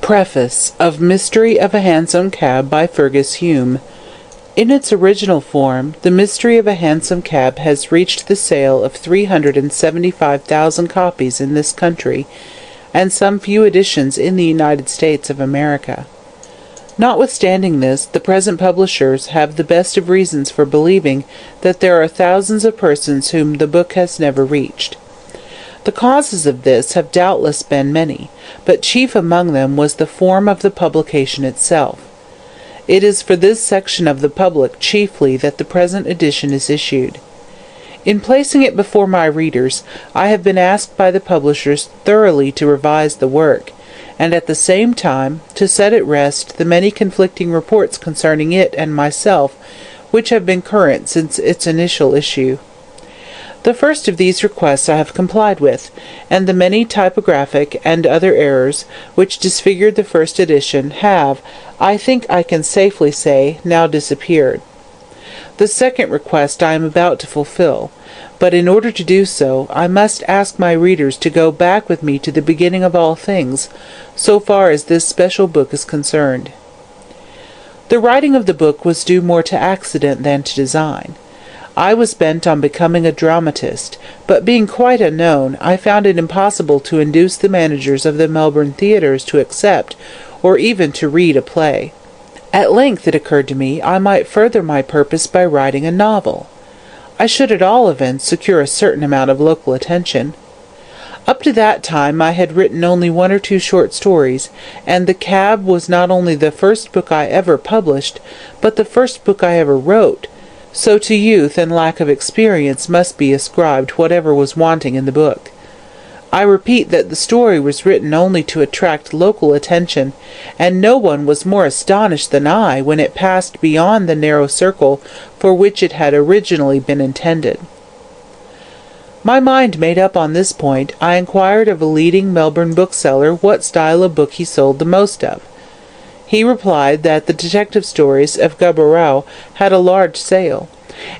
Preface of Mystery of a Hansom Cab by Fergus Hume. In its original form, The Mystery of a Hansom Cab has reached the sale of 375,000 copies in this country, and some few editions in the United States of America. Notwithstanding this, the present publishers have the best of reasons for believing that there are thousands of persons whom the book has never reached. The causes of this have doubtless been many, but chief among them was the form of the publication itself. It is for this section of the public chiefly that the present edition is issued. In placing it before my readers, I have been asked by the publishers thoroughly to revise the work, and at the same time to set at rest the many conflicting reports concerning it and myself which have been current since its initial issue. The first of these requests I have complied with, and the many typographic and other errors which disfigured the first edition have, I think I can safely say, now disappeared. The second request I am about to fulfill, but in order to do so, I must ask my readers to go back with me to the beginning of all things, so far as this special book is concerned. The writing of the book was due more to accident than to design. I was bent on becoming a dramatist, but being quite unknown, I found it impossible to induce the managers of the Melbourne theatres to accept, or even to read a play. At length it occurred to me I might further my purpose by writing a novel. I should at all events secure a certain amount of local attention. Up to that time I had written only one or two short stories, and The Cab was not only the first book I ever published, but the first book I ever wrote. So to youth and lack of experience must be ascribed whatever was wanting in the book. I repeat that the story was written only to attract local attention, and no one was more astonished than I when it passed beyond the narrow circle for which it had originally been intended. My mind made up on this point, I inquired of a leading Melbourne bookseller what style of book he sold the most of. He replied that the detective stories of Gaboriau had a large sale,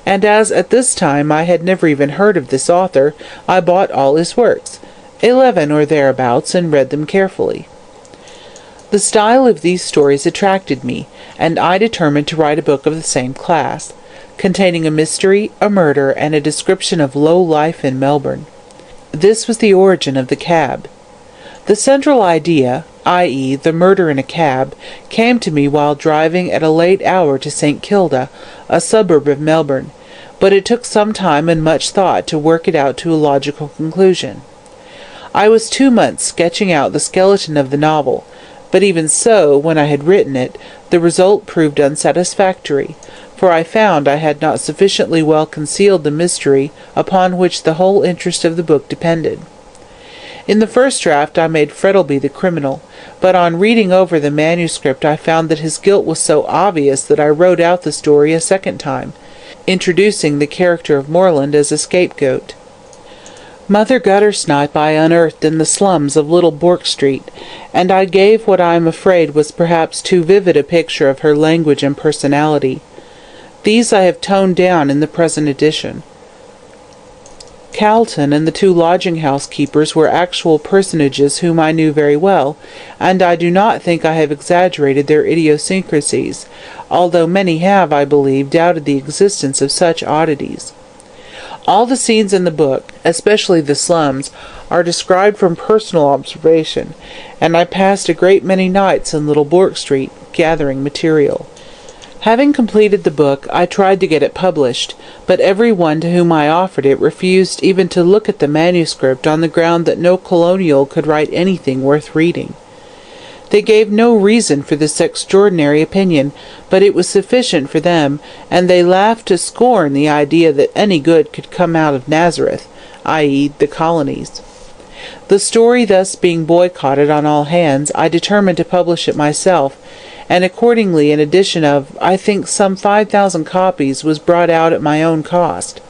and as at this time I had never even heard of this author, I bought all his works, 11 or thereabouts, and read them carefully. The style of these stories attracted me, and I determined to write a book of the same class, containing a mystery, a murder, and a description of low life in Melbourne. This was the origin of The Cab. The central idea, i.e., the murder in a cab, came to me while driving at a late hour to St. Kilda, a suburb of Melbourne, but it took some time and much thought to work it out to a logical conclusion. I was 2 months sketching out the skeleton of the novel, but even so, when I had written it, the result proved unsatisfactory, for I found I had not sufficiently well concealed the mystery upon which the whole interest of the book depended. In the first draft I made Frettlby the criminal, but on reading over the manuscript I found that his guilt was so obvious that I wrote out the story a second time, introducing the character of Morland as a scapegoat. Mother Guttersnipe I unearthed in the slums of Little Bourke Street, and I gave what I am afraid was perhaps too vivid a picture of her language and personality. These I have toned down in the present edition. Calton and the 2 lodging-house keepers were actual personages whom I knew very well, and I do not think I have exaggerated their idiosyncrasies, although many have, I believe, doubted the existence of such oddities. All the scenes in the book, especially the slums, are described from personal observation, and I passed a great many nights in Little Bourke Street, gathering material. Having completed the book, I tried to get it published, but every one to whom I offered it refused even to look at the manuscript on the ground that no colonial could write anything worth reading. They gave no reason for this extraordinary opinion, but it was sufficient for them, and they laughed to scorn the idea that any good could come out of Nazareth, i.e., the colonies. The story thus being boycotted on all hands, I determined to publish it myself, and accordingly an edition of, I think, some 5,000 copies was brought out at my own cost.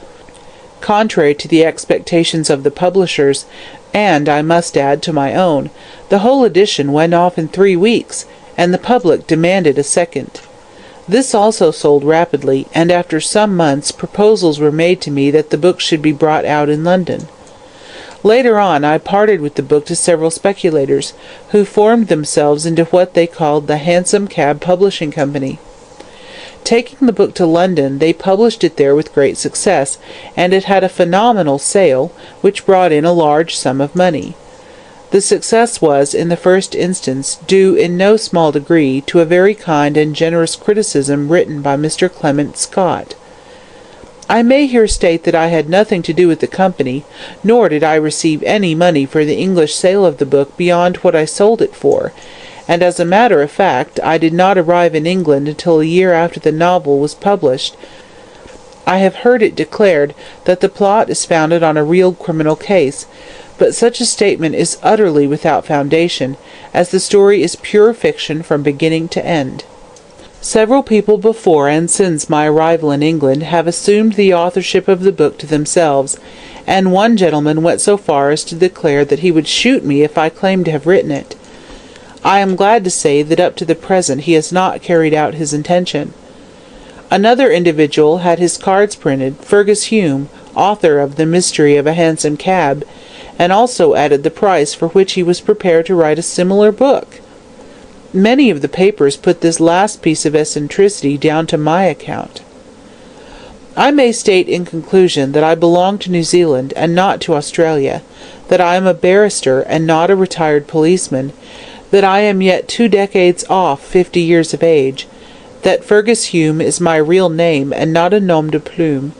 Contrary to the expectations of the publishers, and, I must add, to my own, the whole edition went off in 3 weeks, and the public demanded a second. This also sold rapidly, and after some months proposals were made to me that the book should be brought out in London. Later on, I parted with the book to several speculators, who formed themselves into what they called the Hansom Cab Publishing Company. Taking the book to London, they published it there with great success, and it had a phenomenal sale, which brought in a large sum of money. The success was, in the first instance, due in no small degree to a very kind and generous criticism written by Mr. Clement Scott. I may here state that I had nothing to do with the company, nor did I receive any money for the English sale of the book beyond what I sold it for, and as a matter of fact, I did not arrive in England until a year after the novel was published. I have heard it declared that the plot is founded on a real criminal case, but such a statement is utterly without foundation, as the story is pure fiction from beginning to end. Several people before and since my arrival in England have assumed the authorship of the book to themselves, and one gentleman went so far as to declare that he would shoot me if I claimed to have written it. I am glad to say that up to the present he has not carried out his intention. Another individual had his cards printed, Fergus Hume, author of The Mystery of a Hansom Cab, and also added the price for which he was prepared to write a similar book. Many of the papers put this last piece of eccentricity down to my account. I may state in conclusion that I belong to New Zealand and not to Australia, that I am a barrister and not a retired policeman, that I am yet 2 decades off 50 years of age, that Fergus Hume is my real name and not a nom de plume,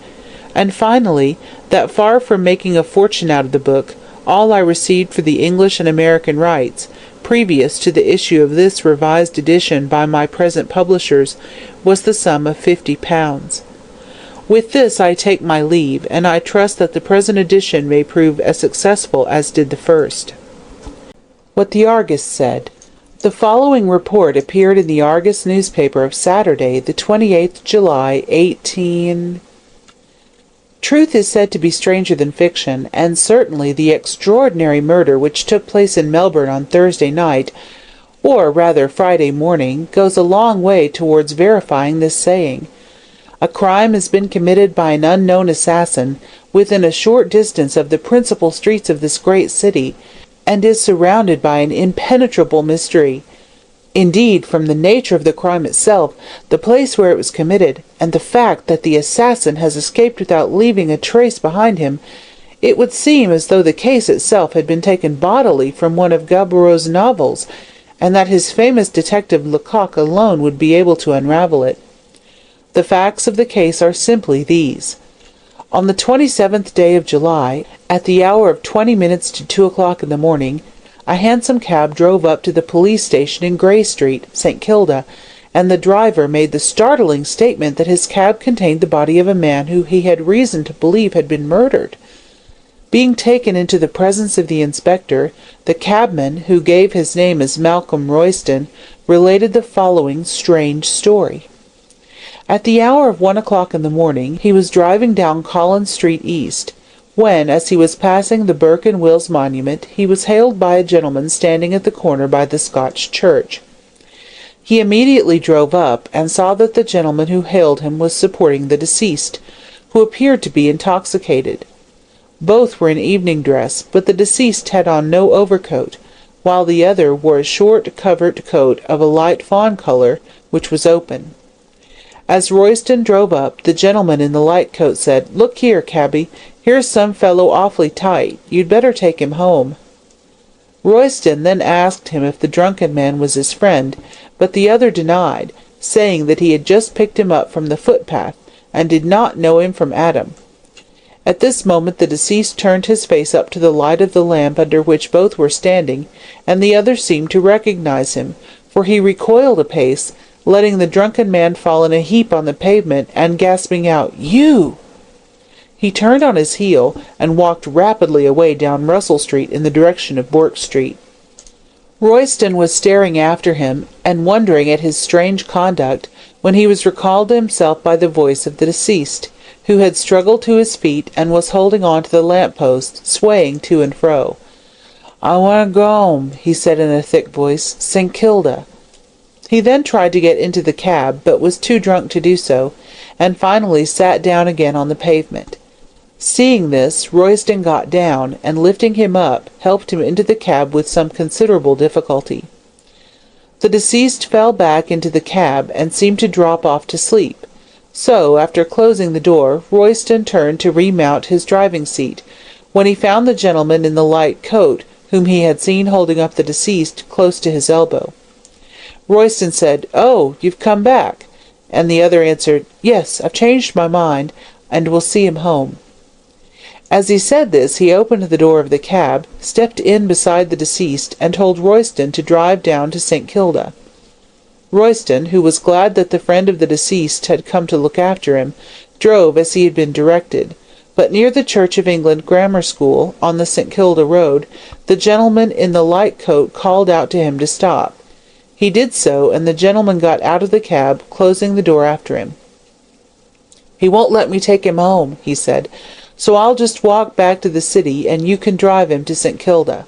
and finally, that far from making a fortune out of the book, all I received for the English and American rights, previous to the issue of this revised edition by my present publishers, was the sum of £50. With this I take my leave, and I trust that the present edition may prove as successful as did the first. What the Argus said. The following report appeared in the Argus newspaper of Saturday, the 28th July, 18... Truth is said to be stranger than fiction, and certainly the extraordinary murder which took place in Melbourne on Thursday night, or rather Friday morning, goes a long way towards verifying this saying. A crime has been committed by an unknown assassin within a short distance of the principal streets of this great city, and is surrounded by an impenetrable mystery. Indeed, from the nature of the crime itself, the place where it was committed, and the fact that the assassin has escaped without leaving a trace behind him, it would seem as though the case itself had been taken bodily from one of Gaboriau's novels, and that his famous detective Lecoq alone would be able to unravel it. The facts of the case are simply these. On the 27th day of July, at the hour of 20 minutes to 2 o'clock in the morning, a hansom cab drove up to the police station in Grey Street, St. Kilda, and the driver made the startling statement that his cab contained the body of a man who he had reason to believe had been murdered. Being taken into the presence of the inspector, the cabman, who gave his name as Malcolm Royston, related the following strange story. At the hour of 1 o'clock in the morning, he was driving down Collins Street East, when, as he was passing the Burke and Wills monument, he was hailed by a gentleman standing at the corner by the Scotch church. He immediately drove up, and saw that the gentleman who hailed him was supporting the deceased, who appeared to be intoxicated. Both were in evening dress, but the deceased had on no overcoat, while the other wore a short covert coat of a light fawn colour, which was open. As Royston drove up, the gentleman in the light coat said, "Look here, cabby, here's some fellow awfully tight. You'd better take him home." Royston then asked him if the drunken man was his friend, but the other denied, saying that he had just picked him up from the footpath, and did not know him from Adam. At this moment the deceased turned his face up to the light of the lamp under which both were standing, and the other seemed to recognize him, for he recoiled a pace, letting the drunken man fall in a heap on the pavement, and gasping out, "You!" He turned on his heel, and walked rapidly away down Russell Street in the direction of Bourke Street. Royston was staring after him, and wondering at his strange conduct, when he was recalled to himself by the voice of the deceased, who had struggled to his feet, and was holding on to the lamp-post, swaying to and fro. "I want to go home," he said in a thick voice. "St. Kilda." He then tried to get into the cab, but was too drunk to do so, and finally sat down again on the pavement. Seeing this, Royston got down, and lifting him up, helped him into the cab with some considerable difficulty. The deceased fell back into the cab, and seemed to drop off to sleep. So, after closing the door, Royston turned to remount his driving seat, when he found the gentleman in the light coat, whom he had seen holding up the deceased, close to his elbow. Royston said, "Oh, you've come back," and the other answered, "Yes, I've changed my mind, and will see him home." As he said this, he opened the door of the cab, stepped in beside the deceased, and told Royston to drive down to St. Kilda. Royston, who was glad that the friend of the deceased had come to look after him, drove as he had been directed, but near the Church of England Grammar School, on the St. Kilda road, the gentleman in the light coat called out to him to stop. He did so, and the gentleman got out of the cab, closing the door after him. "He won't let me take him home," he said, "so I'll just walk back to the city, and you can drive him to St. Kilda."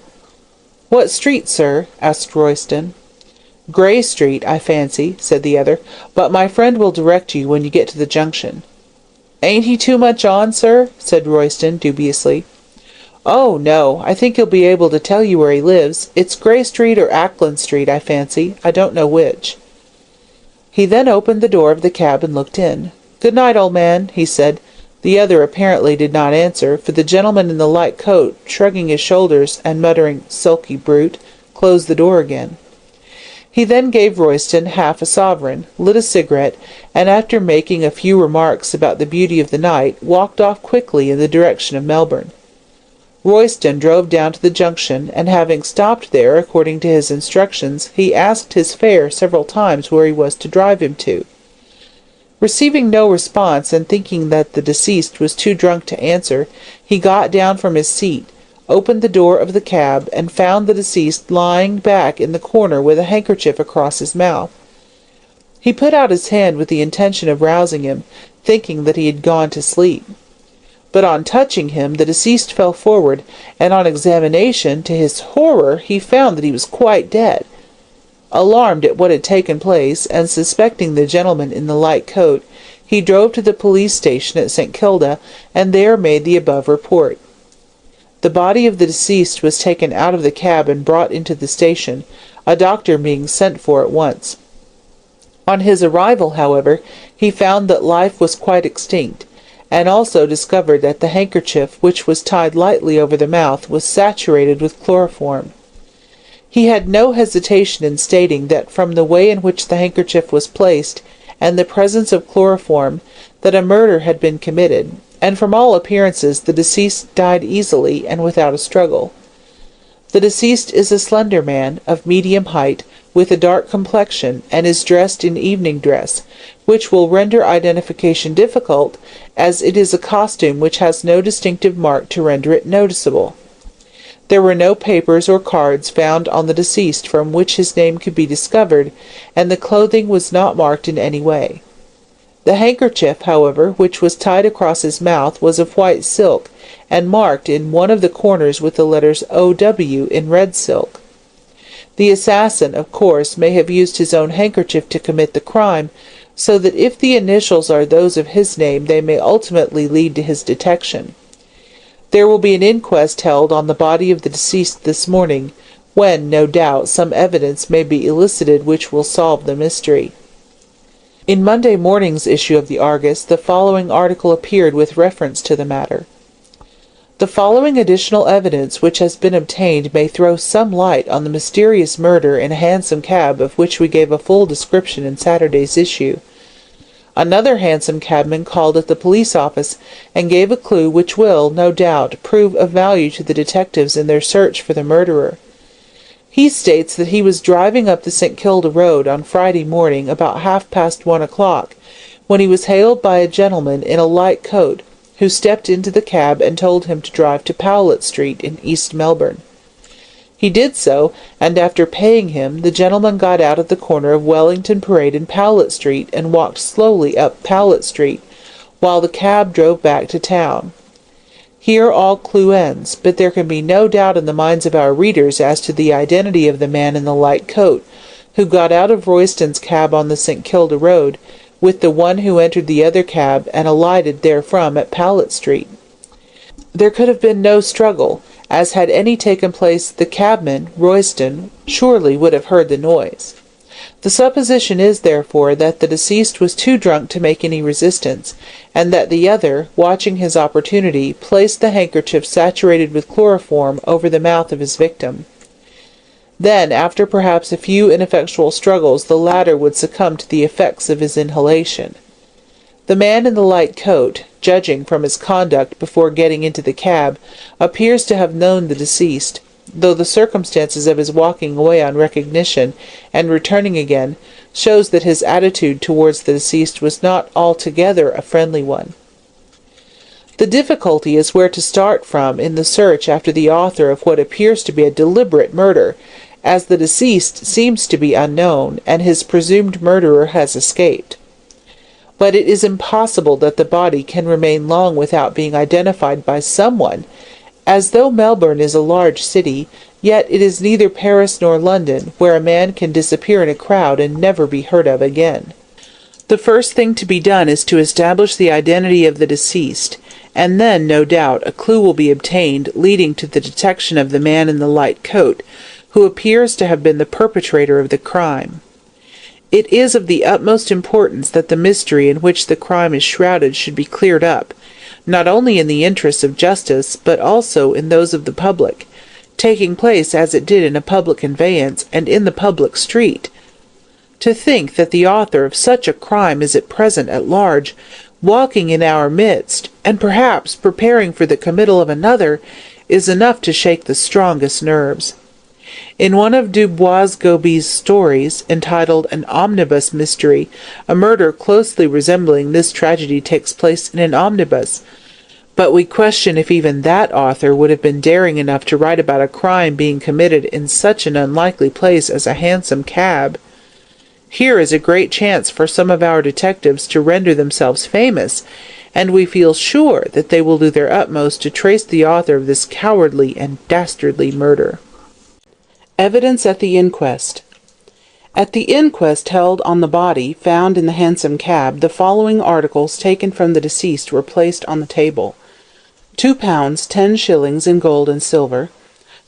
"What street, sir?" asked Royston. "Grey Street, I fancy," said the other, "but my friend will direct you when you get to the junction." "Ain't he too much on, sir?" said Royston, dubiously. "Oh, no, I think he'll be able to tell you where he lives. It's Grey Street or Ackland Street, I fancy. I don't know which." He then opened the door of the cab and looked in. "Good night, old man," he said. The other apparently did not answer, for the gentleman in the light coat, shrugging his shoulders and muttering, "Sulky brute," closed the door again. He then gave Royston half a sovereign, lit a cigarette, and after making a few remarks about the beauty of the night, walked off quickly in the direction of Melbourne. Royston drove down to the junction, and having stopped there according to his instructions, he asked his fare several times where he was to drive him to. Receiving no response, and thinking that the deceased was too drunk to answer, he got down from his seat, opened the door of the cab, and found the deceased lying back in the corner with a handkerchief across his mouth. He put out his hand with the intention of rousing him, thinking that he had gone to sleep. But on touching him, the deceased fell forward, and on examination, to his horror, he found that he was quite dead. Alarmed at what had taken place, and suspecting the gentleman in the light coat, he drove to the police station at St. Kilda, and there made the above report. The body of the deceased was taken out of the cab and brought into the station, a doctor being sent for at once. On his arrival, however, he found that life was quite extinct, and also discovered that the handkerchief, which was tied lightly over the mouth, was saturated with chloroform. He had no hesitation in stating that from the way in which the handkerchief was placed, and the presence of chloroform, that a murder had been committed, and from all appearances the deceased died easily and without a struggle. The deceased is a slender man, of medium height, with a dark complexion, and is dressed in evening dress, which will render identification difficult, as it is a costume which has no distinctive mark to render it noticeable. There were no papers or cards found on the deceased from which his name could be discovered, and the clothing was not marked in any way. The handkerchief, however, which was tied across his mouth, was of white silk, and marked in one of the corners with the letters O.W. in red silk. The assassin, of course, may have used his own handkerchief to commit the crime, so that if the initials are those of his name, they may ultimately lead to his detection. There will be an inquest held on the body of the deceased this morning, when, no doubt, some evidence may be elicited which will solve the mystery. In Monday morning's issue of the Argus, the following article appeared with reference to the matter. The following additional evidence which has been obtained may throw some light on the mysterious murder in a hansom cab of which we gave a full description in Saturday's issue. Another hansom cabman called at the police office and gave a clue which will, no doubt, prove of value to the detectives in their search for the murderer. He states that he was driving up the St. Kilda road on Friday morning about 1:30, when he was hailed by a gentleman in a light coat, who stepped into the cab and told him to drive to Powlett Street in East Melbourne. He did so, and after paying him, the gentleman got out at the corner of Wellington Parade and Powlett Street and walked slowly up Powlett Street, while the cab drove back to town. Here all clue ends, but there can be no doubt in the minds of our readers as to the identity of the man in the light coat, who got out of Royston's cab on the St. Kilda road, with the one who entered the other cab and alighted therefrom at Powlett Street. There could have been no struggle, as had any taken place the cabman, Royston, surely would have heard the noise. The supposition is, therefore, that the deceased was too drunk to make any resistance, and that the other, watching his opportunity, placed the handkerchief saturated with chloroform over the mouth of his victim. Then, after perhaps a few ineffectual struggles, the latter would succumb to the effects of his inhalation. The man in the light coat, judging from his conduct before getting into the cab, appears to have known the deceased, though the circumstances of his walking away on recognition and returning again shows that his attitude towards the deceased was not altogether a friendly one. The difficulty is where to start from in the search after the author of what appears to be a deliberate murder, as the deceased seems to be unknown, and his presumed murderer has escaped. But it is impossible that the body can remain long without being identified by someone, as though Melbourne is a large city, yet it is neither Paris nor London, where a man can disappear in a crowd and never be heard of again. The first thing to be done is to establish the identity of the deceased, and then, no doubt, a clue will be obtained leading to the detection of the man in the light coat, who appears to have been the perpetrator of the crime. It is of the utmost importance that the mystery in which the crime is shrouded should be cleared up, not only in the interests of justice, but also in those of the public, taking place as it did in a public conveyance and in the public street. To think that the author of such a crime is at present at large, walking in our midst, and perhaps preparing for the committal of another, is enough to shake the strongest nerves. In one of Du Bois-Gobey's stories, entitled An Omnibus Mystery, a murder closely resembling this tragedy takes place in an omnibus, but we question if even that author would have been daring enough to write about a crime being committed in such an unlikely place as a hansom cab. Here is a great chance for some of our detectives to render themselves famous, and we feel sure that they will do their utmost to trace the author of this cowardly and dastardly murder. Evidence at the inquest. At the inquest held on the body found in the hansom cab, the following articles taken from the deceased were placed on the table: £2 10 in gold and silver,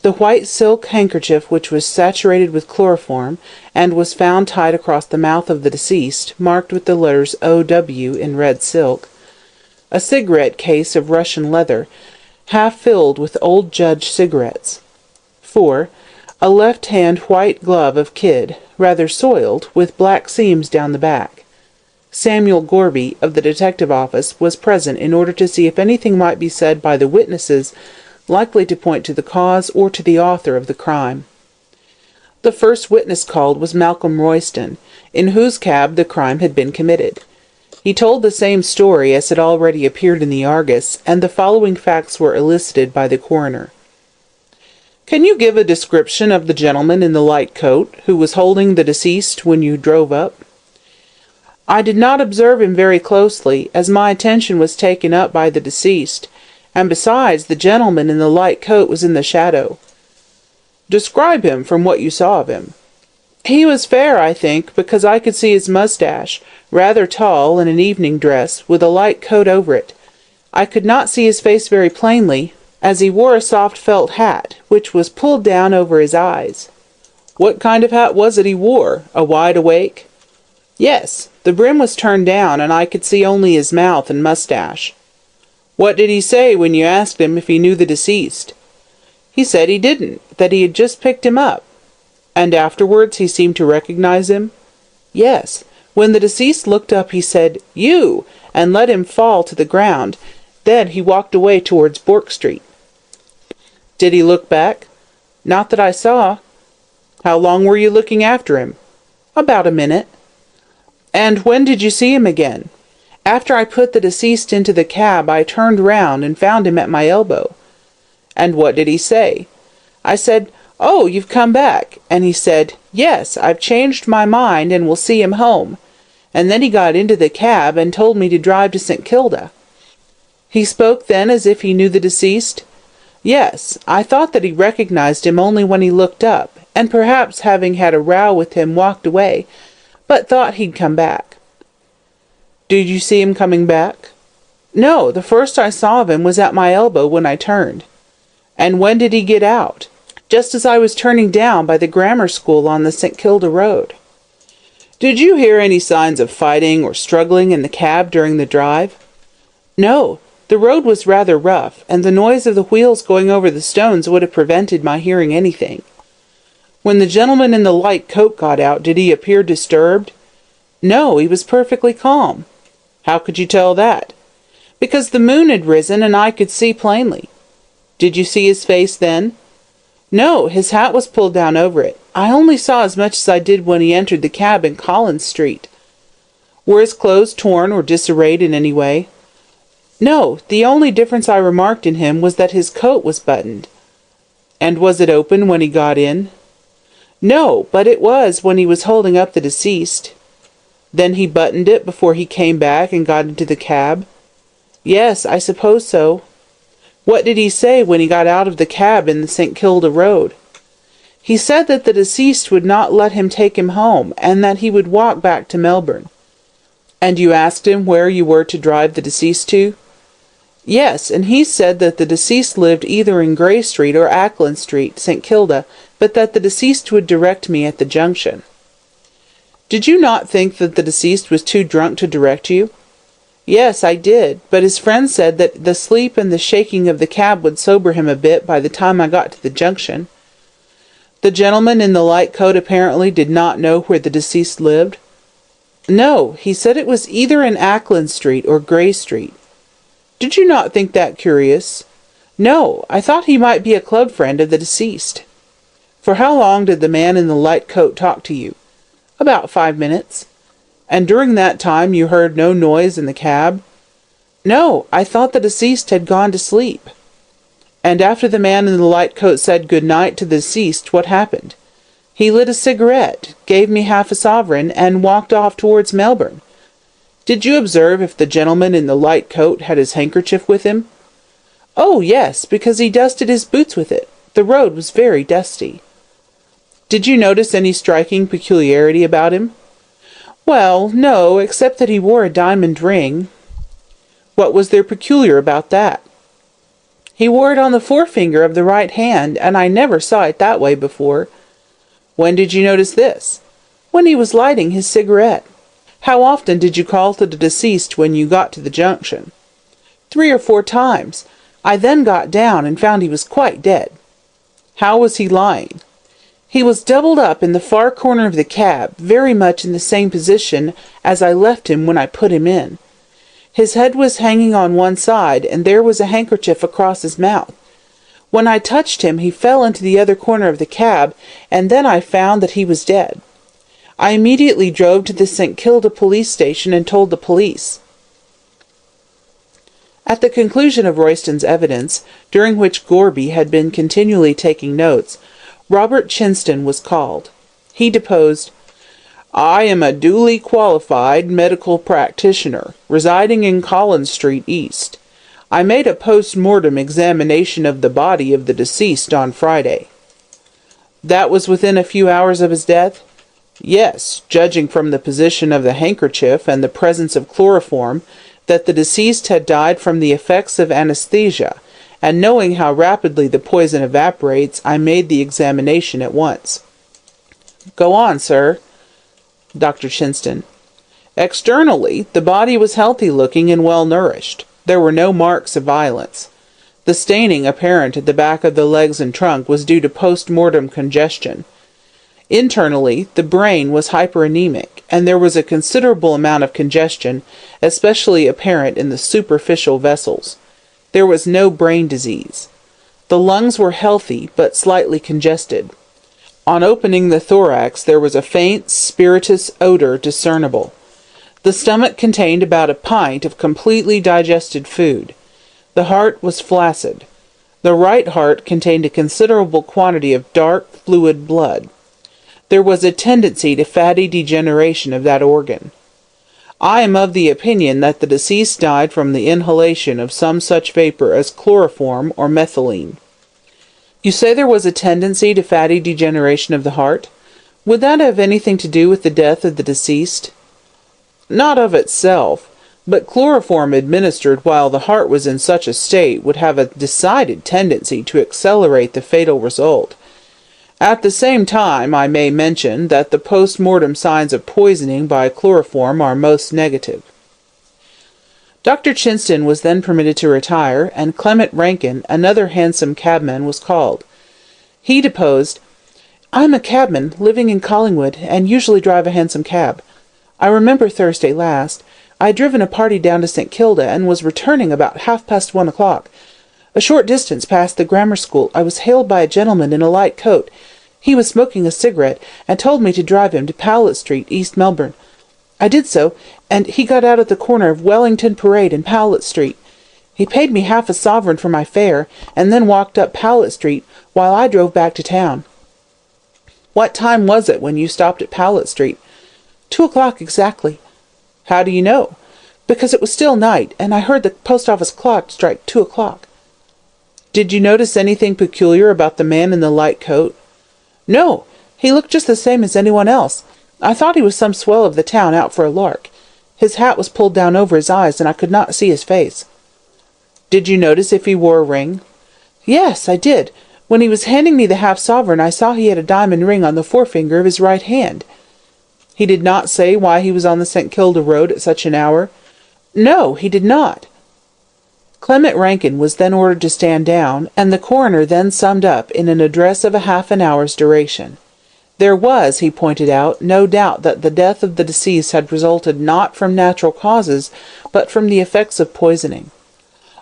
the white silk handkerchief which was saturated with chloroform, and was found tied across the mouth of the deceased, marked with the letters O.W. in red silk, a cigarette case of Russian leather, half filled with old Judge cigarettes. 4. A left-hand white glove of kid, rather soiled, with black seams down the back. Samuel Gorby, of the detective office, was present in order to see if anything might be said by the witnesses likely to point to the cause or to the author of the crime. The first witness called was Malcolm Royston, in whose cab the crime had been committed. He told the same story as had already appeared in the Argus, and the following facts were elicited by the coroner. "Can you give a description of the gentleman in the light coat, who was holding the deceased when you drove up?" "I did not observe him very closely, as my attention was taken up by the deceased, and besides, the gentleman in the light coat was in the shadow." "Describe him from what you saw of him." "He was fair, I think, because I could see his moustache, rather tall, in an evening dress, with a light coat over it. I could not see his face very plainly, as he wore a soft felt hat, which was pulled down over his eyes." "What kind of hat was it he wore? A wide awake?" "Yes, the brim was turned down, and I could see only his mouth and moustache." "What did he say when you asked him if he knew the deceased?" "He said he didn't, that he had just picked him up." "And afterwards he seemed to recognize him?" "Yes. When the deceased looked up he said, 'You!' and let him fall to the ground. Then he walked away towards Bourke Street." "Did he look back?" "Not that I saw." "How long were you looking after him?" "About a minute." "And when did you see him again?" "After I put the deceased into the cab I turned round and found him at my elbow." "And what did he say?" "I said, 'Oh, you've come back,' and he said, 'Yes, I've changed my mind and will see him home.' And then he got into the cab and told me to drive to St. Kilda." "He spoke then as if he knew the deceased?" "Yes, I thought that he recognized him only when he looked up, and perhaps having had a row with him walked away, but thought he'd come back." "Did you see him coming back?" No, the first I saw of him was at my elbow when I turned. And when did he get out? Just as I was turning down by the grammar school on the St. Kilda Road. Did you hear any signs of fighting or struggling in the cab during the drive? No, the road was rather rough, and the noise of the wheels going over the stones would have prevented my hearing anything. When the gentleman in the light coat got out, did he appear disturbed? No, he was perfectly calm. How could you tell that? Because the moon had risen and I could see plainly. Did you see his face then? No, his hat was pulled down over it. I only saw as much as I did when he entered the cab in Collins Street. Were his clothes torn or disarrayed in any way? No, the only difference I remarked in him was that his coat was buttoned. And was it open when he got in? No, but it was when he was holding up the deceased. Then he buttoned it before he came back and got into the cab? Yes, I suppose so. What did he say when he got out of the cab in the St. Kilda Road? He said that the deceased would not let him take him home, and that he would walk back to Melbourne. And you asked him where you were to drive the deceased to? Yes, and he said that the deceased lived either in Grey Street or Ackland Street, St. Kilda, but that the deceased would direct me at the junction. Did you not think that the deceased was too drunk to direct you? Yes, I did, but his friend said that the sleep and the shaking of the cab would sober him a bit by the time I got to the junction. The gentleman in the light coat apparently did not know where the deceased lived? No, he said it was either in Ackland Street or Grey Street. Did you not think that curious? No, I thought he might be a club friend of the deceased. For how long did the man in the light coat talk to you? About 5 minutes. And during that time you heard no noise in the cab? No, I thought the deceased had gone to sleep. And after the man in the light coat said good night to the deceased, what happened? He lit a cigarette, gave me half a sovereign, and walked off towards Melbourne. Did you observe if the gentleman in the light coat had his handkerchief with him? Oh, yes, because he dusted his boots with it. The road was very dusty. Did you notice any striking peculiarity about him? Well, no, except that he wore a diamond ring. What was there peculiar about that? He wore it on the forefinger of the right hand, and I never saw it that way before. When did you notice this? When he was lighting his cigarette. How often did you call to the deceased when you got to the junction? 3 or 4 times. I then got down and found he was quite dead. How was he lying? He was doubled up in the far corner of the cab, very much in the same position as I left him when I put him in. His head was hanging on one side, and there was a handkerchief across his mouth. When I touched him, he fell into the other corner of the cab, and then I found that he was dead. I immediately drove to the St. Kilda police station and told the police. At the conclusion of Royston's evidence, during which Gorby had been continually taking notes, Robert Chinston was called. He deposed, I am a duly qualified medical practitioner, residing in Collins Street East. I made a post-mortem examination of the body of the deceased on Friday. That was within a few hours of his death? Yes, judging from the position of the handkerchief and the presence of chloroform, that the deceased had died from the effects of anesthesia, and knowing how rapidly the poison evaporates, I made the examination at once. Go on, sir. Dr. Chinston. Externally, the body was healthy-looking and well-nourished. There were no marks of violence. The staining apparent at the back of the legs and trunk was due to post-mortem congestion. Internally, the brain was hyperanemic, and there was a considerable amount of congestion, especially apparent in the superficial vessels. There was no brain disease. The lungs were healthy, but slightly congested. On opening the thorax, there was a faint, spirituous odor discernible. The stomach contained about a pint of completely digested food. The heart was flaccid. The right heart contained a considerable quantity of dark, fluid blood. There was a tendency to fatty degeneration of that organ. I am of the opinion that the deceased died from the inhalation of some such vapor as chloroform or methylene. You say there was a tendency to fatty degeneration of the heart? Would that have anything to do with the death of the deceased? Not of itself. But chloroform administered while the heart was in such a state would have a decided tendency to accelerate the fatal result. At the same time, I may mention that the post-mortem signs of poisoning by chloroform are most negative. Dr. Chinston was then permitted to retire, and Clement Rankin, another hansom cabman, was called. He deposed, "I'm a cabman, living in Collingwood, and usually drive a hansom cab. I remember Thursday last, I had driven a party down to St. Kilda, and was returning about 1:30. A short distance past the grammar school, I was hailed by a gentleman in a light coat. He was smoking a cigarette, and told me to drive him to Powlett Street, East Melbourne. I did so, and he got out at the corner of Wellington Parade and Powlett Street. He paid me half a sovereign for my fare, and then walked up Powlett Street while I drove back to town." "What time was it when you stopped at Powlett Street?" 2 o'clock exactly." "How do you know?" "Because it was still night, and I heard the post office clock strike 2 o'clock." "Did you notice anything peculiar about the man in the light coat?" "No, he looked just the same as anyone else. I thought he was some swell of the town out for a lark. His hat was pulled down over his eyes, and I could not see his face." "Did you notice if he wore a ring?" "Yes, I did. When he was handing me the half-sovereign, I saw he had a diamond ring on the forefinger of his right hand." "He did not say why he was on the St. Kilda road at such an hour?" "No, he did not." Clement Rankin was then ordered to stand down, and the coroner then summed up in an address of half an hour's duration. There was, he pointed out, no doubt that the death of the deceased had resulted not from natural causes, but from the effects of poisoning.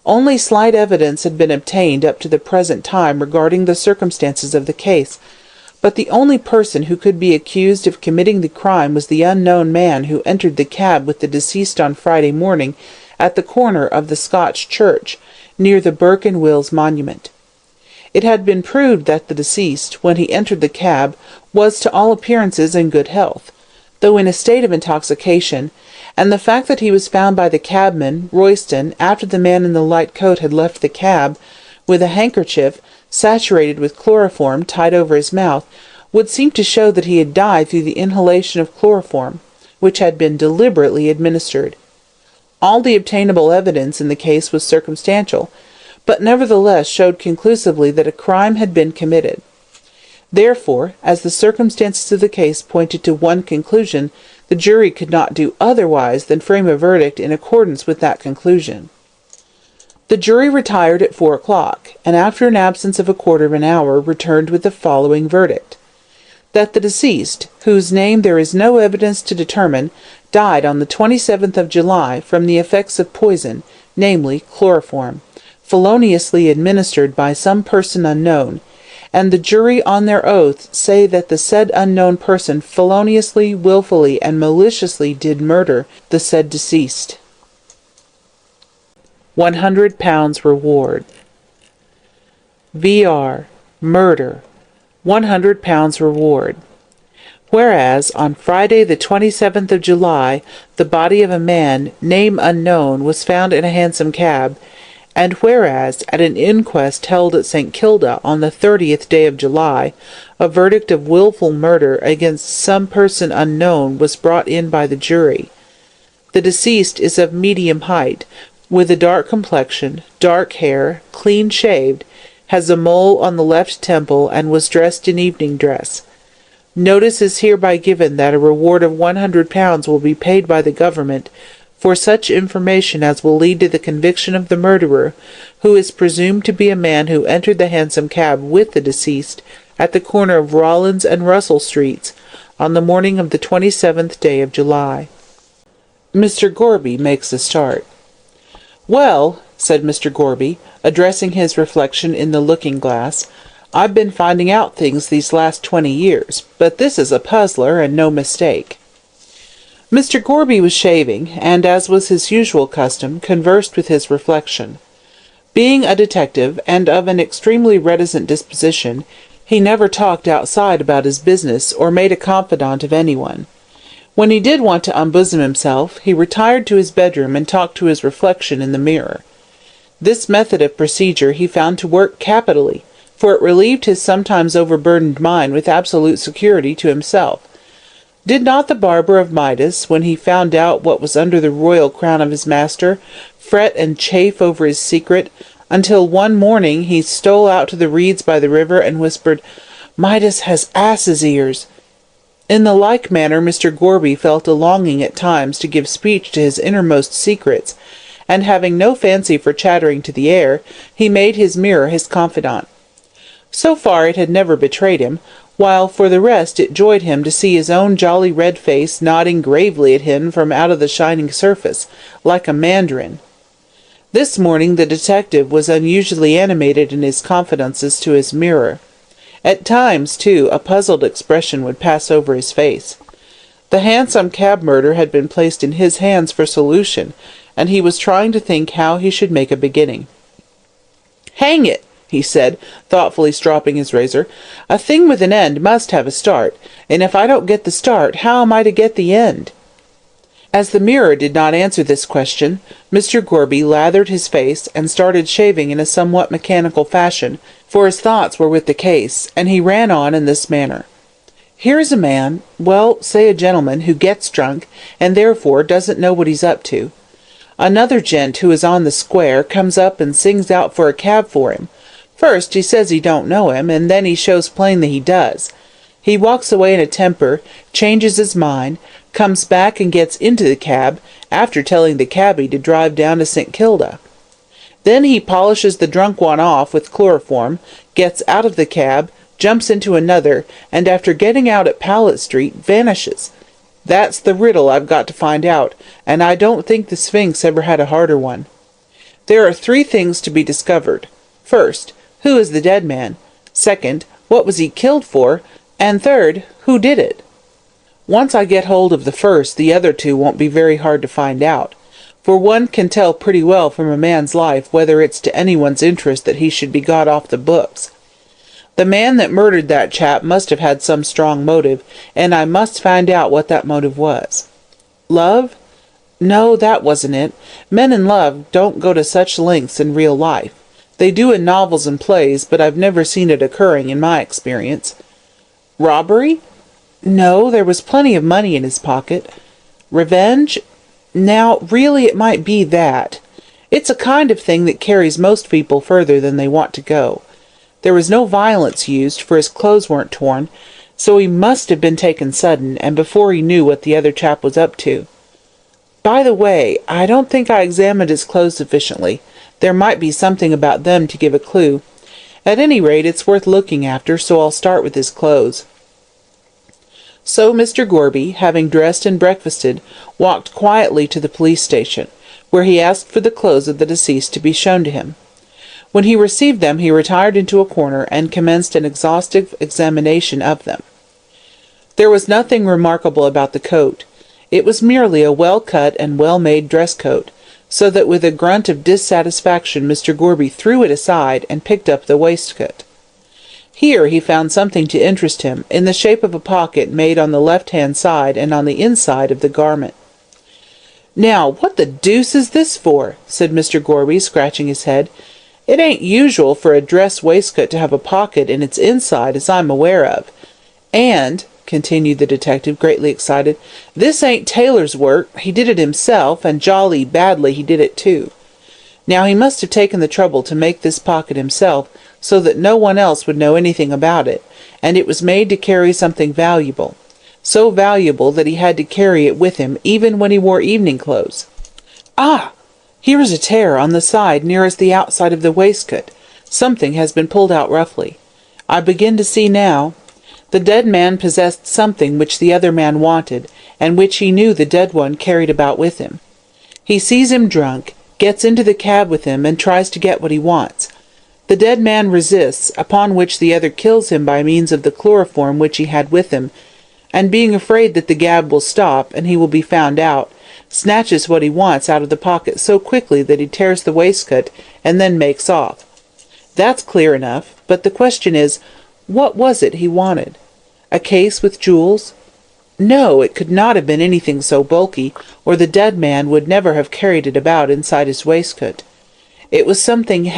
Only slight evidence had been obtained up to the present time regarding the circumstances of the case, but the only person who could be accused of committing the crime was the unknown man who entered the cab with the deceased on Friday morning at the corner of the Scotch Church, near the Burke and Wills monument. It had been proved that the deceased, when he entered the cab, was to all appearances in good health, though in a state of intoxication, and the fact that he was found by the cabman, Royston, after the man in the light coat had left the cab, with a handkerchief, saturated with chloroform, tied over his mouth, would seem to show that he had died through the inhalation of chloroform, which had been deliberately administered. All the obtainable evidence in the case was circumstantial, but nevertheless showed conclusively that a crime had been committed. Therefore, as the circumstances of the case pointed to one conclusion, the jury could not do otherwise than frame a verdict in accordance with that conclusion. The jury retired at 4 o'clock, and after an absence of a quarter of an hour returned with the following verdict: that the deceased, whose name there is no evidence to determine, died on the 27th of July from the effects of poison, namely chloroform, feloniously administered by some person unknown, and the jury on their oath say that the said unknown person feloniously, wilfully, and maliciously did murder the said deceased. £100 reward. VR. Murder. £100 reward. Whereas, on Friday the 27th of July, the body of a man, name unknown, was found in a hansom cab, and whereas, at an inquest held at St. Kilda on the 30th day of July, a verdict of wilful murder against some person unknown was brought in by the jury. The deceased is of medium height, with a dark complexion, dark hair, clean-shaved, has a mole on the left temple, and was dressed in evening dress. Notice is hereby given that a reward of £100 will be paid by the government for such information as will lead to the conviction of the murderer, who is presumed to be a man who entered the hansom cab with the deceased at the corner of Rawlins and Russell Streets on the morning of the 27th day of July. Mr. Gorby makes a start. "Well," said Mr. Gorby, addressing his reflection in the looking-glass, "I've been finding out things these last 20 years, but this is a puzzler and no mistake." Mr. Gorby was shaving, and, as was his usual custom, conversed with his reflection. Being a detective, and of an extremely reticent disposition, he never talked outside about his business, or made a confidant of anyone. When he did want to unbosom himself, he retired to his bedroom and talked to his reflection in the mirror. This method of procedure he found to work capitally, for it relieved his sometimes overburdened mind with absolute security to himself. Did not the barber of Midas, when he found out what was under the royal crown of his master, fret and chafe over his secret, until one morning he stole out to the reeds by the river and whispered, "Midas has ass's ears." In the like manner Mr. Gorby felt a longing at times to give speech to his innermost secrets, and having no fancy for chattering to the air, he made his mirror his confidant. So far it had never betrayed him, while for the rest it joyed him to see his own jolly red face nodding gravely at him from out of the shining surface, like a mandarin. This morning the detective was unusually animated in his confidences to his mirror. At times, too, a puzzled expression would pass over his face. The Hansom Cab murder had been placed in his hands for solution, and he was trying to think how he should make a beginning. "Hang it!" he said, thoughtfully stropping his razor. "A thing with an end must have a start, and if I don't get the start, how am I to get the end?" As the mirror did not answer this question, Mr. Gorby lathered his face and started shaving in a somewhat mechanical fashion, for his thoughts were with the case, and he ran on in this manner. "Here is a man, well, say a gentleman, who gets drunk, and therefore doesn't know what he's up to. Another gent who is on the square comes up and sings out for a cab for him. First he says he don't know him, and then he shows plain that he does. He walks away in a temper, changes his mind, comes back and gets into the cab, after telling the cabby to drive down to St. Kilda. Then he polishes the drunk one off with chloroform, gets out of the cab, jumps into another, and after getting out at Powlett Street, vanishes. That's the riddle I've got to find out, and I don't think the Sphinx ever had a harder one. There are 3 things to be discovered. First, who is the dead man? Second, what was he killed for? And third, who did it? Once I get hold of the first, the other 2 won't be very hard to find out, for one can tell pretty well from a man's life whether it's to anyone's interest that he should be got off the books. The man that murdered that chap must have had some strong motive, and I must find out what that motive was. Love? No, that wasn't it. Men in love don't go to such lengths in real life. They do in novels and plays, but I've never seen it occurring in my experience. Robbery? No, there was plenty of money in his pocket. Revenge? Now, really it might be that. It's a kind of thing that carries most people further than they want to go. There was no violence used, for his clothes weren't torn, so he must have been taken sudden, and before he knew what the other chap was up to. By the way, I don't think I examined his clothes sufficiently. There might be something about them to give a clue. At any rate, it's worth looking after, so I'll start with his clothes." So Mr. Gorby, having dressed and breakfasted, walked quietly to the police station, where he asked for the clothes of the deceased to be shown to him. When he received them, he retired into a corner and commenced an exhaustive examination of them. There was nothing remarkable about the coat. It was merely a well-cut and well-made dress coat, so that with a grunt of dissatisfaction Mr. Gorby threw it aside and picked up the waistcoat. Here he found something to interest him, in the shape of a pocket made on the left-hand side and on the inside of the garment. "Now, what the deuce is this for?" said Mr. Gorby, scratching his head. "It ain't usual for a dress waistcoat to have a pocket in its inside, as I'm aware of. And," continued the detective, greatly excited, "this ain't tailor's work. He did it himself, and jolly badly he did it too. Now he must have taken the trouble to make this pocket himself, so that no one else would know anything about it, and it was made to carry something valuable, so valuable that he had to carry it with him even when he wore evening clothes. Ah! Here is a tear on the side nearest the outside of the waistcoat. Something has been pulled out roughly. I begin to see now. The dead man possessed something which the other man wanted, and which he knew the dead one carried about with him. He sees him drunk, gets into the cab with him, and tries to get what he wants. The dead man resists, upon which the other kills him by means of the chloroform which he had with him, and being afraid that the cab will stop, and he will be found out, snatches what he wants out of the pocket so quickly that he tears the waistcoat, and then makes off. That's clear enough, but the question is, what was it he wanted? A case with jewels? No, it could not have been anything so bulky, or the dead man would never have carried it about inside his waistcoat. It was something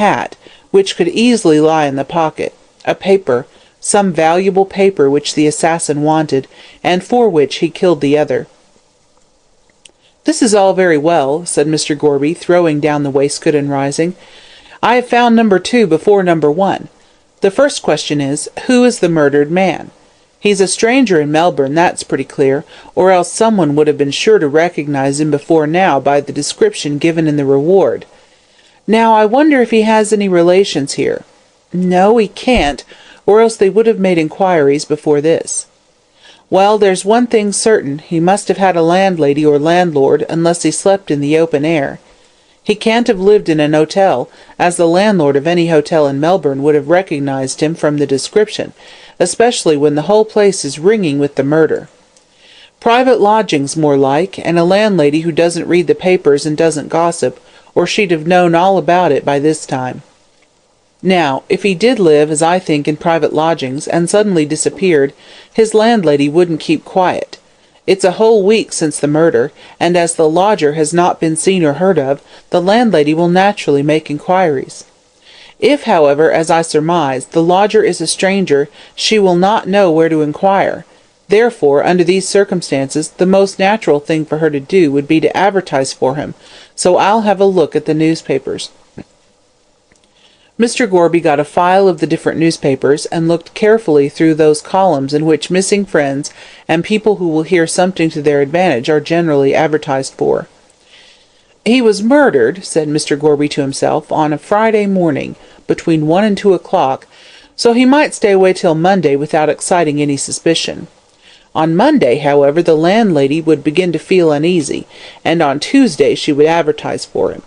which could easily lie in the pocket, a paper, some valuable paper which the assassin wanted, and for which he killed the other. "This is all very well," said Mr. Gorby, throwing down the waistcoat and rising. "I have found number 2 before number 1. The first question is, who is the murdered man? He's a stranger in Melbourne, that's pretty clear, or else someone would have been sure to recognize him before now by the description given in the reward. Now, I wonder if he has any relations here. No, he can't, or else they would have made inquiries before this. Well, there's one thing certain, he must have had a landlady or landlord, unless he slept in the open air. He can't have lived in an hotel, as the landlord of any hotel in Melbourne would have recognized him from the description, especially when the whole place is ringing with the murder. Private lodgings, more like, and a landlady who doesn't read the papers and doesn't gossip, or she'd have known all about it by this time. Now, if he did live, as I think, in private lodgings, and suddenly disappeared, his landlady wouldn't keep quiet. It's a whole week since the murder, and as the lodger has not been seen or heard of, the landlady will naturally make inquiries. If, however, as I surmise, the lodger is a stranger, she will not know where to inquire. Therefore, under these circumstances, the most natural thing for her to do would be to advertise for him, so I'll have a look at the newspapers." Mr. Gorby got a file of the different newspapers, and looked carefully through those columns in which missing friends and people who will hear something to their advantage are generally advertised for. "He was murdered," said Mr. Gorby to himself, "on a Friday morning, between 1 and 2 o'clock, so he might stay away till Monday without exciting any suspicion. On Monday, however, the landlady would begin to feel uneasy, and on Tuesday she would advertise for him.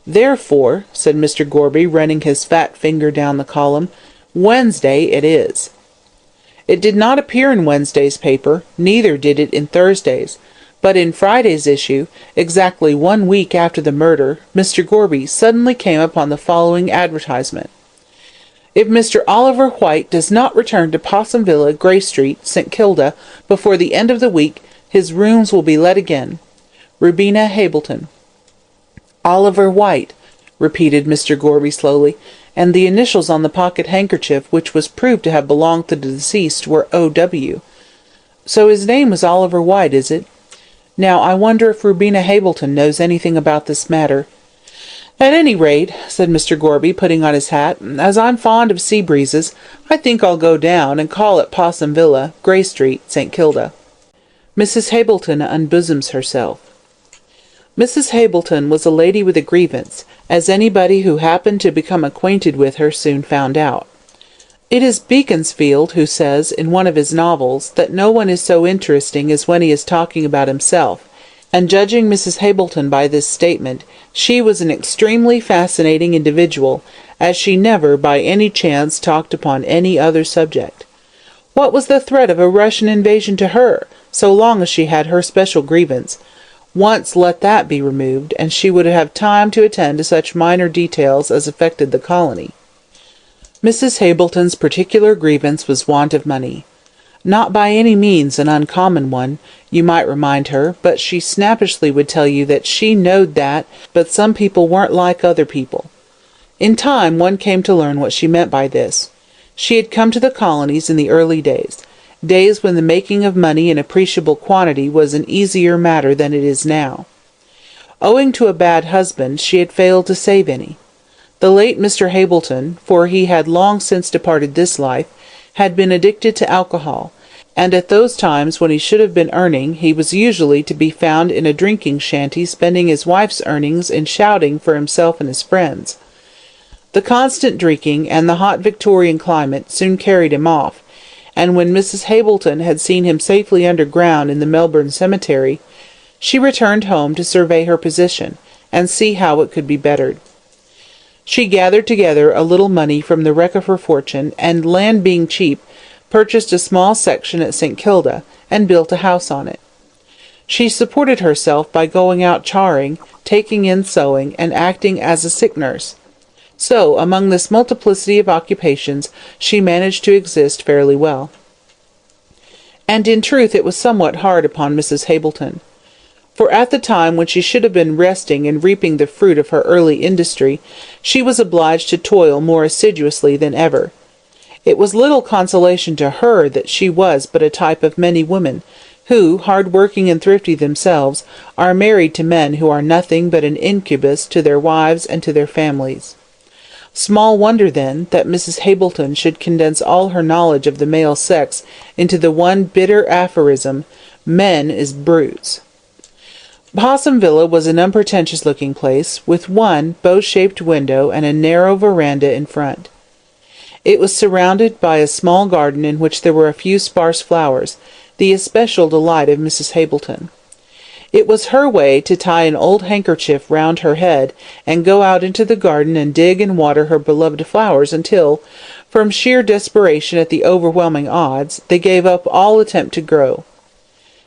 Therefore," said Mr. Gorby, running his fat finger down the column, "Wednesday it is." It did not appear in Wednesday's paper, neither did it in Thursday's, but in Friday's issue, exactly 1 week after the murder, Mr. Gorby suddenly came upon the following advertisement: "If Mr. Oliver White does not return to Possum Villa, Grey Street, St. Kilda, before the end of the week, his rooms will be let again. Rubina Hableton." "Oliver White," repeated Mr. Gorby slowly, and the initials on the pocket handkerchief which was proved to have belonged to the deceased were O.W. "So his name was Oliver White, is it? Now, I wonder if Rubina Hableton knows anything about this matter. At any rate," said Mr. Gorby, putting on his hat, "as I'm fond of sea breezes, I think I'll go down and call at Possum Villa, Grey Street, St. Kilda." Mrs. Hableton unbosoms herself. Mrs. Hableton was a lady with a grievance, as anybody who happened to become acquainted with her soon found out. It is Beaconsfield who says, in one of his novels, that no one is so interesting as when he is talking about himself, and judging Mrs. Hableton by this statement, she was an extremely fascinating individual, as she never, by any chance, talked upon any other subject. What was the threat of a Russian invasion to her, so long as she had her special grievance? Once let that be removed, and she would have time to attend to such minor details as affected the colony. Mrs. Hableton's particular grievance was want of money. Not by any means an uncommon one, you might remind her, but she snappishly would tell you that she knowed that, but some people weren't like other people. In time one came to learn what she meant by this. She had come to the colonies in the early days when the making of money in appreciable quantity was an easier matter than it is now. Owing to a bad husband, she had failed to save any. The late Mr. Hableton, for he had long since departed this life, had been addicted to alcohol, and at those times when he should have been earning, he was usually to be found in a drinking shanty spending his wife's earnings in shouting for himself and his friends. The constant drinking and the hot Victorian climate soon carried him off, and when Mrs. Hableton had seen him safely underground in the Melbourne cemetery, she returned home to survey her position, and see how it could be bettered. She gathered together a little money from the wreck of her fortune, and, land being cheap, purchased a small section at St. Kilda, and built a house on it. She supported herself by going out charing, taking in sewing, and acting as a sick nurse. So, among this multiplicity of occupations, she managed to exist fairly well. And in truth it was somewhat hard upon Mrs. Hableton. For at the time when she should have been resting and reaping the fruit of her early industry, she was obliged to toil more assiduously than ever. It was little consolation to her that she was but a type of many women, who, hard-working and thrifty themselves, are married to men who are nothing but an incubus to their wives and to their families. Small wonder, then, that Mrs. Hableton should condense all her knowledge of the male sex into the one bitter aphorism, "Men is brutes." Possum Villa was an unpretentious-looking place, with one bow-shaped window and a narrow veranda in front. It was surrounded by a small garden in which there were a few sparse flowers, the especial delight of Mrs. Hableton. It was her way to tie an old handkerchief round her head and go out into the garden and dig and water her beloved flowers until, from sheer desperation at the overwhelming odds, they gave up all attempt to grow.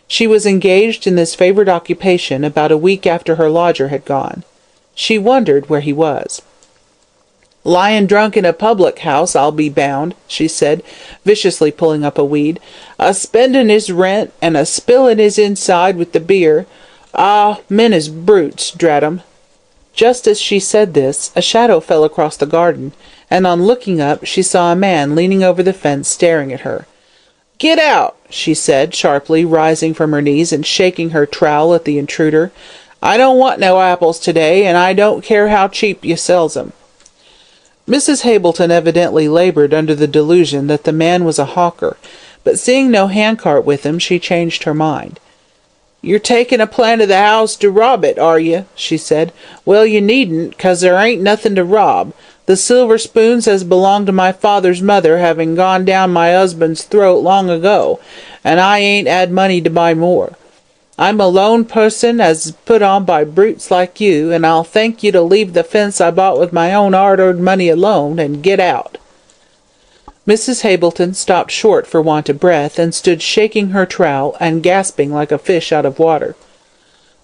She was engaged in this favourite occupation about a week after her lodger had gone. She wondered where he was. "Lying drunk in a public-house, I'll be bound," she said, viciously pulling up a weed. "A-spending his rent, and a-spilling his inside with the beer. Ah, men is brutes, drat 'em." Just as she said this, a shadow fell across the garden, and on looking up she saw a man leaning over the fence staring at her. "Get out!" she said, sharply, rising from her knees and shaking her trowel at the intruder. "I don't want no apples today, and I don't care how cheap you sells 'em." Mrs. Hableton evidently laboured under the delusion that the man was a hawker, but seeing no handcart with him, she changed her mind. "You're taking a plan of the house to rob it, are you?" she said. "Well, you needn't, 'cause there ain't nothing to rob. The silver spoons has belonged to my father's mother, having gone down my husband's throat long ago, and I ain't 'ad money to buy more. I'm a lone person as is put on by brutes like you, and I'll thank you to leave the fence I bought with my own hard-earned money alone, and get out." Mrs. Hableton stopped short for want of breath, and stood shaking her trowel and gasping like a fish out of water.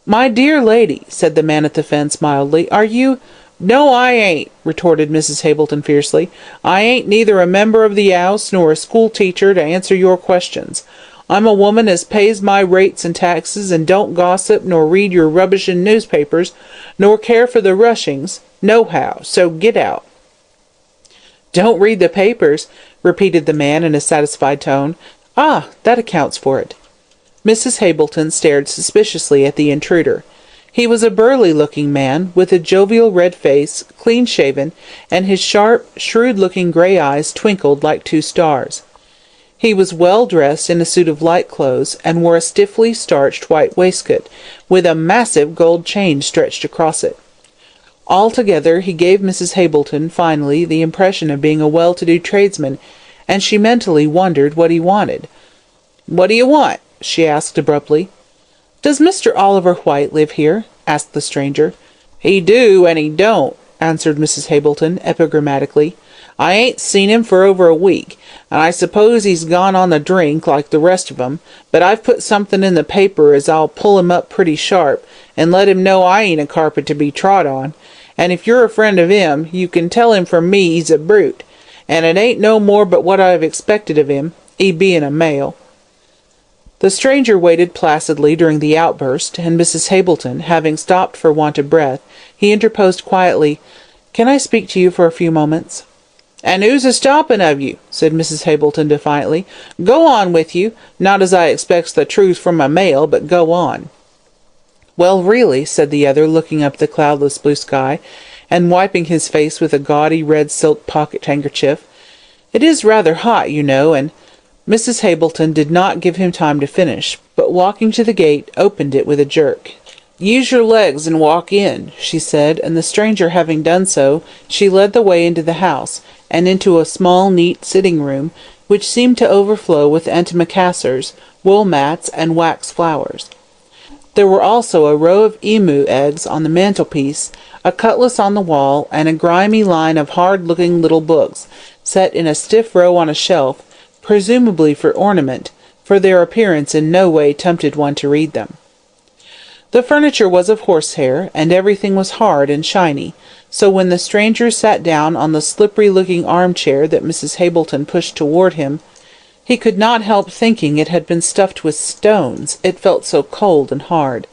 "My dear lady," said the man at the fence mildly, "are you—" "No, I ain't," retorted Mrs. Hableton fiercely. "I ain't neither a member of the 'ouse nor a school-teacher to answer your questions. I'm a woman as pays my rates and taxes, and don't gossip nor read your rubbishin' newspapers, nor care for the rushings, nohow, so get out." "Don't read the papers," repeated the man in a satisfied tone. "Ah, that accounts for it." Mrs. Hableton stared suspiciously at the intruder. He was a burly-looking man, with a jovial red face, clean-shaven, and his sharp, shrewd-looking grey eyes twinkled like two stars. He was well dressed in a suit of light clothes, and wore a stiffly starched white waistcoat, with a massive gold chain stretched across it. Altogether he gave Mrs. Hableton, finally, the impression of being a well-to-do tradesman, and she mentally wondered what he wanted. "What do you want?" she asked abruptly. "Does Mr. Oliver White live here?" asked the stranger. "He do, and he don't," answered Mrs. Hableton, epigrammatically. "I ain't seen him for over a week, and I suppose he's gone on the drink like the rest of 'em, but I've put something in the paper as I'll pull him up pretty sharp, and let him know I ain't a carpet to be trod on, and if you're a friend of him, you can tell him from me he's a brute, and it ain't no more but what I've expected of him, he being a male." The stranger waited placidly during the outburst, and Mrs. Hableton, having stopped for want of breath, he interposed quietly, "Can I speak to you for a few moments?" "And who's a-stopping of you?" said Mrs. Hableton defiantly. "Go on with you, not as I expects the truth from a male, but go on." "Well, really," said the other, looking up at the cloudless blue sky, and wiping his face with a gaudy red silk pocket-handkerchief, "it is rather hot, you know, and—" Mrs. Hableton did not give him time to finish, but walking to the gate, opened it with a jerk. "Use your legs and walk in," she said, and the stranger having done so, she led the way into the house, and into a small, neat sitting-room, which seemed to overflow with antimacassars, wool mats, and wax flowers. There were also a row of emu eggs on the mantelpiece, a cutlass on the wall, and a grimy line of hard-looking little books, set in a stiff row on a shelf, presumably for ornament, for their appearance in no way tempted one to read them. The furniture was of horsehair, and everything was hard and shiny, so when the stranger sat down on the slippery-looking armchair that Mrs. Hableton pushed toward him, he could not help thinking it had been stuffed with stones, it felt so cold and hard.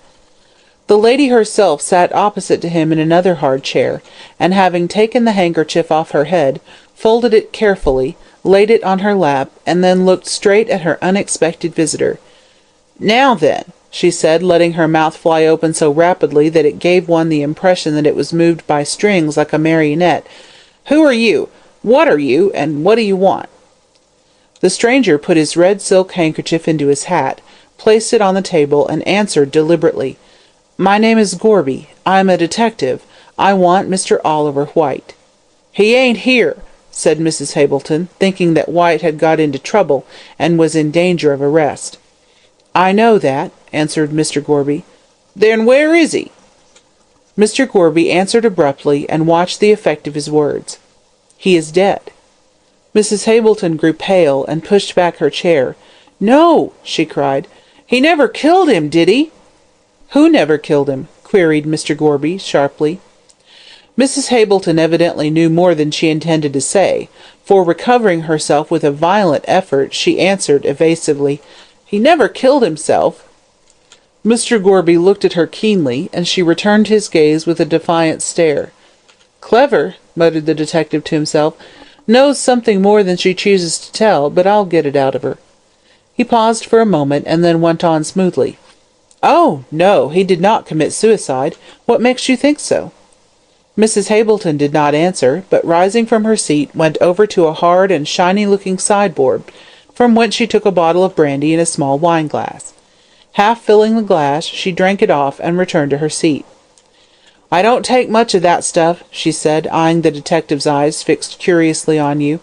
The lady herself sat opposite to him in another hard chair, and having taken the handkerchief off her head, folded it carefully, laid it on her lap, and then looked straight at her unexpected visitor. "Now then," she said, letting her mouth fly open so rapidly that it gave one the impression that it was moved by strings like a marionette. "Who are you? What are you? And what do you want?" The stranger put his red silk handkerchief into his hat, placed it on the table, and answered deliberately, "My name is Gorby. I am a detective. I want Mr. Oliver White." "He ain't here," said Mrs. Hableton, thinking that White had got into trouble and was in danger of arrest. "I know that," answered Mr. Gorby. "Then where is he?" Mr. Gorby answered abruptly and watched the effect of his words. "He is dead." Mrs. Hableton grew pale and pushed back her chair. "No!" she cried. "He never killed him, did he?" "Who never killed him?" queried Mr. Gorby, sharply. Mrs. Hableton evidently knew more than she intended to say, for, recovering herself with a violent effort, she answered evasively, "He never killed himself." Mr. Gorby looked at her keenly, and she returned his gaze with a defiant stare. "Clever," muttered the detective to himself. "Knows something more than she chooses to tell, but I'll get it out of her." He paused for a moment, and then went on smoothly. "Oh, no, he did not commit suicide. What makes you think so?" Mrs. Hableton did not answer, but rising from her seat went over to a hard and shiny-looking sideboard, from whence she took a bottle of brandy in a small wine-glass. Half filling the glass, she drank it off and returned to her seat. "I don't take much of that stuff," she said, eyeing the detective's eyes fixed curiously on you.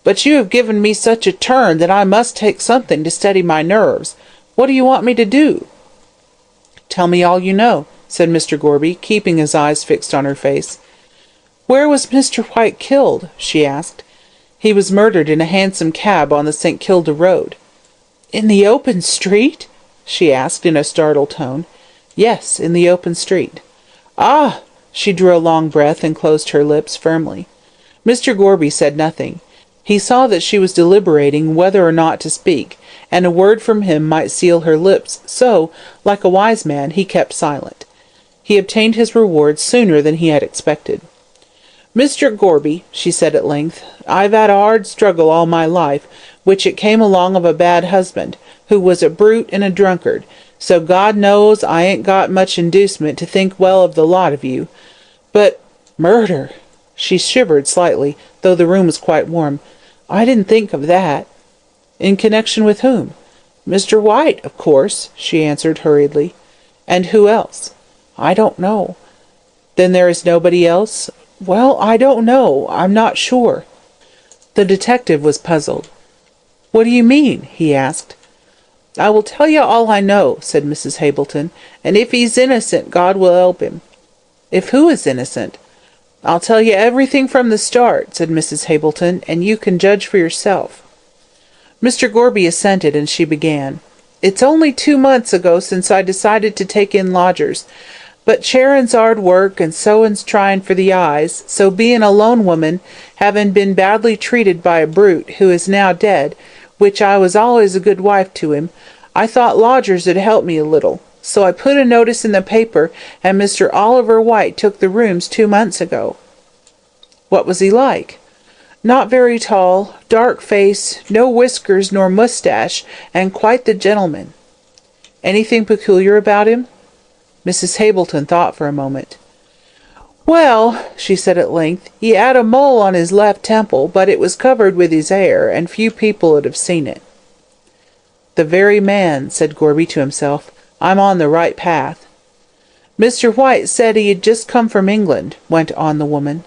"But you have given me such a turn that I must take something to steady my nerves. What do you want me to do?" "Tell me all you know," said Mr. Gorby, keeping his eyes fixed on her face. "Where was Mr. White killed?" she asked. "He was murdered in a hansom cab on the St. Kilda road." "In the open street?" she asked in a startled tone. "Yes, in the open street." "Ah!" She drew a long breath and closed her lips firmly. Mr. Gorby said nothing. He saw that she was deliberating whether or not to speak, and a word from him might seal her lips, so, like a wise man, he kept silent. He obtained his reward sooner than he had expected. "Mr. Gorby," she said at length, "I've had a hard struggle all my life, which it came along of a bad husband, who was a brute and a drunkard, so God knows I ain't got much inducement to think well of the lot of you. But murder!" She shivered slightly, though the room was quite warm. "I didn't think of that." "In connection with whom?" "Mr. White, of course," she answered hurriedly. "And who else?" "I don't know." "Then there is nobody else?" "Well, I don't know. I'm not sure." The detective was puzzled. "What do you mean?" he asked. "I will tell you all I know," said Mrs. Hableton, "and if he's innocent, God will help him." "If who is innocent?" "I'll tell you everything from the start," said Mrs. Hableton, "and you can judge for yourself." Mr. Gorby assented, and she began. "It's only 2 months ago since I decided to take in lodgers, but Charon's hard work and sewin's trying for the eyes, so being a lone woman, having been badly treated by a brute who is now dead, which I was always a good wife to him, I thought lodgers would help me a little. So I put a notice in the paper, and Mr. Oliver White took the rooms 2 months ago." "What was he like?" "Not very tall, dark face, no whiskers nor moustache, and quite the gentleman." "Anything peculiar about him?" Mrs. Hableton thought for a moment. "Well," she said at length, "he had a mole on his left temple, but it was covered with his hair, and few people would have seen it." "The very man," said Gorby to himself. "I'm on the right path." "Mr. White said he had just come from England," went on the woman.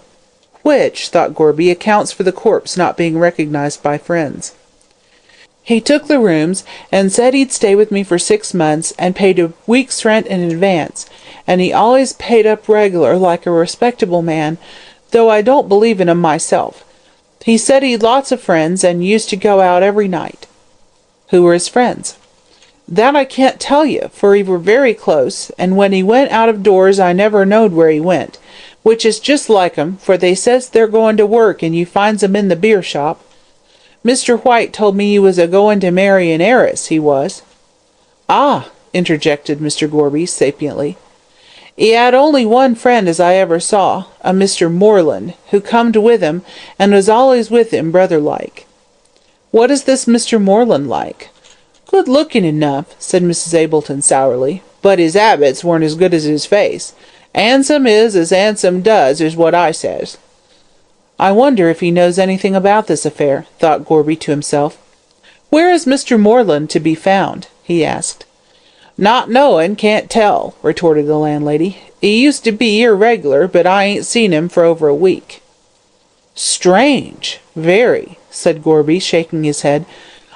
"Which," thought Gorby, "accounts for the corpse not being recognized by friends. He took the rooms, and said he'd stay with me for 6 months, and paid a week's rent in advance, and he always paid up regular like a respectable man, though I don't believe in 'em myself. He said he'd lots of friends, and used to go out every night." "Who were his friends?" "That I can't tell you, for he were very close, and when he went out of doors I never knowed where he went, which is just like 'em, for they says they're going to work, and you finds 'em in the beer shop. Mr. White told me he was a-going to marry an heiress, he was." "Ah!" interjected Mr. Gorby, sapiently. "He had only one friend as I ever saw, a Mr. Moreland, who comed with him, and was always with him, brother-like." What is this Mr. Moreland like?" "Good-looking enough," said Mrs. Ableton sourly, "but his habits weren't as good as his face. 'Ansome is as 'ansome does, is what I says." "I wonder if he knows anything about this affair," thought Gorby to himself. "Where is Mr. Moreland to be found?" he asked. "Not knowin', can't tell," retorted the landlady. "He used to be here regular, but I ain't seen him for over a week." "Strange, very," said Gorby, shaking his head.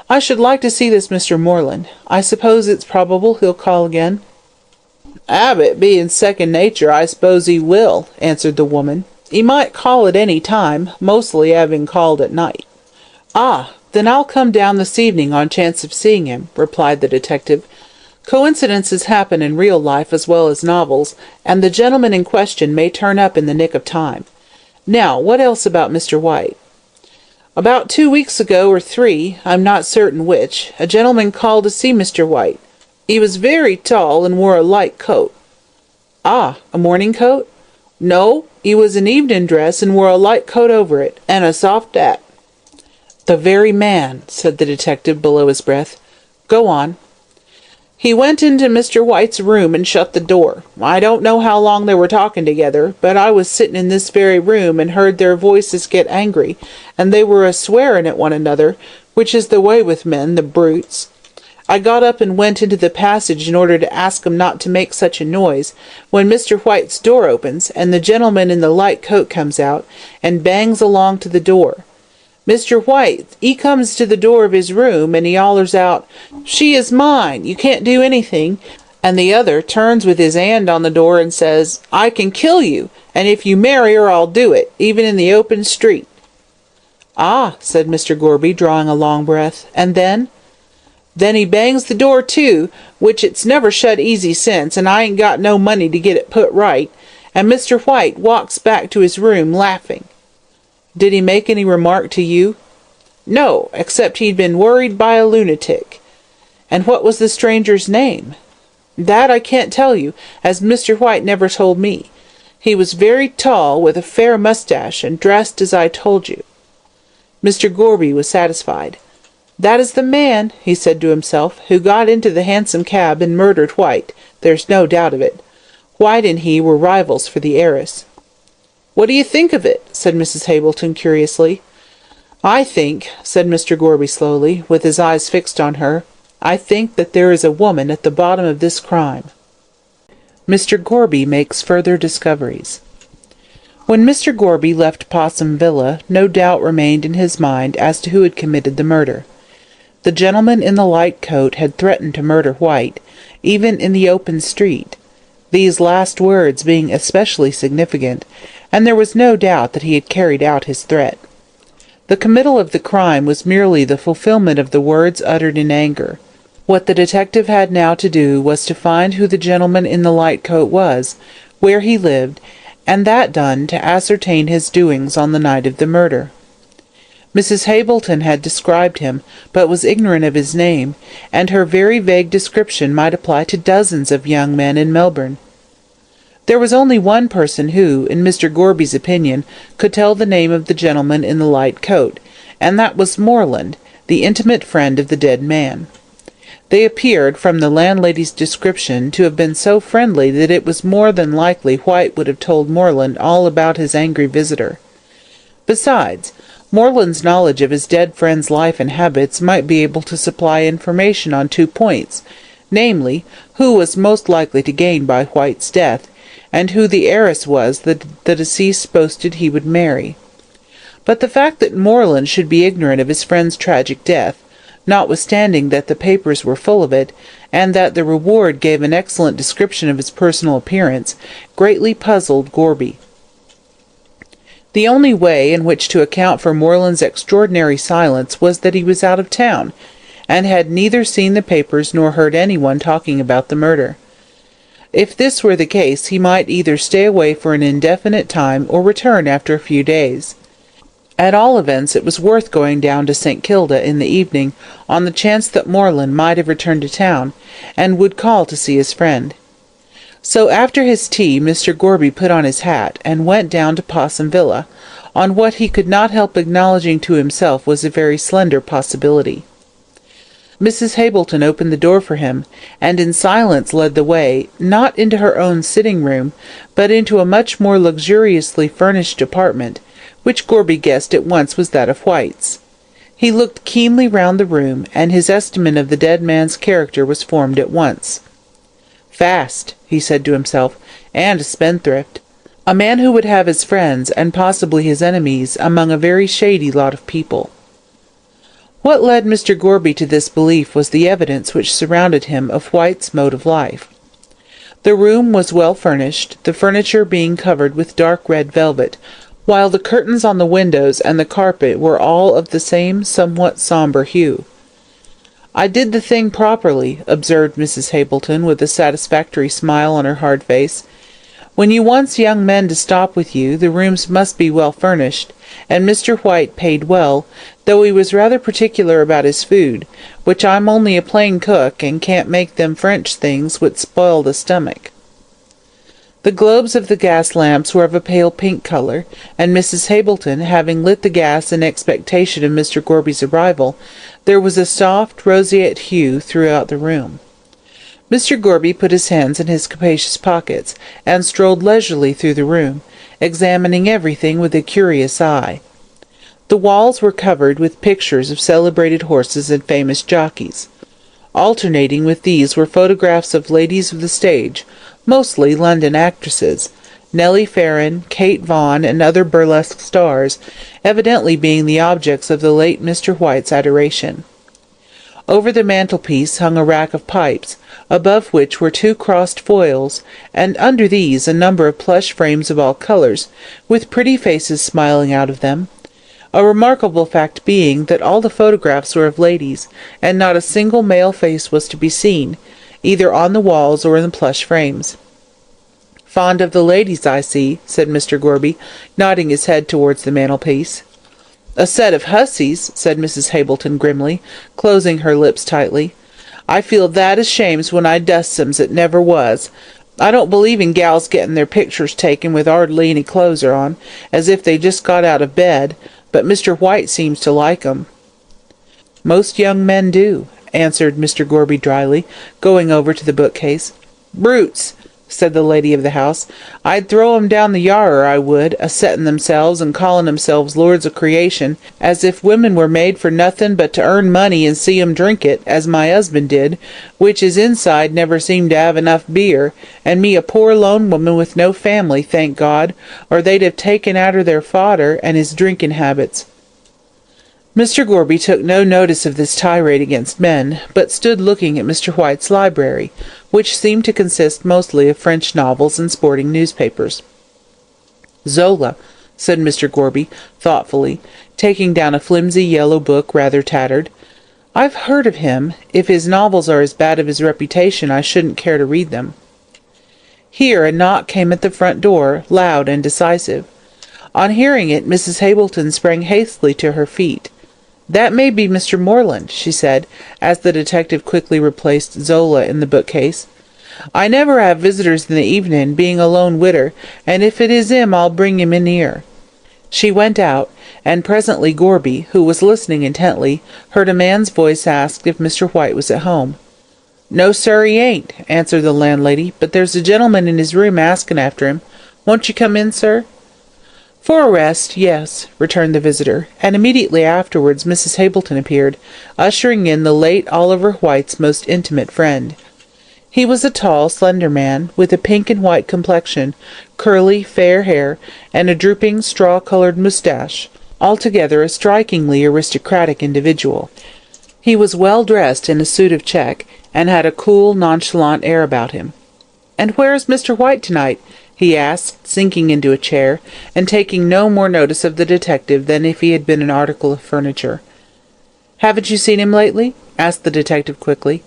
"I should like to see this Mr. Moreland. I suppose it's probable he'll call again?" "Habit being second nature, I suppose he will," answered the woman. "He might call at any time, mostly having called at night." "Ah, then I'll come down this evening on chance of seeing him," replied the detective. "Coincidences happen in real life as well as novels, and the gentleman in question may turn up in the nick of time. Now, what else about Mr. White?" "About 2 weeks ago, or 3, I'm not certain which, a gentleman called to see Mr. White. He was very tall and wore a light coat." "Ah, a morning coat?" "No, he was in evening dress and wore a light coat over it, and a soft hat." "The very man," said the detective below his breath. "Go on." "He went into Mr. White's room and shut the door. I don't know how long they were talking together, but I was sitting in this very room and heard their voices get angry, and they were a-swearing at one another, which is the way with men, the brutes. I got up and went into the passage in order to ask 'em not to make such a noise, when Mr. White's door opens, and the gentleman in the light coat comes out, and bangs along to the door. Mr. White, he comes to the door of his room, and he hollers out, 'She is mine, you can't do anything,' and the other turns with his hand on the door and says, 'I can kill you, and if you marry her I'll do it, even in the open street.'" "Ah," said Mr. Gorby, drawing a long breath, "and then?" "Then he bangs the door to, which it's never shut easy since, and I ain't got no money to get it put right, and Mr. White walks back to his room laughing." "Did he make any remark to you?" "No, except he'd been worried by a lunatic." "And what was the stranger's name?" "That I can't tell you, as Mr. White never told me. He was very tall, with a fair moustache, and dressed as I told you." Mr. Gorby was satisfied. "That is the man," he said to himself, "who got into the hansom cab and murdered White, there's no doubt of it. White and he were rivals for the heiress." "What do you think of it?" said Mrs. Hableton curiously. "I think," said Mr. Gorby slowly, with his eyes fixed on her, "I think that there is a woman at the bottom of this crime." Mr. Gorby makes further discoveries. When Mr. Gorby left Possum Villa, no doubt remained in his mind as to who had committed the murder. The gentleman in the light coat had threatened to murder White, even in the open street, these last words being especially significant, and there was no doubt that he had carried out his threat. The committal of the crime was merely the fulfillment of the words uttered in anger. What the detective had now to do was to find who the gentleman in the light coat was, where he lived, and that done, to ascertain his doings on the night of the murder. Mrs. Hableton had described him, but was ignorant of his name, and her very vague description might apply to dozens of young men in Melbourne. There was only one person who, in Mr. Gorby's opinion, could tell the name of the gentleman in the light coat, and that was Moreland, the intimate friend of the dead man. They appeared, from the landlady's description, to have been so friendly that it was more than likely White would have told Moreland all about his angry visitor. Besides, Moreland's knowledge of his dead friend's life and habits might be able to supply information on 2 points, namely, who was most likely to gain by White's death, and who the heiress was that the deceased boasted he would marry. But the fact that Moreland should be ignorant of his friend's tragic death, notwithstanding that the papers were full of it, and that the reward gave an excellent description of his personal appearance, greatly puzzled Gorby. The only way in which to account for Moreland's extraordinary silence was that he was out of town, and had neither seen the papers nor heard anyone talking about the murder. If this were the case, he might either stay away for an indefinite time or return after a few days. At all events, it was worth going down to St. Kilda in the evening, on the chance that Moreland might have returned to town, and would call to see his friend. So after his tea, Mr. Gorby put on his hat, and went down to Possum Villa, on what he could not help acknowledging to himself was a very slender possibility. Mrs. Hableton opened the door for him, and in silence led the way, not into her own sitting-room, but into a much more luxuriously furnished apartment, which Gorby guessed at once was that of White's. He looked keenly round the room, and his estimate of the dead man's character was formed at once. "Fast," he said to himself, "and a spendthrift. A man who would have his friends, and possibly his enemies, among a very shady lot of people." What led Mr. Gorby to this belief was the evidence which surrounded him of White's mode of life. The room was well furnished, the furniture being covered with dark red velvet, while the curtains on the windows and the carpet were all of the same somewhat sombre hue. "I did the thing properly," observed Mrs. Hableton, with a satisfactory smile on her hard face. "When you wants young men to stop with you, the rooms must be well furnished, and Mr. White paid well, though he was rather particular about his food, which I'm only a plain cook, and can't make them French things which spoil the stomach." The globes of the gas lamps were of a pale pink colour, and Mrs. Hableton, having lit the gas in expectation of Mr. Gorby's arrival, there was a soft roseate hue throughout the room. Mr. Gorby put his hands in his capacious pockets, and strolled leisurely through the room, examining everything with a curious eye. The walls were covered with pictures of celebrated horses and famous jockeys. Alternating with these were photographs of ladies of the stage, mostly London actresses, Nellie Farren, Kate Vaughan, and other burlesque stars, evidently being the objects of the late Mr. White's adoration. Over the mantelpiece hung a rack of pipes, above which were 2 crossed foils, and under these a number of plush frames of all colours, with pretty faces smiling out of them, a remarkable fact being that all the photographs were of ladies, and not a single male face was to be seen, either on the walls or in the plush frames. "Fond of the ladies, I see," said Mr. Gorby, nodding his head towards the mantelpiece. "A set of hussies," said Mrs. Hableton grimly, closing her lips tightly. "I feel that ashamed when I dusts 'em it never was. I don't believe in gals getting their pictures taken with hardly any clothes on, as if they just got out of bed, but Mr. White seems to like 'em." "Most young men do," answered Mr. Gorby dryly, going over to the bookcase. "Brutes," said the lady of the house. "I'd throw 'em down the yarrer, I would, a-settin' themselves and callin' themselves lords of creation, as if women were made for nothin' but to earn money and see 'em drink it, as my husband did, which his inside never seemed to have enough beer, and me a poor lone woman with no family, thank God, or they'd have taken arter their fodder and his drinkin' habits." Mr. Gorby took no notice of this tirade against men, but stood looking at Mr. White's library, which seemed to consist mostly of French novels and sporting newspapers. "Zola," said Mr. Gorby, thoughtfully, taking down a flimsy yellow book rather tattered. "I've heard of him. If his novels are as bad as his reputation, I shouldn't care to read them." Here a knock came at the front door, loud and decisive. On hearing it, Mrs. Hableton sprang hastily to her feet. "That may be Mr. Moreland," she said, as the detective quickly replaced Zola in the bookcase. "I never have visitors in the evening, being a lone widder, and if it is him I'll bring him in here." She went out, and presently Gorby, who was listening intently, heard a man's voice ask if Mr. White was at home. "No, sir, he ain't," answered the landlady, "but there's a gentleman in his room asking after him. Won't you come in, sir?" "For a rest, yes," returned the visitor, and immediately afterwards Mrs. Hableton appeared, ushering in the late Oliver White's most intimate friend. He was a tall, slender man, with a pink and white complexion, curly, fair hair, and a drooping, straw-coloured moustache, altogether a strikingly aristocratic individual. He was well dressed in a suit of check, and had a cool, nonchalant air about him. "And where is Mr. White tonight?" he asked, sinking into a chair, and taking no more notice of the detective than if he had been an article of furniture. "Haven't you seen him lately?" asked the detective quickly.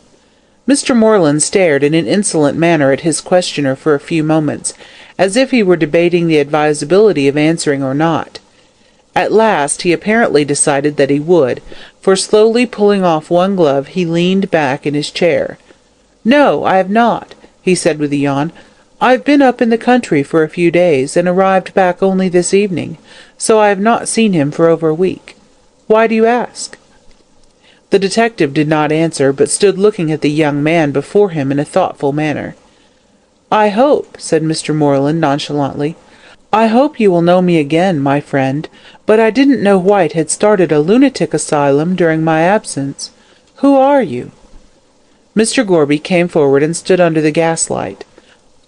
Mr. Moreland stared in an insolent manner at his questioner for a few moments, as if he were debating the advisability of answering or not. At last he apparently decided that he would, for slowly pulling off one glove he leaned back in his chair. "No, I have not," he said with a yawn. "I've been up in the country for a few days, and arrived back only this evening, so I have not seen him for over a week. Why do you ask?" The detective did not answer, but stood looking at the young man before him in a thoughtful manner. "I hope," said Mr. Moreland nonchalantly, "I hope you will know me again, my friend, but I didn't know White had started a lunatic asylum during my absence. Who are you?" Mr. Gorby came forward and stood under the gaslight.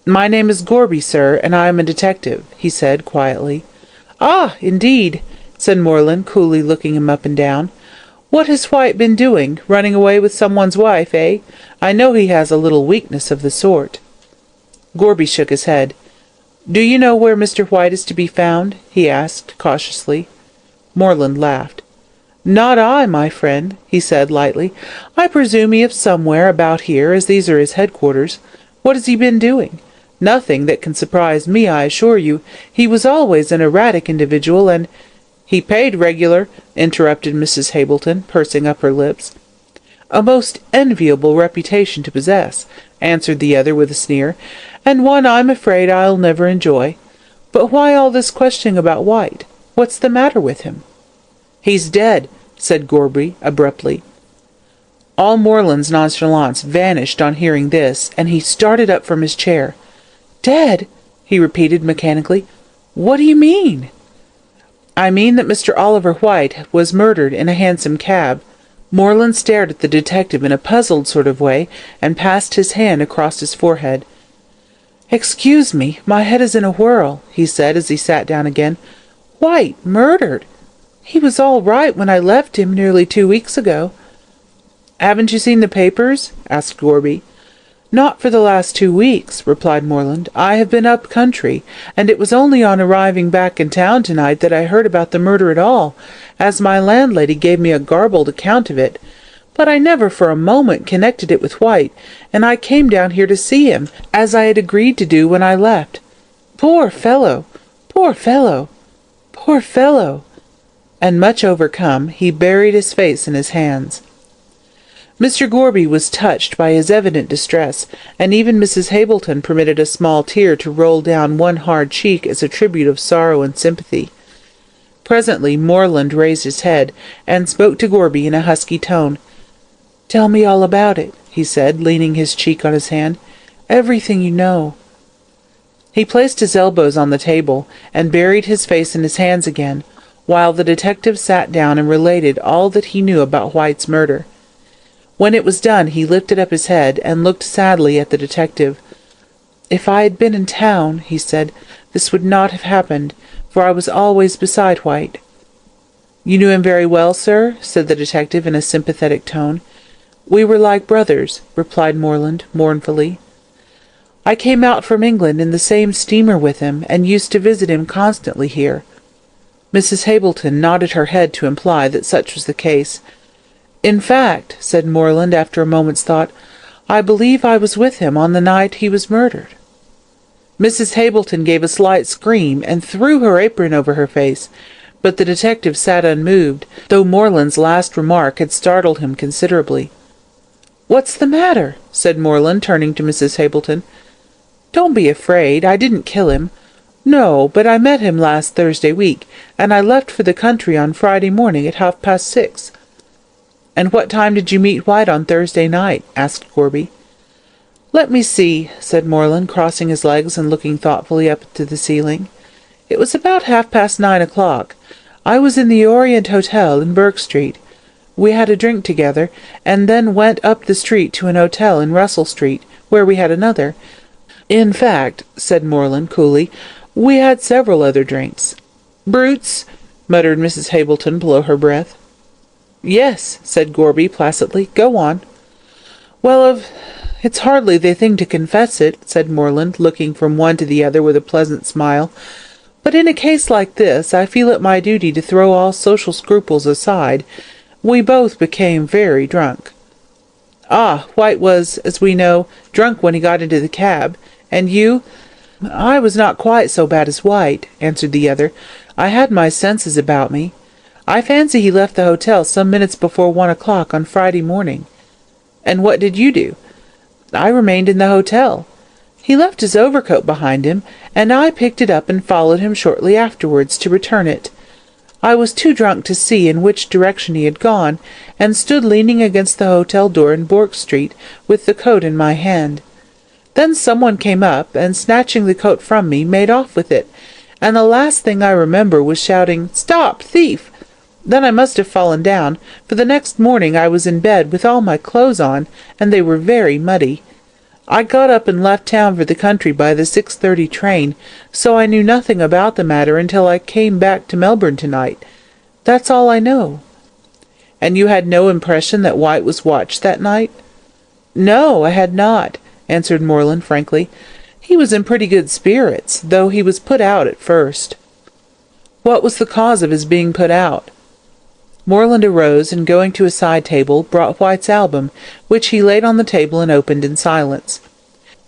"My name is Gorby, sir, and I am a detective," he said quietly. "Ah, indeed," said Moreland, coolly looking him up and down. "What has White been doing? Running away with someone's wife, eh? I know he has a little weakness of the sort." Gorby shook his head. "Do you know where Mr. White is to be found?" he asked cautiously. Moreland laughed. "Not I, my friend," he said lightly. "I presume he is somewhere about here, as these are his headquarters. What has he been doing? Nothing that can surprise me, I assure you. He was always an erratic individual, and—" "He paid regular," interrupted Mrs. Hableton, pursing up her lips. "A most enviable reputation to possess," answered the other with a sneer, "and one I'm afraid I'll never enjoy. But why all this questioning about White? What's the matter with him?" "He's dead," said Gorby abruptly. All Moreland's nonchalance vanished on hearing this, and he started up from his chair. "Dead?" he repeated mechanically. "What do you mean?" "I mean that Mr. Oliver White was murdered in a hansom cab." Moreland stared at the detective in a puzzled sort of way, and passed his hand across his forehead. "Excuse me, my head is in a whirl," he said as he sat down again. "White murdered? He was all right when I left him nearly 2 weeks ago." "Haven't you seen the papers?" asked Gorby. "Not for the last 2 weeks," replied Moreland. "I have been up country, and it was only on arriving back in town tonight that I heard about the murder at all, as my landlady gave me a garbled account of it. But I never for a moment connected it with White, and I came down here to see him, as I had agreed to do when I left. Poor fellow! Poor fellow! Poor fellow!" And much overcome, he buried his face in his hands. Mr. Gorby was touched by his evident distress, and even Mrs. Hableton permitted a small tear to roll down one hard cheek as a tribute of sorrow and sympathy. Presently Moreland raised his head, and spoke to Gorby in a husky tone. "Tell me all about it," he said, leaning his cheek on his hand. "Everything you know." He placed his elbows on the table, and buried his face in his hands again, while the detective sat down and related all that he knew about White's murder. When it was done, he lifted up his head and looked sadly at the detective. "If I had been in town," he said, "this would not have happened, for I was always beside White." "You knew him very well, sir?" said the detective in a sympathetic tone. "We were like brothers," replied Moreland mournfully. "I came out from England in the same steamer with him, and used to visit him constantly here." Mrs. Hableton nodded her head to imply that such was the case. "In fact," said Moreland after a moment's thought, "I believe I was with him on the night he was murdered." Mrs. Hableton gave a slight scream and threw her apron over her face, but the detective sat unmoved, though Moreland's last remark had startled him considerably. "What's the matter?" said Moreland, turning to Mrs. Hableton. "Don't be afraid. I didn't kill him. No, but I met him last Thursday week, and I left for the country on Friday morning at 6:30. "And what time did you meet White on Thursday night?" asked Gorby. "Let me see," said Moreland, crossing his legs and looking thoughtfully up to the ceiling. "It was about 9:30. I was in the Orient Hotel in Burke Street. We had a drink together, and then went up the street to an hotel in Russell Street, where we had another. In fact," said Moreland coolly, "we had several other drinks." "Brutes!" muttered Mrs. Hableton below her breath. "Yes," said Gorby placidly. "Go on." "Well, it's hardly the thing to confess it," said Moreland, looking from one to the other with a pleasant smile. "But in a case like this, I feel it my duty to throw all social scruples aside. We both became very drunk." "Ah, White was, as we know, drunk when he got into the cab. And you?" "I was not quite so bad as White," answered the other. "I had my senses about me. I fancy he left the hotel some minutes before 1 o'clock on Friday morning." "And what did you do?" "I remained in the hotel." He left his overcoat behind him, and I picked it up and followed him shortly afterwards to return it. I was too drunk to see in which direction he had gone, and stood leaning against the hotel door in Bourke Street with the coat in my hand. Then someone came up, and snatching the coat from me, made off with it, and the last thing I remember was shouting, 'Stop, thief!' Then I must have fallen down, for the next morning I was in bed with all my clothes on, and they were very muddy. I got up and left town for the country by the 6:30 train, so I knew nothing about the matter until I came back to Melbourne tonight. That's all I know." "And you had no impression that White was watched that night?" "No, I had not," answered Moreland frankly. "He was in pretty good spirits, though he was put out at first." "What was the cause of his being put out?" Moreland arose, and going to a side table, brought White's album, which he laid on the table and opened in silence.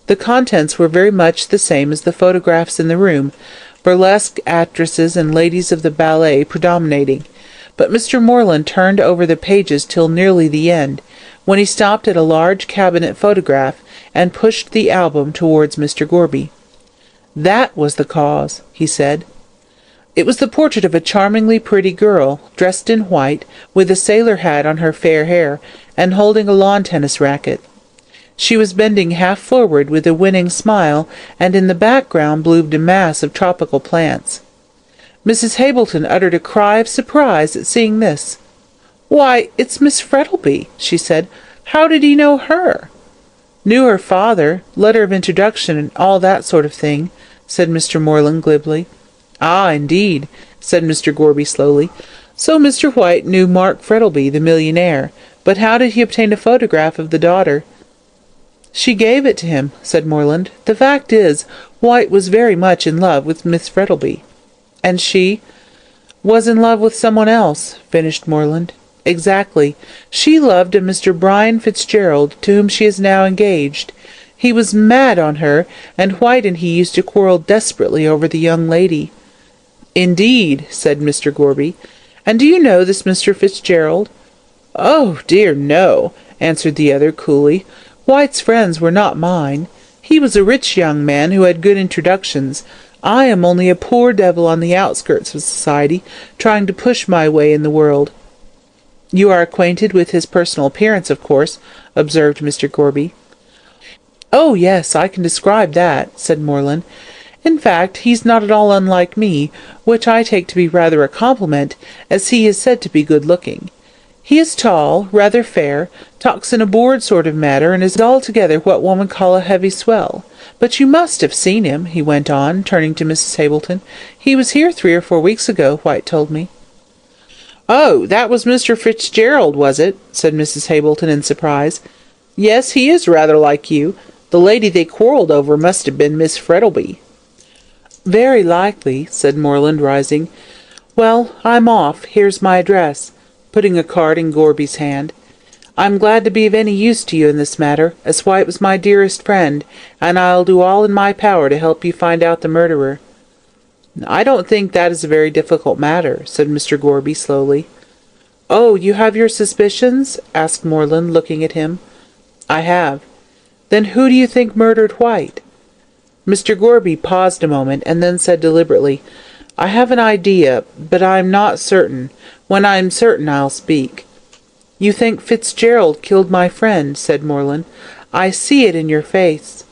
The contents were very much the same as the photographs in the room, burlesque actresses and ladies of the ballet predominating, but Mr. Moreland turned over the pages till nearly the end, when he stopped at a large cabinet photograph and pushed the album towards Mr. Gorby. "That was the cause," he said. It was the portrait of a charmingly pretty girl, dressed in white, with a sailor hat on her fair hair, and holding a lawn-tennis racket. She was bending half forward with a winning smile, and in the background bloomed a mass of tropical plants. Mrs. Hableton uttered a cry of surprise at seeing this. "Why, it's Miss Frettlby," she said. "How did he know her?" "Knew her father, letter of introduction, and all that sort of thing," said Mr. Moreland glibly. "Ah, indeed," said Mr. Gorby slowly. "So Mr. White knew Mark Frettlby, the millionaire. But how did he obtain a photograph of the daughter?" "She gave it to him," said Moreland. "The fact is, White was very much in love with Miss Frettlby." "And she—" "Was in love with someone else," finished Moreland. "Exactly. She loved a Mr. Brian Fitzgerald, to whom she is now engaged. He was mad on her, and White and he used to quarrel desperately over the young lady." "Indeed," said Mr. Gorby. "And do you know this Mr. Fitzgerald?" "Oh, dear, no," answered the other coolly. "White's friends were not mine. He was a rich young man who had good introductions. I am only a poor devil on the outskirts of society, trying to push my way in the world." "You are acquainted with his personal appearance, of course," observed Mr. Gorby. "Oh, yes, I can describe that," said Moreland. "In fact, he's not at all unlike me, which I take to be rather a compliment, as he is said to be good-looking. He is tall, rather fair, talks in a bored sort of manner, and is altogether what one would call a heavy swell. But you must have seen him," he went on, turning to Mrs. Hableton. "He was here 3 or 4 weeks ago, White told me." "Oh, that was Mr. Fitzgerald, was it?" said Mrs. Hableton in surprise. "Yes, he is rather like you. The lady they quarrelled over must have been Miss Frettlby." "Very likely," said Moreland, rising. "Well, I'm off. Here's my address," putting a card in Gorby's hand. "I'm glad to be of any use to you in this matter, as White was my dearest friend, and I'll do all in my power to help you find out the murderer." "I don't think that is a very difficult matter," said Mr. Gorby slowly. "Oh, you have your suspicions?" asked Moreland, looking at him. "I have." "Then who do you think murdered White?" Mr. Gorby paused a moment, and then said deliberately, "I have an idea, but I'm not certain. When I'm certain, I'll speak." "You think Fitzgerald killed my friend," said Moreland. "I see it in your face."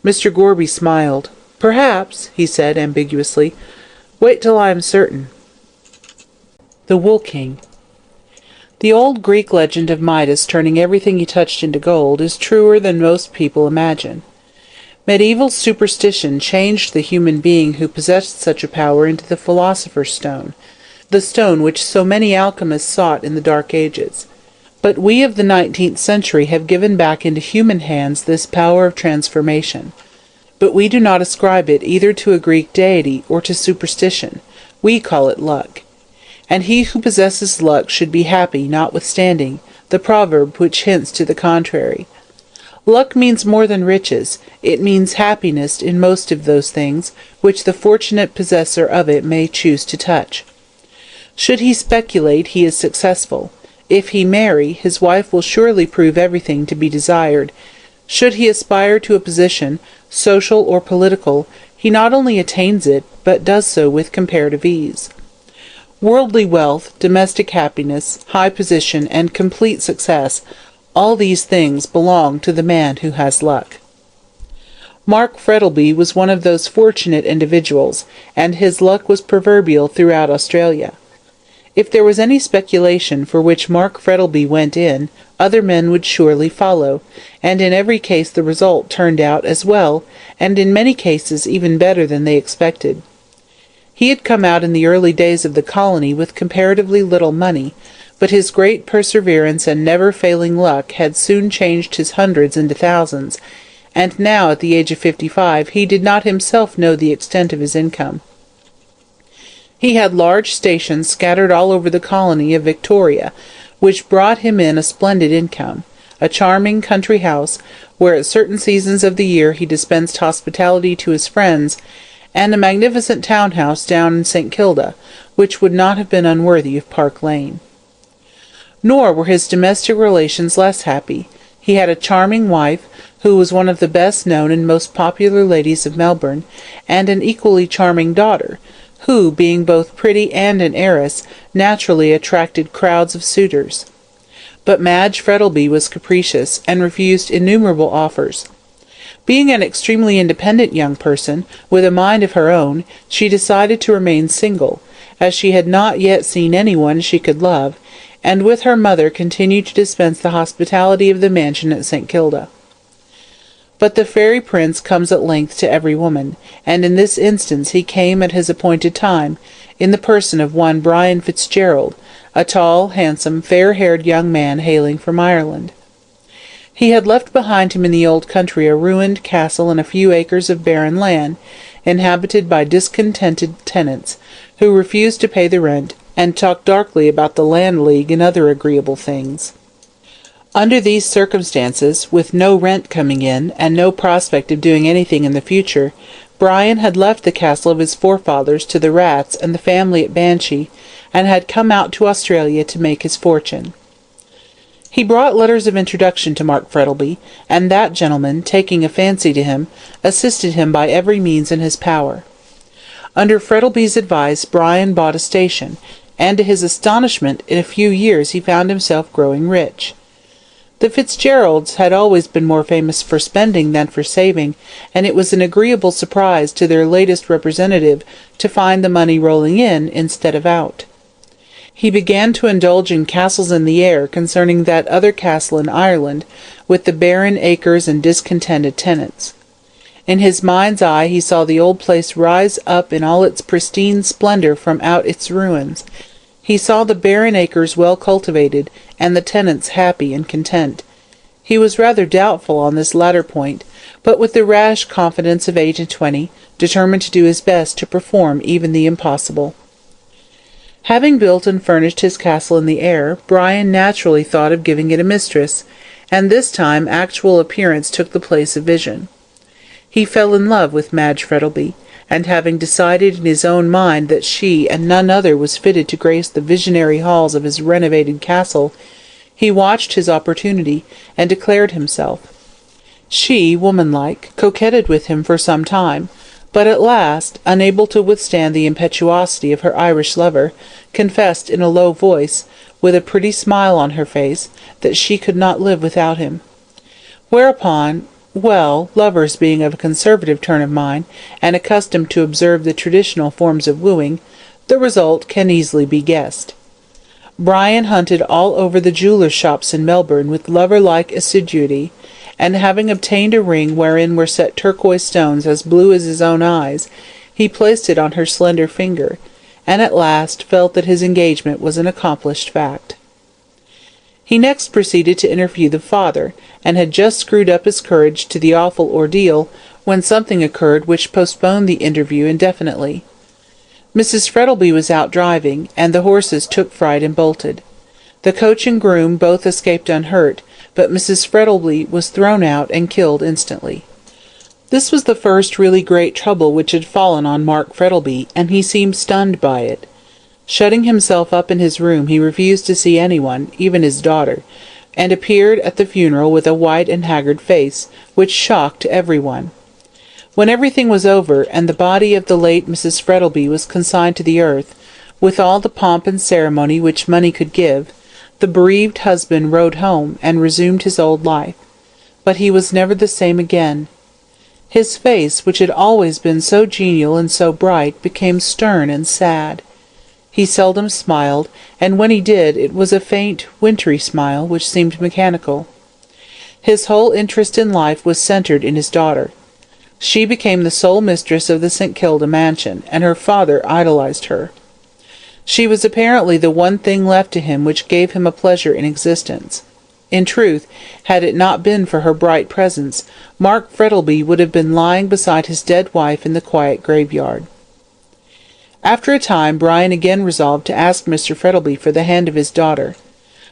Mr. Gorby smiled. "Perhaps," he said ambiguously. "Wait till I am certain." The Wool King. The old Greek legend of Midas turning everything he touched into gold is truer than most people imagine. Medieval superstition changed the human being who possessed such a power into the philosopher's stone, the stone which so many alchemists sought in the Dark Ages. But we of the 19th century have given back into human hands this power of transformation. But we do not ascribe it either to a Greek deity or to superstition. We call it luck. And he who possesses luck should be happy notwithstanding the proverb which hints to the contrary. Luck means more than riches. It means happiness in most of those things which the fortunate possessor of it may choose to touch. Should he speculate, he is successful. If he marry, his wife will surely prove everything to be desired. Should he aspire to a position, social or political, he not only attains it, but does so with comparative ease. Worldly wealth, domestic happiness, high position, and complete success, all these things belong to the man who has luck. Mark Frettlby was one of those fortunate individuals, and his luck was proverbial throughout Australia. If there was any speculation for which Mark Frettlby went in, other men would surely follow, and in every case the result turned out as well, and in many cases even better than they expected. He had come out in the early days of the colony with comparatively little money, but his great perseverance and never-failing luck had soon changed his hundreds into thousands, and now at the age of 55 he did not himself know the extent of his income. He had large stations scattered all over the colony of Victoria, which brought him in a splendid income, a charming country house, where at certain seasons of the year he dispensed hospitality to his friends, and a magnificent town-house down in St. Kilda, which would not have been unworthy of Park Lane. Nor were his domestic relations less happy. He had a charming wife, who was one of the best-known and most popular ladies of Melbourne, and an equally charming daughter, who, being both pretty and an heiress, naturally attracted crowds of suitors. But Madge Frettlby was capricious, and refused innumerable offers. Being an extremely independent young person, with a mind of her own, she decided to remain single, as she had not yet seen anyone she could love, and with her mother continued to dispense the hospitality of the mansion at St. Kilda. But the fairy prince comes at length to every woman, and in this instance he came at his appointed time, in the person of one Brian Fitzgerald, a tall, handsome, fair-haired young man hailing from Ireland. He had left behind him in the old country a ruined castle and a few acres of barren land, inhabited by discontented tenants, who refused to pay the rent, and talked darkly about the land league and other agreeable things. Under these circumstances, with no rent coming in, and no prospect of doing anything in the future, Brian had left the castle of his forefathers to the rats and the family at Banshee, and had come out to Australia to make his fortune. He brought letters of introduction to Mark Frettlby, and that gentleman, taking a fancy to him, assisted him by every means in his power. Under Frettlby's advice Brian bought a station, and to his astonishment in a few years he found himself growing rich. The Fitzgeralds had always been more famous for spending than for saving, and it was an agreeable surprise to their latest representative to find the money rolling in instead of out. He began to indulge in castles in the air concerning that other castle in Ireland, with the barren acres and discontented tenants. In his mind's eye he saw the old place rise up in all its pristine splendour from out its ruins. He saw the barren acres well cultivated, and the tenants happy and content. He was rather doubtful on this latter point, but with the rash confidence of 28, determined to do his best to perform even the impossible. Having built and furnished his castle in the air, Brian naturally thought of giving it a mistress, and this time actual appearance took the place of vision. He fell in love with Madge Frettlby, and having decided in his own mind that she and none other was fitted to grace the visionary halls of his renovated castle, he watched his opportunity, and declared himself. She, womanlike, coquetted with him for some time, but at last, unable to withstand the impetuosity of her Irish lover, confessed in a low voice, with a pretty smile on her face, that she could not live without him. Whereupon, well, lovers being of a conservative turn of mind, and accustomed to observe the traditional forms of wooing, the result can easily be guessed. Brian hunted all over the jewellers' shops in Melbourne with lover-like assiduity, and having obtained a ring wherein were set turquoise stones as blue as his own eyes, he placed it on her slender finger, and at last felt that his engagement was an accomplished fact. He next proceeded to interview the father, and had just screwed up his courage to the awful ordeal, when something occurred which postponed the interview indefinitely. Mrs. Frettlby was out driving, and the horses took fright and bolted. The coach and groom both escaped unhurt, but Mrs. Frettlby was thrown out and killed instantly. This was the first really great trouble which had fallen on Mark Frettlby, and he seemed stunned by it. Shutting himself up in his room, he refused to see anyone, even his daughter, and appeared at the funeral with a white and haggard face, which shocked everyone. When everything was over, and the body of the late Mrs. Frettlby was consigned to the earth, with all the pomp and ceremony which money could give, the bereaved husband rode home, and resumed his old life. But he was never the same again. His face, which had always been so genial and so bright, became stern and sad. He seldom smiled, and when he did, it was a faint, wintry smile, which seemed mechanical. His whole interest in life was centred in his daughter. She became the sole mistress of the St. Kilda mansion, and her father idolized her. She was apparently the one thing left to him which gave him a pleasure in existence. In truth, had it not been for her bright presence, Mark Frettlby would have been lying beside his dead wife in the quiet graveyard. After a time, Brian again resolved to ask Mr. Frettlby for the hand of his daughter,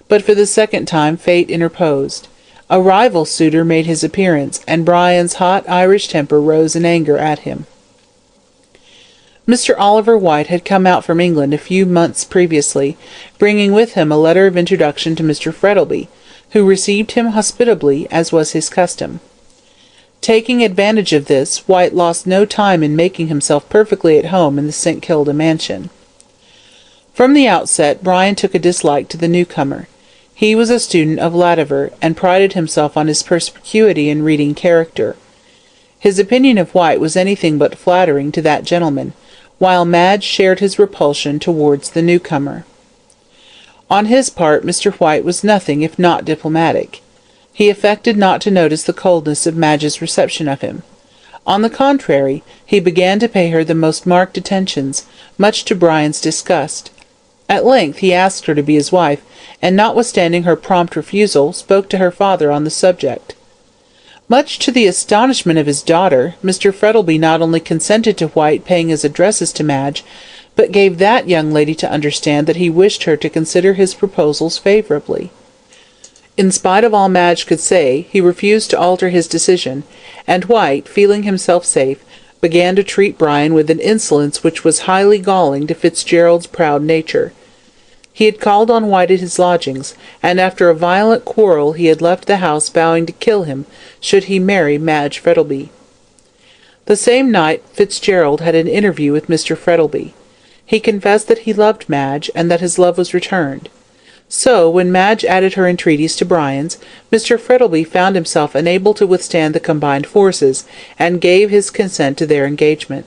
but for the second time fate interposed. A rival suitor made his appearance, and Brian's hot Irish temper rose in anger at him. Mr. Oliver White had come out from England a few months previously, bringing with him a letter of introduction to Mr. Frettlby, who received him hospitably, as was his custom. Taking advantage of this, White lost no time in making himself perfectly at home in the St. Kilda mansion. From the outset, Brian took a dislike to the newcomer. He was a student of Latimer, and prided himself on his perspicuity in reading character. His opinion of White was anything but flattering to that gentleman, while Madge shared his repulsion towards the newcomer. On his part, Mr. White was nothing if not diplomatic. He affected not to notice the coldness of Madge's reception of him. On the contrary, he began to pay her the most marked attentions, much to Brian's disgust. At length he asked her to be his wife, and notwithstanding her prompt refusal, spoke to her father on the subject. Much to the astonishment of his daughter, Mr. Frettlby not only consented to White paying his addresses to Madge, but gave that young lady to understand that he wished her to consider his proposals favourably. In spite of all Madge could say, he refused to alter his decision, and White, feeling himself safe, began to treat Brian with an insolence which was highly galling to Fitzgerald's proud nature. He had called on White at his lodgings, and after a violent quarrel he had left the house vowing to kill him should he marry Madge Frettlby. The same night Fitzgerald had an interview with Mr. Frettlby. He confessed that he loved Madge, and that his love was returned. So, when Madge added her entreaties to Brian's, Mr. Frettlby found himself unable to withstand the combined forces, and gave his consent to their engagement.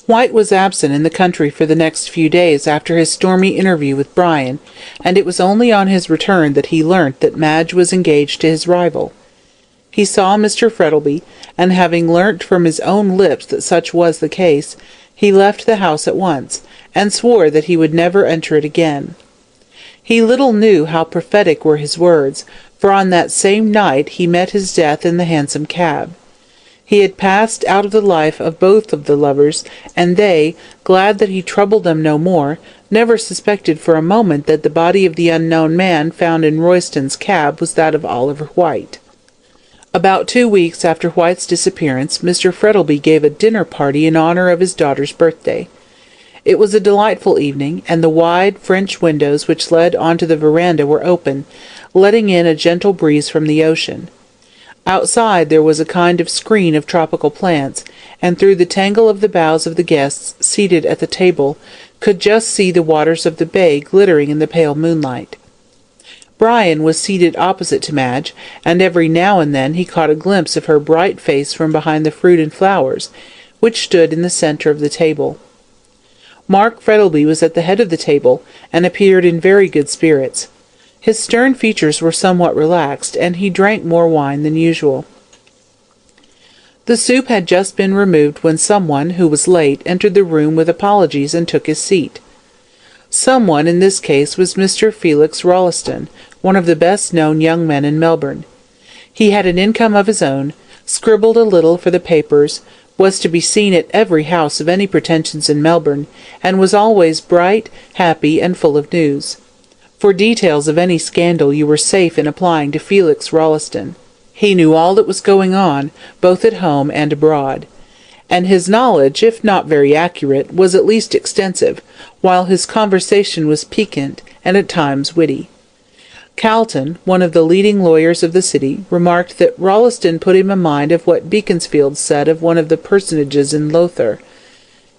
White was absent in the country for the next few days after his stormy interview with Brian, and it was only on his return that he learnt that Madge was engaged to his rival. He saw Mr. Frettlby, and having learnt from his own lips that such was the case, he left the house at once, and swore that he would never enter it again. He little knew how prophetic were his words, for on that same night he met his death in the Hansom Cab. He had passed out of the life of both of the lovers, and they, glad that he troubled them no more, never suspected for a moment that the body of the unknown man found in Royston's cab was that of Oliver White. About 2 weeks after White's disappearance, Mr. Frettlby gave a dinner party in honour of his daughter's birthday. It was a delightful evening, and the wide French windows which led on to the veranda were open, letting in a gentle breeze from the ocean. Outside there was a kind of screen of tropical plants, and through the tangle of the boughs of the guests seated at the table could just see the waters of the bay glittering in the pale moonlight. Brian was seated opposite to Madge, and every now and then he caught a glimpse of her bright face from behind the fruit and flowers, which stood in the centre of the table. Mark Frettlby was at the head of the table, and appeared in very good spirits. His stern features were somewhat relaxed, and he drank more wine than usual. The soup had just been removed when someone, who was late, entered the room with apologies and took his seat. Someone in this case was Mr. Felix Rolleston, one of the best-known young men in Melbourne. He had an income of his own, scribbled a little for the papers, was to be seen at every house of any pretensions in Melbourne, and was always bright, happy, and full of news. For details of any scandal you were safe in applying to Felix Rolleston. He knew all that was going on, both at home and abroad, and his knowledge, if not very accurate, was at least extensive, while his conversation was piquant and at times witty. Calton, one of the leading lawyers of the city, remarked that Rolleston put him in mind of what Beaconsfield said of one of the personages in Lothair.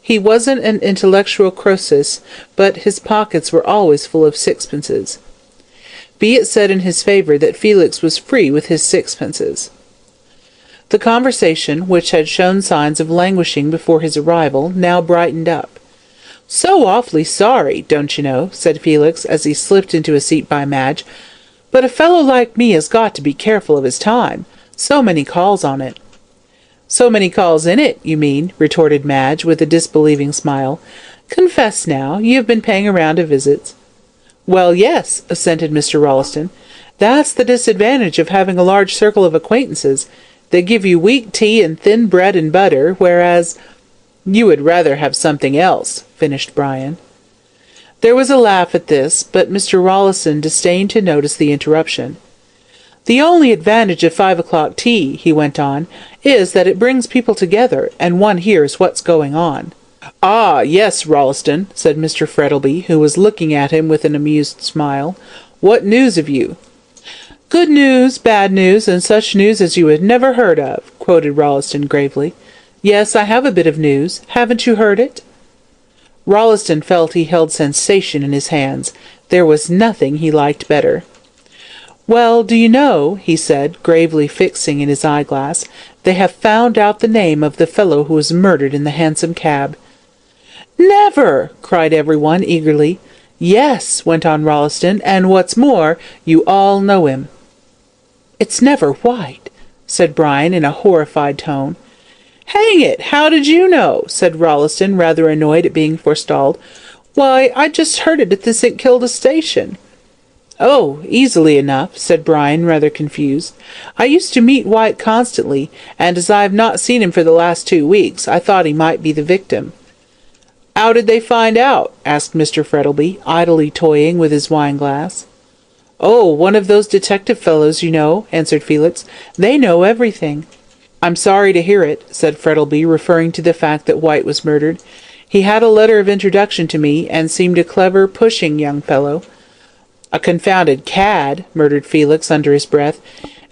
He wasn't an intellectual Croesus, but his pockets were always full of sixpences. Be it said in his favour that Felix was free with his sixpences. The conversation, which had shown signs of languishing before his arrival, now brightened up. "So awfully sorry, don't you know," said Felix, as he slipped into a seat by Madge, "but a fellow like me has got to be careful of his time. So many calls on it." "So many calls in it, you mean," retorted Madge, with a disbelieving smile. "Confess now, you have been paying a round of visits." "Well, yes," assented Mr. Rolleston. "That's the disadvantage of having a large circle of acquaintances. They give you weak tea and thin bread and butter, whereas—" "You would rather have something else," finished Brian. There was a laugh at this, but Mr. Rolleston disdained to notice the interruption. "The only advantage of 5 o'clock tea," he went on, "is that it brings people together, and one hears what's going on." "Ah, yes, Rolleston," said Mr. Frettlby, who was looking at him with an amused smile. "What news have you?" "Good news, bad news, and such news as you had never heard of," quoted Rolleston gravely. "Yes, I have a bit of news. Haven't you heard it?" Rolleston felt he held sensation in his hands. There was nothing he liked better. "Well, do you know," he said, gravely fixing in his eyeglass, "they have found out the name of the fellow who was murdered in the hansom cab." "Never!" cried everyone eagerly. "Yes," went on Rolleston, "and what's more, you all know him." "It's never White," said Brian in a horrified tone. "Hang it, how did you know?" said Rolleston, rather annoyed at being forestalled. "Why, I just heard it at the St. Kilda station." "Oh, easily enough," said Brian, rather confused. "I used to meet White constantly, and as I have not seen him for the last 2 weeks, I thought he might be the victim." "How did they find out?" asked Mr. Frettlby, idly toying with his wine-glass. "Oh, one of those detective fellows, you know," answered Felix. "They know everything." "I'm sorry to hear it," said Frettlby, referring to the fact that White was murdered. "He had a letter of introduction to me, and seemed a clever, pushing young fellow." "A confounded cad," murmured Felix under his breath,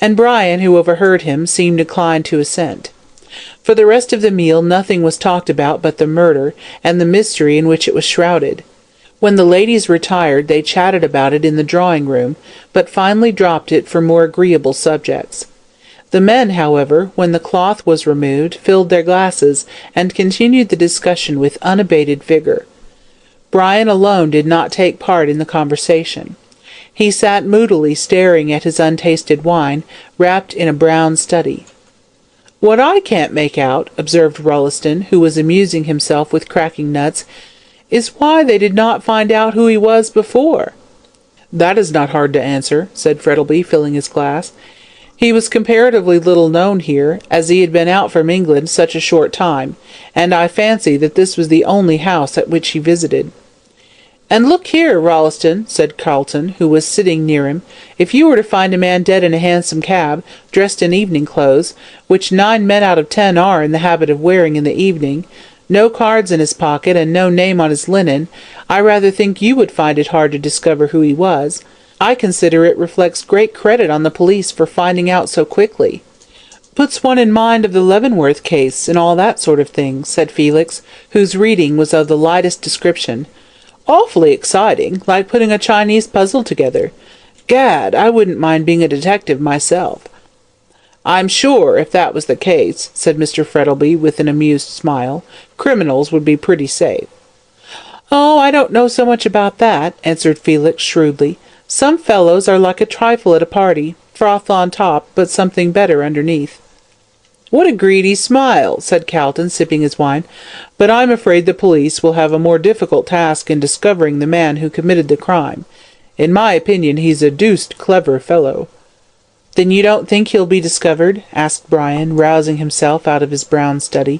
and Brian, who overheard him, seemed inclined to assent. For the rest of the meal nothing was talked about but the murder, and the mystery in which it was shrouded. When the ladies retired, they chatted about it in the drawing-room, but finally dropped it for more agreeable subjects. The men, however, when the cloth was removed, filled their glasses, and continued the discussion with unabated vigour. Brian alone did not take part in the conversation. He sat moodily staring at his untasted wine, wrapped in a brown study. "What I can't make out," observed Rolleston, who was amusing himself with cracking nuts, "is why they did not find out who he was before." "That is not hard to answer," said Frettlby, filling his glass. "He was comparatively little known here, as he had been out from England such a short time, and I fancy that this was the only house at which he visited." "And look here, Rolleston," said Carleton, who was sitting near him, "if you were to find a man dead in a hansom cab, dressed in evening clothes, which 9 men out of 10 are in the habit of wearing in the evening, no cards in his pocket, and no name on his linen, I rather think you would find it hard to discover who he was. I consider it reflects great credit on the police for finding out so quickly." "Puts one in mind of the Leavenworth case, and all that sort of thing," said Felix, whose reading was of the lightest description. "Awfully exciting, like putting a Chinese puzzle together. Gad, I wouldn't mind being a detective myself." "I'm sure, if that was the case," said Mr. Frettlby, with an amused smile, "criminals would be pretty safe." "Oh, I don't know so much about that," answered Felix shrewdly. "Some fellows are like a trifle at a party, froth on top, but something better underneath." "What a greedy smile," said Calton, sipping his wine. "But I'm afraid the police will have a more difficult task in discovering the man who committed the crime. In my opinion, he's a deuced clever fellow." "Then you don't think he'll be discovered?" asked Brian, rousing himself out of his brown study.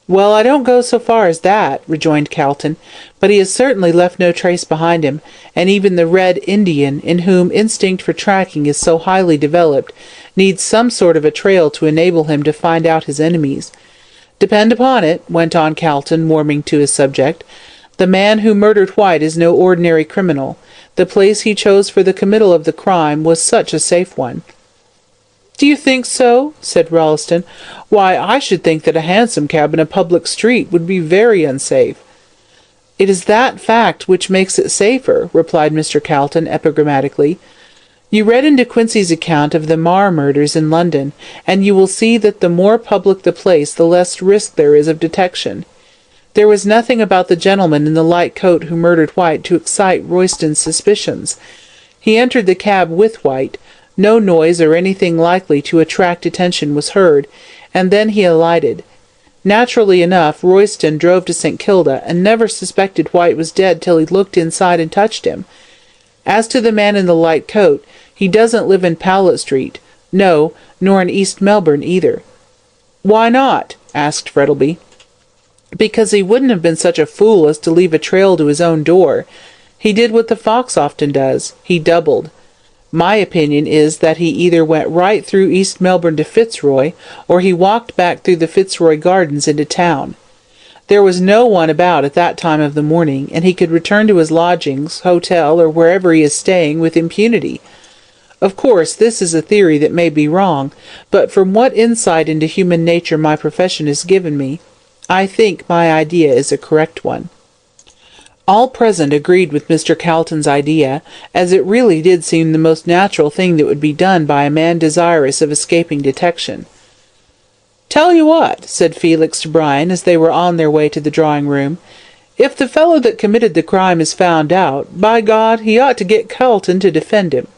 "Well, I don't go so far as that," rejoined Calton, "but he has certainly left no trace behind him, and even the Red Indian, in whom instinct for tracking is so highly developed, needs some sort of a trail to enable him to find out his enemies. Depend upon it," went on Calton, warming to his subject, The man who murdered White is no ordinary criminal. The place he chose for the committal of the crime was such a safe one." "Do you think so?" said Rolleston. "Why, I should think that a hansom cab in a public street would be very unsafe." "It is that fact which makes it safer," replied Mr. Calton epigrammatically. "You read in De Quincey's account of the Marr murders in London, and you will see that the more public the place, the less risk there is of detection. There was nothing about the gentleman in the light coat who murdered White to excite Royston's suspicions. He entered the cab with White. No noise or anything likely to attract attention was heard, and then he alighted. Naturally enough, Royston drove to St. Kilda, and never suspected White was dead till he looked inside and touched him. As to the man in the light coat, he doesn't live in Powlett Street. No, nor in East Melbourne either." "Why not?" asked Frettlby. "Because he wouldn't have been such a fool as to leave a trail to his own door. He did what the fox often does. He doubled. My opinion is that he either went right through East Melbourne to Fitzroy, or he walked back through the Fitzroy Gardens into town. There was no one about at that time of the morning, and he could return to his lodgings, hotel, or wherever he is staying with impunity. Of course, this is a theory that may be wrong, but from what insight into human nature my profession has given me, I think my idea is a correct one." All present agreed with Mr. Calton's idea, as it really did seem the most natural thing that would be done by a man desirous of escaping detection. "Tell you what," said Felix to Brian as they were on their way to the drawing-room, "if the fellow that committed the crime is found out, by God, he ought to get Calton to defend him."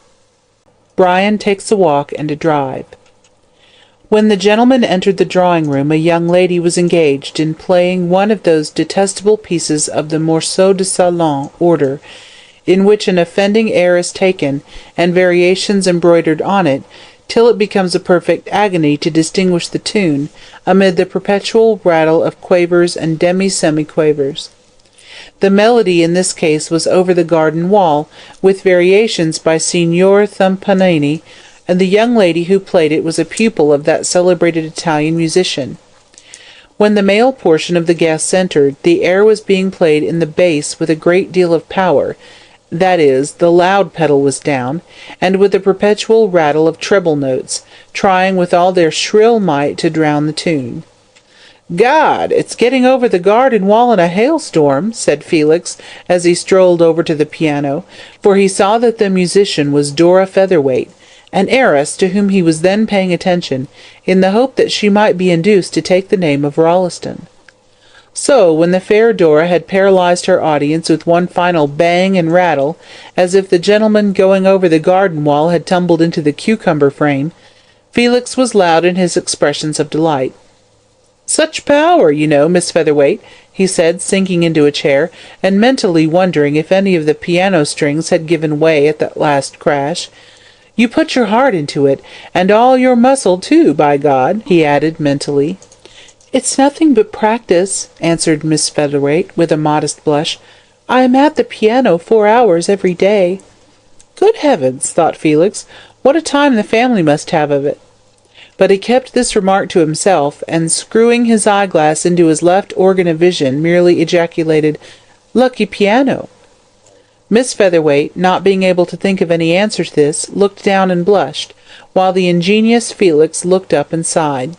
Brian takes a walk and a drive. When the gentlemen entered the drawing-room, a young lady was engaged in playing one of those detestable pieces of the morceau de salon order, in which an offending air is taken, and variations embroidered on it, till it becomes a perfect agony to distinguish the tune, amid the perpetual rattle of quavers and demi-semi-quavers. The melody in this case was Over the Garden Wall, with variations by Signor Thumpanini, and the young lady who played it was a pupil of that celebrated Italian musician. When the male portion of the guests entered, the air was being played in the bass with a great deal of power, that is, the loud pedal was down, and with a perpetual rattle of treble notes, trying with all their shrill might to drown the tune. "God, it's getting over the garden wall in a hailstorm," said Felix, as he strolled over to the piano, for he saw that the musician was Dora Featherweight, an heiress to whom he was then paying attention, in the hope that she might be induced to take the name of Rolleston. So, when the fair Dora had paralyzed her audience with one final bang and rattle, as if the gentleman going over the garden wall had tumbled into the cucumber frame, Felix was loud in his expressions of delight. "Such power, you know, Miss Featherweight," he said, sinking into a chair, and mentally wondering if any of the piano strings had given way at that last crash. "You put your heart into it, and all your muscle, too, by God," he added mentally. "It's nothing but practice," answered Miss Featherweight, with a modest blush. "I am at the piano 4 hours every day." "Good heavens," thought Felix, "what a time the family must have of it." But he kept this remark to himself, and screwing his eyeglass into his left organ of vision, merely ejaculated, "Lucky piano!" Miss Featherweight, not being able to think of any answer to this, looked down and blushed, while the ingenious Felix looked up and sighed.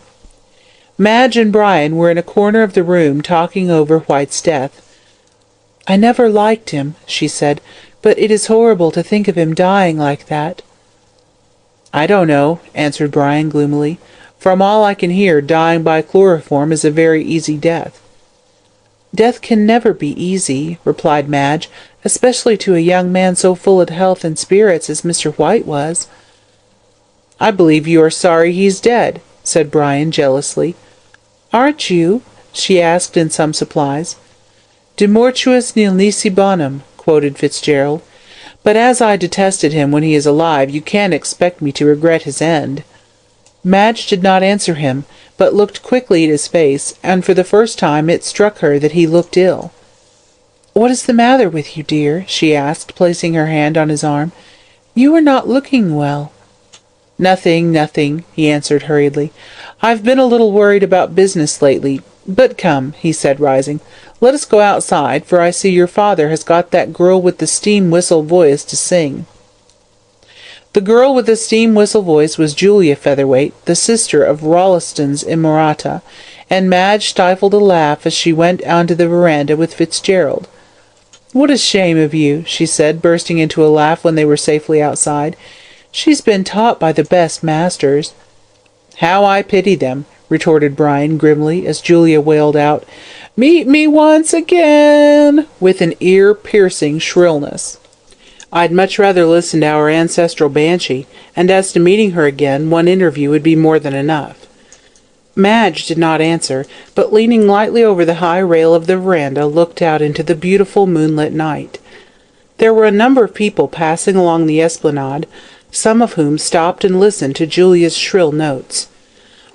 Madge and Brian were in a corner of the room talking over White's death. "I never liked him," she said, "but it is horrible to think of him dying like that." "I don't know," answered Brian gloomily. "From all I can hear, dying by chloroform is a very easy death." "Death can never be easy," replied Madge, "especially to a young man so full of health and spirits as Mr. White was." "I believe you are sorry he's dead," said Brian jealously. "Aren't you?" she asked in some surprise. "De mortuis nil nisi bonum," quoted Fitzgerald. "But as I detested him when he is alive, you can't expect me to regret his end." Madge did not answer him, but looked quickly at his face, and for the first time it struck her that he looked ill. "What is the matter with you, dear?" she asked, placing her hand on his arm. "You are not looking well." "Nothing, nothing," he answered hurriedly. "I've been a little worried about business lately. "But come," he said, rising, "let us go outside, for I see your father has got that girl with the steam-whistle voice to sing." The girl with the steam-whistle voice was Julia Featherweight, the sister of Rolleston's Inamorata, and Madge stifled a laugh as she went onto the veranda with Fitzgerald. "What a shame of you," she said, bursting into a laugh when they were safely outside. "She's been taught by the best masters." "How I pity them," retorted Brian grimly, as Julia wailed out, "Meet me once again," with an ear-piercing shrillness. "I'd much rather listen to our ancestral banshee, and as to meeting her again, one interview would be more than enough." Madge did not answer, but leaning lightly over the high rail of the veranda, looked out into the beautiful moonlit night. There were a number of people passing along the esplanade, some of whom stopped and listened to Julia's shrill notes.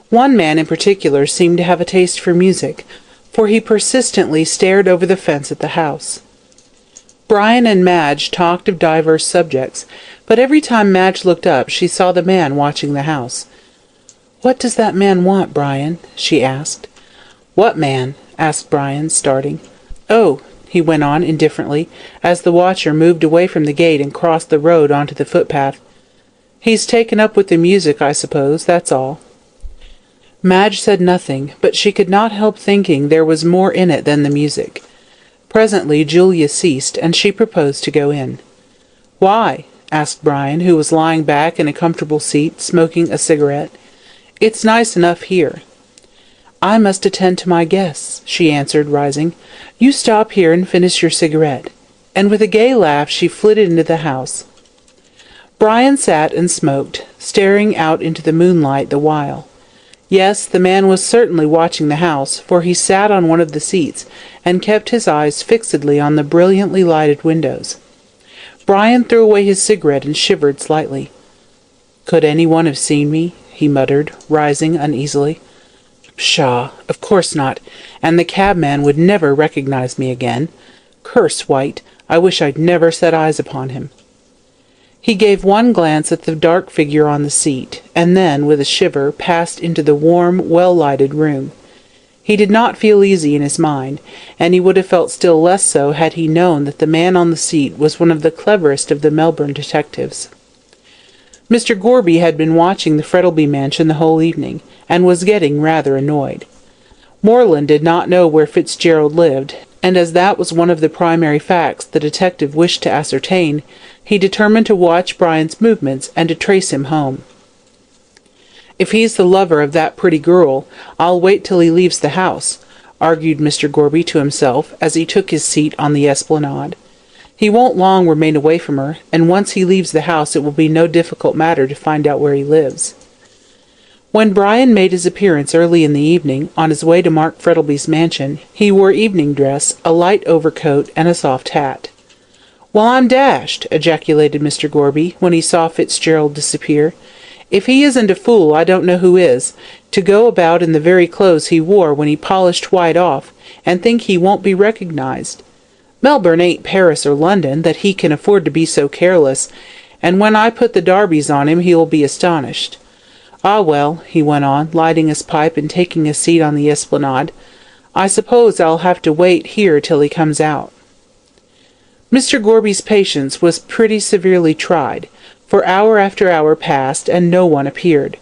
One man in particular seemed to have a taste for music, for he persistently stared over the fence at the house. Brian and Madge talked of diverse subjects, but every time Madge looked up she saw the man watching the house. "What does that man want, Brian?" she asked. "What man?" asked Brian, starting. "Oh," he went on indifferently, as the watcher moved away from the gate and crossed the road onto the footpath. "He's taken up with the music, I suppose, that's all." Madge said nothing, but she could not help thinking there was more in it than the music. Presently Julia ceased, and she proposed to go in. "Why?" asked Brian, who was lying back in a comfortable seat, smoking a cigarette. "It's nice enough here." "I must attend to my guests," she answered, rising. "You stop here and finish your cigarette." And with a gay laugh she flitted into the house. Brian sat and smoked, staring out into the moonlight the while. Yes, the man was certainly watching the house, for he sat on one of the seats and kept his eyes fixedly on the brilliantly lighted windows. Brian threw away his cigarette and shivered slightly. "Could anyone have seen me?" he muttered, rising uneasily. "Pshaw, of course not, and the cabman would never recognize me again. Curse White, I wish I'd never set eyes upon him." He gave one glance at the dark figure on the seat, and then, with a shiver, passed into the warm, well-lighted room. He did not feel easy in his mind, and he would have felt still less so had he known that the man on the seat was one of the cleverest of the Melbourne detectives. Mr. Gorby had been watching the Frettlby mansion the whole evening, and was getting rather annoyed. Moreland did not know where Fitzgerald lived, and as that was one of the primary facts the detective wished to ascertain, he determined to watch Brian's movements and to trace him home. "If he's the lover of that pretty girl, I'll wait till he leaves the house," argued Mr. Gorby to himself as he took his seat on the esplanade. "He won't long remain away from her, and once he leaves the house it will be no difficult matter to find out where he lives." When Brian made his appearance early in the evening, on his way to Mark Frettlby's mansion, he wore evening dress, a light overcoat, and a soft hat. "Well, I'm dashed!" ejaculated Mr. Gorby, when he saw Fitzgerald disappear. "If he isn't a fool, I don't know who is, to go about in the very clothes he wore when he polished White off, and think he won't be recognized. Melbourne ain't Paris or London, that he can afford to be so careless, and when I put the darbies on him he'll be astonished. Ah, well," he went on, lighting his pipe and taking a seat on the esplanade, "I suppose I'll have to wait here till he comes out." Mr. Gorby's patience was pretty severely tried, for hour after hour passed and no one appeared.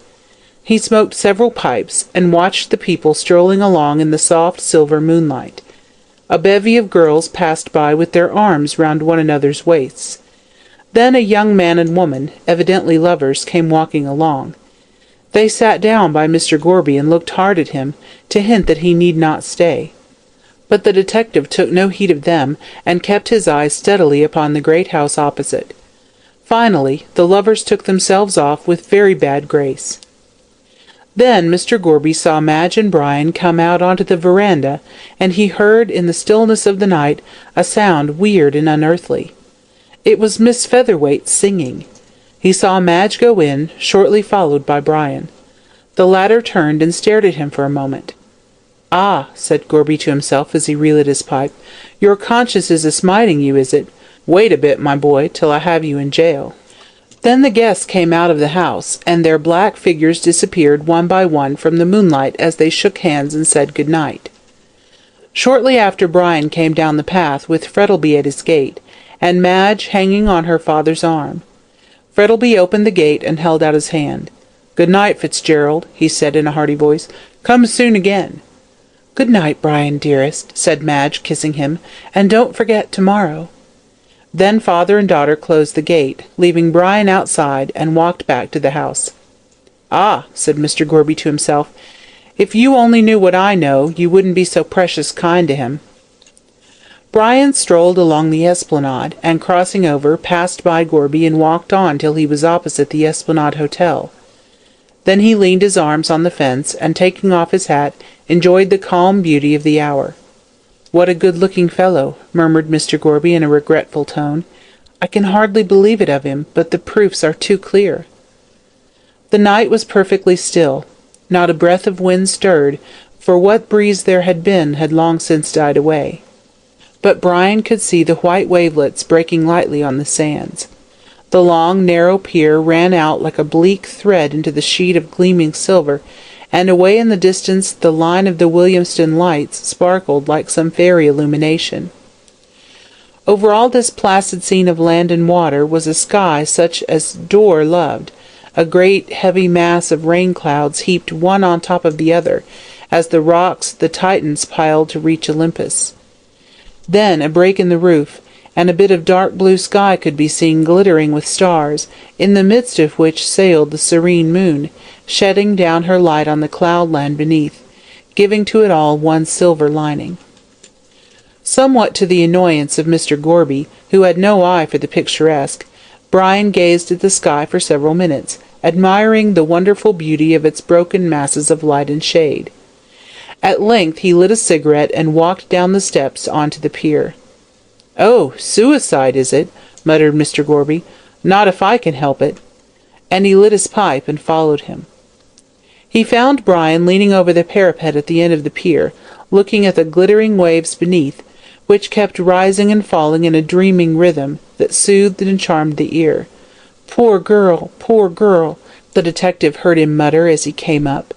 He smoked several pipes, and watched the people strolling along in the soft silver moonlight. A bevy of girls passed by with their arms round one another's waists. Then a young man and woman, evidently lovers, came walking along. They sat down by Mr. Gorby and looked hard at him, to hint that he need not stay. But the detective took no heed of them, and kept his eyes steadily upon the great house opposite. Finally, the lovers took themselves off with very bad grace. Then Mr. Gorby saw Madge and Brian come out onto the veranda, and he heard, in the stillness of the night, a sound weird and unearthly. It was Miss Featherweight singing. He saw Madge go in, shortly followed by Brian. The latter turned and stared at him for a moment. "Ah," said Gorby to himself as he relit his pipe, "your conscience is a-smiting you, is it? Wait a bit, my boy, till I have you in jail." Then the guests came out of the house, and their black figures disappeared one by one from the moonlight as they shook hands and said good night. Shortly after, Brian came down the path with Frettleby at his gate, and Madge hanging on her father's arm. Frettleby opened the gate and held out his hand. "Good night, Fitzgerald," he said in a hearty voice. "Come soon again." "Good night, Brian, dearest," said Madge, kissing him, "and don't forget tomorrow." Then father and daughter closed the gate, leaving Brian outside, and walked back to the house. "Ah," said Mr. Gorby to himself, "if you only knew what I know, you wouldn't be so precious kind to him." Brian strolled along the Esplanade, and crossing over, passed by Gorby and walked on till he was opposite the Esplanade Hotel. Then he leaned his arms on the fence, and taking off his hat, enjoyed the calm beauty of the hour. "What a good-looking fellow," murmured Mr. Gorby in a regretful tone. "I can hardly believe it of him, but the proofs are too clear." The night was perfectly still. Not a breath of wind stirred, for what breeze there had been had long since died away. But Brian could see the white wavelets breaking lightly on the sands. The long, narrow pier ran out like a bleak thread into the sheet of gleaming silver, and away in the distance the line of the Williamston lights sparkled like some fairy illumination. Over all this placid scene of land and water was a sky such as Dore loved, a great heavy mass of rain clouds heaped one on top of the other, as the rocks the Titans piled to reach Olympus. Then a break in the roof, and a bit of dark blue sky could be seen glittering with stars, in the midst of which sailed the serene moon, shedding down her light on the cloudland beneath, giving to it all one silver lining. Somewhat to the annoyance of Mr. Gorby, who had no eye for the picturesque, Brian gazed at the sky for several minutes, admiring the wonderful beauty of its broken masses of light and shade. At length he lit a cigarette and walked down the steps on to the pier. "Oh, suicide, is it?" muttered Mr. Gorby. "Not if I can help it." And he lit his pipe and followed him. He found Brian leaning over the parapet at the end of the pier, looking at the glittering waves beneath, which kept rising and falling in a dreaming rhythm that soothed and charmed the ear. "Poor girl, poor girl," the detective heard him mutter as he came up.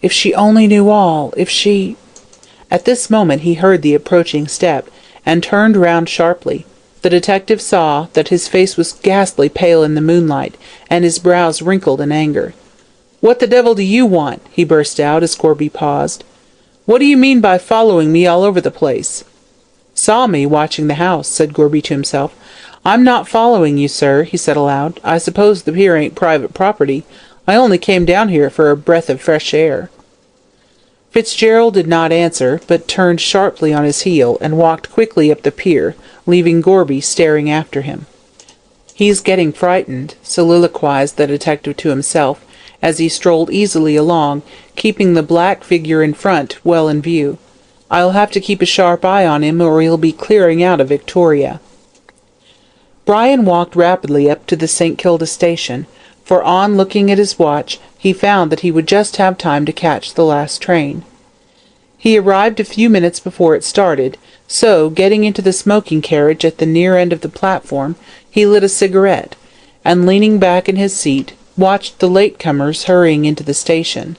"If she only knew all, if she—" At this moment he heard the approaching step, and turned round sharply. The detective saw that his face was ghastly pale in the moonlight, and his brows wrinkled in anger. "What the devil do you want?" he burst out as Gorby paused. "What do you mean by following me all over the place?" "Saw me watching the house," said Gorby to himself. "I'm not following you, sir," he said aloud. "I suppose the pier ain't private property. I only came down here for a breath of fresh air." Fitzgerald did not answer, but turned sharply on his heel and walked quickly up the pier, leaving Gorby staring after him. "He's getting frightened," soliloquized the detective to himself, as he strolled easily along, keeping the black figure in front well in view. "I'll have to keep a sharp eye on him, or he'll be clearing out of Victoria." Brian walked rapidly up to the St. Kilda station, for on looking at his watch he found that he would just have time to catch the last train. He arrived a few minutes before it started, so, getting into the smoking carriage at the near end of the platform, he lit a cigarette, and leaning back in his seat, watched the late-comers hurrying into the station.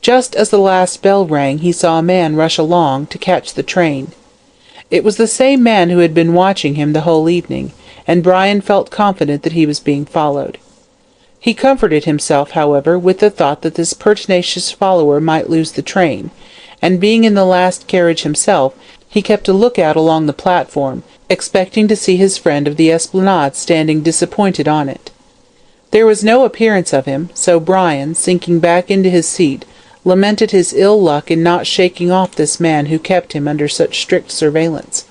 Just as the last bell rang he saw a man rush along to catch the train. It was the same man who had been watching him the whole evening, and Brian felt confident that he was being followed. He comforted himself, however, with the thought that this pertinacious follower might lose the train, and being in the last carriage himself, he kept a lookout along the platform, expecting to see his friend of the Esplanade standing disappointed on it. There was no appearance of him, so Brian, sinking back into his seat, lamented his ill luck in not shaking off this man who kept him under such strict surveillance.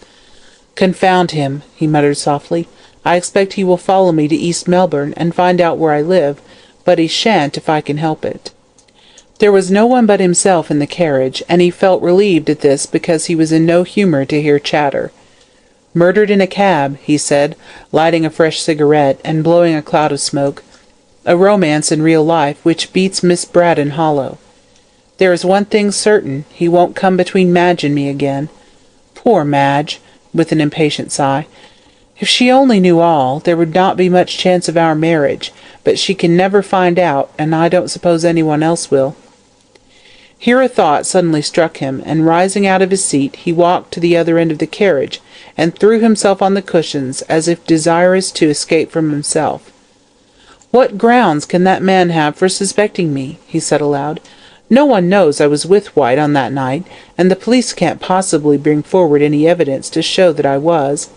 "Confound him," he muttered softly. "I expect he will follow me to East Melbourne and find out where I live, but he shan't if I can help it." There was no one but himself in the carriage, and he felt relieved at this because he was in no humour to hear chatter. "Murdered in a cab," he said, lighting a fresh cigarette and blowing a cloud of smoke. "A romance in real life which beats Miss Braddon hollow. There is one thing certain, he won't come between Madge and me again. Poor Madge," with an impatient sigh. "If she only knew all, there would not be much chance of our marriage, but she can never find out, and I don't suppose anyone else will." Here a thought suddenly struck him, and rising out of his seat, he walked to the other end of the carriage, and threw himself on the cushions, as if desirous to escape from himself. "What grounds can that man have for suspecting me?" he said aloud. "No one knows I was with White on that night, and the police can't possibly bring forward any evidence to show that I was.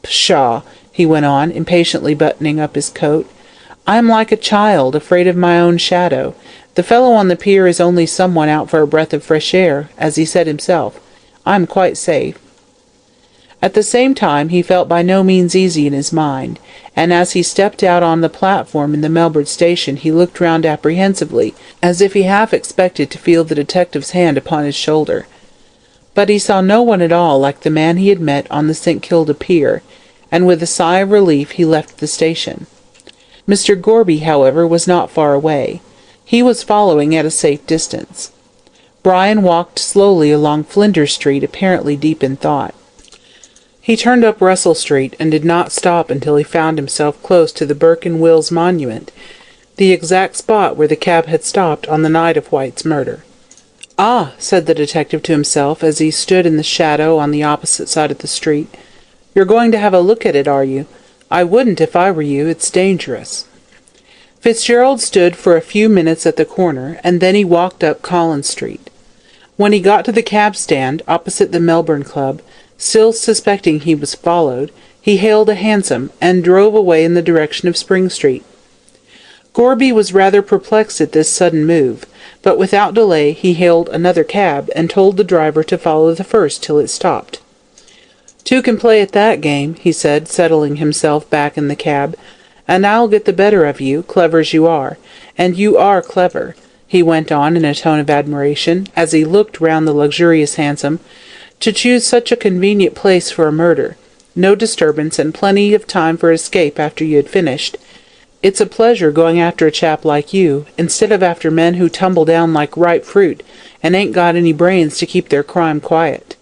Pshaw!" he went on, impatiently buttoning up his coat. "I am like a child, afraid of my own shadow. The fellow on the pier is only someone out for a breath of fresh air, as he said himself. I am quite safe." At the same time he felt by no means easy in his mind, and as he stepped out on the platform in the Melbourne station he looked round apprehensively, as if he half expected to feel the detective's hand upon his shoulder. But he saw no one at all like the man he had met on the St. Kilda pier, and with a sigh of relief he left the station. Mr. Gorby, however, was not far away. He was following at a safe distance. Brian walked slowly along Flinders Street, apparently deep in thought. He turned up Russell Street, and did not stop until he found himself close to the Burke and Wills monument, the exact spot where the cab had stopped on the night of White's murder. "Ah," said the detective to himself, as he stood in the shadow on the opposite side of the street. "You're going to have a look at it, are you? I wouldn't if I were you. It's dangerous." Fitzgerald stood for a few minutes at the corner, and then he walked up Collins Street. When he got to the cab stand opposite the Melbourne Club, still suspecting he was followed, he hailed a hansom, and drove away in the direction of Spring Street. Gorby was rather perplexed at this sudden move, but without delay he hailed another cab, and told the driver to follow the first till it stopped. "Two can play at that game," he said, settling himself back in the cab, "and I'll get the better of you, clever as you are. And you are clever," he went on in a tone of admiration, as he looked round the luxurious hansom, "to choose such a convenient place for a murder. No disturbance, and plenty of time for escape after you had finished. It's a pleasure going after a chap like you, instead of after men who tumble down like ripe fruit, and ain't got any brains to keep their crime quiet."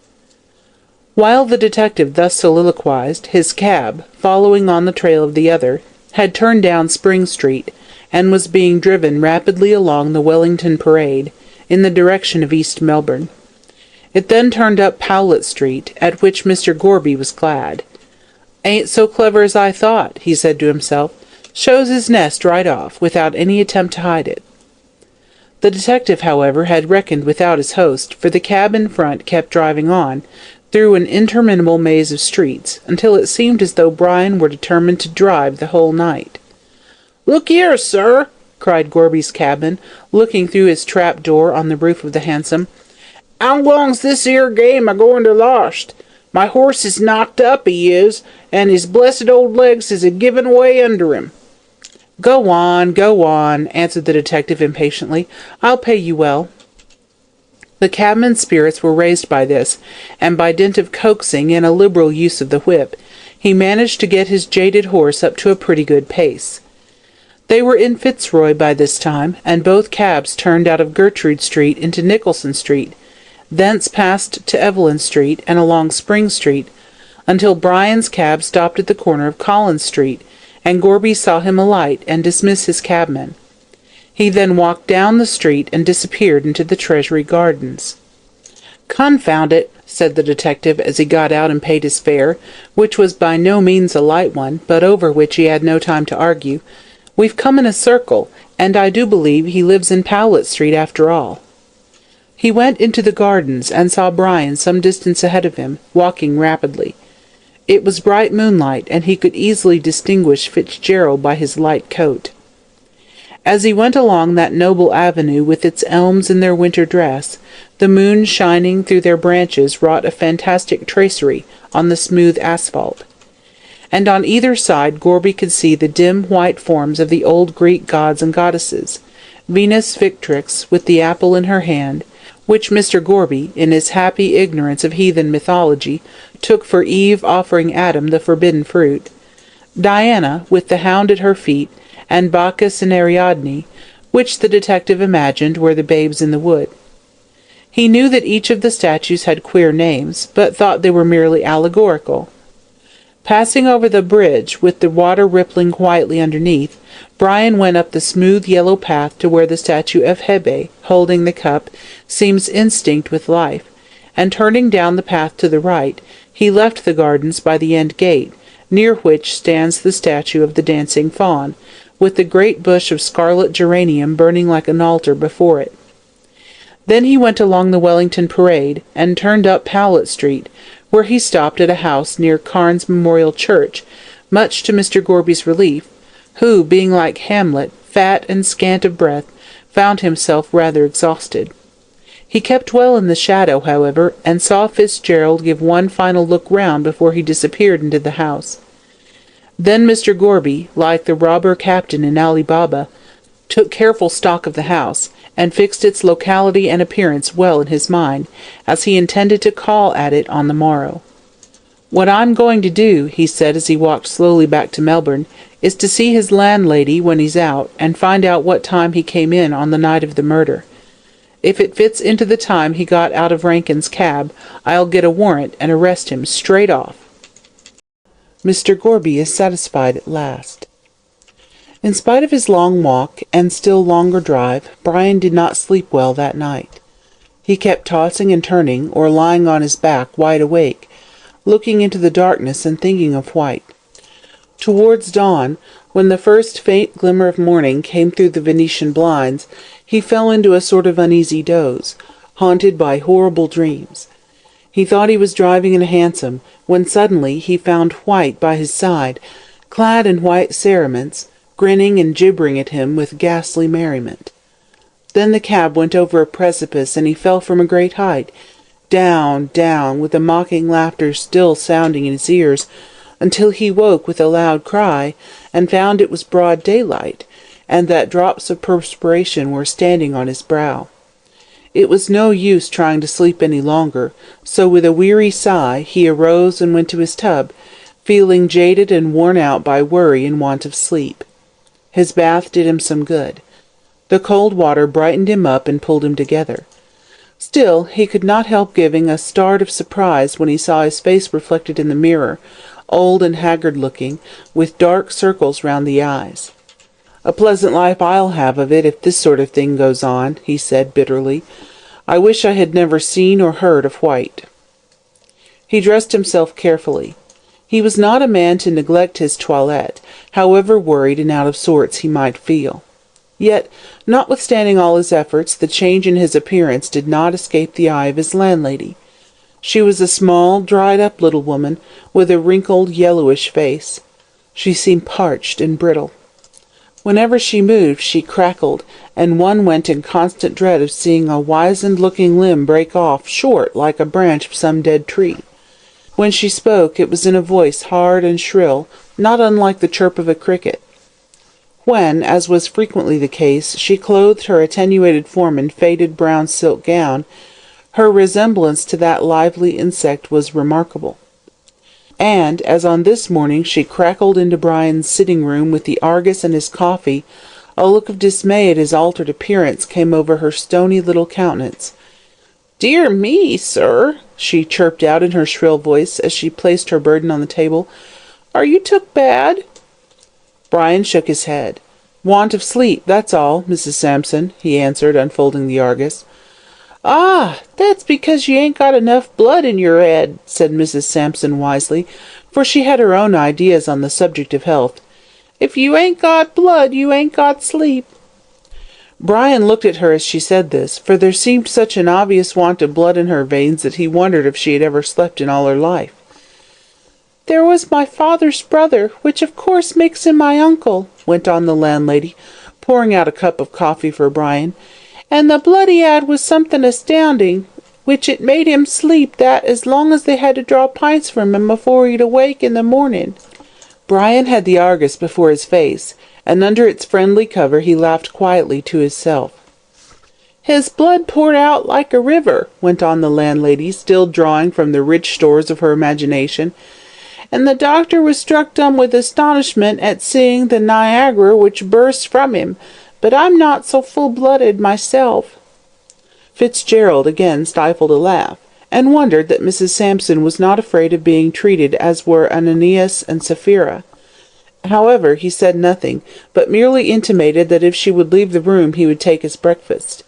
While the detective thus soliloquized, his cab, following on the trail of the other, had turned down Spring Street, and was being driven rapidly along the Wellington Parade, in the direction of East Melbourne. It then turned up Powlett Street, at which Mr. Gorby was glad. "Ain't so clever as I thought," he said to himself. "Shows his nest right off, without any attempt to hide it." The detective, however, had reckoned without his host, for the cab in front kept driving on, through an interminable maze of streets, until it seemed as though Brian were determined to drive the whole night. "Look here, sir," cried Gorby's cabman, looking through his trap-door on the roof of the hansom. "How long's this 'ere game a-going to last? My horse is knocked up, he is, and his blessed old legs is a-giving way under him." Go on," answered the detective impatiently. "I'll pay you well." The cabman's spirits were raised by this, and by dint of coaxing and a liberal use of the whip, he managed to get his jaded horse up to a pretty good pace. They were in Fitzroy by this time, and both cabs turned out of Gertrude Street into Nicholson Street, thence passed to Evelyn Street and along Spring Street, until Brian's cab stopped at the corner of Collins Street, and Gorby saw him alight and dismiss his cabman. He then walked down the street and disappeared into the Treasury Gardens. "Confound it," said the detective as he got out and paid his fare, which was by no means a light one, but over which he had no time to argue. "We've come in a circle, and I do believe he lives in Powlett Street after all." He went into the gardens, and saw Brian some distance ahead of him, walking rapidly. It was bright moonlight, and he could easily distinguish Fitzgerald by his light coat. As he went along that noble avenue with its elms in their winter dress, the moon shining through their branches wrought a fantastic tracery on the smooth asphalt. And on either side Gorby could see the dim white forms of the old Greek gods and goddesses, Venus Victrix with the apple in her hand, which Mr. Gorby, in his happy ignorance of heathen mythology, took for Eve offering Adam the forbidden fruit, Diana with the hound at her feet, and Bacchus and Ariadne, which the detective imagined were the babes in the wood. He knew that each of the statues had queer names, but thought they were merely allegorical. Passing over the bridge, with the water rippling quietly underneath, Brian went up the smooth yellow path to where the statue of Hebe, holding the cup, seems instinct with life, and turning down the path to the right, he left the gardens by the end gate, near which stands the statue of the dancing faun, with the great bush of scarlet geranium burning like an altar before it. Then he went along the Wellington Parade, and turned up Powlett Street, where he stopped at a house near Carne's Memorial Church, much to Mr. Gorby's relief, who, being like Hamlet, fat and scant of breath, found himself rather exhausted. He kept well in the shadow, however, and saw Fitzgerald give one final look round before he disappeared into the house. Then Mr. Gorby, like the robber captain in Ali Baba, took careful stock of the house, and fixed its locality and appearance well in his mind, as he intended to call at it on the morrow. "What I'm going to do," he said as he walked slowly back to Melbourne, "is to see his landlady when he's out, and find out what time he came in on the night of the murder. If it fits into the time he got out of Rankin's cab, I'll get a warrant and arrest him straight off." Mr. Gorby is satisfied at last. In spite of his long walk, and still longer drive, Brian did not sleep well that night. He kept tossing and turning, or lying on his back, wide awake, looking into the darkness and thinking of White. Towards dawn, when the first faint glimmer of morning came through the Venetian blinds, he fell into a sort of uneasy doze, haunted by horrible dreams. He thought he was driving in a hansom, when suddenly he found White by his side, clad in white cerements, grinning and gibbering at him with ghastly merriment. Then the cab went over a precipice, and he fell from a great height, down, down, with the mocking laughter still sounding in his ears, until he woke with a loud cry, and found it was broad daylight, and that drops of perspiration were standing on his brow. It was no use trying to sleep any longer, so with a weary sigh he arose and went to his tub, feeling jaded and worn out by worry and want of sleep. His bath did him some good. The cold water brightened him up and pulled him together. Still, he could not help giving a start of surprise when he saw his face reflected in the mirror, old and haggard-looking, with dark circles round the eyes. "A pleasant life I'll have of it if this sort of thing goes on," he said bitterly. "I wish I had never seen or heard of White." He dressed himself carefully. He was not a man to neglect his toilette, however worried and out of sorts he might feel. Yet, notwithstanding all his efforts, the change in his appearance did not escape the eye of his landlady. She was a small, dried-up little woman, with a wrinkled, yellowish face. She seemed parched and brittle. Whenever she moved, she crackled, and one went in constant dread of seeing a wizened-looking limb break off short like a branch of some dead tree. When she spoke, it was in a voice hard and shrill, not unlike the chirp of a cricket. When, as was frequently the case, she clothed her attenuated form in faded brown silk gown, her resemblance to that lively insect was remarkable. And, as on this morning she crackled into Brian's sitting-room with the Argus and his coffee, a look of dismay at his altered appearance came over her stony little countenance. "Dear me, sir," she chirped out in her shrill voice as she placed her burden on the table, "are you took bad?" Brian shook his head. "Want of sleep, that's all, Mrs. Sampson," he answered, unfolding the Argus. "Ah, that's because you ain't got enough blood in your head," said Mrs. Sampson wisely, for she had her own ideas on the subject of health. "If you ain't got blood, you ain't got sleep." Brian looked at her as she said this, for there seemed such an obvious want of blood in her veins that he wondered if she had ever slept in all her life. "There was my father's brother, which of course makes him my uncle," went on the landlady, pouring out a cup of coffee for Brian, "and the blood he had was something astounding, which it made him sleep that as long as they had to draw pints from him afore he'd awake in the morning." Brian had the Argus before his face, and under its friendly cover he laughed quietly to himself. "His blood poured out like a river," went on the landlady, still drawing from the rich stores of her imagination, "and the doctor was struck dumb with astonishment at seeing the Niagara which burst from him, but I'm not so full-blooded myself." Fitzgerald again stifled a laugh, and wondered that Mrs. Sampson was not afraid of being treated as were Ananias and Sapphira. However, he said nothing, but merely intimated that if she would leave the room he would take his breakfast.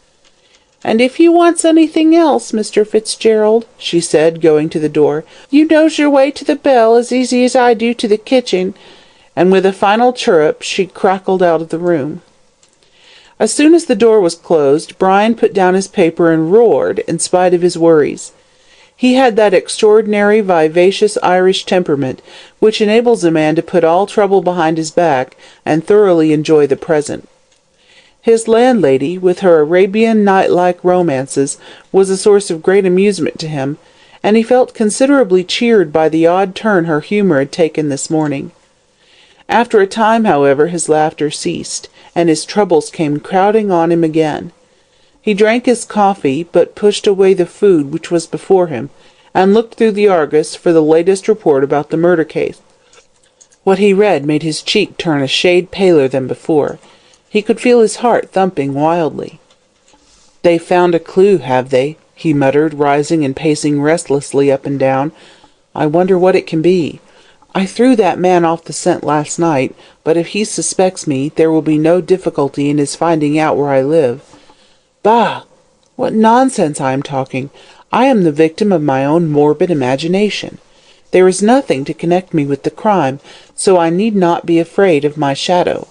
"And if you wants anything else, Mr. Fitzgerald," she said, going to the door, "you knows your way to the bell as easy as I do to the kitchen," and with a final chirrup she crackled out of the room. As soon as the door was closed, Brian put down his paper and roared, in spite of his worries. He had that extraordinary vivacious Irish temperament which enables a man to put all trouble behind his back and thoroughly enjoy the present. His landlady, with her Arabian Night-like romances, was a source of great amusement to him, and he felt considerably cheered by the odd turn her humour had taken this morning. After a time, however, his laughter ceased, and his troubles came crowding on him again. He drank his coffee, but pushed away the food which was before him, and looked through the Argus for the latest report about the murder case. What he read made his cheek turn a shade paler than before. He could feel his heart thumping wildly. "They found a clue, have they?" he muttered, rising and pacing restlessly up and down. "I wonder what it can be. I threw that man off the scent last night, but if he suspects me, there will be no difficulty in his finding out where I live. Bah! What nonsense I am talking! I am the victim of my own morbid imagination. There is nothing to connect me with the crime, so I need not be afraid of my shadow.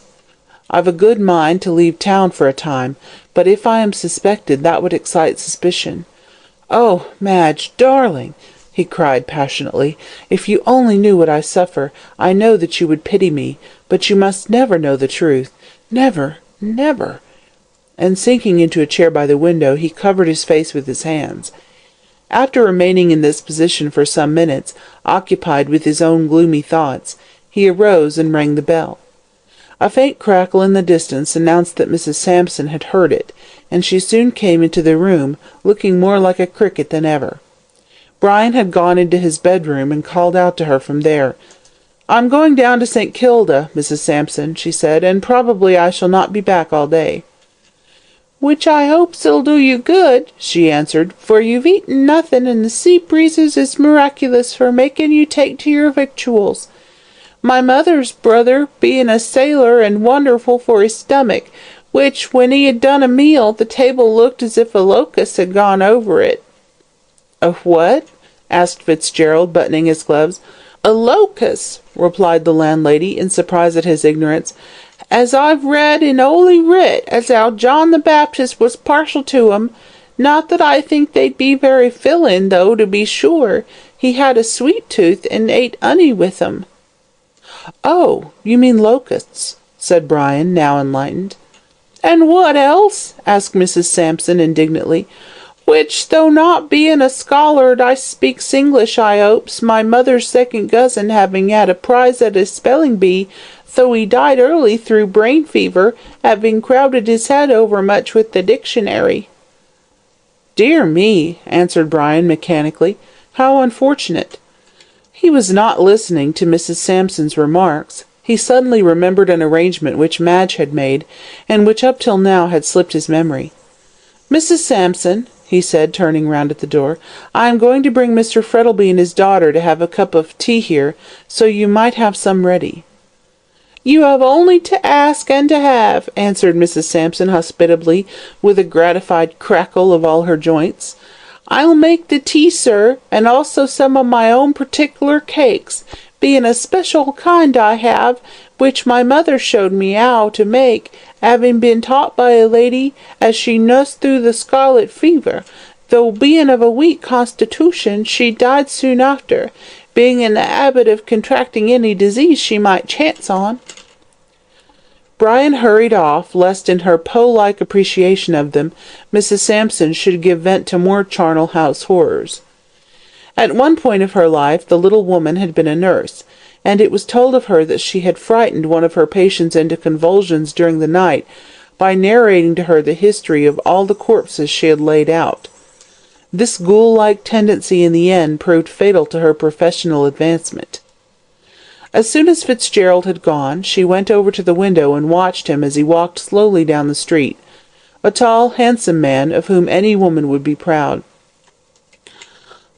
I've a good mind to leave town for a time, but if I am suspected, that would excite suspicion. Oh, Madge, darling!" he cried passionately, "if you only knew what I suffer, I know that you would pity me, but you must never know the truth. Never, never!" And sinking into a chair by the window, he covered his face with his hands. After remaining in this position for some minutes, occupied with his own gloomy thoughts, he arose and rang the bell. A faint crackle in the distance announced that Mrs. Sampson had heard it, and she soon came into the room, looking more like a cricket than ever. Brian had gone into his bedroom and called out to her from there. "I'm going down to St. Kilda, Mrs. Sampson," she said, "and probably I shall not be back all day." "Which I hopes it'll do you good," she answered, "for you've eaten nothing, and the sea breezes is miraculous for making you take to your victuals. My mother's brother being a sailor and wonderful for his stomach, which, when he had done a meal, the table looked as if a locust had gone over it." "A what?" asked Fitzgerald, buttoning his gloves. "A locust," replied the landlady, in surprise at his ignorance. "As I've read in 'Oly Writ as how John the Baptist was partial to 'em. Not that I think they'd be very fillin', though, to be sure. He had a sweet tooth, and ate 'oney with 'em." "Oh, you mean locusts," said Brian, now enlightened. "And what else?" asked Mrs. Sampson indignantly. "Which, though not being a scholar, I speaks English, I hopes, my mother's second cousin having had a prize at his spelling bee, though he died early through brain fever, having crowded his head overmuch with the dictionary." "Dear me," answered Brian mechanically. "How unfortunate." He was not listening to Mrs. Sampson's remarks. He suddenly remembered an arrangement which Madge had made, and which up till now had slipped his memory. "Mrs. Sampson," he said, turning round at the door, "I am going to bring Mr. Frettleby and his daughter to have a cup of tea here, so you might have some ready." "You have only to ask and to have," answered Mrs. Sampson hospitably, with a gratified crackle of all her joints. "I'll make the tea, sir, and also some of my own particular cakes, being a special kind I have, which my mother showed me how to make, having been taught by a lady as she nussed through the scarlet fever, though being of a weak constitution, she died soon after, being in the habit of contracting any disease she might chance on." Brian hurried off, lest in her Poe-like appreciation of them, Mrs. Sampson should give vent to more charnel house horrors. At one point of her life the little woman had been a nurse, and it was told of her that she had frightened one of her patients into convulsions during the night by narrating to her the history of all the corpses she had laid out. This ghoul-like tendency in the end proved fatal to her professional advancement. As soon as Fitzgerald had gone, she went over to the window and watched him as he walked slowly down the street, a tall, handsome man of whom any woman would be proud.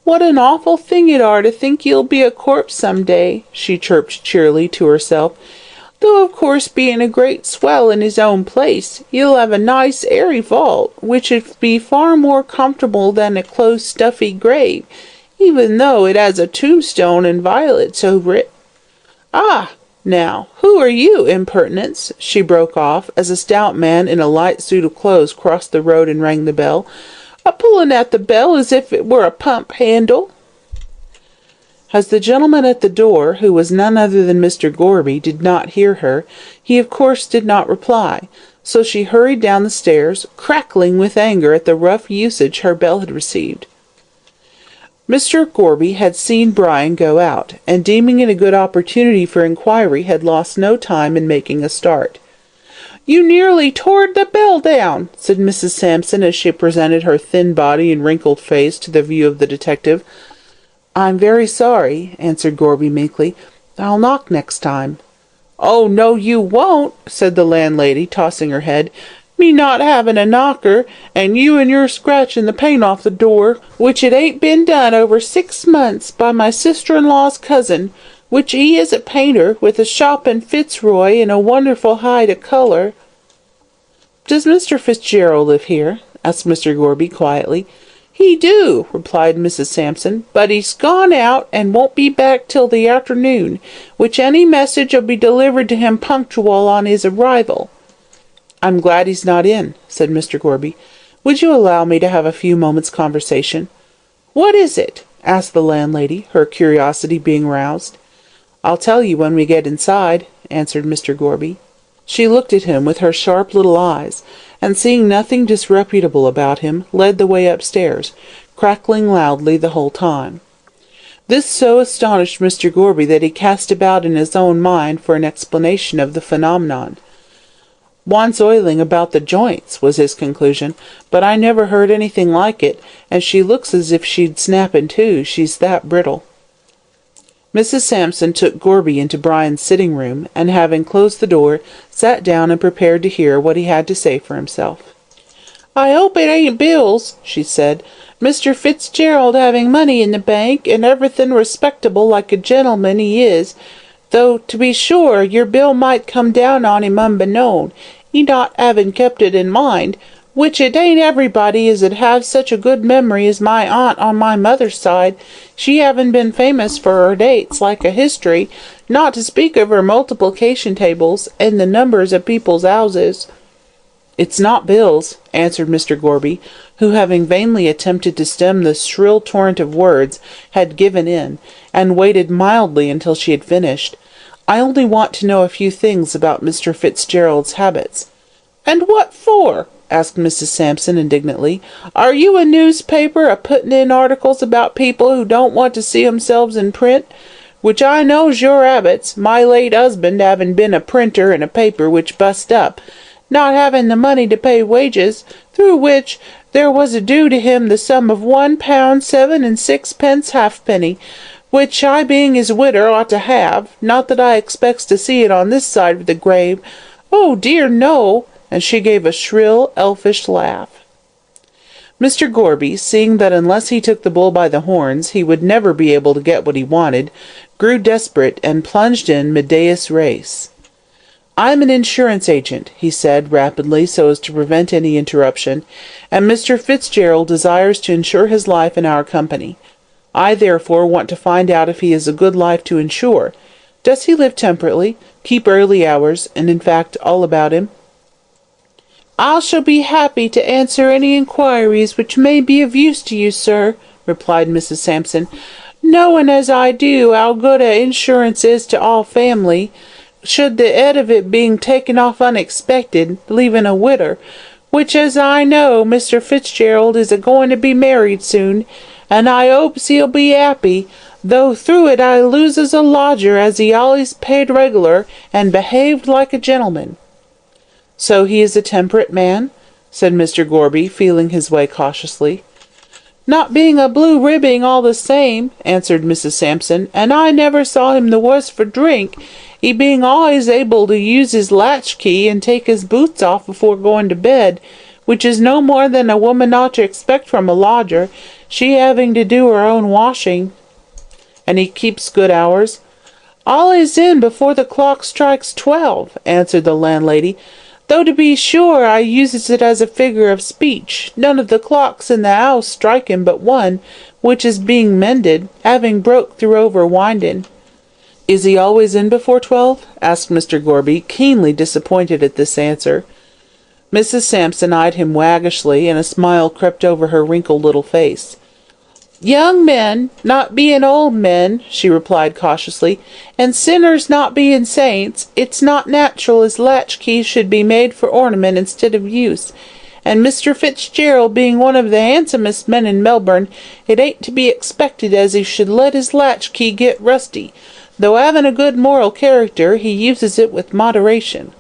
"What an awful thing it are to think you'll be a corpse some day," she chirped cheerily to herself. "Though of course being a great swell in his own place, you'll have a nice airy vault, which 'ud be far more comfortable than a close stuffy grave, even though it has a tombstone and violets over it. Ah, now, who are you, impertinence?" she broke off, as a stout man in a light suit of clothes crossed the road and rang the bell. "A-pulling at the bell as if it were a pump handle." As the gentleman at the door, who was none other than Mr. Gorby, did not hear her, he of course did not reply, so she hurried down the stairs, crackling with anger at the rough usage her bell had received. Mr. Gorby had seen Brian go out, and deeming it a good opportunity for inquiry, had lost no time in making a start. "You nearly tore the bell down," said Mrs. Sampson as she presented her thin body and wrinkled face to the view of the detective. "I'm very sorry," answered Gorby meekly. "I'll knock next time." "Oh, no, you won't," said the landlady, tossing her head. "Me not having a knocker, and you and your scratching the paint off the door, which it ain't been done over 6 months by my sister-in-law's cousin, which he is a painter with a shop in Fitzroy and a wonderful high to colour." "Does Mr. Fitzgerald live here?" asked Mr. Gorby quietly. "He do," replied Mrs. Sampson, "but he's gone out and won't be back till the afternoon, which any message'll be delivered to him punctual on his arrival." "I'm glad he's not in," said Mr. Gorby. "Would you allow me to have a few moments' conversation?" "What is it?" asked the landlady, her curiosity being roused. "I'll tell you when we get inside," answered Mr. Gorby. She looked at him with her sharp little eyes, and seeing nothing disreputable about him, led the way upstairs, crackling loudly the whole time. This so astonished Mr. Gorby that he cast about in his own mind for an explanation of the phenomenon. "Wants oiling about the joints," was his conclusion, "but I never heard anything like it, and she looks as if she'd snap in two, she's that brittle." Mrs. Sampson took Gorby into Brian's sitting-room, and having closed the door, sat down and prepared to hear what he had to say for himself. "I hope it ain't bills," she said. "Mr. Fitzgerald having money in the bank, and everything respectable like a gentleman he is, though, to be sure, your bill might come down on him unbeknown, he not having kept it in mind, which it ain't everybody as 'ud have such a good memory as my aunt on my mother's side, she having been famous for her dates, like a history, not to speak of her multiplication tables, and the numbers of people's houses." "It's not bills," answered Mr. Gorby, who, having vainly attempted to stem the shrill torrent of words, had given in, and waited mildly until she had finished. "I only want to know a few things about Mr. Fitzgerald's habits." "And what for?" asked Mrs. Sampson indignantly. "Are you a newspaper a-putting in articles about people who don't want to see themselves in print? Which I knows your habits, my late husband having been a printer in a paper which bust up, not having the money to pay wages, through which there was a due to him the sum of £1 7 and 6 halfpenny, which I being his widder ought to have, not that I expects to see it on this side of the grave. Oh dear no!" and she gave a shrill, elfish laugh. Mr. Gorby, seeing that unless he took the bull by the horns he would never be able to get what he wanted, grew desperate and plunged in medias res. "I'm an insurance agent," he said rapidly so as to prevent any interruption, "and Mr. Fitzgerald desires to insure his life in our company. I therefore want to find out if he is a good life to insure. Does he live temperately, keep early hours, and in fact all about him?" "I shall be happy to answer any inquiries which may be of use to you, sir," replied Mrs. Sampson, "knowing as I do how good a insurance is to all family, should the head of it being taken off unexpected, leaving a widder, which as I know Mr. Fitzgerald is a-going to be married soon, and I hopes he'll be happy, though through it I loses a lodger as he always paid regular, and behaved like a gentleman." "So he is a temperate man?" said Mr. Gorby, feeling his way cautiously. "Not being a blue ribbing all the same," answered Mrs. Sampson, "and I never saw him the worse for drink, he being always able to use his latch-key and take his boots off before going to bed, which is no more than a woman ought to expect from a lodger, she having to do her own washing. And he keeps good hours? Always in before the clock strikes 12, answered the landlady, though to be sure I uses it as a figure of speech. None of the clocks in the house striking but one, which is being mended, having broke through over winding. Is he always in before 12? asked Mr. Gorby, keenly disappointed at this answer. Mrs. Sampson eyed him waggishly, and a smile crept over her wrinkled little face. Young men not being old men, she replied cautiously, and sinners not being saints, it's not natural as latchkeys should be made for ornament instead of use, and Mr. Fitzgerald being one of the handsomest men in Melbourne, it ain't to be expected as he should let his latchkey get rusty, though having a good moral character, he uses it with moderation.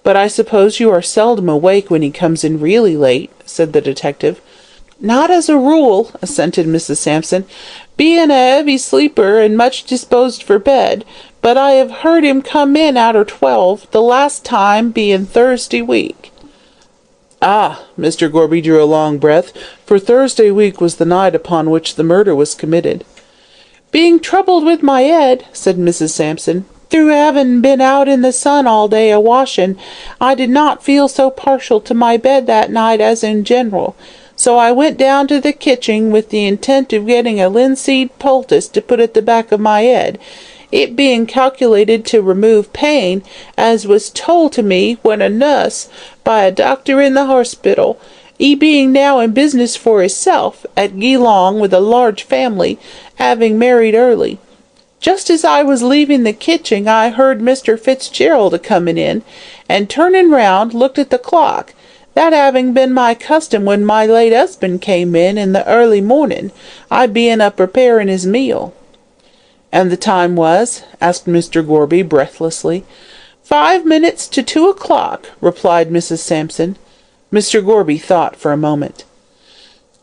But I suppose you are seldom awake when he comes in really late, said the detective. Not as a rule, assented Mrs. Sampson, being a heavy sleeper and much disposed for bed, but I have heard him come in arter 12, the last time being Thursday week. Ah, Mr. Gorby drew a long breath, for Thursday week was the night upon which the murder was committed. Being troubled with my head, said Mrs. Sampson, through having been out in the sun all day a-washing, I did not feel so partial to my bed that night as in general. So I went down to the kitchen with the intent of getting a linseed poultice to put at the back of my head, it being calculated to remove pain, as was told to me when a nuss by a doctor in the hospital, he being now in business for hisself at Geelong with a large family, having married early. Just as I was leaving the kitchen, I heard Mr. Fitzgerald a-coming in, and turning round, looked at the clock. That having been my custom when my late husband came in the early morning, I being a-preparing his meal. And the time was? asked Mr. Gorby breathlessly. 5 minutes to 2 o'clock, replied Mrs. Sampson. Mr. Gorby thought for a moment.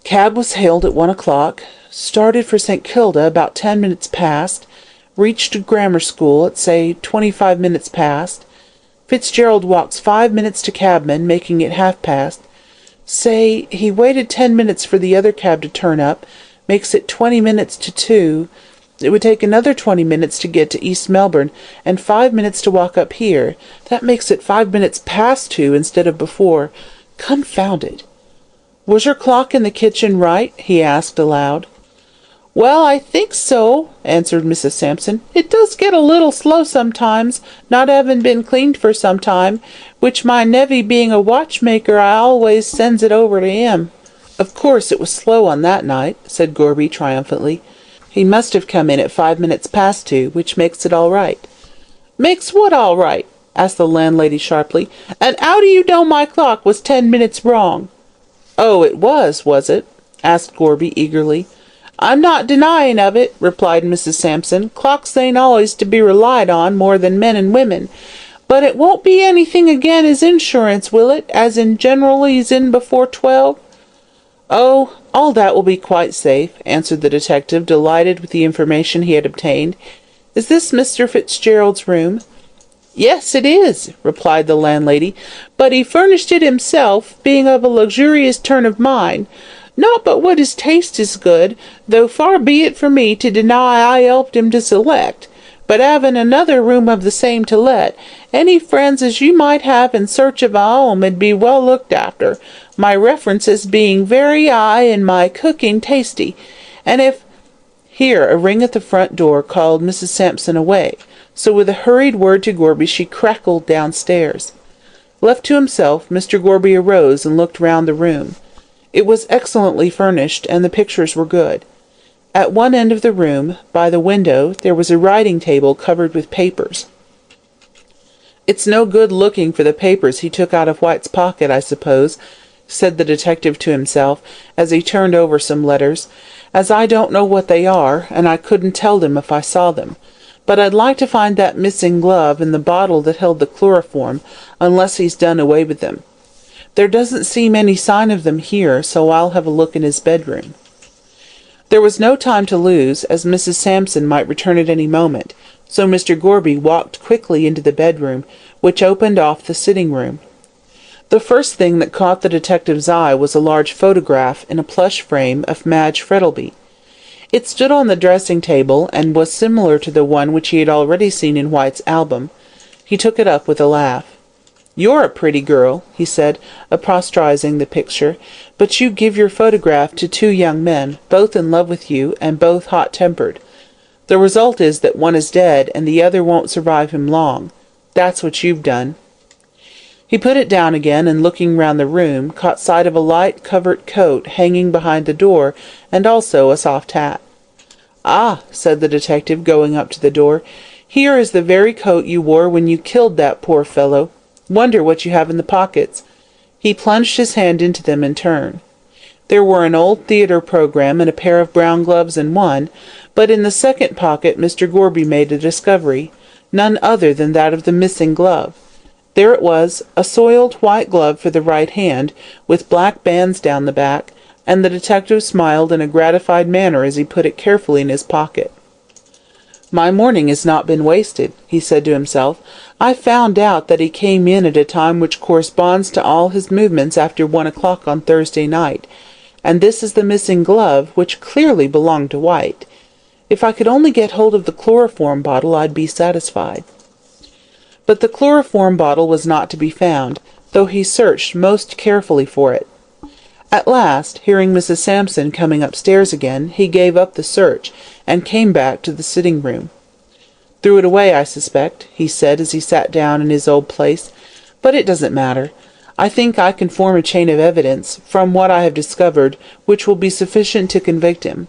Cab was hailed at 1 o'clock, started for St. Kilda about 10 minutes past, reached grammar school at, say, 25 minutes past. Fitzgerald walks 5 minutes to cabman, making it half-past. Say, he waited 10 minutes for the other cab to turn up, makes it 20 minutes to 2. It would take another 20 minutes to get to East Melbourne, and 5 minutes to walk up here. That makes it 5 minutes past 2 instead of before. Confound it. Was your clock in the kitchen right? He asked aloud. Well, I think so, answered Mrs. Sampson. It does get a little slow sometimes, not having been cleaned for some time, which my nevy being a watchmaker, I always sends it over to him. Of course it was slow on that night, said Gorby triumphantly. He must have come in at 5 minutes past 2, which makes it all right. Makes what all right? asked the landlady sharply. And how do you know my clock was 10 minutes wrong? Oh, it was it? asked Gorby eagerly. I'm not denying of it, replied Mrs. Sampson. Clocks ain't always to be relied on more than men and women. But it won't be anything again his insurance, will it, as in general he's in before 12? Oh, all that will be quite safe, answered the detective, delighted with the information he had obtained. Is this Mr. Fitzgerald's room? Yes, it is, replied the landlady, but he furnished it himself, being of a luxurious turn of mind. Not but what his taste is good, though far be it for me to deny I helped him to select. But having another room of the same to let, any friends as you might have in search of a home would be well looked after, my references being very high and my cooking tasty. And if— Here a ring at the front door called Mrs. Sampson away, so with a hurried word to Gorby she crackled downstairs. Left to himself, Mr. Gorby arose and looked round the room. It was excellently furnished, and the pictures were good. At one end of the room, by the window, there was a writing-table covered with papers. It's no good looking for the papers he took out of White's pocket, I suppose, said the detective to himself, as he turned over some letters, as I don't know what they are, and I couldn't tell them if I saw them. But I'd like to find that missing glove and the bottle that held the chloroform, unless he's done away with them. There doesn't seem any sign of them here, so I'll have a look in his bedroom. There was no time to lose, as Mrs. Sampson might return at any moment, so Mr. Gorby walked quickly into the bedroom, which opened off the sitting-room. The first thing that caught the detective's eye was a large photograph in a plush frame of Madge Frettlby. It stood on the dressing table and was similar to the one which he had already seen in White's album. He took it up with a laugh. "You're a pretty girl," he said, apostrophising the picture, "but you give your photograph to two young men, both in love with you, and both hot-tempered. The result is that one is dead, and the other won't survive him long. That's what you've done." He put it down again, and looking round the room, caught sight of a light covert coat hanging behind the door, and also a soft hat. "Ah," said the detective, going up to the door, "here is the very coat you wore when you killed that poor fellow. Wonder what you have in the pockets." He plunged his hand into them in turn. There were an old theatre programme and a pair of brown gloves in one, but in the second pocket Mr. Gorby made a discovery, none other than that of the missing glove. There it was, a soiled white glove for the right hand, with black bands down the back, and the detective smiled in a gratified manner as he put it carefully in his pocket. "My morning has not been wasted," he said to himself. "I found out that he came in at a time which corresponds to all his movements after 1 o'clock on Thursday night, and this is the missing glove, which clearly belonged to White. If I could only get hold of the chloroform bottle, I'd be satisfied." But the chloroform bottle was not to be found, though he searched most carefully for it. At last, hearing Mrs. Sampson coming upstairs again, he gave up the search, and came back to the sitting-room. "Threw it away, I suspect," he said as he sat down in his old place, "but it doesn't matter. I think I can form a chain of evidence, from what I have discovered, which will be sufficient to convict him.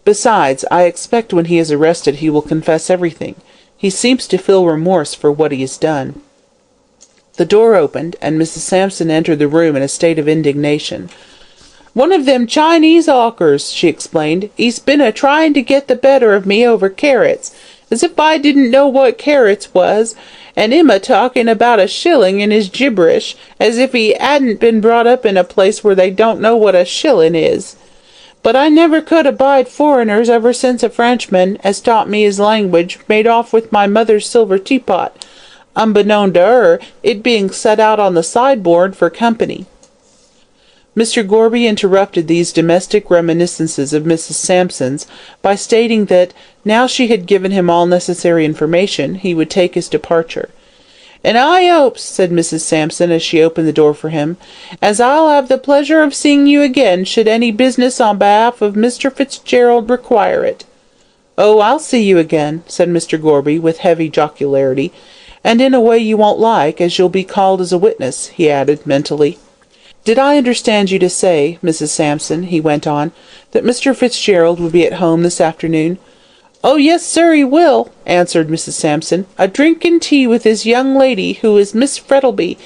Besides, I expect when he is arrested he will confess everything. He seems to feel remorse for what he has done." The door opened, and Mrs. Sampson entered the room in a state of indignation. "One of them Chinese hawkers," she explained. "He's been a-trying to get the better of me over carrots, as if I didn't know what carrots was, and him a-talking about a shilling in his gibberish, as if he hadn't been brought up in a place where they don't know what a shilling is. But I never could abide foreigners ever since a Frenchman, as taught me his language, made off with my mother's silver teapot, unbeknown to her, it being set out on the sideboard for company." Mr. Gorby interrupted these domestic reminiscences of Mrs. Sampson's by stating that, now she had given him all necessary information, he would take his departure. "And I hopes," said Mrs. Sampson as she opened the door for him, "as I'll have the pleasure of seeing you again should any business on behalf of Mr. Fitzgerald require it." "Oh, I'll see you again," said Mr. Gorby, with heavy jocularity, "and in a way you won't like, as you'll be called as a witness," he added, mentally. "Did I understand you to say, Mrs. Sampson," he went on, "that Mr. Fitzgerald will be at home this afternoon?" "Oh, yes, sir, he will," answered Mrs. Sampson, "a drinking tea with his young lady, who is Miss Frettlby,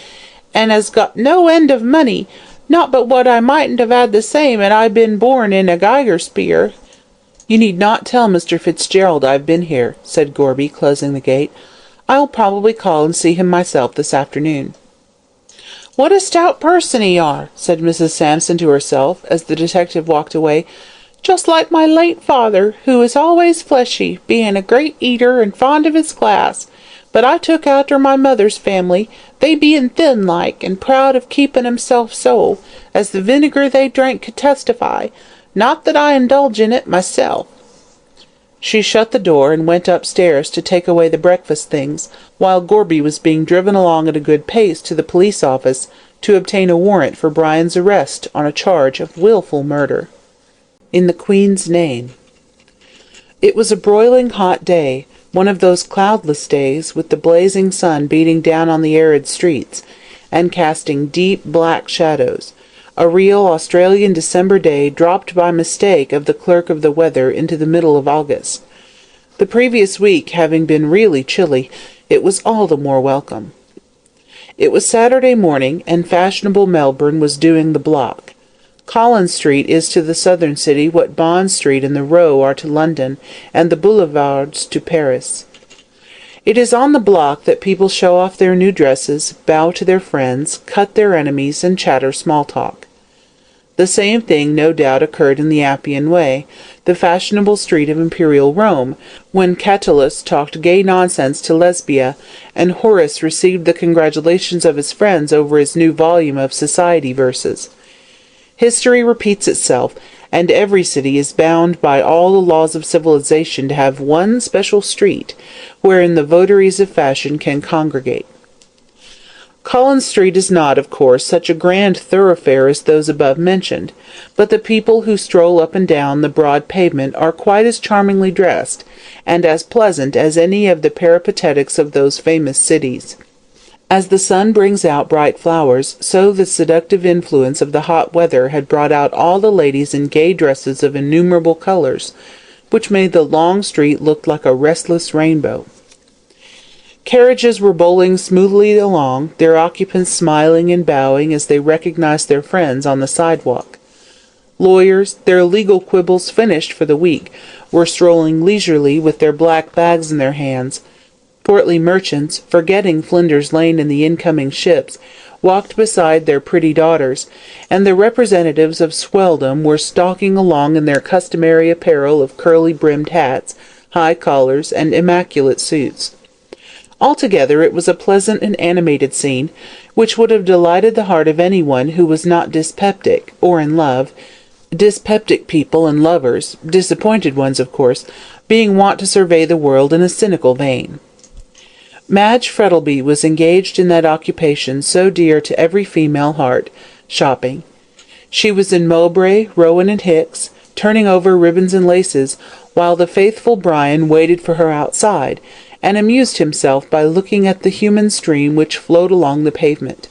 and has got no end of money, not but what I mightn't have had the same had I been born in a Geiger spear." "You need not tell Mr. Fitzgerald I've been here," said Gorby, closing the gate. "I'll probably call and see him myself this afternoon." "What a stout person he are," said Mrs. Sampson to herself, as the detective walked away. "Just like my late father, who was always fleshy, being a great eater and fond of his glass. But I took after my mother's family, they being thin like, and proud of keeping 'emself so, as the vinegar they drank could testify. Not that I indulge in it myself." She shut the door and went upstairs to take away the breakfast things, while Gorby was being driven along at a good pace to the police office to obtain a warrant for Brian's arrest on a charge of wilful murder. In the Queen's name. It was a broiling hot day, one of those cloudless days, with the blazing sun beating down on the arid streets, and casting deep black shadows, a real Australian December day dropped by mistake of the clerk of the weather into the middle of August. The previous week having been really chilly, it was all the more welcome. It was Saturday morning, and fashionable Melbourne was doing the block. Collins Street is to the southern city what Bond Street and the Row are to London, and the boulevards to Paris. It is on the block that people show off their new dresses, bow to their friends, cut their enemies, and chatter small talk. The same thing no doubt occurred in the Appian Way, the fashionable street of imperial Rome, when Catullus talked gay nonsense to Lesbia, and Horace received the congratulations of his friends over his new volume of society verses. History repeats itself, and every city is bound by all the laws of civilization to have one special street, wherein the votaries of fashion can congregate. Collins Street is not, of course, such a grand thoroughfare as those above mentioned, but the people who stroll up and down the broad pavement are quite as charmingly dressed, and as pleasant as any of the peripatetics of those famous cities. As the sun brings out bright flowers, so the seductive influence of the hot weather had brought out all the ladies in gay dresses of innumerable colours, which made the long street look like a restless rainbow. Carriages were bowling smoothly along, their occupants smiling and bowing as they recognized their friends on the sidewalk. Lawyers, their legal quibbles finished for the week, were strolling leisurely with their black bags in their hands. Portly merchants, forgetting Flinders Lane and the incoming ships, walked beside their pretty daughters, and the representatives of swelldom were stalking along in their customary apparel of curly-brimmed hats, high collars, and immaculate suits. Altogether it was a pleasant and animated scene, which would have delighted the heart of anyone who was not dyspeptic, or in love. Dyspeptic people and lovers, disappointed ones of course, being wont to survey the world in a cynical vein. Madge Frettlby was engaged in that occupation so dear to every female heart, shopping. She was in Mowbray, Rowan and Hicks, turning over ribbons and laces, while the faithful Brian waited for her outside, and amused himself by looking at the human stream which flowed along the pavement.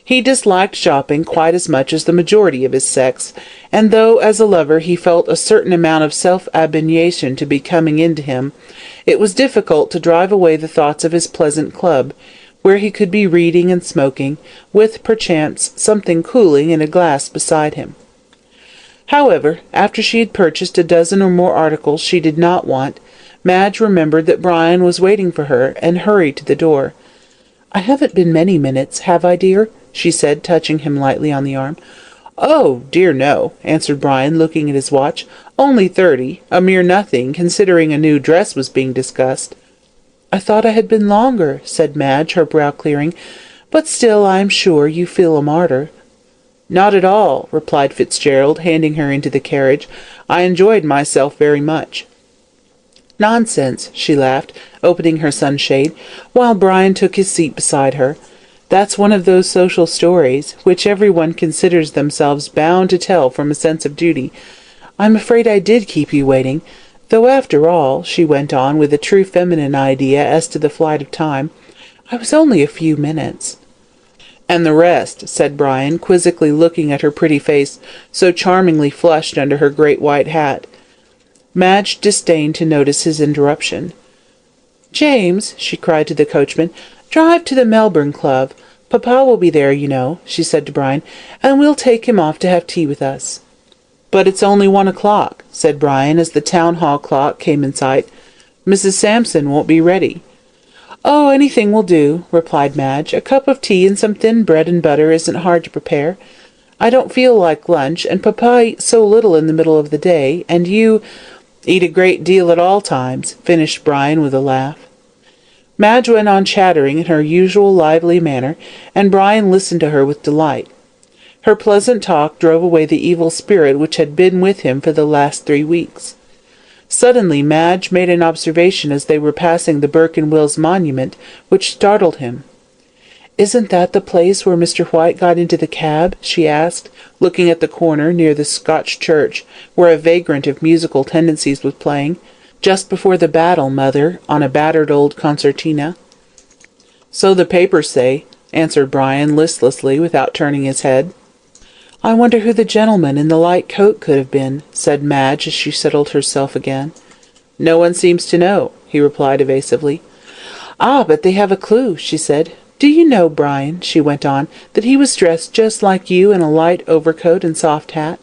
He disliked shopping quite as much as the majority of his sex, and though as a lover he felt a certain amount of self-abnegation to be coming into him, it was difficult to drive away the thoughts of his pleasant club, where he could be reading and smoking, with, perchance, something cooling in a glass beside him. However, after she had purchased a dozen or more articles she did not want, Madge remembered that Brian was waiting for her, and hurried to the door. "I haven't been many minutes, have I, dear?" she said, touching him lightly on the arm. "Oh, dear no," answered Brian, looking at his watch. "Only 30, a mere nothing, considering a new dress was being discussed." "I thought I had been longer," said Madge, her brow clearing. "But still I am sure you feel a martyr." "Not at all," replied Fitzgerald, handing her into the carriage. "I enjoyed myself very much." "Nonsense," she laughed, opening her sunshade, while Brian took his seat beside her. "That's one of those social stories, which everyone considers themselves bound to tell from a sense of duty. I'm afraid I did keep you waiting, though after all," she went on, with a true feminine idea as to the flight of time, "I was only a few minutes." "And the rest," said Brian, quizzically looking at her pretty face, so charmingly flushed under her great white hat. Madge disdained to notice his interruption. "James," she cried to the coachman, "drive to the Melbourne Club. Papa will be there, you know," she said to Brian, "and we'll take him off to have tea with us." "But it's only 1 o'clock," said Brian, as the town-hall clock came in sight. "Mrs. Sampson won't be ready." "Oh, anything will do," replied Madge. "A cup of tea and some thin bread and butter isn't hard to prepare. I don't feel like lunch, and Papa eats so little in the middle of the day, and you eat a great deal at all times," finished Brian with a laugh. Madge went on chattering in her usual lively manner, and Brian listened to her with delight. Her pleasant talk drove away the evil spirit which had been with him for the last 3 weeks. Suddenly Madge made an observation as they were passing the Burke and Wills monument, which startled him. "Isn't that the place where Mr. White got into the cab?" she asked, looking at the corner near the Scotch church, where a vagrant of musical tendencies was playing. "Just before the battle, mother, on a battered old concertina." "So the papers say," answered Brian listlessly, without turning his head. "I wonder who the gentleman in the light coat could have been," said Madge, as she settled herself again. "No one seems to know," he replied evasively. "Ah, but they have a clue," she said. "Do you know, Brian," she went on, "that he was dressed just like you in a light overcoat and soft hat?"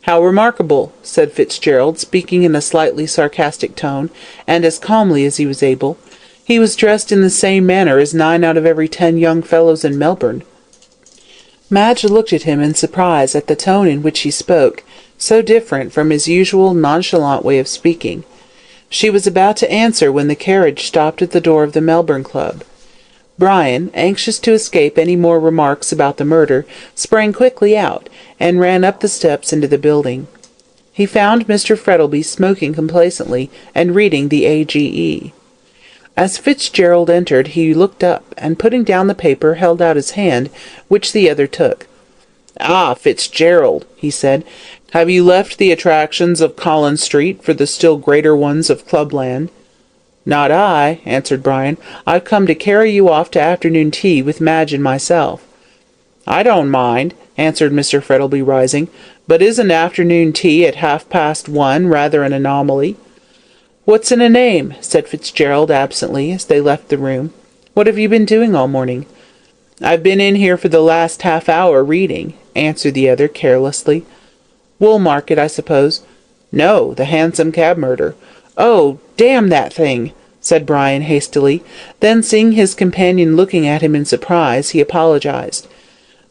"How remarkable," said Fitzgerald, speaking in a slightly sarcastic tone, and as calmly as he was able. "He was dressed in the same manner as 9 out of every 10 young fellows in Melbourne." Madge looked at him in surprise at the tone in which he spoke, so different from his usual nonchalant way of speaking. She was about to answer when the carriage stopped at the door of the Melbourne Club. Brian, anxious to escape any more remarks about the murder, sprang quickly out, and ran up the steps into the building. He found Mr. Frettlby smoking complacently and reading the AGE. As Fitzgerald entered, he looked up, and putting down the paper, held out his hand, which the other took. "Ah, Fitzgerald," he said, "have you left the attractions of Collins Street for the still greater ones of Clubland?" "Not I," answered Brian. "I've come to carry you off to afternoon tea with Madge and myself." "I don't mind," answered Mr. Frettlby, rising, "but isn't afternoon tea at 1:30 rather an anomaly?" "What's in a name?" said Fitzgerald absently, as they left the room. "What have you been doing all morning?" "I've been in here for the last half-hour reading," answered the other carelessly. "Woolmarket, I suppose?" "No, the Hansom Cab murder." "Oh, damn that thing!" said Brian hastily. Then, seeing his companion looking at him in surprise, he apologized.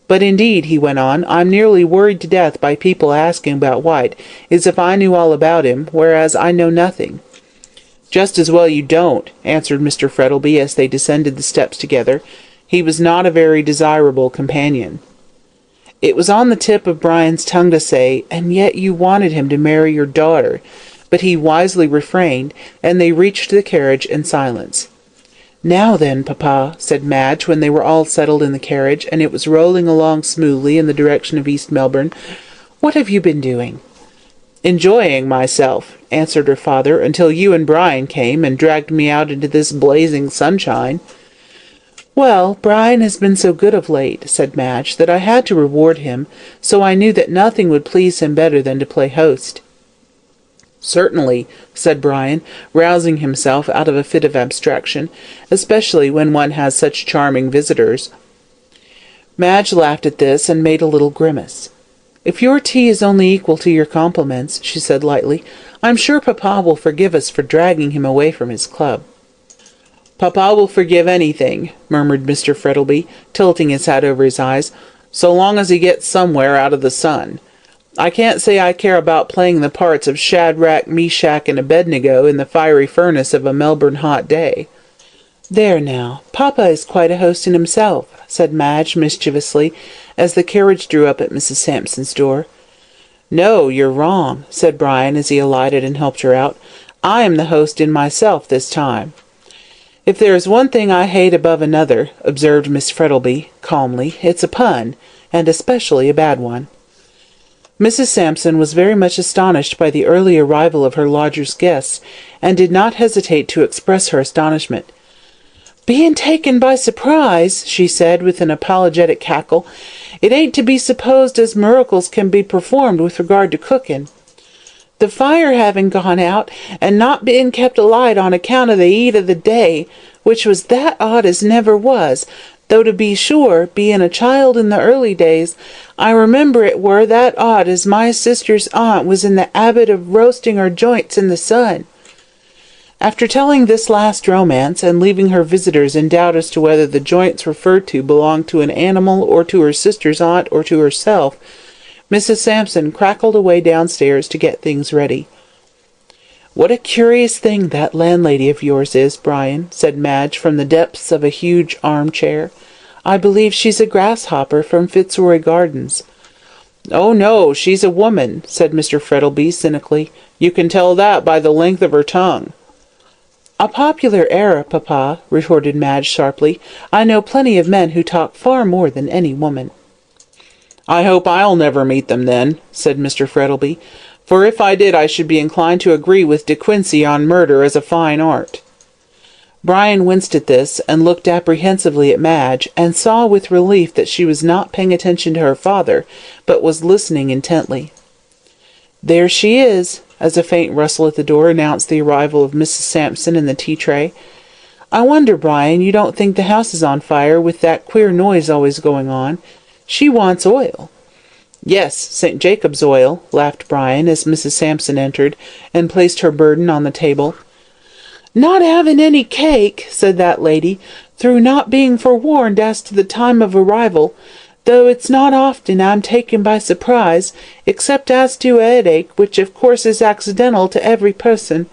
"But indeed," he went on, "I'm nearly worried to death by people asking about White, as if I knew all about him, whereas I know nothing." "Just as well you don't," answered Mr. Frettlby as they descended the steps together. "He was not a very desirable companion." It was on the tip of Brian's tongue to say, "And yet you wanted him to marry your daughter," but he wisely refrained, and they reached the carriage in silence. "Now then, Papa," said Madge, when they were all settled in the carriage, and it was rolling along smoothly in the direction of East Melbourne, "what have you been doing?" "Enjoying myself," answered her father, "until you and Brian came and dragged me out into this blazing sunshine." "Well, Brian has been so good of late," said Madge, "that I had to reward him, so I knew that nothing would please him better than to play host." "Certainly," said Brian, rousing himself out of a fit of abstraction, "especially when one has such charming visitors." Madge laughed at this, and made a little grimace. "If your tea is only equal to your compliments," she said lightly, "I'm sure Papa will forgive us for dragging him away from his club." "Papa will forgive anything," murmured Mr. Frettlby, tilting his hat over his eyes, "so long as he gets somewhere out of the sun. I can't say I care about playing the parts of Shadrach, Meshach, and Abednego in the fiery furnace of a Melbourne hot day." "There now, Papa is quite a host in himself," said Madge mischievously, as the carriage drew up at Mrs. Sampson's door. "No, you're wrong," said Brian as he alighted and helped her out. "I am the host in myself this time." "If there is one thing I hate above another," observed Miss Frettlby, calmly, "it's a pun, and especially a bad one." Mrs. Sampson was very much astonished by the early arrival of her lodger's guests, and did not hesitate to express her astonishment. "Being taken by surprise," she said, with an apologetic cackle. "It ain't to be supposed as miracles can be performed with regard to cooking. The fire having gone out, and not being kept alight on account of the heat of the day, which was that odd as never was, though to be sure, being a child in the early days, I remember it were that odd as my sister's aunt was in the habit of roasting her joints in the sun." After telling this last romance, and leaving her visitors in doubt as to whether the joints referred to belonged to an animal, or to her sister's aunt, or to herself, Mrs. Sampson crackled away downstairs to get things ready. "What a curious thing that landlady of yours is, Brian," said Madge from the depths of a huge armchair. "I believe she's a grasshopper from Fitzroy Gardens." "Oh, no, she's a woman," said Mr. Frettlby cynically. "You can tell that by the length of her tongue." "A popular error, Papa," retorted Madge sharply. "I know plenty of men who talk far more than any woman." "I hope I'll never meet them, then," said Mr. Frettlby, "for if I did I should be inclined to agree with De Quincey on murder as a fine art." Brian winced at this, and looked apprehensively at Madge, and saw with relief that she was not paying attention to her father, but was listening intently. "There she is," as a faint rustle at the door announced the arrival of Mrs. Sampson and the tea-tray. "I wonder, Brian, you don't think the house is on fire with that queer noise always going on. She wants oil." "Yes, St. Jacob's oil," laughed Brian, as Mrs. Sampson entered, and placed her burden on the table. "Not having any cake," said that lady, "through not being forewarned as to the time of arrival. though it's not often I'm taken by surprise, except as to a headache, which of course is accidental to every person.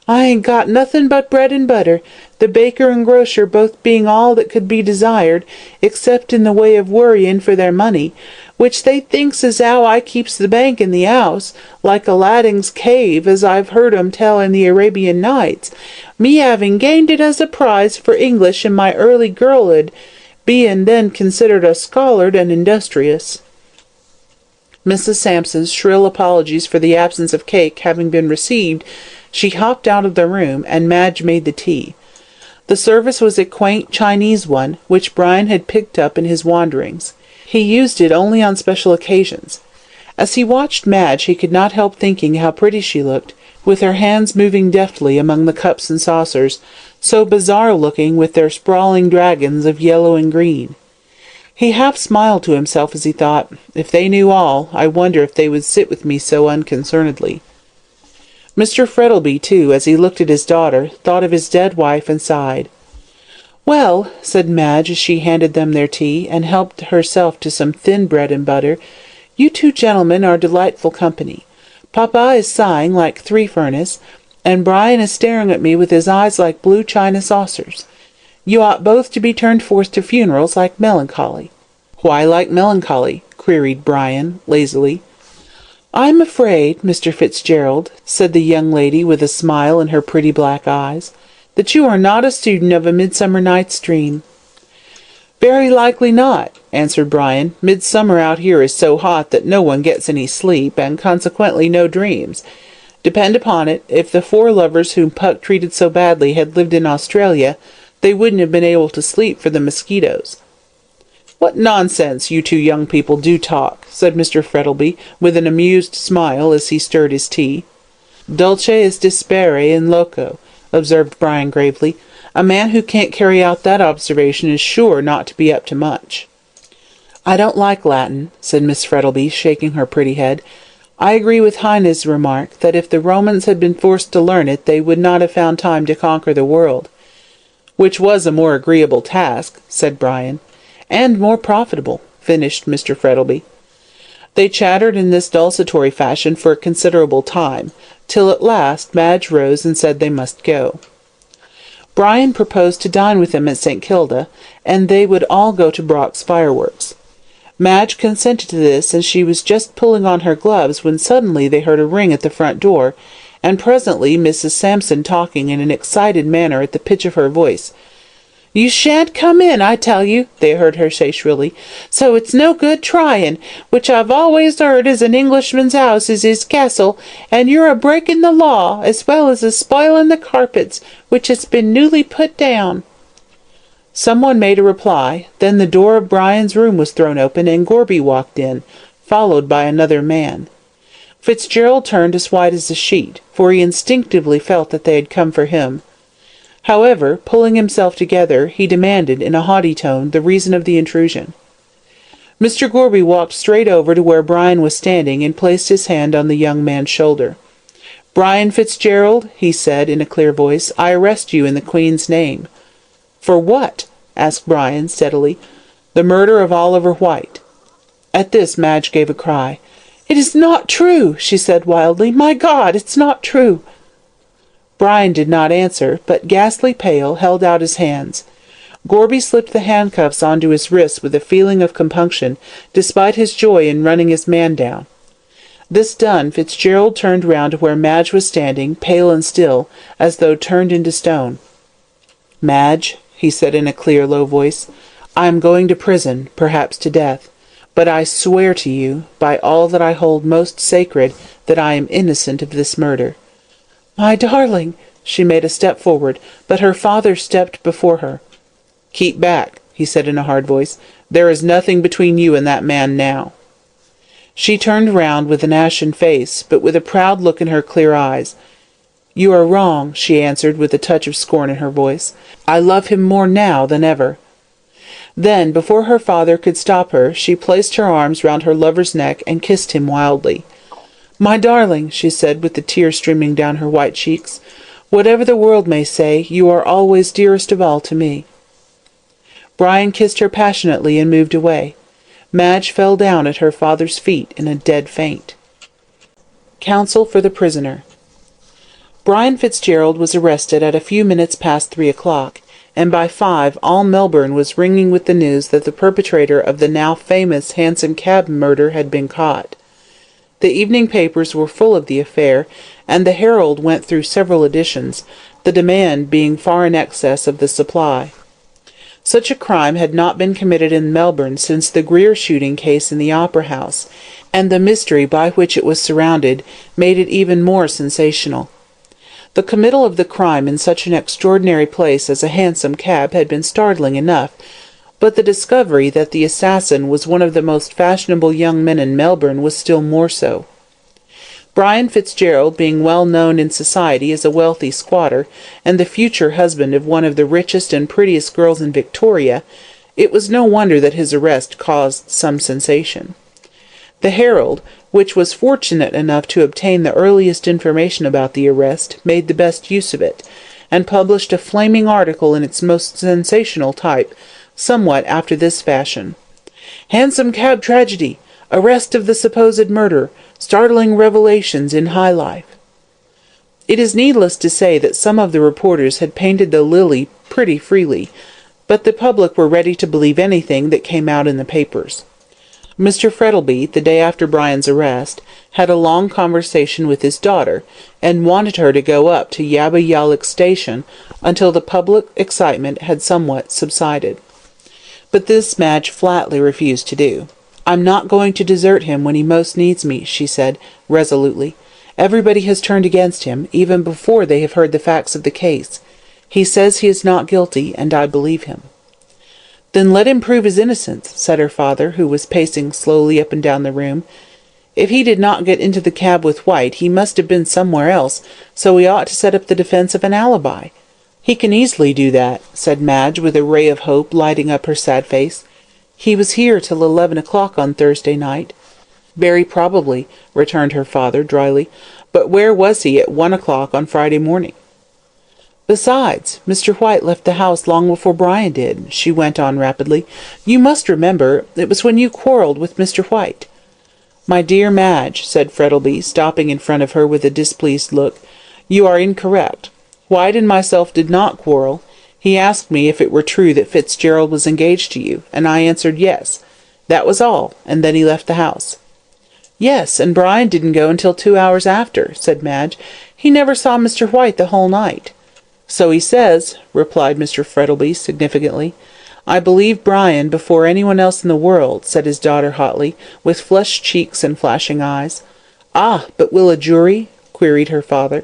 I ain't got nothing but bread and butter, the baker and grocer both being all that could be desired, except in the way of worrying for their money, which they thinks as how I keeps the bank in the house, like Aladdin's cave, as I've heard 'em tell in the Arabian Nights, me having gained it as a prize for English in my early girlhood, being then considered a scholard and industrious." Mrs. Sampson's shrill apologies for the absence of cake having been received, she hopped out of the room, and Madge made the tea. The service was a quaint Chinese one, which Brian had picked up in his wanderings. He used it only on special occasions. As he watched Madge, he could not help thinking how pretty she looked, with her hands moving deftly among the cups and saucers, so bizarre-looking with their sprawling dragons of yellow and green. He half smiled to himself as he thought, "If they knew all, I wonder if they would sit with me so unconcernedly." Mr. Frettlby, too, as he looked at his daughter, thought of his dead wife and sighed. "Well," said Madge, as she handed them their tea, and helped herself to some thin bread and butter, "you two gentlemen are delightful company. Papa is sighing like three furnace, and Brian is staring at me with his eyes like blue china saucers. You ought both to be turned forth to funerals like melancholy." "Why like melancholy?" queried Brian, lazily. "I'm afraid, Mr. Fitzgerald," said the young lady with a smile in her pretty black eyes, "that you are not a student of A Midsummer Night's Dream." "Very likely not," answered Brian. "Midsummer out here is so hot that no one gets any sleep, and consequently no dreams. Depend upon it, if the four lovers whom Puck treated so badly had lived in Australia, they wouldn't have been able to sleep for the mosquitoes." "What nonsense you two young people do talk," said Mr. Frettlby, with an amused smile as he stirred his tea. "Dulce is despere in loco," observed Brian gravely. "A man who can't carry out that observation is sure not to be up to much." "I don't like Latin," said Miss Frettlby, shaking her pretty head. "I agree with Heine's remark that if the Romans had been forced to learn it they would not have found time to conquer the world." "Which was a more agreeable task," said Brian. "And more profitable," finished Mr. Frettlby. They chattered in this desultory fashion for a considerable time, till at last Madge rose and said they must go. Brian proposed to dine with them at St. Kilda, and they would all go to Brock's fireworks. Madge consented to this, and she was just pulling on her gloves when suddenly they heard a ring at the front door, and presently Mrs. Sampson talking in an excited manner at the pitch of her voice. "You shan't come in, I tell you," they heard her say shrilly, "so it's no good trying, which I've always heard as an Englishman's house is his castle, and you're a-breaking the law, as well as a-spoiling the carpets, which has been newly put down." Someone made a reply, then the door of Brian's room was thrown open, and Gorby walked in, followed by another man. Fitzgerald turned as white as a sheet, for he instinctively felt that they had come for him. However, pulling himself together, he demanded, in a haughty tone, the reason of the intrusion. Mr. Gorby walked straight over to where Brian was standing, and placed his hand on the young man's shoulder. "Brian Fitzgerald," he said, in a clear voice, "I arrest you in the Queen's name." "For what?" asked Brian, steadily. "The murder of Oliver White." At this Madge gave a cry. "It is not true!" she said wildly. "My God, it's not true!" Brian did not answer, but, ghastly pale, held out his hands. Gorby slipped the handcuffs onto his wrists with a feeling of compunction, despite his joy in running his man down. This done, Fitzgerald turned round to where Madge was standing, pale and still, as though turned into stone. "Madge," he said in a clear, low voice, "I am going to prison, perhaps to death, but I swear to you, by all that I hold most sacred, that I am innocent of this murder." "My darling!" She made a step forward, but her father stepped before her. "Keep back," he said in a hard voice. "There is nothing between you and that man now." She turned round with an ashen face, but with a proud look in her clear eyes. "You are wrong," she answered, with a touch of scorn in her voice. "I love him more now than ever." Then, before her father could stop her, she placed her arms round her lover's neck and kissed him wildly. "My darling," she said, with the tears streaming down her white cheeks, "whatever the world may say, you are always dearest of all to me." Brian kissed her passionately and moved away. Madge fell down at her father's feet in a dead faint. Counsel for the prisoner. Brian Fitzgerald was arrested at a few minutes past 3 o'clock, and by 5 all Melbourne was ringing with the news that the perpetrator of the now famous Hansom Cab murder had been caught. The evening papers were full of the affair, and the Herald went through several editions, the demand being far in excess of the supply. Such a crime had not been committed in Melbourne since the Greer shooting case in the Opera House, and the mystery by which it was surrounded made it even more sensational. The committal of the crime in such an extraordinary place as a hansom cab had been startling enough, but the discovery that the assassin was one of the most fashionable young men in Melbourne was still more so. Brian Fitzgerald being well known in society as a wealthy squatter, and the future husband of one of the richest and prettiest girls in Victoria, it was no wonder that his arrest caused some sensation. The Herald, which was fortunate enough to obtain the earliest information about the arrest, made the best use of it, and published a flaming article in its most sensational type, somewhat after this fashion: "Hansom Cab Tragedy! Arrest of the supposed murderer! Startling revelations in high life!" It is needless to say that some of the reporters had painted the lily pretty freely, but the public were ready to believe anything that came out in the papers. Mr. Frettlby, the day after Brian's arrest, had a long conversation with his daughter, and wanted her to go up to Yabba Yallock station until the public excitement had somewhat subsided. But this Madge flatly refused to do. "I'm not going to desert him when he most needs me," she said, resolutely. "Everybody has turned against him, even before they have heard the facts of the case. He says he is not guilty, and I believe him." "Then let him prove his innocence," said her father, who was pacing slowly up and down the room. "If he did not get into the cab with White, he must have been somewhere else, so we ought to set up the defence of an alibi." "He can easily do that," said Madge, with a ray of hope lighting up her sad face. "He was here till 11 o'clock on Thursday night." "Very probably," returned her father, dryly. "But where was he at 1 o'clock on Friday morning?" "Besides, Mr. White left the house long before Brian did," she went on rapidly. "You must remember, it was when you quarrelled with Mr. White." "My dear Madge," said Frettlby, stopping in front of her with a displeased look, "you are incorrect. White and myself did not quarrel. He asked me if it were true that Fitzgerald was engaged to you, and I answered yes. That was all, and then he left the house." "Yes, and Brian didn't go until 2 hours after," said Madge. "He never saw Mr. White the whole night." "So he says," replied Mr. Frettlby, significantly. "I believe Brian before anyone else in the world," said his daughter hotly, with flushed cheeks and flashing eyes. "Ah, but will a jury?" queried her father.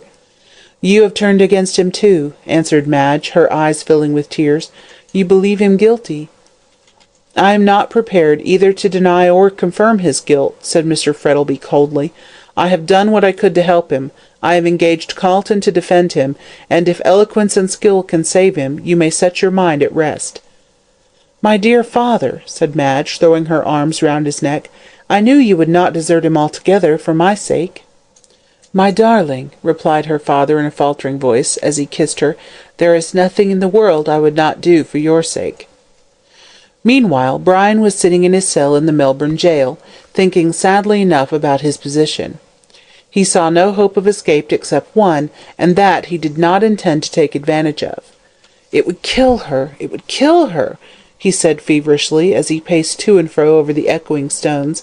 "You have turned against him too," answered Madge, her eyes filling with tears. "You believe him guilty." "I am not prepared either to deny or confirm his guilt," said Mr. Frettlby coldly. "I have done what I could to help him. I have engaged Carleton to defend him, and if eloquence and skill can save him, you may set your mind at rest." "My dear father," said Madge, throwing her arms round his neck, "I knew you would not desert him altogether for my sake." "My darling," replied her father in a faltering voice, as he kissed her, "there is nothing in the world I would not do for your sake." Meanwhile, Brian was sitting in his cell in the Melbourne jail, thinking sadly enough about his position. He saw no hope of escape except one, and that he did not intend to take advantage of. "It would kill her, it would kill her," he said feverishly, as he paced to and fro over the echoing stones.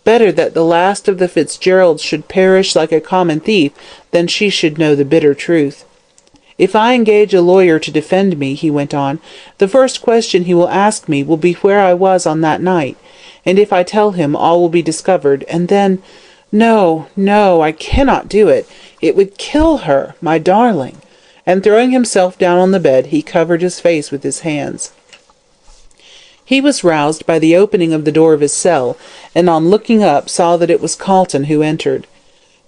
"Better that the last of the Fitzgeralds should perish like a common thief than she should know the bitter truth. If I engage a lawyer to defend me," he went on, "the first question he will ask me will be where I was on that night, and if I tell him all will be discovered, and then— No, no, I cannot do it. It would kill her, my darling." And throwing himself down on the bed, he covered his face with his hands. He was roused by the opening of the door of his cell, and on looking up saw that it was Carleton who entered.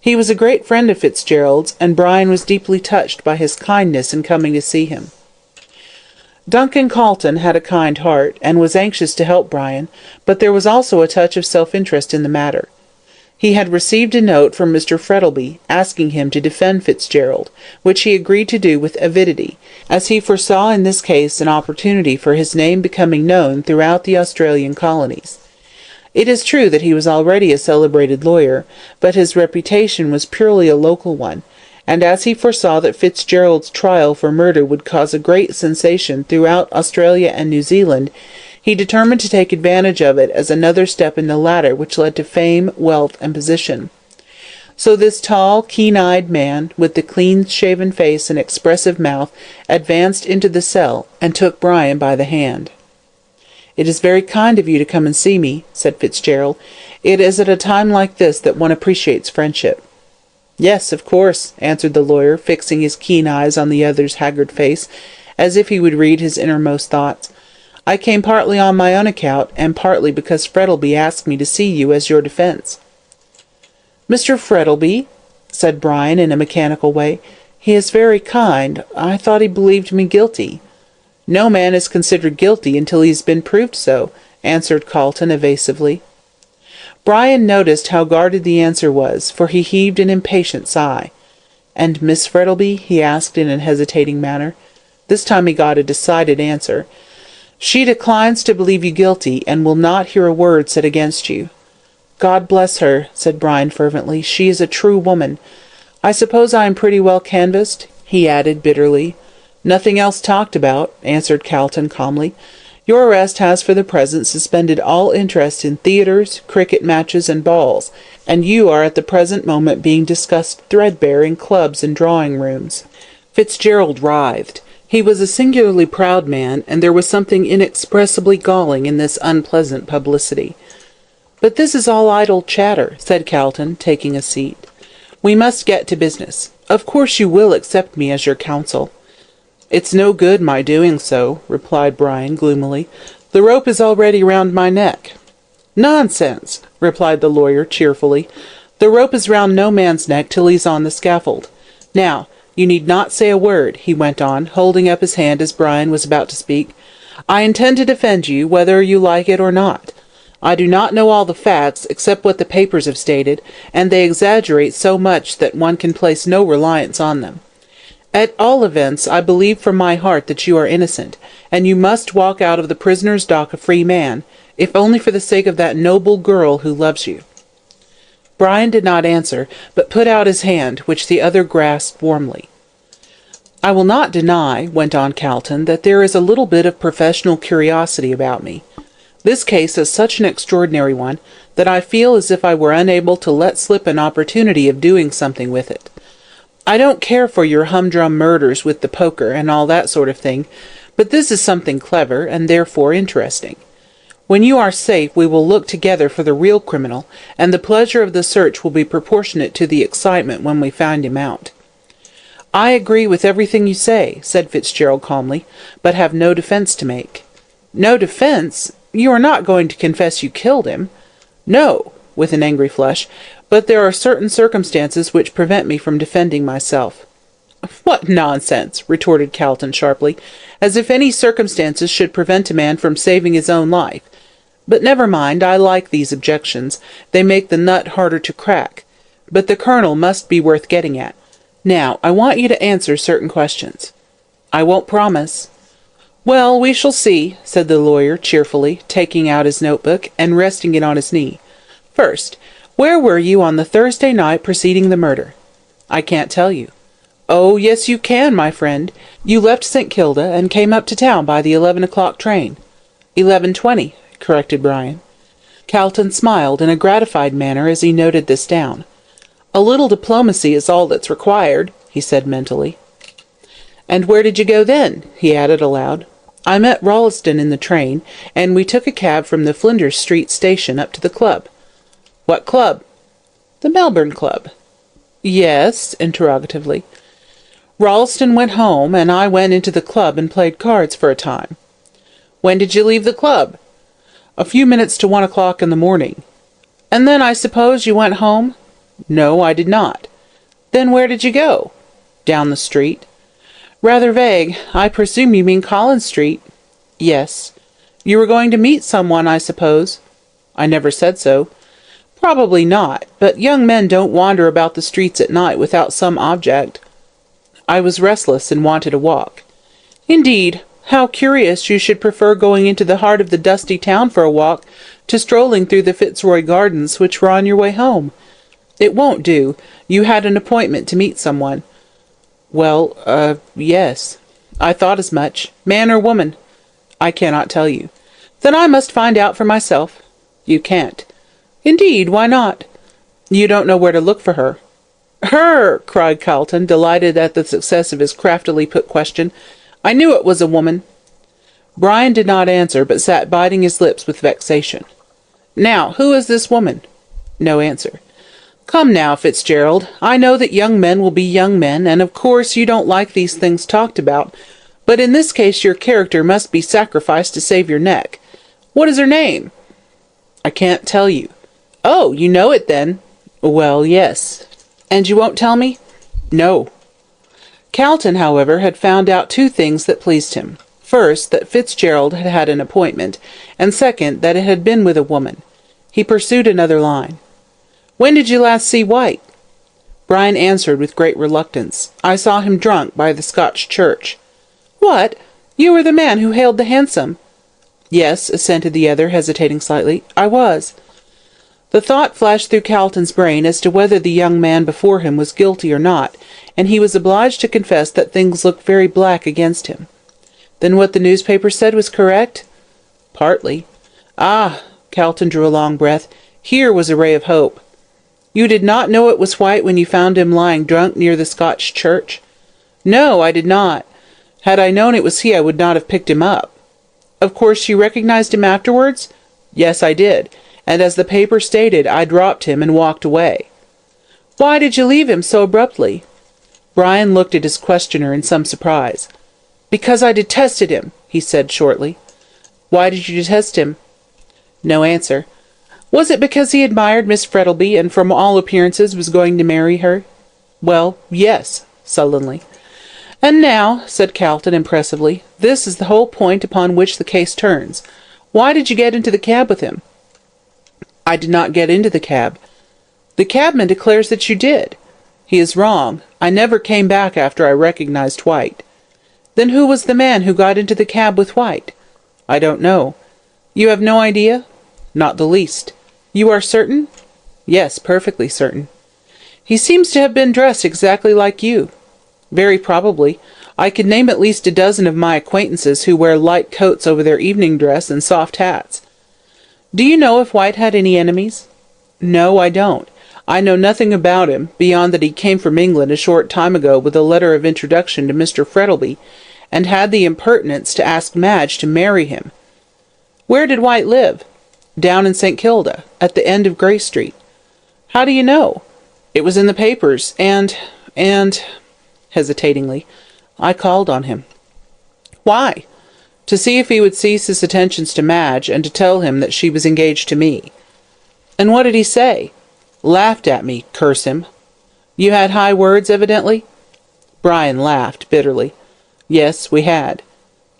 He was a great friend of Fitzgerald's, and Brian was deeply touched by his kindness in coming to see him. Duncan Carleton had a kind heart, and was anxious to help Brian, but there was also a touch of self-interest in the matter. He had received a note from Mr. Frettlby asking him to defend Fitzgerald, which he agreed to do with avidity, as he foresaw in this case an opportunity for his name becoming known throughout the Australian colonies. It is true that he was already a celebrated lawyer, but his reputation was purely a local one, and as he foresaw that Fitzgerald's trial for murder would cause a great sensation throughout Australia and New Zealand, he determined to take advantage of it as another step in the ladder which led to fame, wealth, and position. So this tall, keen-eyed man, with the clean-shaven face and expressive mouth, advanced into the cell and took Brian by the hand. "It is very kind of you to come and see me," said Fitzgerald. "It is at a time like this that one appreciates friendship." "Yes, of course," answered the lawyer, fixing his keen eyes on the other's haggard face, as if he would read his innermost thoughts. "I came partly on my own account, and partly because Frettleby asked me to see you as your defence." "Mr. Frettleby?" said Brian in a mechanical way. "He is very kind. I thought he believed me guilty." "No man is considered guilty until he has been proved so," answered Carleton evasively. Brian noticed how guarded the answer was, for he heaved an impatient sigh. "And Miss Frettleby?" he asked in a hesitating manner. This time he got a decided answer. "She declines to believe you guilty, and will not hear a word said against you." "God bless her," said Brian fervently. "She is a true woman. I suppose I am pretty well canvassed?" he added bitterly. "Nothing else talked about," answered Carleton calmly. "Your arrest has for the present suspended all interest in theatres, cricket matches, and balls, and you are at the present moment being discussed threadbare in clubs and drawing-rooms." Fitzgerald writhed. He was a singularly proud man, and there was something inexpressibly galling in this unpleasant publicity. "But this is all idle chatter," said Carleton, taking a seat. "We must get to business. Of course you will accept me as your counsel." "It's no good my doing so," replied Brian gloomily. "The rope is already round my neck." "Nonsense!" replied the lawyer cheerfully. "The rope is round no man's neck till he's on the scaffold. Now, you need not say a word," he went on, holding up his hand as Brian was about to speak. "I intend to defend you, whether you like it or not. I do not know all the facts, except what the papers have stated, and they exaggerate so much that one can place no reliance on them. At all events, I believe from my heart that you are innocent, and you must walk out of the prisoner's dock a free man, if only for the sake of that noble girl who loves you." Brian did not answer, but put out his hand, which the other grasped warmly. "I will not deny," went on Carleton, "that there is a little bit of professional curiosity about me. This case is such an extraordinary one that I feel as if I were unable to let slip an opportunity of doing something with it. I don't care for your humdrum murders with the poker and all that sort of thing, but this is something clever, and therefore interesting. When you are safe, we will look together for the real criminal, and the pleasure of the search will be proportionate to the excitement when we find him out." "I agree with everything you say," said Fitzgerald calmly, "but have no defence to make." "No defence? You are not going to confess you killed him?" "No," with an angry flush, "but there are certain circumstances which prevent me from defending myself." "What nonsense!" retorted Carleton sharply, "as if any circumstances should prevent a man from saving his own life. But never mind, I like these objections. They make the nut harder to crack. But the kernel must be worth getting at. Now, I want you to answer certain questions." "I won't promise." "Well, we shall see," said the lawyer cheerfully, taking out his notebook and resting it on his knee. "First, where were you on the Thursday night preceding the murder?" "I can't tell you." "Oh, yes, you can, my friend. You left St. Kilda and came up to town by the 11 o'clock train." 11:20, corrected Brian. Carleton smiled in a gratified manner as he noted this down. "A little diplomacy is all that's required," he said mentally. "And where did you go then?" he added aloud. "I met Rolleston in the train, and we took a cab from the Flinders Street station up to the club." "What club?" "The Melbourne Club." "Yes?" interrogatively. "Rolleston went home, and I went into the club and played cards for a time." "When did you leave the club?" "A few minutes to 1 o'clock in the morning." "And then I suppose you went home?" "No, I did not." "Then where did you go?" "Down the street." "Rather vague. I presume you mean Collins Street?" "Yes." "You were going to meet someone, I suppose?" "I never said so." "Probably not, but young men don't wander about the streets at night without some object." "I was restless and wanted a walk." "Indeed. How curious you should prefer going into the heart of the dusty town for a walk to strolling through the Fitzroy Gardens, which were on your way home. It won't do. You had an appointment to meet someone. Well, yes. I thought as much. Man or woman? I cannot tell you. Then I must find out for myself. You can't. Indeed, why not? You don't know where to look for her. Her! Cried Carlton, delighted at the success of his craftily put question. I knew it was a woman. Brian did not answer, but sat biting his lips with vexation. Now, who is this woman? No answer. Come now, Fitzgerald, I know that young men will be young men, and of course you don't like these things talked about, but in this case your character must be sacrificed to save your neck. What is her name? I can't tell you. Oh, you know it then? Well, yes. And you won't tell me? No. Carlton, however, had found out two things that pleased him. First, that Fitzgerald had had an appointment, and second, that it had been with a woman. He pursued another line. When did you last see White? Brian answered with great reluctance. I saw him drunk by the Scotch church. What? You were the man who hailed the hansom? Yes, assented the other, hesitating slightly. I was. The thought flashed through Carlton's brain as to whether the young man before him was guilty or not, and he was obliged to confess that things looked very black against him. Then what the newspaper said was correct? Partly. Ah, Carlton drew a long breath. Here was a ray of hope. You did not know it was White when you found him lying drunk near the Scotch church? No, I did not. Had I known it was he, I would not have picked him up. Of course you recognized him afterwards? Yes, I did, and as the paper stated, I dropped him and walked away. Why did you leave him so abruptly? Brian looked at his questioner in some surprise. Because I detested him, he said shortly. Why did you detest him? No answer. Was it because he admired Miss Frettlby and from all appearances was going to marry her? Well, yes, sullenly. And now, said Carlton impressively, this is the whole point upon which the case turns. Why did you get into the cab with him? I did not get into the cab. The cabman declares that you did. He is wrong. I never came back after I recognized White. Then who was the man who got into the cab with White? I don't know. You have no idea? Not the least. You are certain? Yes, perfectly certain. He seems to have been dressed exactly like you. Very probably. I could name at least a dozen of my acquaintances who wear light coats over their evening dress and soft hats. Do you know if White had any enemies? No, I don't. I know nothing about him, beyond that he came from England a short time ago with a letter of introduction to Mr. Frettlby, and had the impertinence to ask Madge to marry him. Where did White live? Down in St. Kilda, at the end of Grey Street. How do you know? It was in the papers, and, hesitatingly, I called on him. Why? To see if he would cease his attentions to Madge, and to tell him that she was engaged to me. And what did he say? Laughed at me, curse him. You had high words, evidently? Brian laughed bitterly. Yes, we had.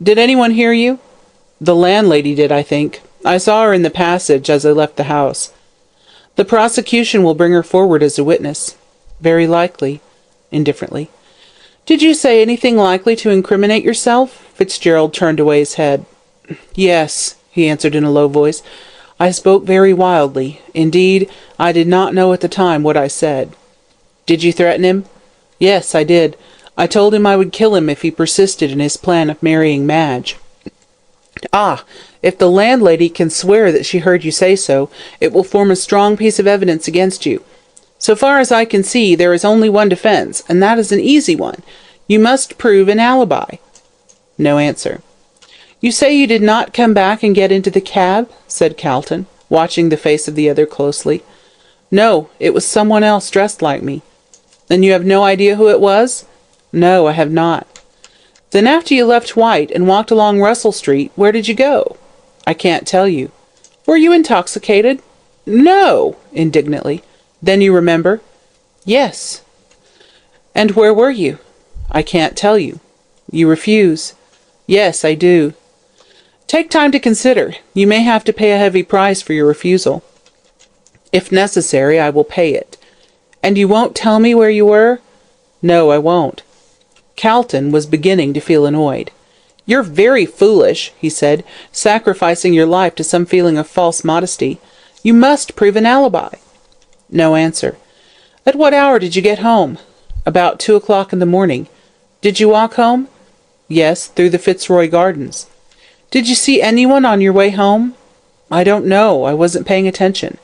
Did anyone hear you? The landlady did, I think. I saw her in the passage as I left the house. The prosecution will bring her forward as a witness. Very likely. Indifferently. Did you say anything likely to incriminate yourself? Fitzgerald turned away his head. Yes, he answered in a low voice. I spoke very wildly. Indeed, I did not know at the time what I said. Did you threaten him? Yes, I did. I told him I would kill him if he persisted in his plan of marrying Madge. Ah, if the landlady can swear that she heard you say so, it will form a strong piece of evidence against you. So far as I can see, there is only one defence, and that is an easy one. You must prove an alibi. No answer. You say you did not come back and get into the cab? Said Carlton, watching the face of the other closely. No, it was someone else dressed like me. Then you have no idea who it was? No, I have not. Then after you left White and walked along Russell Street, where did you go? I can't tell you. Were you intoxicated? No, indignantly. Then you remember? Yes. And where were you? I can't tell you. You refuse. Yes, I do. Take time to consider. You may have to pay a heavy price for your refusal. If necessary, I will pay it. And you won't tell me where you were? No, I won't. Carlton was beginning to feel annoyed. "You're very foolish," he said, "sacrificing your life to some feeling of false modesty. You must prove an alibi." No answer. "At what hour did you get home?" "About 2 o'clock in the morning." "Did you walk home?" "Yes, through the Fitzroy Gardens." "Did you see anyone on your way home?" "I don't know. I wasn't paying attention."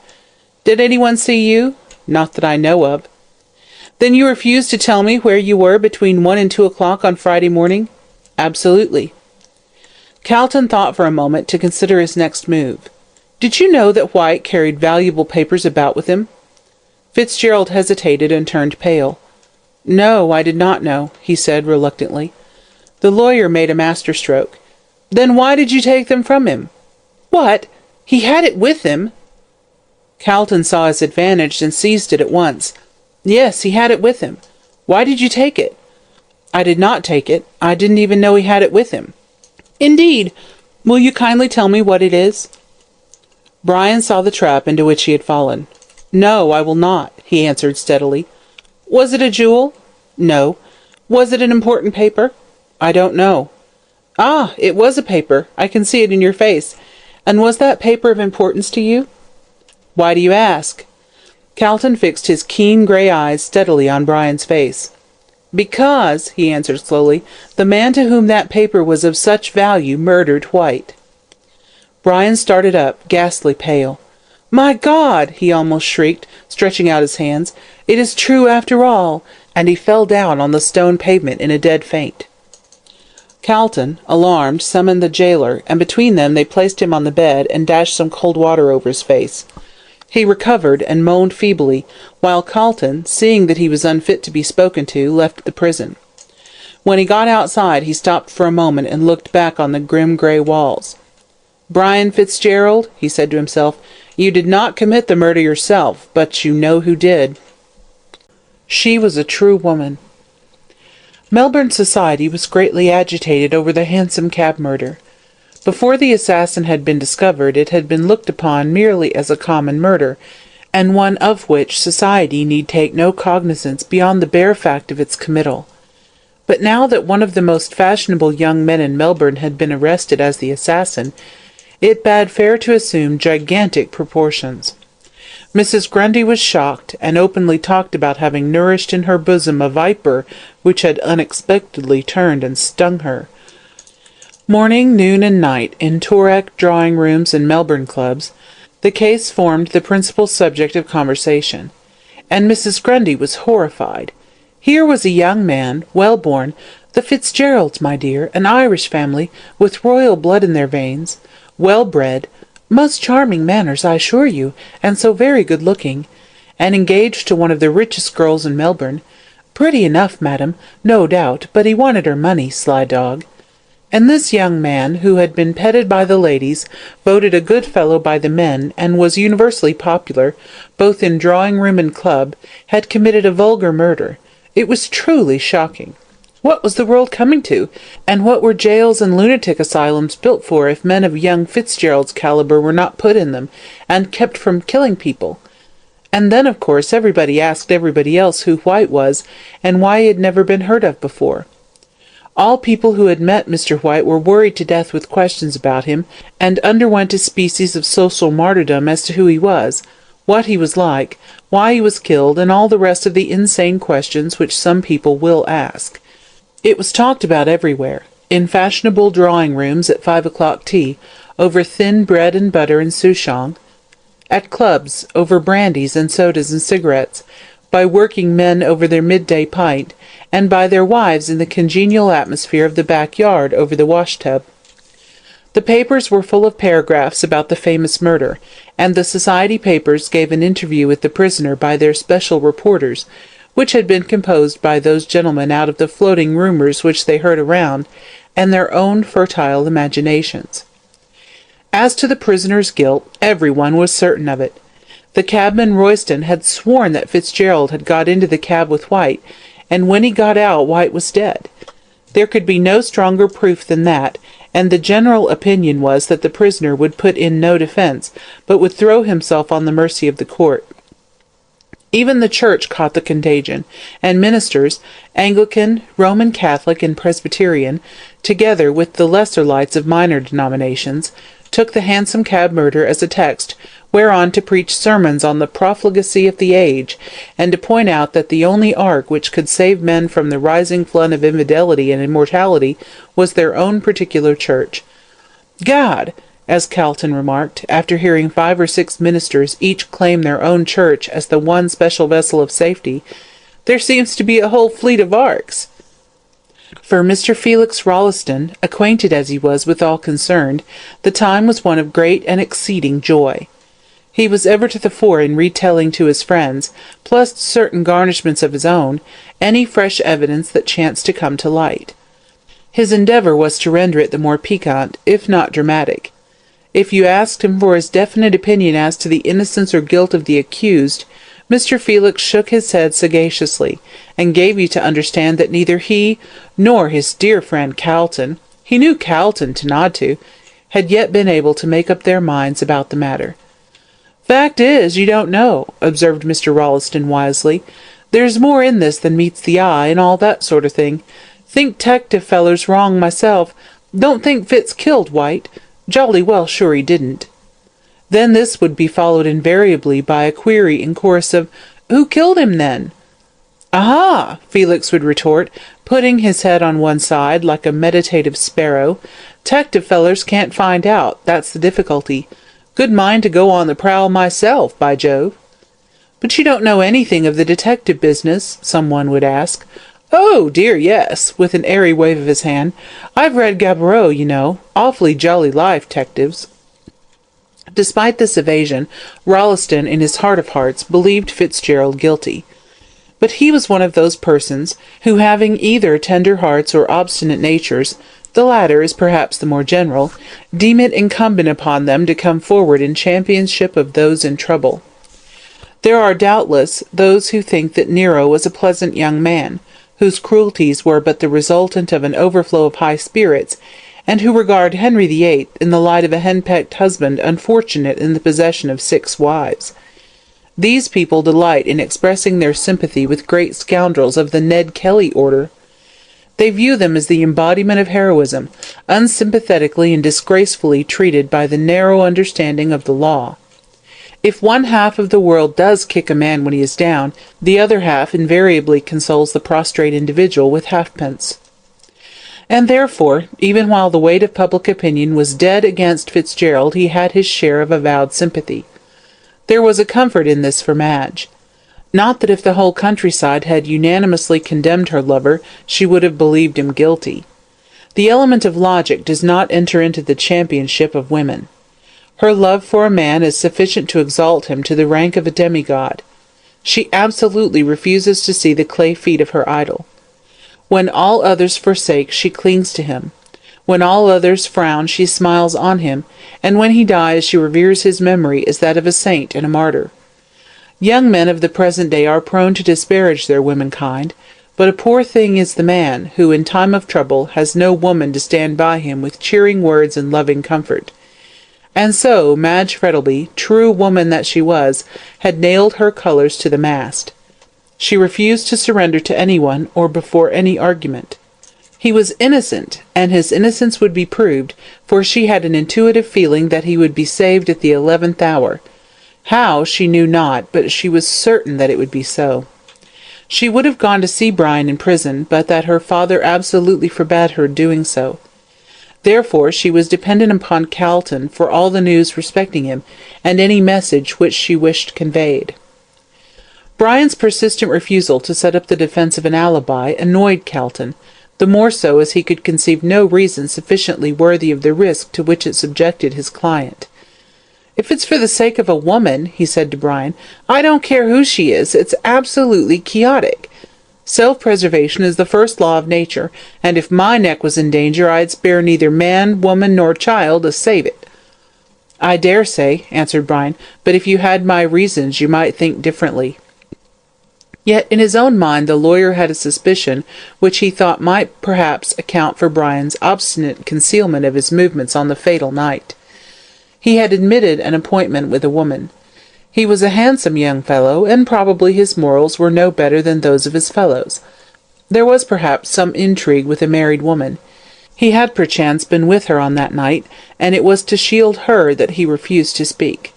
"Did anyone see you?" "Not that I know of." "Then you refuse to tell me where you were between 1 and 2 o'clock on Friday morning?" "Absolutely." Calton thought for a moment to consider his next move. "Did you know that White carried valuable papers about with him?" Fitzgerald hesitated and turned pale. "No, I did not know," he said reluctantly. The lawyer made a masterstroke. "Then why did you take them from him?" "What? He had it with him!" Calton saw his advantage and seized it at once. "Yes, he had it with him. Why did you take it?" "I did not take it. I didn't even know he had it with him." "Indeed! Will you kindly tell me what it is?" Brian saw the trap into which he had fallen. "No, I will not," he answered steadily. "Was it a jewel?" "No." "Was it an important paper?" "I don't know." "Ah, it was a paper. I can see it in your face. And was that paper of importance to you?" "Why do you ask?" Calton fixed his keen grey eyes steadily on Brian's face. "Because," he answered slowly, "the man to whom that paper was of such value murdered White." Brian started up, ghastly pale. "My God!" he almost shrieked, stretching out his hands. "It is true after all!" And he fell down on the stone pavement in a dead faint. Calton, alarmed, summoned the jailer, and between them they placed him on the bed and dashed some cold water over his face. He recovered and moaned feebly, while Calton, seeing that he was unfit to be spoken to, left the prison. When he got outside, he stopped for a moment and looked back on the grim grey walls. "Brian Fitzgerald," he said to himself, "you did not commit the murder yourself, but you know who did." She was a true woman. Melbourne society was greatly agitated over the Hansom Cab murder. Before the assassin had been discovered, it had been looked upon merely as a common murder, and one of which society need take no cognizance beyond the bare fact of its committal. But now that one of the most fashionable young men in Melbourne had been arrested as the assassin, it bade fair to assume gigantic proportions. Mrs. Grundy was shocked, and openly talked about having nourished in her bosom a viper which had unexpectedly turned and stung her. Morning, noon, and night, in Toorak drawing-rooms and Melbourne clubs, the case formed the principal subject of conversation, and Mrs. Grundy was horrified. Here was a young man, well-born, the Fitzgeralds, my dear, an Irish family, with royal blood in their veins, well-bred, most charming manners, I assure you, and so very good-looking, and engaged to one of the richest girls in Melbourne. Pretty enough, madam, no doubt, but he wanted her money, sly dog. And this young man, who had been petted by the ladies, voted a good fellow by the men, and was universally popular, both in drawing-room and club, had committed a vulgar murder. It was truly shocking. What was the world coming to, and what were jails and lunatic asylums built for if men of young Fitzgerald's calibre were not put in them, and kept from killing people? And then, of course, everybody asked everybody else who White was, and why he had never been heard of before. All people who had met Mr. White were worried to death with questions about him, and underwent a species of social martyrdom as to who he was, what he was like, why he was killed, and all the rest of the insane questions which some people will ask. It was talked about everywhere, in fashionable drawing-rooms at 5 o'clock tea, over thin bread and butter and souchong, at clubs, over brandies and sodas and cigarettes, by working men over their midday pint, and by their wives in the congenial atmosphere of the backyard over the wash-tub. The papers were full of paragraphs about the famous murder, and the society papers gave an interview with the prisoner by their special reporters, which had been composed by those gentlemen out of the floating rumours which they heard around, and their own fertile imaginations. As to the prisoner's guilt, every one was certain of it. The cabman Royston had sworn that Fitzgerald had got into the cab with White, and when he got out White was dead. There could be no stronger proof than that, and the general opinion was that the prisoner would put in no defence, but would throw himself on the mercy of the court. Even the Church caught the contagion, and ministers, Anglican, Roman Catholic, and Presbyterian, together with the lesser lights of minor denominations, took the Hansom Cab murder as a text whereon to preach sermons on the profligacy of the age, and to point out that the only ark which could save men from the rising flood of infidelity and immortality was their own particular church. "God," as Calton remarked, after hearing 5 or 6 ministers each claim their own church as the one special vessel of safety, "there seems to be a whole fleet of arks." For Mr. Felix Rolleston, acquainted as he was with all concerned, the time was one of great and exceeding joy. He was ever to the fore in retelling to his friends, plus certain garnishments of his own, any fresh evidence that chanced to come to light. His endeavour was to render it the more piquant, if not dramatic. If you asked him for his definite opinion as to the innocence or guilt of the accused, Mr. Felix shook his head sagaciously, and gave you to understand that neither he nor his dear friend Calton, he knew Calton to nod to, had yet been able to make up their minds about the matter. "Fact is, you don't know," observed Mr. Rolleston wisely. "There's more in this than meets the eye, and all that sort of thing. Think 'tective fellers wrong myself. Don't think Fitz killed White. Jolly well sure he didn't." Then this would be followed invariably by a query in chorus of, "Who killed him, then?" "Aha!" Felix would retort, putting his head on one side like a meditative sparrow. "'Tective fellers can't find out, that's the difficulty. Good mind to go on the prowl myself, by Jove." "But you don't know anything of the detective business?" someone would ask. "Oh, dear, yes," with an airy wave of his hand. "I've read Gaboriau, you know. Awfully jolly life, 'tectives." Despite this evasion, Rolleston, in his heart of hearts, believed Fitzgerald guilty. But he was one of those persons who, having either tender hearts or obstinate natures, the latter is perhaps the more general, deem it incumbent upon them to come forward in championship of those in trouble. There are doubtless those who think that Nero was a pleasant young man, whose cruelties were but the resultant of an overflow of high spirits, and who regard Henry VIII in the light of a henpecked husband unfortunate in the possession of 6 wives. These people delight in expressing their sympathy with great scoundrels of the Ned Kelly order. They view them as the embodiment of heroism, unsympathetically and disgracefully treated by the narrow understanding of the law. If one half of the world does kick a man when he is down, the other half invariably consoles the prostrate individual with halfpence. And therefore, even while the weight of public opinion was dead against Fitzgerald, he had his share of avowed sympathy. There was a comfort in this for Madge. Not that if the whole countryside had unanimously condemned her lover, she would have believed him guilty. The element of logic does not enter into the championship of women. Her love for a man is sufficient to exalt him to the rank of a demigod. She absolutely refuses to see the clay feet of her idol. When all others forsake, she clings to him. When all others frown, she smiles on him, and when he dies, she reveres his memory as that of a saint and a martyr. Young men of the present day are prone to disparage their womenkind, but a poor thing is the man who, in time of trouble, has no woman to stand by him with cheering words and loving comfort. And so Madge Frettlby, true woman that she was, had nailed her colours to the mast. She refused to surrender to anyone or before any argument. He was innocent, and his innocence would be proved, for she had an intuitive feeling that he would be saved at the 11th hour. How, she knew not, but she was certain that it would be so. She would have gone to see Brian in prison, but that her father absolutely forbade her doing so. Therefore she was dependent upon Calton for all the news respecting him, and any message which she wished conveyed. Brian's persistent refusal to set up the defence of an alibi annoyed Calton, the more so as he could conceive no reason sufficiently worthy of the risk to which it subjected his client. "If it's for the sake of a woman," he said to Brian, "I don't care who she is, it's absolutely quixotic. Self-preservation is the first law of nature, and if my neck was in danger, I'd spare neither man, woman, nor child to save it." "I dare say," answered Brian, "but if you had my reasons, you might think differently." Yet in his own mind the lawyer had a suspicion which he thought might perhaps account for Brian's obstinate concealment of his movements on the fatal night. He had admitted an appointment with a woman. He was a handsome young fellow, and probably his morals were no better than those of his fellows. There was perhaps some intrigue with a married woman. He had perchance been with her on that night, and it was to shield her that he refused to speak.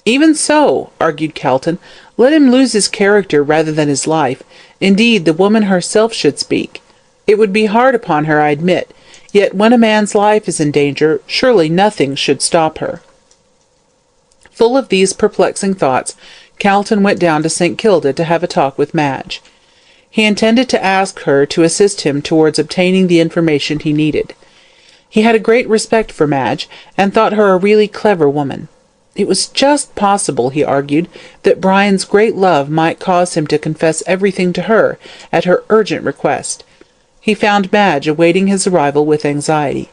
"Even so," argued Calton, "let him lose his character rather than his life. Indeed, the woman herself should speak. It would be hard upon her, I admit, yet when a man's life is in danger, surely nothing should stop her." Full of these perplexing thoughts, Calton went down to St. Kilda to have a talk with Madge. He intended to ask her to assist him towards obtaining the information he needed. He had a great respect for Madge, and thought her a really clever woman. It was just possible, he argued, that Brian's great love might cause him to confess everything to her at her urgent request. He found Madge awaiting his arrival with anxiety.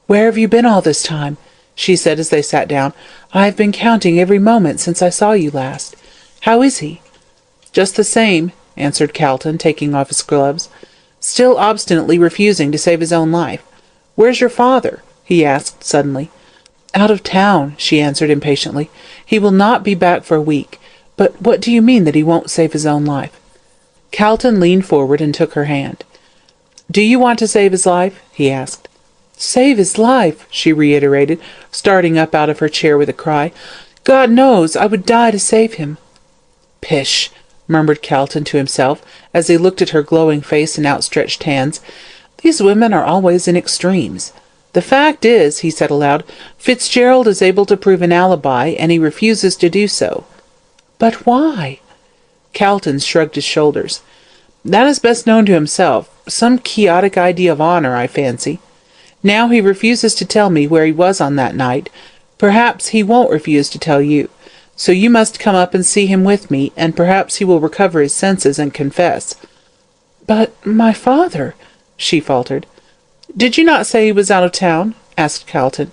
"Where have you been all this time?" she said as they sat down. "I have been counting every moment since I saw you last. How is he?" "Just the same," answered Calton, taking off his gloves, still obstinately refusing to save his own life. "Where's your father?" he asked suddenly. "Out of town," she answered impatiently. "He will not be back for a week. But what do you mean that he won't save his own life?" Calton leaned forward and took her hand. "Do you want to save his life?" he asked. "Save his life!" she reiterated, starting up out of her chair with a cry. "God knows, I would die to save him." "Pish!" murmured Calton to himself, as he looked at her glowing face and outstretched hands. "These women are always in extremes. The fact is," he said aloud, "Fitzgerald is able to prove an alibi, and he refuses to do so." "But why?" Calton shrugged his shoulders. "That is best known to himself. Some quixotic idea of honour, I fancy. Now he refuses to tell me where he was on that night. Perhaps he won't refuse to tell you. So you must come up and see him with me, and perhaps he will recover his senses and confess." "But my father," she faltered. "Did you not say he was out of town?" asked Calton.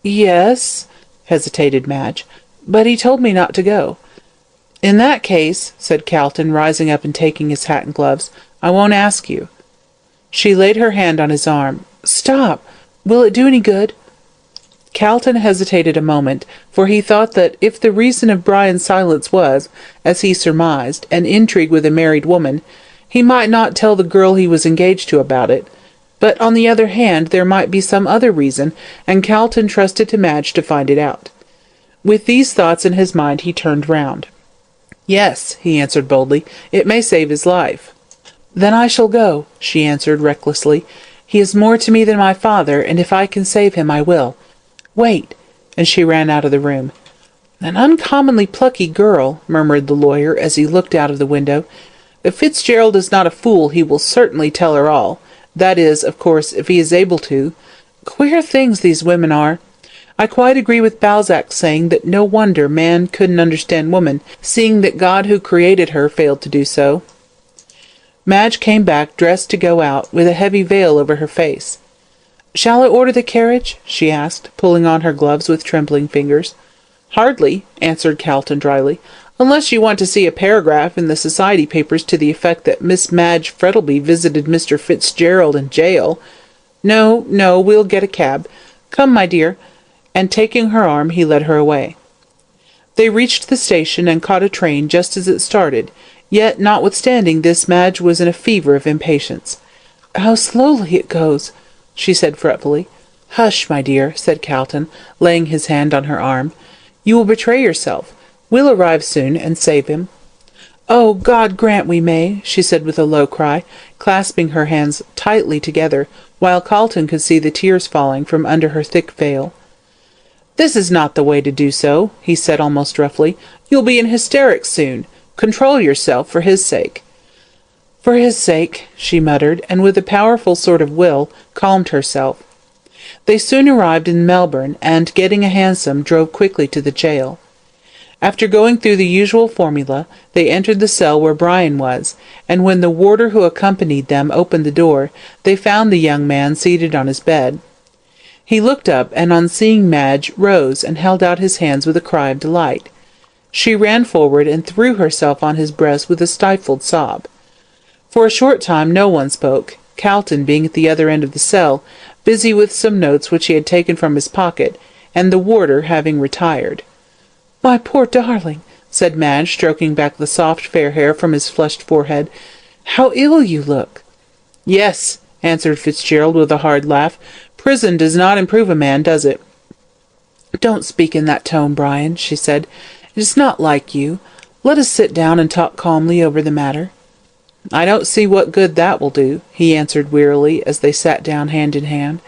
"Yes," hesitated Madge, "but he told me not to go." "In that case," said Calton, rising up and taking his hat and gloves, "I won't ask you." She laid her hand on his arm. "Stop! Will it do any good?" Calton hesitated a moment, for he thought that if the reason of Brian's silence was, as he surmised, an intrigue with a married woman, he might not tell the girl he was engaged to about it. But on the other hand, there might be some other reason, and Calton trusted to Madge to find it out. With these thoughts in his mind, he turned round. "Yes," he answered boldly, "it may save his life." "Then I shall go," she answered recklessly. "He is more to me than my father, and if I can save him, I will. Wait," and she ran out of the room. "An uncommonly plucky girl," murmured the lawyer as he looked out of the window. "If Fitzgerald is not a fool, he will certainly tell her all. That is, of course, if he is able to. Queer things these women are. I quite agree with Balzac's saying that no wonder man couldn't understand woman, seeing that God who created her failed to do so." Madge came back, dressed to go out, with a heavy veil over her face. "Shall I order the carriage?" she asked, pulling on her gloves with trembling fingers. "Hardly," answered Calton dryly, "unless you want to see a paragraph in the society papers to the effect that Miss Madge Frettlby visited Mr. Fitzgerald in jail. No, no, we'll get a cab. Come, my dear," and taking her arm, he led her away. They reached the station and caught a train just as it started, yet, notwithstanding this, Madge was in a fever of impatience. "How slowly it goes!" she said fretfully. "Hush, my dear," said Calton, laying his hand on her arm. "You will betray yourself. We'll arrive soon, and save him." "Oh, God grant we may," she said with a low cry, clasping her hands tightly together, while Calton could see the tears falling from under her thick veil. "This is not the way to do so," he said almost roughly. "You'll be in hysterics soon. Control yourself for his sake." "For his sake," she muttered, and with a powerful sort of will, calmed herself. They soon arrived in Melbourne, and, getting a hansom, drove quickly to the jail. After going through the usual formula, they entered the cell where Brian was, and when the warder who accompanied them opened the door, they found the young man seated on his bed. He looked up, and on seeing Madge, rose and held out his hands with a cry of delight. She ran forward and threw herself on his breast with a stifled sob. For a short time no one spoke, Calton being at the other end of the cell, busy with some notes which he had taken from his pocket, and the warder having retired. "My poor darling," said Madge, stroking back the soft fair hair from his flushed forehead. "How ill you look!" "Yes," answered Fitzgerald with a hard laugh. "Prison does not improve a man, does it?" "Don't speak in that tone, Brian," she said. "It is not like you. Let us sit down and talk calmly over the matter." "I don't see what good that will do," he answered wearily, as they sat down hand in hand.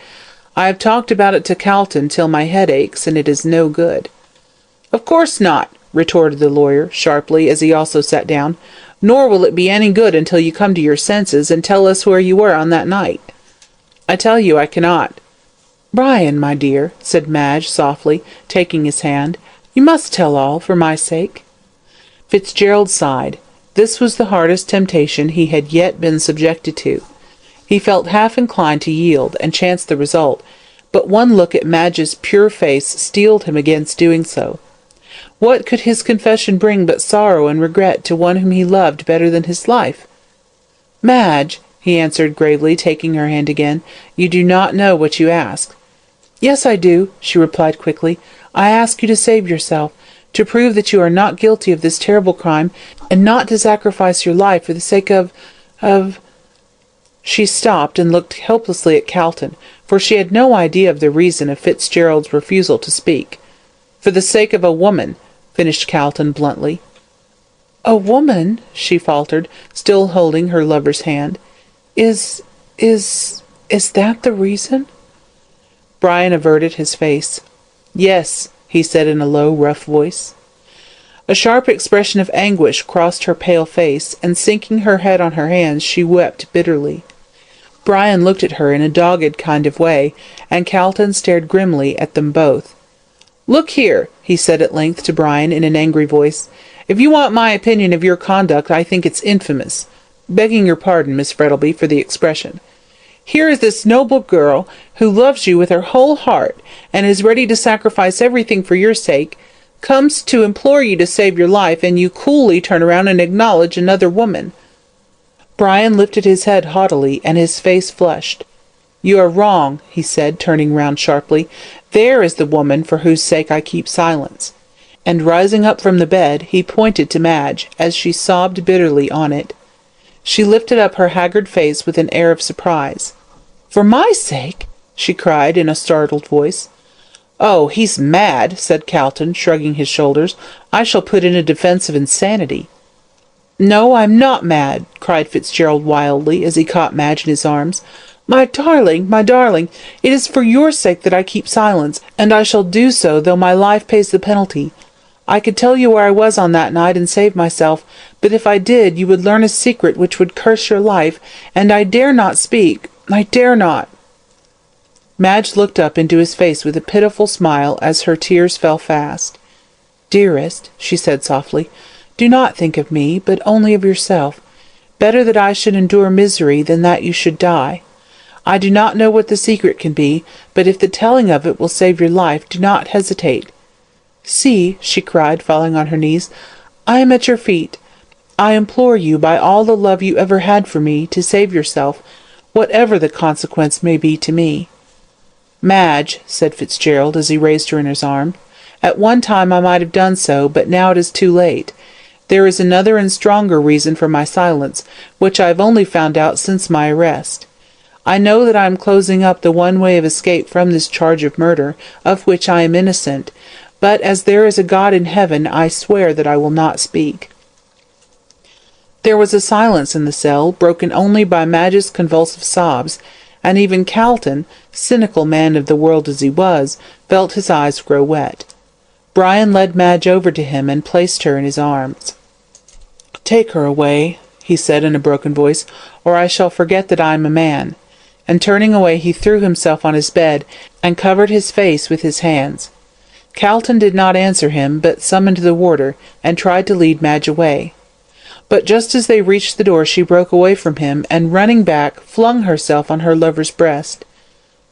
"I have talked about it to Calton till my head aches, and it is no good." "Of course not," retorted the lawyer, sharply, as he also sat down. "Nor will it be any good until you come to your senses and tell us where you were on that night." "I tell you I cannot." "Brian, my dear," said Madge softly, taking his hand, "you must tell all, for my sake." Fitzgerald sighed. This was the hardest temptation he had yet been subjected to. He felt half inclined to yield, and chance the result, but one look at Madge's pure face steeled him against doing so. What could his confession bring but sorrow and regret to one whom he loved better than his life? "Madge," he answered gravely, taking her hand again, "you do not know what you ask." "Yes, I do," she replied quickly. "I ask you to save yourself, to prove that you are not guilty of this terrible crime, and not to sacrifice your life for the sake of—" She stopped and looked helplessly at Calton, for she had no idea of the reason of Fitzgerald's refusal to speak. "For the sake of a woman," finished Calton bluntly. "A woman?" she faltered, still holding her lover's hand. Is that the reason?" Brian averted his face. "Yes," he said in a low, rough voice. A sharp expression of anguish crossed her pale face, and sinking her head on her hands, she wept bitterly. Brian looked at her in a dogged kind of way, and Calton stared grimly at them both. "Look here," he said at length to Brian in an angry voice. "If you want my opinion of your conduct, I think it's infamous. Begging your pardon, Miss Frettlby, for the expression. Here is this noble girl, who loves you with her whole heart, and is ready to sacrifice everything for your sake, comes to implore you to save your life, and you coolly turn around and acknowledge another woman." Brian lifted his head haughtily, and his face flushed. "You are wrong," he said, turning round sharply. "There is the woman for whose sake I keep silence." And rising up from the bed, he pointed to Madge, as she sobbed bitterly on it. She lifted up her haggard face with an air of surprise. "For my sake?" she cried in a startled voice. "Oh, he's mad," said Calton, shrugging his shoulders. "I shall put in a defence of insanity." "No, I'm not mad," cried Fitzgerald wildly, as he caught Madge in his arms. My darling, it is for your sake that I keep silence, and I shall do so though my life pays the penalty. I could tell you where I was on that night and save myself, but if I did, you would learn a secret which would curse your life, and I dare not speak. I dare not." Madge looked up into his face with a pitiful smile as her tears fell fast. "Dearest," she said softly, "do not think of me, but only of yourself. Better that I should endure misery than that you should die. I do not know what the secret can be, but if the telling of it will save your life, do not hesitate. See," she cried, falling on her knees, "I am at your feet. I implore you, by all the love you ever had for me, to save yourself, whatever the consequence may be to me." "Madge," said Fitzgerald, as he raised her in his arms, "at one time I might have done so, but now it is too late. There is another and stronger reason for my silence, which I have only found out since my arrest. I know that I am closing up the one way of escape from this charge of murder, of which I am innocent, but as there is a God in heaven, I swear that I will not speak." There was a silence in the cell, broken only by Madge's convulsive sobs, and even Calton, cynical man of the world as he was, felt his eyes grow wet. Brian led Madge over to him and placed her in his arms. "Take her away," he said in a broken voice, "or I shall forget that I am a man." And turning away, he threw himself on his bed and covered his face with his hands. Calton did not answer him, but summoned the warder, and tried to lead Madge away. But just as they reached the door, she broke away from him, and running back, flung herself on her lover's breast.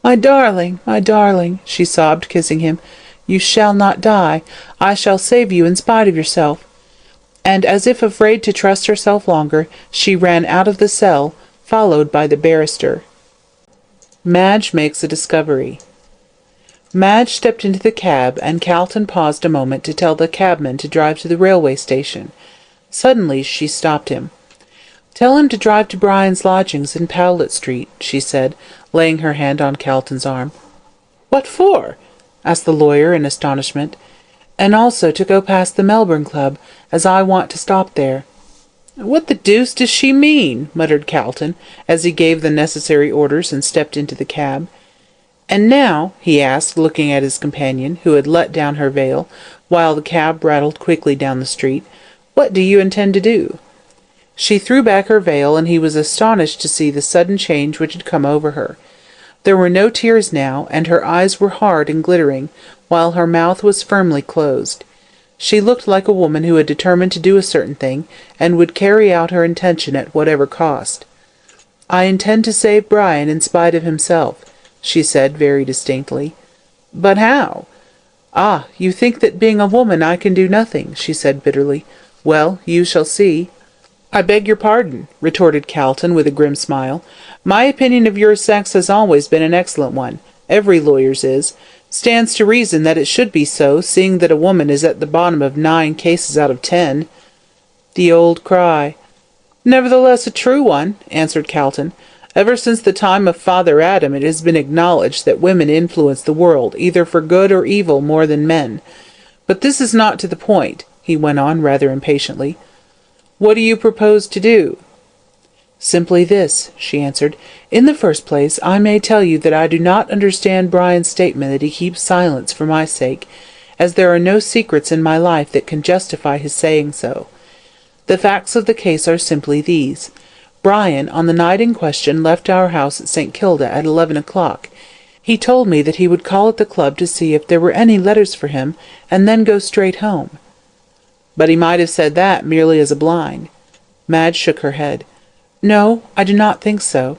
My darling," she sobbed, kissing him, "you shall not die. I shall save you in spite of yourself." And as if afraid to trust herself longer, she ran out of the cell, followed by the barrister. Madge makes a discovery. Madge stepped into the cab, and Calton paused a moment to tell the cabman to drive to the railway station. Suddenly she stopped him. "Tell him to drive to Brian's lodgings in Powlett Street," she said, laying her hand on Calton's arm. "What for?" asked the lawyer in astonishment. "And also to go past the Melbourne Club, as I want to stop there." "What the deuce does she mean?" muttered Calton, as he gave the necessary orders and stepped into the cab. "And now," he asked, looking at his companion, who had let down her veil, while the cab rattled quickly down the street, "what do you intend to do?" She threw back her veil, and he was astonished to see the sudden change which had come over her. There were no tears now, and her eyes were hard and glittering, while her mouth was firmly closed. She looked like a woman who had determined to do a certain thing, and would carry out her intention at whatever cost. "I intend to save Brian in spite of himself," she said very distinctly. "But how?" "Ah, you think that being a woman I can do nothing," she said bitterly. "Well, you shall see." "I beg your pardon," retorted Calton with a grim smile. "My opinion of your sex has always been an excellent one. Every lawyer's is. Stands to reason that it should be so, seeing that a woman is at the bottom of 9 cases out of 10. The old cry. "Nevertheless a true one," answered Calton. "Ever since the time of Father Adam it has been acknowledged that women influence the world, either for good or evil, more than men. But this is not to the point," he went on rather impatiently. "What do you propose to do?" "Simply this," she answered. "In the first place, I may tell you that I do not understand Brian's statement that he keeps silence for my sake, as there are no secrets in my life that can justify his saying so. The facts of the case are simply these. Brian, on the night in question, left our house at St. Kilda at 11 o'clock. He told me that he would call at the club to see if there were any letters for him, and then go straight home." "But he might have said that merely as a blind." Madge shook her head. "No, I do not think so.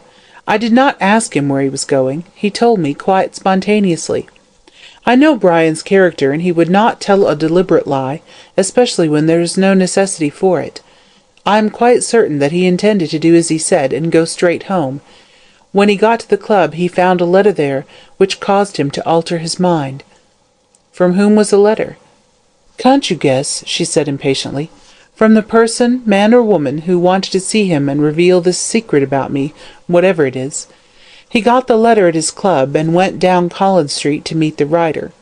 I did not ask him where he was going. He told me quite spontaneously. I know Brian's character, and he would not tell a deliberate lie, especially when there is no necessity for it. I am quite certain that he intended to do as he said and go straight home. When he got to the club he found a letter there which caused him to alter his mind." "From whom was the letter?" "Can't you guess?" she said impatiently. "From the person, man or woman, who wanted to see him and reveal this secret about me, whatever it is. He got the letter at his club, and went down Collins Street to meet the writer.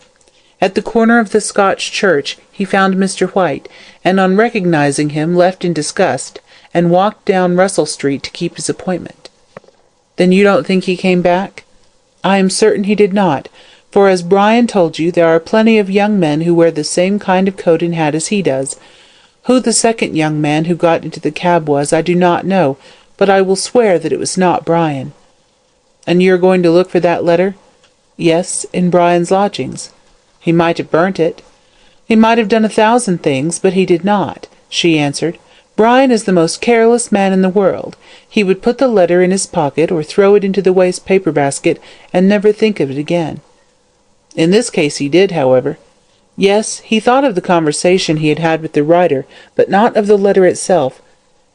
At the corner of the Scotch Church he found Mr. White, and on recognizing him left in disgust, and walked down Russell Street to keep his appointment." "Then you don't think he came back?" "I am certain he did not, for as Brian told you, there are plenty of young men who wear the same kind of coat and hat as he does. Who the second young man who got into the cab was, I do not know, but I will swear that it was not Brian." "And you are going to look for that letter?" "Yes, in Brian's lodgings." "He might have burnt it." "He might have done 1,000 things, but he did not," she answered. "Brian is the most careless man in the world. He would put the letter in his pocket, or throw it into the waste paper basket, and never think of it again." "In this case he did, however." "Yes, he thought of the conversation he had had with the writer, but not of the letter itself.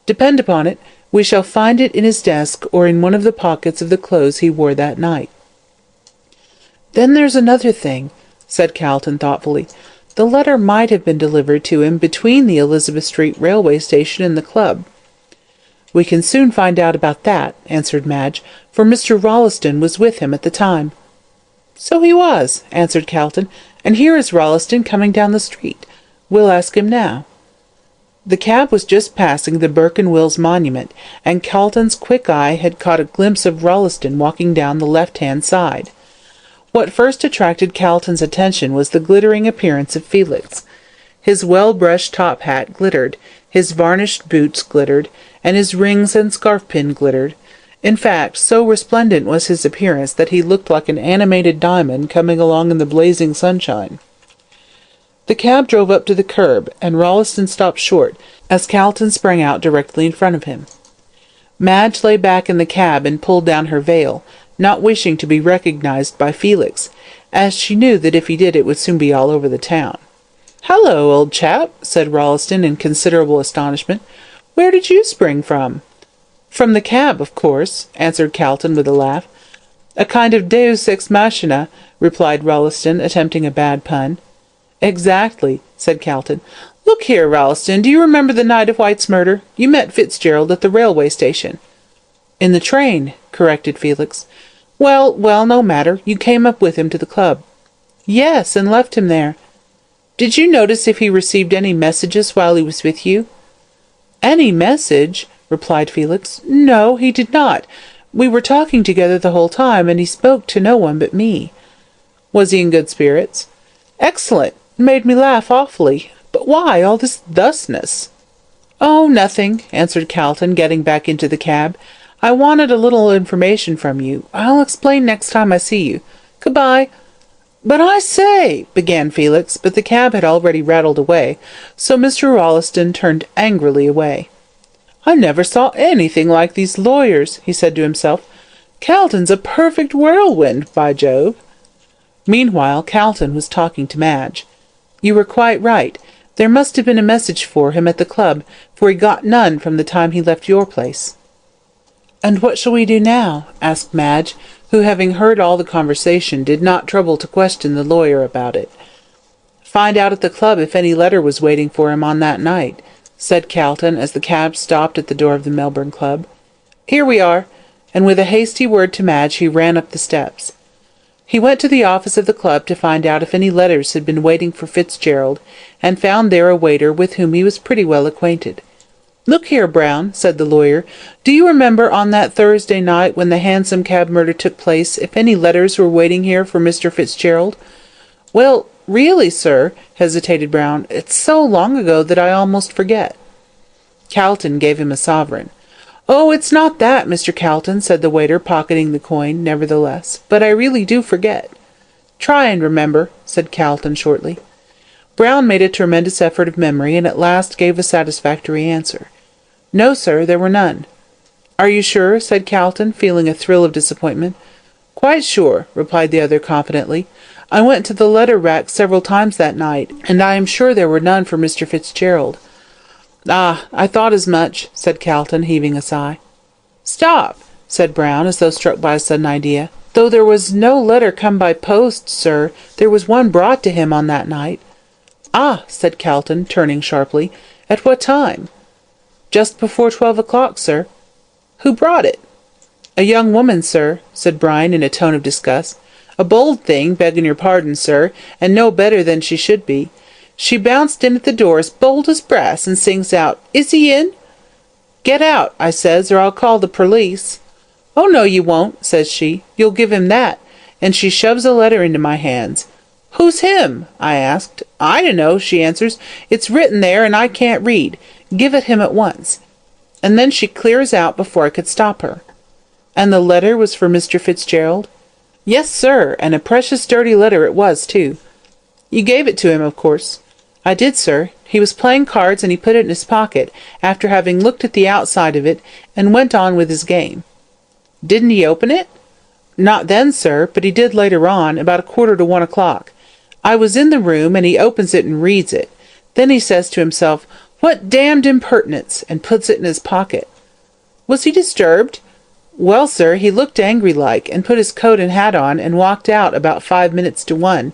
Depend upon it, we shall find it in his desk or in one of the pockets of the clothes he wore that night." "Then there's another thing," said Calton thoughtfully. "The letter might have been delivered to him between the Elizabeth Street railway station and the club." "We can soon find out about that," answered Madge, "for Mr. Rolleston was with him at the time." "So he was," answered Calton, "and here is Rolleston coming down the street. We'll ask him now." The cab was just passing the Burke and Wills monument, and Calton's quick eye had caught a glimpse of Rolleston walking down the left-hand side. What first attracted Calton's attention was the glittering appearance of Felix. His well-brushed top hat glittered, his varnished boots glittered, and his rings and scarf-pin glittered. In fact, so resplendent was his appearance that he looked like an animated diamond coming along in the blazing sunshine. The cab drove up to the curb, and Rolleston stopped short, as Calton sprang out directly in front of him. Madge lay back in the cab and pulled down her veil, not wishing to be recognized by Felix, as she knew that if he did it would soon be all over the town. "Hallo, old chap," said Rolleston in considerable astonishment. "Where did you spring from?" "From the cab, of course," answered Calton with a laugh. "A kind of deus ex machina," replied Rolleston, attempting a bad pun. "Exactly," said Calton. "Look here, Rolleston, do you remember the night of White's murder? You met Fitzgerald at the railway station." "In the train," corrected Felix. Well, no matter. You came up with him to the club." "Yes, and left him there." "Did you notice if he received any messages while he was with you?" "Any message?" replied Felix. "No, he did not. We were talking together the whole time, and he spoke to no one but me." "Was he in good spirits?" "Excellent. Made me laugh awfully. But why all this thusness?" "Oh, nothing," answered Calton, getting back into the cab. "I wanted a little information from you. I'll explain next time I see you. Good-bye." "But I say," began Felix, but the cab had already rattled away, so Mr. Rolleston turned angrily away. "I never saw anything like these lawyers," he said to himself. "Calton's a perfect whirlwind, by Jove." Meanwhile, Calton was talking to Madge. "You were quite right. There must have been a message for him at the club, for he got none from the time he left your place." "And what shall we do now?" asked Madge, who, having heard all the conversation, did not trouble to question the lawyer about it. "Find out at the club if any letter was waiting for him on that night," said Calton, as the cab stopped at the door of the Melbourne Club. "Here we are," and with a hasty word to Madge he ran up the steps. He went to the office of the club to find out if any letters had been waiting for Fitzgerald, and found there a waiter with whom he was pretty well acquainted. "Look here, Brown," said the lawyer, "do you remember on that Thursday night when the Hansom Cab murder took place if any letters were waiting here for Mr. Fitzgerald?" "Well, really, sir," hesitated Brown, "it's so long ago that I almost forget." Calton gave him a sovereign. "Oh, it's not that, Mr. Calton," said the waiter, pocketing the coin, nevertheless, "but I really do forget." "Try and remember," said Calton shortly. Brown made a tremendous effort of memory, and at last gave a satisfactory answer. "No, sir, there were none." "Are you sure?" said Calton, feeling a thrill of disappointment. "Quite sure," replied the other confidently. "I went to the letter rack several times that night, and I am sure there were none for Mr. Fitzgerald." "Ah, I thought as much," said Calton, heaving a sigh. "Stop," said Brown, as though struck by a sudden idea. "Though there was no letter come by post, sir, there was one brought to him on that night." "Ah," said Calton, turning sharply. "At what time?" "Just before 12 o'clock, sir." "Who brought it?" "A young woman, sir," said Bryan in a tone of disgust. "A bold thing, begging your pardon, sir, and no better than she should be. She bounced in at the door as bold as brass, and sings out, 'Is he in?' 'Get out,' I says, 'or I'll call the perlice.' 'Oh, no, you won't,' says she. 'You'll give him that,' and she shoves a letter into my hands. 'Who's him?' I asked. 'I dunno,' she answers. 'It's written there, and I can't read. Give it him at once.' And then she clears out before I could stop her." "And the letter was for Mr. Fitzgerald?" "Yes, sir, and a precious dirty letter it was, too." "You gave it to him, of course." "I did, sir. He was playing cards, and he put it in his pocket, after having looked at the outside of it, and went on with his game." "Didn't he open it?" "Not then, sir, but he did later on, about 1:45. I was in the room, and he opens it and reads it. Then he says to himself, 'What damned impertinence!' and puts it in his pocket." "Was he disturbed?" "Well, sir, he looked angry-like, and put his coat and hat on, and walked out about 5 minutes to 1.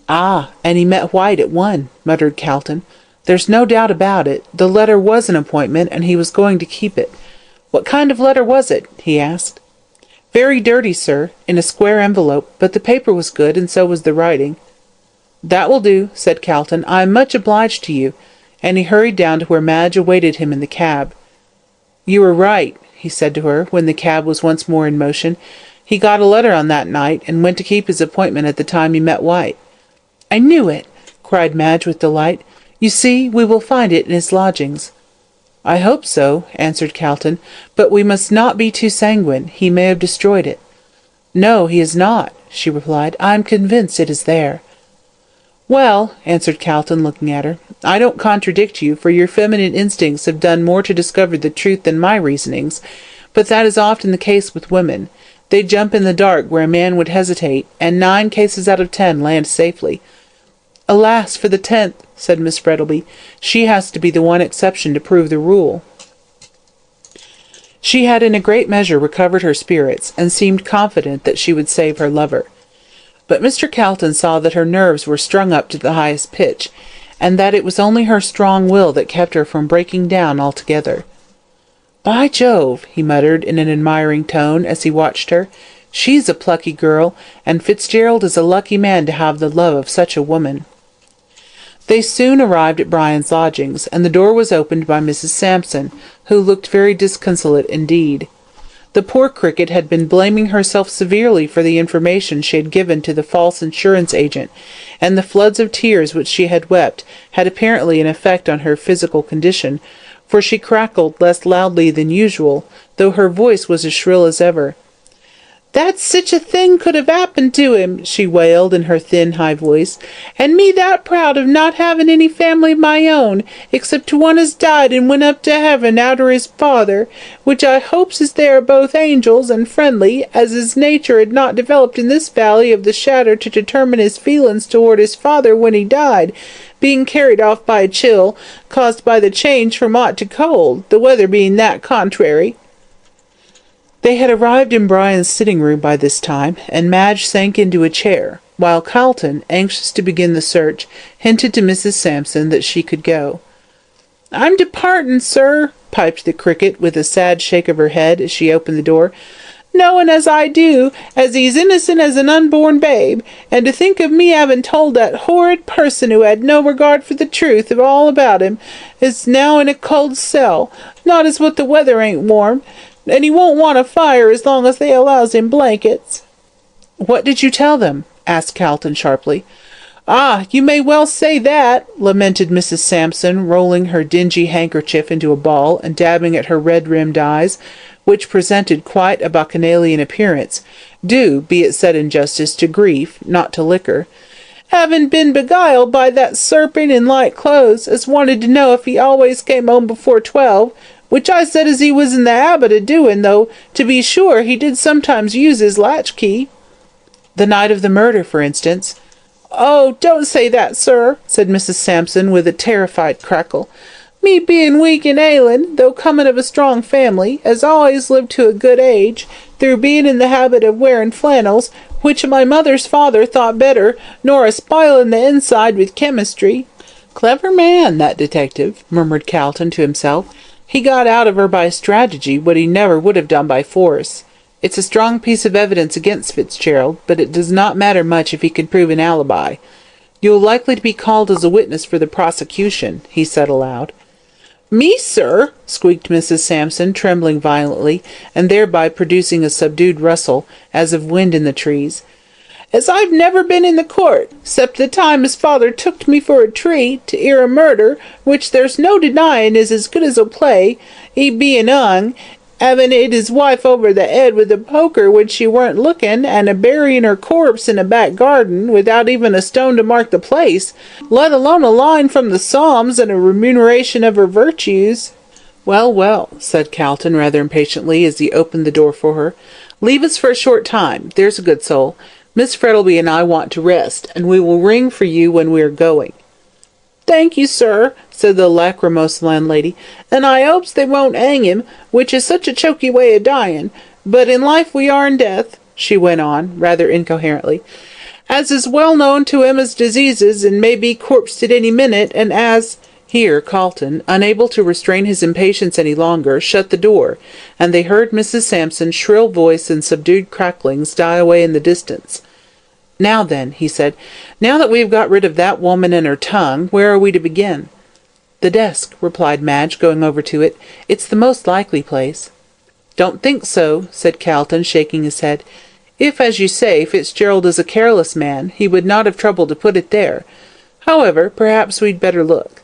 "Ah, and he met White at 1, muttered Calton. "There's no doubt about it. The letter was an appointment, and he was going to keep it." "What kind of letter was it?" he asked. "Very dirty, sir, in a square envelope, but the paper was good, and so was the writing." "That will do," said Calton. "I am much obliged to you," and he hurried down to where Madge awaited him in the cab. "You were right," he said to her, when the cab was once more in motion. "He got a letter on that night, and went to keep his appointment at the time he met White." "I knew it!" cried Madge with delight. "You see, we will find it in his lodgings." "I hope so," answered Calton, "but we must not be too sanguine. He may have destroyed it." "No, he has not," she replied. "I am convinced it is there." "Well," answered Calton, looking at her, "I don't contradict you, for your feminine instincts have done more to discover the truth than my reasonings, but that is often the case with women. They jump in the dark where a man would hesitate, and 9 cases out of 10 land safely." "Alas for the 10th," said Miss Frettlby. "She has to be the one exception to prove the rule." She had in a great measure recovered her spirits, and seemed confident that she would save her lover. But Mr. Calton saw that her nerves were strung up to the highest pitch, and that it was only her strong will that kept her from breaking down altogether. "By Jove," he muttered in an admiring tone as he watched her, "she's a plucky girl, and Fitzgerald is a lucky man to have the love of such a woman." They soon arrived at Brian's lodgings, and the door was opened by Mrs. Sampson, who looked very disconsolate indeed. The poor Cricket had been blaming herself severely for the information she had given to the false insurance agent, and the floods of tears which she had wept had apparently an effect on her physical condition, for she crackled less loudly than usual, though her voice was as shrill as ever. "That sich a thing could have happened to him," she wailed in her thin, high voice, "and me that proud of not having any family of my own, except one as died and went up to heaven arter his father, which I hopes as they are both angels and friendly, as his nature had not developed in this valley of the shadow to determine his feelings toward his father when he died, being carried off by a chill, caused by the change from hot to cold, the weather being that contrary." They had arrived in Brian's sitting-room by this time, and Madge sank into a chair, while Calton, anxious to begin the search, hinted to Mrs. Sampson that she could go. "I'm departin', sir," piped the Cricket, with a sad shake of her head as she opened the door, "knowing as I do, as he's innocent as an unborn babe, and to think of me having told that horrid person who had no regard for the truth of all about him, is now in a cold cell, not as what the weather ain't warm, and he won't want a fire as long as they allows him blankets." "What did you tell them?" asked Calton sharply. "Ah, you may well say that," lamented Mrs. Sampson, rolling her dingy handkerchief into a ball and dabbing at her red-rimmed eyes, which presented quite a bacchanalian appearance, due, be it said in justice, to grief, not to liquor. "Having been beguiled by that serpent in light clothes, as wanted to know if he always came home before 12, which I said as he was in the habit of doing, though, to be sure, he did sometimes use his latchkey." "The night of the murder, for instance." "Oh, don't say that, sir," said Mrs. Sampson, with a terrified crackle. "Me being weak and ailing, though coming of a strong family, as always lived to a good age, through being in the habit of wearing flannels, which my mother's father thought better nor a spiling the inside with chemistry." "Clever man, that detective," murmured Calton to himself. "He got out of her by strategy what he never would have done by force. It's a strong piece of evidence against Fitzgerald, but it does not matter much if he can prove an alibi. You're likely to be called as a witness for the prosecution," he said aloud. "Me, sir?" squeaked Mrs. Sampson, trembling violently, and thereby producing a subdued rustle, as of wind in the trees. "As I've never been in the court, 'cept the time his father took me for a treat, to 'ear a murder, which there's no denying is as good as a play, he being 'ung, having 'it his wife over the 'ead with a poker when she weren't looking, and a burying her corpse in a back garden, without even a stone to mark the place, let alone a line from the Psalms and a remuneration of her virtues." "Well, well," said Calton rather impatiently as he opened the door for her. "Leave us for a short time, there's a good soul. Miss Frettlby and I want to rest, and we will ring for you when we are going." "Thank you, sir," said the lachrymose landlady, "and I hopes they won't hang him, which is such a choky way of dying. But in life we are in death," she went on, rather incoherently, "as is well known to 'em as diseases, and may be corpsed at any minute, and as—" Here Calton, unable to restrain his impatience any longer, shut the door, and they heard Mrs. Sampson's shrill voice and subdued cracklings die away in the distance. "Now then," he said, "now that we have got rid of that woman and her tongue, where are we to begin?" "The desk," replied Madge, going over to it. "It's the most likely place." "Don't think so," said Calton, shaking his head. "If, as you say, Fitzgerald is a careless man, he would not have troubled to put it there. However, perhaps we'd better look."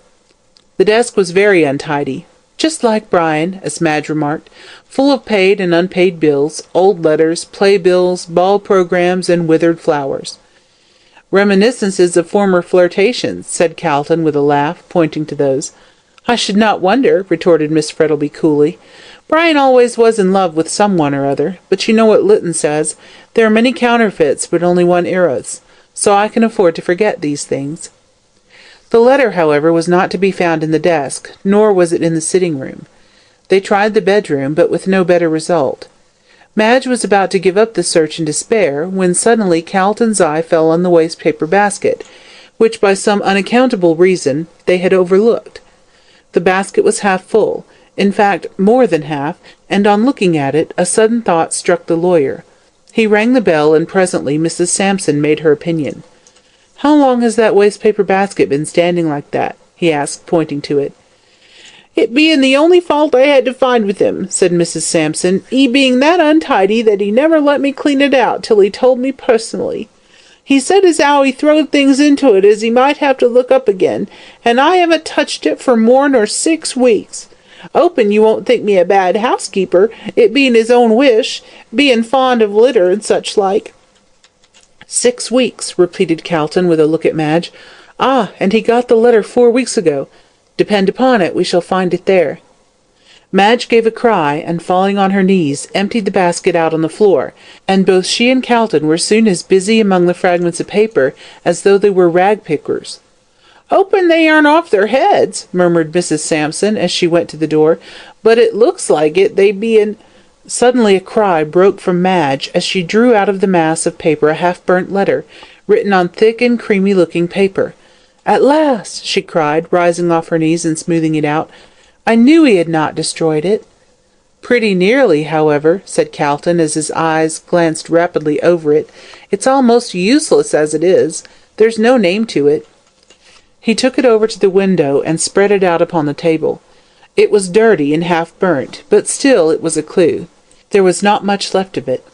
The desk was very untidy, just like Brian, as Madge remarked, full of paid and unpaid bills, old letters, playbills, ball programs, and withered flowers. "Reminiscences of former flirtations," said Calton with a laugh, pointing to those. "I should not wonder," retorted Miss Frettlby coolly. "Brian always was in love with some one or other, but you know what Lytton says, there are many counterfeits, but only one Eros, so I can afford to forget these things." The letter, however, was not to be found in the desk, nor was it in the sitting-room. They tried the bedroom, but with no better result. Madge was about to give up the search in despair, when suddenly Calton's eye fell on the waste-paper basket, which by some unaccountable reason they had overlooked. The basket was half full, in fact more than half, and on looking at it, a sudden thought struck the lawyer. He rang the bell, and presently Mrs. Sampson made her opinion. "How long has that waste-paper basket been standing like that?" he asked, pointing to it. "It being the only fault I had to find with him," said Mrs. Sampson, "he being that untidy that he never let me clean it out till he told me personally. He said as how he throwed things into it as he might have to look up again, and I haven't touched it for more nor 6 weeks. Open you won't think me a bad housekeeper, it being his own wish, being fond of litter and such like." 6 weeks, repeated Calton with a look at Madge. "Ah, and he got the letter 4 weeks ago. Depend upon it, we shall find it there." Madge gave a cry, and falling on her knees, emptied the basket out on the floor, and both she and Calton were soon as busy among the fragments of paper as though they were rag-pickers. "Hoping they aren't off their heads," murmured Mrs. Sampson as she went to the door, "but it looks like it, they bein—" Suddenly a cry broke from Madge as she drew out of the mass of paper a half-burnt letter, written on thick and creamy-looking paper. "At last!" she cried, rising off her knees and smoothing it out. "I knew he had not destroyed it." "Pretty nearly, however," said Calton, as his eyes glanced rapidly over it. "It's almost useless as it is. There's no name to it." He took it over to the window and spread it out upon the table. It was dirty and half-burnt, but still it was a clue. There was not much left of it.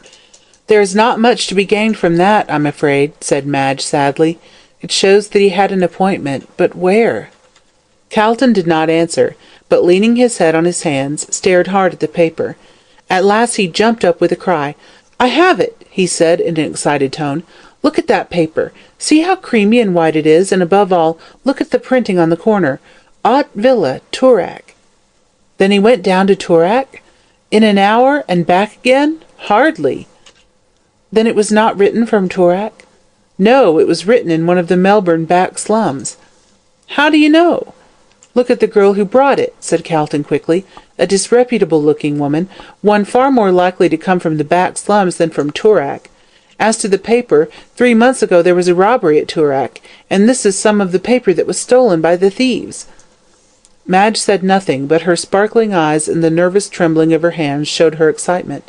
"There is not much to be gained from that, I'm afraid," said Madge sadly. "It shows that he had an appointment, but where?" Calton did not answer, but leaning his head on his hands, stared hard at the paper. At last he jumped up with a cry. "I have it!" he said in an excited tone. "Look at that paper. See how creamy and white it is, and above all, look at the printing on the corner. Aut Villa, Toorak." "Then he went down to Toorak? In an hour, and back again? Hardly." "Then it was not written from Toorak?" "No, it was written in one of the Melbourne back slums." "How do you know?" "Look at the girl who brought it," said Calton quickly. "A disreputable-looking woman, one far more likely to come from the back slums than from Toorak. As to the paper, 3 months ago there was a robbery at Toorak, and this is some of the paper that was stolen by the thieves." Madge said nothing, but her sparkling eyes and the nervous trembling of her hands showed her excitement.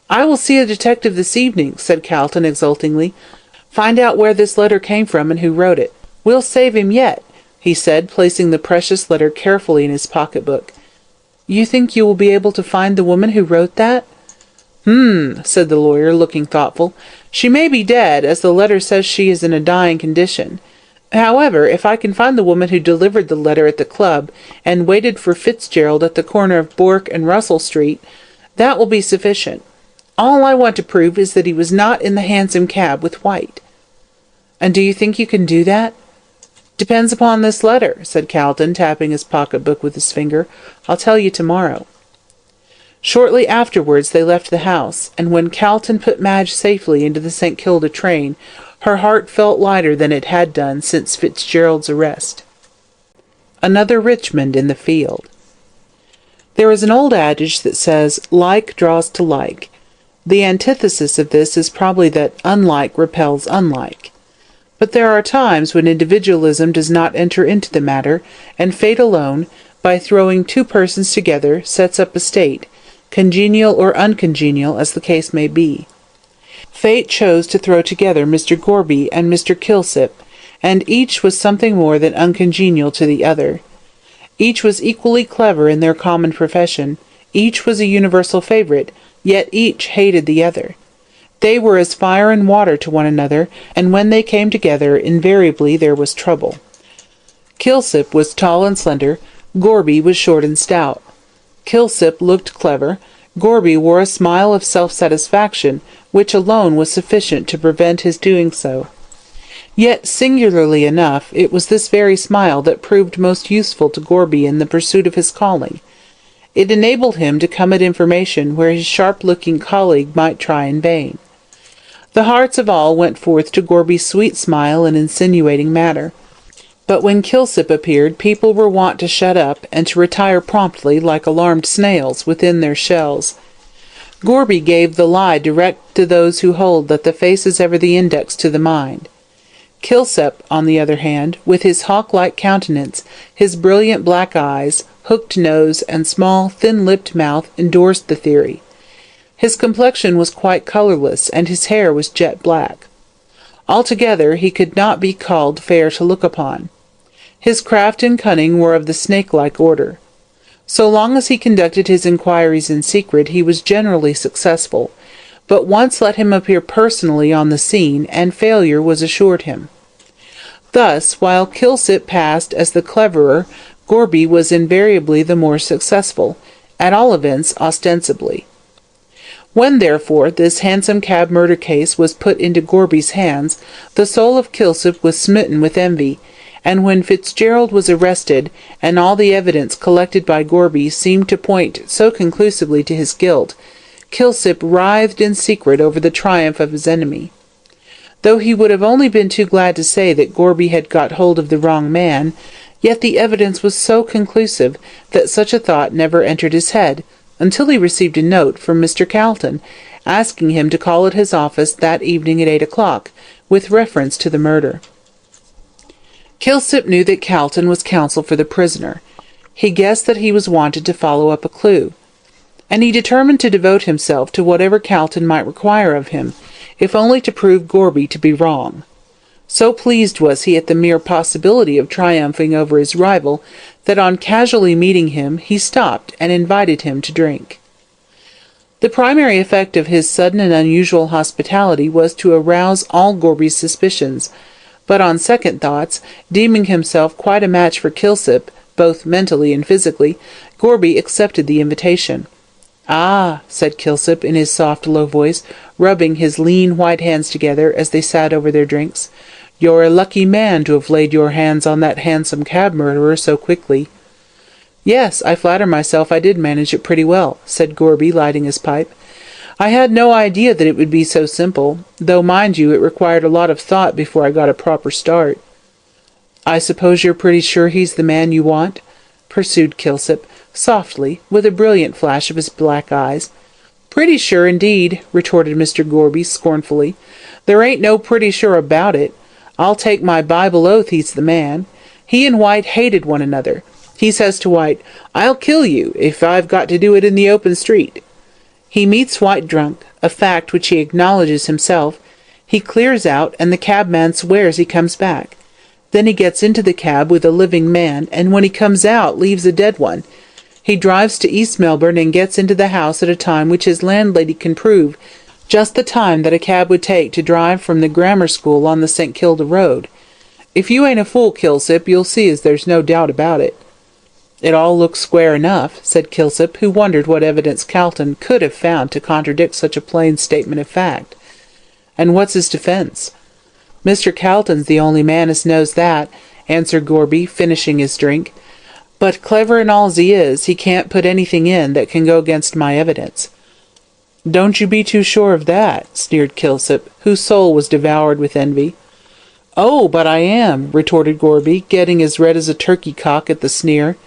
"I will see a detective this evening," said Calton exultingly. "Find out where this letter came from and who wrote it. We'll save him yet," he said, placing the precious letter carefully in his pocket-book. "You think you will be able to find the woman who wrote that?" Said the lawyer, looking thoughtful. "She may be dead, as the letter says she is in a dying condition. However, if I can find the woman who delivered the letter at the club, and waited for Fitzgerald at the corner of Bourke and Russell Street, that will be sufficient. All I want to prove is that he was not in the hansom cab with White." "And do you think you can do that?" "Depends upon this letter," said Calton, tapping his pocket-book with his finger. "I'll tell you tomorrow." Shortly afterwards they left the house, and when Calton put Madge safely into the St. Kilda train, her heart felt lighter than it had done since Fitzgerald's arrest. Another Richmond in the field. There is an old adage that says, "Like draws to like." The antithesis of this is probably that unlike repels unlike. But there are times when individualism does not enter into the matter, and fate alone, by throwing two persons together, sets up a state, congenial or uncongenial as the case may be. Fate chose to throw together Mr. Gorby and Mr. Kilsip, and each was something more than uncongenial to the other. Each was equally clever in their common profession, each was a universal favourite, yet each hated the other. They were as fire and water to one another, and when they came together, invariably there was trouble. Kilsip was tall and slender, Gorby was short and stout. Kilsip looked clever, Gorby wore a smile of self-satisfaction, which alone was sufficient to prevent his doing so. Yet, singularly enough, it was this very smile that proved most useful to Gorby in the pursuit of his calling. It enabled him to come at information where his sharp-looking colleague might try in vain. The hearts of all went forth to Gorby's sweet smile and insinuating manner. But when Kilsip appeared, people were wont to shut up, and to retire promptly, like alarmed snails, within their shells. Gorby gave the lie direct to those who hold that the face is ever the index to the mind. Kilsip, on the other hand, with his hawk-like countenance, his brilliant black eyes, hooked nose, and small, thin-lipped mouth, endorsed the theory. His complexion was quite colourless, and his hair was jet black. Altogether, he could not be called fair to look upon. His craft and cunning were of the snake-like order. So long as he conducted his inquiries in secret, he was generally successful, but once let him appear personally on the scene, and failure was assured him. Thus, while Kilsip passed as the cleverer, Gorby was invariably the more successful, at all events ostensibly. When, therefore, this Hansom Cab murder case was put into Gorby's hands, the soul of Kilsip was smitten with envy, and when Fitzgerald was arrested, and all the evidence collected by Gorby seemed to point so conclusively to his guilt, Kilsip writhed in secret over the triumph of his enemy. Though he would have only been too glad to say that Gorby had got hold of the wrong man, yet the evidence was so conclusive that such a thought never entered his head, until he received a note from Mr. Calton, asking him to call at his office that evening at 8 o'clock, with reference to the murder. Kilsip knew that Calton was counsel for the prisoner. He guessed that he was wanted to follow up a clue, and he determined to devote himself to whatever Calton might require of him, if only to prove Gorby to be wrong. So pleased was he at the mere possibility of triumphing over his rival, that on casually meeting him he stopped and invited him to drink. The primary effect of his sudden and unusual hospitality was to arouse all Gorby's suspicions, but on second thoughts, deeming himself quite a match for Kilsip, both mentally and physically, Gorby accepted the invitation. "Ah," said Kilsip in his soft, low voice, rubbing his lean white hands together as they sat over their drinks, "you're a lucky man to have laid your hands on that Hansom Cab murderer so quickly." "Yes, I flatter myself I did manage it pretty well," said Gorby, lighting his pipe. "I had no idea that it would be so simple, though, mind you, it required a lot of thought before I got a proper start." "I suppose you're pretty sure he's the man you want?" pursued Kilsip, softly, with a brilliant flash of his black eyes. "Pretty sure, indeed," retorted Mr. Gorby, scornfully. "There ain't no pretty sure about it. I'll take my Bible oath he's the man. He and White hated one another. He says to White, 'I'll kill you, if I've got to do it in the open street.' He meets White drunk, a fact which he acknowledges himself. He clears out, and the cabman swears he comes back. Then he gets into the cab with a living man, and when he comes out leaves a dead one. He drives to East Melbourne and gets into the house at a time which his landlady can prove, just the time that a cab would take to drive from the grammar school on the St. Kilda road. If you ain't a fool, Kilsip, you'll see as there's no doubt about it." "It all looks square enough," said Kilsip, who wondered what evidence Calton could have found to contradict such a plain statement of fact. "And what's his defence?" "Mr. Calton's the only man as knows that," answered Gorby, finishing his drink. "But clever and all as he is, he can't put anything in that can go against my evidence." "Don't you be too sure of that," sneered Kilsip, whose soul was devoured with envy. "Oh, but I am," retorted Gorby, getting as red as a turkey cock at the sneer.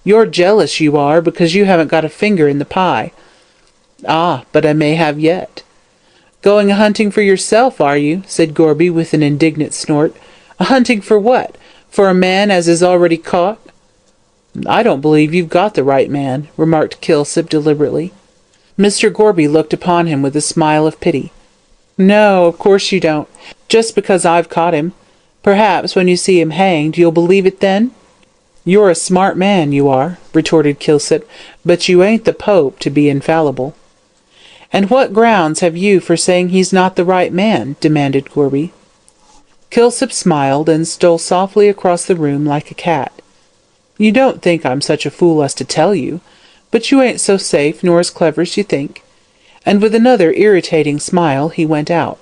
"You're jealous, you are, because you haven't got a finger in the pie." "Ah, but I may have yet." "Going a-hunting for yourself, are you?" said Gorby with an indignant snort. "A-hunting for what? For a man as is already caught?" "I don't believe you've got the right man," remarked Kilsip deliberately. Mr. Gorby looked upon him with a smile of pity. "No, of course you don't, just because I've caught him. Perhaps when you see him hanged, you'll believe it then?" "You're a smart man, you are," retorted Kilsip, "but you ain't the Pope to be infallible." "And what grounds have you for saying he's not the right man?" demanded Gorby. Kilsip smiled and stole softly across the room like a cat. "You don't think I'm such a fool as to tell you, but you ain't so safe nor as clever as you think." And with another irritating smile he went out.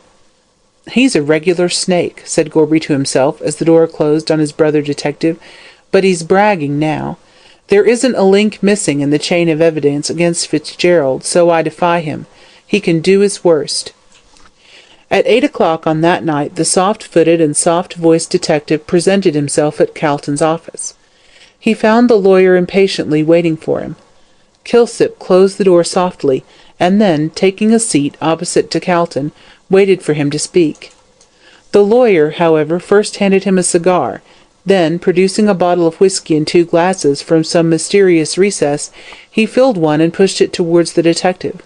"He's a regular snake," said Gorby to himself as the door closed on his brother detective, "but he's bragging now. There isn't a link missing in the chain of evidence against Fitzgerald, so I defy him. He can do his worst." At 8 o'clock on that night, the soft-footed and soft-voiced detective presented himself at Calton's office. He found the lawyer impatiently waiting for him. Kilsip closed the door softly, and then, taking a seat opposite to Calton, waited for him to speak. The lawyer, however, first handed him a cigar. Then, producing a bottle of whisky and 2 glasses from some mysterious recess, he filled one and pushed it towards the detective.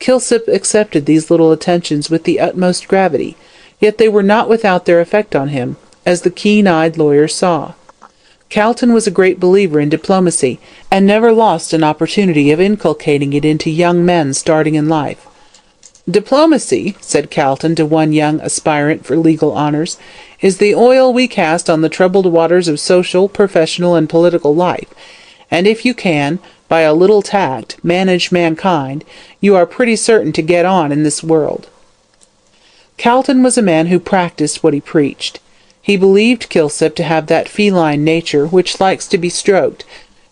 Kilsip accepted these little attentions with the utmost gravity, yet they were not without their effect on him, as the keen-eyed lawyer saw. Calton was a great believer in diplomacy, and never lost an opportunity of inculcating it into young men starting in life. "Diplomacy," said Calton to one young aspirant for legal honours, "is the oil we cast on the troubled waters of social, professional, and political life, and if you can, by a little tact, manage mankind, you are pretty certain to get on in this world." Calton was a man who practised what he preached. He believed Kilsip to have that feline nature which likes to be stroked,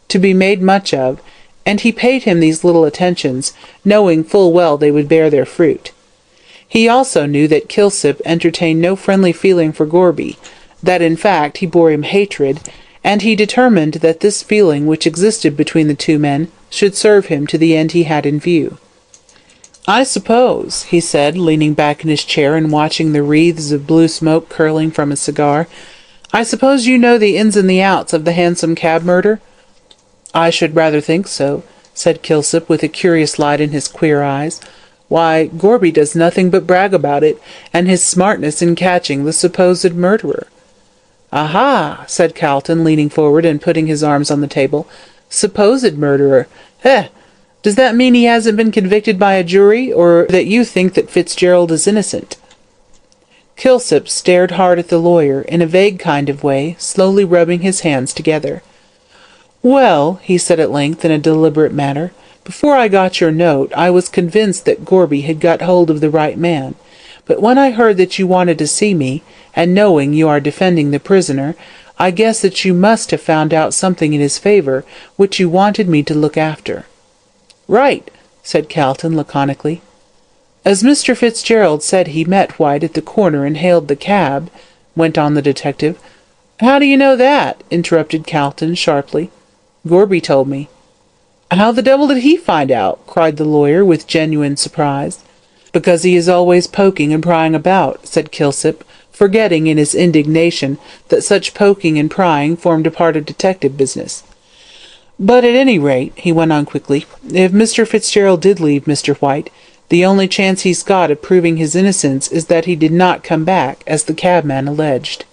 to be made much of, and he paid him these little attentions, knowing full well they would bear their fruit. He also knew that Kilsip entertained no friendly feeling for Gorby, that in fact he bore him hatred, and he determined that this feeling which existed between the two men should serve him to the end he had in view. "I suppose," he said, leaning back in his chair and watching the wreaths of blue smoke curling from his cigar, "I suppose you know the ins and the outs of the Hansom Cab murder?" "I should rather think so," said Kilsip, with a curious light in his queer eyes. "Why, Gorby does nothing but brag about it, and his smartness in catching the supposed murderer." "Aha!" said Calton, leaning forward and putting his arms on the table. "Supposed murderer. Eh! Does that mean he hasn't been convicted by a jury, or that you think that Fitzgerald is innocent?" Kilsip stared hard at the lawyer, in a vague kind of way, slowly rubbing his hands together. "Well," he said at length, in a deliberate manner, "before I got your note, I was convinced that Gorby had got hold of the right man. But when I heard that you wanted to see me, and knowing you are defending the prisoner, I guess that you must have found out something in his favour which you wanted me to look after." "Right," said Calton laconically. "As Mr. Fitzgerald said he met White at the corner and hailed the cab," went on the detective. "How do you know that?" interrupted Calton sharply. "Gorby told me." "How the devil did he find out?" cried the lawyer with genuine surprise. "Because he is always poking and prying about," said Kilsip, forgetting in his indignation that such poking and prying formed a part of detective business. "But at any rate," he went on quickly, "if Mr. Fitzgerald did leave Mr. White, the only chance he's got of proving his innocence is that he did not come back, as the cabman alleged."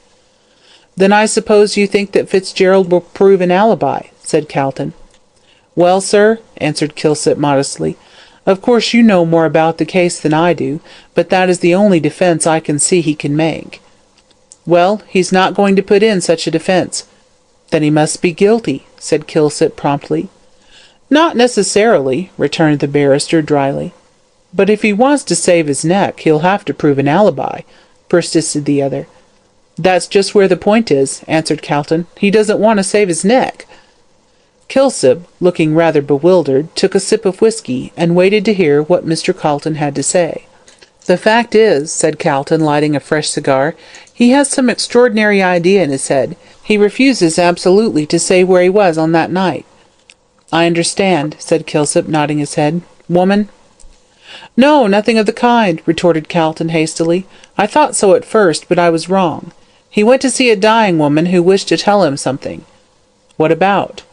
"Then I suppose you think that Fitzgerald will prove an alibi," said Calton. "Well, sir," answered Kilsip modestly, "of course you know more about the case than I do, but that is the only defence I can see he can make." "Well, he's not going to put in such a defence." "Then he must be guilty," said Kilsip promptly. "Not necessarily," returned the barrister dryly. "But if he wants to save his neck, he'll have to prove an alibi," persisted the other. "That's just where the point is," answered Calton. "He doesn't want to save his neck." Kilsip, looking rather bewildered, took a sip of whisky, and waited to hear what Mr. Calton had to say. "The fact is," said Calton, lighting a fresh cigar, "he has some extraordinary idea in his head. He refuses absolutely to say where he was on that night." "I understand," said Kilsip, nodding his head. "Woman?" "No, nothing of the kind," retorted Calton hastily. "I thought so at first, but I was wrong. He went to see a dying woman who wished to tell him something." "What about?"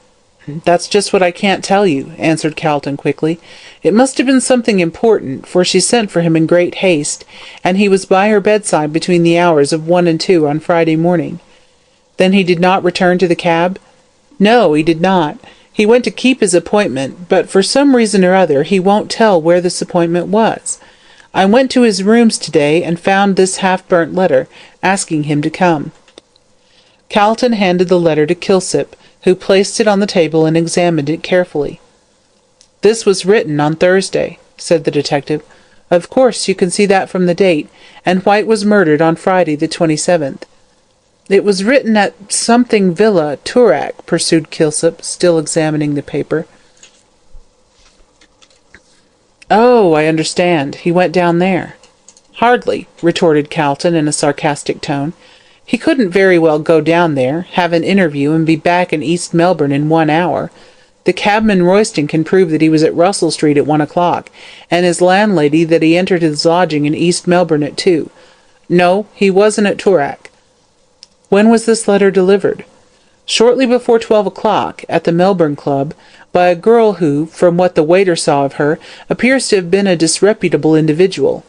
"That's just what I can't tell you," answered Calton quickly. "It must have been something important, for she sent for him in great haste, and he was by her bedside between the hours of 1 and 2 on Friday morning." "Then he did not return to the cab?" "No, he did not. He went to keep his appointment, but for some reason or other he won't tell where this appointment was. I went to his rooms today and found this half-burnt letter, asking him to come." Calton handed the letter to Kilsip, who placed it on the table and examined it carefully. "This was written on Thursday," said the detective. "Of course you can see that from the date, and White was murdered on Friday the 27th. "It was written at something Villa, Toorak," pursued Kilsip, still examining the paper. "Oh, I understand. He went down there." "Hardly," retorted Calton in a sarcastic tone. "He couldn't very well go down there, have an interview, and be back in East Melbourne in 1 hour. The cabman Royston can prove that he was at Russell Street at 1 o'clock, and his landlady that he entered his lodging in East Melbourne at 2. No, he wasn't at Toorak." "When was this letter delivered?" "Shortly before 12 o'clock, at the Melbourne Club, by a girl who, from what the waiter saw of her, appears to have been a disreputable individual.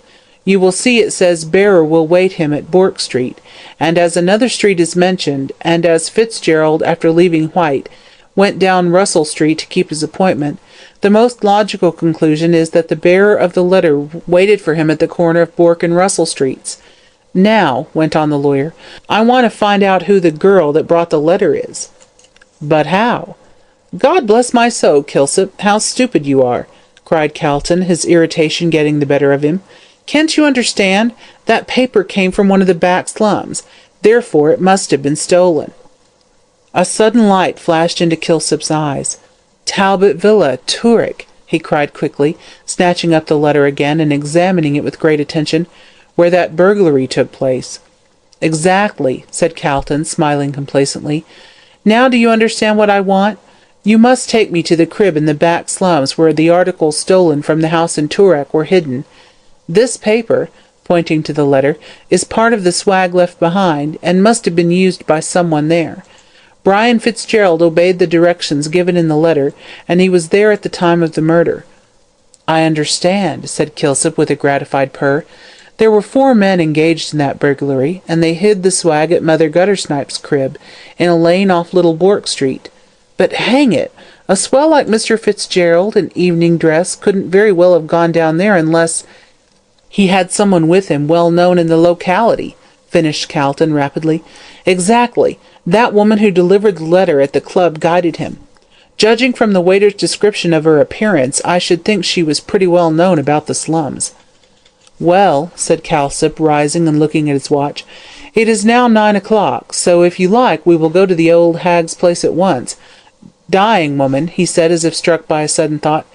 You will see it says bearer will wait him at Bourke Street, and as another street is mentioned, and as Fitzgerald, after leaving White, went down Russell Street to keep his appointment, the most logical conclusion is that the bearer of the letter waited for him at the corner of Bourke and Russell Streets. Now," went on the lawyer, "I want to find out who the girl that brought the letter is." "But how?" "God bless my soul, Kilsip, how stupid you are!" cried Calton, his irritation getting the better of him. "Can't you understand? That paper came from one of the back slums. Therefore it must have been stolen." A sudden light flashed into Kilsip's eyes. "Talbot Villa, Toorak," he cried quickly, snatching up the letter again and examining it with great attention, "where that burglary took place." "Exactly," said Calton, smiling complacently. "Now do you understand what I want? You must take me to the crib in the back slums where the articles stolen from the house in Toorak were hidden. This paper," pointing to the letter, "is part of the swag left behind, and must have been used by someone there. Brian Fitzgerald obeyed the directions given in the letter, and he was there at the time of the murder." "I understand," said Kilsip with a gratified purr. "There were 4 men engaged in that burglary, and they hid the swag at Mother Guttersnipe's crib, in a lane off Little Bourke Street. But hang it! A swell like Mr. Fitzgerald, in evening dress, couldn't very well have gone down there unless he had someone with him well known in the locality," finished Calton rapidly. "Exactly. That woman who delivered the letter at the club guided him. Judging from the waiter's description of her appearance, I should think she was pretty well known about the slums." "Well," said Kilsip, rising and looking at his watch, "it is now 9 o'clock, so if you like we will go to the old hag's place at once. Dying woman," he said, as if struck by a sudden thought.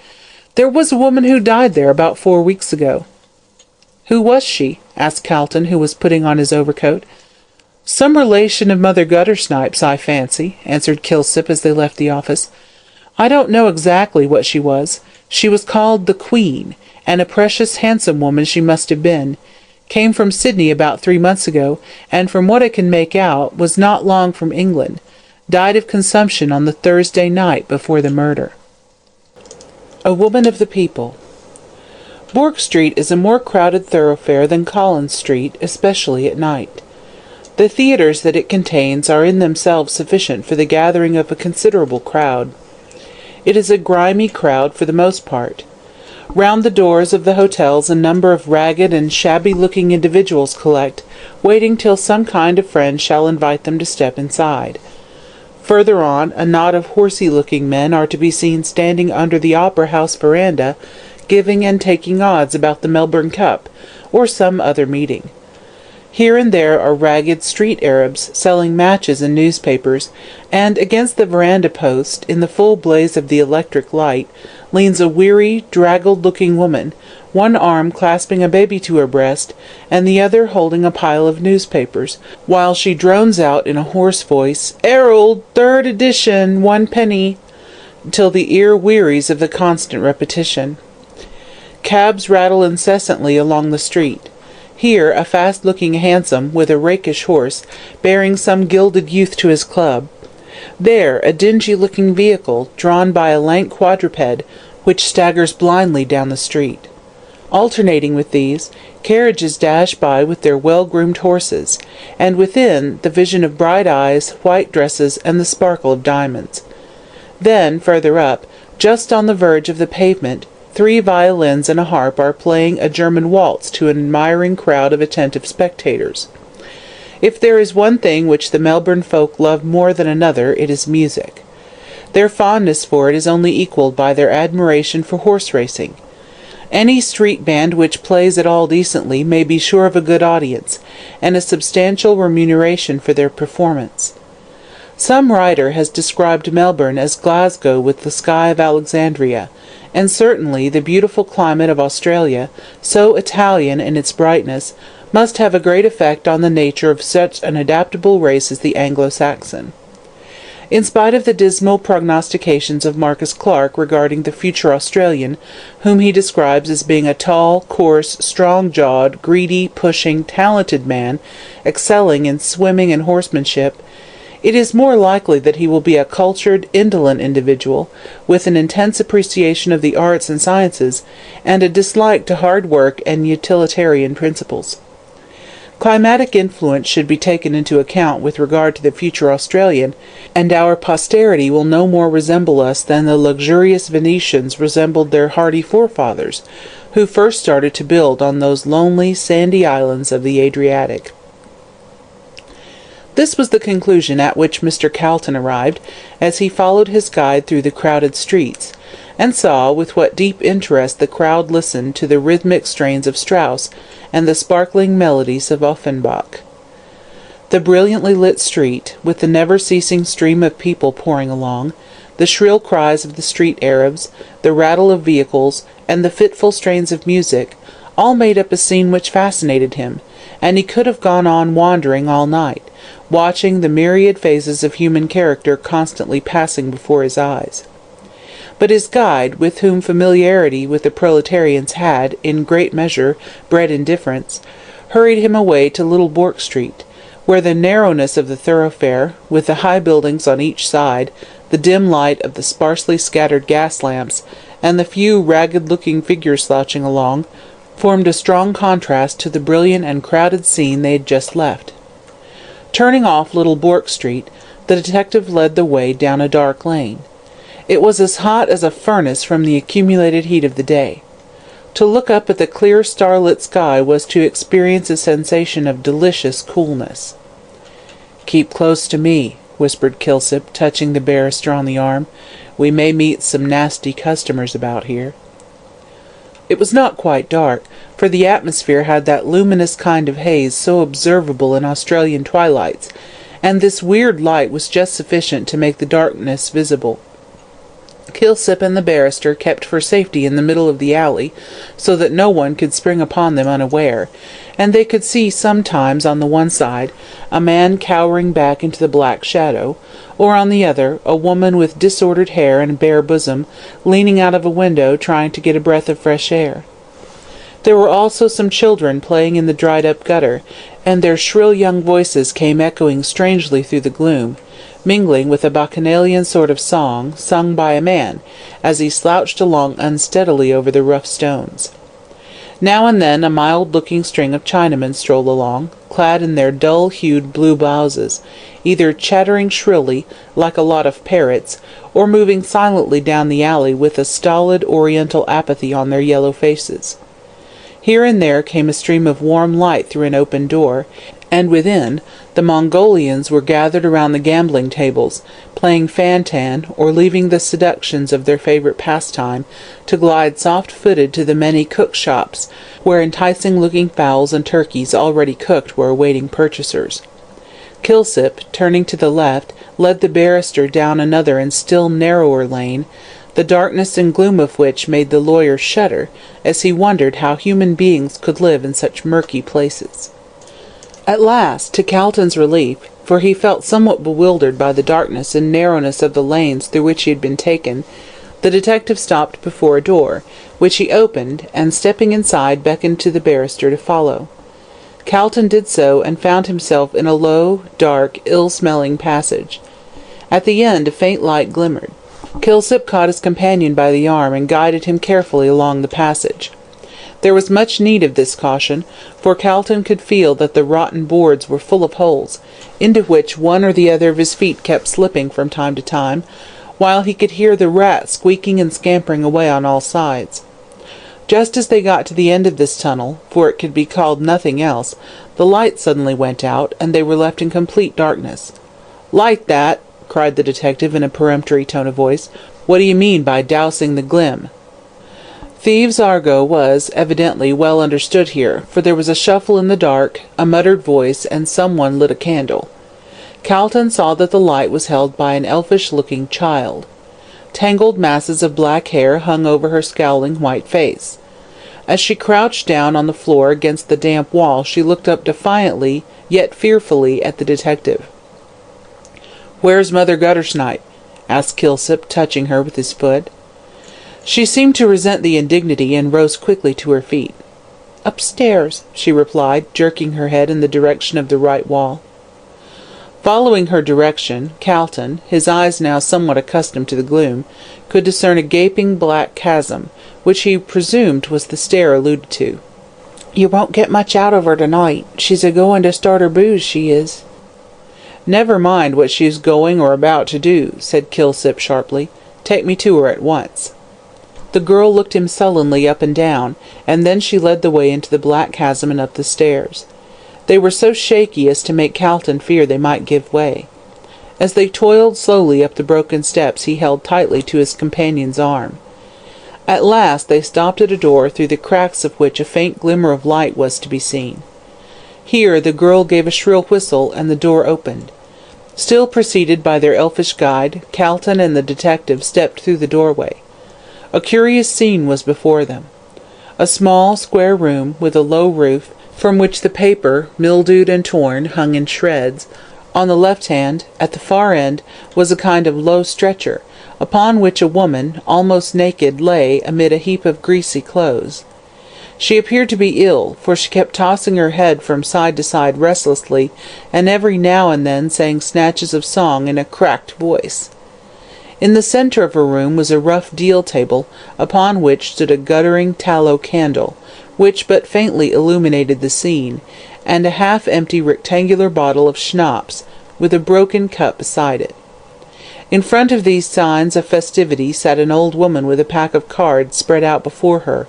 "There was a woman who died there about 4 weeks ago." "Who was she?" asked Calton, who was putting on his overcoat. "Some relation of Mother Guttersnipe's, I fancy," answered Kilsip as they left the office. "I don't know exactly what she was. She was called the Queen, and a precious handsome woman she must have been. Came from Sydney about 3 months ago, and from what I can make out, was not long from England. Died of consumption on the Thursday night before the murder." A woman of the people. Bourke Street is a more crowded thoroughfare than Collins Street, especially at night. The theatres that it contains are in themselves sufficient for the gathering of a considerable crowd. It is a grimy crowd for the most part. Round the doors of the hotels a number of ragged and shabby-looking individuals collect, waiting till some kind of friend shall invite them to step inside. Further on, a knot of horsey-looking men are to be seen standing under the Opera House veranda, giving and taking odds about the Melbourne Cup, or some other meeting. Here and there are ragged street Arabs selling matches and newspapers, and against the veranda post, in the full blaze of the electric light, leans a weary, draggled-looking woman, one arm clasping a baby to her breast, and the other holding a pile of newspapers, while she drones out in a hoarse voice, "'Erald, 3rd edition, 1 penny," till the ear wearies of the constant repetition. Cabs rattle incessantly along the street. Here a fast-looking hansom, with a rakish horse, bearing some gilded youth to his club. There a dingy-looking vehicle, drawn by a lank quadruped, which staggers blindly down the street. Alternating with these, carriages dash by with their well-groomed horses, and within, the vision of bright eyes, white dresses, and the sparkle of diamonds. Then, further up, just on the verge of the pavement, 3 violins and a harp are playing a German waltz to an admiring crowd of attentive spectators. If there is one thing which the Melbourne folk love more than another, it is music. Their fondness for it is only equalled by their admiration for horse racing. Any street band which plays at all decently may be sure of a good audience, and a substantial remuneration for their performance. Some writer has described Melbourne as Glasgow with the sky of Alexandria, and certainly the beautiful climate of Australia, so Italian in its brightness, must have a great effect on the nature of such an adaptable race as the Anglo-Saxon. In spite of the dismal prognostications of Marcus Clarke regarding the future Australian, whom he describes as being a tall, coarse, strong-jawed, greedy, pushing, talented man, excelling in swimming and horsemanship, it is more likely that he will be a cultured, indolent individual, with an intense appreciation of the arts and sciences, and a dislike to hard work and utilitarian principles. Climatic influence should be taken into account with regard to the future Australian, and our posterity will no more resemble us than the luxurious Venetians resembled their hardy forefathers, who first started to build on those lonely, sandy islands of the Adriatic. This was the conclusion at which Mr. Calton arrived, as he followed his guide through the crowded streets, and saw with what deep interest the crowd listened to the rhythmic strains of Strauss and the sparkling melodies of Offenbach. The brilliantly lit street, with the never-ceasing stream of people pouring along, the shrill cries of the street Arabs, the rattle of vehicles, and the fitful strains of music, all made up a scene which fascinated him, and he could have gone on wandering all night, watching the myriad phases of human character constantly passing before his eyes. But his guide, with whom familiarity with the proletarians had, in great measure, bred indifference, hurried him away to Little Bourke Street, where the narrowness of the thoroughfare, with the high buildings on each side, the dim light of the sparsely scattered gas lamps, and the few ragged-looking figures slouching along, formed a strong contrast to the brilliant and crowded scene they had just left. Turning off Little Bourke Street, the detective led the way down a dark lane. It was as hot as a furnace from the accumulated heat of the day. To look up at the clear starlit sky was to experience a sensation of delicious coolness. "Keep close to me," whispered Kilsip, touching the barrister on the arm. "We may meet some nasty customers about here." It was not quite dark, for the atmosphere had that luminous kind of haze so observable in Australian twilights, and this weird light was just sufficient to make the darkness visible. Kilsip and the barrister kept for safety in the middle of the alley, so that no one could spring upon them unaware, and they could see sometimes on the one side a man cowering back into the black shadow, or on the other a woman with disordered hair and bare bosom, leaning out of a window trying to get a breath of fresh air. There were also some children playing in the dried-up gutter, and their shrill young voices came echoing strangely through the gloom, mingling with a bacchanalian sort of song sung by a man, as he slouched along unsteadily over the rough stones. Now and then a mild-looking string of Chinamen strolled along, clad in their dull-hued blue blouses, either chattering shrilly, like a lot of parrots, or moving silently down the alley with a stolid oriental apathy on their yellow faces. Here and there came a stream of warm light through an open door, and within, the Mongolians were gathered around the gambling tables, playing fan-tan, or leaving the seductions of their favourite pastime to glide soft-footed to the many cook-shops, where enticing-looking fowls and turkeys already cooked were awaiting purchasers. Kilsip, turning to the left, led the barrister down another and still narrower lane, the darkness and gloom of which made the lawyer shudder, as he wondered how human beings could live in such murky places. At last, to Calton's relief, for he felt somewhat bewildered by the darkness and narrowness of the lanes through which he had been taken, the detective stopped before a door, which he opened, and stepping inside beckoned to the barrister to follow. Calton did so, and found himself in a low, dark, ill-smelling passage. At the end a faint light glimmered. Kilsip caught his companion by the arm and guided him carefully along the passage. There was much need of this caution, for Calton could feel that the rotten boards were full of holes, into which one or the other of his feet kept slipping from time to time, while he could hear the rats squeaking and scampering away on all sides. Just as they got to the end of this tunnel, for it could be called nothing else, the light suddenly went out, and they were left in complete darkness. "Light that!" cried the detective in a peremptory tone of voice. "What do you mean by dousing the glim?" Thieves' argot was, evidently, well understood here, for there was a shuffle in the dark, a muttered voice, and someone lit a candle. Calton saw that the light was held by an elfish-looking child. Tangled masses of black hair hung over her scowling white face. As she crouched down on the floor against the damp wall, she looked up defiantly, yet fearfully, at the detective. "Where's Mother Guttersnipe?" asked Kilsip, touching her with his foot. She seemed to resent the indignity, and rose quickly to her feet. "Upstairs," she replied, jerking her head in the direction of the right wall. Following her direction, Calton, his eyes now somewhat accustomed to the gloom, could discern a gaping black chasm, which he presumed was the stair alluded to. "You won't get much out of her tonight. She's a-going to start her booze, she is." "Never mind what she's going or about to do," said Kilsip sharply. "Take me to her at once." The girl looked him sullenly up and down, and then she led the way into the black chasm and up the stairs. They were so shaky as to make Calton fear they might give way. As they toiled slowly up the broken steps, he held tightly to his companion's arm. At last they stopped at a door, through the cracks of which a faint glimmer of light was to be seen. Here the girl gave a shrill whistle, and the door opened. Still preceded by their elfish guide, Calton and the detective stepped through the doorway. A curious scene was before them. A small, square room, with a low roof, from which the paper, mildewed and torn, hung in shreds. On the left hand, at the far end, was a kind of low stretcher, upon which a woman, almost naked, lay amid a heap of greasy clothes. She appeared to be ill, for she kept tossing her head from side to side restlessly, and every now and then sang snatches of song in a cracked voice. In the centre of her room was a rough deal table, upon which stood a guttering tallow candle, which but faintly illuminated the scene, and a half-empty rectangular bottle of schnapps, with a broken cup beside it. In front of these signs of festivity sat an old woman with a pack of cards spread out before her,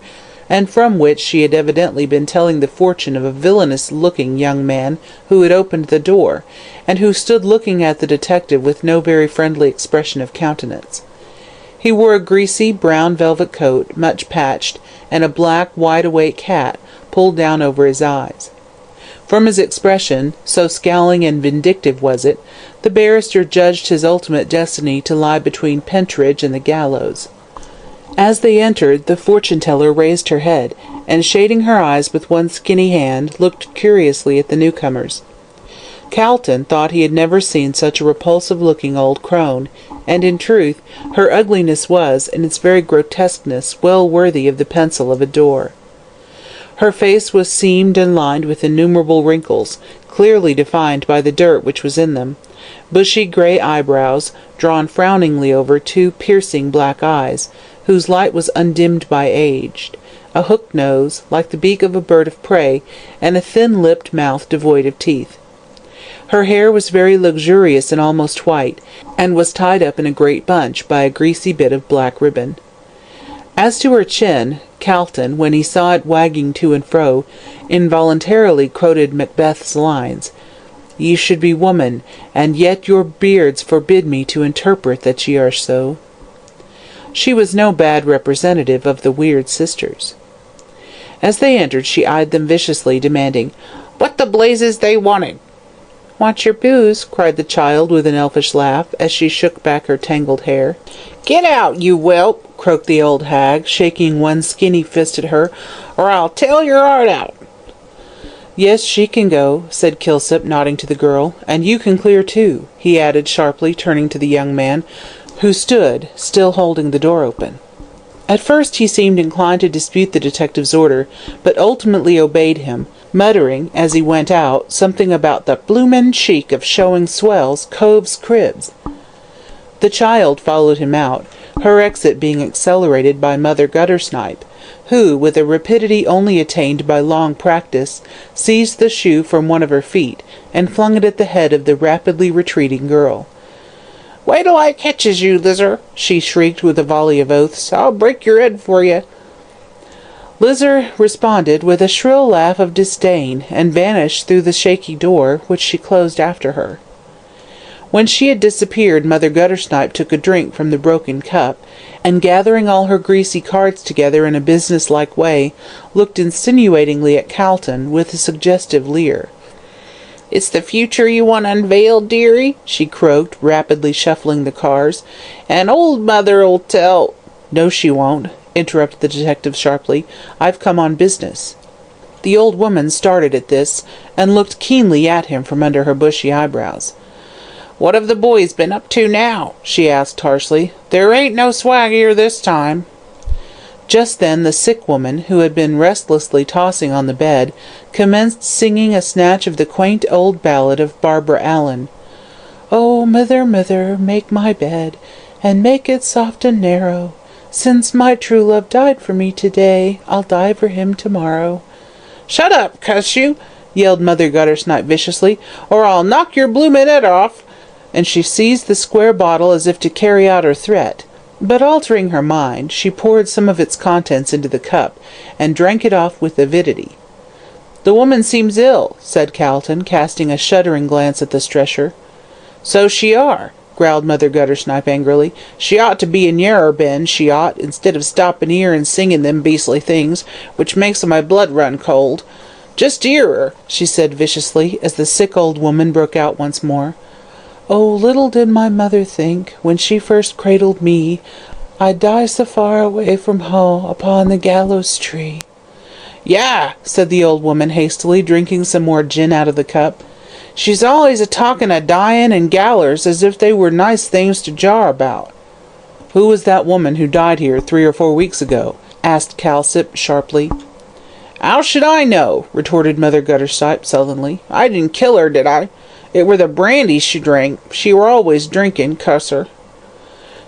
and from which she had evidently been telling the fortune of a villainous-looking young man who had opened the door, and who stood looking at the detective with no very friendly expression of countenance. He wore a greasy brown velvet coat, much patched, and a black wide-awake hat pulled down over his eyes. From his expression, so scowling and vindictive was it, the barrister judged his ultimate destiny to lie between Pentridge and the gallows. As they entered, the fortune-teller raised her head, and shading her eyes with one skinny hand, looked curiously at the newcomers. Calton thought he had never seen such a repulsive-looking old crone, and in truth her ugliness was, in its very grotesqueness, well worthy of the pencil of a Dore. Her face was seamed and lined with innumerable wrinkles, clearly defined by the dirt which was in them, bushy grey eyebrows, drawn frowningly over two piercing black eyes, whose light was undimmed by age, a hooked nose, like the beak of a bird of prey, and a thin-lipped mouth devoid of teeth. Her hair was very luxurious and almost white, and was tied up in a great bunch by a greasy bit of black ribbon. As to her chin, Calton, when he saw it wagging to and fro, involuntarily quoted Macbeth's lines, "Ye should be woman, and yet your beards forbid me to interpret that ye are so." She was no bad representative of the weird sisters. As they entered, she eyed them viciously, demanding, "What the blazes they wanted?" "Want your booze?" cried the child with an elfish laugh, as she shook back her tangled hair. "Get out, you whelp!" croaked the old hag, shaking one skinny fist at her, "or I'll tear your heart out." "Yes, she can go," said Kilsip, nodding to the girl, "and you can clear too," he added sharply, turning to the young man, who stood, still holding the door open. At first he seemed inclined to dispute the detective's order, but ultimately obeyed him, muttering, as he went out, something about the bloomin' cheek of showing swells coves' cribs. The child followed him out, her exit being accelerated by Mother Guttersnipe, who, with a rapidity only attained by long practice, seized the shoe from one of her feet, and flung it at the head of the rapidly retreating girl. "Wait till I catches you, Lizzer!" she shrieked with a volley of oaths. "I'll break your head for you!" Lizzer responded with a shrill laugh of disdain, and vanished through the shaky door, which she closed after her. When she had disappeared, Mother Guttersnipe took a drink from the broken cup, and gathering all her greasy cards together in a business-like way, looked insinuatingly at Calton with a suggestive leer. "It's the future you want unveiled, dearie," she croaked, rapidly shuffling the cars. "And old mother'll tell—" "No, she won't," interrupted the detective sharply. "I've come on business." The old woman started at this, and looked keenly at him from under her bushy eyebrows. "What have the boys been up to now?" she asked harshly. "There ain't no swag here this time." Just then the sick woman, who had been restlessly tossing on the bed, commenced singing a snatch of the quaint old ballad of Barbara Allen. "Oh, mother, mother, make my bed, and make it soft and narrow. Since my true love died for me today, I'll die for him tomorrow." "Shut up, cuss you!" yelled Mother Guttersnipe viciously, "or I'll knock your bloomin' head off!" And she seized the square bottle as if to carry out her threat. But altering her mind, she poured some of its contents into the cup, and drank it off with avidity. "The woman seems ill," said Calton, casting a shuddering glance at the stretcher. "So she are," growled Mother Guttersnipe angrily. "She ought to be in Yarrer Bend, she ought, instead of stopping here and singing them beastly things, which makes my blood run cold. Just 'ear her," she said viciously, as the sick old woman broke out once more. "Oh, little did my mother think, when she first cradled me, I'd die so far away from home upon the gallows tree." "Yah!" said the old woman hastily, drinking some more gin out of the cup. "She's always a-talking o' dyin' and gallers as if they were nice things to jar about." "Who was that woman who died here 3 or 4 weeks ago?" asked Calsip sharply. "'Ow should I know?" retorted Mother Guttersnipe sullenly. "I didn't kill her, did I? It were the brandy she drank. She were always drinking, cuss her."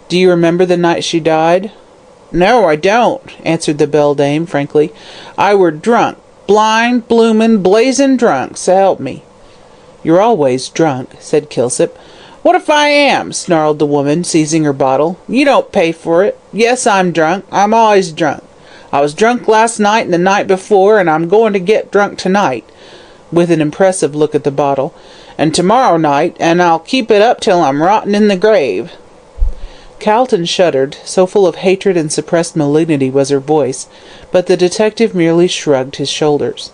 "Do you remember the night she died?" "No, I don't," answered the beldame frankly. "I were drunk, blind, bloomin', blazin' drunk, s'help me." "You're always drunk," said Kilsip. "What if I am?" snarled the woman, seizing her bottle. "You don't pay for it. Yes, I'm drunk. I'm always drunk. I was drunk last night and the night before, and I'm going to get drunk tonight," with an impressive look at the bottle, "and tomorrow night, and I'll keep it up till I'm rotting in the grave." Calton shuddered, so full of hatred and suppressed malignity was her voice, but the detective merely shrugged his shoulders.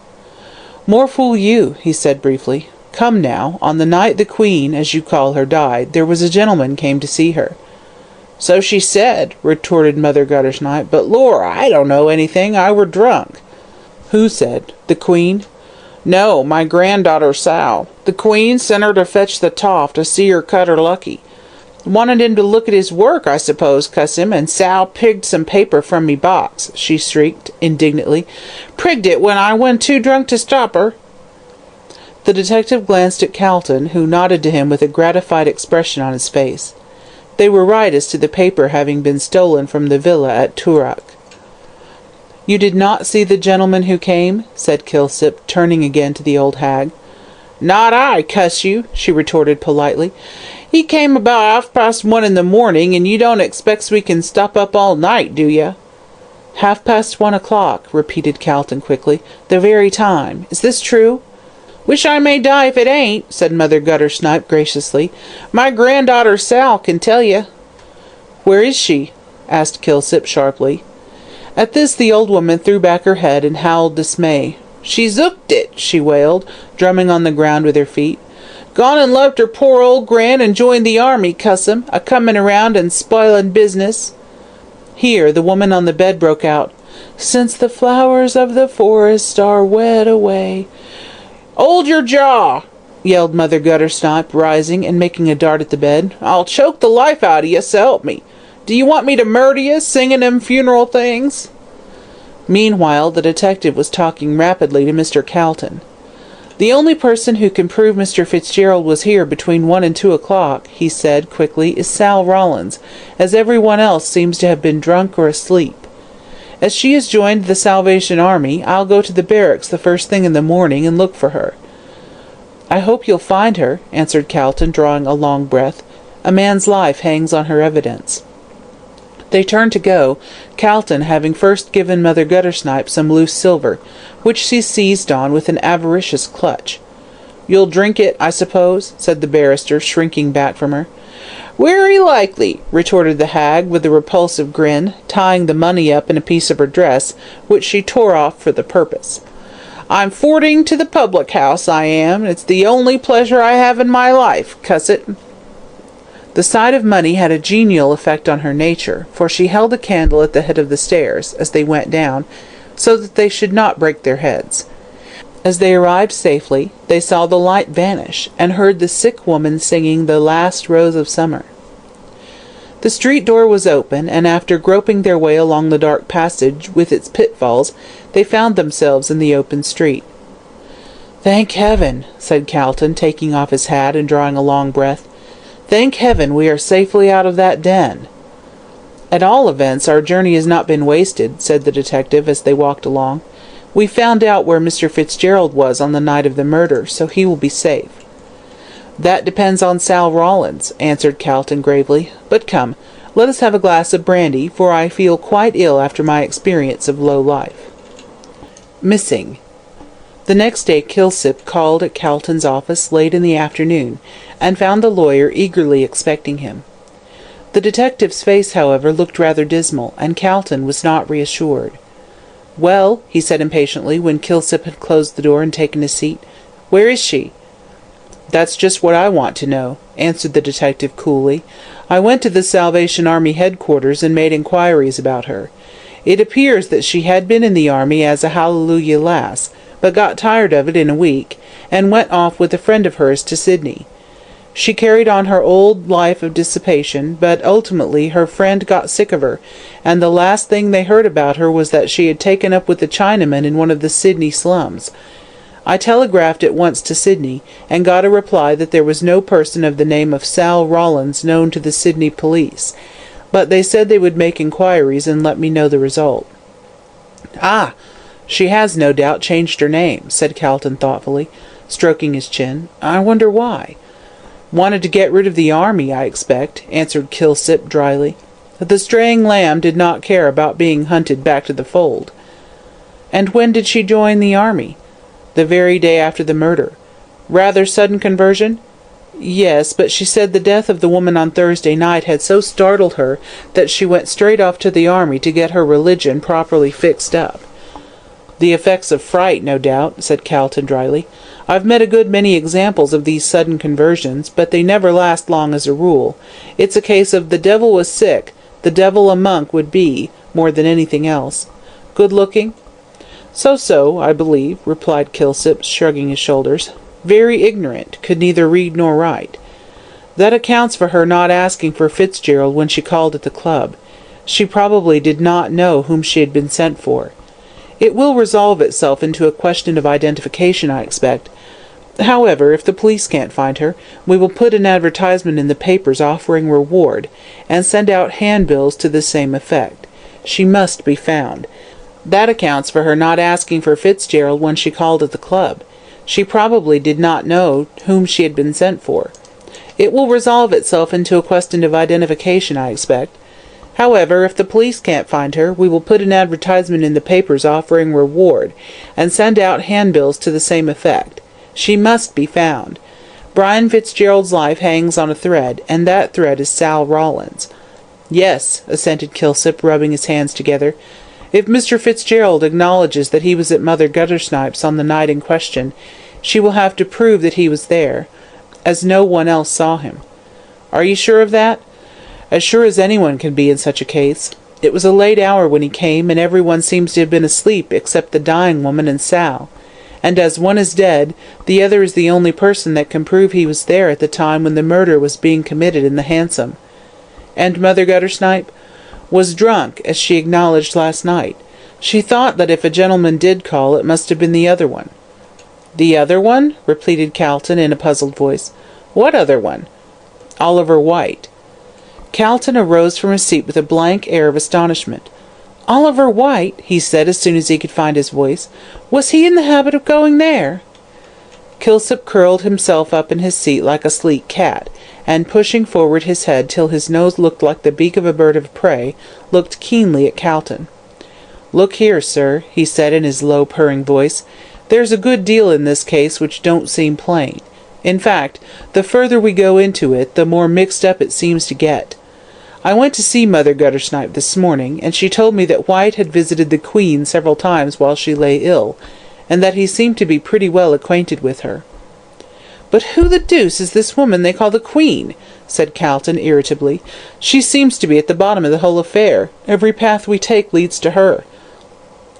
"More fool you," he said briefly. "Come now, on the night the Queen, as you call her, died, there was a gentleman came to see her." "So she said," retorted Mother Guttersnipe, "but lor, I don't know anything. I were drunk." "Who said? The Queen?" "No, my granddaughter Sal. The Queen sent her to fetch the toff to see her cut her lucky. Wanted him to look at his work, I suppose, cuss him, and Sal prigged some paper from me box," she shrieked indignantly. "Prigged it when I went too drunk to stop her." The detective glanced at Calton, who nodded to him with a gratified expression on his face. They were right as to the paper having been stolen from the villa at Toorak. "You did not see the gentleman who came?" said Kilsip, turning again to the old hag. "Not I, cuss you," she retorted politely. "He came about 1:30 in the morning, and you don't expect we can stop up all night, do you?" 1:30, repeated Calton quickly. "The very time. Is this true?" "Wish I may die if it ain't," said Mother Guttersnipe graciously. "My granddaughter Sal can tell you." "Where is she?" asked Kilsip sharply. At this the old woman threw back her head and howled dismay. "She's 'ooked it," she wailed, drumming on the ground with her feet. "Gone and left her poor old gran and joined the army, cuss 'em, a-comin' around and spoilin' business." Here the woman on the bed broke out, "Since the flowers of the forest are wed away—" "'Old your jaw!" yelled Mother Guttersnipe, rising and making a dart at the bed. "I'll choke the life out of you, s'help me. Do you want me to murder you, singing them funeral things?" Meanwhile the detective was talking rapidly to Mr. Calton. "The only person who can prove Mr. Fitzgerald was here between 1 and 2 o'clock," he said quickly, "is Sal Rawlins, as everyone else seems to have been drunk or asleep. As she has joined the Salvation Army, I'll go to the barracks the first thing in the morning and look for her." "I hope you'll find her," answered Calton, drawing a long breath. "A man's life hangs on her evidence." They turned to go, Calton having first given Mother Guttersnipe some loose silver, which she seized on with an avaricious clutch. "You'll drink it, I suppose?" said the barrister, shrinking back from her. "Wery likely," retorted the hag with a repulsive grin, tying the money up in a piece of her dress, which she tore off for the purpose. I'm fording to the public house, I am. It's the only pleasure I have in my life, cuss it." The sight of money had a genial effect on her nature, for she held a candle at the head of the stairs, as they went down, so that they should not break their heads. As they arrived safely, they saw the light vanish, and heard the sick woman singing "The Last Rose of Summer." The street door was open, and after groping their way along the dark passage with its pitfalls, they found themselves in the open street. "Thank heaven," said Calton, taking off his hat and drawing a long breath. "Thank heaven we are safely out of that den." "At all events, our journey has not been wasted," said the detective as they walked along. "We found out where Mr. Fitzgerald was on the night of the murder, so he will be safe." "That depends on Sal Rawlins," answered Calton gravely. "But come, let us have a glass of brandy, for I feel quite ill after my experience of low life." Missing. The next day Kilsip called at Calton's office late in the afternoon, and found the lawyer eagerly expecting him. The detective's face, however, looked rather dismal, and Calton was not reassured. "Well," he said impatiently, when Kilsip had closed the door and taken his seat, "where is she?" "That's just what I want to know," answered the detective coolly. "I went to the Salvation Army headquarters and made inquiries about her. It appears that she had been in the army as a Hallelujah lass, but got tired of it in a week, and went off with a friend of hers to Sydney. She carried on her old life of dissipation, but ultimately her friend got sick of her, and the last thing they heard about her was that she had taken up with a Chinaman in one of the Sydney slums. I telegraphed at once to Sydney, and got a reply that there was no person of the name of Sal Rawlins known to the Sydney police, but they said they would make inquiries and let me know the result." "Ah! She has no doubt changed her name," said Calton thoughtfully, stroking his chin. "I wonder why." "Wanted to get rid of the army, I expect," answered Kilsip dryly. "The straying lamb did not care about being hunted back to the fold." "And when did she join the army?" "The very day after the murder." "Rather sudden conversion?" "Yes, but she said the death of the woman on Thursday night had so startled her that she went straight off to the army to get her religion properly fixed up." "The effects of fright, no doubt," said Calton dryly. "I've met a good many examples of these sudden conversions, but they never last long as a rule. It's a case of the devil was sick, the devil a monk would be, more than anything else. Good looking?" "So, I believe," replied Kilsip, shrugging his shoulders. "Very ignorant, could neither read nor write. That accounts for her not asking for Fitzgerald when she called at the club. She probably did not know whom she had been sent for. It will resolve itself into a question of identification, I expect. However, if the police can't find her, we will put an advertisement in the papers offering reward, and send out handbills to the same effect. She must be found. That accounts for her not asking for Fitzgerald when she called at the club. She probably did not know whom she had been sent for. It will resolve itself into a question of identification, I expect. However, if the police can't find her, we will put an advertisement in the papers offering reward, and send out handbills to the same effect. She must be found. Brian Fitzgerald's life hangs on a thread, and that thread is Sal Rawlins." "Yes," assented Kilsip, rubbing his hands together. "If Mr. Fitzgerald acknowledges that he was at Mother Guttersnipe's on the night in question, she will have to prove that he was there, as no one else saw him." "Are you sure of that?" "As sure as anyone can be in such a case. It was a late hour when he came, and everyone seems to have been asleep except the dying woman and Sal. And as one is dead, the other is the only person that can prove he was there at the time when the murder was being committed in the hansom." "And Mother Guttersnipe?" "Was drunk, as she acknowledged last night. She thought that if a gentleman did call, it must have been the other one." "The other one?" repeated Calton in a puzzled voice. "What other one?" "Oliver White." Calton arose from his seat with a blank air of astonishment. "Oliver White?" he said as soon as he could find his voice. "Was he in the habit of going there?" Kilsip curled himself up in his seat like a sleek cat, and pushing forward his head till his nose looked like the beak of a bird of prey, looked keenly at Calton. "Look here, sir," he said in his low purring voice, "there's a good deal in this case which don't seem plain. In fact, the further we go into it, the more mixed up it seems to get. I went to see Mother Guttersnipe this morning, and she told me that White had visited the Queen several times while she lay ill, and that he seemed to be pretty well acquainted with her. "But who the deuce is this woman they call the Queen?" said Calton irritably. "She seems to be at the bottom of the whole affair. Every path we take leads to her."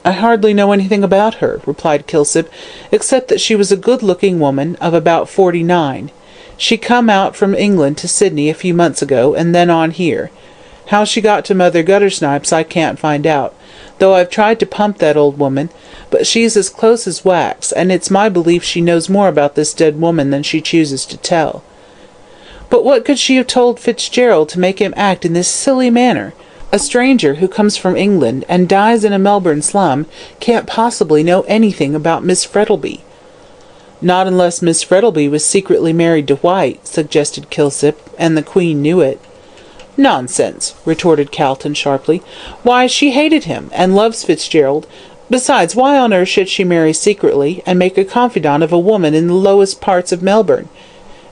"I hardly know anything about her," replied Kilsip, "except that she was a good-looking woman of about 49. She come out from England to Sydney a few months ago, and then on here. How she got to Mother Guttersnipe's I can't find out, though I've tried to pump that old woman, but she's as close as wax, and it's my belief she knows more about this dead woman than she chooses to tell." "But what could she have told Fitzgerald to make him act in this silly manner? A stranger who comes from England and dies in a Melbourne slum can't possibly know anything about Miss Frettlby." "Not unless Miss Frettlby was secretly married to White," suggested Kilsip, "and the Queen knew it." "Nonsense!" retorted Calton sharply. "Why, she hated him, and loves Fitzgerald. Besides, why on earth should she marry secretly, and make a confidant of a woman in the lowest parts of Melbourne?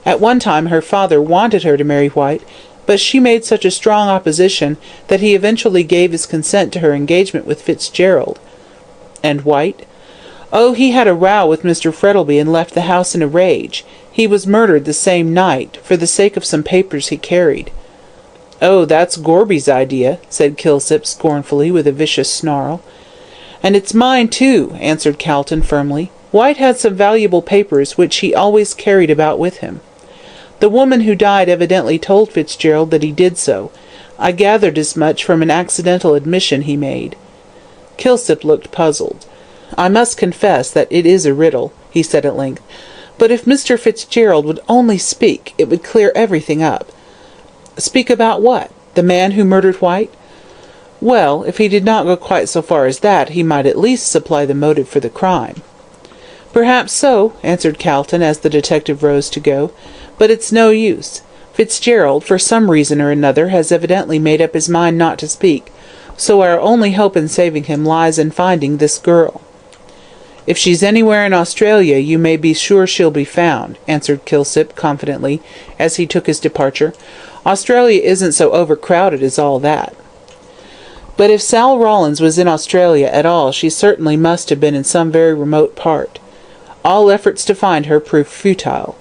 At one time her father wanted her to marry White, but she made such a strong opposition that he eventually gave his consent to her engagement with Fitzgerald." "And White?" "Oh, he had a row with Mr. Frettlby and left the house in a rage. He was murdered the same night, for the sake of some papers he carried." "Oh, that's Gorby's idea," said Kilsip scornfully, with a vicious snarl. "And it's mine too," answered Calton firmly. "White had some valuable papers which he always carried about with him. The woman who died evidently told Fitzgerald that he did so. I gathered as much from an accidental admission he made." Kilsip looked puzzled. "I must confess that it is a riddle," he said at length. "But if Mr. Fitzgerald would only speak, it would clear everything up." "Speak about what? The man who murdered White?" "Well, if he did not go quite so far as that, he might at least supply the motive for the crime." "Perhaps so," answered Calton, as the detective rose to go. "But it's no use. Fitzgerald, for some reason or another, has evidently made up his mind not to speak, so our only hope in saving him lies in finding this girl." "If she's anywhere in Australia, you may be sure she'll be found," answered Kilsip confidently, as he took his departure. "Australia isn't so overcrowded as all that." But if Sal Rawlins was in Australia at all, she certainly must have been in some very remote part. All efforts to find her proved futile.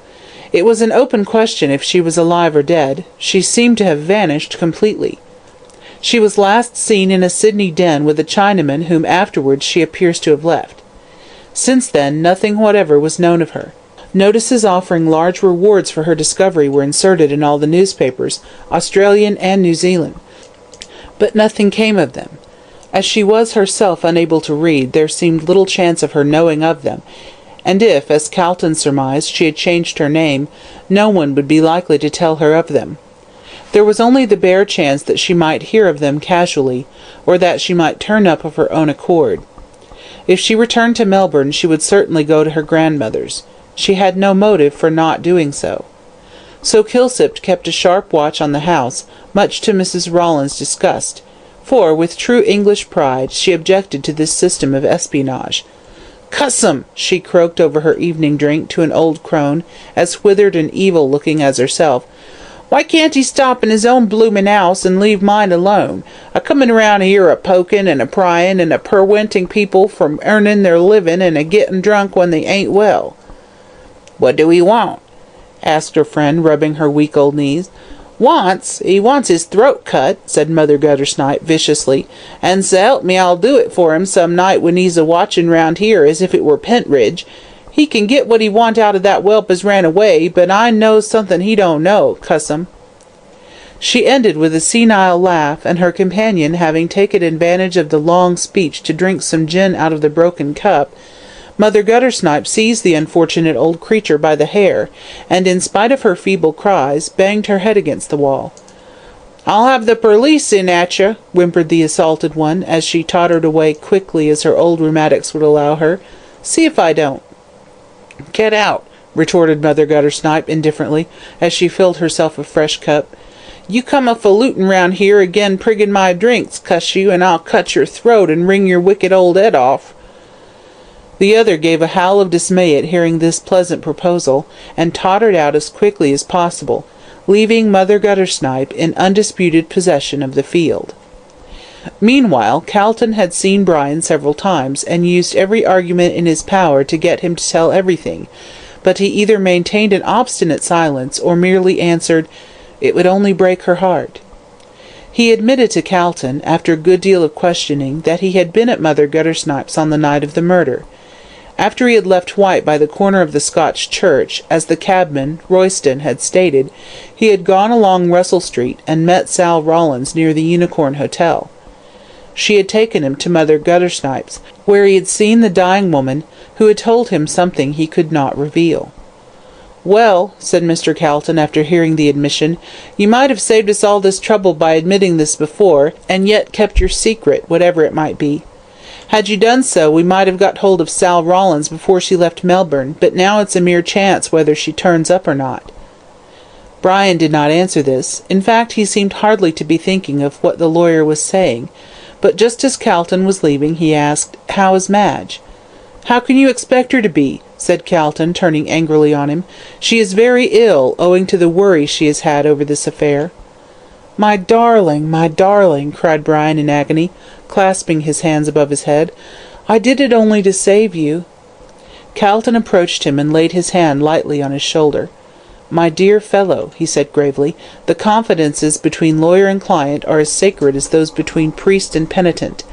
It was an open question if she was alive or dead. She seemed to have vanished completely. She was last seen in a Sydney den with a Chinaman whom afterwards she appears to have left. Since then, nothing whatever was known of her. Notices offering large rewards for her discovery were inserted in all the newspapers, Australian and New Zealand, but nothing came of them. As she was herself unable to read, there seemed little chance of her knowing of them, and if, as Calton surmised, she had changed her name, no one would be likely to tell her of them. There was only the bare chance that she might hear of them casually, or that she might turn up of her own accord. If she returned to Melbourne, she would certainly go to her grandmother's. She had no motive for not doing so. So Kilsip kept a sharp watch on the house, much to Mrs. Rawlins' disgust, for, with true English pride, she objected to this system of espionage. "Cuss 'em!" she croaked over her evening drink to an old crone, as withered and evil-looking as herself. "Why can't he stop in his own bloomin' house and leave mine alone? A-comin' around here a-pokin' and a-pryin' and a-perwenting people from earnin' their livin' and a-gettin' drunk when they ain't well." "What do he want?" asked her friend, rubbing her weak old knees. "Wants? He wants his throat cut," said Mother Guttersnipe viciously, "and s'help me I'll do it for him some night when he's a-watchin' round here as if it were Pentridge. He can get what he want out of that whelp as ran away, but I knows something he don't know, cuss him." She ended with a senile laugh, and her companion, having taken advantage of the long speech to drink some gin out of the broken cup, Mother Guttersnipe seized the unfortunate old creature by the hair, and, in spite of her feeble cries, banged her head against the wall. "I'll have the perlice in at you," whimpered the assaulted one, as she tottered away quickly as her old rheumatics would allow her. "See if I don't." "Get out," retorted Mother Guttersnipe indifferently, as she filled herself a fresh cup. "You come a-falutin' round here again priggin' my drinks, cuss you, and I'll cut your throat and wring your wicked old head off." The other gave a howl of dismay at hearing this pleasant proposal, and tottered out as quickly as possible, leaving Mother Guttersnipe in undisputed possession of the field. Meanwhile, Calton had seen Brian several times, and used every argument in his power to get him to tell everything, but he either maintained an obstinate silence, or merely answered, "It would only break her heart." He admitted to Calton, after a good deal of questioning, that he had been at Mother Guttersnipe's on the night of the murder. After he had left White by the corner of the Scotch church, as the cabman, Royston, had stated, he had gone along Russell Street and met Sal Rawlins near the Unicorn Hotel. She had taken him to Mother Guttersnipe's, where he had seen the dying woman, who had told him something he could not reveal. "Well," said Mr. Calton, after hearing the admission, "you might have saved us all this trouble by admitting this before, and yet kept your secret, whatever it might be. Had you done so, we might have got hold of Sal Rawlins before she left Melbourne, but now it's a mere chance whether she turns up or not." Brian did not answer this. In fact, he seemed hardly to be thinking of what the lawyer was saying, but just as Calton was leaving, he asked, "How is Madge?" "How can you expect her to be?" said Calton, turning angrily on him. "She is very ill, owing to the worry she has had over this affair." "My darling," cried Brian in agony, clasping his hands above his head. "I did it only to save you." Calton approached him and laid his hand lightly on his shoulder. "My dear fellow," he said gravely, "the confidences between lawyer and client are as sacred as those between priest and penitent.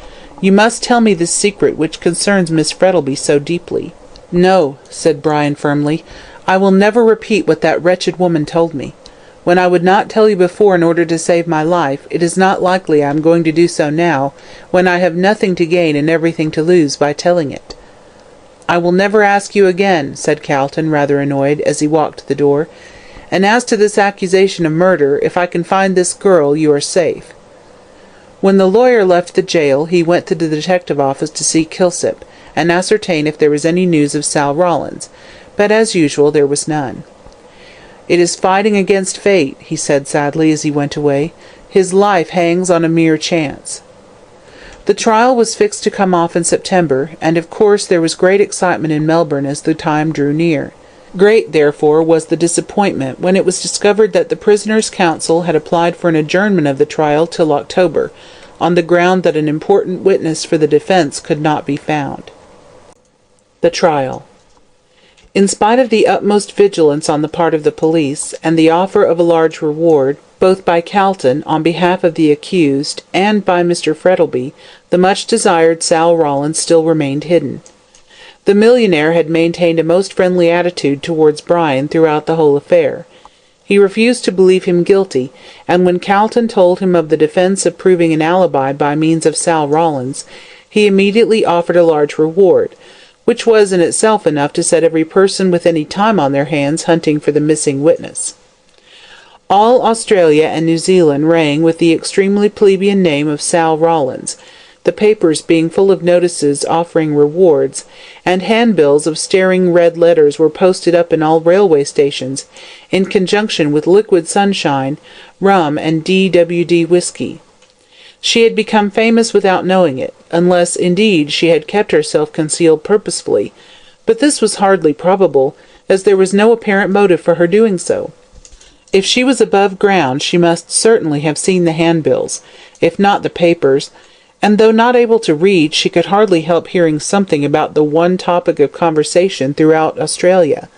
You must tell me this secret which concerns Miss Frettlby so deeply." "No," said Brian firmly, "I will never repeat what that wretched woman told me. When I would not tell you before in order to save my life, it is not likely I am going to do so now, when I have nothing to gain and everything to lose by telling it." "I will never ask you again," said Calton, rather annoyed, as he walked to the door. "And as to this accusation of murder, if I can find this girl, you are safe." When the lawyer left the jail, he went to the detective office to see Kilsip, and ascertain if there was any news of Sal Rawlins, but as usual there was none. "It is fighting against fate," he said sadly as he went away. "His life hangs on a mere chance." The trial was fixed to come off in September, and of course there was great excitement in Melbourne as the time drew near. Great, therefore, was the disappointment when it was discovered that the prisoner's counsel had applied for an adjournment of the trial till October, on the ground that an important witness for the defence could not be found. The trial. In spite of the utmost vigilance on the part of the police, and the offer of a large reward, both by Calton, on behalf of the accused, and by Mr. Frettlby, the much-desired Sal Rawlins still remained hidden. The millionaire had maintained a most friendly attitude towards Brian throughout the whole affair. He refused to believe him guilty, and when Calton told him of the defence of proving an alibi by means of Sal Rawlins, he immediately offered a large reward, which was in itself enough to set every person with any time on their hands hunting for the missing witness. All Australia and New Zealand rang with the extremely plebeian name of Sal Rawlins, the papers being full of notices offering rewards, and handbills of staring red letters were posted up in all railway stations, in conjunction with liquid sunshine, rum, and D.W.D. whisky. She had become famous without knowing it, unless, indeed, she had kept herself concealed purposefully, but this was hardly probable, as there was no apparent motive for her doing so. If she was above ground, she must certainly have seen the handbills, if not the papers, and though not able to read, she could hardly help hearing something about the one topic of conversation throughout Australia.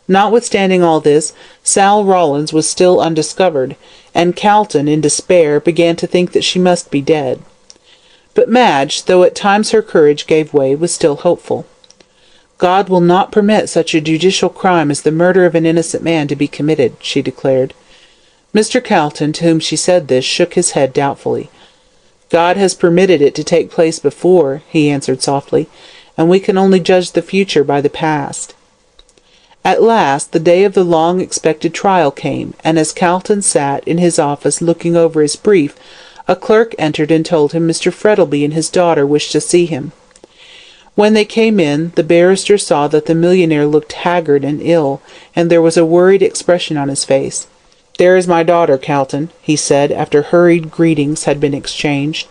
Notwithstanding all this, Sal Rawlins was still undiscovered, and Calton, in despair, began to think that she must be dead. But Madge, though at times her courage gave way, was still hopeful. "God will not permit such a judicial crime as the murder of an innocent man to be committed," she declared. Mr. Calton, to whom she said this, shook his head doubtfully. "God has permitted it to take place before," he answered softly, "and we can only judge the future by the past." At last the day of the long-expected trial came, and as Calton sat in his office looking over his brief, a clerk entered and told him Mr. Frettlby and his daughter wished to see him. When they came in, the barrister saw that the millionaire looked haggard and ill, and there was a worried expression on his face. "There is my daughter, Calton," he said, after hurried greetings had been exchanged.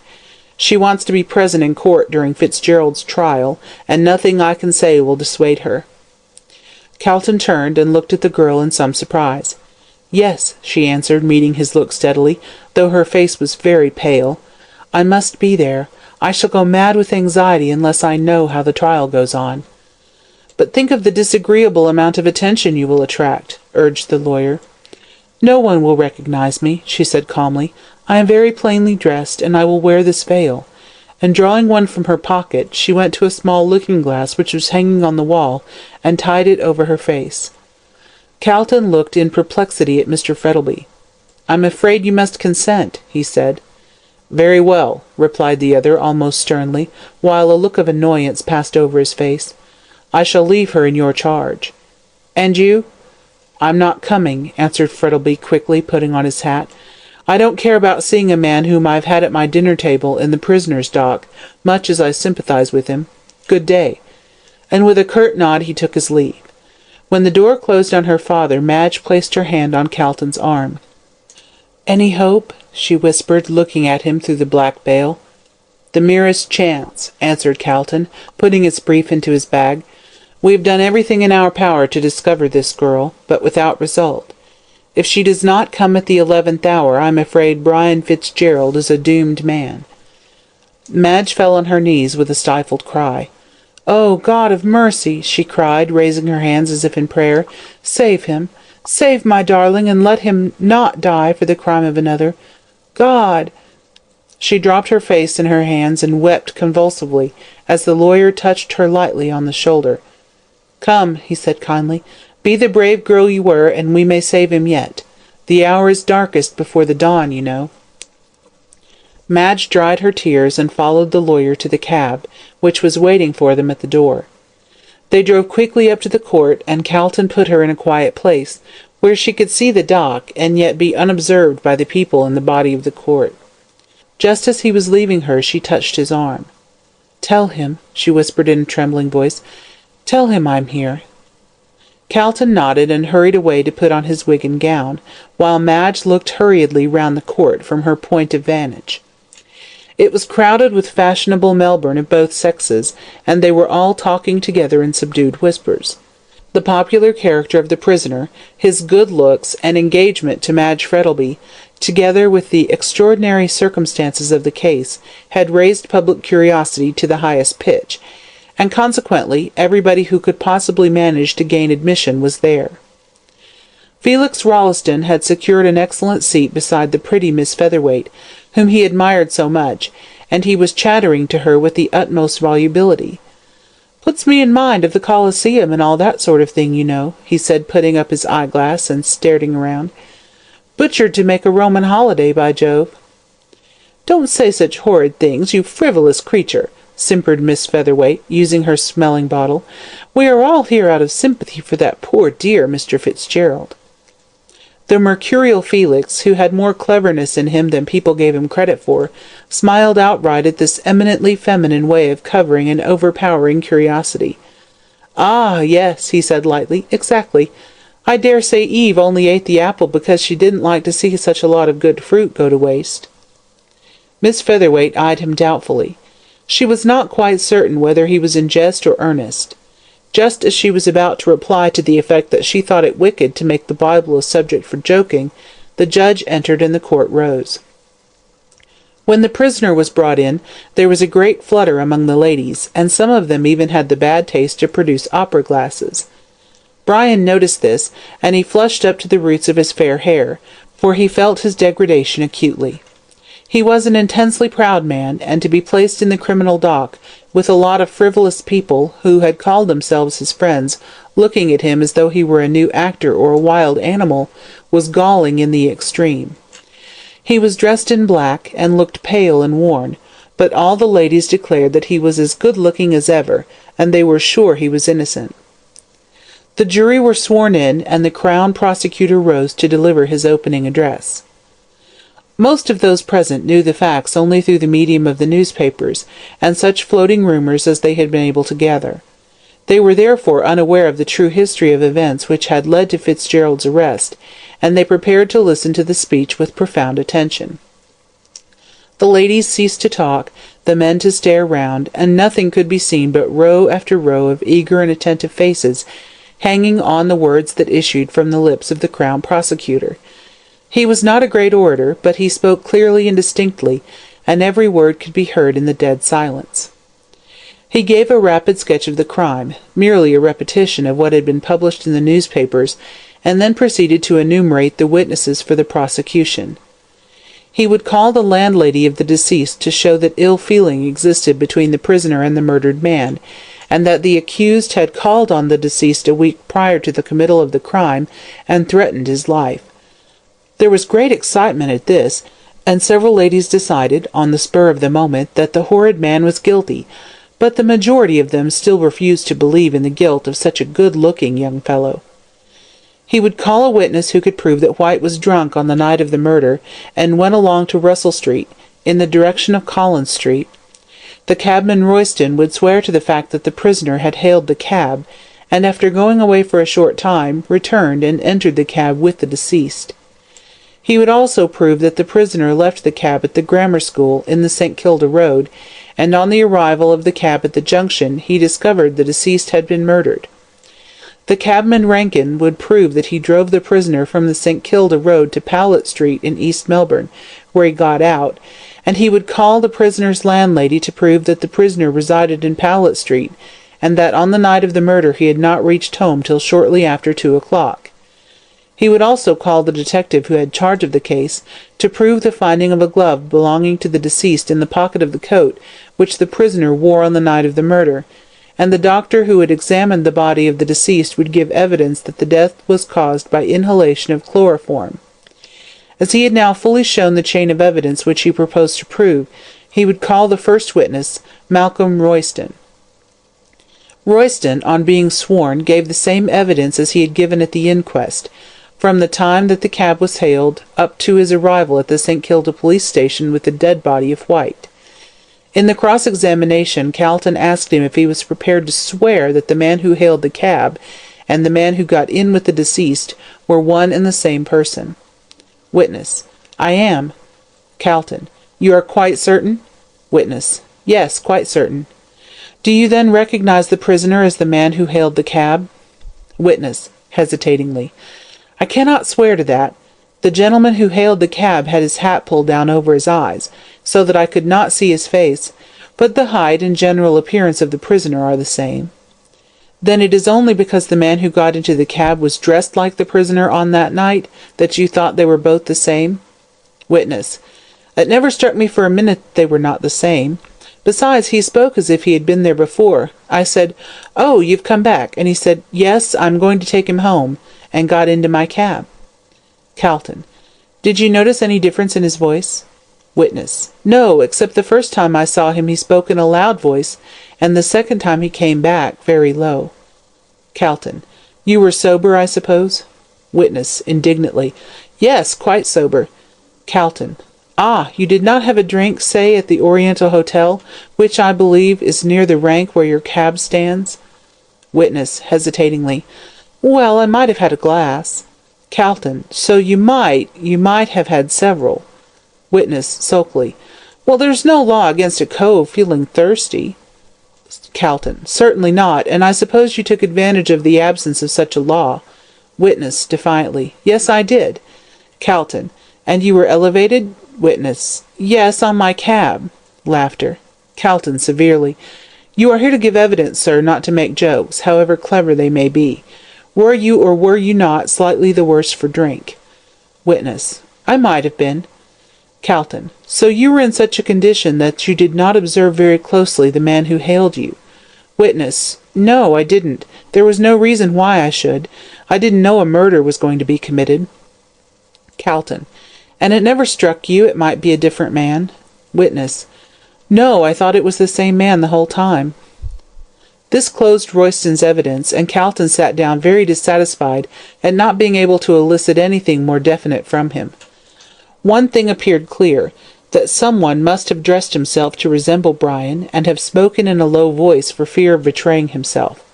"She wants to be present in court during Fitzgerald's trial, and nothing I can say will dissuade her." Calton turned and looked at the girl in some surprise. "Yes," she answered, meeting his look steadily, though her face was very pale. I must be there. I shall go mad with anxiety unless I know how the trial goes on." "But think of the disagreeable amount of attention you will attract," urged the lawyer. "No one will recognize me," she said calmly. "I am very plainly dressed, and I will wear this veil." And drawing one from her pocket, she went to a small looking-glass which was hanging on the wall, and tied it over her face. Calton looked in perplexity at Mr. Frettlby. "I'm afraid you must consent," he said. "Very well," replied the other almost sternly, while a look of annoyance passed over his face. "I shall leave her in your charge." "And you?" "I'm not coming," answered Frettlby quickly, putting on his hat. "I don't care about seeing a man whom I've had at my dinner-table in the prisoner's dock, much as I sympathize with him. Good day." And with a curt nod he took his leave. When the door closed on her father, Madge placed her hand on Calton's arm. "Any hope?" she whispered, looking at him through the black veil. "The merest chance," answered Calton, putting his brief into his bag. "We have done everything in our power to discover this girl, but without result. If she does not come at the 11th hour, I'm afraid Brian Fitzgerald is a doomed man." Madge fell on her knees with a stifled cry. "Oh, God of mercy!" she cried, raising her hands as if in prayer. "Save him! Save my darling, and let him not die for the crime of another. God!" She dropped her face in her hands and wept convulsively as the lawyer touched her lightly on the shoulder. "Come," he said kindly. "Be the brave girl you were, and we may save him yet. The hour is darkest before the dawn, you know." Madge dried her tears and followed the lawyer to the cab, which was waiting for them at the door. They drove quickly up to the court, and Calton put her in a quiet place, where she could see the dock, and yet be unobserved by the people in the body of the court. Just as he was leaving her, she touched his arm. "Tell him," she whispered in a trembling voice, "tell him I'm here." Calton nodded and hurried away to put on his wig and gown, while Madge looked hurriedly round the court from her point of vantage. It was crowded with fashionable Melbourne of both sexes, and they were all talking together in subdued whispers. The popular character of the prisoner, his good looks, and engagement to Madge Frettlby, together with the extraordinary circumstances of the case, had raised public curiosity to the highest pitch, and consequently everybody who could possibly manage to gain admission was there. Felix Rolleston had secured an excellent seat beside the pretty Miss Featherweight, whom he admired so much, and he was chattering to her with the utmost volubility. "Puts me in mind of the Colosseum and all that sort of thing, you know," he said, putting up his eyeglass and staring around. "Butchered to make a Roman holiday, by Jove." "Don't say such horrid things, you frivolous creature," simpered Miss Featherweight, using her smelling bottle. "We are all here out of sympathy for that poor dear Mr. Fitzgerald." The mercurial Felix, who had more cleverness in him than people gave him credit for, smiled outright at this eminently feminine way of covering an overpowering curiosity. "Ah, yes," he said lightly, "exactly. I dare say Eve only ate the apple because she didn't like to see such a lot of good fruit go to waste." Miss Featherweight eyed him doubtfully. She was not quite certain whether he was in jest or earnest. Just as she was about to reply to the effect that she thought it wicked to make the Bible a subject for joking, the judge entered and the court rose. When the prisoner was brought in, there was a great flutter among the ladies, and some of them even had the bad taste to produce opera glasses. Brian noticed this, and he flushed up to the roots of his fair hair, for he felt his degradation acutely. He was an intensely proud man, and to be placed in the criminal dock, with a lot of frivolous people, who had called themselves his friends, looking at him as though he were a new actor or a wild animal, was galling in the extreme. He was dressed in black, and looked pale and worn, but all the ladies declared that he was as good-looking as ever, and they were sure he was innocent. The jury were sworn in, and the Crown Prosecutor rose to deliver his opening address. Most of those present knew the facts only through the medium of the newspapers, and such floating rumours as they had been able to gather. They were therefore unaware of the true history of events which had led to Fitzgerald's arrest, and they prepared to listen to the speech with profound attention. The ladies ceased to talk, the men to stare round, and nothing could be seen but row after row of eager and attentive faces, hanging on the words that issued from the lips of the Crown Prosecutor. He was not a great orator, but he spoke clearly and distinctly, and every word could be heard in the dead silence. He gave a rapid sketch of the crime, merely a repetition of what had been published in the newspapers, and then proceeded to enumerate the witnesses for the prosecution. He would call the landlady of the deceased to show that ill feeling existed between the prisoner and the murdered man, and that the accused had called on the deceased a week prior to the committal of the crime and threatened his life. There was great excitement at this, and several ladies decided, on the spur of the moment, that the horrid man was guilty, but the majority of them still refused to believe in the guilt of such a good-looking young fellow. He would call a witness who could prove that White was drunk on the night of the murder and went along to Russell Street, in the direction of Collins Street. The cabman Royston would swear to the fact that the prisoner had hailed the cab, and after going away for a short time, returned and entered the cab with the deceased. He would also prove that the prisoner left the cab at the grammar school in the St. Kilda Road, and on the arrival of the cab at the junction he discovered the deceased had been murdered. The cabman Rankin would prove that he drove the prisoner from the St. Kilda Road to Powlett Street in East Melbourne, where he got out, and he would call the prisoner's landlady to prove that the prisoner resided in Powlett Street, and that on the night of the murder he had not reached home till shortly after 2 o'clock. He would also call the detective who had charge of the case to prove the finding of a glove belonging to the deceased in the pocket of the coat which the prisoner wore on the night of the murder, and the doctor who had examined the body of the deceased would give evidence that the death was caused by inhalation of chloroform. As he had now fully shown the chain of evidence which he proposed to prove, he would call the first witness, Malcolm Royston. Royston, on being sworn, gave the same evidence as he had given at the inquest, from the time that the cab was hailed up to his arrival at the St. Kilda police station with the dead body of White. In the cross-examination, Calton asked him if he was prepared to swear that the man who hailed the cab and the man who got in with the deceased were one and the same person. Witness: I am. Calton: You are quite certain? Witness: Yes, quite certain. Do you then recognize the prisoner as the man who hailed the cab? Witness, hesitatingly: I cannot swear to that. The gentleman who hailed the cab had his hat pulled down over his eyes, so that I could not see his face, but the height and general appearance of the prisoner are the same. Then it is only because the man who got into the cab was dressed like the prisoner on that night that you thought they were both the same? Witness: It never struck me for a minute that they were not the same. Besides, he spoke as if he had been there before. I said, "Oh, you've come back," and he said, "Yes, I'm going to take him home," and got into my cab. Calton: Did you notice any difference in his voice? Witness: No, except the first time I saw him he spoke in a loud voice, and the second time he came back very low. Calton: You were sober, I suppose? Witness, indignantly: Yes, quite sober. Calton: Ah, you did not have a drink, say, at the Oriental Hotel, which I believe is near the rank where your cab stands? Witness, hesitatingly: Well, I might have had a glass. Calton: So you might have had several. Witness, sulkily: Well, there's no law against a cove feeling thirsty. Calton: Certainly not, and I suppose you took advantage of the absence of such a law. Witness, defiantly: Yes, I did. Calton: And you were elevated? Witness: Yes, on my cab. Laughter. Calton, severely: You are here to give evidence, sir, not to make jokes, however clever they may be. Were you or were you not slightly the worse for drink? Witness: I might have been. Calton: So you were in such a condition that you did not observe very closely the man who hailed you? Witness: No, I didn't. There was no reason why I should. I didn't know a murder was going to be committed. Calton: And it never struck you it might be a different man? Witness: No, I thought it was the same man the whole time. This closed Royston's evidence, and Calton sat down very dissatisfied at not being able to elicit anything more definite from him. One thing appeared clear, that someone must have dressed himself to resemble Brian, and have spoken in a low voice for fear of betraying himself.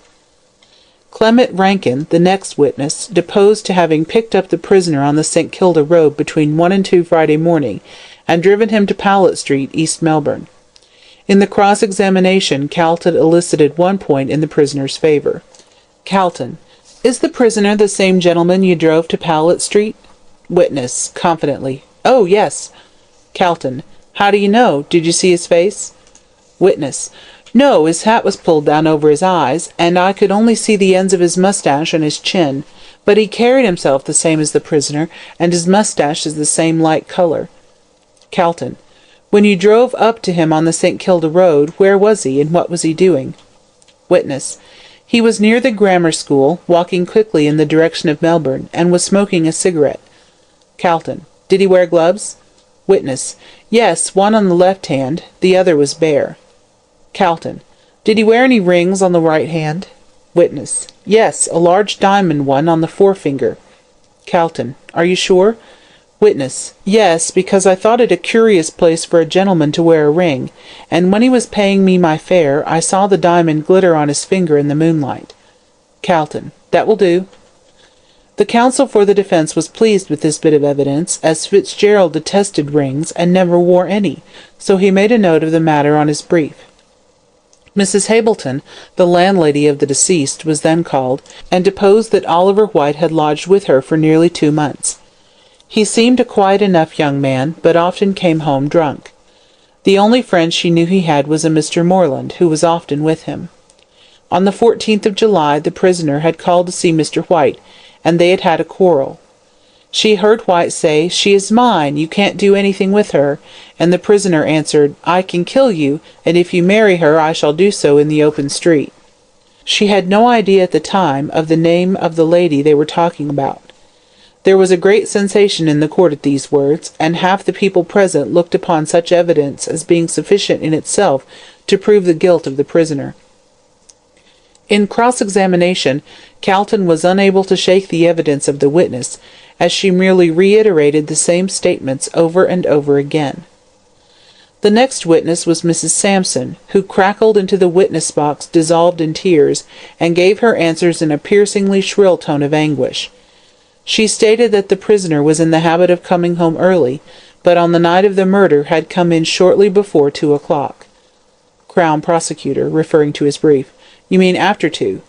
Clement Rankin, the next witness, deposed to having picked up the prisoner on the St. Kilda Road between 1 and 2 Friday morning, and driven him to Powlett Street, East Melbourne. In the cross-examination, Calton elicited one point in the prisoner's favour. Calton: Is the prisoner the same gentleman you drove to Powlett Street? Witness, confidently: Oh, yes. Calton: How do you know? Did you see his face? Witness. No, his hat was pulled down over his eyes, and I could only see the ends of his mustache and his chin, but he carried himself the same as the prisoner, and his mustache is the same light colour. Calton. When you drove up to him on the St. Kilda road, where was he, and what was he doing? Witness. He was near the grammar school, walking quickly in the direction of Melbourne, and was smoking a cigarette. Calton. Did he wear gloves? Witness. Yes, one on the left hand, the other was bare. Calton. Did he wear any rings on the right hand? Witness. Yes, a large diamond one on the forefinger. Calton. Are you sure? Witness. Yes, because I thought it a curious place for a gentleman to wear a ring, and when he was paying me my fare, I saw the diamond glitter on his finger in the moonlight. Calton. That will do. The counsel for the defence was pleased with this bit of evidence, as Fitzgerald detested rings and never wore any, so he made a note of the matter on his brief. Mrs. Hableton, the landlady of the deceased, was then called, and deposed that Oliver White had lodged with her for nearly 2 months. He seemed a quiet enough young man, but often came home drunk. The only friend she knew he had was a Mr. Morland, who was often with him. On the 14th of July the prisoner had called to see Mr. White, and they had had a quarrel. She heard White say, "She is mine, you can't do anything with her," and the prisoner answered, "I can kill you, and if you marry her I shall do so in the open street." She had no idea at the time of the name of the lady they were talking about. There was a great sensation in the court at these words, and half the people present looked upon such evidence as being sufficient in itself to prove the guilt of the prisoner. In cross-examination, Calton was unable to shake the evidence of the witness, as she merely reiterated the same statements over and over again. The next witness was Mrs. Sampson, who crackled into the witness-box dissolved in tears, and gave her answers in a piercingly shrill tone of anguish. She stated that the prisoner was in the habit of coming home early, but on the night of the murder had come in shortly before 2 o'clock. Crown Prosecutor, referring to his brief. You mean after 2?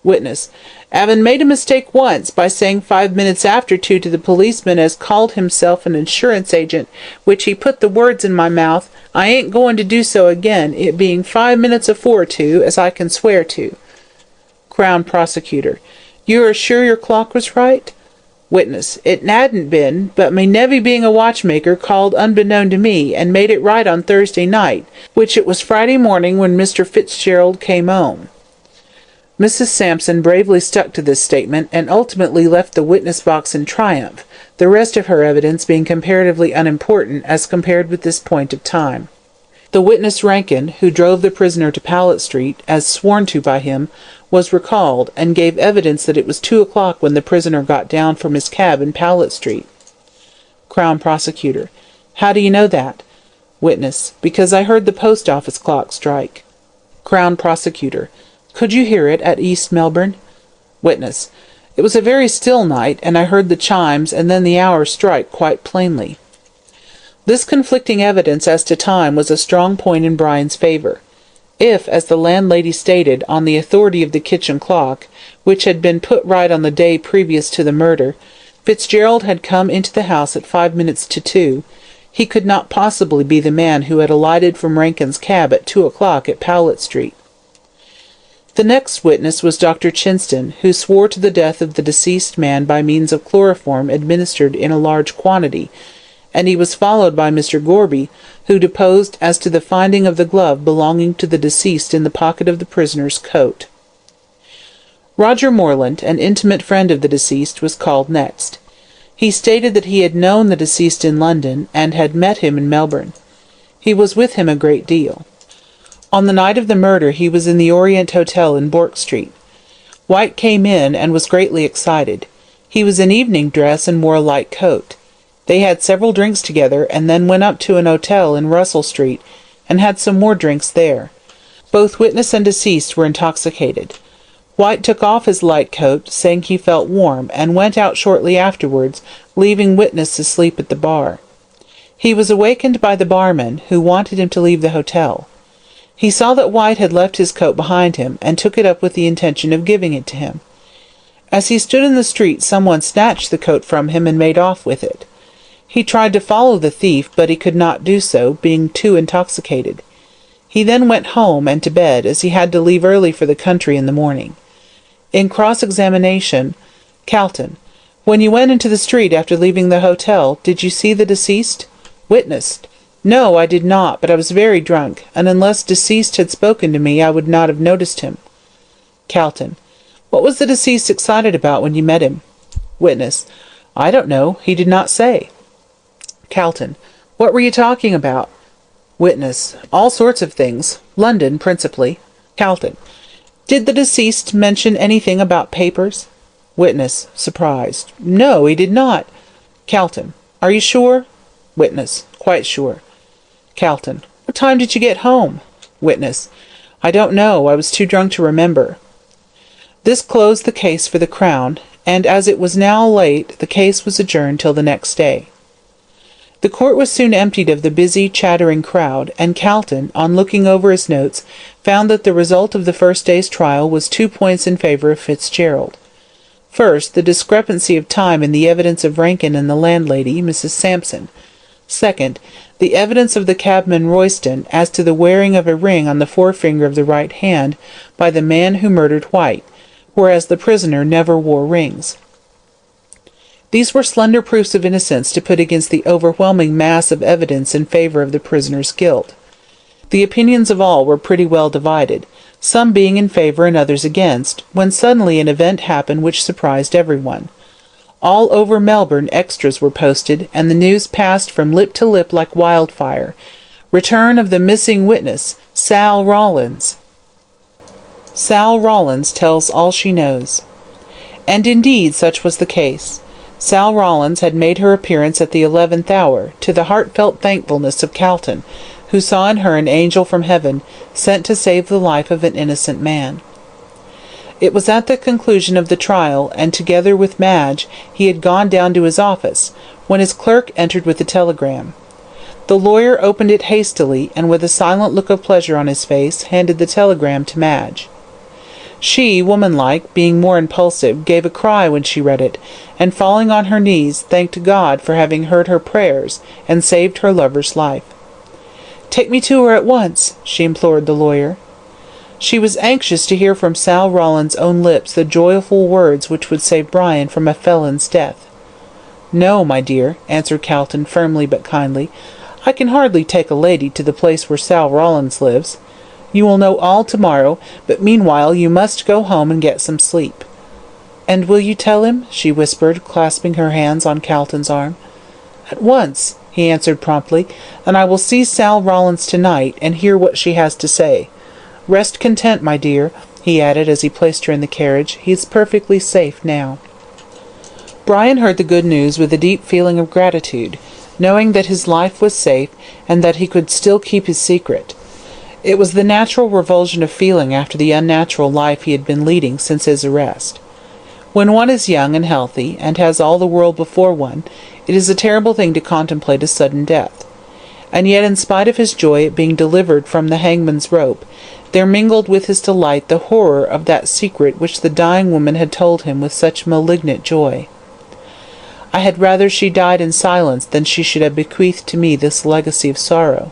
Witness. "Avin made a mistake once by saying 5 minutes after 2 to the policeman as called himself an insurance agent, which he put the words in my mouth, I ain't going to do so again, it being 5 minutes afore 2, as I can swear to." Crown Prosecutor. "You are sure your clock was right?" Witness. "It hadn't been, but me nevy being a watchmaker called unbeknown to me, and made it right on Thursday night, which it was Friday morning when Mr. Fitzgerald came home." Mrs. Sampson bravely stuck to this statement, and ultimately left the witness-box in triumph, the rest of her evidence being comparatively unimportant as compared with this point of time. The witness Rankin, who drove the prisoner to Powlett Street, as sworn to by him, was recalled, and gave evidence that it was 2 o'clock when the prisoner got down from his cab in Powlett Street. Crown Prosecutor. How do you know that? Witness. Because I heard the post office clock strike. Crown Prosecutor. Could you hear it at East Melbourne? Witness. It was a very still night, and I heard the chimes and then the hour strike quite plainly. This conflicting evidence as to time was a strong point in Brian's favour. If, as the landlady stated, on the authority of the kitchen clock, which had been put right on the day previous to the murder, Fitzgerald had come into the house at 5 minutes to 2, he could not possibly be the man who had alighted from Rankin's cab at 2 o'clock at Powlett Street. The next witness was Dr. Chinston, who swore to the death of the deceased man by means of chloroform administered in a large quantity, and he was followed by Mr. Gorby, who deposed as to the finding of the glove belonging to the deceased in the pocket of the prisoner's coat. Roger Morland, an intimate friend of the deceased, was called next. He stated that he had known the deceased in London, and had met him in Melbourne. He was with him a great deal. On the night of the murder he was in the Orient Hotel in Bourke Street. White came in, and was greatly excited. He was in evening dress and wore a light coat. They had several drinks together, and then went up to an hotel in Russell Street, and had some more drinks there. Both witness and deceased were intoxicated. White took off his light coat, saying he felt warm, and went out shortly afterwards, leaving witness to sleep at the bar. He was awakened by the barman, who wanted him to leave the hotel. He saw that White had left his coat behind him, and took it up with the intention of giving it to him. As he stood in the street, someone snatched the coat from him and made off with it. He tried to follow the thief, but he could not do so, being too intoxicated. He then went home and to bed, as he had to leave early for the country in the morning. In cross-examination, Calton: when you went into the street after leaving the hotel, did you see the deceased? Witness: no, I did not, but I was very drunk, and unless deceased had spoken to me, I would not have noticed him. Calton: what was the deceased excited about when you met him? Witness: I don't know. He did not say. Calton: what were you talking about? Witness: all sorts of things. London, principally. Calton: did the deceased mention anything about papers? Witness, surprised: no, he did not. Calton: are you sure? Witness: quite sure. Calton: what time did you get home? Witness: I don't know. I was too drunk to remember. This closed the case for the Crown, and as it was now late, the case was adjourned till the next day. The court was soon emptied of the busy, chattering crowd, and Calton, on looking over his notes, found that the result of the first day's trial was 2 points in favour of Fitzgerald. First, the discrepancy of time in the evidence of Rankin and the landlady, Mrs. Sampson. Second, the evidence of the cabman Royston as to the wearing of a ring on the forefinger of the right hand by the man who murdered White, whereas the prisoner never wore rings. These were slender proofs of innocence to put against the overwhelming mass of evidence in favour of the prisoner's guilt. The opinions of all were pretty well divided, some being in favour and others against, when suddenly an event happened which surprised everyone. All over Melbourne extras were posted, and the news passed from lip to lip like wildfire. Return of the missing witness, Sal Rawlins. Sal Rawlins tells all she knows. And indeed such was the case. Sal Rawlins had made her appearance at the 11th hour, to the heartfelt thankfulness of Calton, who saw in her an angel from heaven, sent to save the life of an innocent man. It was at the conclusion of the trial, and together with Madge, he had gone down to his office, when his clerk entered with a telegram. The lawyer opened it hastily, and with a silent look of pleasure on his face, handed the telegram to Madge. She, womanlike, being more impulsive, gave a cry when she read it, and falling on her knees, thanked God for having heard her prayers, and saved her lover's life. "Take me to her at once," she implored the lawyer. She was anxious to hear from Sal Rawlins' own lips the joyful words which would save Brian from a felon's death. "No, my dear," answered Calton firmly but kindly. "I can hardly take a lady to the place where Sal Rawlins lives. You will know all tomorrow, but meanwhile you must go home and get some sleep." "And will you tell him?" she whispered, clasping her hands on Calton's arm. "At once," he answered promptly, "and I will see Sal Rawlins tonight, and hear what she has to say. Rest content, my dear," he added as he placed her in the carriage. "He is perfectly safe now." Brian heard the good news with a deep feeling of gratitude, knowing that his life was safe, and that he could still keep his secret. It was the natural revulsion of feeling after the unnatural life he had been leading since his arrest. When one is young and healthy, and has all the world before one, it is a terrible thing to contemplate a sudden death. And yet, in spite of his joy at being delivered from the hangman's rope, there mingled with his delight the horror of that secret which the dying woman had told him with such malignant joy. "I had rather she died in silence than she should have bequeathed to me this legacy of sorrow."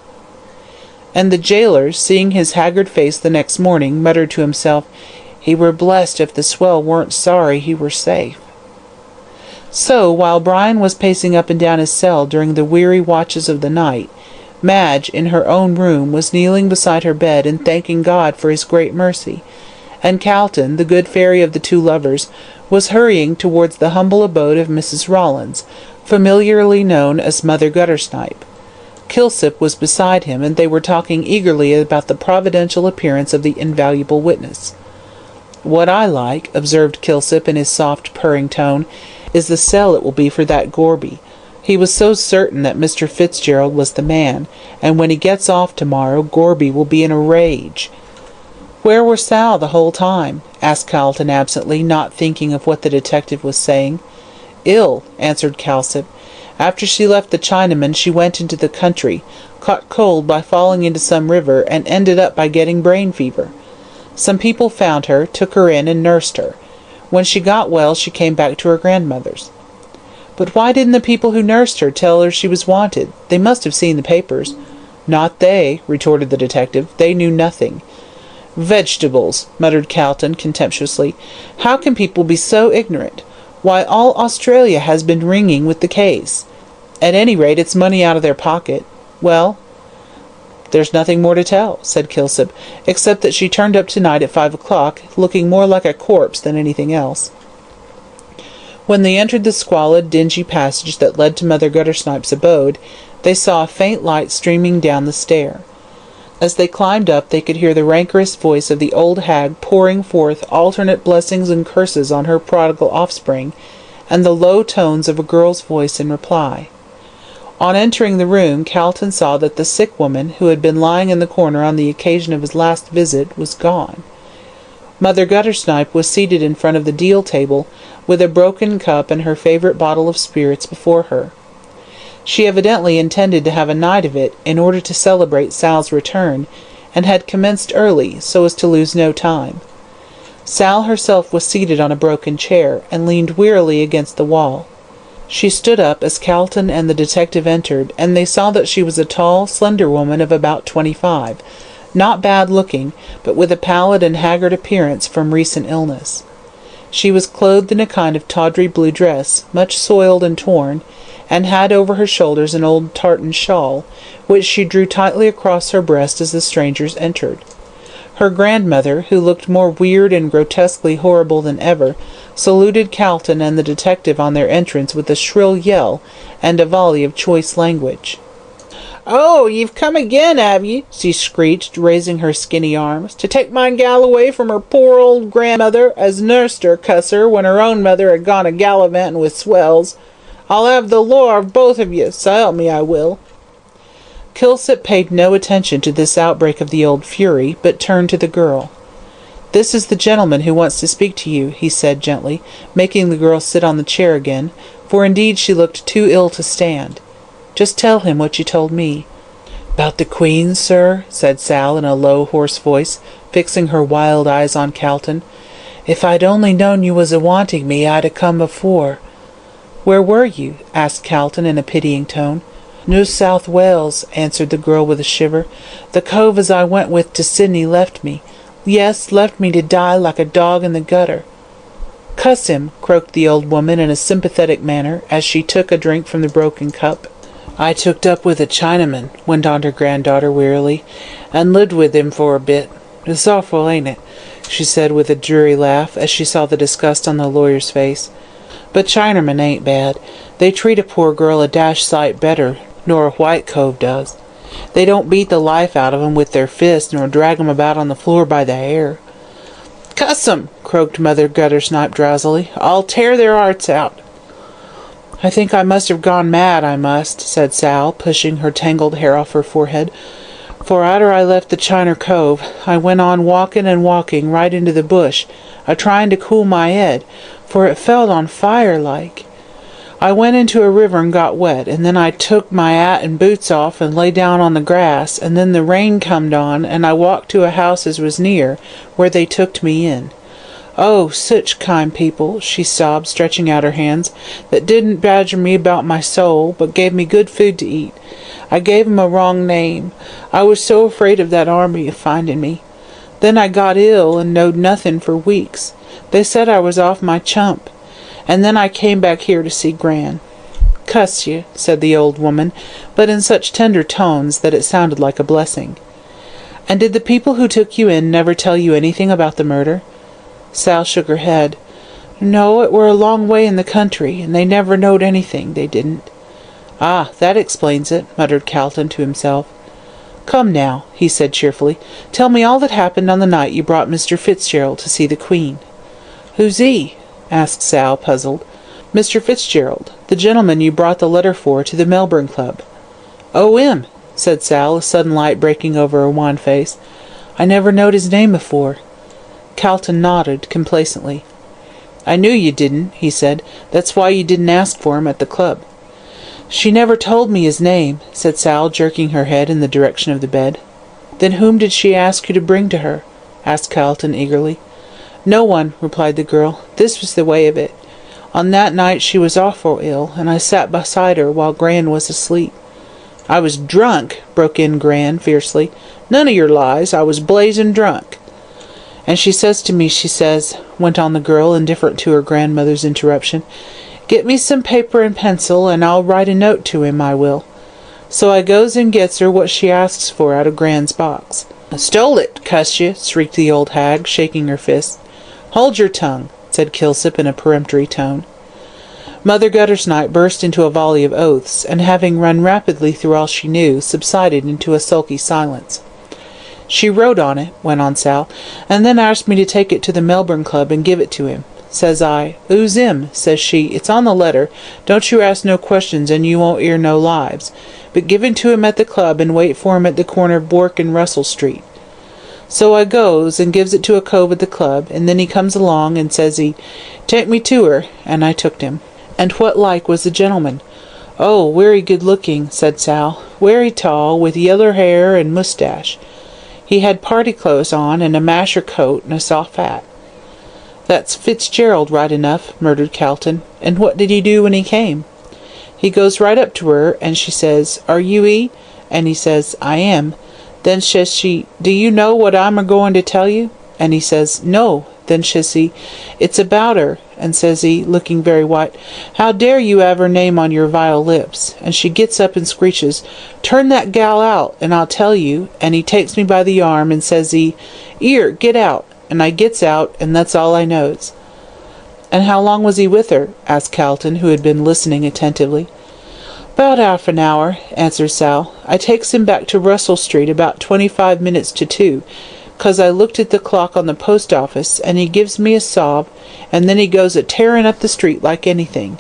And the jailer, seeing his haggard face the next morning, muttered to himself, "He were blessed if the swell weren't sorry he were safe." So, while Brian was pacing up and down his cell during the weary watches of the night, Madge, in her own room, was kneeling beside her bed and thanking God for his great mercy, and Calton, the good fairy of the two lovers, was hurrying towards the humble abode of Mrs. Rawlins, familiarly known as Mother Guttersnipe. Kilsip was beside him, and they were talking eagerly about the providential appearance of the invaluable witness. "What I like," observed Kilsip in his soft, purring tone, "is the cell it will be for that Gorby. He was so certain that Mr. Fitzgerald was the man, and when he gets off tomorrow, Gorby will be in a rage." "Where were Sal the whole time?" asked Calton absently, not thinking of what the detective was saying. "Ill," answered Kilsip. "After she left the Chinaman she went into the country, caught cold by falling into some river, and ended up by getting brain fever. Some people found her, took her in, and nursed her. When she got well she came back to her grandmother's." But why didn't the people who nursed her tell her she was wanted? They must have seen the papers. Not they, retorted the detective. They knew nothing. Vegetables, muttered Calton contemptuously. How can people be so ignorant? Why, all Australia has been ringing with the case. At any rate, it's money out of their pocket. Well, there's nothing more to tell, said Kilsip, except that she turned up tonight at 5 o'clock, looking more like a corpse than anything else. When they entered the squalid, dingy passage that led to Mother Guttersnipe's abode, they saw a faint light streaming down the stair. As they climbed up, they could hear the rancorous voice of the old hag pouring forth alternate blessings and curses on her prodigal offspring, and the low tones of a girl's voice in reply. On entering the room, Calton saw that the sick woman, who had been lying in the corner on the occasion of his last visit, was gone. Mother Guttersnipe was seated in front of the deal table, with a broken cup and her favourite bottle of spirits before her. She evidently intended to have a night of it, in order to celebrate Sal's return, and had commenced early, so as to lose no time. Sal herself was seated on a broken chair, and leaned wearily against the wall. She stood up as Calton and the detective entered, and they saw that she was a tall, slender woman of about 25, not bad-looking, but with a pallid and haggard appearance from recent illness. She was clothed in a kind of tawdry blue dress, much soiled and torn, and had over her shoulders an old tartan shawl, which she drew tightly across her breast as the strangers entered. Her grandmother, who looked more weird and grotesquely horrible than ever, saluted Calton and the detective on their entrance with a shrill yell and a volley of choice language. "Oh, you've come again, have ye?" she screeched, raising her skinny arms, "to take my gal away from her poor old grandmother, as nursed her, cuss her, when her own mother had gone a gallivanting with swells. I'll have the law of both of you, so help me I will." Kilsip paid no attention to this outbreak of the old fury, but turned to the girl. "This is the gentleman who wants to speak to you," he said gently, making the girl sit on the chair again, for indeed she looked too ill to stand. "Just tell him what you told me." "'Bout the Queen, sir?" said Sal in a low, hoarse voice, fixing her wild eyes on Calton. "If I'd only known you was a-wanting me, I'd a-come afore." "Where were you?" asked Calton in a pitying tone. "New South Wales," answered the girl with a shiver. "The cove as I went with to Sydney left me. Yes, left me to die like a dog in the gutter." "Cuss him," croaked the old woman in a sympathetic manner, as she took a drink from the broken cup. "I tooked up with a Chinaman," went on her granddaughter wearily, "and lived with him for a bit. It's awful, ain't it?" she said with a dreary laugh, as she saw the disgust on the lawyer's face. "But Chinamen ain't bad. They treat a poor girl a dash sight better nor a white cove does. They don't beat the life out of 'em with their fists, nor drag 'em about on the floor by the hair." "Cuss 'em," croaked Mother Guttersnipe drowsily. "I'll tear their hearts out." "I think I must have gone mad, I must," said Sal, pushing her tangled hair off her forehead. "For arter I left the Chiner Cove, I went on walking and walking right into the bush, a-trying to cool my head, for it felt on fire like. I went into a river and got wet, and then I took my 'at and boots off and lay down on the grass, and then the rain comed on, and I walked to a house as was near, where they tooked me in. Oh, such kind people," she sobbed, stretching out her hands, "that didn't badger me about my soul, but gave me good food to eat. I gave 'em a wrong name. I was so afraid of that army of finding me. Then I got ill and knowed nothing for weeks. They said I was off my chump. And then I came back here to see Gran." "Cuss you," said the old woman, but in such tender tones that it sounded like a blessing. "And did the people who took you in never tell you anything about the murder?" Sal shook her head. "No, it were a long way in the country, and they never knowed anything, they didn't." "Ah, that explains it," muttered Calton to himself. "Come now," he said cheerfully, "tell me all that happened on the night you brought Mr. Fitzgerald to see the Queen." "Who's he?" asked Sal, puzzled. "Mr. Fitzgerald, the gentleman you brought the letter for to the Melbourne Club." "Oh, 'im," said Sal, a sudden light breaking over her wan face. "I never knowed his name before." Calton nodded complacently. "I knew you didn't," he said. "That's why you didn't ask for him at the club." "She never told me his name," said Sal, jerking her head in the direction of the bed. "Then whom did she ask you to bring to her?" asked Calton eagerly. "No one," replied the girl. "This was the way of it. On that night she was awful ill, and I sat beside her while Gran was asleep." "I was drunk," broke in Gran fiercely. "None of your lies. I was blazing drunk." "And she says to me, she says," went on the girl, indifferent to her grandmother's interruption, "get me some paper and pencil, and I'll write a note to him, I will." So I goes and gets her what she asks for out of Gran's box. "I stole it, cuss you!" shrieked the old hag, shaking her fist. "Hold your tongue," said Kilsip in a peremptory tone. Mother Guttersnipe burst into a volley of oaths, and having run rapidly through all she knew, subsided into a sulky silence. "She wrote on it," went on Sal, "and then asked me to take it to the Melbourne Club and give it to him. Says I, 'Who's him?' Says she, 'It's on the letter. Don't you ask no questions, and you won't 'ear no lies. But give it to him at the club, and wait for him at the corner of Bourke and Russell Street.' So I goes and gives it to a cove at the club, and then he comes along, and says he, 'Take me to her,' and I tooked him." "And what like was the gentleman?" "Oh, wery good looking," said Sal. "Wery tall, with yeller hair and moustache. He had party clothes on, and a masher coat, and a soft hat." "That's Fitzgerald right enough," murmured Calton. "And what did he do when he came?" "He goes right up to her, and she says, 'Are you he?' And he says, 'I am.' Then says she, 'Do you know what I'm a-going to tell you?' And he says, 'No.' Then says he, 'It's about her.' And says he, looking very white, 'How dare you have her name on your vile lips?' And she gets up and screeches, 'Turn that gal out, and I'll tell you.' And he takes me by the arm, and says he, 'Ere, get out.' And I gets out, and that's all I knows." "And how long was he with her?" asked Calton, who had been listening attentively. "'Bout half an hour," answered Sal. "I takes him back to Russell Street about 25 minutes to 2, 'cause I looked at the clock on the post office, and he gives me a sob, and then he goes a-tearing up the street like anything."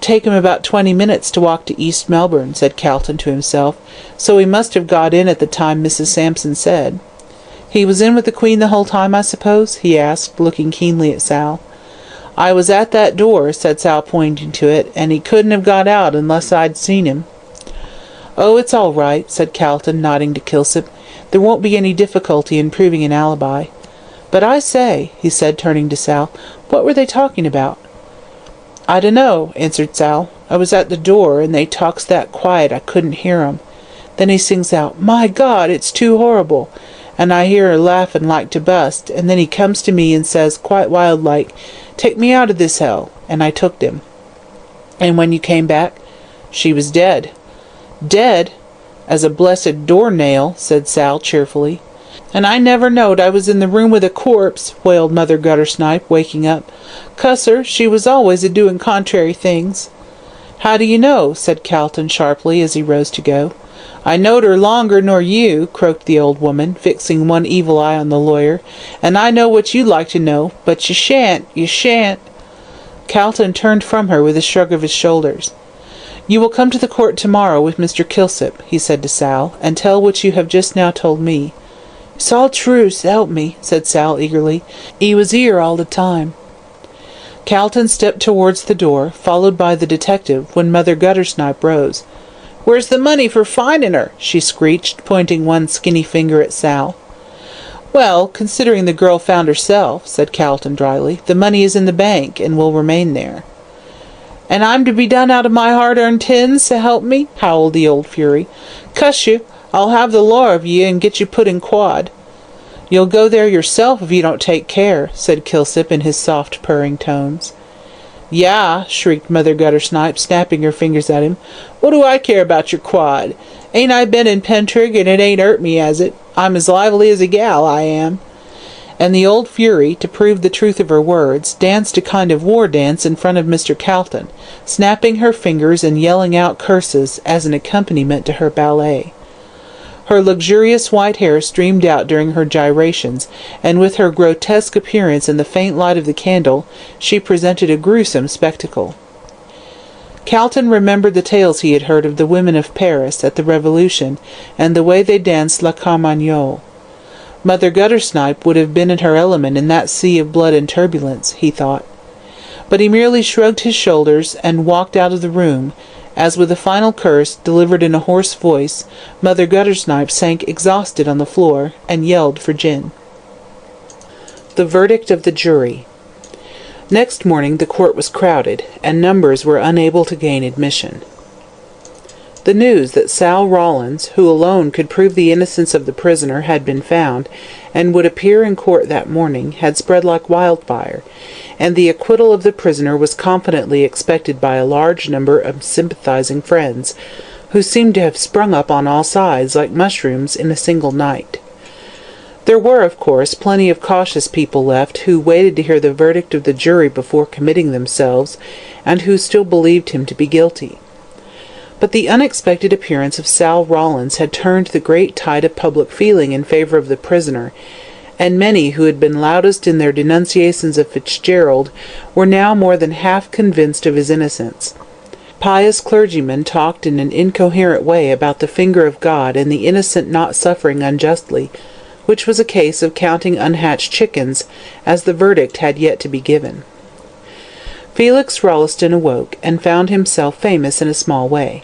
"Take him about 20 minutes to walk to East Melbourne," said Calton to himself, "so he must have got in at the time Mrs. Sampson said." "He was in with the Queen the whole time, I suppose?" he asked, looking keenly at Sal. "I was at that door," said Sal, pointing to it, "and he couldn't have got out unless I'd seen him." "Oh, it's all right," said Calton, nodding to Kilsip. "There won't be any difficulty in proving an alibi. But I say," he said, turning to Sal, "what were they talking about?" "I dunno," answered Sal. "I was at the door, and they talks that quiet I couldn't hear 'em. Then he sings out, 'My God, it's too horrible!' And I hear her laughing like to bust, and then he comes to me and says, quite wild-like, 'Take me out of this hell,' and I tooked him." "And when you came back?" "She was dead." "Dead? As a blessed door-nail," said Sal cheerfully. "And I never knowed I was in the room with a corpse," wailed Mother Guttersnipe, waking up. "Cuss her, she was always a-doing contrary things." "How do you know?" said Calton sharply, as he rose to go. "I knowed her longer nor you," croaked the old woman, fixing one evil eye on the lawyer, "and I know what you'd like to know, but you shan't, you shan't." Calton turned from her with a shrug of his shoulders. "You will come to the court tomorrow with Mr. Kilsip," he said to Sal, "and tell what you have just now told me." "It's all true, s'help me," said Sal eagerly. "He was here all the time." Calton stepped towards the door, followed by the detective, when Mother Guttersnipe rose. "Where's the money for finding her?" she screeched, pointing one skinny finger at Sal. "Well, considering the girl found herself," said Calton dryly, "the money is in the bank, and will remain there." "And I'm to be done out of my hard-earned tins, so help me?" howled the old fury. "Cuss you, I'll have the law of ye, and get you put in quod." "You'll go there yourself if you don't take care," said Kilsip in his soft purring tones. "Yah!" shrieked Mother Guttersnipe, snapping her fingers at him. "What do I care about your quad? Ain't I been in Pentrig, and it ain't hurt me, has it? I'm as lively as a gal, I am." And the old fury, to prove the truth of her words, danced a kind of war dance in front of Mr. Calton, snapping her fingers and yelling out curses as an accompaniment to her ballet. Her luxurious white hair streamed out during her gyrations, and with her grotesque appearance in the faint light of the candle, she presented a gruesome spectacle. Calton remembered the tales he had heard of the women of Paris at the Revolution, and the way they danced la Carmagnole. Mother Guttersnipe would have been in her element in that sea of blood and turbulence, he thought. But he merely shrugged his shoulders and walked out of the room, as with a final curse, delivered in a hoarse voice, Mother Guttersnipe sank exhausted on the floor, and yelled for gin. The verdict of the jury. Next morning the court was crowded, and numbers were unable to gain admission. The news that Sal Rawlins, who alone could prove the innocence of the prisoner, had been found, and would appear in court that morning, had spread like wildfire, and the acquittal of the prisoner was confidently expected by a large number of sympathizing friends, who seemed to have sprung up on all sides like mushrooms in a single night. There were, of course, plenty of cautious people left who waited to hear the verdict of the jury before committing themselves, and who still believed him to be guilty. But the unexpected appearance of Sal Rawlins had turned the great tide of public feeling in favour of the prisoner, and many who had been loudest in their denunciations of Fitzgerald were now more than half convinced of his innocence. Pious clergymen talked in an incoherent way about the finger of God and the innocent not suffering unjustly, which was a case of counting unhatched chickens, as the verdict had yet to be given. Felix Rolleston awoke, and found himself famous in a small way.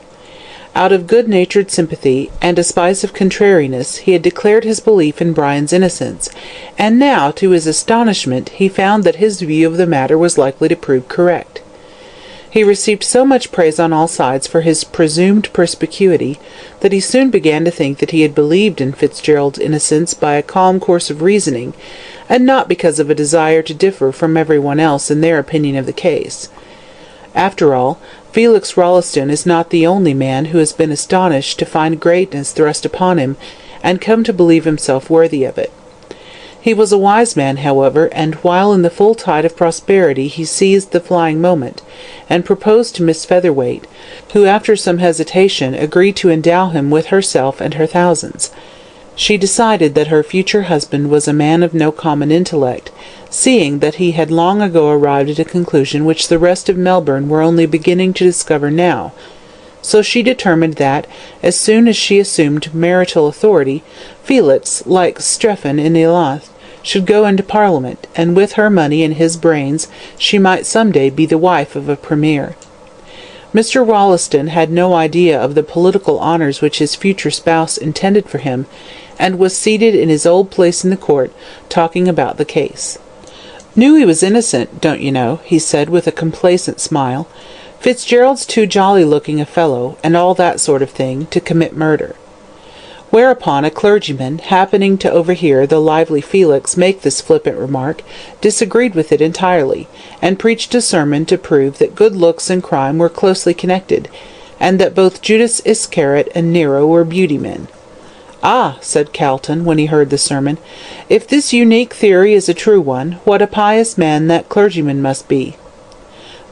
Out of good-natured sympathy and a spice of contrariness, he had declared his belief in Brian's innocence, and now, to his astonishment, he found that his view of the matter was likely to prove correct. He received so much praise on all sides for his presumed perspicuity, that he soon began to think that he had believed in Fitzgerald's innocence by a calm course of reasoning, and not because of a desire to differ from everyone else in their opinion of the case. After all, Felix Rolleston is not the only man who has been astonished to find greatness thrust upon him, and come to believe himself worthy of it. He was a wise man, however, and while in the full tide of prosperity he seized the flying moment, and proposed to Miss Featherweight, who after some hesitation agreed to endow him with herself and her thousands. She decided that her future husband was a man of no common intellect, seeing that he had long ago arrived at a conclusion which the rest of Melbourne were only beginning to discover now. So she determined that, as soon as she assumed marital authority, Felix, like Strephon in Elath, should go into Parliament, and with her money and his brains she might some day be the wife of a premier. Mr. Rolleston had no idea of the political honours which his future spouse intended for him, and was seated in his old place in the court, talking about the case. "Knew he was innocent, don't you know," he said with a complacent smile. "Fitzgerald's too jolly-looking a fellow, and all that sort of thing, to commit murder." Whereupon a clergyman, happening to overhear the lively Felix make this flippant remark, disagreed with it entirely, and preached a sermon to prove that good looks and crime were closely connected, and that both Judas Iscariot and Nero were beauty-men. "Ah," said Calton, when he heard the sermon, "if this unique theory is a true one, what a pious man that clergyman must be."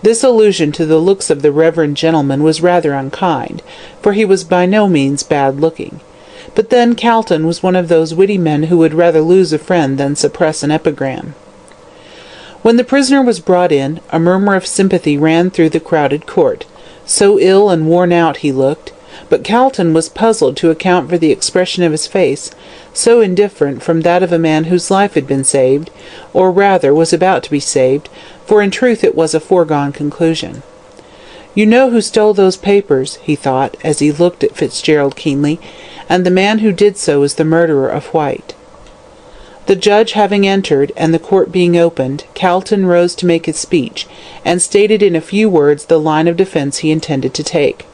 This allusion to the looks of the reverend gentleman was rather unkind, for he was by no means bad-looking. But then Calton was one of those witty men who would rather lose a friend than suppress an epigram. When the prisoner was brought in, a murmur of sympathy ran through the crowded court. So ill and worn out he looked, but Calton was puzzled to account for the expression of his face, so indifferent from that of a man whose life had been saved, or rather was about to be saved, for in truth it was a foregone conclusion. "You know who stole those papers," he thought, as he looked at Fitzgerald keenly, "and the man who did so is the murderer of White." The judge having entered, and the court being opened, Calton rose to make his speech, and stated in a few words the line of defence he intended to take.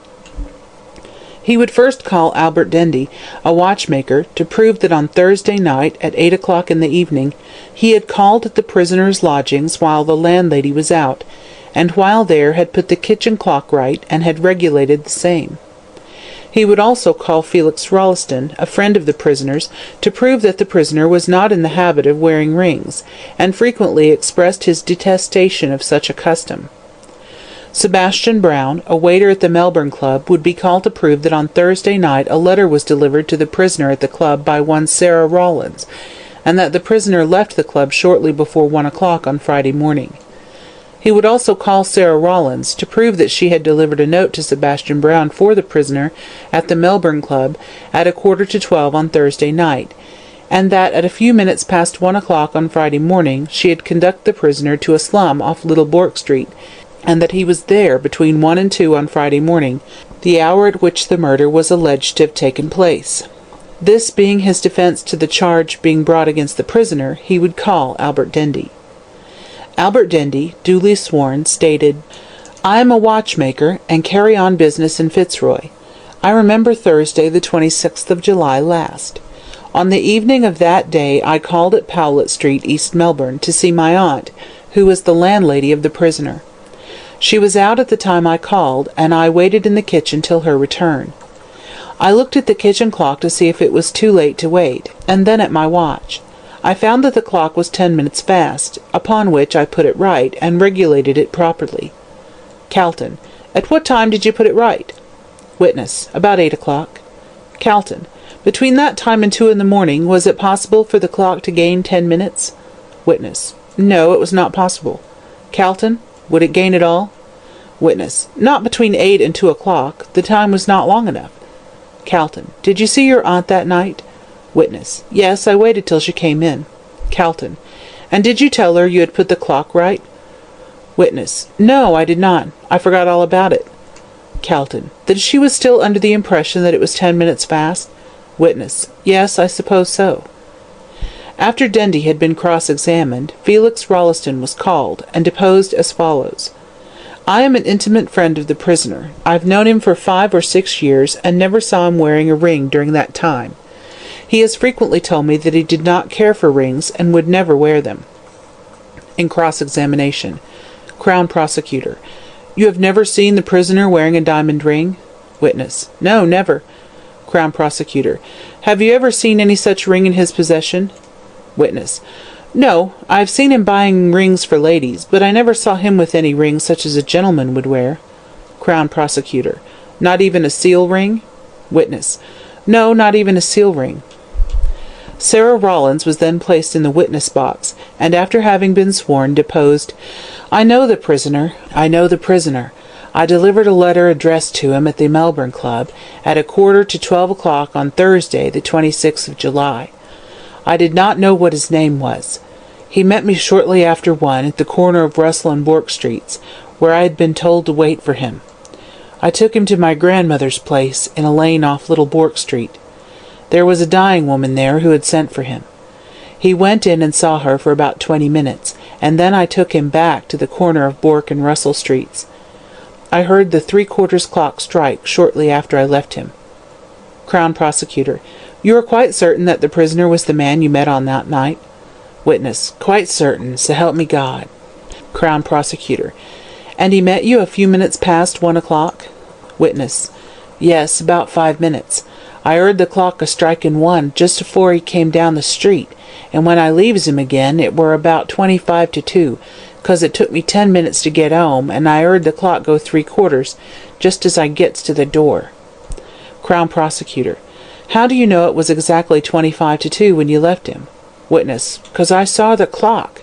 He would first call Albert Dendy, a watchmaker, to prove that on Thursday night, at 8 o'clock in the evening, he had called at the prisoner's lodgings while the landlady was out, and while there had put the kitchen clock right, and had regulated the same. He would also call Felix Rolleston, a friend of the prisoner's, to prove that the prisoner was not in the habit of wearing rings, and frequently expressed his detestation of such a custom. Sebastian Brown, a waiter at the Melbourne Club, would be called to prove that on Thursday night a letter was delivered to the prisoner at the club by one Sarah Rawlins, and that the prisoner left the club shortly before 1 o'clock on Friday morning. He would also call Sarah Rawlins, to prove that she had delivered a note to Sebastian Brown for the prisoner at the Melbourne Club at 11:45 on Thursday night, and that at a few minutes past 1 o'clock on Friday morning she had conducted the prisoner to a slum off Little Bourke Street, and that he was there between 1 and 2 on Friday morning, the hour at which the murder was alleged to have taken place. This being his defence to the charge being brought against the prisoner, he would call Albert Dendy. Albert Dendy, duly sworn, stated, "I am a watchmaker, and carry on business in Fitzroy. I remember Thursday the 26th of July last. On the evening of that day I called at Powlett Street, East Melbourne, to see my aunt, who was the landlady of the prisoner. She was out at the time I called, and I waited in the kitchen till her return. I looked at the kitchen clock to see if it was too late to wait, and then at my watch. I found that the clock was 10 minutes fast, upon which I put it right, and regulated it properly." Calton. "At what time did you put it right?" Witness. "About 8 o'clock." Calton. "Between that time and 2 in the morning, was it possible for the clock to gain 10 minutes?" Witness. "No, it was not possible." Calton. "Would it gain at all?" Witness. "Not between 8 and 2 o'clock. The time was not long enough." Calton. "Did you see your aunt that night?" Witness. "Yes, I waited till she came in." Calton. "And did you tell her you had put the clock right?" Witness. "No, I did not. I forgot all about it." Calton. "Then she was still under the impression that it was 10 minutes fast?" Witness. "Yes, I suppose so." After Dendy had been cross-examined, Felix Rolleston was called, and deposed as follows. "I am an intimate friend of the prisoner. I've known him for 5 or 6 years, and never saw him wearing a ring during that time. He has frequently told me that he did not care for rings, and would never wear them." In cross-examination. Crown Prosecutor. "You have never seen the prisoner wearing a diamond ring?" Witness. "No, never." Crown Prosecutor. "Have you ever seen any such ring in his possession?" Witness. "No, I have seen him buying rings for ladies, but I never saw him with any ring such as a gentleman would wear." Crown Prosecutor. "Not even a seal ring?" Witness. "No, not even a seal ring." Sarah Rollins was then placed in the witness box, and after having been sworn, deposed, "I know the prisoner. I delivered a letter addressed to him at the Melbourne Club at 11:45 o'clock on Thursday, the 26th of July. I did not know what his name was. He met me shortly after 1 at the corner of Russell and Bourke Streets, where I had been told to wait for him. I took him to my grandmother's place in a lane off Little Bourke Street. There was a dying woman there who had sent for him. He went in and saw her for about 20 minutes, and then I took him back to the corner of Bourke and Russell Streets. I heard the 3/4 clock strike shortly after I left him." Crown Prosecutor. "You are quite certain that the prisoner was the man you met on that night?" Witness. "Quite certain, so help me God." Crown Prosecutor. "And he met you a few minutes past 1 o'clock?" Witness. "Yes, about 5 minutes. I heard the clock a-striking 1 just afore he came down the street, and when I leaves him again it were about 25 to 2, 'cause it took me 10 minutes to get home, and I heard the clock go 3/4 just as I gets to the door." Crown Prosecutor. "How do you know it was exactly 25 to 2 when you left him?" Witness. "'Cause I saw the clock.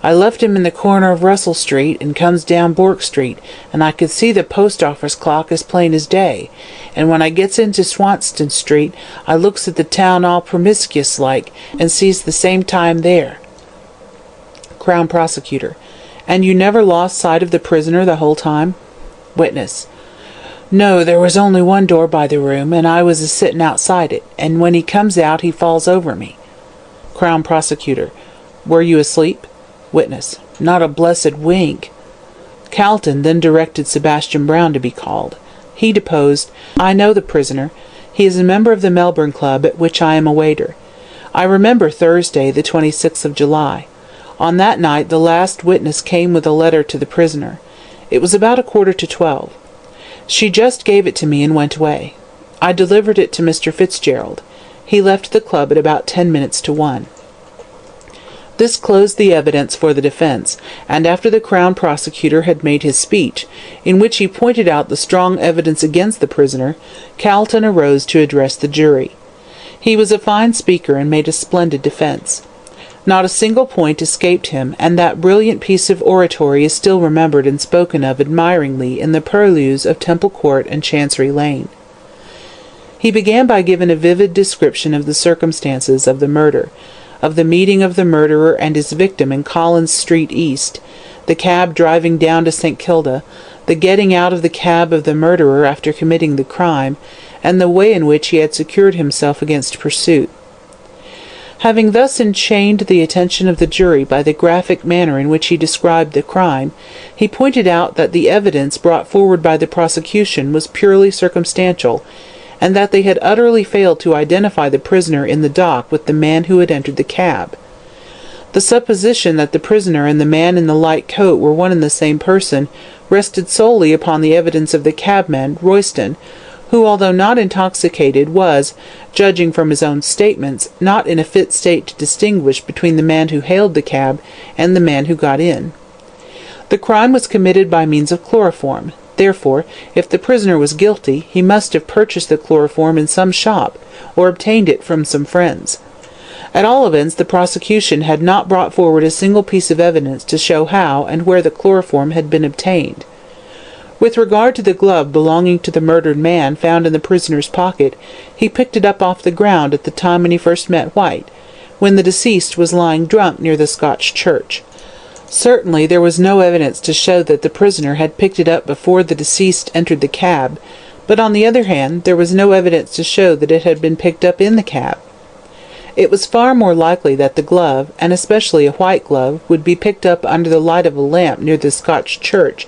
I left him in the corner of Russell Street and comes down Bourke Street, and I could see the post office clock as plain as day, and when I gets into Swanston Street I looks at the town all promiscuous like, and sees the same time there." Crown Prosecutor. "And you never lost sight of the prisoner the whole time?" Witness. "No, there was only one door by the room, and I was a-sitting outside it, and when he comes out he falls over me." Crown Prosecutor. "Were you asleep?" Witness. "Not a blessed wink." Calton then directed Sebastian Brown to be called. He deposed, "I know the prisoner. He is a member of the Melbourne Club, at which I am a waiter. I remember Thursday, the 26th of July. On that night the last witness came with a letter to the prisoner. It was about 11:45. She just gave it to me and went away. I delivered it to Mr. Fitzgerald. He left the club at about 10 minutes to 1. This closed the evidence for the defence, and after the Crown Prosecutor had made his speech, in which he pointed out the strong evidence against the prisoner, Calton arose to address the jury. He was a fine speaker and made a splendid defence. Not a single point escaped him, and that brilliant piece of oratory is still remembered and spoken of admiringly in the purlieus of Temple Court and Chancery Lane. He began by giving a vivid description of the circumstances of the murder, of the meeting of the murderer and his victim in Collins Street East, the cab driving down to St. Kilda, the getting out of the cab of the murderer after committing the crime, and the way in which he had secured himself against pursuit. Having thus enchained the attention of the jury by the graphic manner in which he described the crime, he pointed out that the evidence brought forward by the prosecution was purely circumstantial, and that they had utterly failed to identify the prisoner in the dock with the man who had entered the cab. The supposition that the prisoner and the man in the light coat were one and the same person rested solely upon the evidence of the cabman, Royston, who, although not intoxicated, was, judging from his own statements, not in a fit state to distinguish between the man who hailed the cab and the man who got in. The crime was committed by means of chloroform. Therefore, if the prisoner was guilty, he must have purchased the chloroform in some shop, or obtained it from some friends. At all events, the prosecution had not brought forward a single piece of evidence to show how and where the chloroform had been obtained. With regard to the glove belonging to the murdered man found in the prisoner's pocket, he picked it up off the ground at the time when he first met White, when the deceased was lying drunk near the Scotch church. Certainly there was no evidence to show that the prisoner had picked it up before the deceased entered the cab, but on the other hand there was no evidence to show that it had been picked up in the cab. It was far more likely that the glove, and especially a white glove, would be picked up under the light of a lamp near the Scotch church,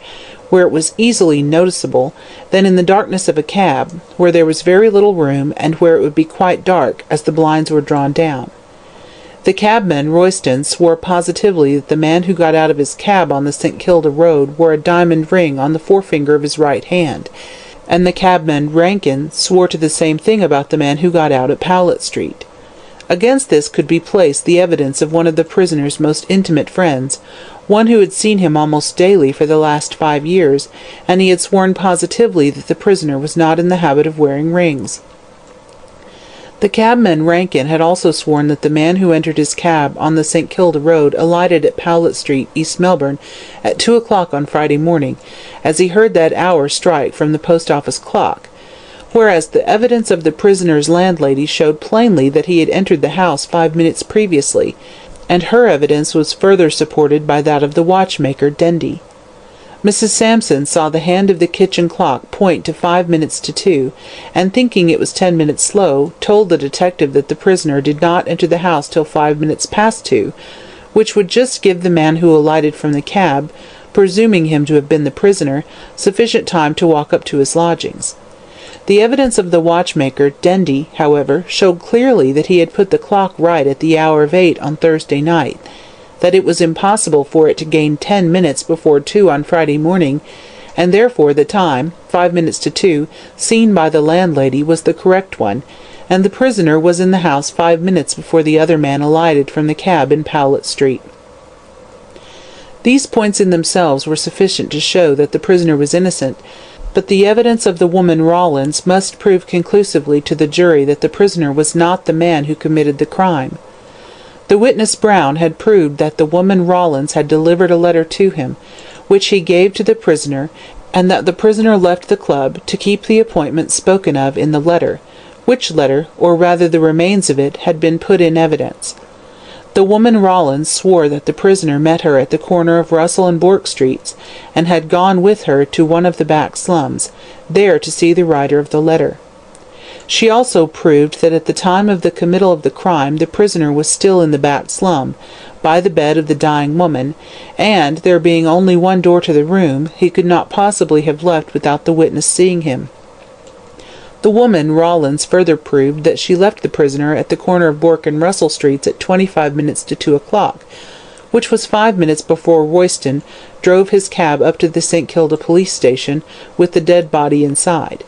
where it was easily noticeable, than in the darkness of a cab, where there was very little room, and where it would be quite dark, as the blinds were drawn down. The cabman, Royston, swore positively that the man who got out of his cab on the St. Kilda road wore a diamond ring on the forefinger of his right hand, and the cabman, Rankin, swore to the same thing about the man who got out at Powlett Street. Against this could be placed the evidence of one of the prisoner's most intimate friends, one who had seen him almost daily for the last 5 years, and he had sworn positively that the prisoner was not in the habit of wearing rings. The cabman Rankin had also sworn that the man who entered his cab on the St. Kilda road alighted at Powlett Street, East Melbourne, at 2 o'clock on Friday morning, as he heard that hour strike from the post-office clock, whereas the evidence of the prisoner's landlady showed plainly that he had entered the house 5 minutes previously, and her evidence was further supported by that of the watchmaker, Dendy. Mrs. Sampson saw the hand of the kitchen clock point to 5 minutes to 2, and thinking it was 10 minutes slow, told the detective that the prisoner did not enter the house till 5 minutes past 2, which would just give the man who alighted from the cab, presuming him to have been the prisoner, sufficient time to walk up to his lodgings. The evidence of the watchmaker, Dendy, however, showed clearly that he had put the clock right at the hour of 8 on Thursday night, that it was impossible for it to gain 10 minutes before 2 on Friday morning, and therefore the time, 5 minutes to 2, seen by the landlady was the correct one, and the prisoner was in the house 5 minutes before the other man alighted from the cab in Powlett Street. These points in themselves were sufficient to show that the prisoner was innocent, but the evidence of the woman Rawlins must prove conclusively to the jury that the prisoner was not the man who committed the crime. The witness Brown had proved that the woman Rawlins had delivered a letter to him, which he gave to the prisoner, and that the prisoner left the club to keep the appointment spoken of in the letter, which letter, or rather the remains of it, had been put in evidence. The woman Rawlins swore that the prisoner met her at the corner of Russell and Bourke Streets, and had gone with her to one of the back slums, there to see the writer of the letter. She also proved that at the time of the committal of the crime the prisoner was still in the back slum, by the bed of the dying woman, and, there being only one door to the room, he could not possibly have left without the witness seeing him. The woman Rawlins further proved that she left the prisoner at the corner of Bourke and Russell Streets at 25 minutes to 2 o'clock, which was 5 minutes before Royston drove his cab up to the St. Kilda police station with the dead body inside.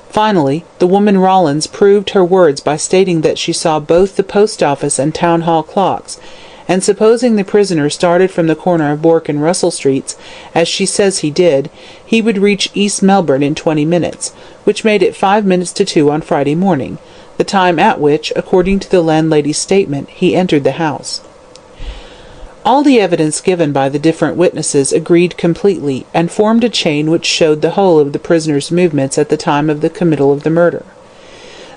Finally, the woman Rawlins proved her words by stating that she saw both the post office and town hall clocks, and supposing the prisoner started from the corner of Bourke and Russell Streets, as she says he did, he would reach East Melbourne in 20 minutes, which made it 5 minutes to 2 on Friday morning, the time at which, according to the landlady's statement, he entered the house. All the evidence given by the different witnesses agreed completely, and formed a chain which showed the whole of the prisoner's movements at the time of the committal of the murder.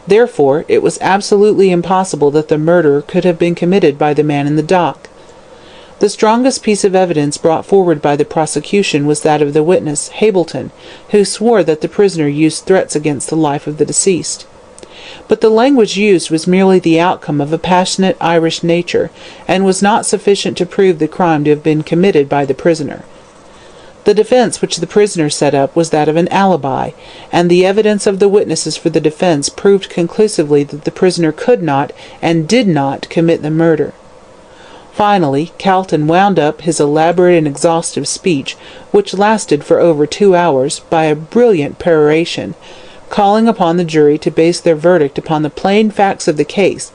Therefore, it was absolutely impossible that the murder could have been committed by the man in the dock. The strongest piece of evidence brought forward by the prosecution was that of the witness, Hableton, who swore that the prisoner used threats against the life of the deceased. But the language used was merely the outcome of a passionate Irish nature, and was not sufficient to prove the crime to have been committed by the prisoner. The defence which the prisoner set up was that of an alibi, and the evidence of the witnesses for the defence proved conclusively that the prisoner could not, and did not, commit the murder. Finally, Calton wound up his elaborate and exhaustive speech, which lasted for over 2 hours, by a brilliant peroration, calling upon the jury to base their verdict upon the plain facts of the case,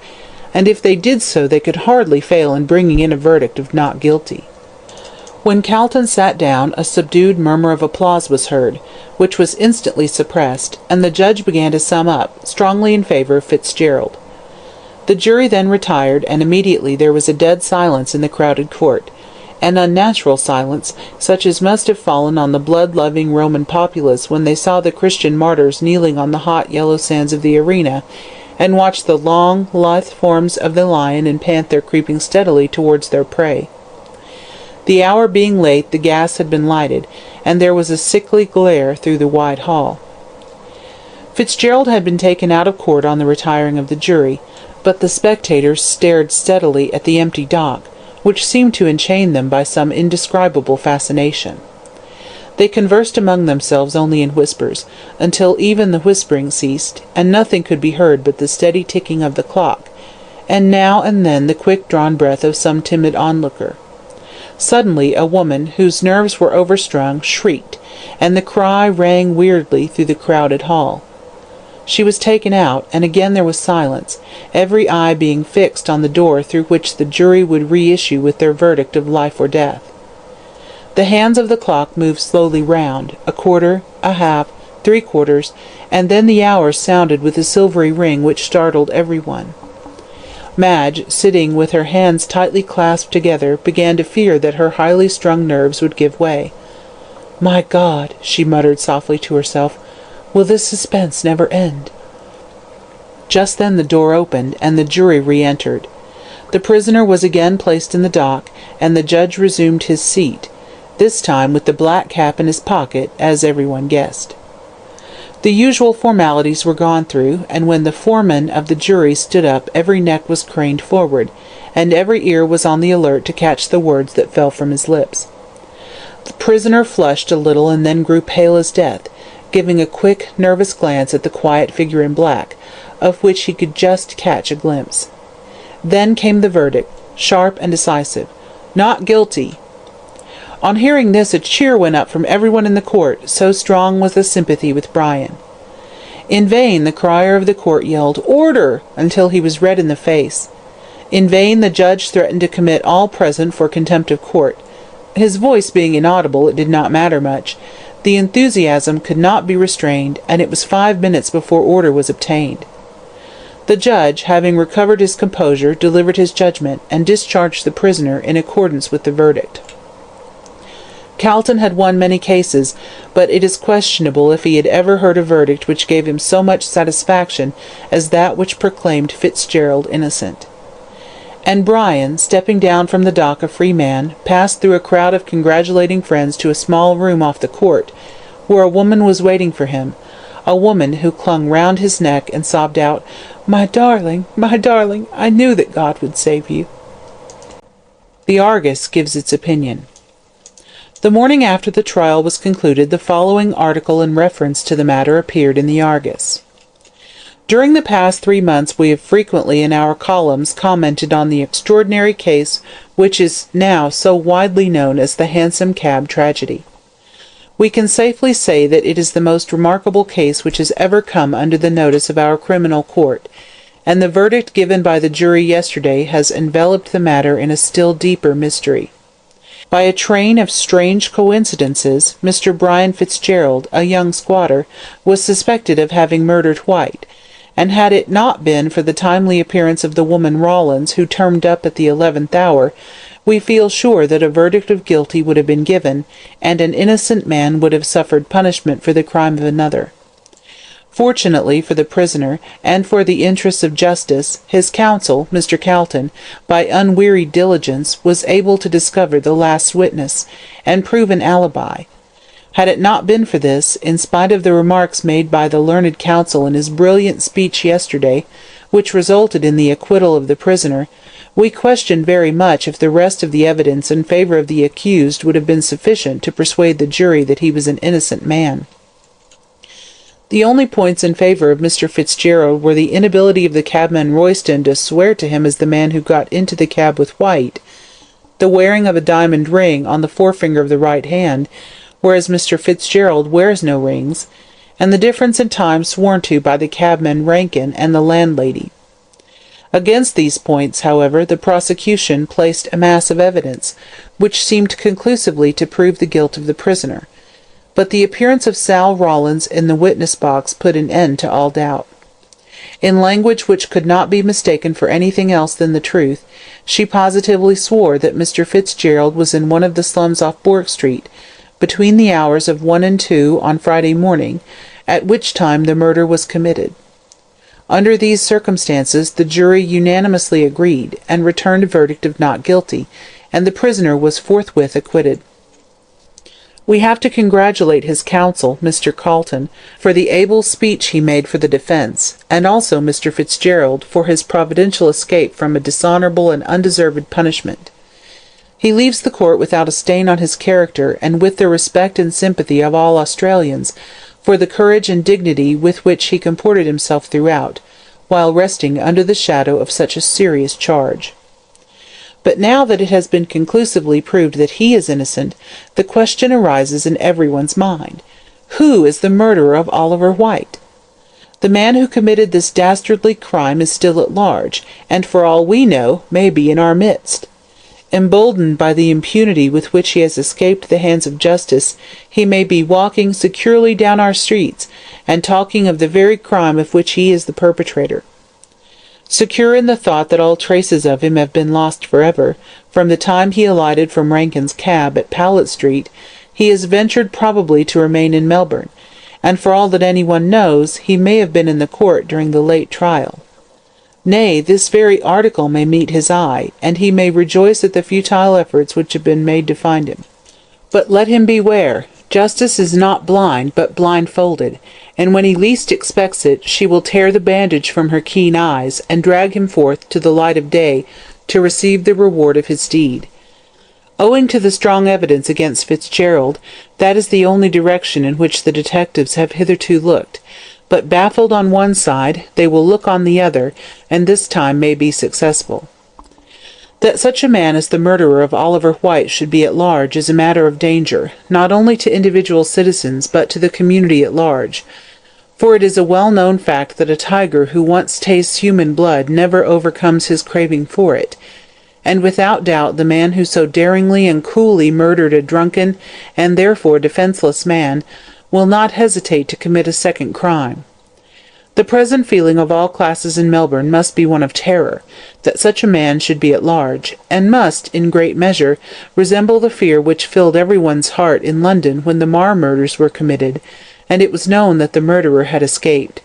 and if they did so they could hardly fail in bringing in a verdict of not guilty. When Calton sat down, a subdued murmur of applause was heard, which was instantly suppressed, and the judge began to sum up, strongly in favour of Fitzgerald. The jury then retired, and immediately there was a dead silence in the crowded court, an unnatural silence, such as must have fallen on the blood-loving Roman populace when they saw the Christian martyrs kneeling on the hot yellow sands of the arena, and watched the long, lithe forms of the lion and panther creeping steadily towards their prey. The hour being late, the gas had been lighted, and there was a sickly glare through the wide hall. Fitzgerald had been taken out of court on the retiring of the jury, but the spectators stared steadily at the empty dock, which seemed to enchain them by some indescribable fascination. They conversed among themselves only in whispers, until even the whispering ceased, and nothing could be heard but the steady ticking of the clock, and now and then the quick-drawn breath of some timid onlooker. Suddenly a woman, whose nerves were overstrung, shrieked, and the cry rang weirdly through the crowded hall. She was taken out, and again there was silence, every eye being fixed on the door through which the jury would reissue with their verdict of life or death. The hands of the clock moved slowly round, a quarter, a half, 3/4, and then the hours sounded with a silvery ring which startled every one. Madge, sitting with her hands tightly clasped together, began to fear that her highly strung nerves would give way. "My God," she muttered softly to herself, "will this suspense never end?" Just then the door opened, and the jury re-entered. The prisoner was again placed in the dock, and the judge resumed his seat, this time with the black cap in his pocket, as everyone guessed. The usual formalities were gone through, and when the foreman of the jury stood up every neck was craned forward, and every ear was on the alert to catch the words that fell from his lips. The prisoner flushed a little and then grew pale as death, giving a quick, nervous glance at the quiet figure in black, of which he could just catch a glimpse. Then came the verdict, sharp and decisive, "Not guilty." On hearing this, a cheer went up from everyone in the court, so strong was the sympathy with Brian. In vain the crier of the court yelled, "Order!" until he was red in the face. In vain the judge threatened to commit all present for contempt of court. His voice being inaudible, it did not matter much. The enthusiasm could not be restrained, and it was 5 minutes before order was obtained. The judge, having recovered his composure, delivered his judgment, and discharged the prisoner in accordance with the verdict. Calton had won many cases, but it is questionable if he had ever heard a verdict which gave him so much satisfaction as that which proclaimed Fitzgerald innocent. And Brian, stepping down from the dock a free man, passed through a crowd of congratulating friends to a small room off the court, where a woman was waiting for him, a woman who clung round his neck and sobbed out, my darling, I knew that God would save you." The Argus gives its opinion. The morning after the trial was concluded, the following article in reference to the matter appeared in the Argus. During the past 3 months we have frequently in our columns commented on the extraordinary case which is now so widely known as the Hansom Cab tragedy. We can safely say that it is the most remarkable case which has ever come under the notice of our criminal court, and the verdict given by the jury yesterday has enveloped the matter in a still deeper mystery. By a train of strange coincidences, Mr. Brian Fitzgerald, a young squatter, was suspected of having murdered White, and had it not been for the timely appearance of the woman Rawlins, who turned up at the 11th hour, we feel sure that a verdict of guilty would have been given, and an innocent man would have suffered punishment for the crime of another. Fortunately for the prisoner, and for the interests of justice, his counsel, Mr. Calton, by unwearied diligence, was able to discover the last witness, and prove an alibi. Had it not been for this, in spite of the remarks made by the learned counsel in his brilliant speech yesterday, which resulted in the acquittal of the prisoner, we question very much if the rest of the evidence in favour of the accused would have been sufficient to persuade the jury that he was an innocent man. The only points in favour of Mr. Fitzgerald were the inability of the cabman Royston to swear to him as the man who got into the cab with White, the wearing of a diamond ring on the forefinger of the right hand, whereas Mr. Fitzgerald wears no rings, and the difference in time sworn to by the cabman Rankin and the landlady. Against these points, however, the prosecution placed a mass of evidence, which seemed conclusively to prove the guilt of the prisoner. But the appearance of Sal Rawlins in the witness-box put an end to all doubt. In language which could not be mistaken for anything else than the truth, she positively swore that Mr. Fitzgerald was in one of the slums off Bourke Street, between the hours of 1 and 2 on Friday morning, at which time the murder was committed. Under these circumstances the jury unanimously agreed, and returned a verdict of not guilty, and the prisoner was forthwith acquitted. We have to congratulate his counsel, Mr. Carleton, for the able speech he made for the defence, and also Mr. Fitzgerald for his providential escape from a dishonourable and undeserved punishment. He leaves the court without a stain on his character, and with the respect and sympathy of all Australians, for the courage and dignity with which he comported himself throughout, while resting under the shadow of such a serious charge. But now that it has been conclusively proved that he is innocent, the question arises in everyone's mind: who is the murderer of Oliver White? The man who committed this dastardly crime is still at large, and for all we know, may be in our midst. Emboldened by the impunity with which he has escaped the hands of justice, he may be walking securely down our streets, and talking of the very crime of which he is the perpetrator. Secure in the thought that all traces of him have been lost forever, from the time he alighted from Rankin's cab at Powlett Street, he has ventured probably to remain in Melbourne, and for all that anyone knows, he may have been in the court during the late trial. Nay, this very article may meet his eye, and he may rejoice at the futile efforts which have been made to find him. But let him beware. Justice is not blind, but blindfolded, and when he least expects it, she will tear the bandage from her keen eyes, and drag him forth to the light of day to receive the reward of his deed. Owing to the strong evidence against Fitzgerald, that is the only direction in which the detectives have hitherto looked, but baffled on one side, they will look on the other, and this time may be successful. That such a man as the murderer of Oliver White should be at large is a matter of danger, not only to individual citizens, but to the community at large. For it is a well-known fact that a tiger who once tastes human blood never overcomes his craving for it, and without doubt the man who so daringly and coolly murdered a drunken, and therefore defenceless man, will not hesitate to commit a second crime. The present feeling of all classes in Melbourne must be one of terror, that such a man should be at large, and must, in great measure, resemble the fear which filled everyone's heart in London when the Marr murders were committed, and it was known that the murderer had escaped.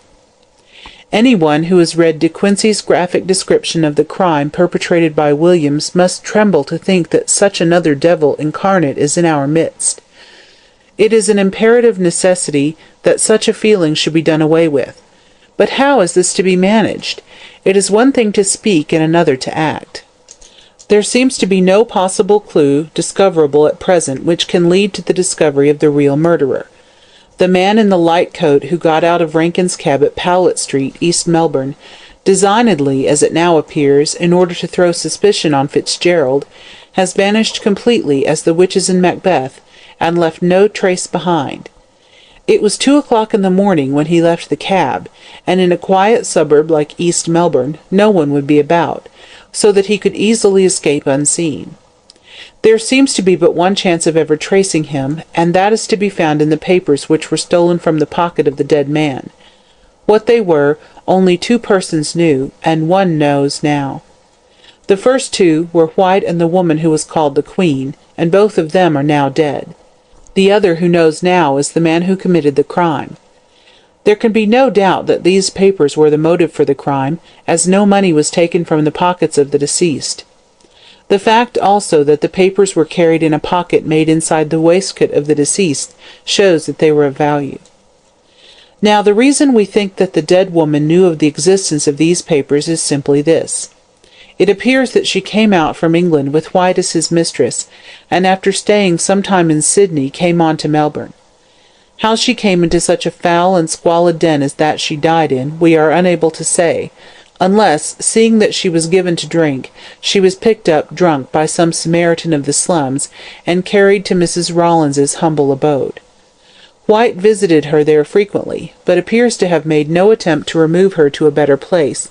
Any one who has read De Quincey's graphic description of the crime perpetrated by Williams must tremble to think that such another devil incarnate is in our midst. It is an imperative necessity that such a feeling should be done away with. But how is this to be managed? It is one thing to speak and another to act. There seems to be no possible clue discoverable at present which can lead to the discovery of the real murderer. The man in the light coat who got out of Rankin's cab at Powlett Street, East Melbourne, designedly, as it now appears, in order to throw suspicion on Fitzgerald, has vanished completely as the witches in Macbeth, and left no trace behind. It was 2 o'clock in the morning when he left the cab, and in a quiet suburb like East Melbourne no one would be about, so that he could easily escape unseen. There seems to be but one chance of ever tracing him, and that is to be found in the papers which were stolen from the pocket of the dead man. What they were, only 2 persons knew, and one knows now. The first 2 were White and the woman who was called the Queen, and both of them are now dead. The other who knows now is the man who committed the crime. There can be no doubt that these papers were the motive for the crime, as no money was taken from the pockets of the deceased. The fact also that the papers were carried in a pocket made inside the waistcoat of the deceased shows that they were of value. Now, the reason we think that the dead woman knew of the existence of these papers is simply this. It appears that she came out from England with White as his mistress, and after staying some time in Sydney came on to Melbourne. How she came into such a foul and squalid den as that she died in, we are unable to say, unless, seeing that she was given to drink, she was picked up drunk by some Samaritan of the slums, and carried to Mrs. Rawlins's humble abode. White visited her there frequently, but appears to have made no attempt to remove her to a better place,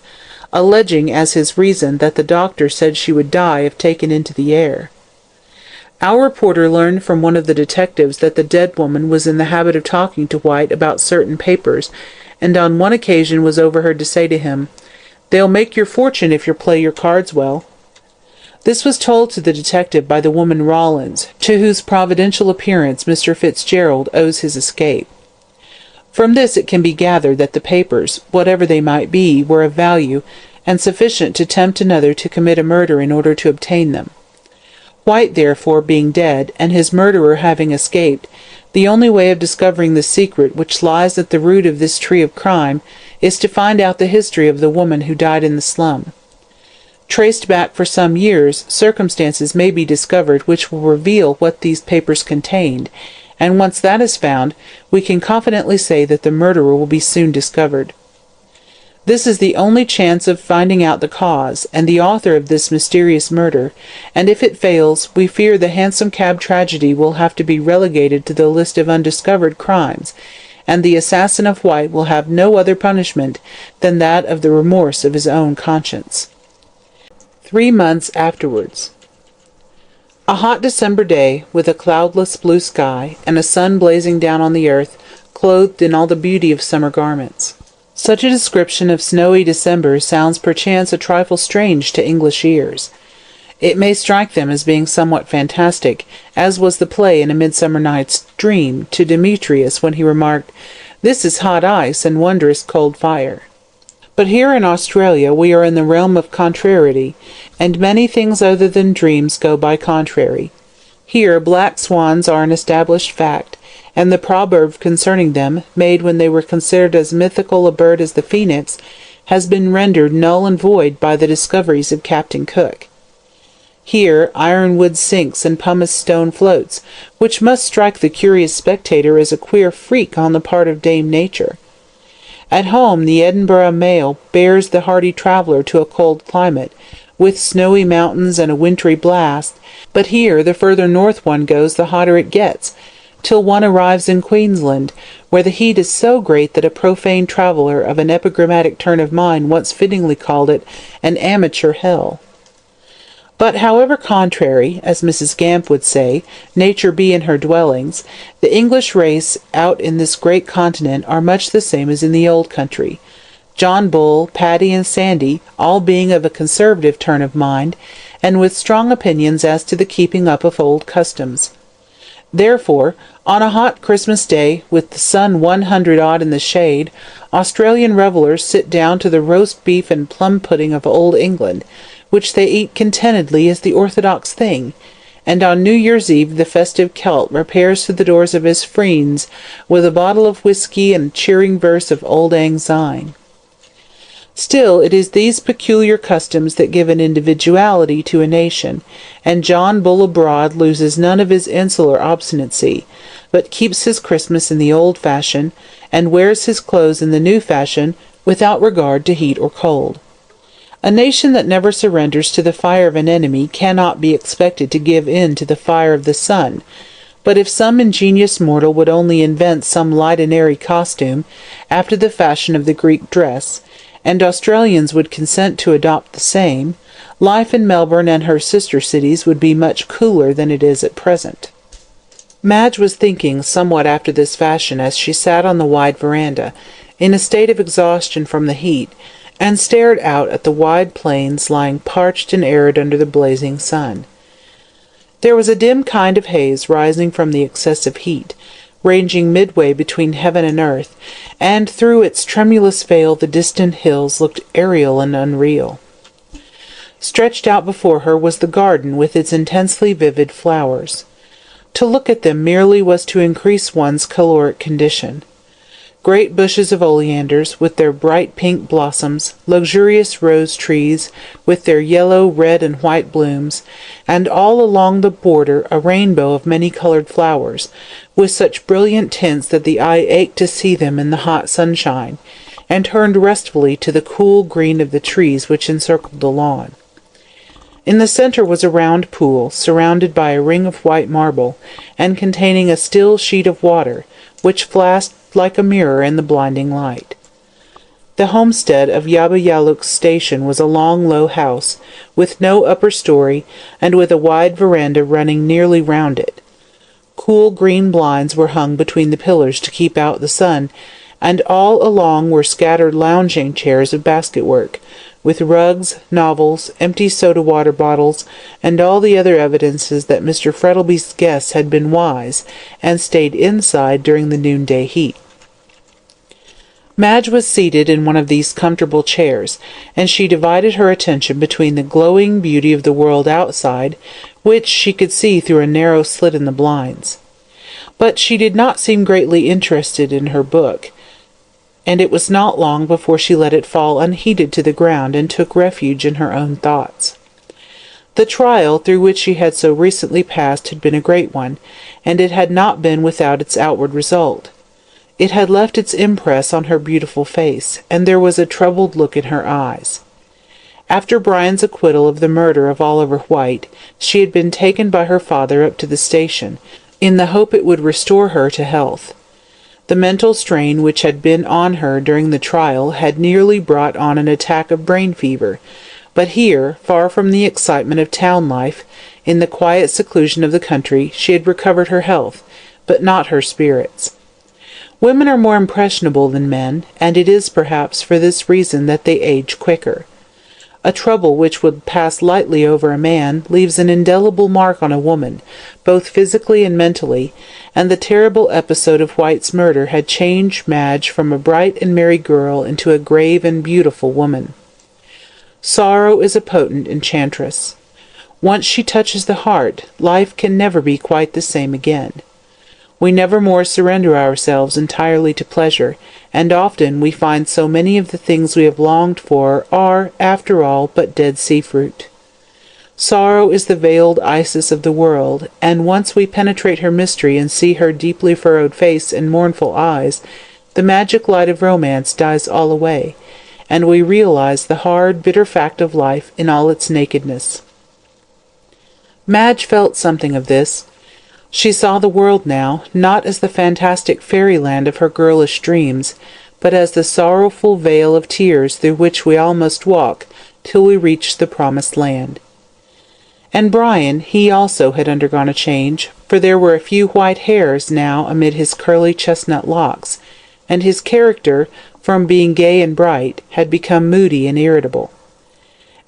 alleging as his reason that the doctor said she would die if taken into the air. Our reporter learned from one of the detectives that the dead woman was in the habit of talking to White about certain papers, and on one occasion was overheard to say to him, "They'll make your fortune if you play your cards well." This was told to the detective by the woman Rawlins, to whose providential appearance Mr. Fitzgerald owes his escape. From this it can be gathered that the papers, whatever they might be, were of value, and sufficient to tempt another to commit a murder in order to obtain them. White, therefore, being dead, and his murderer having escaped, the only way of discovering the secret which lies at the root of this tree of crime is to find out the history of the woman who died in the slum. Traced back for some years, circumstances may be discovered which will reveal what these papers contained, and once that is found, we can confidently say that the murderer will be soon discovered. This is the only chance of finding out the cause, and the author of this mysterious murder, and if it fails, we fear the Hansom Cab tragedy will have to be relegated to the list of undiscovered crimes, and the assassin of White will have no other punishment than that of the remorse of his own conscience. 3 months afterwards. A hot December day, with a cloudless blue sky, and a sun blazing down on the earth, clothed in all the beauty of summer garments. Such a description of snowy December sounds perchance a trifle strange to English ears. It may strike them as being somewhat fantastic, as was the play in A Midsummer Night's Dream to Demetrius when he remarked, "This is hot ice and wondrous cold fire." But here in Australia we are in the realm of contrariety, and many things other than dreams go by contrary. Here black swans are an established fact, and the proverb concerning them, made when they were considered as mythical a bird as the phoenix, has been rendered null and void by the discoveries of Captain Cook. Here ironwood sinks and pumice stone floats, which must strike the curious spectator as a queer freak on the part of Dame Nature. At home the Edinburgh mail bears the hardy traveller to a cold climate, with snowy mountains and a wintry blast, but here the further north one goes the hotter it gets, till one arrives in Queensland, where the heat is so great that a profane traveller of an epigrammatic turn of mind once fittingly called it an amateur hell. But however contrary, as Mrs. Gamp would say, nature be in her dwellings, the English race out in this great continent are much the same as in the old country. John Bull, Paddy, and Sandy, all being of a conservative turn of mind, and with strong opinions as to the keeping up of old customs. Therefore, on a hot Christmas day, with the sun 100 odd in the shade, Australian revellers sit down to the roast beef and plum pudding of old England, which they eat contentedly as the orthodox thing, and on New Year's Eve the festive Celt repairs to the doors of his friends with a bottle of whisky and cheering verse of Old Lang Syne. Still, it is these peculiar customs that give an individuality to a nation, and John Bull abroad loses none of his insular obstinacy, but keeps his Christmas in the old fashion, and wears his clothes in the new fashion, without regard to heat or cold. A nation that never surrenders to the fire of an enemy cannot be expected to give in to the fire of the sun, but if some ingenious mortal would only invent some light and airy costume, after the fashion of the Greek dress, and Australians would consent to adopt the same, life in Melbourne and her sister cities would be much cooler than it is at present. Madge was thinking somewhat after this fashion as she sat on the wide veranda, in a state of exhaustion from the heat, and stared out at the wide plains lying parched and arid under the blazing sun. There was a dim kind of haze rising from the excessive heat, ranging midway between heaven and earth, and through its tremulous veil the distant hills looked aerial and unreal. Stretched out before her was the garden with its intensely vivid flowers. To look at them merely was to increase one's caloric condition. Great bushes of oleanders, with their bright pink blossoms, luxurious rose trees, with their yellow, red, and white blooms, and all along the border a rainbow of many-coloured flowers, with such brilliant tints that the eye ached to see them in the hot sunshine, and turned restfully to the cool green of the trees which encircled the lawn. In the centre was a round pool, surrounded by a ring of white marble, and containing a still sheet of water, which flashed like a mirror in the blinding light. The homestead of Yaba station was a long, low house, with no upper story, and with a wide veranda running nearly round it. Cool green blinds were hung between the pillars to keep out the sun, and all along were scattered lounging chairs of basket-work, with rugs, novels, empty soda-water bottles, and all the other evidences that Mr. Frettlby's guests had been wise, and stayed inside during the noonday heat. Madge was seated in one of these comfortable chairs, and she divided her attention between the glowing beauty of the world outside, which she could see through a narrow slit in the blinds. But she did not seem greatly interested in her book, and it was not long before she let it fall unheeded to the ground and took refuge in her own thoughts. The trial through which she had so recently passed had been a great one, and it had not been without its outward result. It had left its impress on her beautiful face, and there was a troubled look in her eyes. After Brian's acquittal of the murder of Oliver White, she had been taken by her father up to the station, in the hope it would restore her to health. The mental strain which had been on her during the trial had nearly brought on an attack of brain fever, but here, far from the excitement of town life, in the quiet seclusion of the country, she had recovered her health, but not her spirits. Women are more impressionable than men, and it is perhaps for this reason that they age quicker. A trouble which would pass lightly over a man leaves an indelible mark on a woman, both physically and mentally, and the terrible episode of White's murder had changed Madge from a bright and merry girl into a grave and beautiful woman. Sorrow is a potent enchantress. Once she touches the heart, life can never be quite the same again. We never more surrender ourselves entirely to pleasure, and often we find so many of the things we have longed for are, after all, but dead sea-fruit. Sorrow is the veiled Isis of the world, and once we penetrate her mystery and see her deeply furrowed face and mournful eyes, the magic light of romance dies all away, and we realize the hard, bitter fact of life in all its nakedness. Madge felt something of this. She saw the world now, not as the fantastic fairyland of her girlish dreams, but as the sorrowful vale of tears through which we all must walk till we reach the promised land. And Brian, he also had undergone a change, for there were a few white hairs now amid his curly chestnut locks, and his character, from being gay and bright, had become moody and irritable.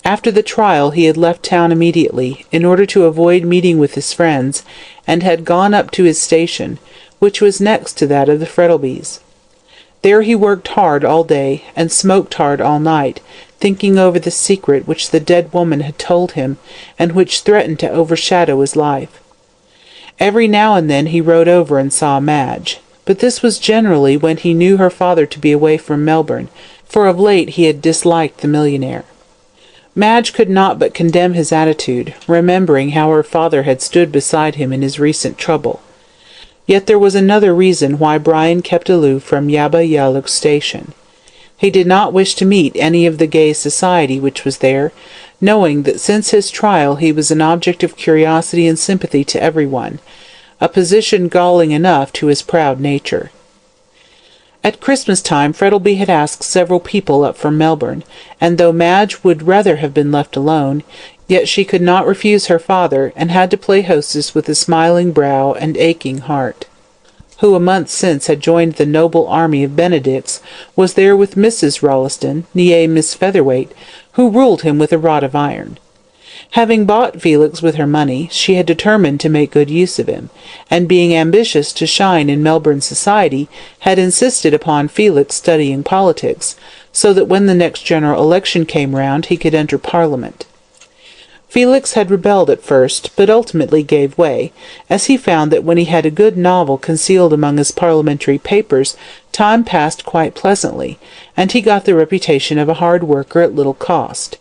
After the trial he had left town immediately, in order to avoid meeting with his friends, and had gone up to his station, which was next to that of the Frettlbys. There he worked hard all day, and smoked hard all night, thinking over the secret which the dead woman had told him, and which threatened to overshadow his life. Every now and then he rode over and saw Madge, but this was generally when he knew her father to be away from Melbourne, for of late he had disliked the millionaire. Madge could not but condemn his attitude, remembering how her father had stood beside him in his recent trouble. Yet there was another reason why Brian kept aloof from Yaba station. He did not wish to meet any of the gay society which was there, knowing that since his trial he was an object of curiosity and sympathy to everyone, a position galling enough to his proud nature. At Christmas time Frettlby had asked several people up from Melbourne, and though Madge would rather have been left alone, yet she could not refuse her father, and had to play hostess with a smiling brow and aching heart. Who a month since had joined the noble army of Benedicts, was there with Mrs. Rolleston, née Miss Featherweight, who ruled him with a rod of iron. Having bought Felix with her money, she had determined to make good use of him, and being ambitious to shine in Melbourne society, had insisted upon Felix studying politics, so that when the next general election came round he could enter Parliament. Felix had rebelled at first, but ultimately gave way, as he found that when he had a good novel concealed among his parliamentary papers, time passed quite pleasantly, and he got the reputation of a hard worker at little cost.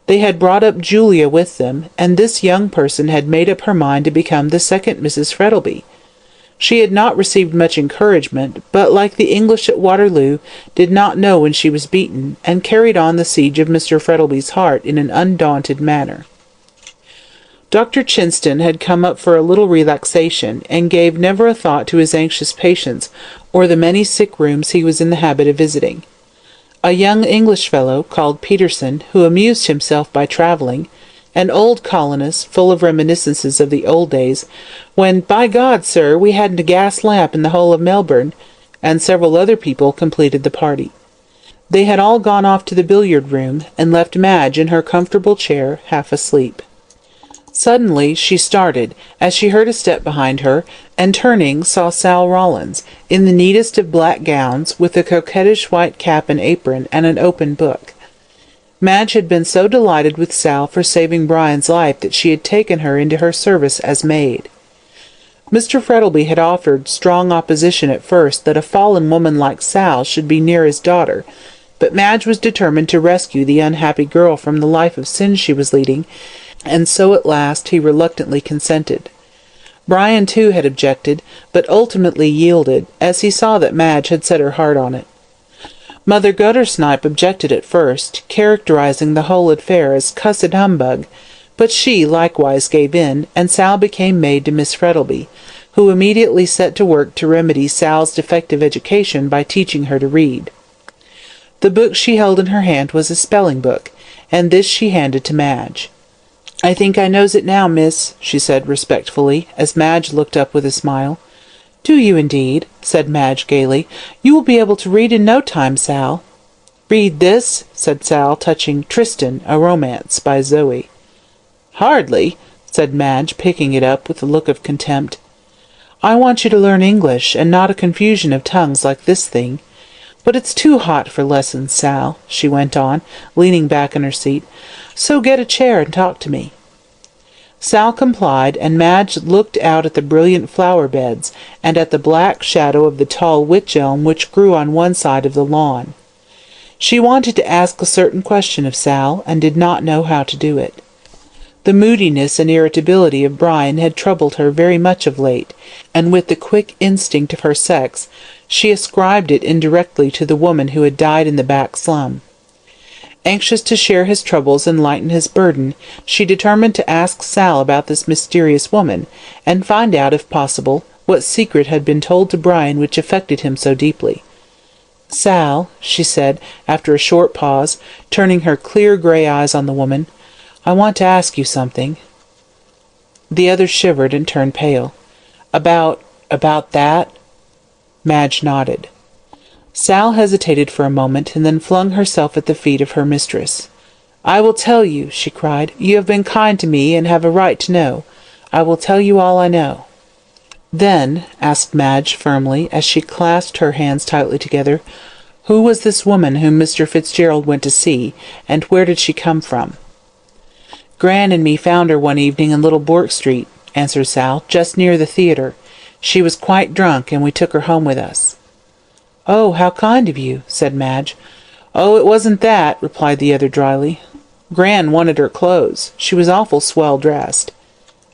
They had brought up Julia with them, and this young person had made up her mind to become the second Mrs. Frettlby. She had not received much encouragement, but, like the English at Waterloo, did not know when she was beaten, and carried on the siege of Mr. Frettlby's heart in an undaunted manner. Dr. Chinston had come up for a little relaxation, and gave never a thought to his anxious patients, or the many sick rooms he was in the habit of visiting. A young English fellow, called Peterson, who amused himself by travelling, an old colonist, full of reminiscences of the old days, when, by God, sir, we hadn't a gas lamp in the whole of Melbourne, and several other people completed the party. They had all gone off to the billiard-room, and left Madge in her comfortable chair, half asleep. Suddenly she started, as she heard a step behind her, and turning saw Sal Rawlins, in the neatest of black gowns, with a coquettish white cap and apron, and an open book. Madge had been so delighted with Sal for saving Brian's life that she had taken her into her service as maid. Mr. Frettlby had offered strong opposition at first that a fallen woman like Sal should be near his daughter, but Madge was determined to rescue the unhappy girl from the life of sin she was leading, and so at last he reluctantly consented. Brian too had objected, but ultimately yielded, as he saw that Madge had set her heart on it. Mother Guttersnipe objected at first, characterizing the whole affair as cussed humbug, but she likewise gave in, and Sal became maid to Miss Frettlby, who immediately set to work to remedy Sal's defective education by teaching her to read. The book she held in her hand was a spelling book, and this she handed to Madge. "I think I knows it now, miss," she said respectfully, as Madge looked up with a smile. "Do you indeed?" said Madge gaily. "You will be able to read in no time, Sal." "Read this," said Sal, touching Tristan, a Romance, by Zoe. "Hardly," said Madge, picking it up with a look of contempt. "I want you to learn English, and not a confusion of tongues like this thing. But it's too hot for lessons, Sal," she went on, leaning back in her seat. "So get a chair and talk to me." Sal complied, and Madge looked out at the brilliant flower-beds, and at the black shadow of the tall wych-elm which grew on one side of the lawn. She wanted to ask a certain question of Sal, and did not know how to do it. The moodiness and irritability of Brian had troubled her very much of late, and with the quick instinct of her sex, she ascribed it indirectly to the woman who had died in the back slum. Anxious to share his troubles and lighten his burden, she determined to ask Sal about this mysterious woman, and find out, if possible, what secret had been told to Brian which affected him so deeply. "Sal," she said, after a short pause, turning her clear grey eyes on the woman, "I want to ask you something." The other shivered and turned pale. About that?" Madge nodded. Sal hesitated for a moment, and then flung herself at the feet of her mistress. "I will tell you," she cried. "You have been kind to me, and have a right to know. I will tell you all I know." "Then," asked Madge firmly, as she clasped her hands tightly together, "who was this woman whom Mr. Fitzgerald went to see, and where did she come from?" "Gran and me found her one evening in Little Bourke Street," answered Sal, "just near the theatre. She was quite drunk, and we took her home with us." "Oh, how kind of you," said Madge. "Oh, it wasn't that," replied the other dryly. "Gran wanted her clothes. She was awful swell dressed."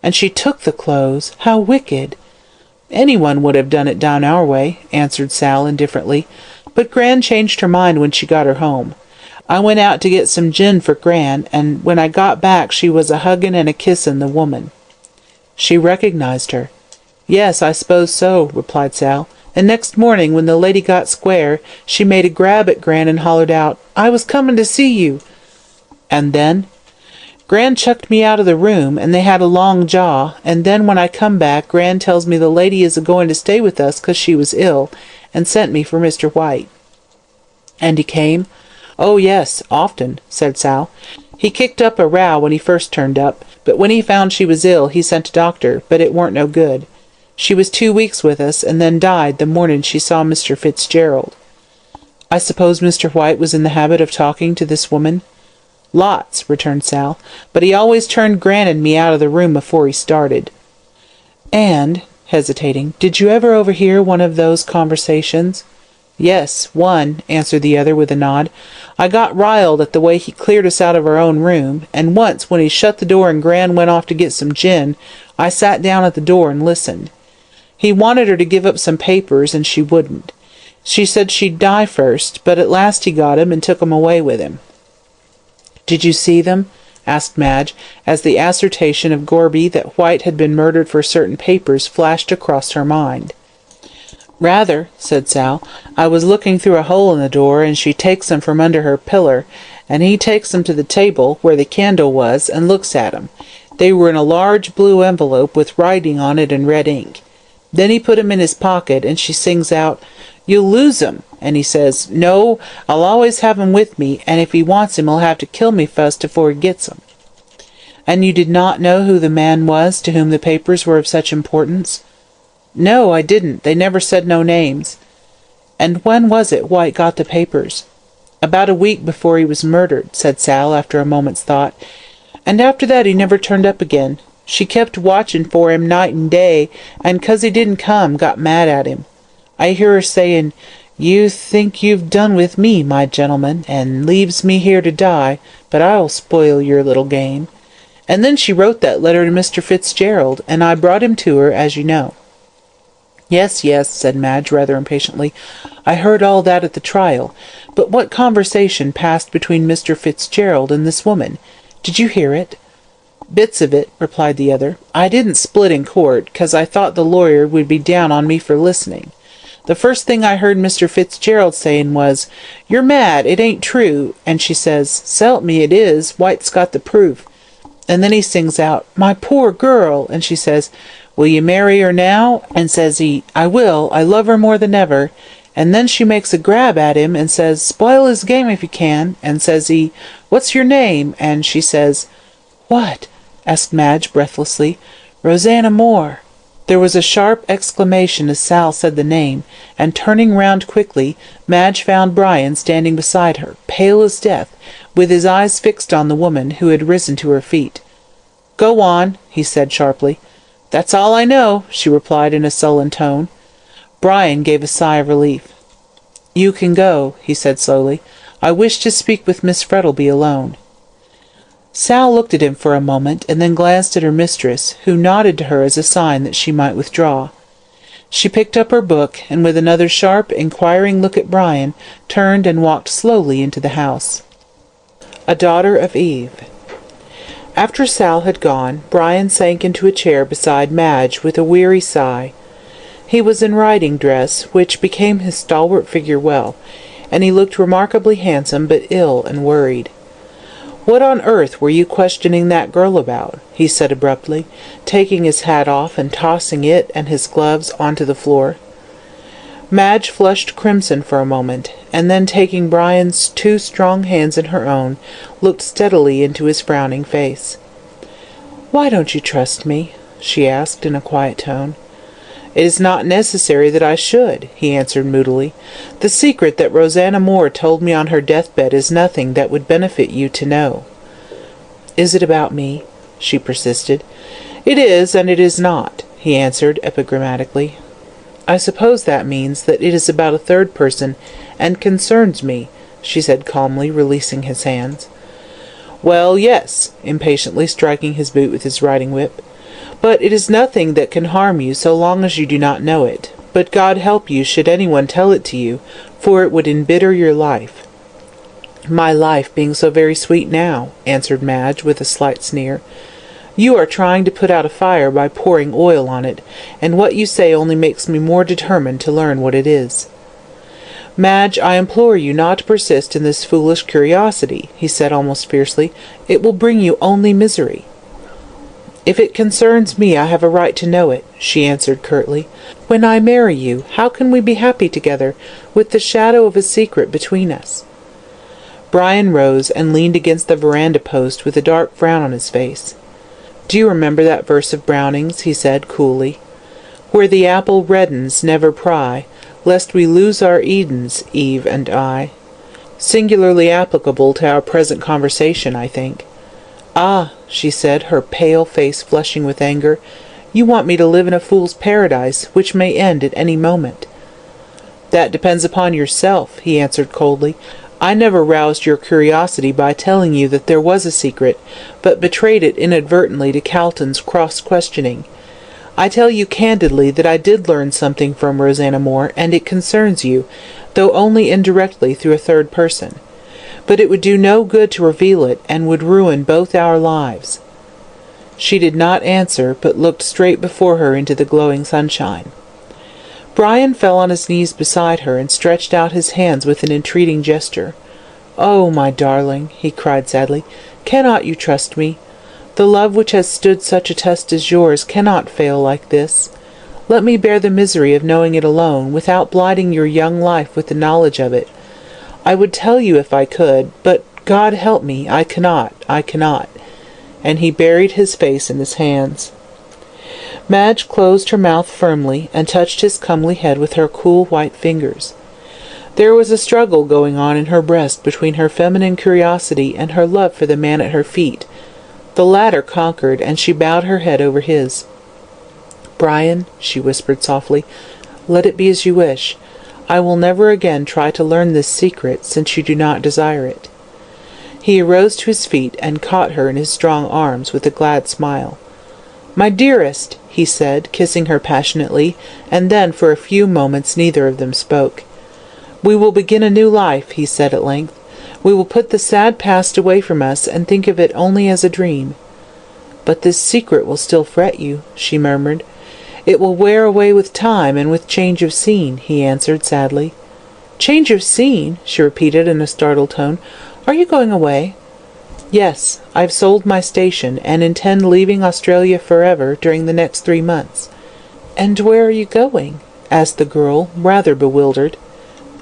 "And she took the clothes? How wicked!" "Anyone would have done it down our way," answered Sal indifferently. "But Gran changed her mind when she got her home. I went out to get some gin for Gran, and when I got back she was a-hugging and a-kissing the woman." "She recognized her." "Yes, I suppose so," replied Sal. "And next morning, when the lady got square, she made a grab at Gran and hollered out, 'I was coming to see you!'" "And then?" "Gran chucked me out of the room, and they had a long jaw, and then when I come back, Gran tells me the lady is a-going to stay with us 'cause she was ill, and sent me for Mr. White." "And he came?" "Oh, yes, often," said Sal. "He kicked up a row when he first turned up, but when he found she was ill he sent a doctor, but it weren't no good. She was 2 weeks with us, and then died the morning she saw Mr. Fitzgerald." "I suppose Mr. White was in the habit of talking to this woman?" "Lots," returned Sal, "but he always turned Gran and me out of the room afore he started." "And," hesitating, "did you ever overhear one of those conversations?" "Yes, one," answered the other with a nod. "I got riled at the way he cleared us out of our own room, and once, when he shut the door and Gran went off to get some gin, I sat down at the door and listened. He wanted her to give up some papers, and she wouldn't. She said she'd die first, but at last he got 'em and took 'em away with him." "Did you see them?" asked Madge, as the assertion of Gorby that White had been murdered for certain papers flashed across her mind. "Rather," said Sal. "I was looking through a hole in the door, and she takes 'em from under her pillar, and he takes 'em to the table, where the candle was, and looks at 'em. They were in a large blue envelope with writing on it in red ink. Then he put 'em in his pocket, and she sings out, 'You'll lose 'em,' and he says, 'No, I'll always have 'em with me, and if he wants 'em he'll have to kill me fust afore he gets 'em.'" "And you did not know who the man was to whom the papers were of such importance?" "No, I didn't. They never said no names." "And when was it White got the papers?" "About a week before he was murdered," said Sal, after a moment's thought. "And after that he never turned up again. She kept watching for him night and day, and 'cause he didn't come, got mad at him. I hear her saying, 'You think you've done with me, my gentleman, and leaves me here to die, but I'll spoil your little game.' And then she wrote that letter to Mr. Fitzgerald, and I brought him to her, as you know." "Yes, yes," said Madge, rather impatiently. "I heard all that at the trial. But what conversation passed between Mr. Fitzgerald and this woman? Did you hear it?" "Bits of it," replied the other. "I didn't split in court, 'cause I thought the lawyer would be down on me for listening. The first thing I heard Mr. Fitzgerald saying was, 'You're mad, it ain't true,' and she says, 'S'elp me it is, White's got the proof.' And then he sings out, 'My poor girl,' and she says, 'Will you marry her now?' And says he, 'I will, I love her more than ever.' And then she makes a grab at him and says, 'Spoil his game if you can,' and says he, 'What's your name?' and she says—" "What?" asked Madge breathlessly. "Rosanna Moore." There was a sharp exclamation as Sal said the name, and turning round quickly, Madge found Brian standing beside her, pale as death, with his eyes fixed on the woman, who had risen to her feet. "Go on," he said sharply. "That's all I know," she replied in a sullen tone. Brian gave a sigh of relief. "You can go," he said slowly. "I wish to speak with Miss Frettleby alone." Sal looked at him for a moment, and then glanced at her mistress, who nodded to her as a sign that she might withdraw. She picked up her book, and with another sharp, inquiring look at Brian, turned and walked slowly into the house. A Daughter of Eve. After Sal had gone, Brian sank into a chair beside Madge with a weary sigh. He was in riding dress, which became his stalwart figure well, and he looked remarkably handsome but ill and worried. "What on earth were you questioning that girl about?" he said abruptly, taking his hat off and tossing it and his gloves onto the floor. Madge flushed crimson for a moment, and then taking Brian's two strong hands in her own, looked steadily into his frowning face. "Why don't you trust me?" she asked in a quiet tone. "It is not necessary that I should," he answered moodily. "The secret that Rosanna Moore told me on her deathbed is nothing that would benefit you to know." "Is it about me?" she persisted. "It is, and it is not," he answered epigrammatically. "I suppose that means that it is about a third person, and concerns me," she said calmly, releasing his hands. "Well, yes," impatiently striking his boot with his riding-whip. "But it is nothing that can harm you so long as you do not know it. But God help you should anyone tell it to you, for it would embitter your life." "My life being so very sweet now," answered Madge, with a slight sneer. "You are trying to put out a fire by pouring oil on it, and what you say only makes me more determined to learn what it is." "Madge, I implore you not to persist in this foolish curiosity," he said almost fiercely. "It will bring you only misery." "If it concerns me, I have a right to know it," she answered curtly. "When I marry you, how can we be happy together, with the shadow of a secret between us?" Brian rose and leaned against the veranda post with a dark frown on his face. "Do you remember that verse of Browning's?" he said coolly. "Where the apple reddens, never pry, lest we lose our Edens, Eve and I." Singularly applicable to our present conversation, I think." "Ah," she said, her pale face flushing with anger, "you want me to live in a fool's paradise, which may end at any moment." "That depends upon yourself," he answered coldly. "I never roused your curiosity by telling you that there was a secret, but betrayed it inadvertently to Calton's cross-questioning. I tell you candidly that I did learn something from Rosanna Moore, and it concerns you, though only indirectly through a third person. But it would do no good to reveal it, and would ruin both our lives." She did not answer, but looked straight before her into the glowing sunshine. Brian fell on his knees beside her and stretched out his hands with an entreating gesture. "Oh, my darling," he cried sadly, "cannot you trust me? The love which has stood such a test as yours cannot fail like this. Let me bear the misery of knowing it alone, without blighting your young life with the knowledge of it. I would tell you if I could, but God help me, I cannot. And he buried his face in his hands. Madge closed her mouth firmly, and touched his comely head with her cool white fingers. There was a struggle going on in her breast between her feminine curiosity and her love for the man at her feet. The latter conquered, and she bowed her head over his. "Brian," she whispered softly, "let it be as you wish. I will never again try to learn this secret, since you do not desire it." He arose to his feet and caught her in his strong arms with a glad smile. "My dearest," he said, kissing her passionately, and then for a few moments neither of them spoke. "We will begin a new life," he said at length. "We will put the sad past away from us, and think of it only as a dream." "But this secret will still fret you," she murmured. "It will wear away with time and with change of scene," he answered sadly. "Change of scene?" she repeated in a startled tone. "Are you going away?" "Yes, I've sold my station, and intend leaving Australia forever during the next 3 months." "And where are you going?" asked the girl, rather bewildered.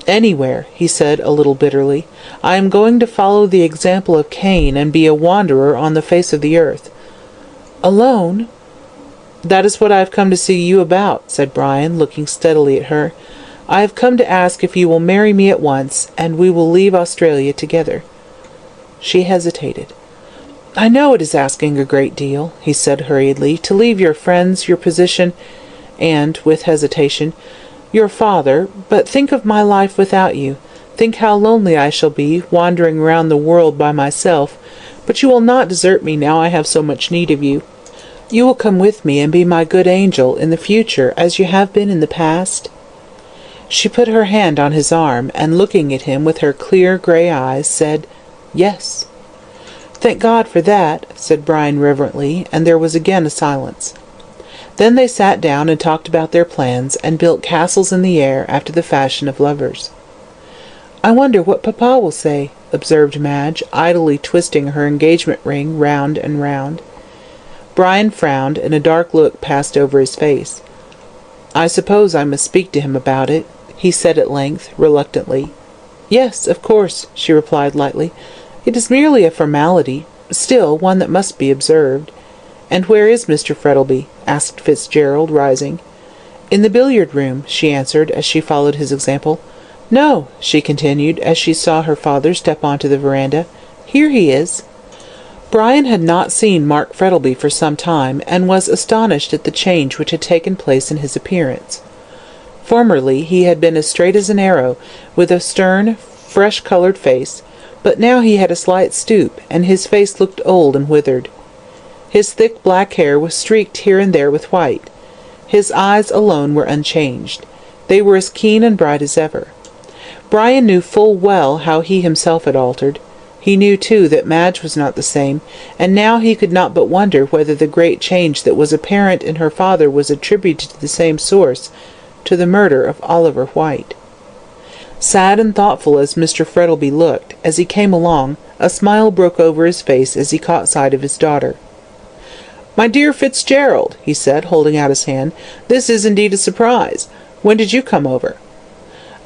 "Anywhere," he said a little bitterly. "I am going to follow the example of Cain and be a wanderer on the face of the earth." "Alone?" "That is what I have come to see you about," said Brian, looking steadily at her. "I have come to ask if you will marry me at once, and we will leave Australia together." She hesitated. "I know it is asking a great deal," he said hurriedly, "to leave your friends, your position, and, with hesitation, your father, but think of my life without you. Think how lonely I shall be, wandering round the world by myself, but you will not desert me now I have so much need of you. You will come with me and be my good angel in the future, as you have been in the past?" She put her hand on his arm, and looking at him with her clear grey eyes, said, "Yes." "Thank God for that," said Brian reverently, and there was again a silence. Then they sat down and talked about their plans, and built castles in the air after the fashion of lovers. "I wonder what Papa will say," observed Madge, idly twisting her engagement ring round and round. Brian frowned, and a dark look passed over his face. "I suppose I must speak to him about it," he said at length, reluctantly. "Yes, of course," she replied lightly. "It is merely a formality, still one that must be observed." "And where is Mr. Frettlby?" asked Fitzgerald, rising. "In the billiard-room," she answered, as she followed his example. "No," she continued, as she saw her father step onto the veranda. "Here he is." Brian had not seen Mark Frettlby for some time, and was astonished at the change which had taken place in his appearance. Formerly he had been as straight as an arrow, with a stern, fresh-coloured face, but now he had a slight stoop, and his face looked old and withered. His thick black hair was streaked here and there with white. His eyes alone were unchanged. They were as keen and bright as ever. Brian knew full well how he himself had altered. He knew, too, that Madge was not the same, and now he could not but wonder whether the great change that was apparent in her father was attributed to the same source, to the murder of Oliver White. Sad and thoughtful as Mr. Frettlby looked, as he came along, a smile broke over his face as he caught sight of his daughter. "My dear Fitzgerald," he said, holding out his hand, "this is indeed a surprise. When did you come over?"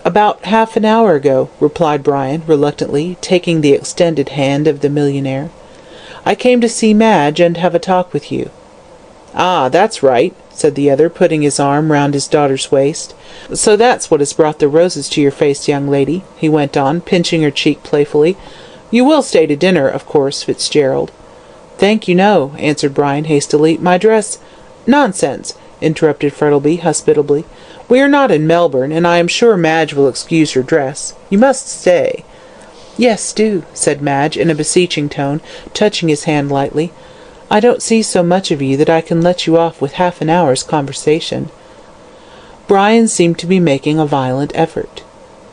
"About half an hour ago," replied Brian, reluctantly, taking the extended hand of the millionaire. "I came to see Madge and have a talk with you." "Ah, that's right," said the other, putting his arm round his daughter's waist. "So that's what has brought the roses to your face, young lady," he went on, pinching her cheek playfully. "You will stay to dinner, of course, Fitzgerald." "Thank you, no," answered Brian hastily. "My dress—" "Nonsense," interrupted Frettlby hospitably. "We are not in Melbourne, and I am sure Madge will excuse your dress. You must stay." "Yes, do," said Madge, in a beseeching tone, touching his hand lightly. "I don't see so much of you that I can let you off with half an hour's conversation." Brian seemed to be making a violent effort.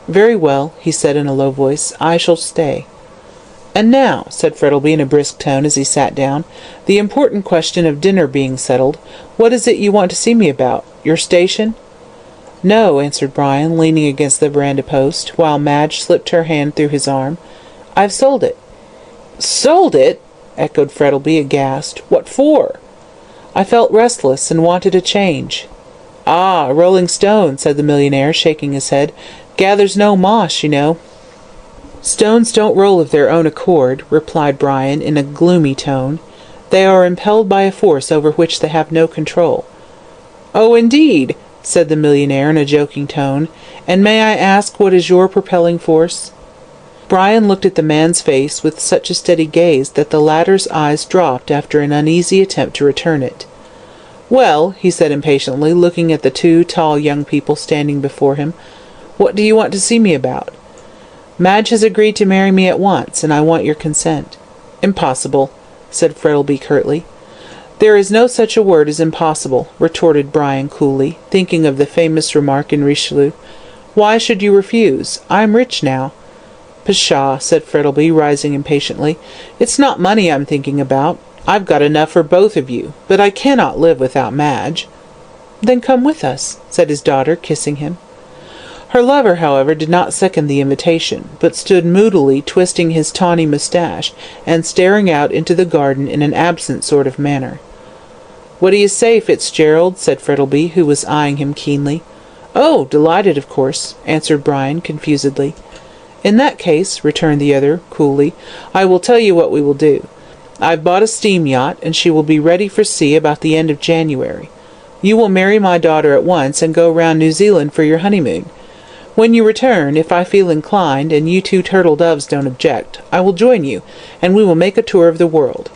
"Very well," he said in a low voice. "I shall stay." "And now," said Frettlby in a brisk tone as he sat down, "the important question of dinner being settled, what is it you want to see me about? Your station?" "No," answered Brian, leaning against the veranda post, while Madge slipped her hand through his arm. "I've sold it." "Sold it?" echoed Frettlby, aghast. "What for?" "I felt restless, and wanted a change." "Ah, a rolling stone," said the millionaire, shaking his head. "Gathers no moss, you know." "Stones don't roll of their own accord," replied Brian in a gloomy tone. "They are impelled by a force over which they have no control." "Oh, indeed!" said the millionaire in a joking tone. "And may I ask what is your propelling force?" Brian looked at the man's face with such a steady gaze that the latter's eyes dropped after an uneasy attempt to return it. "Well," he said impatiently, looking at the two tall young people standing before him, "what do you want to see me about?" "Madge has agreed to marry me at once, and I want your consent." "Impossible," said Frettlby curtly. "There is no such a word as impossible," retorted Brian coolly, thinking of the famous remark in Richelieu. "Why should you refuse? I am rich now." "Pshaw," said Frettlby, rising impatiently. "It's not money I'm thinking about. I've got enough for both of you, but I cannot live without Madge." "Then come with us," said his daughter, kissing him. Her lover, however, did not second the invitation, but stood moodily twisting his tawny moustache, and staring out into the garden in an absent sort of manner. "What do you say, Fitzgerald?" said Frettlby, who was eyeing him keenly. "Oh, delighted, of course," answered Brian confusedly. "In that case," returned the other coolly, "I will tell you what we will do. I've bought a steam yacht, and she will be ready for sea about the end of January. You will marry my daughter at once, and go round New Zealand for your honeymoon. When you return, if I feel inclined, and you two turtle-doves don't object, I will join you, and we will make a tour of the world."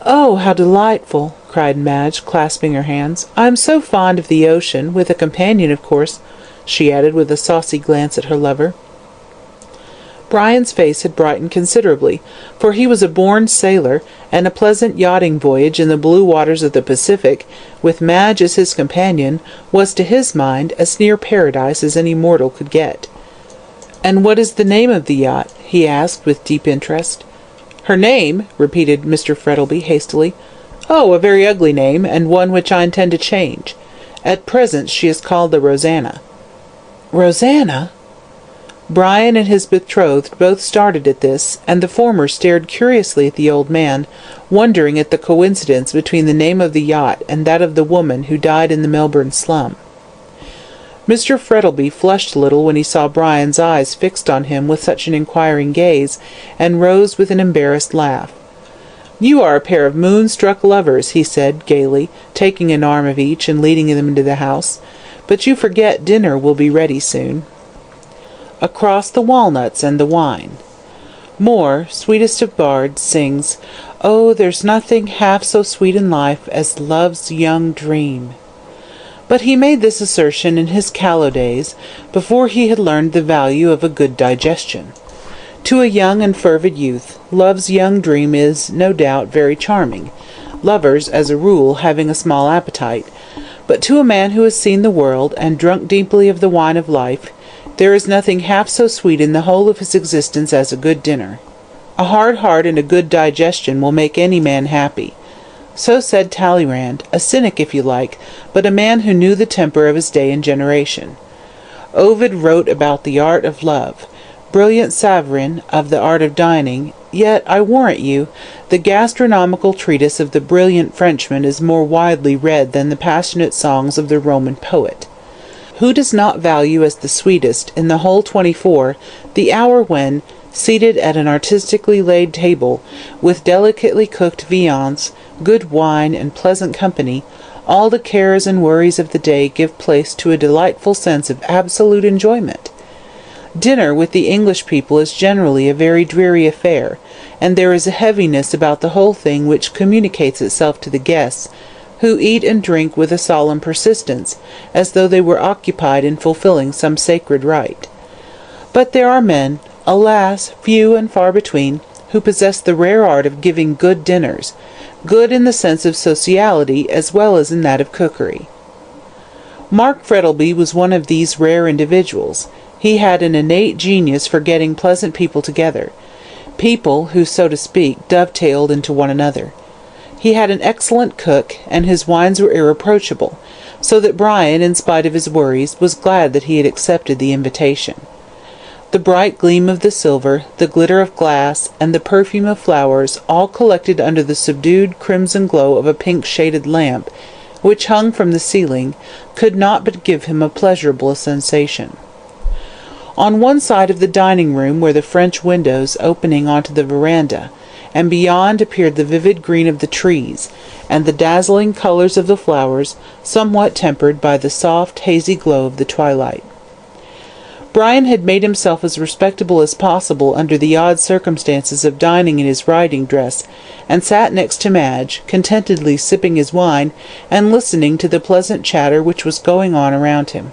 "Oh, how delightful!" cried Madge, clasping her hands. "I am so fond of the ocean, with a companion, of course," she added, with a saucy glance at her lover. Brian's face had brightened considerably, for he was a born sailor, and a pleasant yachting voyage in the blue waters of the Pacific, with Madge as his companion, was to his mind as near paradise as any mortal could get. "And what is the name of the yacht?" he asked with deep interest. "Her name?" repeated Mr. Frettlby hastily. "Oh, a very ugly name, and one which I intend to change. At present she is called the Rosanna." "Rosanna?" Brian and his betrothed both started at this, and the former stared curiously at the old man, wondering at the coincidence between the name of the yacht and that of the woman who died in the Melbourne slum. Mr. Frettlby flushed a little when he saw Brian's eyes fixed on him with such an inquiring gaze, and rose with an embarrassed laugh. "You are a pair of moon-struck lovers," he said gaily, taking an arm of each and leading them into the house. "But you forget dinner will be ready soon." Across the walnuts and the wine. Moore, sweetest of bards, sings, "Oh, there's nothing half so sweet in life as love's young dream." But he made this assertion in his callow days, before he had learned the value of a good digestion. To a young and fervid youth, love's young dream is, no doubt, very charming, lovers, as a rule, having a small appetite. But to a man who has seen the world, and drunk deeply of the wine of life, there is nothing half so sweet in the whole of his existence as a good dinner. A hard heart and a good digestion will make any man happy. So said Talleyrand, a cynic if you like, but a man who knew the temper of his day and generation. Ovid wrote about the art of love, brilliant Savarin of the art of dining, yet, I warrant you, the gastronomical treatise of the brilliant Frenchman is more widely read than the passionate songs of the Roman poet. Who does not value as the sweetest, in the whole 24, the hour when, seated at an artistically laid table, with delicately cooked viands, good wine, and pleasant company, All the cares and worries of the day give place to a delightful sense of absolute enjoyment. Dinner with the English people is generally a very dreary affair, and there is a heaviness about the whole thing which communicates itself to the guests, who eat and drink with a solemn persistence, as though they were occupied in fulfilling some sacred rite. But there are men, alas, few and far between, who possess the rare art of giving good dinners, good in the sense of sociality as well as in that of cookery. Mark Frettlby was one of these rare individuals. He had an innate genius for getting pleasant people together, people who, so to speak, dovetailed into one another. He had an excellent cook, and his wines were irreproachable, so that Brian, in spite of his worries, was glad that he had accepted the invitation. The bright gleam of the silver, the glitter of glass, and the perfume of flowers, all collected under the subdued crimson glow of a pink-shaded lamp, which hung from the ceiling, could not but give him a pleasurable sensation. On one side of the dining-room were the French windows opening onto the veranda, and beyond appeared the vivid green of the trees, and the dazzling colours of the flowers, somewhat tempered by the soft, hazy glow of the twilight. Brian had made himself as respectable as possible under the odd circumstances of dining in his riding dress, and sat next to Madge, contentedly sipping his wine, and listening to the pleasant chatter which was going on around him.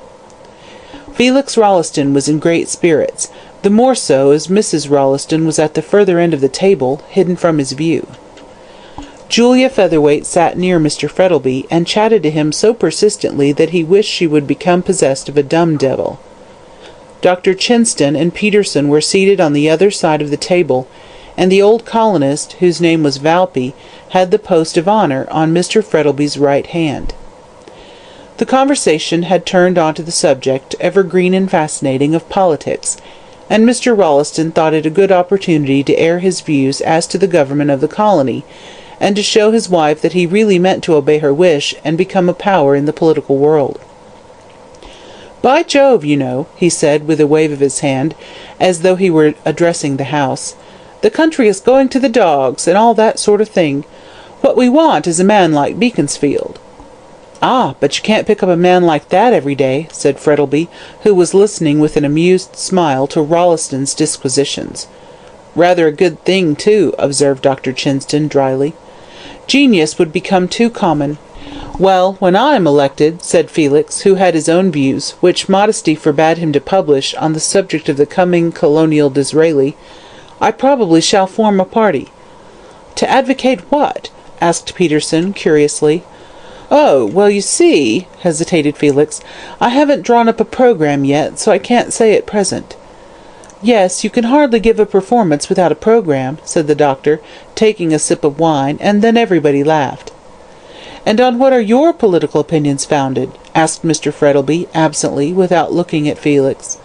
Felix Rolleston was in great spirits, the more so as Mrs. Rolleston was at the further end of the table, hidden from his view. Julia Featherweight sat near Mr. Frettlby, and chatted to him so persistently that he wished she would become possessed of a dumb devil. Dr. Chinston and Peterson were seated on the other side of the table, and the old colonist, whose name was Valpy, had the post of honour on Mr. Frettlby's right hand. The conversation had turned on to the subject, evergreen and fascinating, of politics, and Mr. Rolleston thought it a good opportunity to air his views as to the government of the colony, and to show his wife that he really meant to obey her wish and become a power in the political world. "By Jove, you know," he said, with a wave of his hand, as though he were addressing the house, "the country is going to the dogs, and all that sort of thing. What we want is a man like Beaconsfield." "Ah, but you can't pick up a man like that every day," said Frettlby, who was listening with an amused smile to Rolleston's disquisitions. "Rather a good thing, too," observed Dr. Chinston, dryly. "Genius would become too common." "Well, when I am elected," said Felix, who had his own views, which modesty forbade him to publish, on the subject of the coming colonial Disraeli, "I probably shall form a party." "To advocate what?" asked Peterson, curiously. "Oh, well, you see," hesitated Felix, "I haven't drawn up a programme yet, so I can't say at present." "Yes, you can hardly give a performance without a programme," said the doctor, taking a sip of wine, and then everybody laughed. "And on what are your political opinions founded?" asked Mr. Frettlby, absently, without looking at Felix.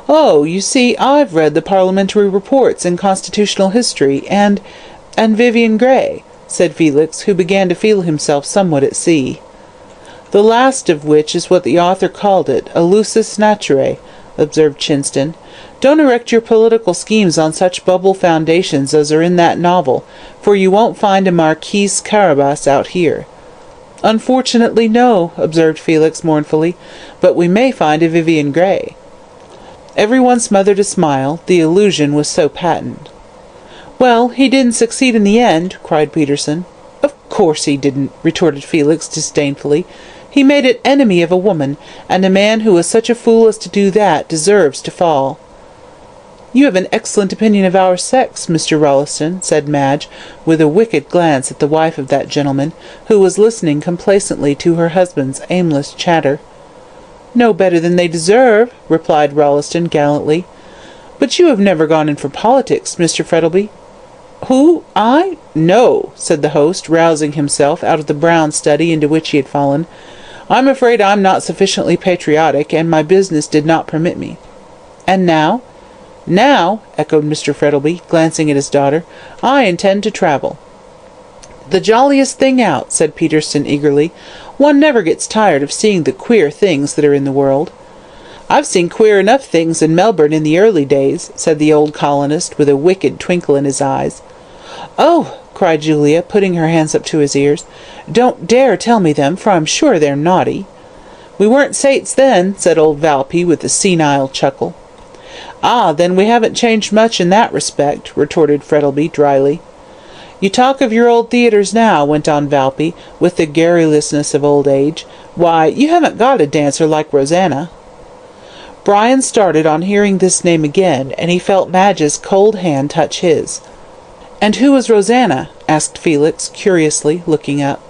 "Oh, you see, I've read the parliamentary reports and constitutional history, and Vivian Grey," said Felix, who began to feel himself somewhat at sea. "The last of which is what the author called it, a lusus naturae," observed Chinston. "Don't erect your political schemes on such bubble foundations as are in that novel, for you won't find a Marquise Carabas out here." "Unfortunately, no," observed Felix mournfully, "but we may find a Vivian Grey." Everyone smothered a smile, the illusion was so patent. "Well, he didn't succeed in the end," cried Peterson. "Of course he didn't," retorted Felix disdainfully. "He made an enemy of a woman, and a man who was such a fool as to do that deserves to fall." "You have an excellent opinion of our sex, Mr. Rolleston," said Madge, with a wicked glance at the wife of that gentleman, who was listening complacently to her husband's aimless chatter. "No better than they deserve," replied Rolleston gallantly. "But you have never gone in for politics, Mr. Frettlby." "Who? I? No," said the host, rousing himself out of the brown study into which he had fallen. "I'm afraid I'm not sufficiently patriotic, and my business did not permit me." "And now?" "Now," echoed Mr. Frettlby, glancing at his daughter, "I intend to travel." "The jolliest thing out," said Peterson eagerly. "One never gets tired of seeing the queer things that are in the world." "I've seen queer enough things in Melbourne in the early days," said the old colonist, with a wicked twinkle in his eyes. "Oh!" cried Julia, putting her hands up to his ears. "Don't dare tell me them, for I'm sure they're naughty." "We weren't saints then," said old Valpy, with a senile chuckle. "Ah, then we haven't changed much in that respect," retorted Frettlby, dryly. "You talk of your old theatres now," went on Valpy, with the garrulousness of old age. "Why, you haven't got a dancer like Rosanna." Brian started on hearing this name again, and he felt Madge's cold hand touch his. "And who was Rosanna?" asked Felix, curiously, looking up.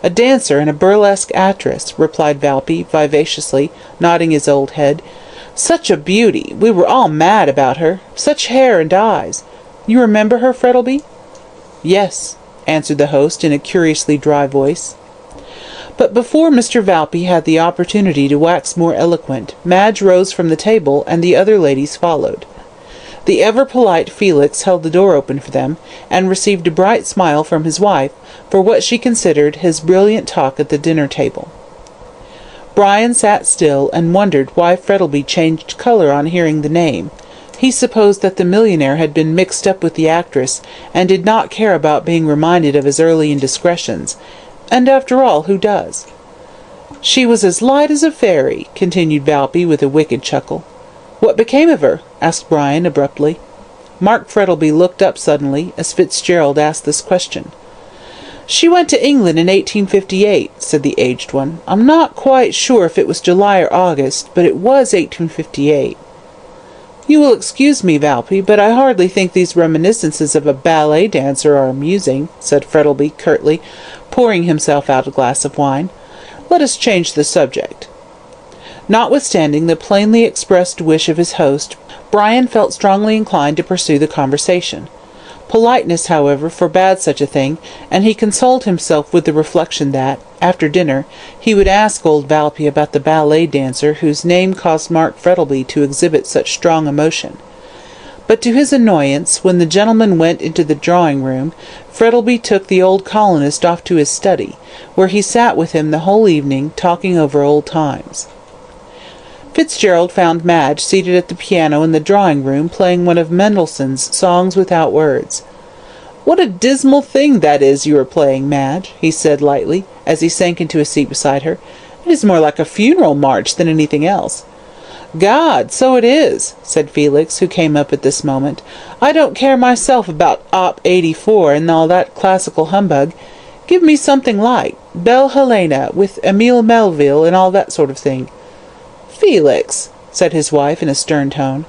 "A dancer and a burlesque actress," replied Valpy, vivaciously, nodding his old head. "Such a beauty! We were all mad about her. Such hair and eyes! You remember her, Frettlby?" "Yes," answered the host in a curiously dry voice. But before Mr. Valpy had the opportunity to wax more eloquent, Madge rose from the table, and the other ladies followed. The ever-polite Felix held the door open for them, and received a bright smile from his wife for what she considered his brilliant talk at the dinner-table. Brian sat still, and wondered why Frettlby changed colour on hearing the name. He supposed that the millionaire had been mixed up with the actress, and did not care about being reminded of his early indiscretions, and after all, who does? "She was as light as a fairy," continued Valpy, with a wicked chuckle. "What became of her?" asked Brian, abruptly. Mark Frettlby looked up suddenly, as Fitzgerald asked this question. "She went to England in 1858, said the aged one. "I'm not quite sure if it was July or August, but it was 1858. "You will excuse me, Valpy, but I hardly think these reminiscences of a ballet dancer are amusing," said Frettlby, curtly, pouring himself out a glass of wine. "Let us change the subject." Notwithstanding the plainly expressed wish of his host, Brian felt strongly inclined to pursue the conversation. Politeness, however, forbade such a thing, and he consoled himself with the reflection that, after dinner, he would ask old Valpy about the ballet dancer whose name caused Mark Frettlby to exhibit such strong emotion. But to his annoyance, when the gentlemen went into the drawing-room, Frettlby took the old colonist off to his study, where he sat with him the whole evening, talking over old times. Fitzgerald found Madge seated at the piano in the drawing-room, playing one of Mendelssohn's Songs Without Words. "What a dismal thing that is you are playing, Madge," he said lightly, as he sank into a seat beside her. "It is more like a funeral march than anything else." "God, so it is," said Felix, who came up at this moment. "I don't care myself about Op. 84 and all that classical humbug. Give me something light, Belle Helena, with Emile Melville and all that sort of thing." "Felix," said his wife in a stern tone.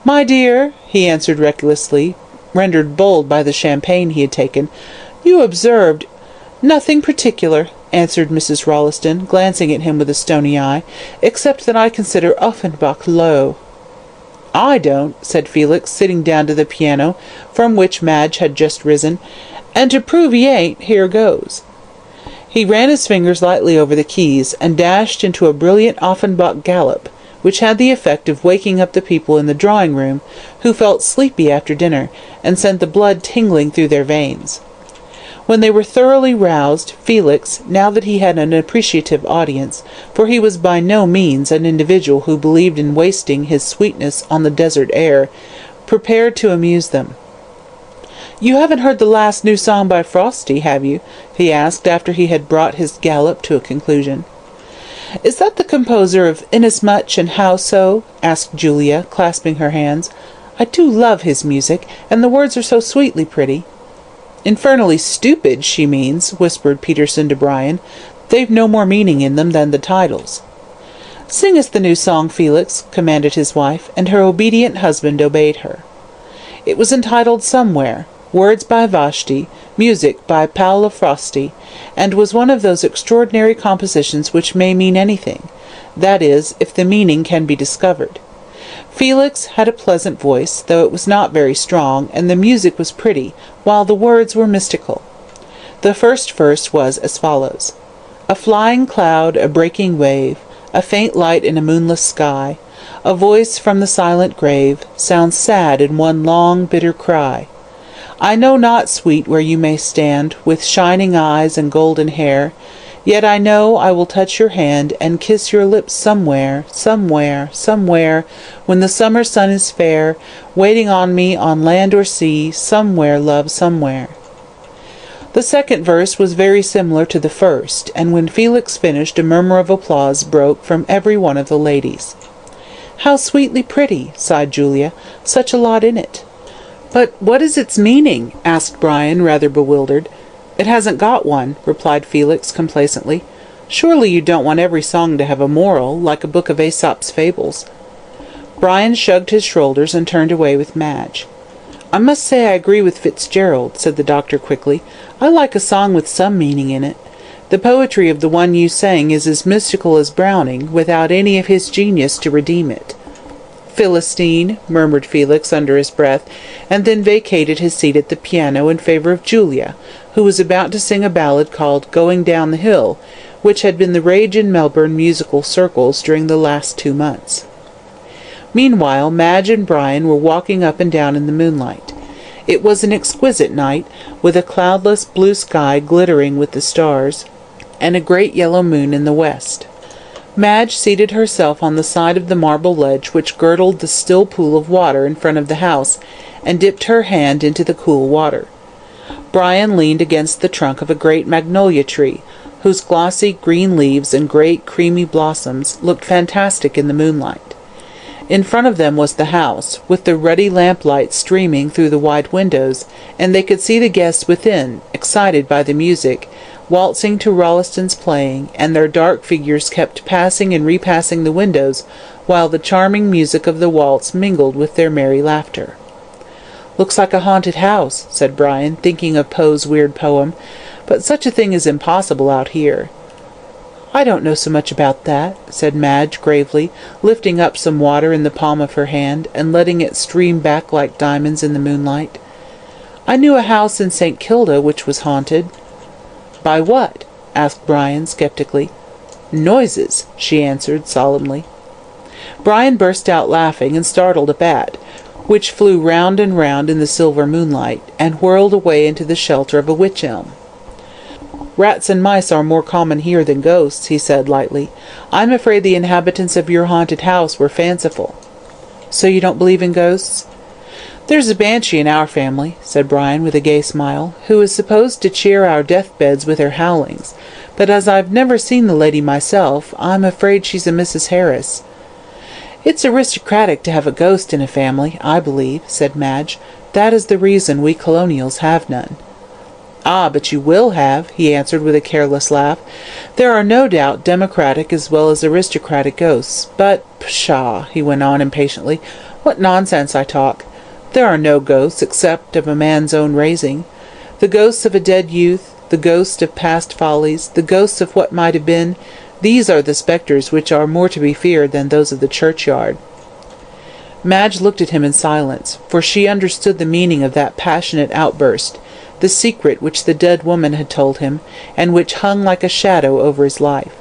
"My dear," he answered recklessly, rendered bold by the champagne he had taken, "you observed—" "Nothing particular," answered Mrs. Rolleston, glancing at him with a stony eye, "except that I consider Offenbach low." "I don't," said Felix, sitting down to the piano, from which Madge had just risen, "and to prove he ain't, here goes." He ran his fingers lightly over the keys, and dashed into a brilliant Offenbach galop, which had the effect of waking up the people in the drawing-room, who felt sleepy after dinner, and sent the blood tingling through their veins. When they were thoroughly roused, Felix, now that he had an appreciative audience, for he was by no means an individual who believed in wasting his sweetness on the desert air, prepared to amuse them. "You haven't heard the last new song by Frosty, have you?" he asked, after he had brought his gallop to a conclusion. "Is that the composer of Inasmuch and How So?" asked Julia, clasping her hands. "I do love his music, and the words are so sweetly pretty." "Infernally stupid, she means," whispered Peterson to Brian. "They've no more meaning in them than the titles." "Sing us the new song, Felix," commanded his wife, and her obedient husband obeyed her. It was entitled Somewhere, words by Vashti, music by Paolo Frosti, and was one of those extraordinary compositions which may mean anything, that is, if the meaning can be discovered. Felix had a pleasant voice, though it was not very strong, and the music was pretty, while the words were mystical. The first verse was as follows: "A flying cloud, a breaking wave, a faint light in a moonless sky, a voice from the silent grave, sounds sad in one long, bitter cry. I know not, sweet, where you may stand, with shining eyes and golden hair, yet I know I will touch your hand, and kiss your lips somewhere, somewhere, somewhere, when the summer sun is fair, waiting on me on land or sea, somewhere, love, somewhere." The second verse was very similar to the first, and when Felix finished, a murmur of applause broke from every one of the ladies. "How sweetly pretty!" sighed Julia. "Such a lot in it." "But what is its meaning?" asked Brian, rather bewildered. "It hasn't got one," replied Felix complacently. "Surely you don't want every song to have a moral, like a book of Aesop's fables." Brian shrugged his shoulders and turned away with Madge. "I must say I agree with Fitzgerald," said the doctor quickly. "I like a song with some meaning in it. The poetry of the one you sang is as mystical as Browning, without any of his genius to redeem it." "Philistine," murmured Felix under his breath, and then vacated his seat at the piano in favour of Julia, who was about to sing a ballad called "Going Down the Hill," which had been the rage in Melbourne musical circles during the last 2 months. Meanwhile, Madge and Brian were walking up and down in the moonlight. It was an exquisite night, with a cloudless blue sky glittering with the stars, and a great yellow moon in the west. Madge seated herself on the side of the marble ledge which girdled the still pool of water in front of the house, and dipped her hand into the cool water. Brian leaned against the trunk of a great magnolia tree, whose glossy green leaves and great creamy blossoms looked fantastic in the moonlight. In front of them was the house, with the ruddy lamplight streaming through the wide windows, and they could see the guests within, excited by the music, waltzing to Rolleston's playing, and their dark figures kept passing and repassing the windows, while the charming music of the waltz mingled with their merry laughter. "Looks like a haunted house," said Brian, thinking of Poe's weird poem, "but such a thing is impossible out here." "I don't know so much about that," said Madge gravely, lifting up some water in the palm of her hand, and letting it stream back like diamonds in the moonlight. "I knew a house in St. Kilda which was haunted." "By what?" asked Brian sceptically. "Noises," she answered solemnly. Brian burst out laughing, and startled a bat, which flew round and round in the silver moonlight, and whirled away into the shelter of a wych-elm. "Rats and mice are more common here than ghosts," he said lightly. "I'm afraid the inhabitants of your haunted house were fanciful." "So you don't believe in ghosts?" "There's a banshee in our family," said Brian with a gay smile, "who is supposed to cheer our deathbeds with her howlings, but as I've never seen the lady myself, I'm afraid she's a Mrs. Harris." "It's aristocratic to have a ghost in a family, I believe," said Madge. "That is the reason we colonials have none." "Ah, but you will have," he answered with a careless laugh. "There are no doubt democratic as well as aristocratic ghosts, but, pshaw," he went on impatiently, "what nonsense I talk! There are no ghosts except of a man's own raising. The ghosts of a dead youth, the ghosts of past follies, the ghosts of what might have been, these are the spectres which are more to be feared than those of the churchyard." Madge looked at him in silence, for she understood the meaning of that passionate outburst, the secret which the dead woman had told him, and which hung like a shadow over his life.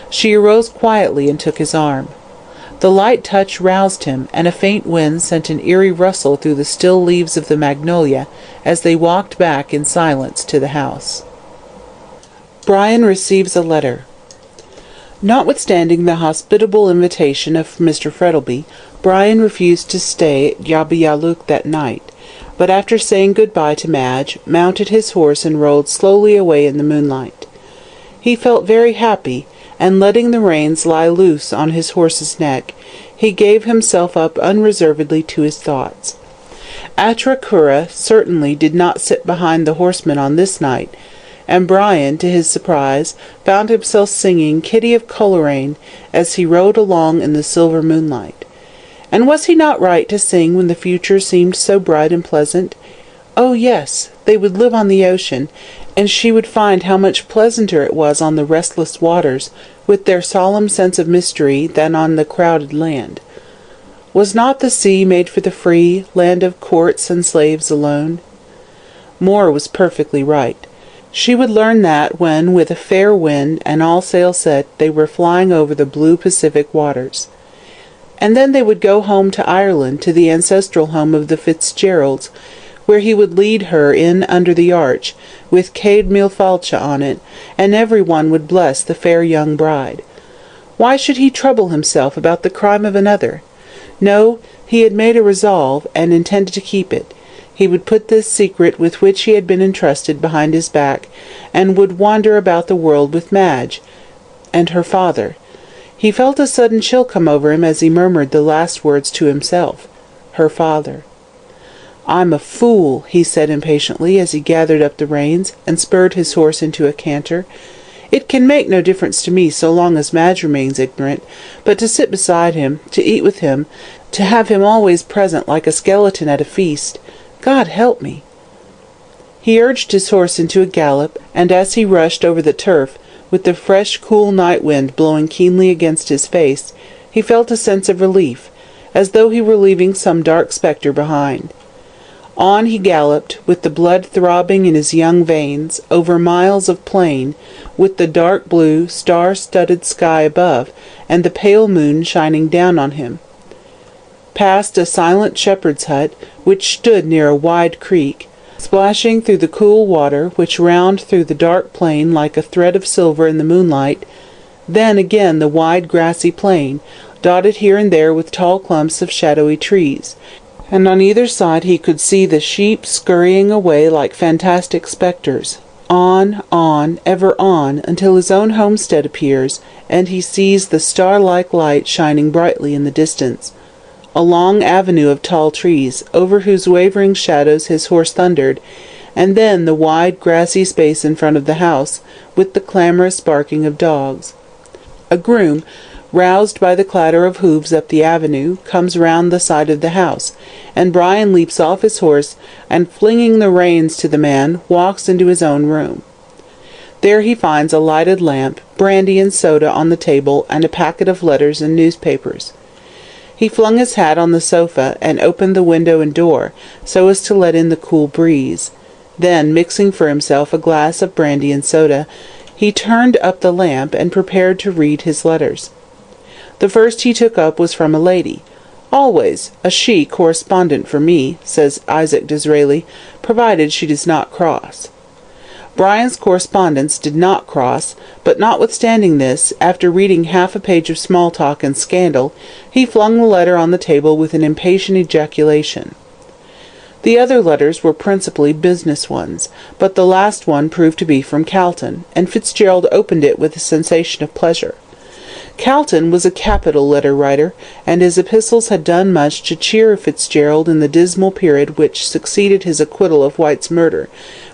She arose quietly and took his arm. The light touch roused him, and a faint wind sent an eerie rustle through the still leaves of the magnolia as they walked back in silence to the house. Brian receives a letter. Notwithstanding the hospitable invitation of Mr. Frettlby, Brian refused to stay at Yabbayallook that night, but after saying good-bye to Madge, mounted his horse and rode slowly away in the moonlight. He felt very happy, and letting the reins lie loose on his horse's neck, he gave himself up unreservedly to his thoughts. Atra Cura certainly did not sit behind the horseman on this night, and Brian, to his surprise, found himself singing Kitty of Coleraine as he rode along in the silver moonlight. And was he not right to sing when the future seemed so bright and pleasant? Oh, yes, they would live on the ocean, and she would find how much pleasanter it was on the restless waters, with their solemn sense of mystery, than on the crowded land. Was not the sea made for the free, land of courts and slaves alone? Moore was perfectly right. She would learn that when, with a fair wind and all sail set, they were flying over the blue Pacific waters. And then they would go home to Ireland, to the ancestral home of the Fitzgeralds, where he would lead her in under the arch, with Cade Milfalcha on it, and every one would bless the fair young bride. Why should he trouble himself about the crime of another? No, he had made a resolve, and intended to keep it. He would put this secret with which he had been entrusted behind his back, and would wander about the world with Madge and her father. He felt a sudden chill come over him as he murmured the last words to himself. Her father. "I'm a fool," he said impatiently as he gathered up the reins and spurred his horse into a canter. "It can make no difference to me so long as Madge remains ignorant, but to sit beside him, to eat with him, to have him always present like a skeleton at a feast, God help me!" He urged his horse into a gallop, and as he rushed over the turf, with the fresh, cool night wind blowing keenly against his face, he felt a sense of relief, as though he were leaving some dark spectre behind. On he galloped, with the blood throbbing in his young veins, over miles of plain, with the dark blue, star-studded sky above, and the pale moon shining down on him. Past a silent shepherd's hut, which stood near a wide creek, splashing through the cool water, which wound through the dark plain like a thread of silver in the moonlight, then again the wide grassy plain, dotted here and there with tall clumps of shadowy trees, and on either side he could see the sheep scurrying away like fantastic spectres. On, ever on, until his own homestead appears, and he sees the star-like light shining brightly in the distance. A long avenue of tall trees, over whose wavering shadows his horse thundered, and then the wide grassy space in front of the house, with the clamorous barking of dogs. A groom, roused by the clatter of hoofs up the avenue, comes round the side of the house, and Brian leaps off his horse, and flinging the reins to the man, walks into his own room. There he finds a lighted lamp, brandy and soda on the table, and a packet of letters and newspapers. He flung his hat on the sofa, and opened the window and door, so as to let in the cool breeze. Then, mixing for himself a glass of brandy and soda, he turned up the lamp, and prepared to read his letters. The first he took up was from a lady. "Always a she correspondent for me," says Isaac Disraeli, "provided she does not cross." Brian's correspondence did not cross, but notwithstanding this, after reading half a page of small talk and scandal, he flung the letter on the table with an impatient ejaculation. The other letters were principally business ones, but the last one proved to be from Calton, and Fitzgerald opened it with a sensation of pleasure. Calton was a capital letter-writer, and his epistles had done much to cheer Fitzgerald in the dismal period which succeeded his acquittal of White's murder,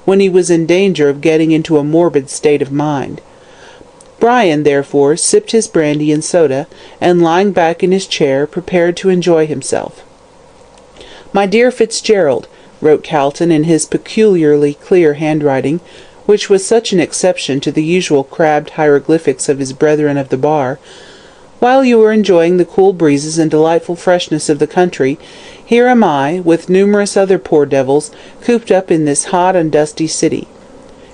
when he was in danger of getting into a morbid state of mind. Brian, therefore, sipped his brandy and soda, and lying back in his chair, prepared to enjoy himself. "My dear Fitzgerald," wrote Calton in his peculiarly clear handwriting, which was such an exception to the usual crabbed hieroglyphics of his brethren of the bar, "while you are enjoying the cool breezes and delightful freshness of the country, here am I, with numerous other poor devils, cooped up in this hot and dusty city.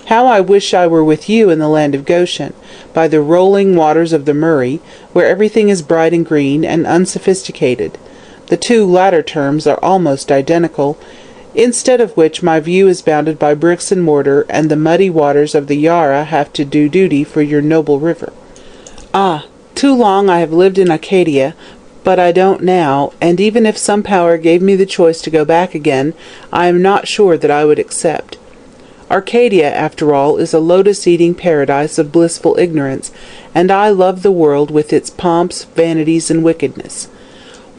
How I wish I were with you in the land of Goshen, by the rolling waters of the Murray, where everything is bright and green and unsophisticated. The two latter terms are almost identical, instead of which my view is bounded by bricks and mortar, and the muddy waters of the Yarra have to do duty for your noble river. Ah, too long I have lived in Acadia, but I don't now, and even if some power gave me the choice to go back again, I am not sure that I would accept. Arcadia, after all, is a lotus-eating paradise of blissful ignorance, and I love the world with its pomps, vanities, and wickedness.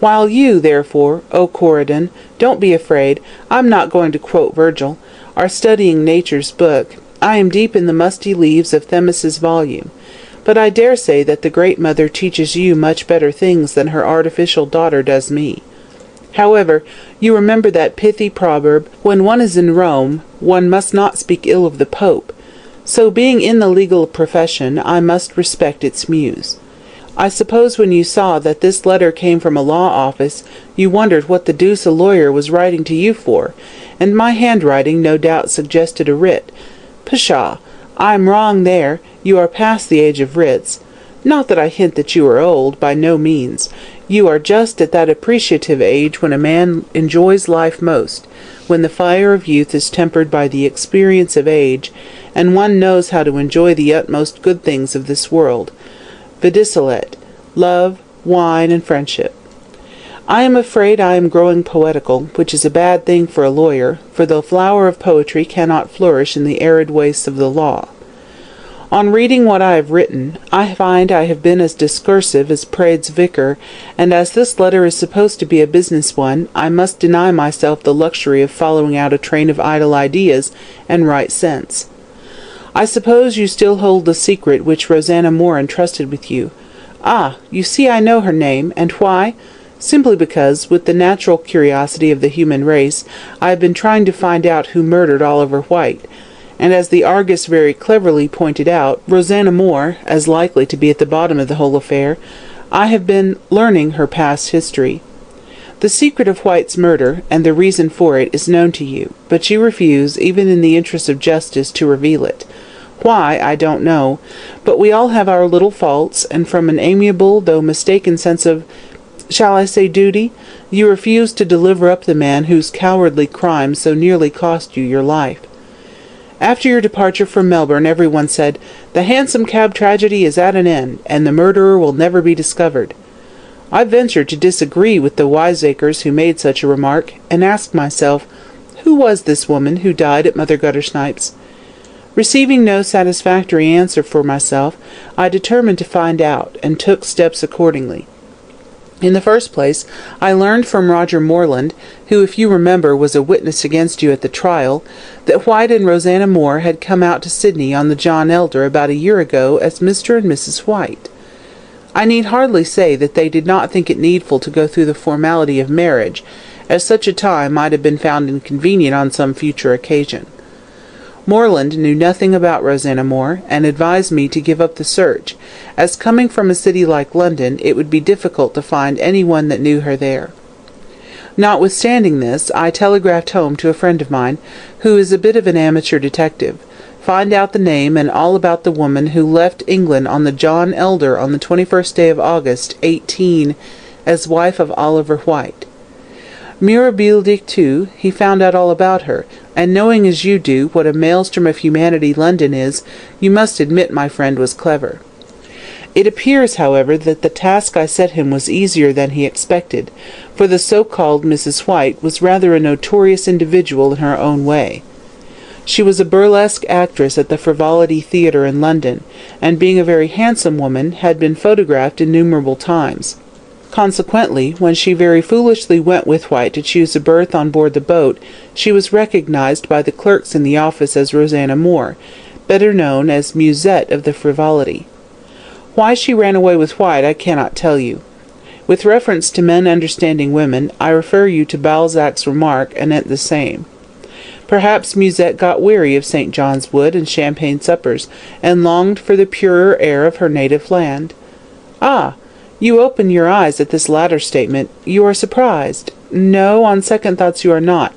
While you, therefore, O Corydon, don't be afraid, I'm not going to quote Virgil, are studying nature's book. I am deep in the musty leaves of Themis's volume. But I dare say that the Great Mother teaches you much better things than her artificial daughter does me. However, you remember that pithy proverb, when one is in Rome, one must not speak ill of the Pope. So being in the legal profession, I must respect its muse. I suppose when you saw that this letter came from a law office, you wondered what the deuce a lawyer was writing to you for, and my handwriting no doubt suggested a writ. Pshaw! I am wrong there. You are past the age of writs. Not that I hint that you are old, by no means. You are just at that appreciative age when a man enjoys life most, when the fire of youth is tempered by the experience of age, and one knows how to enjoy the utmost good things of this world. Vidicelet, love, wine, and friendship. I am afraid I am growing poetical, which is a bad thing for a lawyer, for the flower of poetry cannot flourish in the arid wastes of the law. On reading what I have written, I find I have been as discursive as Praed's vicar, and as this letter is supposed to be a business one, I must deny myself the luxury of following out a train of idle ideas and right sense. I suppose you still hold the secret which Rosanna Moore entrusted with you. Ah, you see I know her name, and why? Simply because, with the natural curiosity of the human race, I have been trying to find out who murdered Oliver White, and as the Argus very cleverly pointed out, Rosanna Moore, as likely to be at the bottom of the whole affair, I have been learning her past history. The secret of White's murder, and the reason for it, is known to you, but you refuse, even in the interest of justice, to reveal it. Why, I don't know, but we all have our little faults, and from an amiable, though mistaken sense of, shall I say duty, you refuse to deliver up the man whose cowardly crime so nearly cost you your life. After your departure from Melbourne, everyone said, "The Hansom Cab tragedy is at an end, and the murderer will never be discovered." I ventured to disagree with the wiseacres who made such a remark, and asked myself, who was this woman who died at Mother Guttersnipe's? Receiving no satisfactory answer for myself, I determined to find out, and took steps accordingly. In the first place, I learned from Roger Morland, who, if you remember, was a witness against you at the trial, that White and Rosanna Moore had come out to Sydney on the John Elder about a year ago as Mr. and Mrs. White. I need hardly say that they did not think it needful to go through the formality of marriage, as such a time might have been found inconvenient on some future occasion. Morland knew nothing about Rosanna Moore, and advised me to give up the search, as coming from a city like London it would be difficult to find any one that knew her there. Notwithstanding this, I telegraphed home to a friend of mine, who is a bit of an amateur detective, find out the name and all about the woman who left England on the John Elder on the 21st day of August, 18, as wife of Oliver White. Mirabile too, he found out all about her, and knowing as you do what a maelstrom of humanity London is, you must admit my friend was clever. It appears, however, that the task I set him was easier than he expected, for the so-called Mrs. White was rather a notorious individual in her own way. She was a burlesque actress at the Frivolity Theatre in London, and being a very handsome woman, had been photographed innumerable times. Consequently, when she very foolishly went with White to choose a berth on board the boat, she was recognized by the clerks in the office as Rosanna Moore, better known as Musette of the Frivolity. Why she ran away with White I cannot tell you. With reference to men understanding women, I refer you to Balzac's remark anent the same. Perhaps Musette got weary of St. John's Wood and champagne suppers, and longed for the purer air of her native land. Ah! You open your eyes at this latter statement. You are surprised. No, on second thoughts you are not,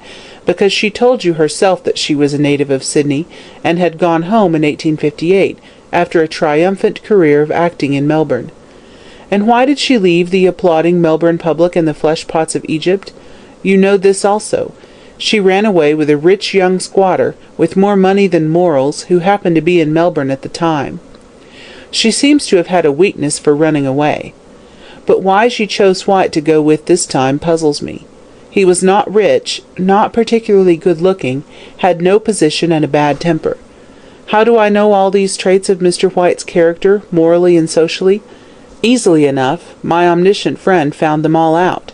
because she told you herself that she was a native of Sydney, and had gone home in 1858, after a triumphant career of acting in Melbourne. And why did she leave the applauding Melbourne public and the flesh-pots of Egypt? You know this also. She ran away with a rich young squatter, with more money than morals, who happened to be in Melbourne at the time. She seems to have had a weakness for running away. But why she chose White to go with this time puzzles me. He was not rich, not particularly good-looking, had no position, and a bad temper. How do I know all these traits of Mr. White's character, morally and socially? Easily enough. My omniscient friend found them all out.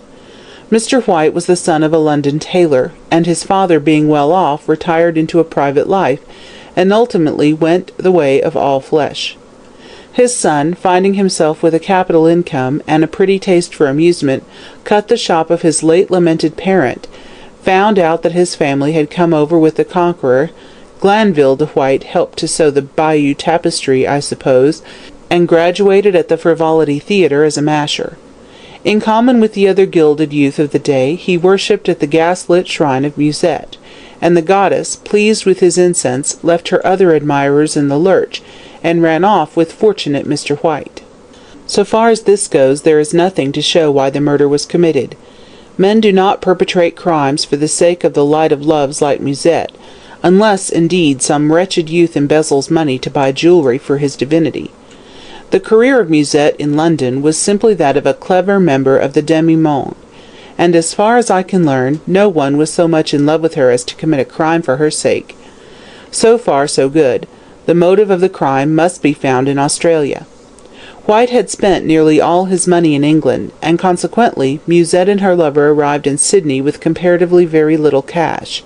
Mr. White was the son of a London tailor, and his father, being well off, retired into a private life, and ultimately went the way of all flesh. His son, finding himself with a capital income and a pretty taste for amusement, cut the shop of his late lamented parent, found out that his family had come over with the Conqueror, Glanville de White helped to sew the Bayeux tapestry, I suppose, and graduated at the Frivolity Theatre as a masher. In common with the other gilded youth of the day, he worshipped at the gas-lit shrine of Musette, and the goddess, pleased with his incense, left her other admirers in the lurch, and ran off with fortunate Mr. White. So far as this goes, there is nothing to show why the murder was committed. Men do not perpetrate crimes for the sake of the light of loves like Musette, unless, indeed, some wretched youth embezzles money to buy jewellery for his divinity. The career of Musette in London was simply that of a clever member of the demi-monde, and as far as I can learn, no one was so much in love with her as to commit a crime for her sake. So far, so good. The motive of the crime must be found in Australia. White had spent nearly all his money in England, and consequently Musette and her lover arrived in Sydney with comparatively very little cash.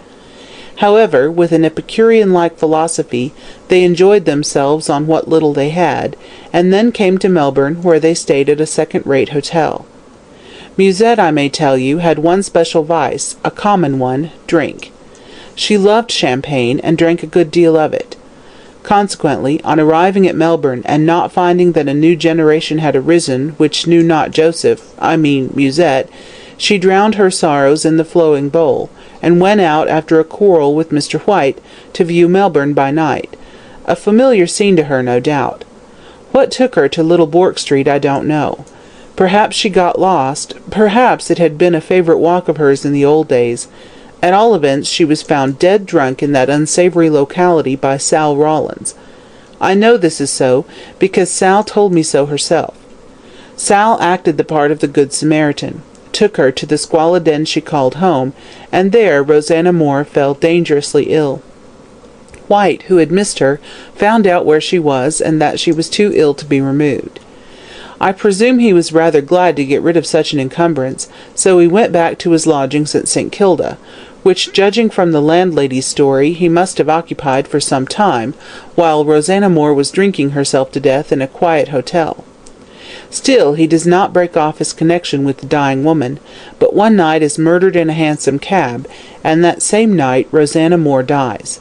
However, with an Epicurean-like philosophy, they enjoyed themselves on what little they had, and then came to Melbourne, where they stayed at a second-rate hotel. Musette, I may tell you, had one special vice, a common one, drink. She loved champagne, and drank a good deal of it. Consequently, on arriving at Melbourne, and not finding that a new generation had arisen, which knew not Joseph, I mean Musette, she drowned her sorrows in the flowing bowl, and went out after a quarrel with Mr. White to view Melbourne by night. A familiar scene to her, no doubt. What took her to Little Bourke Street I don't know. Perhaps she got lost, perhaps it had been a favourite walk of hers in the old days. At all events, she was found dead drunk in that unsavoury locality by Sal Rawlins. I know this is so, because Sal told me so herself. Sal acted the part of the Good Samaritan, took her to the squalid den she called home, and there Rosanna Moore fell dangerously ill. White, who had missed her, found out where she was, and that she was too ill to be removed. I presume he was rather glad to get rid of such an encumbrance, so he went back to his lodgings at St. Kilda, which, judging from the landlady's story, he must have occupied for some time, while Rosanna Moore was drinking herself to death in a quiet hotel. Still, he does not break off his connection with the dying woman, but one night is murdered in a hansom cab, and that same night Rosanna Moore dies.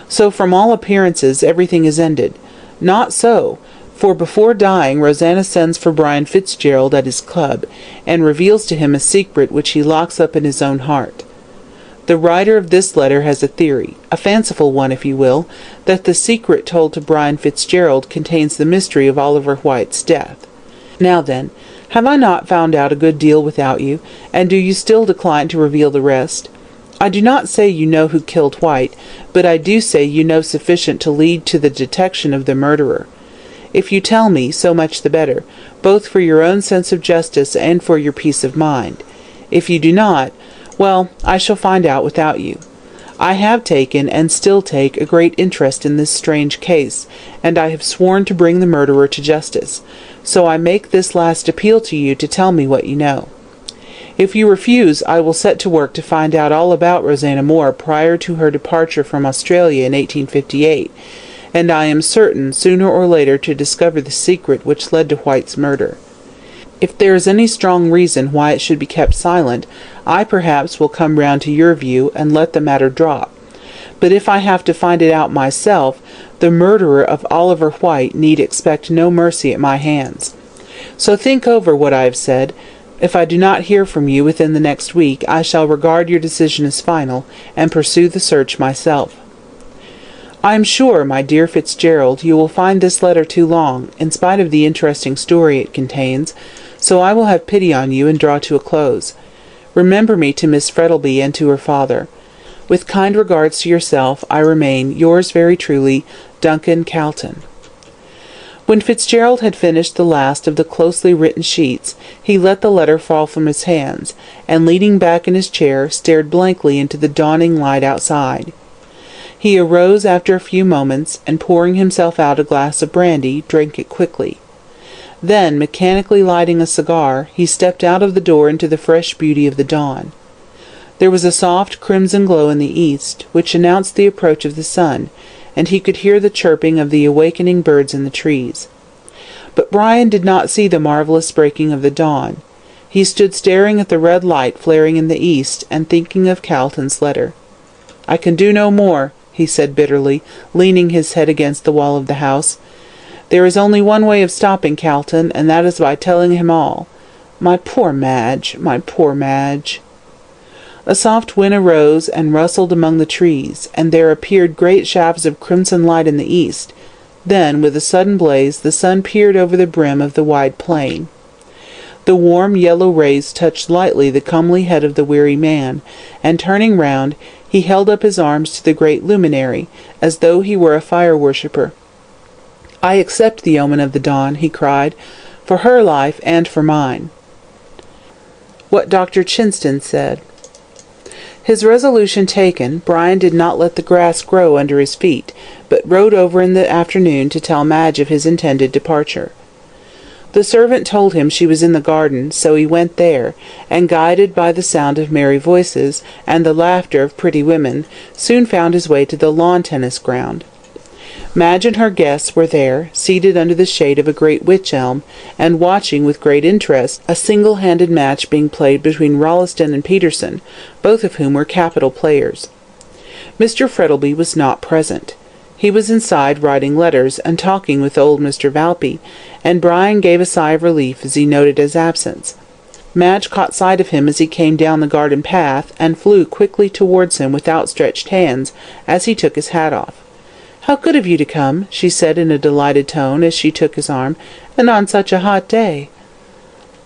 So from all appearances everything is ended. Not so, for before dying Rosanna sends for Brian Fitzgerald at his club, and reveals to him a secret which he locks up in his own heart. The writer of this letter has a theory, a fanciful one if you will, that the secret told to Brian Fitzgerald contains the mystery of Oliver White's death. Now then, have I not found out a good deal without you, and do you still decline to reveal the rest? I do not say you know who killed White, but I do say you know sufficient to lead to the detection of the murderer. If you tell me, so much the better, both for your own sense of justice and for your peace of mind. If you do not, well, I shall find out without you. I have taken, and still take, a great interest in this strange case, and I have sworn to bring the murderer to justice, so I make this last appeal to you to tell me what you know. If you refuse, I will set to work to find out all about Rosanna Moore prior to her departure from Australia in 1858, and I am certain, sooner or later, to discover the secret which led to White's murder. If there is any strong reason why it should be kept silent, I perhaps will come round to your view and let the matter drop. But if I have to find it out myself, the murderer of Oliver White need expect no mercy at my hands. So think over what I have said. If I do not hear from you within the next week, I shall regard your decision as final, and pursue the search myself. I am sure, my dear Fitzgerald, you will find this letter too long, in spite of the interesting story it contains, so I will have pity on you and draw to a close. Remember me to Miss Frettlby and to her father. With kind regards to yourself, I remain, yours very truly, Duncan Calton. When Fitzgerald had finished the last of the closely written sheets, he let the letter fall from his hands, and leaning back in his chair, stared blankly into the dawning light outside. He arose after a few moments, and pouring himself out a glass of brandy, drank it quickly. Then, mechanically lighting a cigar, he stepped out of the door into the fresh beauty of the dawn. There was a soft crimson glow in the east, which announced the approach of the sun, and he could hear the chirping of the awakening birds in the trees. But Brian did not see the marvellous breaking of the dawn. He stood staring at the red light flaring in the east, and thinking of Calton's letter. "I can do no more," he said bitterly, leaning his head against the wall of the house. "There is only one way of stopping Calton, and that is by telling him all. My poor Madge, my poor Madge." A soft wind arose and rustled among the trees, and there appeared great shafts of crimson light in the east. Then, with a sudden blaze, the sun peered over the brim of the wide plain. The warm yellow rays touched lightly the comely head of the weary man, and turning round, he held up his arms to the great luminary, as though he were a fire-worshipper. "I accept the omen of the dawn," he cried, "for her life and for mine." What Dr. Chinston said. His resolution taken, Brian did not let the grass grow under his feet, but rode over in the afternoon to tell Madge of his intended departure. The servant told him she was in the garden, so he went there, and guided by the sound of merry voices and the laughter of pretty women, soon found his way to the lawn-tennis ground. Madge and her guests were there, seated under the shade of a great wych-elm, and watching with great interest a single-handed match being played between Rolleston and Peterson, both of whom were capital players. Mr. Frettlby was not present. He was inside writing letters and talking with old Mr. Valpy, and Brian gave a sigh of relief as he noted his absence. Madge caught sight of him as he came down the garden path, and flew quickly towards him with outstretched hands as he took his hat off. "How good of you to come," she said in a delighted tone as she took his arm, "and on such a hot day."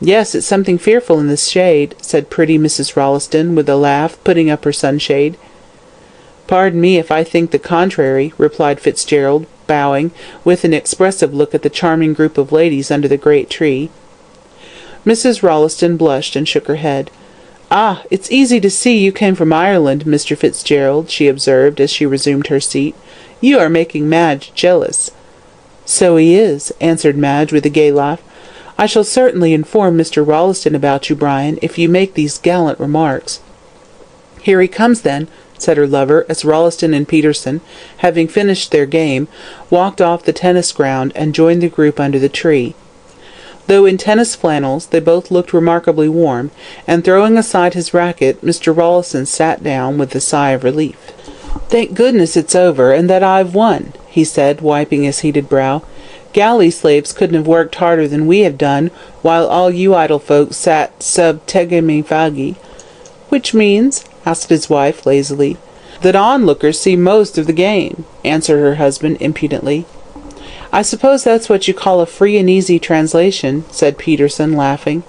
"Yes, it's something fearful in this shade," said pretty Mrs. Rolleston with a laugh, putting up her sunshade. "Pardon me if I think the contrary," replied Fitzgerald, bowing, with an expressive look at the charming group of ladies under the great tree. Mrs. Rolleston blushed and shook her head. "Ah, it's easy to see you came from Ireland, Mr. Fitzgerald," she observed as she resumed her seat. "You are making Madge jealous." "So he is," answered Madge with a gay laugh. "I shall certainly inform Mr. Rolleston about you, Brian, if you make these gallant remarks." "Here he comes, then," said her lover, as Rolleston and Peterson, having finished their game, walked off the tennis ground and joined the group under the tree. Though in tennis flannels, they both looked remarkably warm, and throwing aside his racket, Mr. Rolleston sat down with a sigh of relief. "Thank goodness it's over, and that I've won," he said, wiping his heated brow. "Galley slaves couldn't have worked harder than we have done, while all you idle folks sat sub tegemi fagi." "Which means?" asked his wife lazily. "That onlookers see most of the game," answered her husband impudently. "I suppose that's what you call a free and easy translation," said Peterson, laughing.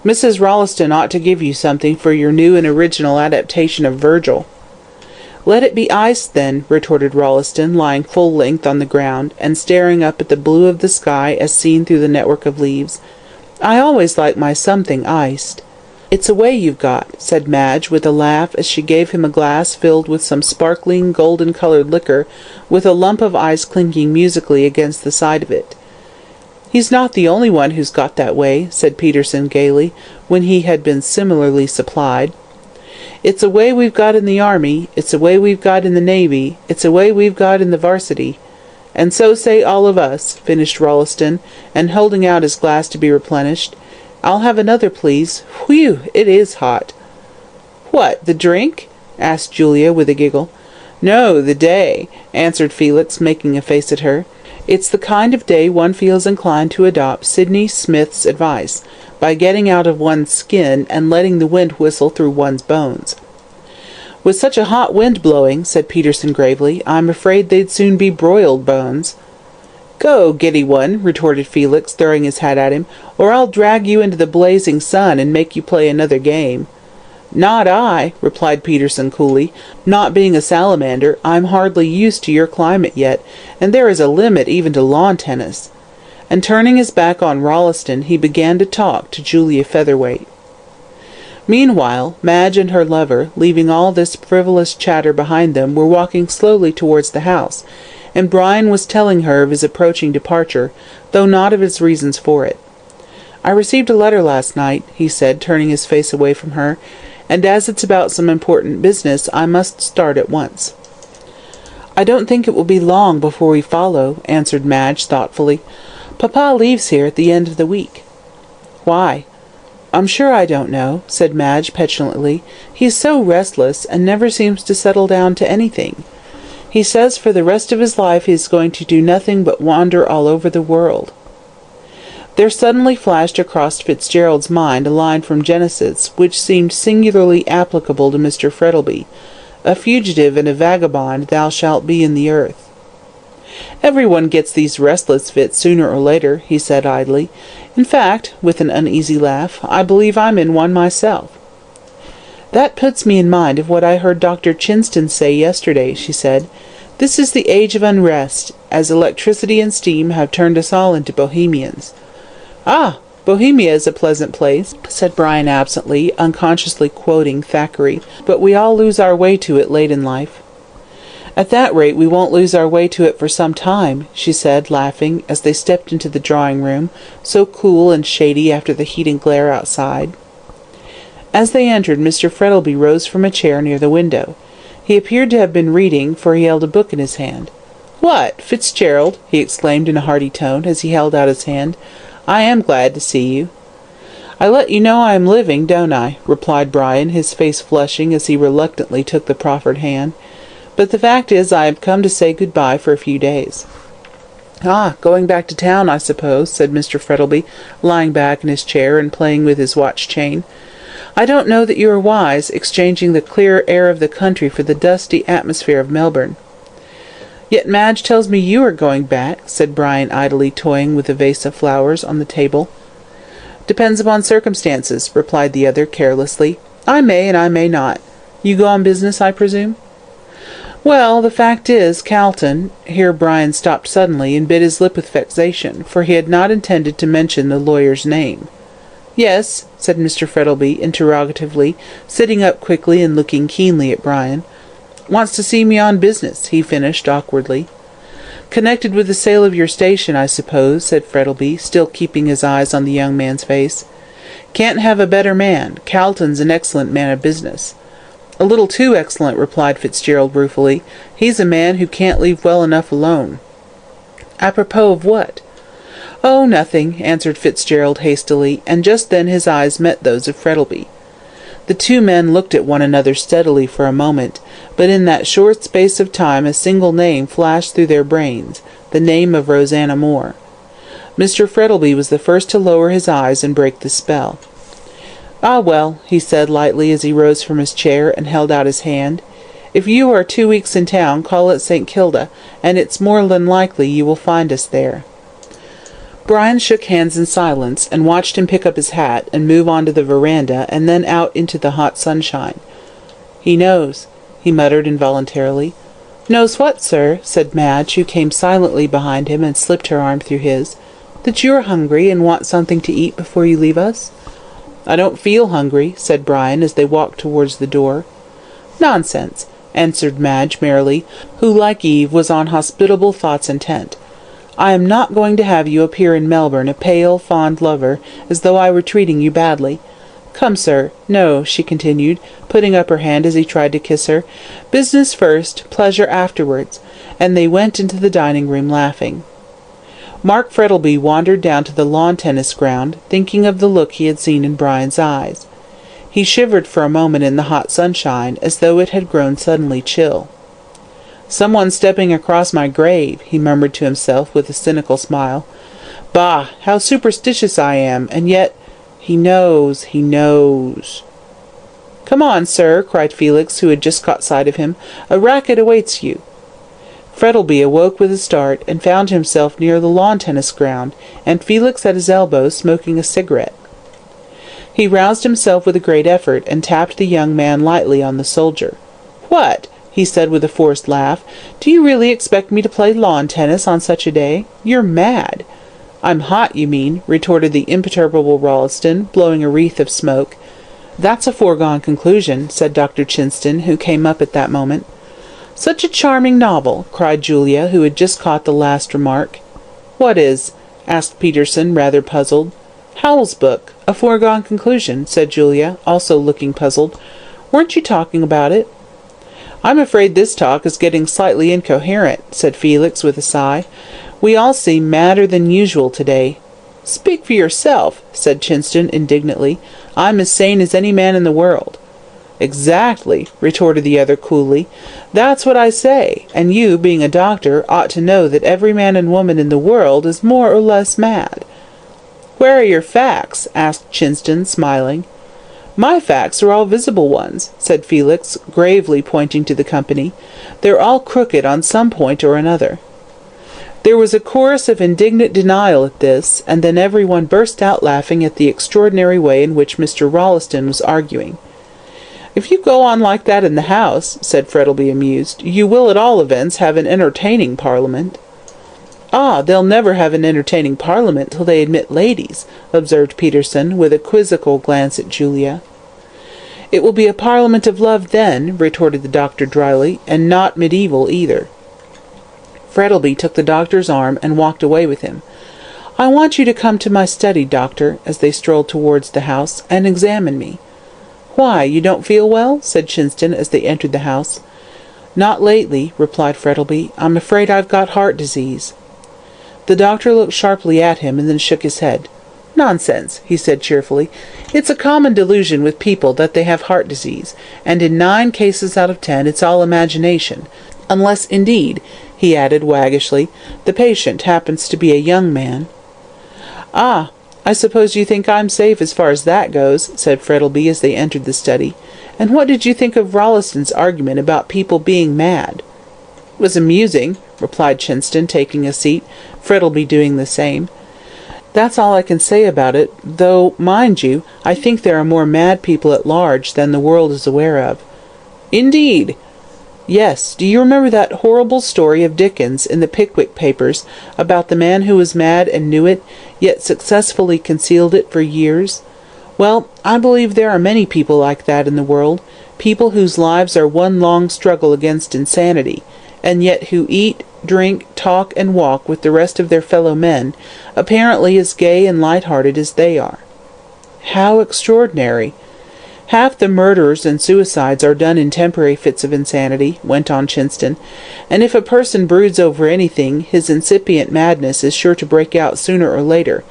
"Mrs. Rolleston ought to give you something for your new and original adaptation of Virgil." "Let it be iced, then," retorted Rolleston, lying full length on the ground, and staring up at the blue of the sky as seen through the network of leaves. "I always like my something iced." "It's a way you've got," said Madge, with a laugh, as she gave him a glass filled with some sparkling, golden-coloured liquor, with a lump of ice clinking musically against the side of it. "He's not the only one who's got that way," said Peterson gaily, when he had been similarly supplied. "It's a way we've got in the army, it's a way we've got in the navy, it's a way we've got in the varsity. And so say all of us," finished Rolleston, and holding out his glass to be replenished. "I'll have another, please. Whew, it is hot." "What, the drink?" asked Julia with a giggle. "No, the day," answered Felix, making a face at her. "It's the kind of day one feels inclined to adopt Sydney Smith's advice, by getting out of one's skin and letting the wind whistle through one's bones." "With such a hot wind blowing," said Peterson gravely, "I'm afraid they'd soon be broiled bones." "Go, giddy one," retorted Felix, throwing his hat at him, "or I'll drag you into the blazing sun and make you play another game." "Not I," replied Peterson coolly. "Not being a salamander, I'm hardly used to your climate yet, and there is a limit even to lawn tennis." And turning his back on Rolleston, he began to talk to Julia Featherweight. Meanwhile, Madge and her lover, leaving all this frivolous chatter behind them, were walking slowly towards the house, and Brian was telling her of his approaching departure, though not of his reasons for it. "I received a letter last night," he said, turning his face away from her, "and as it's about some important business, I must start at once." "I don't think it will be long before we follow," answered Madge thoughtfully. "Papa leaves here at the end of the week." "Why?" "I'm sure I don't know," said Madge petulantly. "He's so restless, and never seems to settle down to anything. He says for the rest of his life he is going to do nothing but wander all over the world." There suddenly flashed across Fitzgerald's mind a line from Genesis, which seemed singularly applicable to Mr. Frettlby. "A fugitive and a vagabond thou shalt be in the earth." "Everyone gets these restless fits sooner or later," he said idly. "In fact," with an uneasy laugh, "I believe I'm in one myself." "That puts me in mind of what I heard Dr. Chinston say yesterday," she said. "This is the age of unrest, as electricity and steam have turned us all into bohemians." "Ah!" "Bohemia is a pleasant place," said Brian absently, unconsciously quoting Thackeray, "but we all lose our way to it late in life." "At that rate we won't lose our way to it for some time," she said, laughing, as they stepped into the drawing-room, so cool and shady after the heat and glare outside. As they entered, Mr. Frettlby rose from a chair near the window. He appeared to have been reading, for he held a book in his hand. "What, Fitzgerald!" he exclaimed in a hearty tone, as he held out his hand. "I am glad to see you." "I let you know I am living, don't I?" replied Brian, his face flushing as he reluctantly took the proffered hand. "But the fact is I have come to say good-bye for a few days." "Ah, going back to town, I suppose," said Mr. Frettlby, lying back in his chair and playing with his watch-chain. "I don't know that you are wise, exchanging the clear air of the country for the dusty atmosphere of Melbourne." "Yet Madge tells me you are going back," said Brian, idly toying with a vase of flowers on the table. "Depends upon circumstances," replied the other carelessly. "I may and I may not. You go on business, I presume?" "Well, the fact is, Calton—" Here Brian stopped suddenly and bit his lip with vexation, for he had not intended to mention the lawyer's name. "Yes?" said Mr. Frettlby, interrogatively, sitting up quickly and looking keenly at Brian. "Wants to see me on business," he finished awkwardly. "Connected with the sale of your station, I suppose," said Frettlby, still keeping his eyes on the young man's face. "Can't have a better man. Calton's an excellent man of business." "A little too excellent," replied Fitzgerald ruefully. "He's a man who can't leave well enough alone." "Apropos of what?" "Oh, nothing," answered Fitzgerald hastily, and just then his eyes met those of Frettlby. The two men looked at one another steadily for a moment, but in that short space of time a single name flashed through their brains, the name of Rosanna Moore. Mr. Frettlby was the first to lower his eyes and break the spell. "Ah, well," he said lightly as he rose from his chair and held out his hand, "if you are 2 weeks in town, call at St. Kilda, and it's more than likely you will find us there." Brian shook hands in silence, and watched him pick up his hat and move on to the veranda and then out into the hot sunshine. "He knows," he muttered involuntarily. "Knows what, sir?" said Madge, who came silently behind him and slipped her arm through his. "That you are hungry and want something to eat before you leave us?" "I don't feel hungry," said Brian, as they walked towards the door. "Nonsense," answered Madge merrily, who, like Eve, was on hospitable thoughts intent. "I am not going to have you appear in Melbourne a pale, fond lover, as though I were treating you badly. Come, sir. No," she continued, putting up her hand as he tried to kiss her. "Business first, pleasure afterwards." And they went into the dining-room laughing. Mark Frettlby wandered down to the lawn-tennis ground, thinking of the look he had seen in Brian's eyes. He shivered for a moment in the hot sunshine, as though it had grown suddenly chill. "Someone stepping across my grave," he murmured to himself with a cynical smile. "Bah! How superstitious I am, and yet he knows, he knows." "Come on, sir," cried Felix, who had just caught sight of him. "A racket awaits you." Frettlby awoke with a start, and found himself near the lawn-tennis ground, and Felix at his elbow smoking a cigarette. He roused himself with a great effort, and tapped the young man lightly on the shoulder. "What?" he said with a forced laugh. "Do you really expect me to play lawn-tennis on such a day? You're mad." "I'm hot, you mean," retorted the imperturbable Rolleston, blowing a wreath of smoke. "That's a foregone conclusion," said Dr. Chinston, who came up at that moment. "Such a charming novel!" cried Julia, who had just caught the last remark. "What is?" asked Peterson, rather puzzled. "Howell's book. A foregone conclusion," said Julia, also looking puzzled. "Weren't you talking about it?" "I'm afraid this talk is getting slightly incoherent," said Felix with a sigh. "We all seem madder than usual today." "Speak for yourself," said Chinston indignantly. "I'm as sane as any man in the world." "Exactly," retorted the other coolly. "That's what I say, and you, being a doctor, ought to know that every man and woman in the world is more or less mad." "Where are your facts?" asked Chinston, smiling. "My facts are all visible ones," said Felix, gravely pointing to the company. "They're all crooked on some point or another." There was a chorus of indignant denial at this, and then everyone burst out laughing at the extraordinary way in which Mr. Rolleston was arguing. "If you go on like that in the House," said Frettlby, amused, "you will at all events have an entertaining Parliament." "Ah, they'll never have an entertaining Parliament till they admit ladies," observed Peterson, with a quizzical glance at Julia. "It will be a Parliament of love then," retorted the doctor dryly, "and not medieval either." Frettleby took the doctor's arm and walked away with him. "I want you to come to my study, doctor," as they strolled towards the house, "and examine me." "Why, you don't feel well?" said Chinston as they entered the house. "Not lately," replied Frettleby. "I'm afraid I've got heart disease." The doctor looked sharply at him and then shook his head. "Nonsense," he said cheerfully. "It's a common delusion with people that they have heart disease, and in 9 cases out of 10 it's all imagination. Unless, indeed," he added waggishly, "the patient happens to be a young man." "Ah, I suppose you think I'm safe as far as that goes," said Frettleby as they entered the study. "And what did you think of Rolliston's argument about people being mad?" "It was amusing," replied Chinston, taking a seat, Frettleby doing the same. "That's all I can say about it, though, mind you, I think there are more mad people at large than the world is aware of." "Indeed!" "Yes. Do you remember that horrible story of Dickens in the Pickwick Papers about the man who was mad and knew it, yet successfully concealed it for years? Well, I believe there are many people like that in the world, people whose lives are one long struggle against insanity, and yet who eat, drink, talk, and walk with the rest of their fellow men, apparently as gay and light-hearted as they are." "How extraordinary! Half the murders and suicides are done in temporary fits of insanity," went on Chinston, "and if a person broods over anything, his incipient madness is sure to break out sooner or later.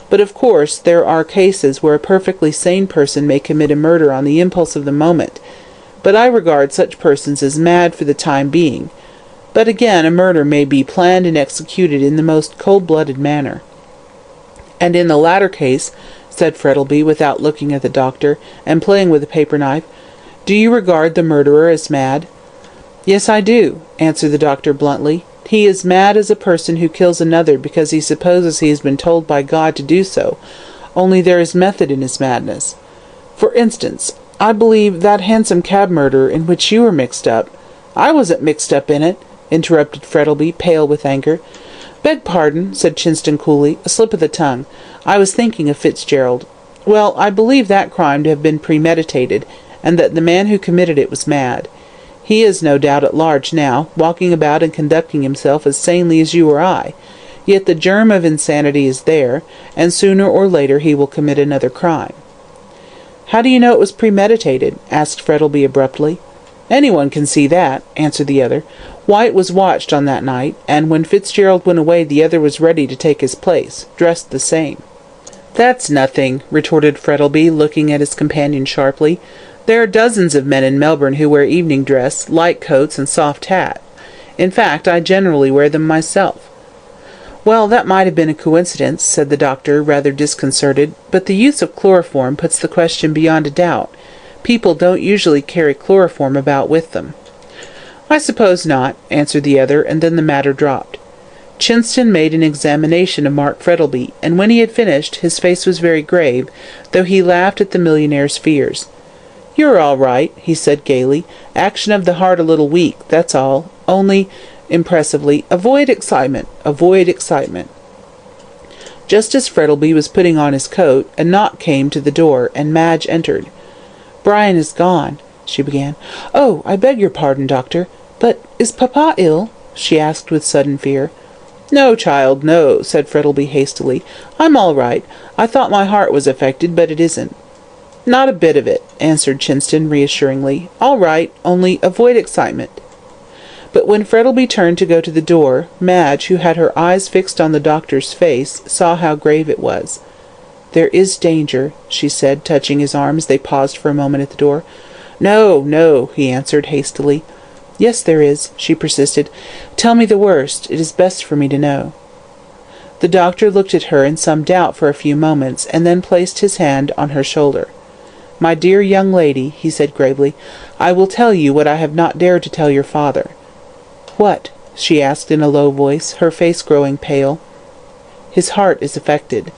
But of course there are cases where a perfectly sane person may commit a murder on the impulse of the moment, but I regard such persons as mad for the time being. But again, a murder may be planned and executed in the most cold-blooded manner." "And in the latter case," said Frettleby, without looking at the doctor, and playing with a paper-knife, "do you regard the murderer as mad?" "Yes, I do," answered the doctor bluntly. "He is mad as a person who kills another because he supposes he has been told by God to do so, only there is method in his madness. For instance, I believe that Hansom Cab murder in which you were mixed up—" "I wasn't mixed up in it," interrupted Frettleby, pale with anger. "Beg pardon," said Chinston coolly, "a slip of the tongue. I was thinking of Fitzgerald. Well, I believe that crime to have been premeditated, and that the man who committed it was mad. He is no doubt at large now, walking about and conducting himself as sanely as you or I. Yet the germ of insanity is there, and sooner or later he will commit another crime." "How do you know it was premeditated?" asked Frettleby abruptly. "Anyone can see that," answered the other. "White was watched on that night, and when Fitzgerald went away the other was ready to take his place, dressed the same." "That's nothing," retorted Frettleby, looking at his companion sharply. "There are dozens of men in Melbourne who wear evening dress, light coats, and soft hat. In fact, I generally wear them myself." "Well, that might have been a coincidence," said the doctor, rather disconcerted, "but the use of chloroform puts the question beyond a doubt. People don't usually carry chloroform about with them." "I suppose not," answered the other, and then the matter dropped. Chinston made an examination of Mark Frettleby, and when he had finished, his face was very grave, though he laughed at the millionaire's fears. "You're all right," he said gaily. "Action of the heart a little weak, that's all. Only," impressively, "avoid excitement, avoid excitement." Just as Frettleby was putting on his coat, a knock came to the door, and Madge entered. "Brian is gone," she began. "Oh, I beg your pardon, doctor. But is papa ill?" she asked with sudden fear. "No, child, no," said Frettleby hastily. "I'm all right. I thought my heart was affected, but it isn't." "Not a bit of it," answered Chinston reassuringly. "All right, only avoid excitement." But when Frettleby turned to go to the door, Madge, who had her eyes fixed on the doctor's face, saw how grave it was. "There is danger," she said, touching his arm as they paused for a moment at the door. "No, no," he answered hastily. "Yes, there is," she persisted. "Tell me the worst. It is best for me to know." The doctor looked at her in some doubt for a few moments, and then placed his hand on her shoulder. "My dear young lady," he said gravely, "I will tell you what I have not dared to tell your father." "What?" she asked in a low voice, her face growing pale. "His heart is affected."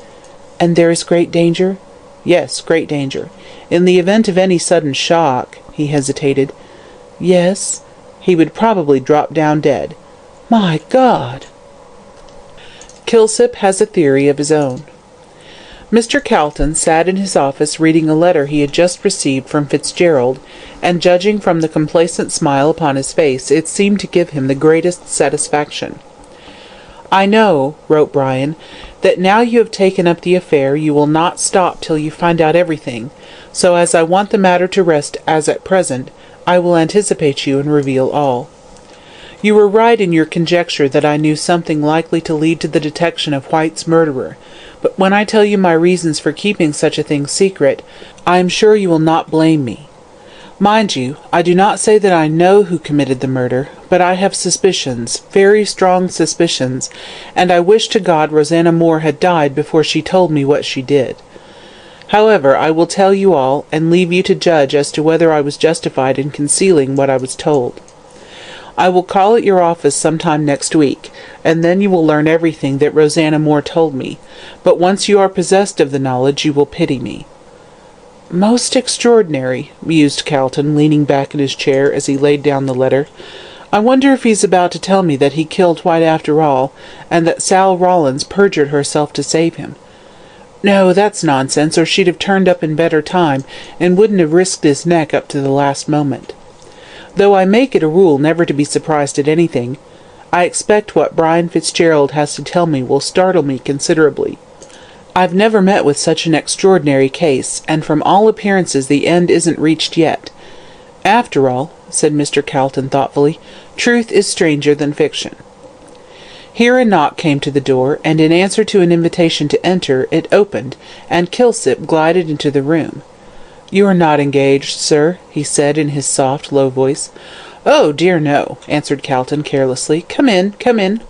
"And there is great danger?" "Yes, great danger. In the event of any sudden shock—" he hesitated. "Yes?" "He would probably drop down dead." "My God!" Kilsip has a theory of his own. Mr. Calton sat in his office reading a letter he had just received from Fitzgerald, and judging from the complacent smile upon his face, it seemed to give him the greatest satisfaction. "I know," wrote Brian, "that now you have taken up the affair you will not stop till you find out everything, so as I want the matter to rest as at present, I will anticipate you and reveal all. You were right in your conjecture that I knew something likely to lead to the detection of White's murderer, but when I tell you my reasons for keeping such a thing secret, I am sure you will not blame me. Mind you, I do not say that I know who committed the murder, but I have suspicions, very strong suspicions, and I wish to God Rosanna Moore had died before she told me what she did. However, I will tell you all, and leave you to judge as to whether I was justified in concealing what I was told. I will call at your office sometime next week, and then you will learn everything that Rosanna Moore told me, but once you are possessed of the knowledge you will pity me." "Most extraordinary," mused Calton, leaning back in his chair as he laid down the letter. "I wonder if he's about to tell me that he killed White after all, and that Sal Rawlins perjured herself to save him. No, that's nonsense, or she'd have turned up in better time, and wouldn't have risked his neck up to the last moment. Though I make it a rule never to be surprised at anything, I expect what Brian Fitzgerald has to tell me will startle me considerably. I've never met with such an extraordinary case, and from all appearances the end isn't reached yet. After all," said Mr. Calton thoughtfully, "truth is stranger than fiction." Here a knock came to the door, and in answer to an invitation to enter, it opened, and Kilsip glided into the room. "You are not engaged, sir?" he said in his soft, low voice. "Oh, dear no," answered Calton carelessly. "Come in, come in."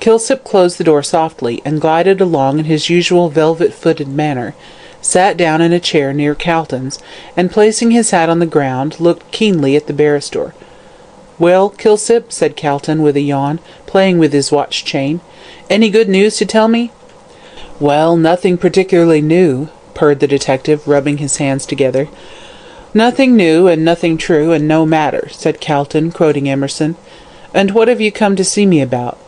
Kilsip closed the door softly, and glided along in his usual velvet-footed manner, sat down in a chair near Calton's, and placing his hat on the ground, looked keenly at the barrister. "Well, Kilsip," said Calton with a yawn, playing with his watch-chain, "any good news to tell me?" "Well, nothing particularly new," purred the detective, rubbing his hands together. "Nothing new, and nothing true, and no matter," said Calton, quoting Emerson. "And what have you come to see me about?"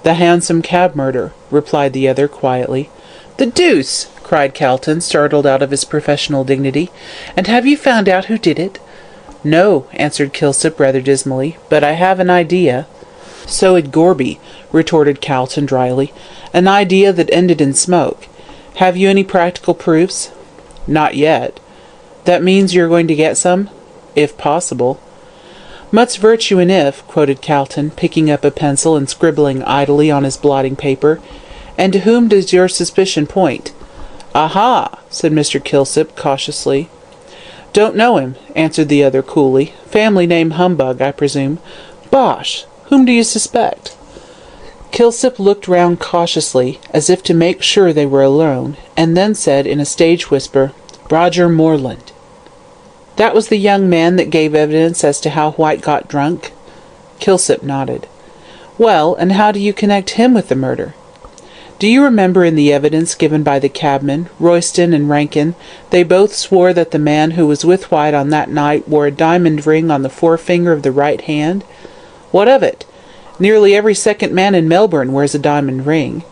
"The Hansom Cab murder," replied the other quietly. "The deuce!" cried Calton, startled out of his professional dignity. "And have you found out who did it?" "No," answered Kilsip rather dismally, "but I have an idea." "So had Gorby," retorted Calton dryly. "An idea that ended in smoke. Have you any practical proofs?" "Not yet." "That means you are going to get some?" "If possible." "Much virtue in if," quoted Calton, picking up a pencil and scribbling idly on his blotting paper. "And to whom does your suspicion point?" "Aha!" said Mr. Kilsip cautiously. "Don't know him," answered the other coolly. "Family name Humbug, I presume." "Bosh! Whom do you suspect?" Kilsip looked round cautiously, as if to make sure they were alone, and then said in a stage whisper, "Roger Moreland." "That was the young man that gave evidence as to how White got drunk?" Kilsip nodded. "Well, and how do you connect him with the murder?" "Do you remember in the evidence given by the cabmen, Royston and Rankin, they both swore that the man who was with White on that night wore a diamond ring on the forefinger of the right hand? What of it? Nearly every second man in Melbourne wears a diamond ring,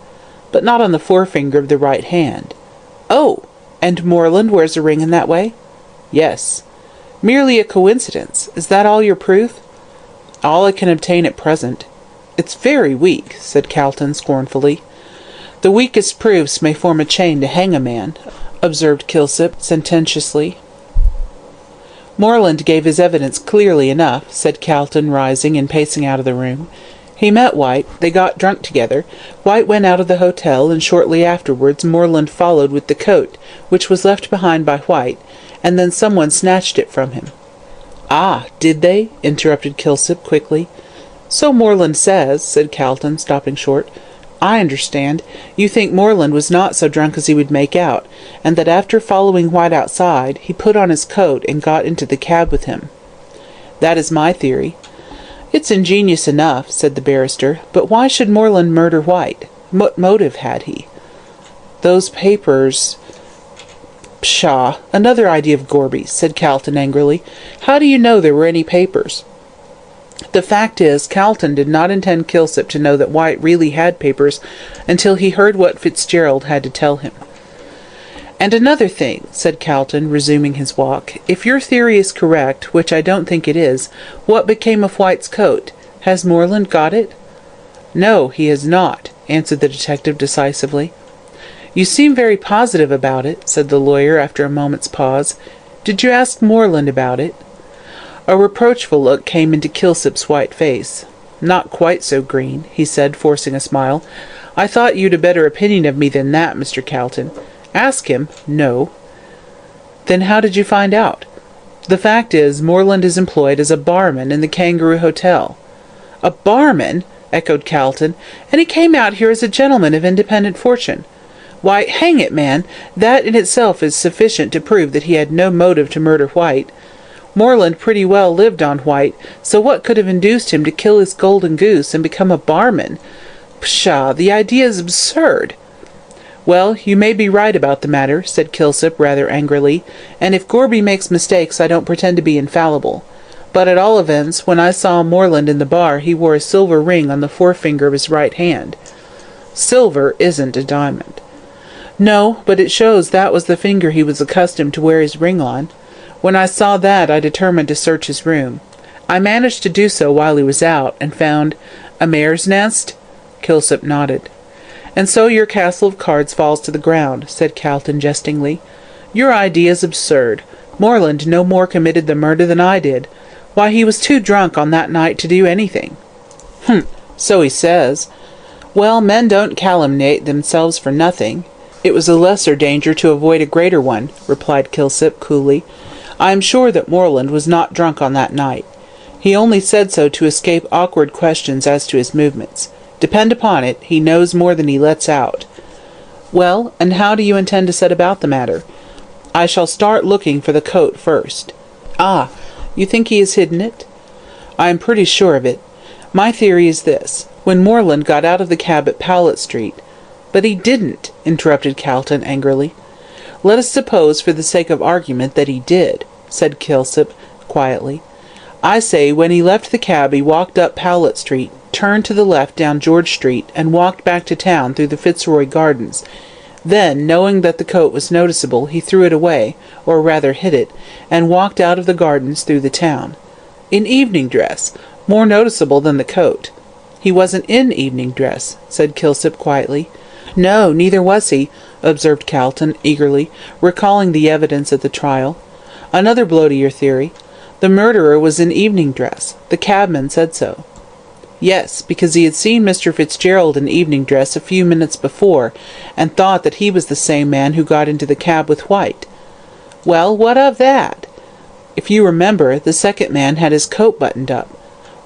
but not on the forefinger of the right hand." "Oh! And Moreland wears a ring in that way?" "Yes." "Merely a coincidence. Is that all your proof?" "All I can obtain at present." "It's very weak," said Calton scornfully. "The weakest proofs may form a chain to hang a man," observed Kilsip sententiously. "Moreland gave his evidence clearly enough," said Calton, rising and pacing out of the room. "He met White. They got drunk together. White went out of the hotel, and shortly afterwards Moreland followed with the coat, which was left behind by White, and then someone snatched it from him." "Ah, did they?" interrupted Kilsip quickly. "So Moreland says," said Calton, stopping short. "I understand. You think Moreland was not so drunk as he would make out, and that after following White outside, he put on his coat and got into the cab with him." "That is my theory." "It's ingenious enough," said the barrister, "but why should Moreland murder White? What motive had he?" "Those papers—" "Pshaw! Another idea of Gorby's," said Calton angrily. "How do you know there were any papers?" The fact is, Calton did not intend Kilsip to know that White really had papers until he heard what Fitzgerald had to tell him. "And another thing," said Calton, resuming his walk. "If your theory is correct, which I don't think it is, what became of White's coat? Has Moreland got it?" "No, he has not," answered the detective decisively. "You seem very positive about it," said the lawyer after a moment's pause. "Did you ask Moreland about it?" A reproachful look came into Kilsip's white face. "Not quite so green," he said, forcing a smile. "I thought you'd a better opinion of me than that, Mr. Calton. Ask him? No." "Then how did you find out?" "The fact is, Moreland is employed as a barman in the Kangaroo Hotel." "A barman?" echoed Calton. "And he came out here as a gentleman of independent fortune. Why, hang it, man, that in itself is sufficient to prove that he had no motive to murder White. Moreland pretty well lived on White, so what could have induced him to kill his golden goose and become a barman? Pshaw, the idea is absurd." "Well, you may be right about the matter," said Kilsip rather angrily, "and if Gorby makes mistakes I don't pretend to be infallible. But at all events, when I saw Moreland in the bar he wore a silver ring on the forefinger of his right hand." "Silver isn't a diamond." "No, but it shows that was the finger he was accustomed to wear his ring on. When I saw that I determined to search his room. I managed to do so while he was out, and found—" "A mare's nest?" Kilsip nodded. "And so your castle of cards falls to the ground," said Calton jestingly. "Your idea is absurd. Moreland no more committed the murder than I did. Why, he was too drunk on that night to do anything." "Humph, so he says. Well, men don't calumniate themselves for nothing." "It was a lesser danger to avoid a greater one," replied Kilsip coolly. "I am sure that Moreland was not drunk on that night. He only said so to escape awkward questions as to his movements. Depend upon it, he knows more than he lets out." "Well, and how do you intend to set about the matter?" "I shall start looking for the coat first." "Ah, you think he has hidden it?" "I am pretty sure of it. My theory is this. When Moreland got out of the cab at Powlett Street—" "But he didn't," interrupted Calton angrily. "Let us suppose, for the sake of argument, that he did," said Kilsip quietly. "I say, when he left the cab he walked up Powlett Street, turned to the left down George Street, and walked back to town through the Fitzroy Gardens. Then, knowing that the coat was noticeable, he threw it away, or rather hid it, and walked out of the gardens through the town. In evening dress, more noticeable than the coat." "He wasn't in evening dress," said Kilsip quietly. "No, neither was he," observed Calton eagerly, recalling the evidence at the trial. "Another blow to your theory. The murderer was in evening dress. The cabman said so." "Yes, because he had seen Mr. Fitzgerald in evening dress a few minutes before, and thought that he was the same man who got into the cab with White." "Well, what of that?" "If you remember, the second man had his coat buttoned up.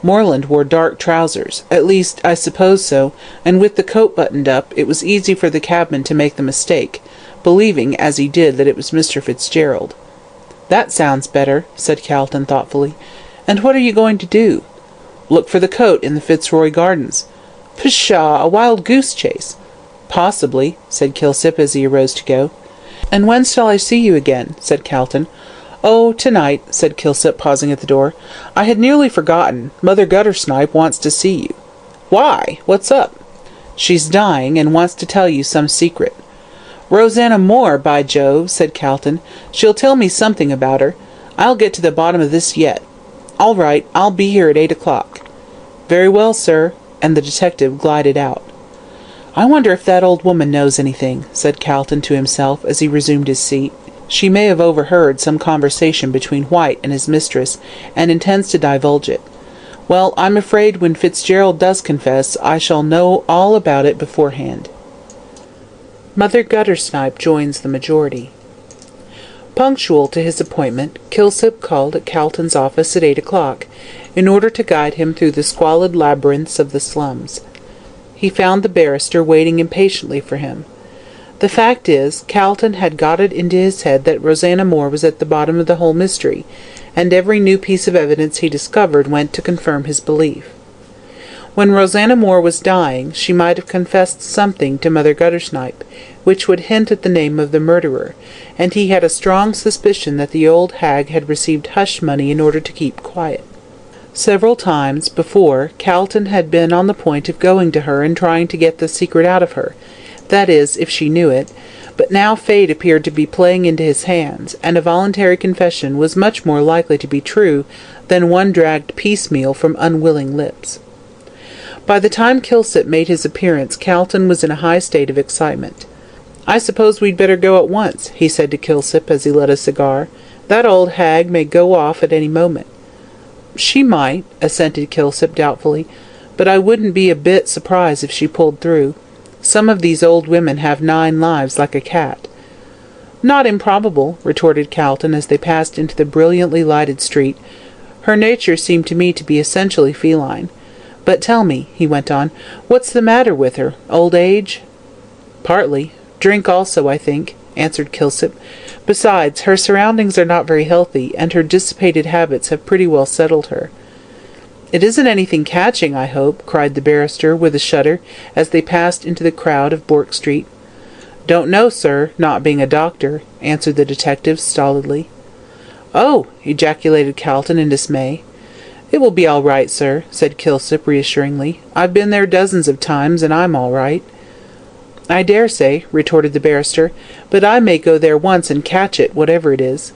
Moreland wore dark trousers, at least I suppose so, and with the coat buttoned up it was easy for the cabman to make the mistake, believing, as he did, that it was Mr. Fitzgerald." "That sounds better," said Calton thoughtfully. "And what are you going to do?" "Look for the coat in the Fitzroy Gardens." "Pshaw, a wild goose chase." "Possibly," said Kilsip as he arose to go. "And when shall I see you again?" said Calton. "Oh, tonight," said Kilsip, pausing at the door. "I had nearly forgotten. Mother Guttersnipe wants to see you." "Why? What's up?" "She's dying, and wants to tell you some secret." "Rosanna Moore, by Jove," said Calton. "She'll tell me something about her. I'll get to the bottom of this yet. All right, I'll be here at 8 o'clock. "Very well, sir," and the detective glided out. "I wonder if that old woman knows anything," said Calton to himself as he resumed his seat. "She may have overheard some conversation between White and his mistress, and intends to divulge it. Well, I'm afraid when Fitzgerald does confess, I shall know all about it beforehand." Mother Guttersnipe joins the majority. Punctual to his appointment, Kilsip called at Calton's office at 8 o'clock, in order to guide him through the squalid labyrinths of the slums. He found the barrister waiting impatiently for him. The fact is, Calton had got it into his head that Rosanna Moore was at the bottom of the whole mystery, and every new piece of evidence he discovered went to confirm his belief. When Rosanna Moore was dying, she might have confessed something to Mother Guttersnipe, which would hint at the name of the murderer, and he had a strong suspicion that the old hag had received hush money in order to keep quiet. Several times before Calton had been on the point of going to her and trying to get the secret out of her, that is, if she knew it, but now fate appeared to be playing into his hands, and a voluntary confession was much more likely to be true than one dragged piecemeal from unwilling lips. By the time Kilsip made his appearance, Calton was in a high state of excitement. "I suppose we'd better go at once," he said to Kilsip as he lit a cigar. "That old hag may go off at any moment." "She might," assented Kilsip doubtfully, "but I wouldn't be a bit surprised if she pulled through. Some of these old women have 9 lives like a cat." "Not improbable," retorted Calton as they passed into the brilliantly lighted street. "Her nature seemed to me to be essentially feline. But tell me," he went on, "what's the matter with her? Old age?" "Partly. Drink also, I think," answered Kilsip. "Besides, her surroundings are not very healthy, and her dissipated habits have pretty well settled her." "It isn't anything catching, I hope," cried the barrister with a shudder, as they passed into the crowd of Bourke Street. "Don't know, sir, not being a doctor," answered the detective stolidly. "Oh!" ejaculated Calton in dismay. "It will be all right, sir," said Kilsip reassuringly. "I've been there dozens of times, and I'm all right." "I dare say," retorted the barrister, "but I may go there once and catch it, whatever it is."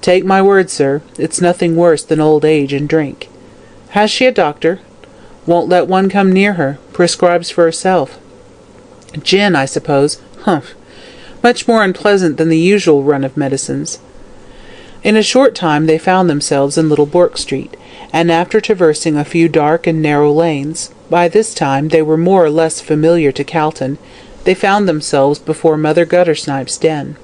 "Take my word, sir, it's nothing worse than old age and drink." "Has she a doctor?" "Won't let one come near her. Prescribes for herself." "Gin, I suppose. Humph! Much more unpleasant than the usual run of medicines." In a short time they found themselves in Little Bourke Street, and after traversing a few dark and narrow lanes, by this time they were more or less familiar to Calton, they found themselves before Mother Guttersnipe's den.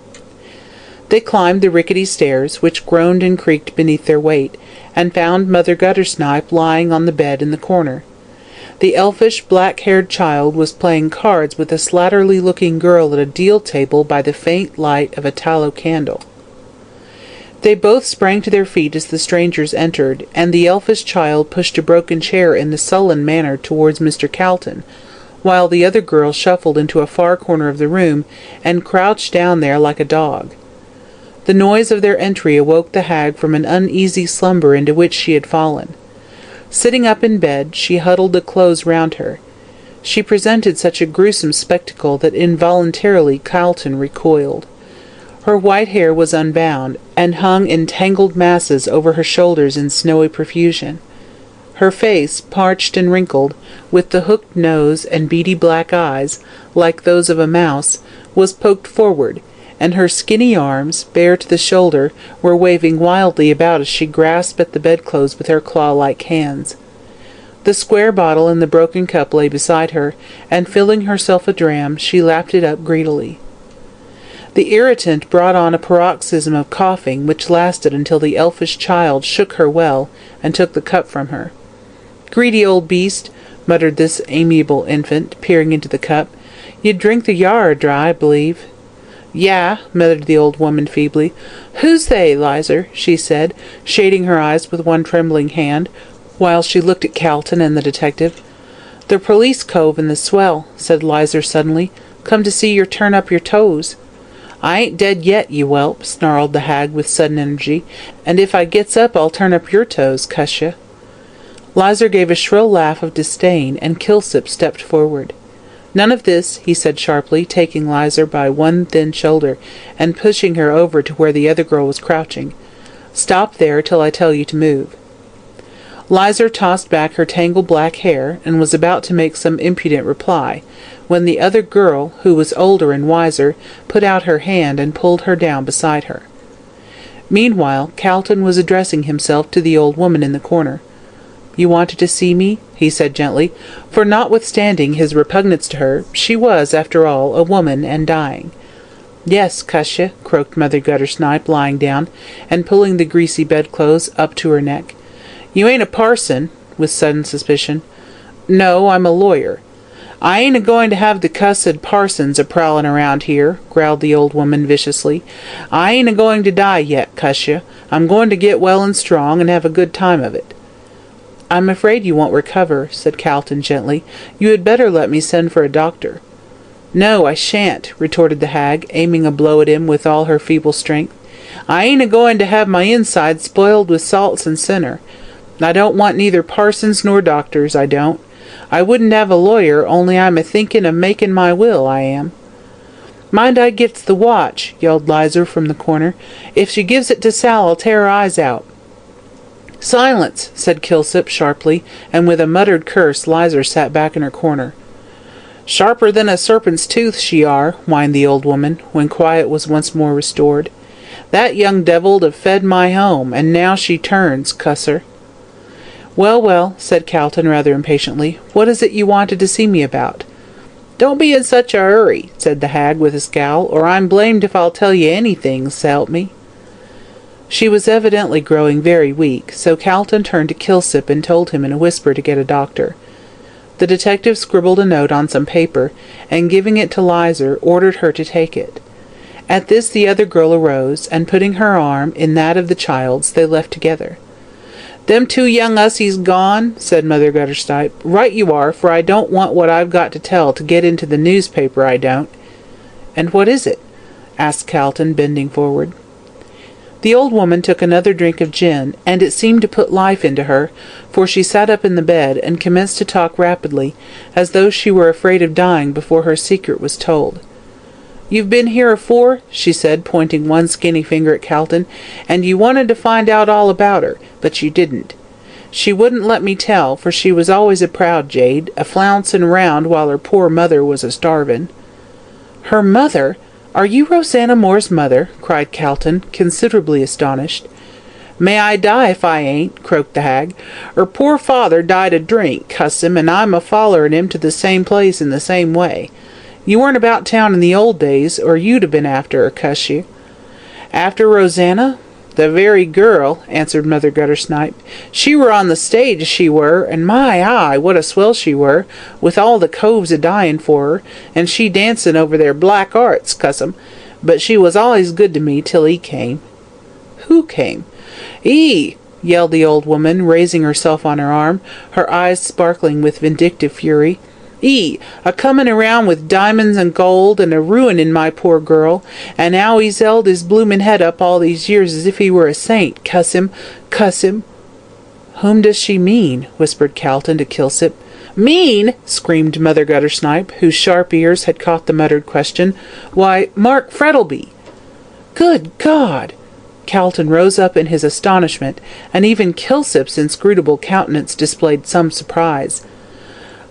They climbed the rickety stairs, which groaned and creaked beneath their weight, and found Mother Guttersnipe lying on the bed in the corner. The elfish, black-haired child was playing cards with a slatternly-looking girl at a deal table by the faint light of a tallow candle. They both sprang to their feet as the strangers entered, and the elfish child pushed a broken chair in a sullen manner towards Mr. Calton, while the other girl shuffled into a far corner of the room and crouched down there like a dog. The noise of their entry awoke the hag from an uneasy slumber into which she had fallen. Sitting up in bed, she huddled the clothes round her. She presented such a gruesome spectacle that involuntarily Calton recoiled. Her white hair was unbound, and hung in tangled masses over her shoulders in snowy profusion. Her face, parched and wrinkled, with the hooked nose and beady black eyes, like those of a mouse, was poked forward, and her skinny arms, bare to the shoulder, were waving wildly about as she grasped at the bedclothes with her claw-like hands. The square bottle and the broken cup lay beside her, and filling herself a dram, she lapped it up greedily. The irritant brought on a paroxysm of coughing, which lasted until the elfish child shook her well, and took the cup from her. "Greedy old beast," muttered this amiable infant, peering into the cup. "You'd drink the yarrer dry, I believe." "Yah," muttered the old woman feebly. "Who's they, Lizer?" she said, shading her eyes with one trembling hand, while she looked at Calton and the detective. "The police cove in the swell," said Lizer suddenly. "Come to see yer turn up your toes." "I ain't dead yet, you whelp," snarled the hag with sudden energy, "and if I gets up I'll turn up your toes, cuss ya." Lizer gave a shrill laugh of disdain, and Kilsip stepped forward. "None of this," he said sharply, taking Lizer by one thin shoulder, and pushing her over to where the other girl was crouching. "Stop there till I tell you to move." Lizer tossed back her tangled black hair, and was about to make some impudent reply, when the other girl, who was older and wiser, put out her hand and pulled her down beside her. Meanwhile, Calton was addressing himself to the old woman in the corner. "You wanted to see me?" he said gently, for notwithstanding his repugnance to her, she was, after all, a woman and dying. "Yes, cuss ya," croaked Mother Guttersnipe, lying down, and pulling the greasy bedclothes up to her neck. "You ain't a parson?" with sudden suspicion. "No, I'm a lawyer." "I ain't a-going to have the cussed parsons a-prowling around here," growled the old woman viciously. "I ain't a-going to die yet, cuss ya. I'm going to get well and strong, and have a good time of it." "I'm afraid you won't recover," said Calton gently. "You had better let me send for a doctor." "No, I shan't," retorted the hag, aiming a blow at him with all her feeble strength. "I ain't a-going to have my insides spoiled with salts and cinnamon. I don't want neither parsons nor doctors, I don't. I wouldn't have a lawyer, only I'm a-thinking of making my will, I am." "Mind I gets the watch," yelled Lizer from the corner. "If she gives it to Sal, I'll tear her eyes out." "Silence!" said Kilsip sharply, and with a muttered curse Lizer sat back in her corner. "Sharper than a serpent's tooth she are," whined the old woman, when quiet was once more restored. "That young devil'd have fed my home, and now she turns, cuss her." "Well, well," said Calton rather impatiently, "what is it you wanted to see me about?" "Don't be in such a hurry," said the hag with a scowl, "or I'm blamed if I'll tell you anything, s'help me." She was evidently growing very weak, so Calton turned to Kilsip and told him in a whisper to get a doctor. The detective scribbled a note on some paper, and giving it to Lizer, ordered her to take it. At this the other girl arose, and putting her arm in that of the child's, they left together. "Them two young hussies gone?" said Mother Guttersnipe. "Right you are, for I don't want what I've got to tell to get into the newspaper, I don't." "And what is it?" asked Calton, bending forward. The old woman took another drink of gin, and it seemed to put life into her, for she sat up in the bed and commenced to talk rapidly, as though she were afraid of dying before her secret was told. "You've been here afore," she said, pointing one skinny finger at Calton, "and you wanted to find out all about her, but you didn't. She wouldn't let me tell, for she was always a proud jade, a-flouncing round while her poor mother was a-starvin'." "Her mother? Are you Rosanna Moore's mother?" cried Calton, considerably astonished. "May I die if I ain't," croaked the hag. "Her poor father died of drink, cuss him, and I'm a-follerin' him to the same place in the same way. You weren't about town in the old days, or you'd have been after her, cuss you." "After Rosanna? The very girl," answered Mother Guttersnipe. "She were on the stage, she were, and my eye, what a swell she were, with all the coves a-dying for her, and she dancing over their black arts, cuss 'em. But she was always good to me till he came." "Who came?" "He!" yelled the old woman, raising herself on her arm, her eyes sparkling with vindictive fury. "He, a-comin' around with diamonds and gold, and a-ruinin' my poor girl, and now he's held his bloomin' head up all these years as if he were a saint, cuss him, cuss him." "Whom does she mean?" whispered Calton to Kilsip. "Mean!" screamed Mother Guttersnipe, whose sharp ears had caught the muttered question. "Why, Mark Frettlby!" "Good God!" Calton rose up in his astonishment, and even Kilsip's inscrutable countenance displayed some surprise.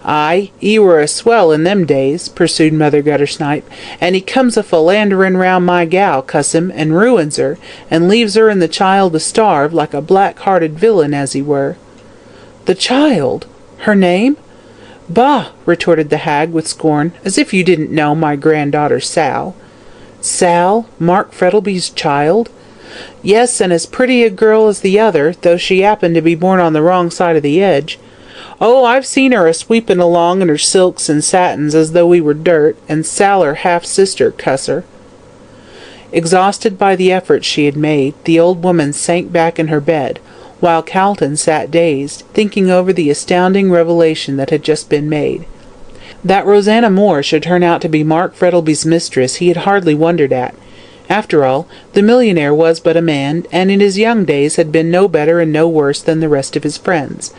"Aye, he were a swell in them days," pursued Mother Guttersnipe, "and he comes a-philanderin' round my gal, cuss him, and ruins her, and leaves her and the child to starve, like a black-hearted villain as he were." "The child? Her name?" "Bah!" retorted the hag with scorn, "as if you didn't know my granddaughter Sal." "Sal? Mark Frettlby's child?" "Yes, and as pretty a girl as the other, though she happened to be born on the wrong side of the edge. Oh, I've seen her a-sweepin' along in her silks and satins as though we were dirt, and Sal her half-sister, cuss her." Exhausted by the efforts she had made, the old woman sank back in her bed, while Calton sat dazed, thinking over the astounding revelation that had just been made. That Rosanna Moore should turn out to be Mark Frettlby's mistress he had hardly wondered at. After all, the millionaire was but a man, and in his young days had been no better and no worse than the rest of his friends.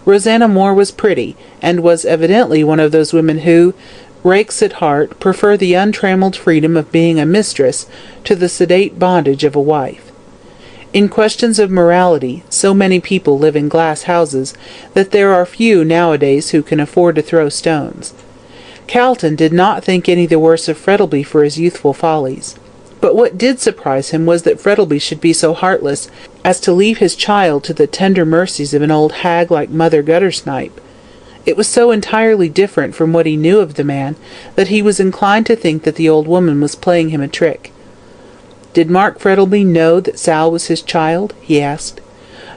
Rosanna Moore was pretty, and was evidently one of those women who, rakes at heart, prefer the untrammelled freedom of being a mistress to the sedate bondage of a wife. In questions of morality, so many people live in glass houses that there are few nowadays who can afford to throw stones. Calton did not think any the worse of Frettlby for his youthful follies. But what did surprise him was that Frettlby should be so heartless as to leave his child to the tender mercies of an old hag like Mother Guttersnipe. It was so entirely different from what he knew of the man that he was inclined to think that the old woman was playing him a trick. "Did Mark Frettlby know that Sal was his child?" he asked.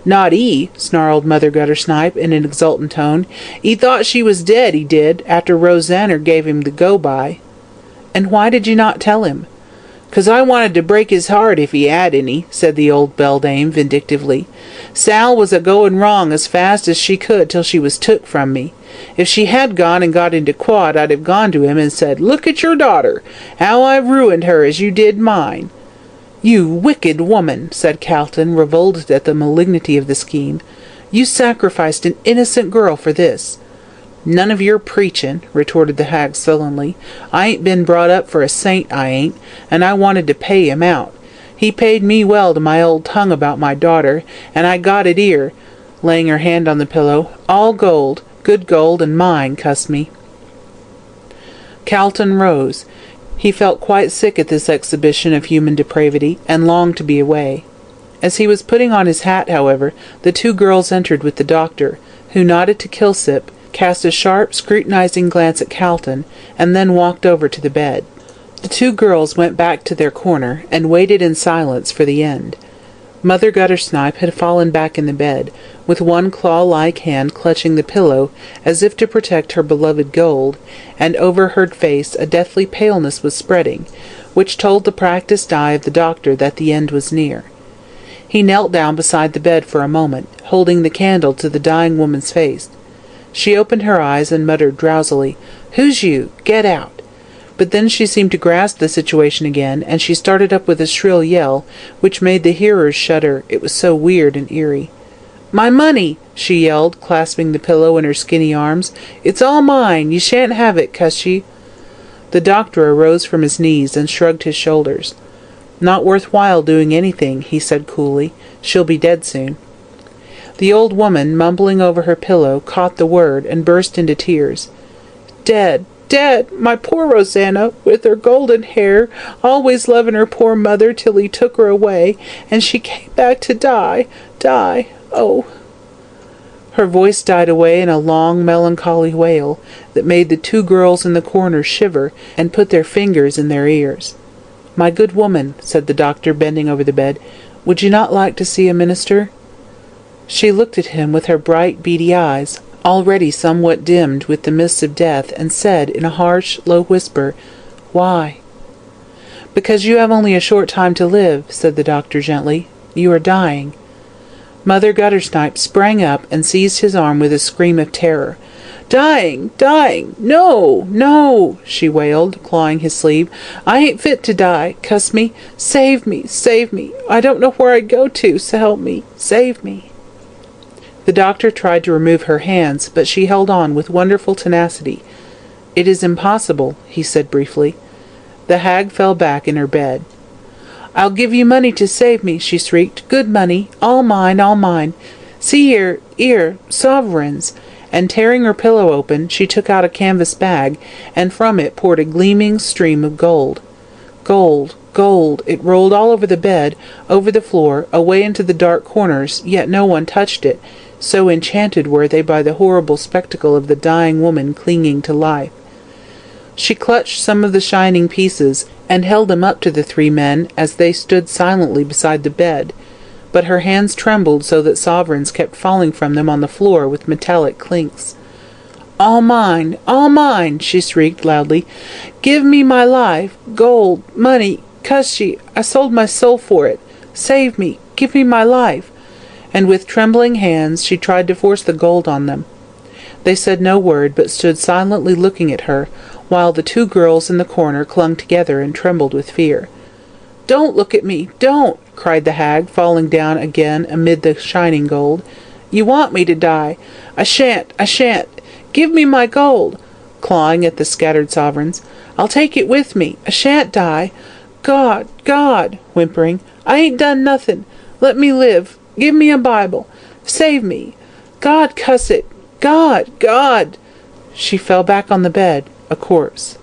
"Not he," snarled Mother Guttersnipe in an exultant tone. "He thought she was dead, he did, after Rosanna gave him the go-by." "And why did you not tell him?" "'Cause I wanted to break his heart if he had any," said the old beldame vindictively. "Sal was a-going wrong as fast as she could till she was took from me. If she had gone and got into quod, I'd have gone to him and said, 'Look at your daughter, how I've ruined her as you did mine.'" "You wicked woman," said Calton, revolted at the malignity of the scheme. You sacrificed an innocent girl for this." "None of your preachin'," retorted the hag sullenly. "I ain't been brought up for a saint, I ain't, and I wanted to pay him out. He paid me well to my old tongue about my daughter, and I got it 'ere," laying her hand on the pillow. "All gold, good gold, and mine, cuss me." Calton rose. He felt quite sick at this exhibition of human depravity, and longed to be away. As he was putting on his hat, however, the two girls entered with the doctor, who nodded to Kilsip, cast a sharp, scrutinizing glance at Calton, and then walked over to the bed. The two girls went back to their corner, and waited in silence for the end. Mother Guttersnipe had fallen back in the bed, with one claw-like hand clutching the pillow as if to protect her beloved gold, and over her face a deathly paleness was spreading, which told the practised eye of the doctor that the end was near. He knelt down beside the bed for a moment, holding the candle to the dying woman's face. She opened her eyes and muttered drowsily, "Who's you? Get out!" But then she seemed to grasp the situation again, and she started up with a shrill yell, which made the hearers shudder, it was so weird and eerie. "My money!" she yelled, clasping the pillow in her skinny arms. "It's all mine! You shan't have it, cuss ye!" The doctor arose from his knees and shrugged his shoulders. "Not worth while doing anything," he said coolly. "She'll be dead soon." The old woman, mumbling over her pillow, caught the word, and burst into tears. "Dead! Dead! My poor Rosanna, with her golden hair, always loving her poor mother till he took her away, and she came back to die, oh!" Her voice died away in a long, melancholy wail that made the two girls in the corner shiver and put their fingers in their ears. "My good woman," said the doctor, bending over the bed, "would you not like to see a minister?" She looked at him with her bright, beady eyes, already somewhat dimmed with the mists of death, and said in a harsh, low whisper, "Why?" "Because you have only a short time to live," said the doctor gently. "You are dying." Mother Guttersnipe sprang up and seized his arm with a scream of terror. "Dying! Dying! No! No!" she wailed, clawing his sleeve. "I ain't fit to die. Cuss me! Save me! Save me! I don't know where I'd go to, so help me! Save me!" The doctor tried to remove her hands, but she held on with wonderful tenacity. "It is impossible," he said briefly. The hag fell back in her bed. "I'll give you money to save me," she shrieked. "Good money. All mine, all mine. See here, sovereigns." And tearing her pillow open, she took out a canvas bag, and from it poured a gleaming stream of gold. Gold, gold! It rolled all over the bed, over the floor, away into the dark corners, yet no one touched it, so enchanted were they by the horrible spectacle of the dying woman clinging to life. She clutched some of the shining pieces, and held them up to the three men as they stood silently beside the bed, but her hands trembled so that sovereigns kept falling from them on the floor with metallic clinks. "All mine! All mine!" she shrieked loudly. "Give me my life! Gold! Money! Cuss ye! I sold my soul for it! Save me! Give me my life!" And with trembling hands she tried to force the gold on them. They said no word, but stood silently looking at her, while the two girls in the corner clung together and trembled with fear. "Don't look at me! Don't!" cried the hag, falling down again amid the shining gold. "You want me to die! I shan't! I shan't! Give me my gold!" clawing at the scattered sovereigns. "I'll take it with me! I shan't die! God! God!" whimpering. "I ain't done nothing! Let me live! Give me a Bible! Save me! God cuss it! God! God!" She fell back on the bed, a corpse.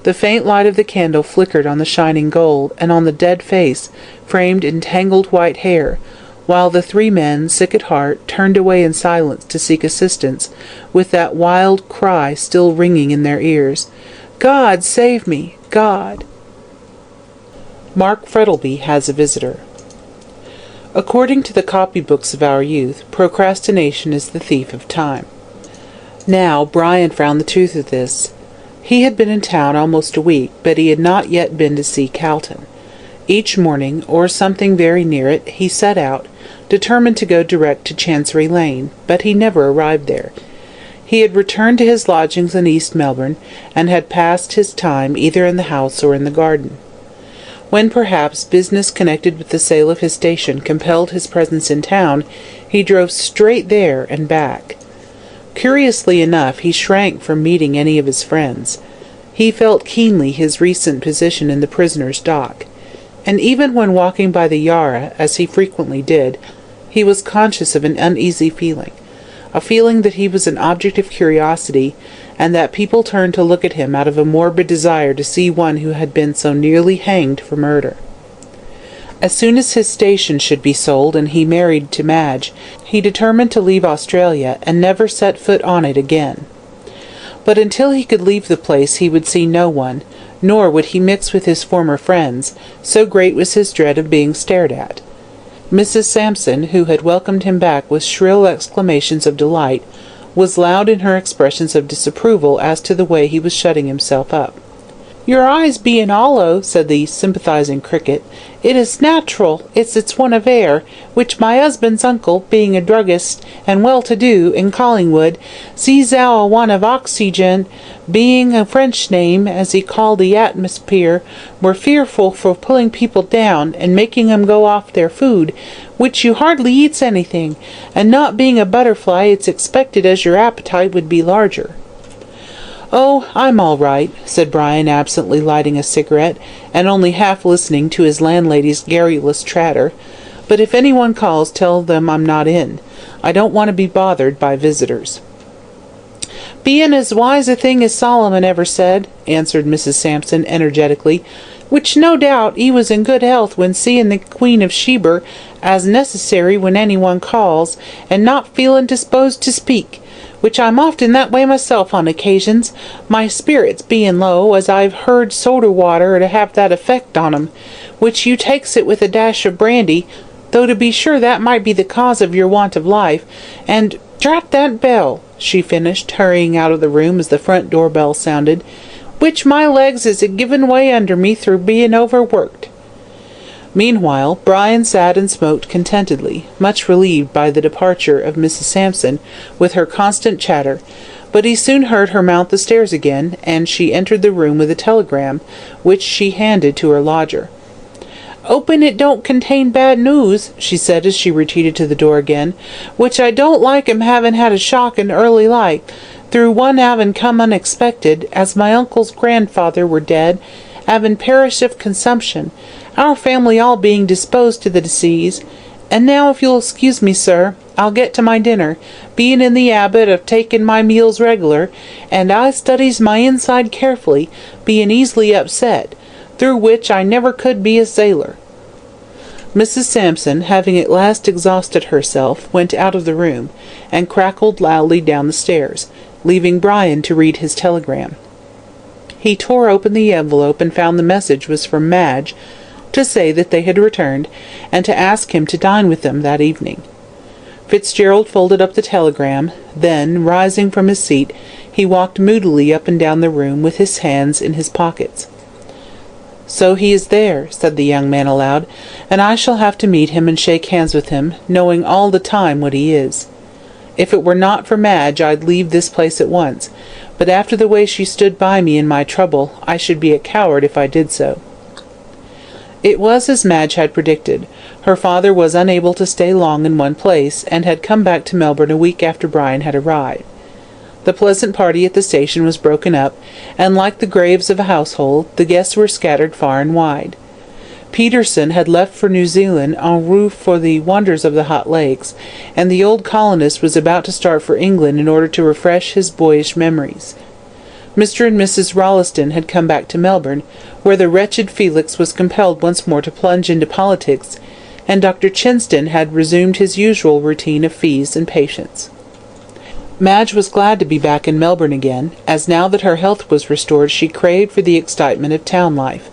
The faint light of the candle flickered on the shining gold, and on the dead face, framed in tangled white hair, while the three men, sick at heart, turned away in silence to seek assistance, with that wild cry still ringing in their ears. "God save me! God!" Mark Frettleby has a visitor. According to the copybooks of our youth, procrastination is the thief of time. Now Brian found the truth of this. He had been in town almost a week, but he had not yet been to see Calton. Each morning, or something very near it, he set out, determined to go direct to Chancery Lane, but he never arrived there. He had returned to his lodgings in East Melbourne, and had passed his time either in the house or in the garden. When perhaps business connected with the sale of his station compelled his presence in town, he drove straight there and back. Curiously enough, he shrank from meeting any of his friends. He felt keenly his recent position in the prisoner's dock, and even when walking by the Yarra, as he frequently did, he was conscious of an uneasy feeling, a feeling that he was an object of curiosity, and that people turned to look at him out of a morbid desire to see one who had been so nearly hanged for murder. As soon as his station should be sold and he married to Madge, he determined to leave Australia and never set foot on it again. But until he could leave the place he would see no one, nor would he mix with his former friends, so great was his dread of being stared at. Mrs. Sampson, who had welcomed him back with shrill exclamations of delight, was loud in her expressions of disapproval as to the way he was shutting himself up. "Your eyes being hollow," said the sympathizing Cricket, "it is natural. It's want of air, which my husband's uncle, being a druggist and well-to-do in Collingwood, sees thou a want of oxygen, being a French name, as he called the atmosphere, were fearful for pulling people down, and making 'em go off their food, which you hardly eats anything, and not being a butterfly, it's expected as your appetite would be larger." "Oh, I'm all right," said Brian, absently lighting a cigarette, and only half listening to his landlady's garrulous chatter. "But if anyone calls, tell them I'm not in. I don't want to be bothered by visitors." "Being as wise a thing as Solomon ever said," answered Mrs. Sampson energetically, "which no doubt he was in good health when seeing the Queen of Sheba as necessary when anyone calls, and not feeling disposed to speak, which I'm often that way myself on occasions, my spirits being low, as I've heard soda water to have that effect on 'em, which you takes it with a dash of brandy, though to be sure that might be the cause of your want of life, and drat that bell," she finished, hurrying out of the room as the front door bell sounded, "which my legs is a-giving way under me through being overworked." Meanwhile, Brian sat and smoked contentedly, much relieved by the departure of Mrs. Sampson, with her constant chatter, but he soon heard her mount the stairs again, and she entered the room with a telegram, which she handed to her lodger. "Open it don't contain bad news," she said as she retreated to the door again, "which I don't like 'em having had a shock in early life, through one having come unexpected, as my uncle's grandfather were dead, having perished of consumption, our family all being disposed to the disease. And now, if you'll excuse me, sir, I'll get to my dinner, being in the habit of taking my meals regular, and I studies my inside carefully, being easily upset, through which I never could be a sailor." Mrs. Sampson, having at last exhausted herself, went out of the room, and crackled loudly down the stairs, leaving Brian to read his telegram. He tore open the envelope and found the message was from Madge, to say that they had returned, and to ask him to dine with them that evening. Fitzgerald folded up the telegram, then, rising from his seat, he walked moodily up and down the room with his hands in his pockets. "So he is there," said the young man aloud, "and I shall have to meet him and shake hands with him, knowing all the time what he is. If it were not for Madge, I'd leave this place at once, but after the way she stood by me in my trouble, I should be a coward if I did so." It was as Madge had predicted. Her father was unable to stay long in one place, and had come back to Melbourne a week after Brian had arrived. The pleasant party at the station was broken up, and like the graves of a household, the guests were scattered far and wide. Peterson had left for New Zealand en route for the wonders of the hot lakes, and the old colonist was about to start for England in order to refresh his boyish memories. Mr. and Mrs. Rolleston had come back to Melbourne, where the wretched Felix was compelled once more to plunge into politics, and Dr. Chinston had resumed his usual routine of fees and patients. Madge was glad to be back in Melbourne again, as now that her health was restored she craved for the excitement of town life.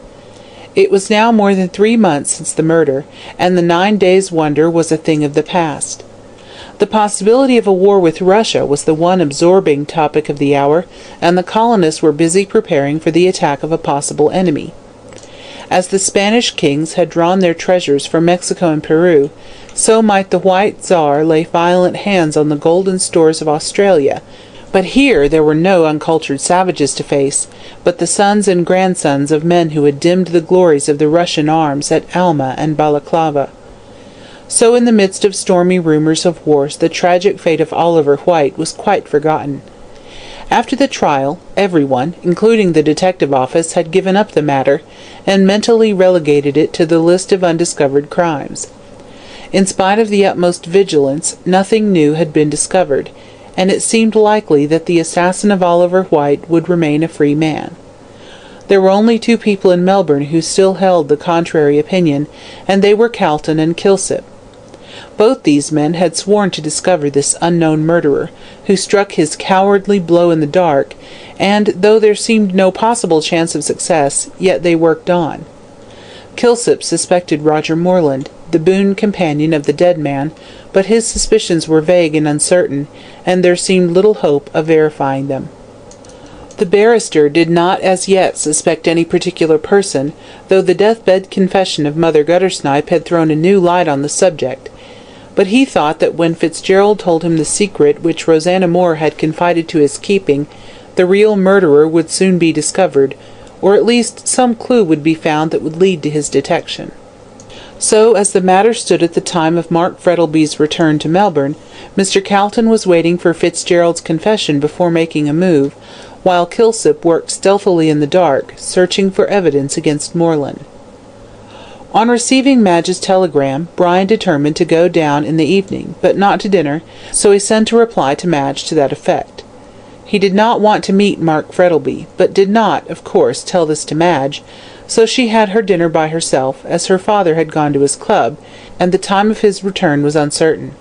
It was now more than 3 months since the murder, and the 9 days' wonder was a thing of the past. The possibility of a war with Russia was the one absorbing topic of the hour, and the colonists were busy preparing for the attack of a possible enemy. As the Spanish kings had drawn their treasures from Mexico and Peru, so might the White Tsar lay violent hands on the golden stores of Australia, But here there were no uncultured savages to face, but the sons and grandsons of men who had dimmed the glories of the Russian arms at Alma and Balaclava. So in the midst of stormy rumours of wars, the tragic fate of Oliver White was quite forgotten. After the trial, everyone, including the detective office, had given up the matter, and mentally relegated it to the list of undiscovered crimes. In spite of the utmost vigilance, nothing new had been discovered, and it seemed likely that the assassin of Oliver White would remain a free man. There were only two people in Melbourne who still held the contrary opinion, and they were Calton and Kilsip. Both these men had sworn to discover this unknown murderer, who struck his cowardly blow in the dark, and, though there seemed no possible chance of success, yet they worked on. Kilsip suspected Roger Morland, the boon companion of the dead man, but his suspicions were vague and uncertain, and there seemed little hope of verifying them. The barrister did not as yet suspect any particular person, though the deathbed confession of Mother Guttersnipe had thrown a new light on the subject. But he thought that when Fitzgerald told him the secret which Rosanna Moore had confided to his keeping, the real murderer would soon be discovered, or at least some clue would be found that would lead to his detection. So, as the matter stood at the time of Mark Frettlby's return to Melbourne, Mr. Calton was waiting for Fitzgerald's confession before making a move, while Kilsip worked stealthily in the dark, searching for evidence against Morland. On receiving Madge's telegram, Brian determined to go down in the evening, but not to dinner, so he sent a reply to Madge to that effect. He did not want to meet Mark Frettlby, but did not, of course, tell this to Madge, so she had her dinner by herself, as her father had gone to his club, and the time of his return was uncertain.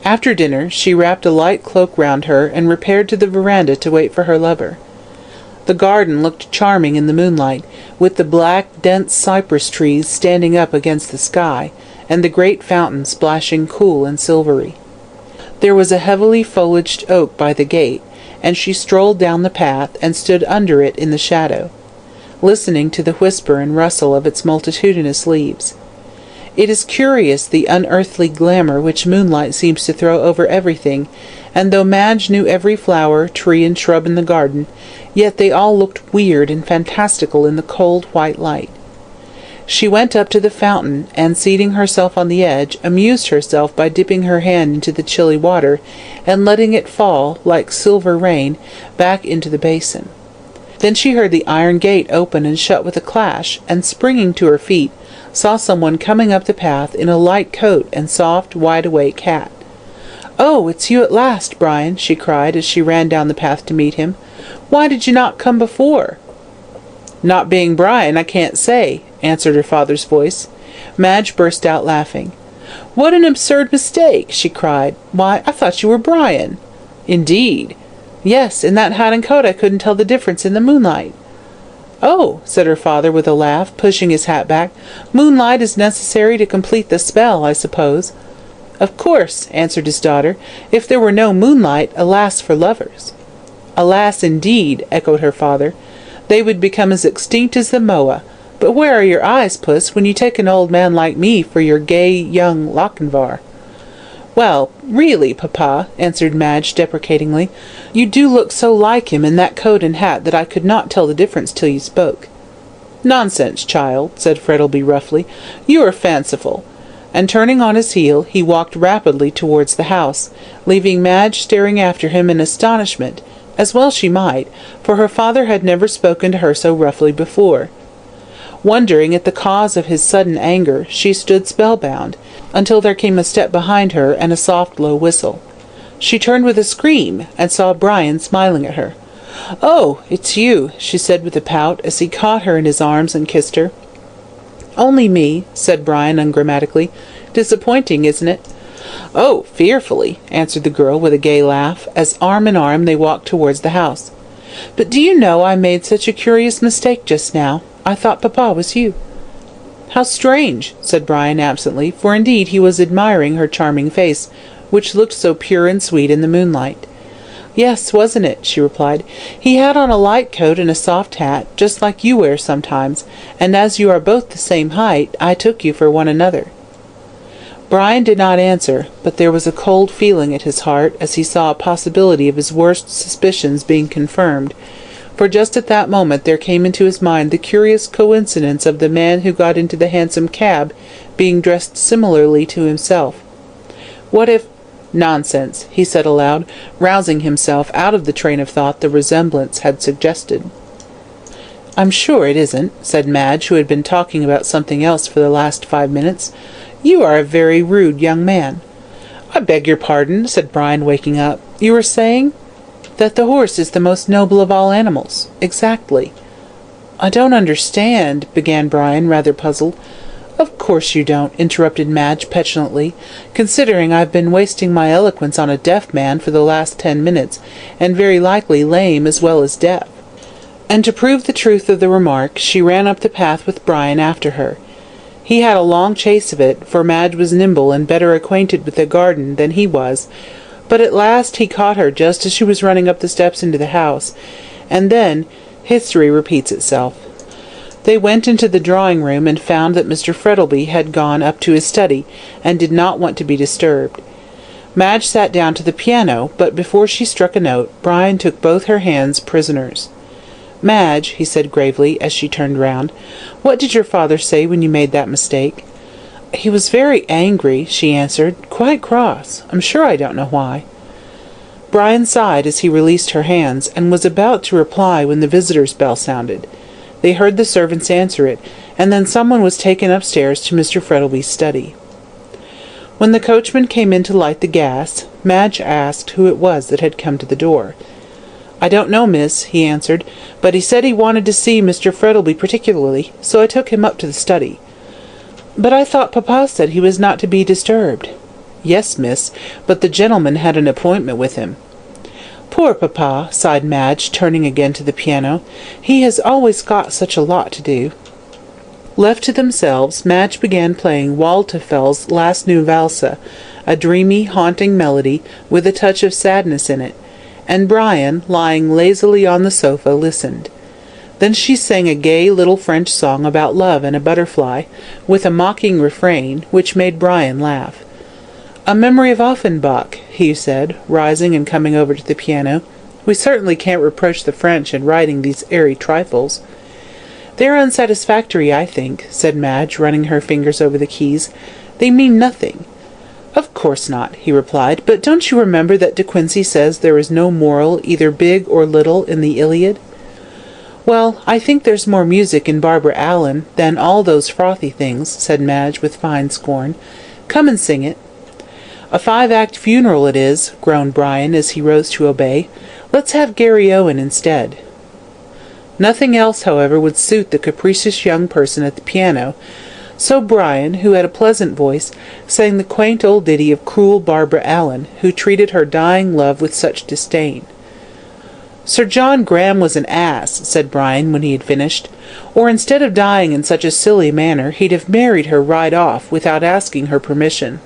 After dinner, she wrapped a light cloak round her, and repaired to the veranda to wait for her lover. The garden looked charming in the moonlight, with the black, dense cypress trees standing up against the sky, and the great fountain splashing cool and silvery. There was a heavily foliaged oak by the gate, and she strolled down the path and stood under it in the shadow, listening to the whisper and rustle of its multitudinous leaves. It is curious the unearthly glamour which moonlight seems to throw over everything, and though Madge knew every flower, tree, and shrub in the garden, yet they all looked weird and fantastical in the cold white light. She went up to the fountain, and, seating herself on the edge, amused herself by dipping her hand into the chilly water, and letting it fall, like silver rain, back into the basin. Then she heard the iron gate open and shut with a clash, and, springing to her feet, saw someone coming up the path in a light coat and soft, wide-awake hat. "Oh, it's you at last, Brian," she cried, as she ran down the path to meet him. "Why did you not come before?" "Not being Brian, I can't say," answered her father's voice. Madge burst out laughing. "What an absurd mistake!" she cried. "Why, I thought you were Brian." "Indeed?" "Yes, in that hat and coat I couldn't tell the difference in the moonlight." "Oh," said her father with a laugh, pushing his hat back, "moonlight is necessary to complete the spell, I suppose." "Of course," answered his daughter. "If there were no moonlight, alas for lovers." "Alas, indeed," echoed her father. "They would become as extinct as the moa. But where are your eyes, Puss, when you take an old man like me for your gay young Lochinvar?" "Well, really, Papa," answered Madge deprecatingly, "you do look so like him in that coat and hat that I could not tell the difference till you spoke." "Nonsense, child," said Frettlby roughly. "You are fanciful." And turning on his heel, he walked rapidly towards the house, leaving Madge staring after him in astonishment, as well she might, for her father had never spoken to her so roughly before. Wondering at the cause of his sudden anger, she stood spellbound, until there came a step behind her and a soft low whistle. She turned with a scream, and saw Brian smiling at her. "Oh, it's you," she said with a pout, as he caught her in his arms and kissed her. "Only me," said Brian ungrammatically. "Disappointing, isn't it?" "Oh, fearfully," answered the girl with a gay laugh, as arm in arm they walked towards the house. "But do you know I made such a curious mistake just now? I thought Papa was you." "How strange," said Brian absently, for indeed he was admiring her charming face, which looked so pure and sweet in the moonlight. "Yes, wasn't it?" she replied. "He had on a light coat and a soft hat, just like you wear sometimes, and as you are both the same height, I took you for one another." Brian did not answer, but there was a cold feeling at his heart as he saw a possibility of his worst suspicions being confirmed, for just at that moment there came into his mind the curious coincidence of the man who got into the hansom cab being dressed similarly to himself. What if— "Nonsense," he said aloud, rousing himself out of the train of thought the resemblance had suggested. "I'm sure it isn't," said Madge, who had been talking about something else for the last 5 minutes. "You are a very rude young man." "I beg your pardon," said Brian, waking up. "You were saying—" "That the horse is the most noble of all animals. Exactly." "I don't understand—" began Brian, rather puzzled. "Of course you don't," interrupted Madge petulantly, "considering I've been wasting my eloquence on a deaf man for the last 10 minutes, and very likely lame as well as deaf." And to prove the truth of the remark, she ran up the path with Brian after her. He had a long chase of it, for Madge was nimble and better acquainted with the garden than he was, but at last he caught her just as she was running up the steps into the house, and then history repeats itself. They went into the drawing-room and found that Mr. Frettlby had gone up to his study, and did not want to be disturbed. Madge sat down to the piano, but before she struck a note, Brian took both her hands prisoners. "Madge," he said gravely, as she turned round, "what did your father say when you made that mistake?" "He was very angry," she answered, "quite cross. I'm sure I don't know why." Brian sighed as he released her hands, and was about to reply when the visitor's bell sounded. They heard the servants answer it, and then someone was taken upstairs to Mr. Frettlby's study. When the coachman came in to light the gas, Madge asked who it was that had come to the door. "I don't know, miss," he answered, "but he said he wanted to see Mr. Frettlby particularly, so I took him up to the study." "But I thought papa said he was not to be disturbed." "Yes, miss, but the gentleman had an appointment with him." "Poor papa," sighed Madge, turning again to the piano. "He has always got such a lot to do." Left to themselves, Madge began playing Waldteufel's Last New Valse, a dreamy, haunting melody with a touch of sadness in it, and Brian, lying lazily on the sofa, listened. Then she sang a gay little French song about love and a butterfly, with a mocking refrain, which made Brian laugh. "A memory of Offenbach," he said, rising and coming over to the piano. "We certainly can't reproach the French in writing these airy trifles." "They're unsatisfactory, I think," said Madge, running her fingers over the keys. "They mean nothing." "Of course not," he replied, "but don't you remember that De Quincey says there is no moral, either big or little, in the Iliad?" "Well, I think there's more music in Barbara Allen than all those frothy things," said Madge with fine scorn. "Come and sing it." "A 5-act funeral it is," groaned Brian as he rose to obey. "Let's have Gary Owen instead." Nothing else, however, would suit the capricious young person at the piano, so Brian, who had a pleasant voice, sang the quaint old ditty of cruel Barbara Allen, who treated her dying love with such disdain. "Sir John Graham was an ass," said Brian when he had finished, "or instead of dying in such a silly manner, he'd have married her right off, without asking her permission."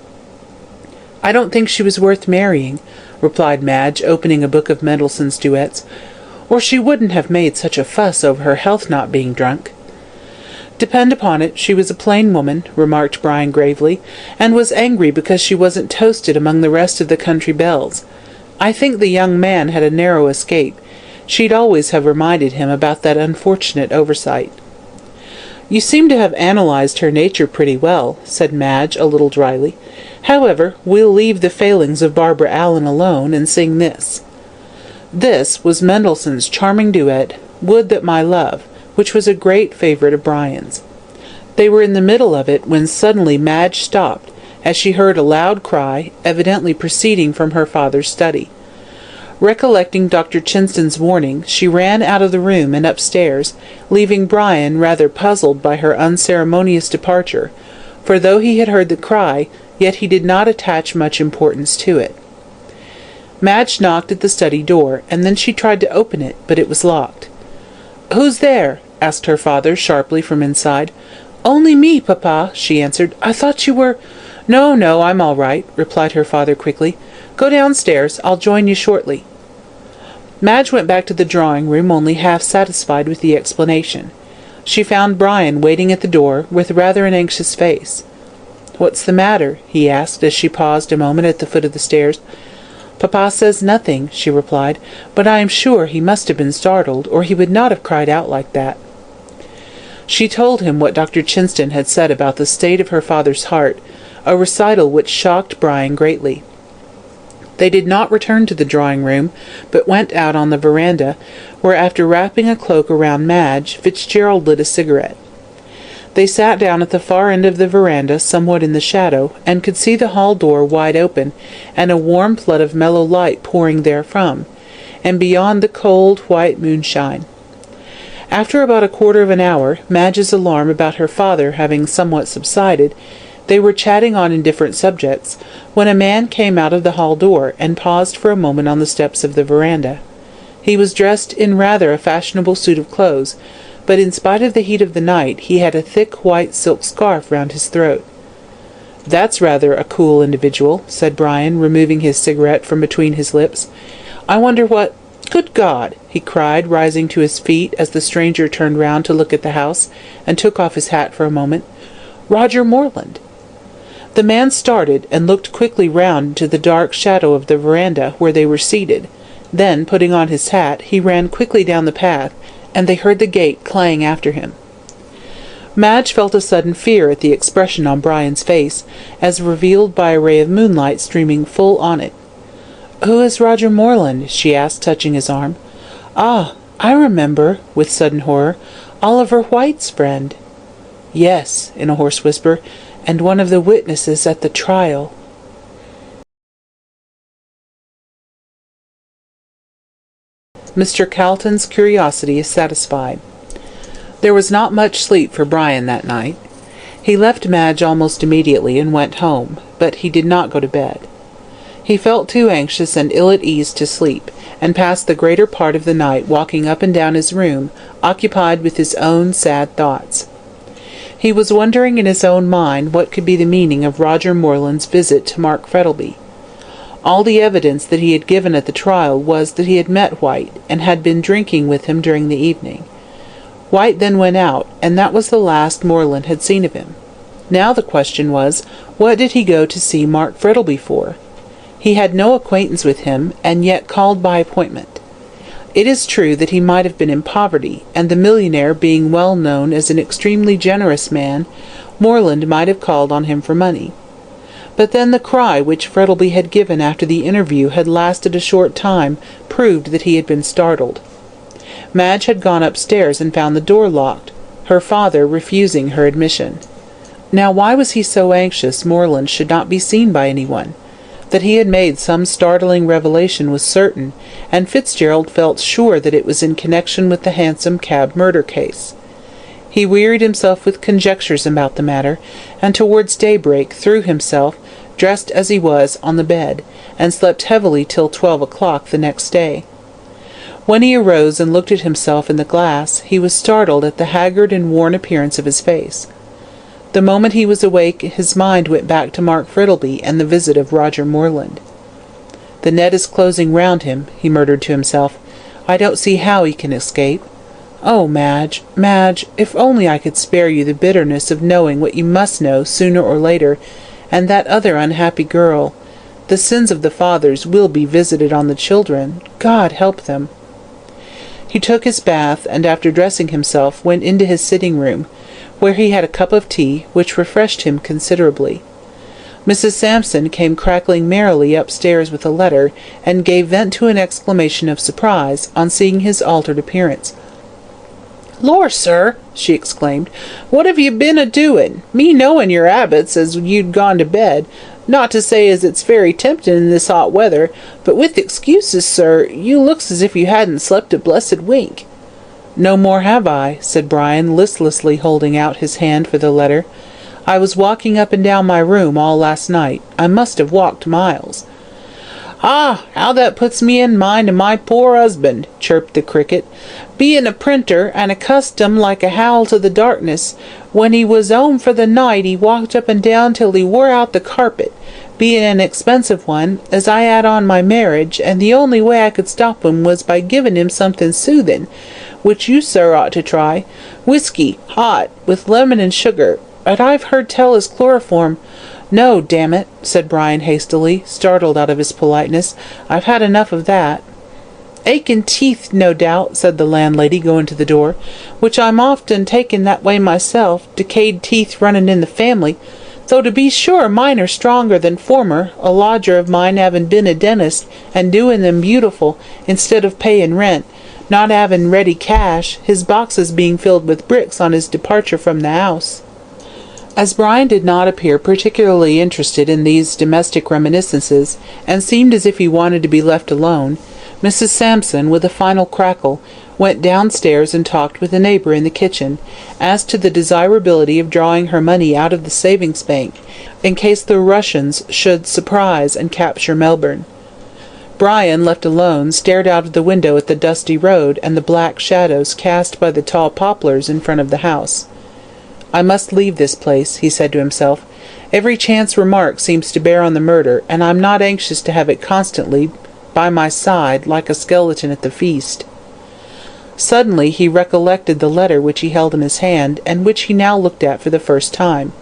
"I don't think she was worth marrying," replied Madge, opening a book of Mendelssohn's duets, "or she wouldn't have made such a fuss over her health not being drunk." "Depend upon it, she was a plain woman," remarked Brian gravely, "and was angry because she wasn't toasted among the rest of the country belles. I think the young man had a narrow escape. She'd always have reminded him about that unfortunate oversight." "You seem to have analysed her nature pretty well," said Madge a little dryly. "However, we'll leave the failings of Barbara Allen alone, and sing this." This was Mendelssohn's charming duet, "Would That My Love," which was a great favourite of Brian's. They were in the middle of it when suddenly Madge stopped, as she heard a loud cry, evidently proceeding from her father's study. Recollecting Dr. Chinston's warning, she ran out of the room and upstairs, leaving Brian rather puzzled by her unceremonious departure, for though he had heard the cry, yet he did not attach much importance to it. Madge knocked at the study door, and then she tried to open it, but it was locked. "Who's there?" asked her father sharply from inside. "Only me, papa," she answered. "I thought you were—" "No, no, I'm all right," replied her father quickly. "Go downstairs. I'll join you shortly." Madge went back to the drawing-room only half satisfied with the explanation. She found Brian waiting at the door with rather an anxious face. "What's the matter?" he asked, as she paused a moment at the foot of the stairs. "Papa says nothing," she replied, "but I am sure he must have been startled, or he would not have cried out like that." She told him what Dr. Chinston had said about the state of her father's heart, a recital which shocked Brian greatly. They did not return to the drawing-room, but went out on the veranda, where, after wrapping a cloak around Madge, Fitzgerald lit a cigarette. They sat down at the far end of the veranda, somewhat in the shadow, and could see the hall door wide open, and a warm flood of mellow light pouring therefrom, and beyond the cold, white moonshine. After about a quarter of an hour, Madge's alarm about her father having somewhat subsided, they were chatting on indifferent subjects, when a man came out of the hall door, and paused for a moment on the steps of the veranda. He was dressed in rather a fashionable suit of clothes, but in spite of the heat of the night, he had a thick white silk scarf round his throat. "That's rather a cool individual," said Brian, removing his cigarette from between his lips. "I wonder what— Good God!" he cried, rising to his feet as the stranger turned round to look at the house, and took off his hat for a moment. "Roger Morland!" The man started, and looked quickly round into the dark shadow of the veranda where they were seated. Then, putting on his hat, he ran quickly down the path, and they heard the gate clang after him. Madge felt a sudden fear at the expression on Brian's face, as revealed by a ray of moonlight streaming full on it. "Who is Roger Morland?" she asked, touching his arm. "Ah, I remember," with sudden horror. "Oliver White's friend." "Yes," in a hoarse whisper, "and one of the witnesses at the trial." Mr. Calton's curiosity is satisfied. There was not much sleep for Brian that night. He left Madge almost immediately and went home, but he did not go to bed. He felt too anxious and ill at ease to sleep, and passed the greater part of the night walking up and down his room, occupied with his own sad thoughts. He was wondering in his own mind what could be the meaning of Roger Morland's visit to Mark Frettlby. All the evidence that he had given at the trial was that he had met White, and had been drinking with him during the evening. White then went out, and that was the last Morland had seen of him. Now the question was, what did he go to see Mark Frettlby for? He had no acquaintance with him, and yet called by appointment. It is true that he might have been in poverty, and the millionaire being well known as an extremely generous man, Morland might have called on him for money. But then the cry which Frettlby had given after the interview had lasted a short time proved that he had been startled. Madge had gone upstairs and found the door locked, her father refusing her admission. Now why was he so anxious Morland should not be seen by anyone? That he had made some startling revelation was certain, and Fitzgerald felt sure that it was in connection with the Hansom Cab murder case. He wearied himself with conjectures about the matter, and towards daybreak threw himself, dressed as he was, on the bed, and slept heavily till 12 o'clock the next day. When he arose and looked at himself in the glass, he was startled at the haggard and worn appearance of his face. The moment he was awake, his mind went back to Mark Frettlby and the visit of Roger Morland. "The net is closing round him," he murmured to himself. "I don't see how he can escape. Oh, Madge, Madge, if only I could spare you the bitterness of knowing what you must know sooner or later, and that other unhappy girl. The sins of the fathers will be visited on the children. God help them." He took his bath, and after dressing himself went into his sitting-room, where he had a cup of tea, which refreshed him considerably. Mrs. Sampson came crackling merrily upstairs with a letter, and gave vent to an exclamation of surprise on seeing his altered appearance. "Lor, sir," she exclaimed, "what have you been a-doing? Me knowing your habits as you'd gone to bed. Not to say as it's very tempting in this hot weather, but with excuses, sir, you looks as if you hadn't slept a blessed wink." "No more have I," said Brian, listlessly holding out his hand for the letter. "I was walking up and down my room all last night. I must have walked miles." "Ah, how that puts me in mind of my poor husband," chirped the cricket. "Being a printer, and accustomed like a howl to the darkness, when he was home for the night he walked up and down till he wore out the carpet, being an expensive one, as I had on my marriage, and the only way I could stop him was by giving him something soothing, which you, sir, ought to try. Whiskey, hot, with lemon and sugar. But I've heard tell is chloroform. No, damn it, said Brian hastily, startled out of his politeness. I've had enough of that. Aching teeth, no doubt, said the landlady, going to the door, which I'm often taken that way myself, decayed teeth running in the family, though to be sure mine are stronger than former, a lodger of mine having been a dentist, and doing them beautiful, instead of paying rent, not having ready cash, his boxes being filled with bricks on his departure from the house. As Brian did not appear particularly interested in these domestic reminiscences, and seemed as if he wanted to be left alone, Mrs. Sampson, with a final crackle, went downstairs and talked with a neighbour in the kitchen as to the desirability of drawing her money out of the savings bank, in case the Russians should surprise and capture Melbourne. Brian, left alone, stared out of the window at the dusty road and the black shadows cast by the tall poplars in front of the house. "I must leave this place," he said to himself. "Every chance remark seems to bear on the murder, and I'm not anxious to have it constantly by my side like a skeleton at the feast." Suddenly he recollected the letter which he held in his hand, and which he now looked at for the first time.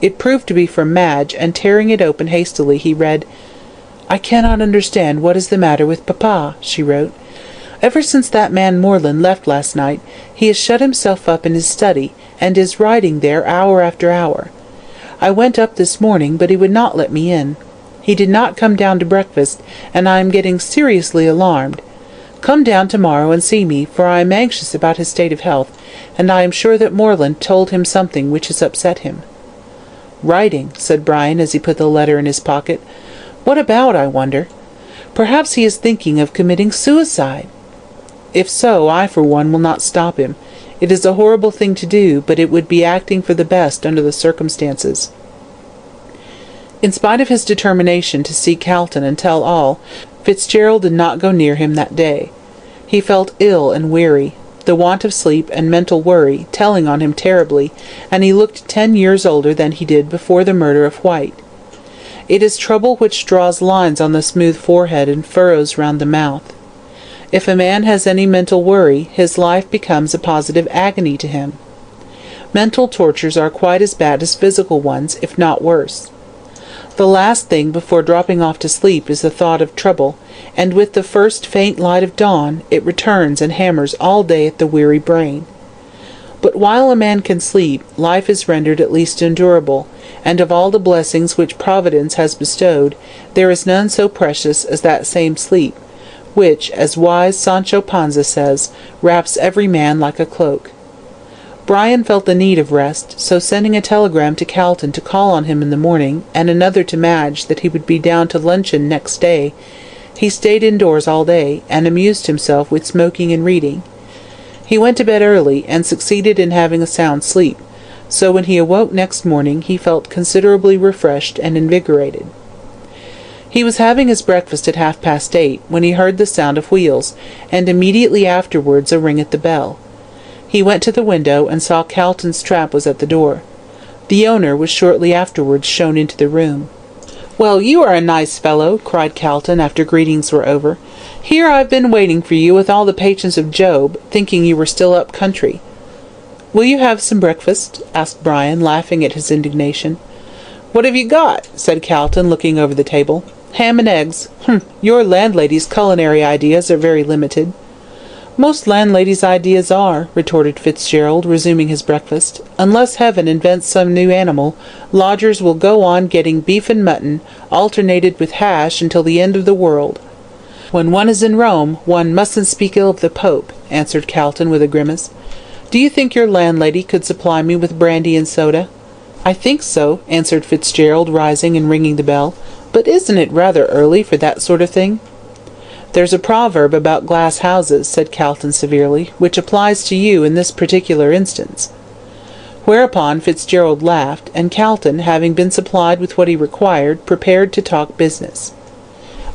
It proved to be from Madge, and tearing it open hastily, he read, "I cannot understand what is the matter with Papa," she wrote. "Ever since that man Moreland left last night, he has shut himself up in his study, and is writing there hour after hour. I went up this morning, but he would not let me in. He did not come down to breakfast, and I am getting seriously alarmed. Come down tomorrow and see me, for I am anxious about his state of health, and I am sure that Moreland told him something which has upset him." "Writing," said Brian, as he put the letter in his pocket. "What about, I wonder? Perhaps he is thinking of committing suicide. If so, I for one will not stop him. It is a horrible thing to do, but it would be acting for the best under the circumstances." In spite of his determination to see Calton and tell all, Fitzgerald did not go near him that day. He felt ill and weary, the want of sleep and mental worry telling on him terribly, and he looked 10 years older than he did before the murder of White. It is trouble which draws lines on the smooth forehead and furrows round the mouth. If a man has any mental worry, his life becomes a positive agony to him. Mental tortures are quite as bad as physical ones, if not worse. The last thing before dropping off to sleep is the thought of trouble, and with the first faint light of dawn it returns and hammers all day at the weary brain. But while a man can sleep, life is rendered at least endurable, and of all the blessings which Providence has bestowed, there is none so precious as that same sleep, which, as wise Sancho Panza says, wraps every man like a cloak. Brian felt the need of rest, so sending a telegram to Calton to call on him in the morning, and another to Madge that he would be down to luncheon next day, he stayed indoors all day, and amused himself with smoking and reading. He went to bed early, and succeeded in having a sound sleep, so when he awoke next morning he felt considerably refreshed and invigorated. He was having his breakfast at 8:30, when he heard the sound of wheels, and immediately afterwards a ring at the bell. He went to the window, and saw Calton's trap was at the door. The owner was shortly afterwards shown into the room. "Well, you are a nice fellow," cried Calton, after greetings were over. "Here I've been waiting for you with all the patience of Job, thinking you were still up country." "Will you have some breakfast?" asked Brian, laughing at his indignation. "What have you got?" said Calton, looking over the table. "Ham and eggs. Your landlady's culinary ideas are very limited." "Most landladies' ideas are," retorted Fitzgerald, resuming his breakfast. "Unless heaven invents some new animal, lodgers will go on getting beef and mutton, alternated with hash, until the end of the world." "When one is in Rome, one mustn't speak ill of the Pope," answered Calton with a grimace. "Do you think your landlady could supply me with brandy and soda?" "I think so," answered Fitzgerald, rising and ringing the bell. "But isn't it rather early for that sort of thing?" "There's a proverb about glass houses," said Calton severely, "which applies to you in this particular instance." Whereupon Fitzgerald laughed, and Calton, having been supplied with what he required, prepared to talk business.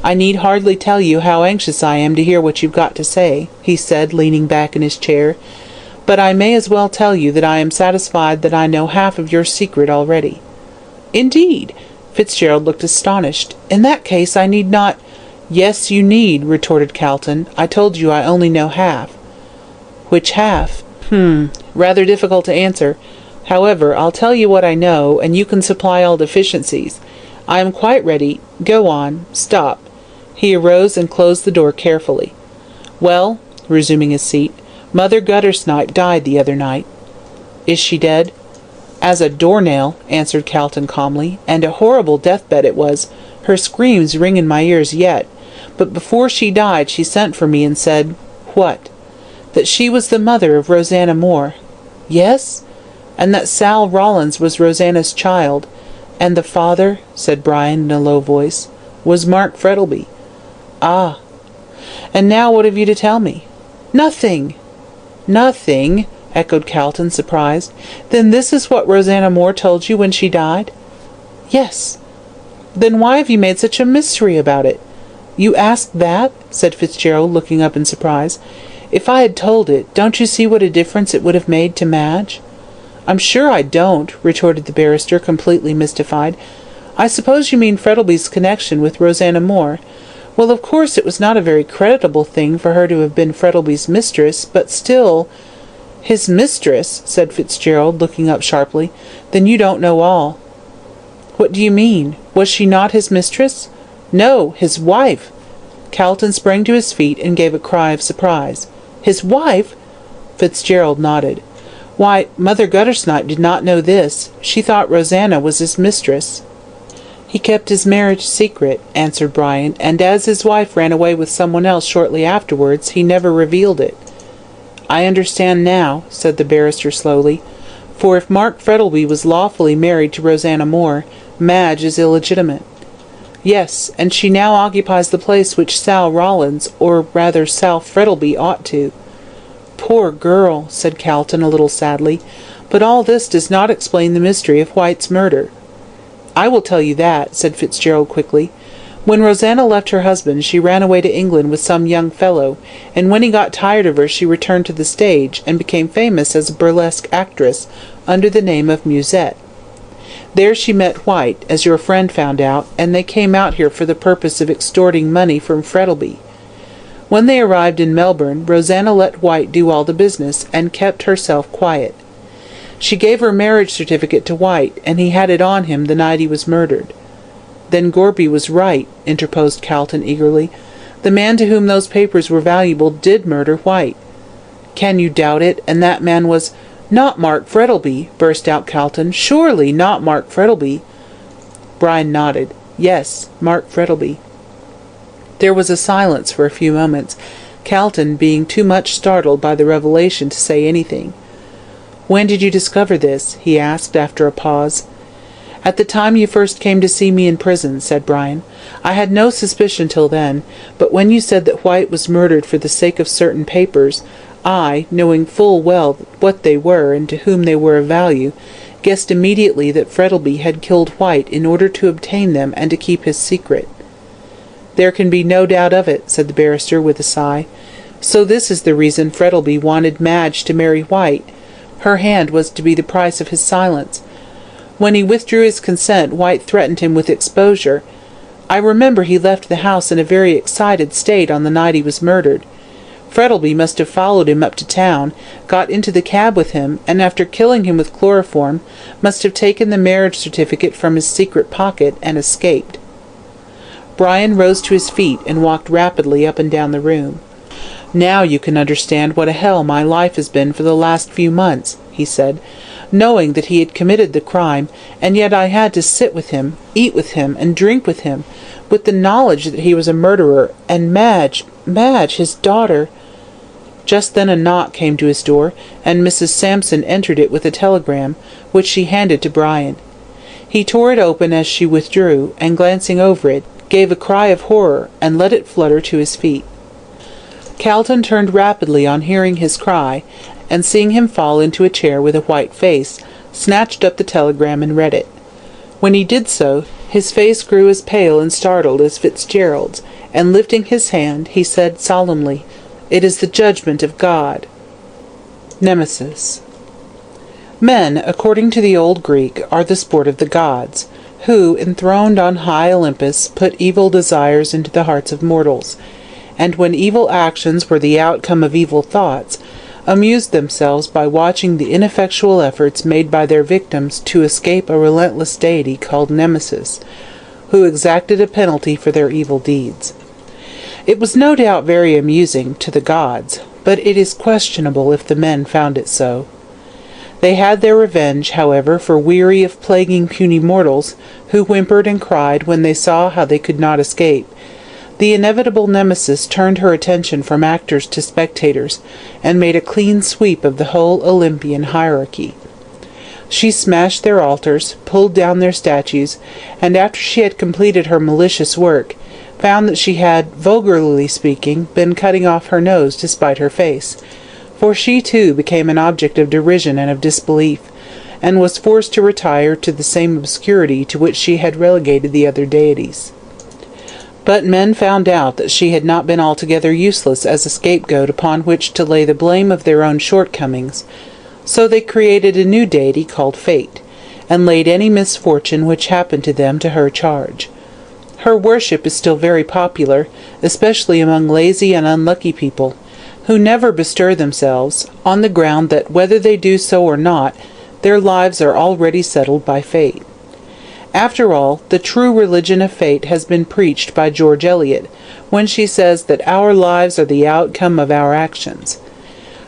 "I need hardly tell you how anxious I am to hear what you've got to say," he said, leaning back in his chair. "But I may as well tell you that I am satisfied that I know half of your secret already." "Indeed!" Fitzgerald looked astonished. "In that case I need not—" "Yes, you need," retorted Calton. "I told you I only know half." "Which half?" Rather difficult to answer. However, I'll tell you what I know, and you can supply all deficiencies. I am quite ready. Go on. Stop." He arose and closed the door carefully. "Well," resuming his seat, "Mother Guttersnipe died the other night." "Is she dead?" "As a doornail," answered Calton calmly, "and a horrible deathbed it was. Her screams ring in my ears yet. But before she died she sent for me and said—" "What?" "That she was the mother of Rosanna Moore." "Yes?" "And that Sal Rawlins was Rosanna's child. And the father," said Brian in a low voice, "was Mark Frettlby." "Ah. And now what have you to tell me?" "Nothing." "Nothing?" echoed Calton, surprised. "Then this is what Rosanna Moore told you when she died?" "Yes." "Then why have you made such a mystery about it?" "You ask that?" said Fitzgerald, looking up in surprise. "If I had told it, don't you see what a difference it would have made to Madge?" "I'm sure I don't," retorted the barrister, completely mystified. "I suppose you mean Frettlby's connection with Rosanna Moore. Well, of course it was not a very creditable thing for her to have been Frettlby's mistress, but still—" "His mistress?" said Fitzgerald, looking up sharply. "Then you don't know all." "What do you mean? Was she not his mistress?" "No, his wife." Calton sprang to his feet and gave a cry of surprise. "His wife?" Fitzgerald nodded. "Why, Mother Guttersnipe did not know this. She thought Rosanna was his mistress." "He kept his marriage secret," answered Brian, "and as his wife ran away with someone else shortly afterwards, he never revealed it." "I understand now," said the barrister slowly. "For if Mark Frettlby was lawfully married to Rosanna Moore, Madge is illegitimate." "Yes, and she now occupies the place which Sal Rawlins, or rather Sal Frettlby, ought to." "Poor girl," said Calton a little sadly. "But all this does not explain the mystery of White's murder." "I will tell you that," said Fitzgerald quickly. "When Rosanna left her husband she ran away to England with some young fellow, and when he got tired of her she returned to the stage, and became famous as a burlesque actress under the name of Musette. There she met White, as your friend found out, and they came out here for the purpose of extorting money from Frettlby. When they arrived in Melbourne, Rosanna let White do all the business, and kept herself quiet. She gave her marriage certificate to White, and he had it on him the night he was murdered." "Then Gorby was right," interposed Calton eagerly. "The man to whom those papers were valuable did murder White." "Can you doubt it? And that man was—" "Not Mark Frettlby!" burst out Calton. "Surely not Mark Frettlby!" Brian nodded. "Yes, Mark Frettlby." There was a silence for a few moments, Calton being too much startled by the revelation to say anything. "When did you discover this?" he asked after a pause. "At the time you first came to see me in prison," said Brian. "I had no suspicion till then, but when you said that White was murdered for the sake of certain papers, I, knowing full well what they were and to whom they were of value, guessed immediately that Frettlby had killed White in order to obtain them and to keep his secret." "There can be no doubt of it," said the barrister with a sigh. "So this is the reason Frettlby wanted Madge to marry White. Her hand was to be the price of his silence. When he withdrew his consent, White threatened him with exposure. I remember he left the house in a very excited state on the night he was murdered. Frettlby must have followed him up to town, got into the cab with him, and after killing him with chloroform, must have taken the marriage certificate from his secret pocket and escaped." Brian rose to his feet and walked rapidly up and down the room. "Now you can understand what a hell my life has been for the last few months," he said, "knowing that he had committed the crime, and yet I had to sit with him, eat with him, and drink with him, with the knowledge that he was a murderer, and Madge, his daughter—" Just then a knock came to his door, and Mrs. Sampson entered it with a telegram, which she handed to Brian. He tore it open as she withdrew, and glancing over it, gave a cry of horror, and let it flutter to his feet. Calton turned rapidly on hearing his cry, and seeing him fall into a chair with a white face, snatched up the telegram and read it. When he did so, his face grew as pale and startled as Fitzgerald's, and lifting his hand, he said solemnly, "It is the judgment of God." Nemesis. Men, according to the old Greek, are the sport of the gods, who, enthroned on high Olympus, put evil desires into the hearts of mortals, and when evil actions were the outcome of evil thoughts, amused themselves by watching the ineffectual efforts made by their victims to escape a relentless deity called Nemesis, who exacted a penalty for their evil deeds. It was no doubt very amusing to the gods, but it is questionable if the men found it so. They had their revenge, however, for weary of plaguing puny mortals, who whimpered and cried when they saw how they could not escape. The inevitable Nemesis turned her attention from actors to spectators, and made a clean sweep of the whole Olympian hierarchy. She smashed their altars, pulled down their statues, and after she had completed her malicious work, found that she had, vulgarly speaking, been cutting off her nose to spite her face, for she too became an object of derision and of disbelief, and was forced to retire to the same obscurity to which she had relegated the other deities. But men found out that she had not been altogether useless as a scapegoat upon which to lay the blame of their own shortcomings, so they created a new deity called Fate, and laid any misfortune which happened to them to her charge. Her worship is still very popular, especially among lazy and unlucky people, who never bestir themselves, on the ground that whether they do so or not, their lives are already settled by fate. After all, the true religion of fate has been preached by George Eliot, when she says that our lives are the outcome of our actions.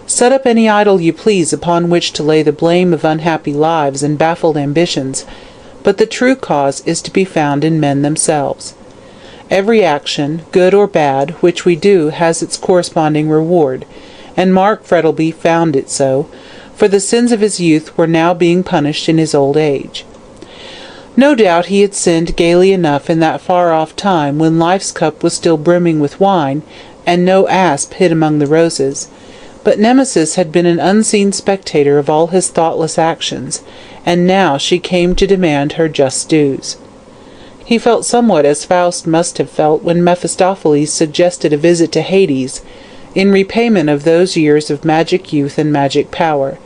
Set up any idol you please upon which to lay the blame of unhappy lives and baffled ambitions, but the true cause is to be found in men themselves. Every action, good or bad, which we do has its corresponding reward, and Mark Frettlby found it so, for the sins of his youth were now being punished in his old age. No doubt he had sinned gaily enough in that far-off time when life's cup was still brimming with wine, and no asp hid among the roses, but Nemesis had been an unseen spectator of all his thoughtless actions, and now she came to demand her just dues. He felt somewhat as Faust must have felt when Mephistopheles suggested a visit to Hades, in repayment of those years of magic youth and magic power.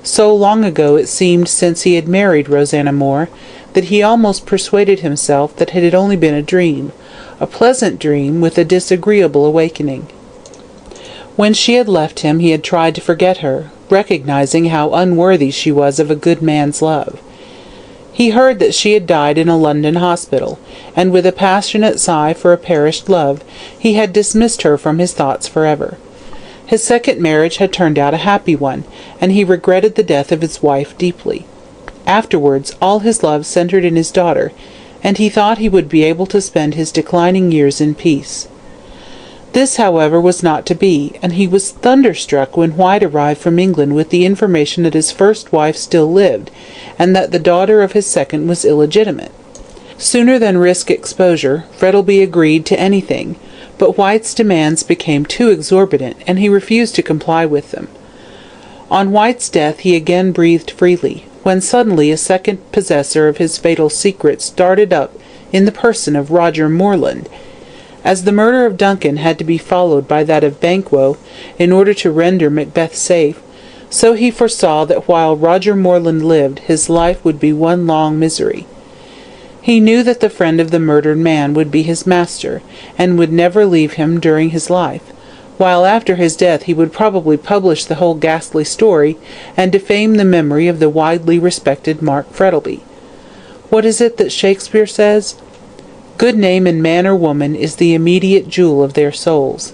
So long ago it seemed since he had married Rosanna Moore, that he almost persuaded himself that it had only been a dream, a pleasant dream with a disagreeable awakening. When she had left him he had tried to forget her, recognizing how unworthy she was of a good man's love. He heard that she had died in a London hospital, and with a passionate sigh for a perished love, he had dismissed her from his thoughts forever. His second marriage had turned out a happy one, and he regretted the death of his wife deeply. Afterwards, all his love centred in his daughter, and he thought he would be able to spend his declining years in peace. This, however, was not to be, and he was thunderstruck when White arrived from England with the information that his first wife still lived, and that the daughter of his second was illegitimate. Sooner than risk exposure, Frettlby agreed to anything, but White's demands became too exorbitant, and he refused to comply with them. On White's death he again breathed freely, when suddenly a second possessor of his fatal secret started up in the person of Roger Morland. As the murder of Duncan had to be followed by that of Banquo in order to render Macbeth safe, so he foresaw that while Roger Morland lived his life would be one long misery. He knew that the friend of the murdered man would be his master, and would never leave him during his life, while after his death he would probably publish the whole ghastly story, and defame the memory of the widely respected Mark Frettlby. What is it that Shakespeare says? Good name in man or woman is the immediate jewel of their souls.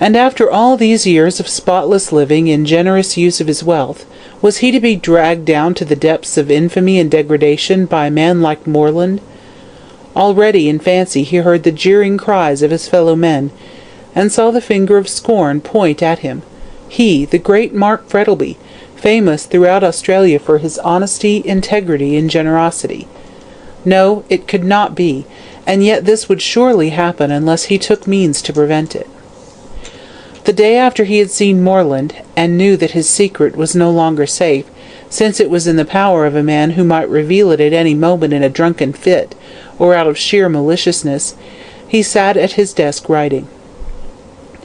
And after all these years of spotless living and generous use of his wealth, was he to be dragged down to the depths of infamy and degradation by a man like Morland? Already in fancy he heard the jeering cries of his fellow men, and saw the finger of scorn point at him. He, the great Mark Frettlby, famous throughout Australia for his honesty, integrity, and generosity. No, it could not be, and yet this would surely happen unless he took means to prevent it. The day after he had seen Morland, and knew that his secret was no longer safe, since it was in the power of a man who might reveal it at any moment in a drunken fit, or out of sheer maliciousness, he sat at his desk writing.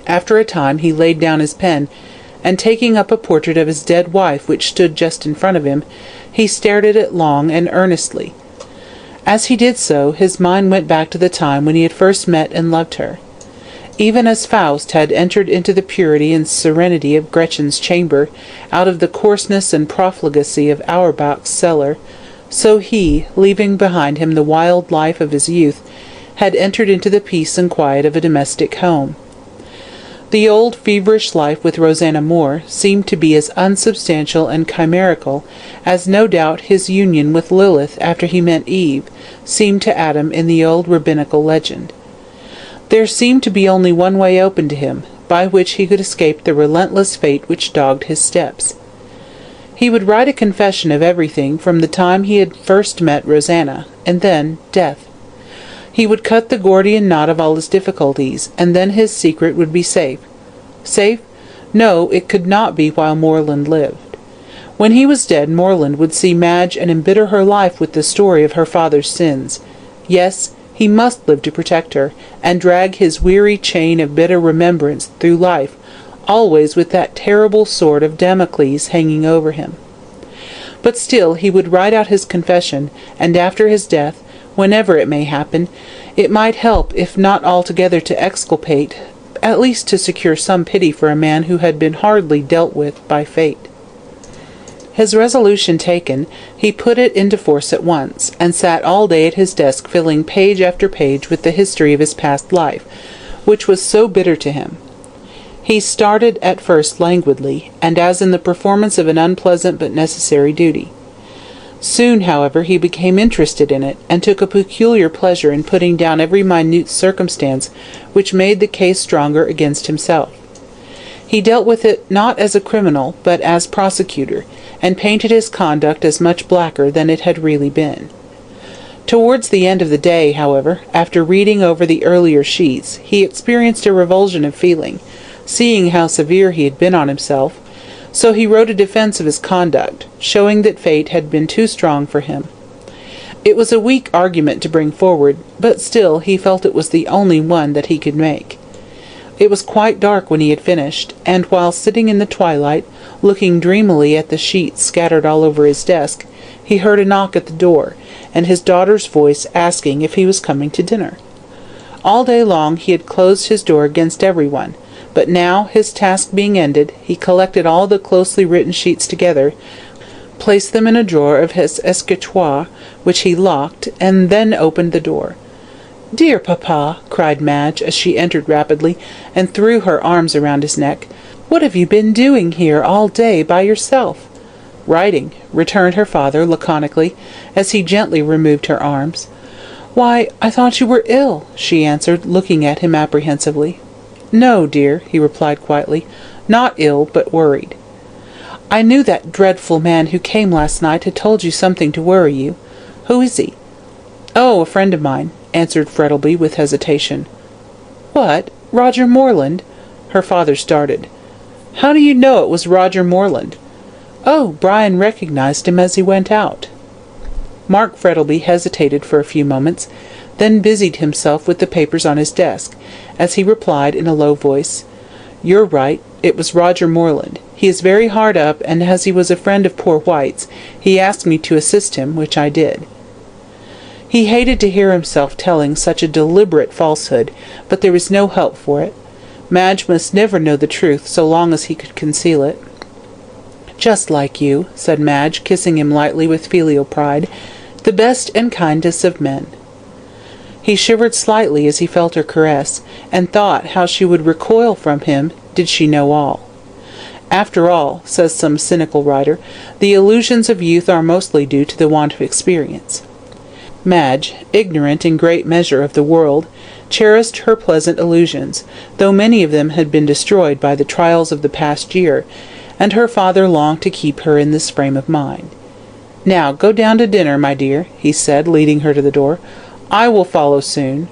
After a time he laid down his pen, and taking up a portrait of his dead wife which stood just in front of him, he stared at it long and earnestly. As he did so, his mind went back to the time when he had first met and loved her. Even as Faust had entered into the purity and serenity of Gretchen's chamber, out of the coarseness and profligacy of Auerbach's cellar, so he, leaving behind him the wild life of his youth, had entered into the peace and quiet of a domestic home. The old feverish life with Rosanna Moore seemed to be as unsubstantial and chimerical as no doubt his union with Lilith after he met Eve seemed to Adam in the old rabbinical legend. There seemed to be only one way open to him, by which he could escape the relentless fate which dogged his steps. He would write a confession of everything from the time he had first met Rosanna, and then death. He would cut the Gordian knot of all his difficulties, and then his secret would be safe. Safe? No, it could not be while Moreland lived. When he was dead, Moreland would see Madge and embitter her life with the story of her father's sins. Yes, he must live to protect her, and drag his weary chain of bitter remembrance through life, always with that terrible sword of Damocles hanging over him. But still he would write out his confession, and after his death, whenever it may happen, it might help, if not altogether to exculpate, at least to secure some pity for a man who had been hardly dealt with by fate. His resolution taken, he put it into force at once, and sat all day at his desk filling page after page with the history of his past life, which was so bitter to him. He started at first languidly, and as in the performance of an unpleasant but necessary duty. Soon, however, he became interested in it, and took a peculiar pleasure in putting down every minute circumstance which made the case stronger against himself. He dealt with it not as a criminal, but as prosecutor, and painted his conduct as much blacker than it had really been. Towards the end of the day, however, after reading over the earlier sheets, he experienced a revulsion of feeling, seeing how severe he had been on himself, so he wrote a defence of his conduct, showing that fate had been too strong for him. It was a weak argument to bring forward, but still he felt it was the only one that he could make. It was quite dark when he had finished, and while sitting in the twilight, looking dreamily at the sheets scattered all over his desk, he heard a knock at the door, and his daughter's voice asking if he was coming to dinner. All day long he had closed his door against everyone, but now, his task being ended, he collected all the closely written sheets together, placed them in a drawer of his escritoire, which he locked, and then opened the door. "Dear papa," cried Madge, as she entered rapidly, and threw her arms around his neck, "what have you been doing here all day by yourself?" "Writing," returned her father laconically, as he gently removed her arms. "Why, I thought you were ill," she answered, looking at him apprehensively. "No, dear," he replied quietly, "not ill, but worried." "I knew that dreadful man who came last night had told you something to worry you. Who is he?" "Oh, a friend of mine," answered Frettleby with hesitation. "What? Roger Moreland?" Her father started. "How do you know it was Roger Moreland?" "Oh, Brian recognized him as he went out." Mark Frettleby hesitated for a few moments, then busied himself with the papers on his desk, as he replied in a low voice, "You're right, it was Roger Moreland. He is very hard up, and as he was a friend of poor White's, he asked me to assist him, which I did." He hated to hear himself telling such a deliberate falsehood, but there was no help for it. Madge must never know the truth so long as he could conceal it. "Just like you," said Madge, kissing him lightly with filial pride, "the best and kindest of men." He shivered slightly as he felt her caress, and thought how she would recoil from him did she know all. After all, says some cynical writer, the illusions of youth are mostly due to the want of experience. Madge, ignorant in great measure of the world, cherished her pleasant illusions, though many of them had been destroyed by the trials of the past year, and her father longed to keep her in this frame of mind. "Now go down to dinner, my dear," he said, leading her to the door. "I will follow soon."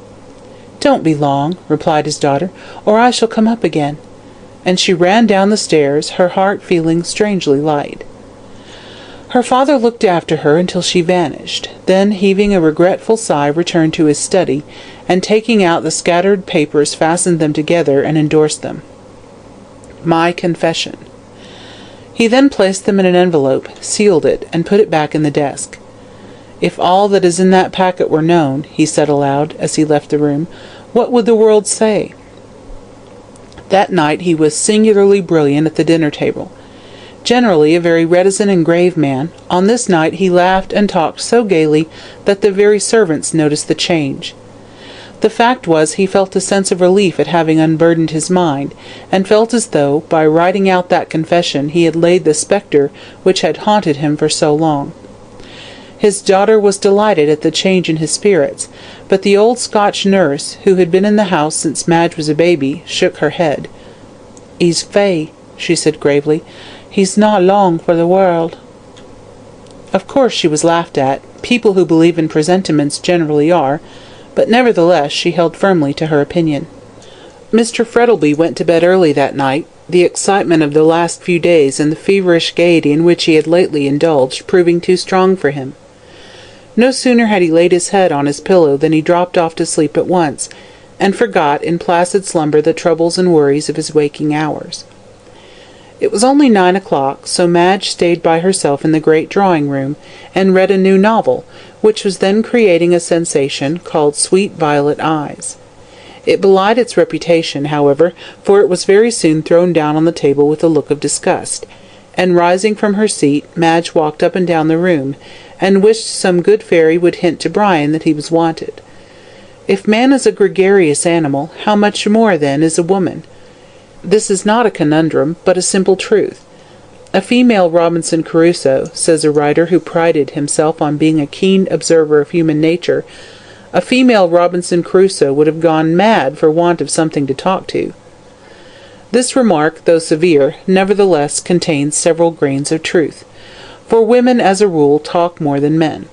"Don't be long," replied his daughter, "or I shall come up again." And she ran down the stairs, her heart feeling strangely light. Her father looked after her until she vanished, then, heaving a regretful sigh, returned to his study, and taking out the scattered papers, fastened them together and endorsed them. "My confession." He then placed them in an envelope, sealed it, and put it back in the desk. "If all that is in that packet were known," he said aloud, as he left the room, "what would the world say?" That night he was singularly brilliant at the dinner table. Generally a very reticent and grave man, on this night he laughed and talked so gaily that the very servants noticed the change. The fact was he felt a sense of relief at having unburdened his mind, and felt as though, by writing out that confession, he had laid the spectre which had haunted him for so long. His daughter was delighted at the change in his spirits, but the old Scotch nurse, who had been in the house since Madge was a baby, shook her head. "He's fey," she said gravely. "He's not long for the world." Of course she was laughed at. People who believe in presentiments generally are, but nevertheless she held firmly to her opinion. Mr. Frettlby went to bed early that night, the excitement of the last few days and the feverish gaiety in which he had lately indulged proving too strong for him. No sooner had he laid his head on his pillow than he dropped off to sleep at once, and forgot in placid slumber the troubles and worries of his waking hours. It was only 9 o'clock, so Madge stayed by herself in the great drawing-room, and read a new novel, which was then creating a sensation, called Sweet Violet Eyes. It belied its reputation, however, for it was very soon thrown down on the table with a look of disgust, and rising from her seat, Madge walked up and down the room, and wished some good fairy would hint to Brian that he was wanted. If man is a gregarious animal, how much more, then, is a woman? This is not a conundrum, but a simple truth. A female Robinson Crusoe, says a writer who prided himself on being a keen observer of human nature, a female Robinson Crusoe would have gone mad for want of something to talk to. This remark, though severe, nevertheless contains several grains of truth, for women as a rule talk more than men.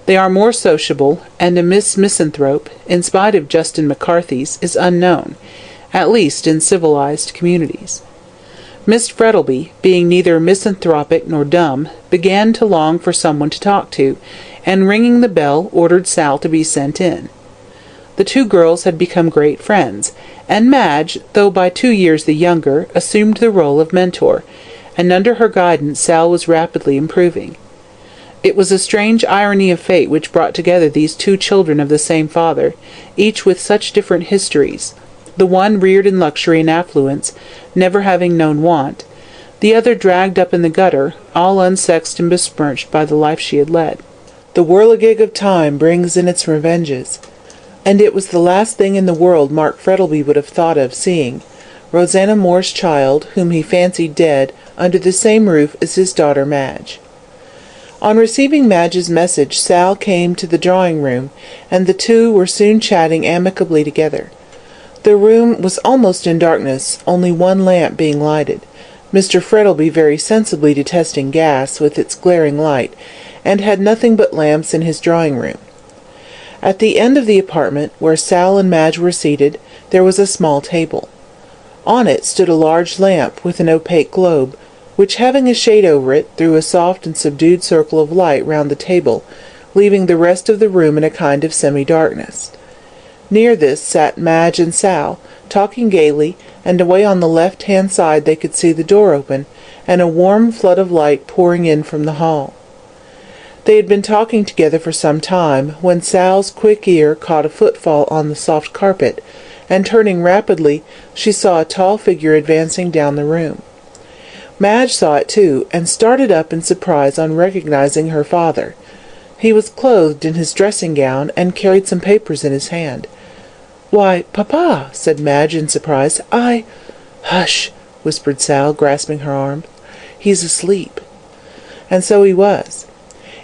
They are more sociable, and a Miss Misanthrope, in spite of Justin McCarthy's, is unknown, at least in civilized communities. Miss Frettlby, being neither misanthropic nor dumb, began to long for someone to talk to, and ringing the bell, ordered Sal to be sent in. The two girls had become great friends, and Madge, though by 2 years the younger, assumed the role of mentor, and under her guidance Sal was rapidly improving. It was a strange irony of fate which brought together these two children of the same father, each with such different histories, the one reared in luxury and affluence, never having known want, the other dragged up in the gutter, all unsexed and besmirched by the life she had led. The whirligig of time brings in its revenges, and it was the last thing in the world Mark Frettlby would have thought of seeing, Rosanna Moore's child, whom he fancied dead, under the same roof as his daughter Madge. On receiving Madge's message, Sal came to the drawing-room, and the two were soon chatting amicably together. The room was almost in darkness, only one lamp being lighted, Mr. Frettlby very sensibly detesting gas with its glaring light, and had nothing but lamps in his drawing-room. At the end of the apartment, where Sal and Madge were seated, there was a small table. On it stood a large lamp with an opaque globe, which, having a shade over it, threw a soft and subdued circle of light round the table, leaving the rest of the room in a kind of semi-darkness. Near this sat Madge and Sal, talking gaily, and away on the left-hand side they could see the door open, and a warm flood of light pouring in from the hall. They had been talking together for some time, when Sal's quick ear caught a footfall on the soft carpet, and turning rapidly, she saw a tall figure advancing down the room. Madge saw it too, and started up in surprise on recognizing her father. He was clothed in his dressing-gown, and carried some papers in his hand. "Why, papa," said Madge in surprise, "Hush," whispered Sal, grasping her arm. "He's asleep." And so he was.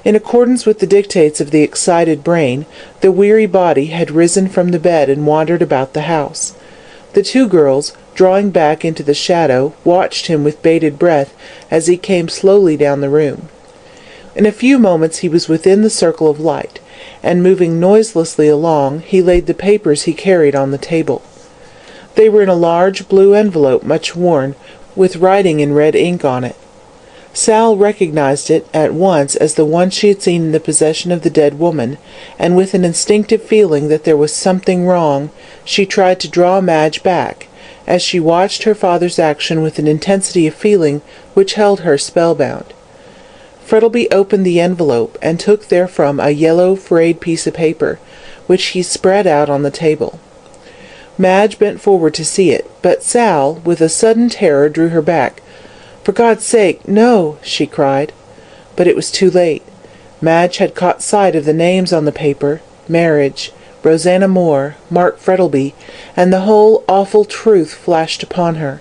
In accordance with the dictates of the excited brain, the weary body had risen from the bed and wandered about the house. The two girls, drawing back into the shadow, watched him with bated breath as he came slowly down the room. In a few moments he was within the circle of light, and moving noiselessly along, he laid the papers he carried on the table. They were in a large blue envelope, much worn, with writing in red ink on it. Sal recognized it at once as the one she had seen in the possession of the dead woman, and with an instinctive feeling that there was something wrong, she tried to draw Madge back, as she watched her father's action with an intensity of feeling which held her spellbound. Frettlby opened the envelope, and took therefrom a yellow frayed piece of paper, which he spread out on the table. Madge bent forward to see it, but Sal, with a sudden terror, drew her back. "For God's sake, no!" she cried. But it was too late. Madge had caught sight of the names on the paper: Marriage, Rosanna Moore, Mark Frettlby, and the whole awful truth flashed upon her.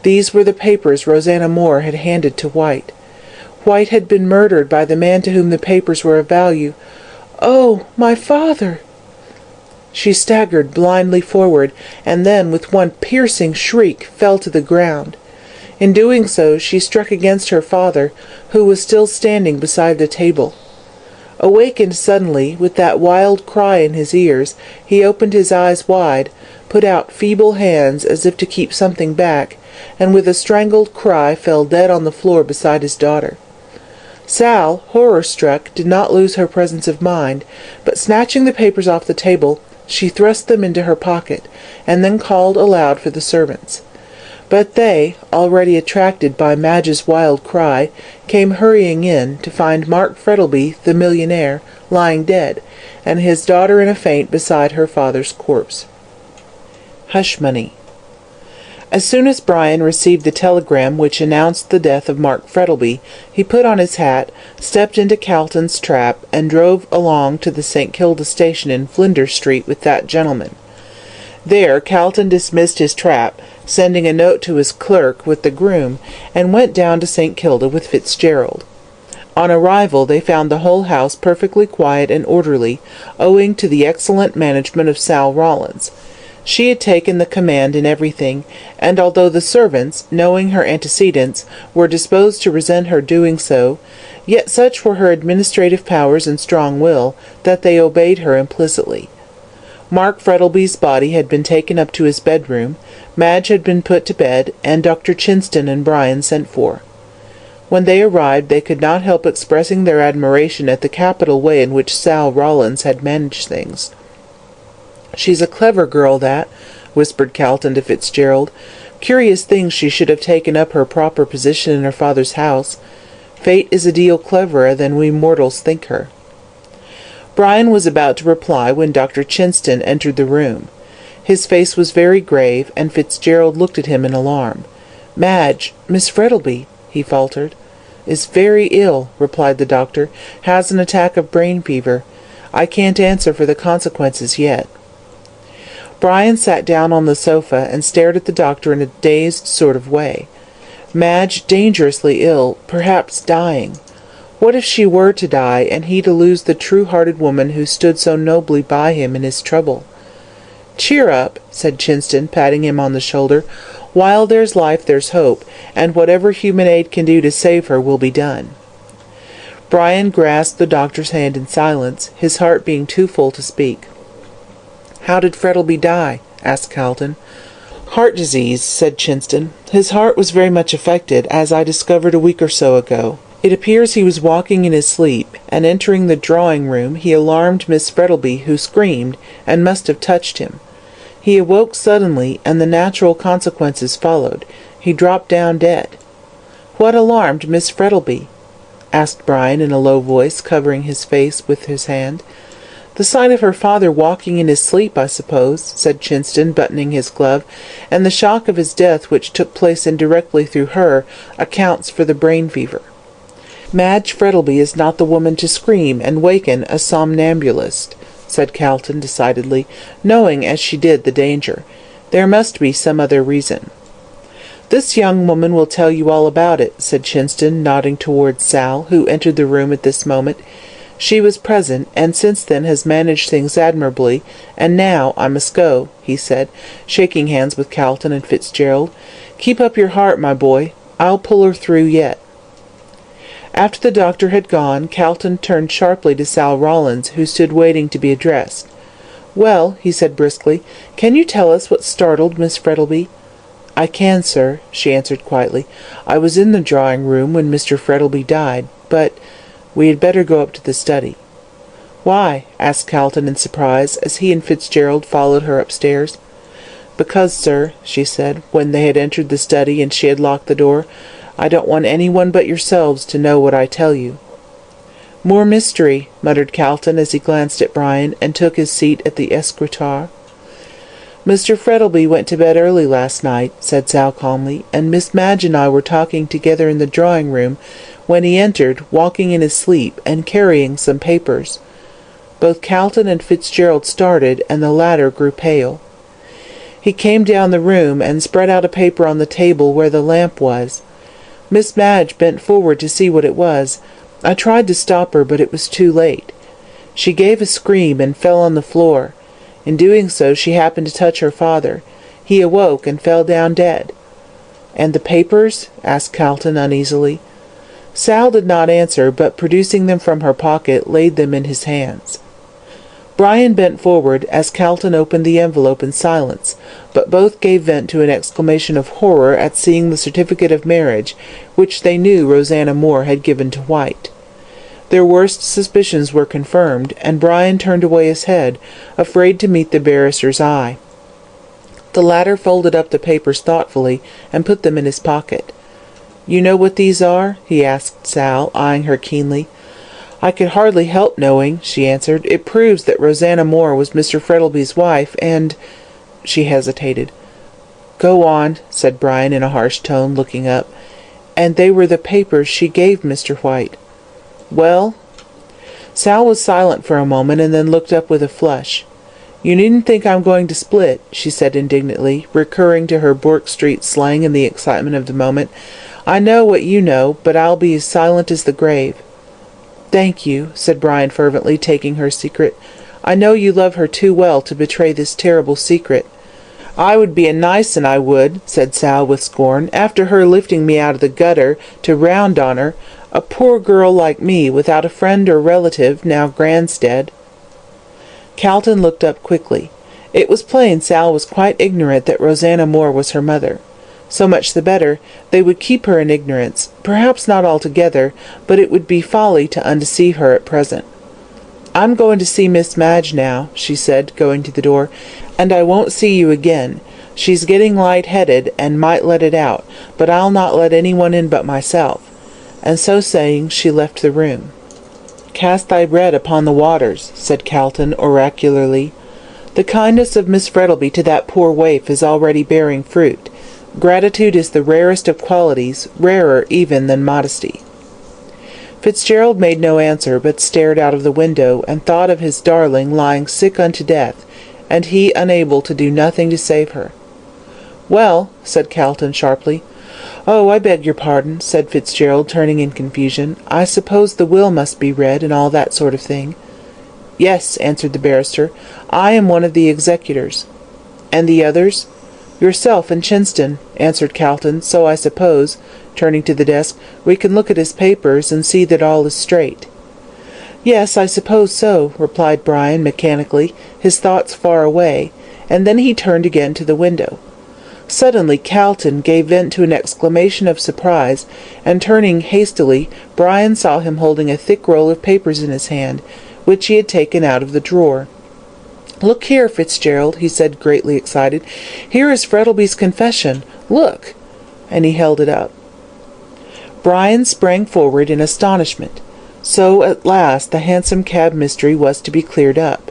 These were the papers Rosanna Moore had handed to White. White had been murdered by the man to whom the papers were of value. "Oh, my father!" She staggered blindly forward, and then, with one piercing shriek, fell to the ground. In doing so, she struck against her father, who was still standing beside the table. Awakened suddenly, with that wild cry in his ears, he opened his eyes wide, put out feeble hands as if to keep something back, and with a strangled cry fell dead on the floor beside his daughter. Sal, horror-struck, did not lose her presence of mind, but snatching the papers off the table, she thrust them into her pocket, and then called aloud for the servants. But they, already attracted by Madge's wild cry, came hurrying in, to find Mark Frettlby, the millionaire, lying dead, and his daughter in a faint beside her father's corpse. Hush money. As soon as Brian received the telegram which announced the death of Mark Frettlby, he put on his hat, stepped into Calton's trap, and drove along to the St. Kilda station in Flinders Street with that gentleman. There Calton dismissed his trap, sending a note to his clerk with the groom, and went down to St. Kilda with Fitzgerald. On arrival they found the whole house perfectly quiet and orderly, owing to the excellent management of Sal Rawlins. She had taken the command in everything, and although the servants, knowing her antecedents, were disposed to resent her doing so, yet such were her administrative powers and strong will, that they obeyed her implicitly. Mark Frettlby's body had been taken up to his bedroom, Madge had been put to bed, and Dr. Chinston and Brian sent for. When they arrived they could not help expressing their admiration at the capital way in which Sal Rawlins had managed things. "She's a clever girl, that," whispered Calton to Fitzgerald. "Curious thing she should have taken up her proper position in her father's house. Fate is a deal cleverer than we mortals think her." Brian was about to reply when Dr. Chinston entered the room. His face was very grave, and Fitzgerald looked at him in alarm. "Madge, Miss Frettlby," he faltered. "Is very ill," replied the doctor. "Has an attack of brain fever. I can't answer for the consequences yet." Brian sat down on the sofa and stared at the doctor in a dazed sort of way. Madge dangerously ill, perhaps dying. What if she were to die, and he to lose the true-hearted woman who stood so nobly by him in his trouble? "Cheer up," said Chinston, patting him on the shoulder. "While there's life there's hope, and whatever human aid can do to save her will be done." Brian grasped the doctor's hand in silence, his heart being too full to speak. "How did Frettlby die?" asked Calton. "Heart disease," said Chinston. "His heart was very much affected, as I discovered a week or so ago. It appears he was walking in his sleep, and entering the drawing-room he alarmed Miss Frettlby, who screamed, and must have touched him. He awoke suddenly, and the natural consequences followed. He dropped down dead." "What alarmed Miss Frettlby?" asked Brian in a low voice, covering his face with his hand. "The sight of her father walking in his sleep, I suppose," said Chinston, buttoning his glove, "and the shock of his death, which took place indirectly through her, accounts for the brain fever. Madge Frettlby is not the woman to scream and waken a somnambulist," said Calton decidedly, knowing as she did the danger. "There must be some other reason." "This young woman will tell you all about it," said Chinston, nodding towards Sal, who entered the room at this moment. "She was present, and since then has managed things admirably, and now I must go," he said, shaking hands with Calton and Fitzgerald. "Keep up your heart, my boy. I'll pull her through yet." After the doctor had gone, Calton turned sharply to Sal Rawlins, who stood waiting to be addressed. "Well," he said briskly, "can you tell us what startled Miss Frettlby?" "I can, sir," she answered quietly. "I was in the drawing-room when Mr. Frettlby died, but we had better go up to the study." "Why?" asked Calton in surprise, as he and Fitzgerald followed her upstairs. "Because, sir," she said, when they had entered the study and she had locked the door, "I don't want anyone but yourselves to know what I tell you." "More mystery," muttered Calton as he glanced at Brian, and took his seat at the escritoire. "Mr. Frettlby went to bed early last night," said Sal calmly, "and Miss Madge and I were talking together in the drawing-room when he entered, walking in his sleep, and carrying some papers." Both Calton and Fitzgerald started, and the latter grew pale. "He came down the room, and spread out a paper on the table where the lamp was. Miss Madge bent forward to see what it was. I tried to stop her, but it was too late. She gave a scream and fell on the floor. In doing so, she happened to touch her father. He awoke and fell down dead." "And the papers?" asked Calton uneasily. Sal did not answer, but producing them from her pocket, laid them in his hands. Brian bent forward as Calton opened the envelope in silence, but both gave vent to an exclamation of horror at seeing the certificate of marriage, which they knew Rosanna Moore had given to White. Their worst suspicions were confirmed, and Brian turned away his head, afraid to meet the barrister's eye. The latter folded up the papers thoughtfully and put them in his pocket. "You know what these are?" he asked Sal, eyeing her keenly. "I could hardly help knowing," she answered. "It proves that Rosanna Moore was Mr. Frettlby's wife, and—" She hesitated. "Go on," said Brian in a harsh tone, looking up. "And they were the papers she gave Mr. White." "Well?" Sal was silent for a moment, and then looked up with a flush. "You needn't think I'm going to split," she said indignantly, recurring to her Bourke Street slang in the excitement of the moment. "I know what you know, but I'll be as silent as the grave." "Thank you," said Brian fervently, taking her secret. "I know you love her too well to betray this terrible secret." "I would be a nice un, I would," said Sal with scorn, "after her lifting me out of the gutter to round on her, a poor girl like me, without a friend or relative, now Gran's dead." Calton looked up quickly. It was plain Sal was quite ignorant that Rosanna Moore was her mother. So much the better. They would keep her in ignorance, perhaps not altogether, but it would be folly to undeceive her at present. "I'm going to see Miss Madge now," she said, going to the door, "and I won't see you again. She's getting light-headed, and might let it out, but I'll not let anyone in but myself." And so saying, she left the room. "Cast thy bread upon the waters," said Calton oracularly. "The kindness of Miss Frettlby to that poor waif is already bearing fruit. Gratitude is the rarest of qualities, rarer even than modesty." Fitzgerald made no answer, but stared out of the window, and thought of his darling lying sick unto death, and he unable to do nothing to save her. "Well," said Calton sharply. "Oh, I beg your pardon," said Fitzgerald, turning in confusion. "I suppose the will must be read, and all that sort of thing." "Yes," answered the barrister. "I am one of the executors." "And the others?" "Yourself and Chinston," answered Calton. "So I suppose," turning to the desk, "we can look at his papers and see that all is straight." "Yes, I suppose so," replied Brian mechanically, his thoughts far away, and then he turned again to the window. Suddenly Calton gave vent to an exclamation of surprise, and turning hastily, Brian saw him holding a thick roll of papers in his hand, which he had taken out of the drawer. "Look here, Fitzgerald," he said, greatly excited. "Here is Frettlby's confession. Look!" And he held it up. Brian sprang forward in astonishment. So at last the Hansom Cab mystery was to be cleared up.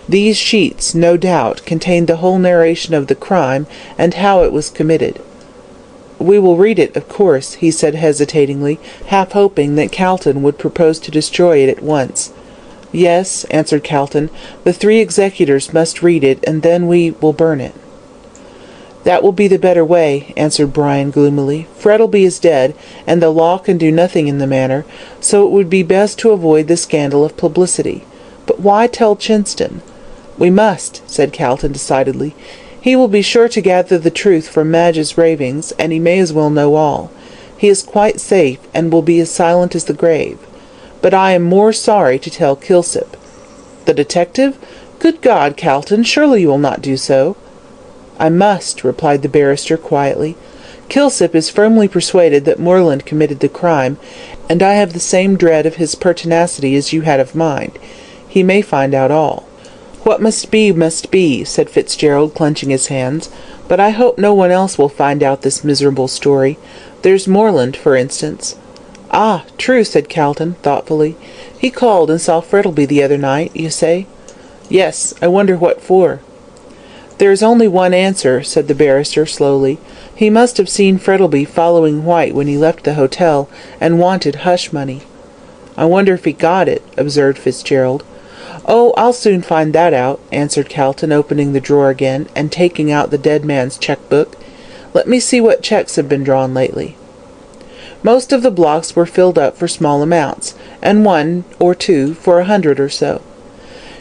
These sheets, no doubt, contained the whole narration of the crime and how it was committed. "We will read it, of course," he said hesitatingly, half hoping that Calton would propose to destroy it at once. "Yes," answered Calton, "the three executors must read it, and then we will burn it." "That will be the better way," answered Brian gloomily. "Frettlby is dead, and the law can do nothing in the matter, so it would be best to avoid the scandal of publicity. But why tell Chinston?" "We must," said Calton decidedly. "He will be sure to gather the truth from Madge's ravings, and he may as well know all. He is quite safe, and will be as silent as the grave. But I am more sorry to tell Kilsip." "The detective? Good God, Calton, surely you will not do so?" "I must," replied the barrister quietly. "Kilsip is firmly persuaded that Moreland committed the crime, and I have the same dread of his pertinacity as you had of mine. He may find out all." "What must be," said Fitzgerald, clenching his hands. "But I hope no one else will find out this miserable story. There's Moreland, for instance." "Ah, true," said Calton, thoughtfully. "He called and saw Frettlby the other night, you say?" "Yes. I wonder what for." "There is only one answer," said the barrister slowly. "He must have seen Frettlby following White when he left the hotel, and wanted hush money." "I wonder if he got it," observed Fitzgerald. "Oh, I'll soon find that out," answered Calton, opening the drawer again, and taking out the dead man's cheque-book. "Let me see what cheques have been drawn lately." Most of the blocks were filled up for small amounts, and one or two for 100 or so.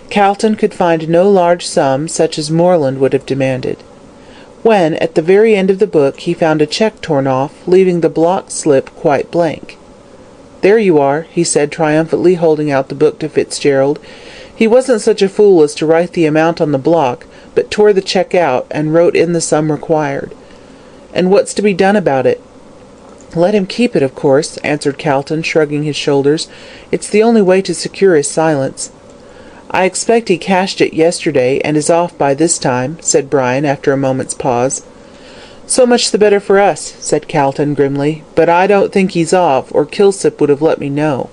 Calton could find no large sum such as Moreland would have demanded. When, at the very end of the book, he found a cheque torn off, leaving the block slip quite blank. "There you are," he said triumphantly, holding out the book to Fitzgerald. "He wasn't such a fool as to write the amount on the block, but tore the cheque out and wrote in the sum required. And what's to be done about it?" "Let him keep it, of course," answered Calton, shrugging his shoulders. "It's the only way to secure his silence." "I expect he cashed it yesterday, and is off by this time," said Brian, after a moment's pause. "So much the better for us," said Calton grimly. "But I don't think he's off, or Kilsip would have let me know.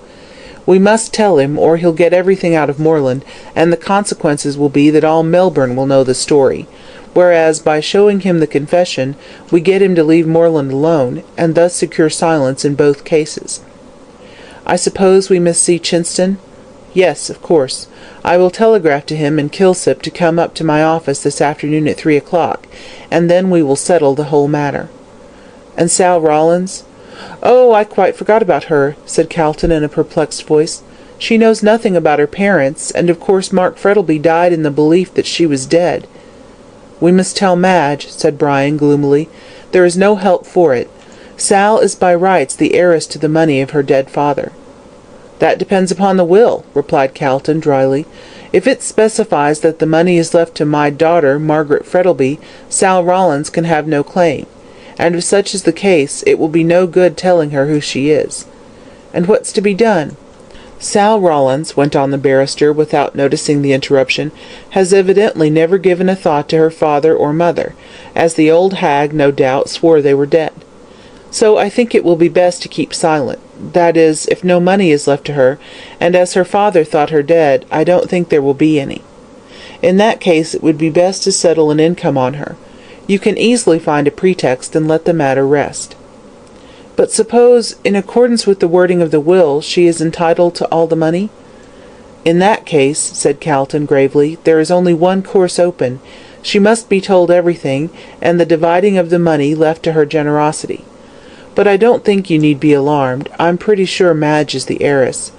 We must tell him, or he'll get everything out of Moreland, and the consequences will be that all Melbourne will know the story. Whereas, by showing him the confession, we get him to leave Moreland alone, and thus secure silence in both cases." "I suppose we must see Chinston?" "Yes, of course. I will telegraph to him and Kilsip to come up to my office this afternoon at 3 o'clock, and then we will settle the whole matter." "And Sal Rawlins?" "Oh, I quite forgot about her," said Calton in a perplexed voice. "She knows nothing about her parents, and of course Mark Frettlby died in the belief that she was dead." "We must tell Madge," said Brian gloomily. "There is no help for it. Sal is by rights the heiress to the money of her dead father." "That depends upon the will," replied Calton dryly. "If it specifies that the money is left to my daughter, Margaret Frettlby, Sal Rawlins can have no claim. And if such is the case, it will be no good telling her who she is." "And what's to be done?" "Sal Rawlins," went on the barrister, without noticing the interruption, "has evidently never given a thought to her father or mother, as the old hag, no doubt, swore they were dead. So I think it will be best to keep silent. That is, if no money is left to her, and as her father thought her dead, I don't think there will be any. In that case it would be best to settle an income on her. You can easily find a pretext and let the matter rest." "But suppose, in accordance with the wording of the will, she is entitled to all the money?" "In that case," said Calton gravely, "there is only one course open. She must be told everything, and the dividing of the money left to her generosity. But I don't think you need be alarmed. I'm pretty sure Madge is the heiress."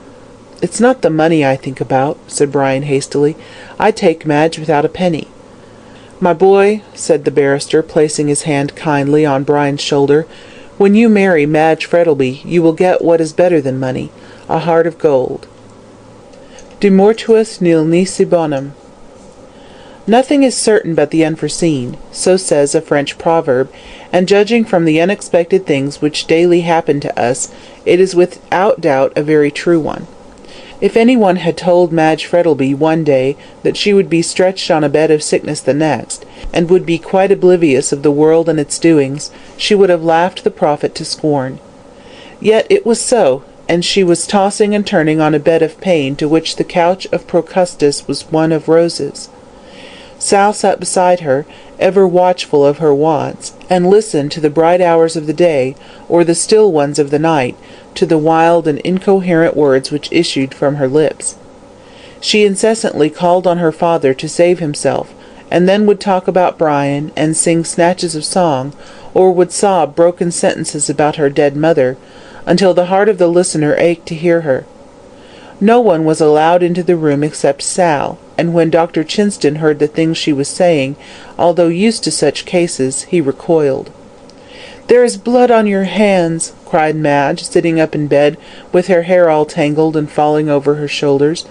"It's not the money I think about," said Brian hastily. "I take Madge without a penny." "My boy," said the barrister, placing his hand kindly on Brian's shoulder, "when you marry Madge Frettlby, you will get what is better than money, a heart of gold. De mortuis nil nisi bonum. Nothing is certain but the unforeseen, so says a French proverb, and judging from the unexpected things which daily happen to us, it is without doubt a very true one. If any one had told Madge Frettlby one day that she would be stretched on a bed of sickness the next, and would be quite oblivious of the world and its doings, she would have laughed the prophet to scorn. Yet it was so, and she was tossing and turning on a bed of pain to which the couch of Procustus was one of roses. Sal sat beside her, ever watchful of her wants, and listened to the bright hours of the day, or the still ones of the night, to the wild and incoherent words which issued from her lips. She incessantly called on her father to save himself, and then would talk about Brian, and sing snatches of song, or would sob broken sentences about her dead mother, until the heart of the listener ached to hear her. No one was allowed into the room except Sal, and when Dr. Chinston heard the things she was saying, although used to such cases, he recoiled. "There is blood on your hands," cried Madge, sitting up in bed, with her hair all tangled and falling over her shoulders.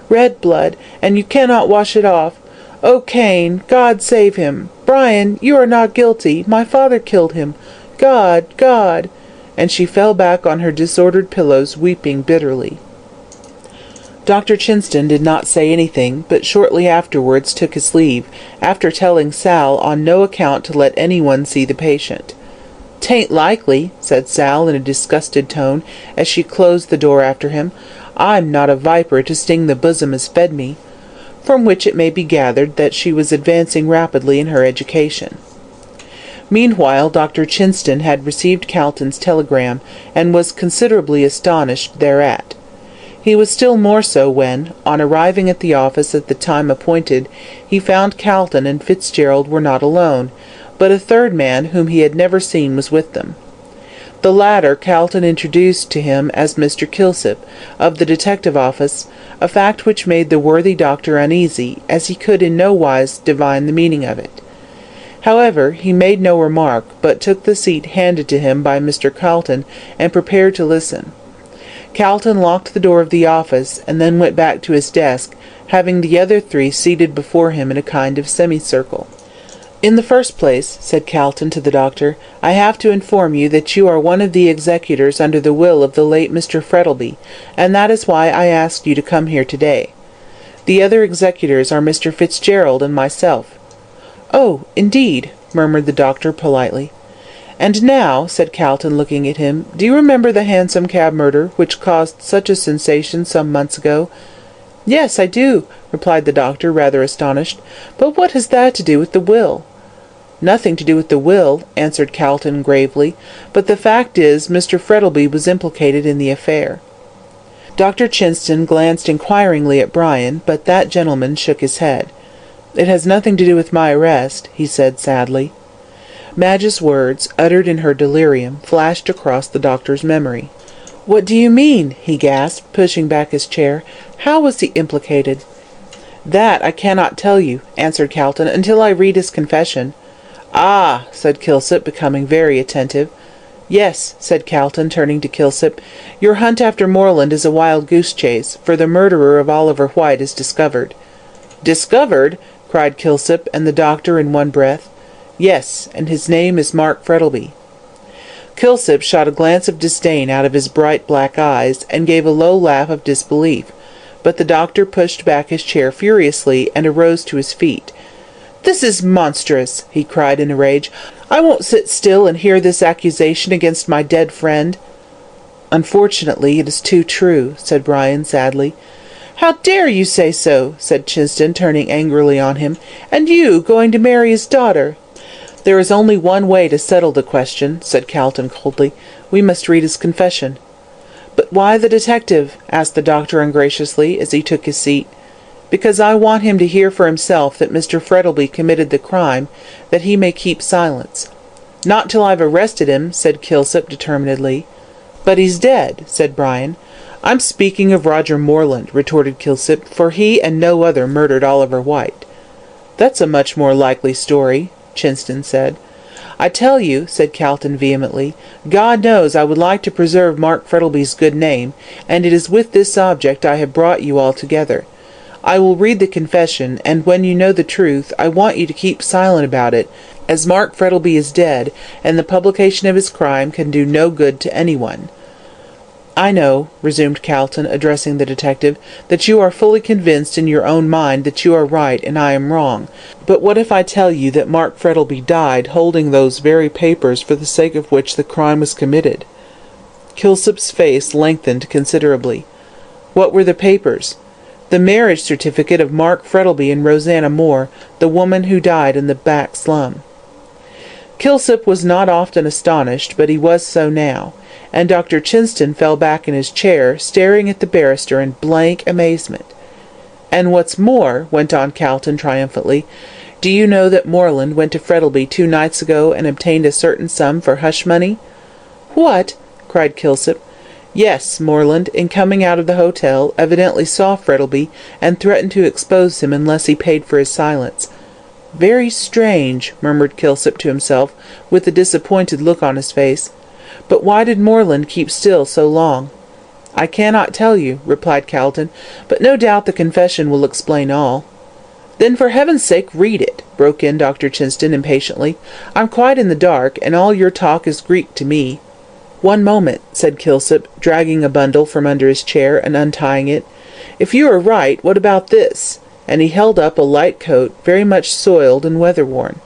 "Red blood, and you cannot wash it off. Oh, Cain, God save him! Brian, you are not guilty. My father killed him. God, God!" And she fell back on her disordered pillows, weeping bitterly. Dr. Chinston did not say anything, but shortly afterwards took his leave, after telling Sal on no account to let anyone see the patient. "'Tain't likely," said Sal in a disgusted tone, as she closed the door after him. "I'm not a viper to sting the bosom as fed me. from which it may be gathered that she was advancing rapidly in her education. Meanwhile, Dr. Chinston had received Calton's telegram, and was considerably astonished thereat. He was still more so when, on arriving at the office at the time appointed, he found Calton and Fitzgerald were not alone, but a third man whom he had never seen was with them. The latter Calton introduced to him as Mr. Kilsip, of the detective office, a fact which made the worthy doctor uneasy, as he could in no wise divine the meaning of it. However, he made no remark, but took the seat handed to him by Mr. Calton, and prepared to listen. Calton locked the door of the office, and then went back to his desk, having the other three seated before him in a kind of semicircle. "In the first place," said Calton to the doctor, "I have to inform you that you are one of the executors under the will of the late Mr. Frettlby, and that is why I asked you to come here today. The other executors are Mr. Fitzgerald and myself." "Oh, indeed," murmured the doctor politely. "And now," said Calton, looking at him, "do you remember the Hansom Cab murder, which caused such a sensation some months ago?" "Yes, I do," replied the doctor, rather astonished. "But what has that to do with the will?" "Nothing to do with the will," answered Calton gravely, "but the fact is, Mr. Frettlby was implicated in the affair." Dr. Chinston glanced inquiringly at Brian, but that gentleman shook his head. "It has nothing to do with my arrest," he said sadly. Madge's words, uttered in her delirium, flashed across the doctor's memory. "What do you mean?" he gasped, pushing back his chair. "How was he implicated?" "That I cannot tell you," answered Calton, "until I read his confession." "Ah!" said Kilsip, becoming very attentive. "Yes," said Calton, turning to Kilsip, "your hunt after Moreland is a wild goose chase, for the murderer of Oliver White is discovered." "Discovered?" cried Kilsip and the doctor in one breath. "Yes, and his name is Mark Frettlby." Kilsip shot a glance of disdain out of his bright black eyes, and gave a low laugh of disbelief, but the doctor pushed back his chair furiously, and arose to his feet. "This is monstrous!" he cried in a rage. "I won't sit still and hear this accusation against my dead friend." "Unfortunately, it is too true," said Brian sadly. "How dare you say so?" said Chinston, turning angrily on him. "And you going to marry his daughter?" "There is only one way to settle the question," said Calton coldly. "We must read his confession." "But why the detective?" asked the doctor ungraciously, as he took his seat. "Because I want him to hear for himself that Mr. Frettlby committed the crime, that he may keep silence." "Not till I've arrested him," said Kilsip determinedly. "But he's dead," said Brian. "I'm speaking of Roger Moreland," retorted Kilsip, "for he and no other murdered Oliver White." "That's a much more likely story," Chinston said. "I tell you," said Calton vehemently, "God knows I would like to preserve Mark Frettlby's good name, and it is with this object I have brought you all together. I will read the confession, and when you know the truth, I want you to keep silent about it, as Mark Frettlby is dead, and the publication of his crime can do no good to anyone." "I know," resumed Calton, addressing the detective, "that you are fully convinced in your own mind that you are right and I am wrong. But what if I tell you that Mark Frettlby died holding those very papers for the sake of which the crime was committed?" Kilsip's face lengthened considerably. "What were the papers?" "The marriage certificate of Mark Frettlby and Rosanna Moore, the woman who died in the back slum." Kilsip was not often astonished, but he was so now, and Dr. Chinston fell back in his chair, staring at the barrister in blank amazement. "And what's more," went on Calton triumphantly, "do you know that Moreland went to Frettlby 2 nights ago and obtained a certain sum for hush money?" "What?" cried Kilsip. "Yes, Moreland, in coming out of the hotel, evidently saw Frettlby, and threatened to expose him unless he paid for his silence." "Very strange," murmured Kilsip to himself, with a disappointed look on his face. "But why did Moreland keep still so long?" "I cannot tell you," replied Calton, "but no doubt the confession will explain all." "Then for heaven's sake read it," broke in Dr. Chinston impatiently. "I'm quite in the dark, and all your talk is Greek to me." "One moment," said Kilsip, dragging a bundle from under his chair and untying it. "If you are right, what about this?" And he held up a light coat, very much soiled and weather-worn.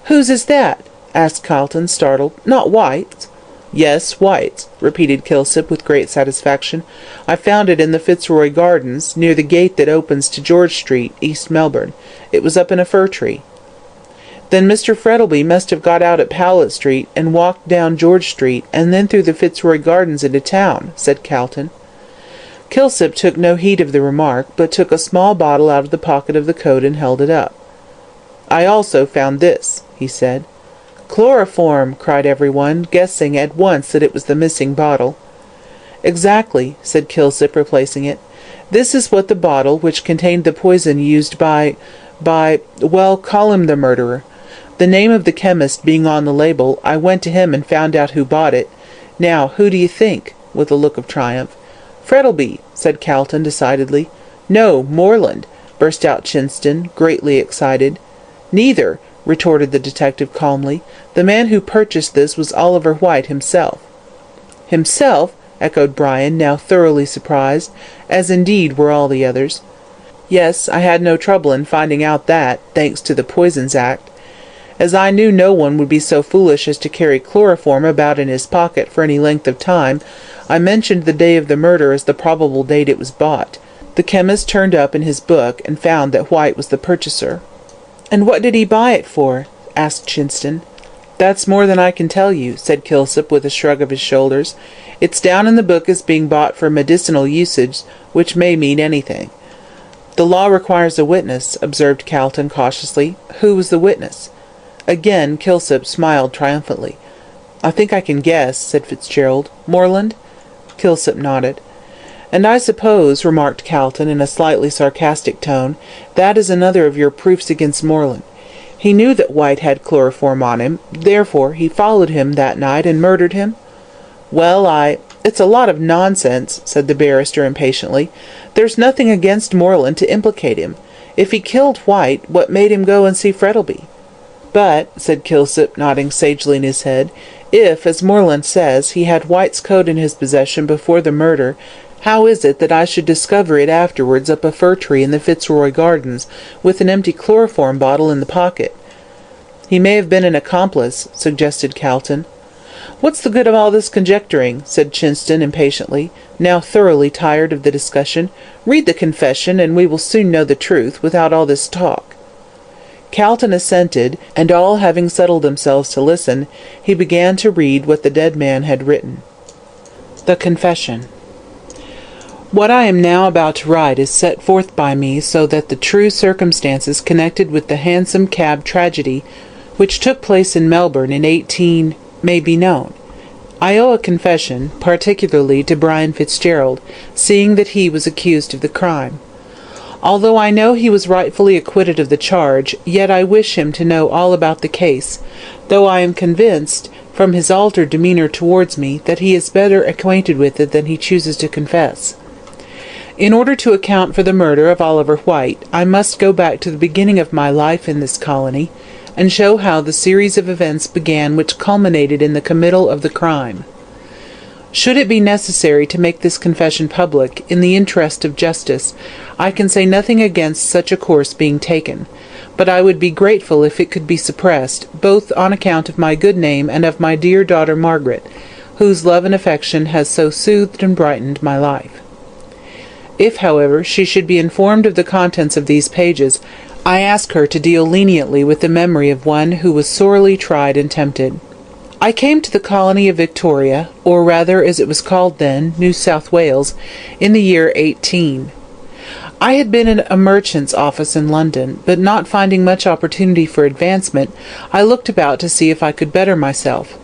"Whose is that?" asked Calton, startled. "Not White's?" "Yes, White's," repeated Kilsip with great satisfaction. "I found it in the Fitzroy Gardens, near the gate that opens to George Street, East Melbourne. It was up in a fir tree." "Then Mr. Frettlby must have got out at Powlett Street and walked down George Street, and then through the Fitzroy Gardens into town," said Calton. Kilsip took no heed of the remark, but took a small bottle out of the pocket of the coat and held it up. "I also found this," he said. "Chloroform!" cried everyone, guessing at once that it was the missing bottle. "Exactly," said Kilsip, replacing it. "This is what the bottle which contained the poison used well, call him the murderer. The name of the chemist being on the label, I went to him and found out who bought it. Now, who do you think?" with a look of triumph. "Frettlby," said Calton decidedly. "No, Moreland," burst out Chinston, greatly excited. "Neither," retorted the detective calmly. "The man who purchased this was Oliver White himself." "Himself?" echoed Brian, now thoroughly surprised, as indeed were all the others. "Yes, I had no trouble in finding out that, thanks to the Poisons Act. As I knew no one would be so foolish as to carry chloroform about in his pocket for any length of time, I mentioned the day of the murder as the probable date it was bought. The chemist turned up in his book and found that White was the purchaser." "And what did he buy it for?" asked Chinston. "That's more than I can tell you," said Kilsip with a shrug of his shoulders. "It's down in the book as being bought for medicinal usage, which may mean anything." "The law requires a witness," observed Calton cautiously. "Who was the witness?" Again Kilsip smiled triumphantly. "I think I can guess," said Fitzgerald. "Moreland?" Kilsip nodded. "And I suppose," remarked Calton in a slightly sarcastic tone, "that is another of your proofs against Moreland. He knew that White had chloroform on him, therefore he followed him that night and murdered him?" "Well, It's a lot of nonsense," said the barrister impatiently. "There's nothing against Moreland to implicate him. If he killed White, what made him go and see Frettlby?" "But," said Kilsip, nodding sagely in his head, "if, as Moreland says, he had White's coat in his possession before the murder, how is it that I should discover it afterwards up a fir tree in the Fitzroy Gardens, with an empty chloroform bottle in the pocket?" "He may have been an accomplice," suggested Calton. "What's the good of all this conjecturing?" said Chinston impatiently, now thoroughly tired of the discussion. "Read the confession, and we will soon know the truth, without all this talk." Calton assented, and all having settled themselves to listen, he began to read what the dead man had written. The Confession. What I am now about to write is set forth by me so that the true circumstances connected with the Hansom Cab tragedy, which took place in Melbourne in 18 may be known. I owe a confession, particularly to Brian Fitzgerald, seeing that he was accused of the crime. Although I know he was rightfully acquitted of the charge, yet I wish him to know all about the case, though I am convinced, from his altered demeanour towards me, that he is better acquainted with it than he chooses to confess. In order to account for the murder of Oliver White, I must go back to the beginning of my life in this colony, and show how the series of events began which culminated in the committal of the crime. Should it be necessary to make this confession public, in the interest of justice, I can say nothing against such a course being taken, but I would be grateful if it could be suppressed, both on account of my good name and of my dear daughter Margaret, whose love and affection has so soothed and brightened my life. If, however, she should be informed of the contents of these pages, I ask her to deal leniently with the memory of one who was sorely tried and tempted. I came to the colony of Victoria, or rather, as it was called then, New South Wales, in the year 18. I had been in a merchant's office in London, but not finding much opportunity for advancement, I looked about to see if I could better myself.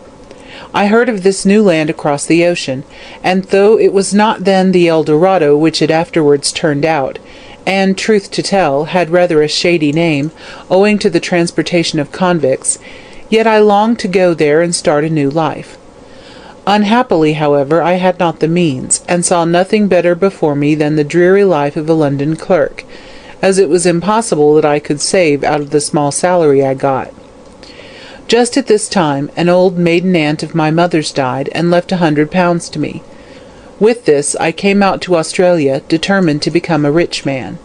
I heard of this new land across the ocean, and though it was not then the El Dorado which it afterwards turned out, and, truth to tell, had rather a shady name, owing to the transportation of convicts, yet I longed to go there and start a new life. Unhappily, however, I had not the means, and saw nothing better before me than the dreary life of a London clerk, as it was impossible that I could save out of the small salary I got. Just at this time, an old maiden aunt of my mother's died, and left £100 to me. With this, I came out to Australia, determined to become a rich man.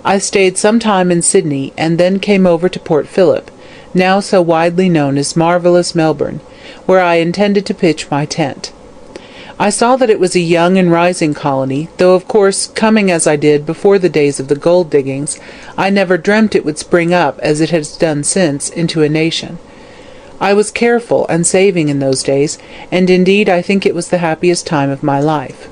I stayed some time in Sydney, and then came over to Port Phillip, now so widely known as marvellous Melbourne, where I intended to pitch my tent. I saw that it was a young and rising colony, though of course, coming as I did before the days of the gold diggings, I never dreamt it would spring up, as it has done since, into a nation. I was careful and saving in those days, and indeed I think it was the happiest time of my life.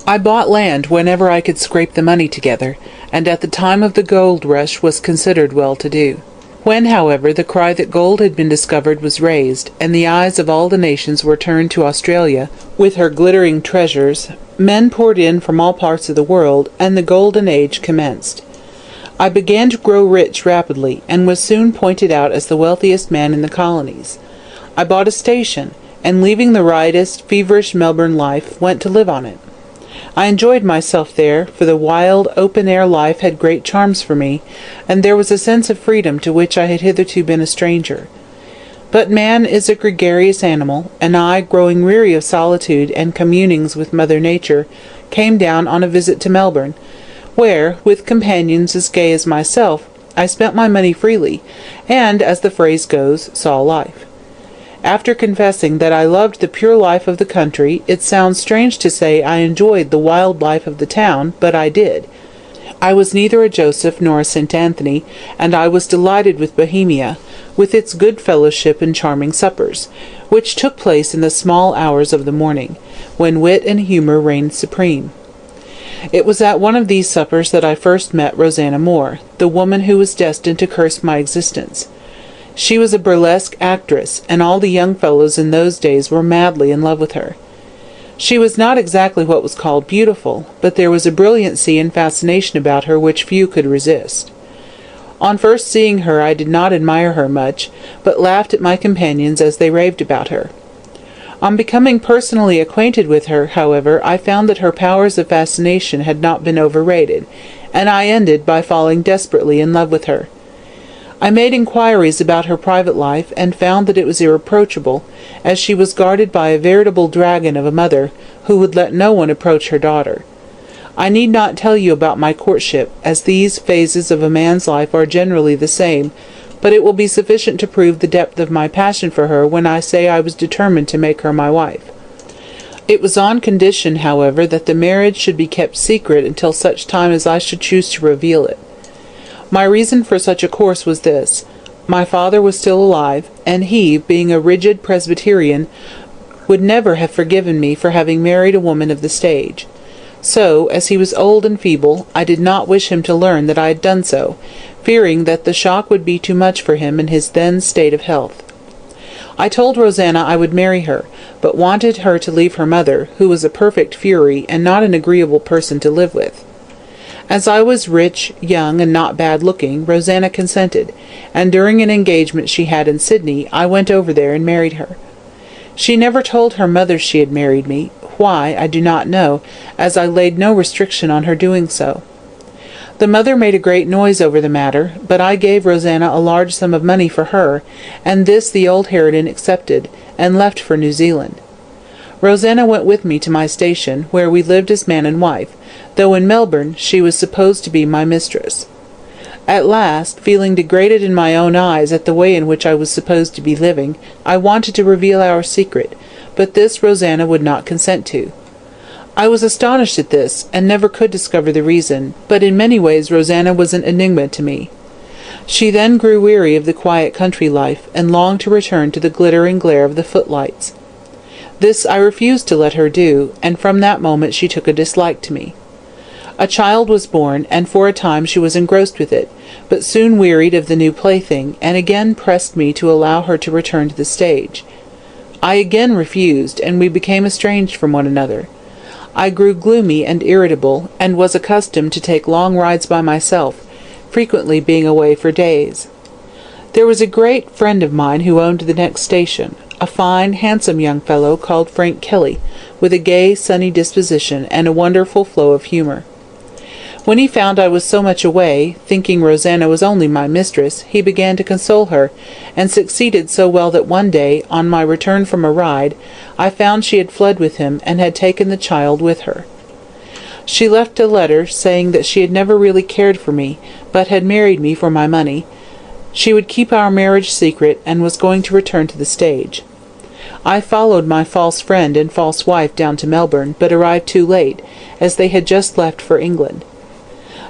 I bought land whenever I could scrape the money together, and at the time of the gold rush was considered well-to-do. When, however, the cry that gold had been discovered was raised, and the eyes of all the nations were turned to Australia, with her glittering treasures, men poured in from all parts of the world, and the golden age commenced. I began to grow rich rapidly, and was soon pointed out as the wealthiest man in the colonies. I bought a station, and leaving the riotous, feverish Melbourne life, went to live on it. I enjoyed myself there, for the wild, open-air life had great charms for me, and there was a sense of freedom to which I had hitherto been a stranger. But man is a gregarious animal, and I, growing weary of solitude and communings with Mother Nature, came down on a visit to Melbourne, where, with companions as gay as myself, I spent my money freely, and, as the phrase goes, saw life. After confessing that I loved the pure life of the country, it sounds strange to say I enjoyed the wild life of the town, but I did. I was neither a Joseph nor a St. Anthony, and I was delighted with Bohemia, with its good fellowship and charming suppers, which took place in the small hours of the morning, when wit and humour reigned supreme. It was at one of these suppers that I first met Rosanna Moore, the woman who was destined to curse my existence. She was a burlesque actress, and all the young fellows in those days were madly in love with her. She was not exactly what was called beautiful, but there was a brilliancy and fascination about her which few could resist. On first seeing her I did not admire her much, but laughed at my companions as they raved about her. On becoming personally acquainted with her, however, I found that her powers of fascination had not been overrated, and I ended by falling desperately in love with her. I made inquiries about her private life, and found that it was irreproachable, as she was guarded by a veritable dragon of a mother, who would let no one approach her daughter. I need not tell you about my courtship, as these phases of a man's life are generally the same, but it will be sufficient to prove the depth of my passion for her when I say I was determined to make her my wife. It was on condition, however, that the marriage should be kept secret until such time as I should choose to reveal it. My reason for such a course was this. My father was still alive, and he, being a rigid Presbyterian, would never have forgiven me for having married a woman of the stage. So, as he was old and feeble, I did not wish him to learn that I had done so, fearing that the shock would be too much for him in his then state of health. I told Rosanna I would marry her, but wanted her to leave her mother, who was a perfect fury and not an agreeable person to live with. As I was rich, young, and not bad-looking, Rosanna consented, and during an engagement she had in Sydney, I went over there and married her. She never told her mother she had married me. Why, I do not know, as I laid no restriction on her doing so. The mother made a great noise over the matter, but I gave Rosanna a large sum of money for her, and this the old harridan accepted, and left for New Zealand. Rosanna went with me to my station, where we lived as man and wife, though in Melbourne she was supposed to be my mistress. At last, feeling degraded in my own eyes at the way in which I was supposed to be living, I wanted to reveal our secret, but this Rosanna would not consent to. I was astonished at this, and never could discover the reason, but in many ways Rosanna was an enigma to me. She then grew weary of the quiet country life, and longed to return to the glittering glare of the footlights. This I refused to let her do, and from that moment she took a dislike to me. A child was born, and for a time she was engrossed with it, but soon wearied of the new plaything, and again pressed me to allow her to return to the stage. I again refused, and we became estranged from one another. I grew gloomy and irritable, and was accustomed to take long rides by myself, frequently being away for days. There was a great friend of mine who owned the next station, a fine, handsome young fellow called Frank Kelly, with a gay, sunny disposition and a wonderful flow of humour. When he found I was so much away, thinking Rosanna was only my mistress, he began to console her, and succeeded so well that one day, on my return from a ride, I found she had fled with him, and had taken the child with her. She left a letter saying that she had never really cared for me, but had married me for my money, She would keep our marriage secret and was going to return to the stage. I followed my false friend and false wife down to Melbourne, but arrived too late, as they had just left for England.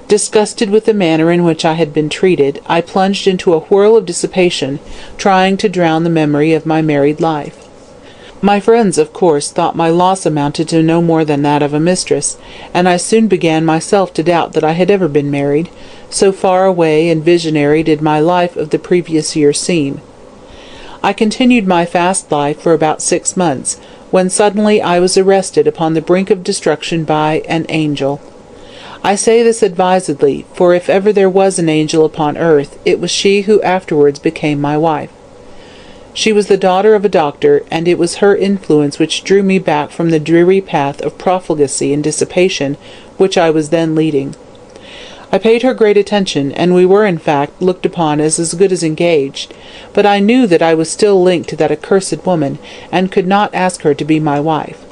Disgusted with the manner in which I had been treated, I plunged into a whirl of dissipation, trying to drown the memory of my married life. My friends, of course, thought my loss amounted to no more than that of a mistress, and I soon began myself to doubt that I had ever been married, so far away and visionary did my life of the previous year seem. I continued my fast life for about 6 months, when suddenly I was arrested upon the brink of destruction by an angel. I say this advisedly, for if ever there was an angel upon earth, it was she who afterwards became my wife. She was the daughter of a doctor, and it was her influence which drew me back from the dreary path of profligacy and dissipation which I was then leading. I paid her great attention, and we were, in fact, looked upon as good as engaged, but I knew that I was still linked to that accursed woman, and could not ask her to be my wife.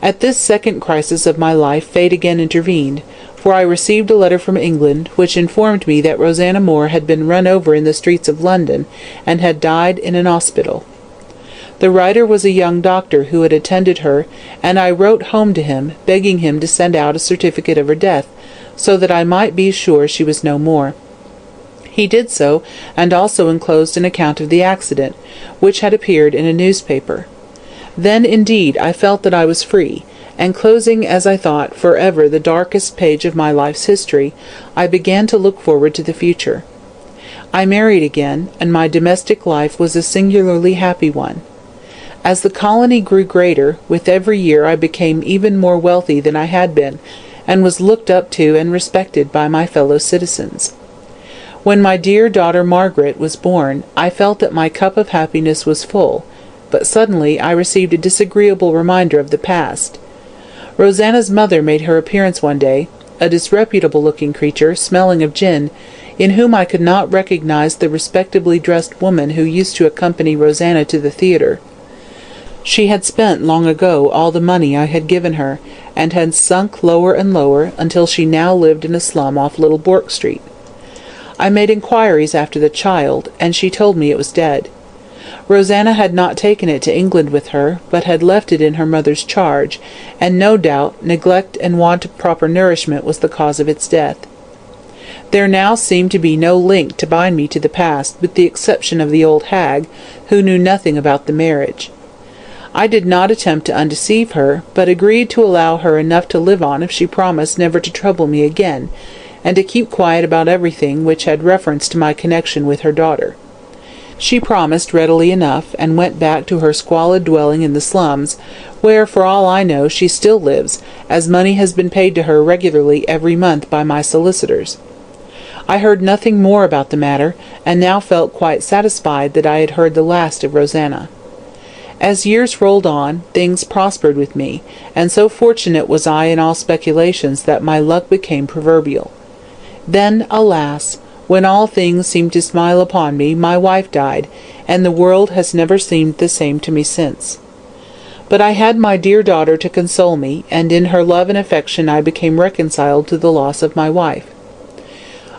At this second crisis of my life fate again intervened, for I received a letter from England, which informed me that Rosanna Moore had been run over in the streets of London, and had died in an hospital. The writer was a young doctor who had attended her, and I wrote home to him, begging him to send out a certificate of her death, so that I might be sure she was no more. He did so, and also enclosed an account of the accident, which had appeared in a newspaper. Then, indeed, I felt that I was free, and closing, as I thought, for ever the darkest page of my life's history, I began to look forward to the future. I married again, and my domestic life was a singularly happy one. As the colony grew greater, with every year I became even more wealthy than I had been, and was looked up to and respected by my fellow citizens. When my dear daughter Margaret was born, I felt that my cup of happiness was full, but suddenly I received a disagreeable reminder of the past. Rosanna's mother made her appearance one day, a disreputable-looking creature, smelling of gin, in whom I could not recognize the respectably dressed woman who used to accompany Rosanna to the theatre. She had spent long ago all the money I had given her, and had sunk lower and lower until she now lived in a slum off Little Bourke Street. I made inquiries after the child, and she told me it was dead. Rosanna had not taken it to England with her, but had left it in her mother's charge, and no doubt neglect and want of proper nourishment was the cause of its death. There now seemed to be no link to bind me to the past, with the exception of the old hag, who knew nothing about the marriage. I did not attempt to undeceive her, but agreed to allow her enough to live on if she promised never to trouble me again, and to keep quiet about everything which had reference to my connection with her daughter. She promised readily enough, and went back to her squalid dwelling in the slums, where, for all I know, she still lives, as money has been paid to her regularly every month by my solicitors. I heard nothing more about the matter, and now felt quite satisfied that I had heard the last of Rosanna. As years rolled on, things prospered with me, and so fortunate was I in all speculations that my luck became proverbial. Then, alas! When all things seemed to smile upon me, my wife died, and the world has never seemed the same to me since. But I had my dear daughter to console me, and in her love and affection I became reconciled to the loss of my wife.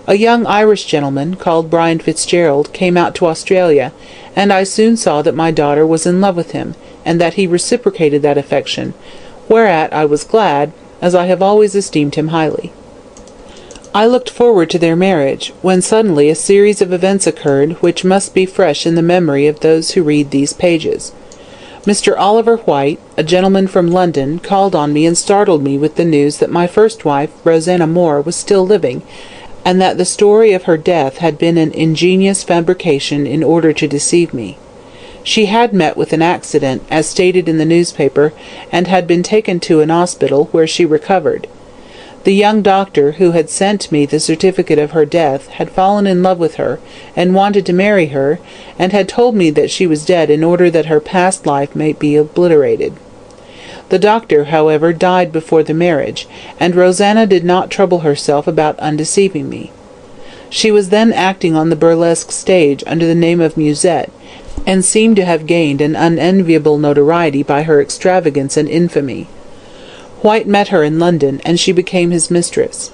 A young Irish gentleman, called Brian Fitzgerald, came out to Australia, and I soon saw that my daughter was in love with him, and that he reciprocated that affection, whereat I was glad, as I have always esteemed him highly. I looked forward to their marriage, when suddenly a series of events occurred which must be fresh in the memory of those who read these pages. Mr. Oliver White, a gentleman from London, called on me and startled me with the news that my first wife, Rosanna Moore, was still living, and that the story of her death had been an ingenious fabrication in order to deceive me. She had met with an accident, as stated in the newspaper, and had been taken to an hospital, where she recovered. The young doctor who had sent me the certificate of her death had fallen in love with her, and wanted to marry her, and had told me that she was dead in order that her past life might be obliterated. The doctor, however, died before the marriage, and Rosanna did not trouble herself about undeceiving me. She was then acting on the burlesque stage under the name of Musette, and seemed to have gained an unenviable notoriety by her extravagance and infamy. White met her in London, and she became his mistress.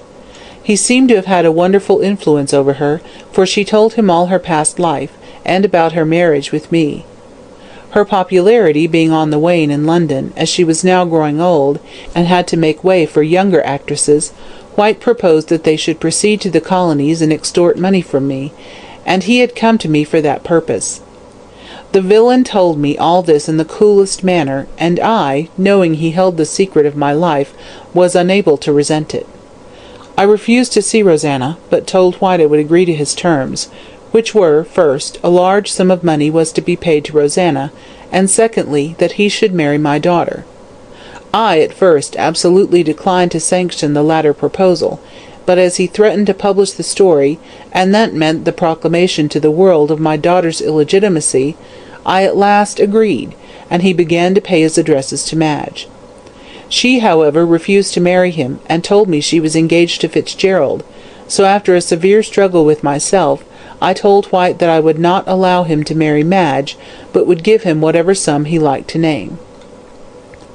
He seemed to have had a wonderful influence over her, for she told him all her past life, and about her marriage with me. Her popularity being on the wane in London, as she was now growing old, and had to make way for younger actresses, White proposed that they should proceed to the colonies and extort money from me, and he had come to me for that purpose. The villain told me all this in the coolest manner, and I, knowing he held the secret of my life, was unable to resent it. I refused to see Rosanna, but told White I would agree to his terms, which were, first, a large sum of money was to be paid to Rosanna, and secondly, that he should marry my daughter. I, at first, absolutely declined to sanction the latter proposal, but as he threatened to publish the story, and that meant the proclamation to the world of my daughter's illegitimacy, I at last agreed, and he began to pay his addresses to Madge. She, however, refused to marry him, and told me she was engaged to Fitzgerald, so after a severe struggle with myself, I told White that I would not allow him to marry Madge, but would give him whatever sum he liked to name.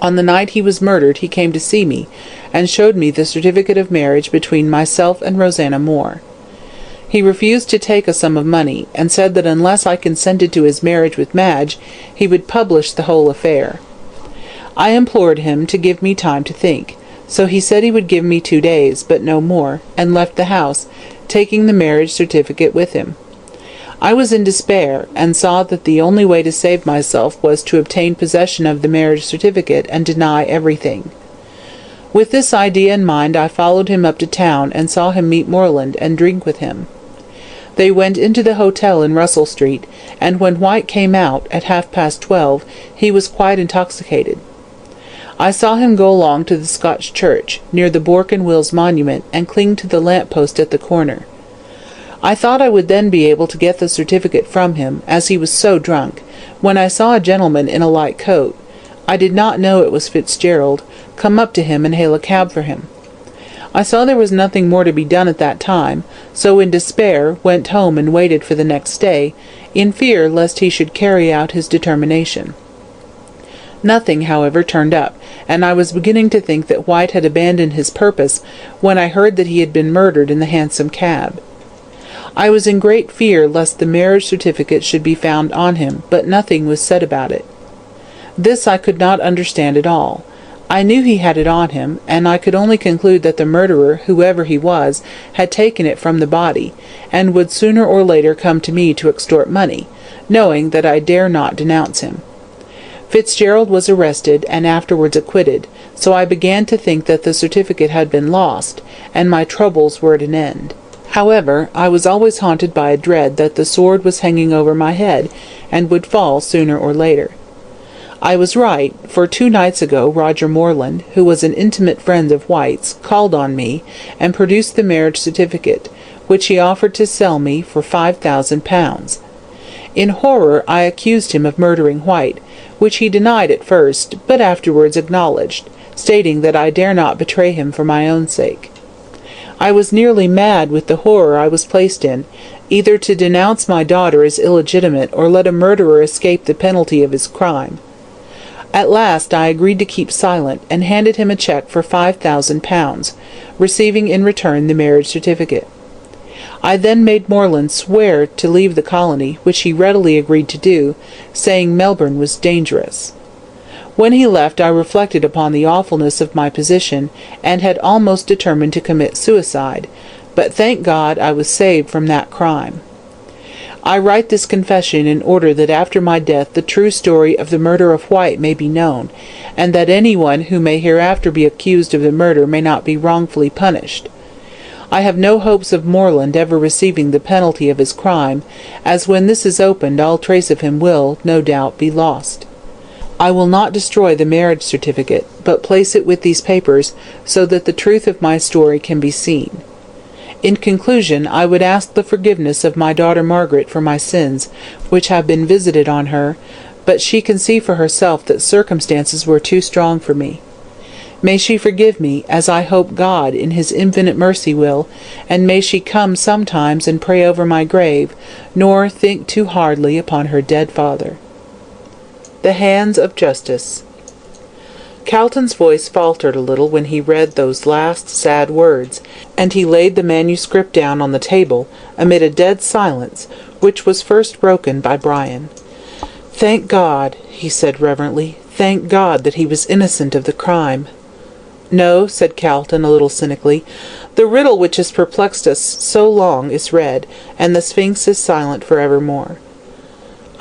On the night he was murdered he came to see me, and showed me the certificate of marriage between myself and Rosanna Moore. He refused to take a sum of money, and said that unless I consented to his marriage with Madge, he would publish the whole affair. I implored him to give me time to think, so he said he would give me 2 days, but no more, and left the house, taking the marriage certificate with him. I was in despair, and saw that the only way to save myself was to obtain possession of the marriage certificate and deny everything. With this idea in mind, I followed him up to town, and saw him meet Moreland and drink with him. They went into the hotel in Russell Street, and when White came out, at 12:30, he was quite intoxicated. I saw him go along to the Scotch church, near the Bourke and Wills monument, and cling to the lamp-post at the corner. I thought I would then be able to get the certificate from him, as he was so drunk, when I saw a gentleman in a light coat, I did not know it was Fitzgerald, come up to him and hail a cab for him. I saw there was nothing more to be done at that time, so in despair went home and waited for the next day, in fear lest he should carry out his determination. Nothing, however, turned up, and I was beginning to think that White had abandoned his purpose, when I heard that he had been murdered in the Hansom Cab. I was in great fear lest the marriage certificate should be found on him, but nothing was said about it. This I could not understand at all. I knew he had it on him, and I could only conclude that the murderer, whoever he was, had taken it from the body, and would sooner or later come to me to extort money, knowing that I dare not denounce him. Fitzgerald was arrested, and afterwards acquitted, so I began to think that the certificate had been lost, and my troubles were at an end. However, I was always haunted by a dread that the sword was hanging over my head, and would fall sooner or later. I was right, for 2 nights ago Roger Moreland, who was an intimate friend of White's, called on me, and produced the marriage certificate, which he offered to sell me for £5,000. In horror I accused him of murdering White, which he denied at first, but afterwards acknowledged, stating that I dare not betray him for my own sake. I was nearly mad with the horror I was placed in, either to denounce my daughter as illegitimate or let a murderer escape the penalty of his crime. At last I agreed to keep silent, and handed him a cheque for £5,000, receiving in return the marriage certificate. I then made Moreland swear to leave the colony, which he readily agreed to do, saying Melbourne was dangerous. When he left I reflected upon the awfulness of my position, and had almost determined to commit suicide, but thank God I was saved from that crime. I write this confession in order that after my death the true story of the murder of White may be known, and that anyone who may hereafter be accused of the murder may not be wrongfully punished. I have no hopes of Moreland ever receiving the penalty of his crime, as when this is opened all trace of him will, no doubt, be lost. I will not destroy the marriage certificate, but place it with these papers, so that the truth of my story can be seen. In conclusion, I would ask the forgiveness of my daughter Margaret for my sins, which have been visited on her, but she can see for herself that circumstances were too strong for me. May she forgive me, as I hope God in his infinite mercy will, and may she come sometimes and pray over my grave, nor think too hardly upon her dead father. The Hands of Justice. Calton's voice faltered a little when he read those last sad words, and he laid the manuscript down on the table, amid a dead silence, which was first broken by Brian. "Thank God," he said reverently, "thank God that he was innocent of the crime." "No," said Calton, a little cynically. "The riddle which has perplexed us so long is read, and the Sphinx is silent for evermore."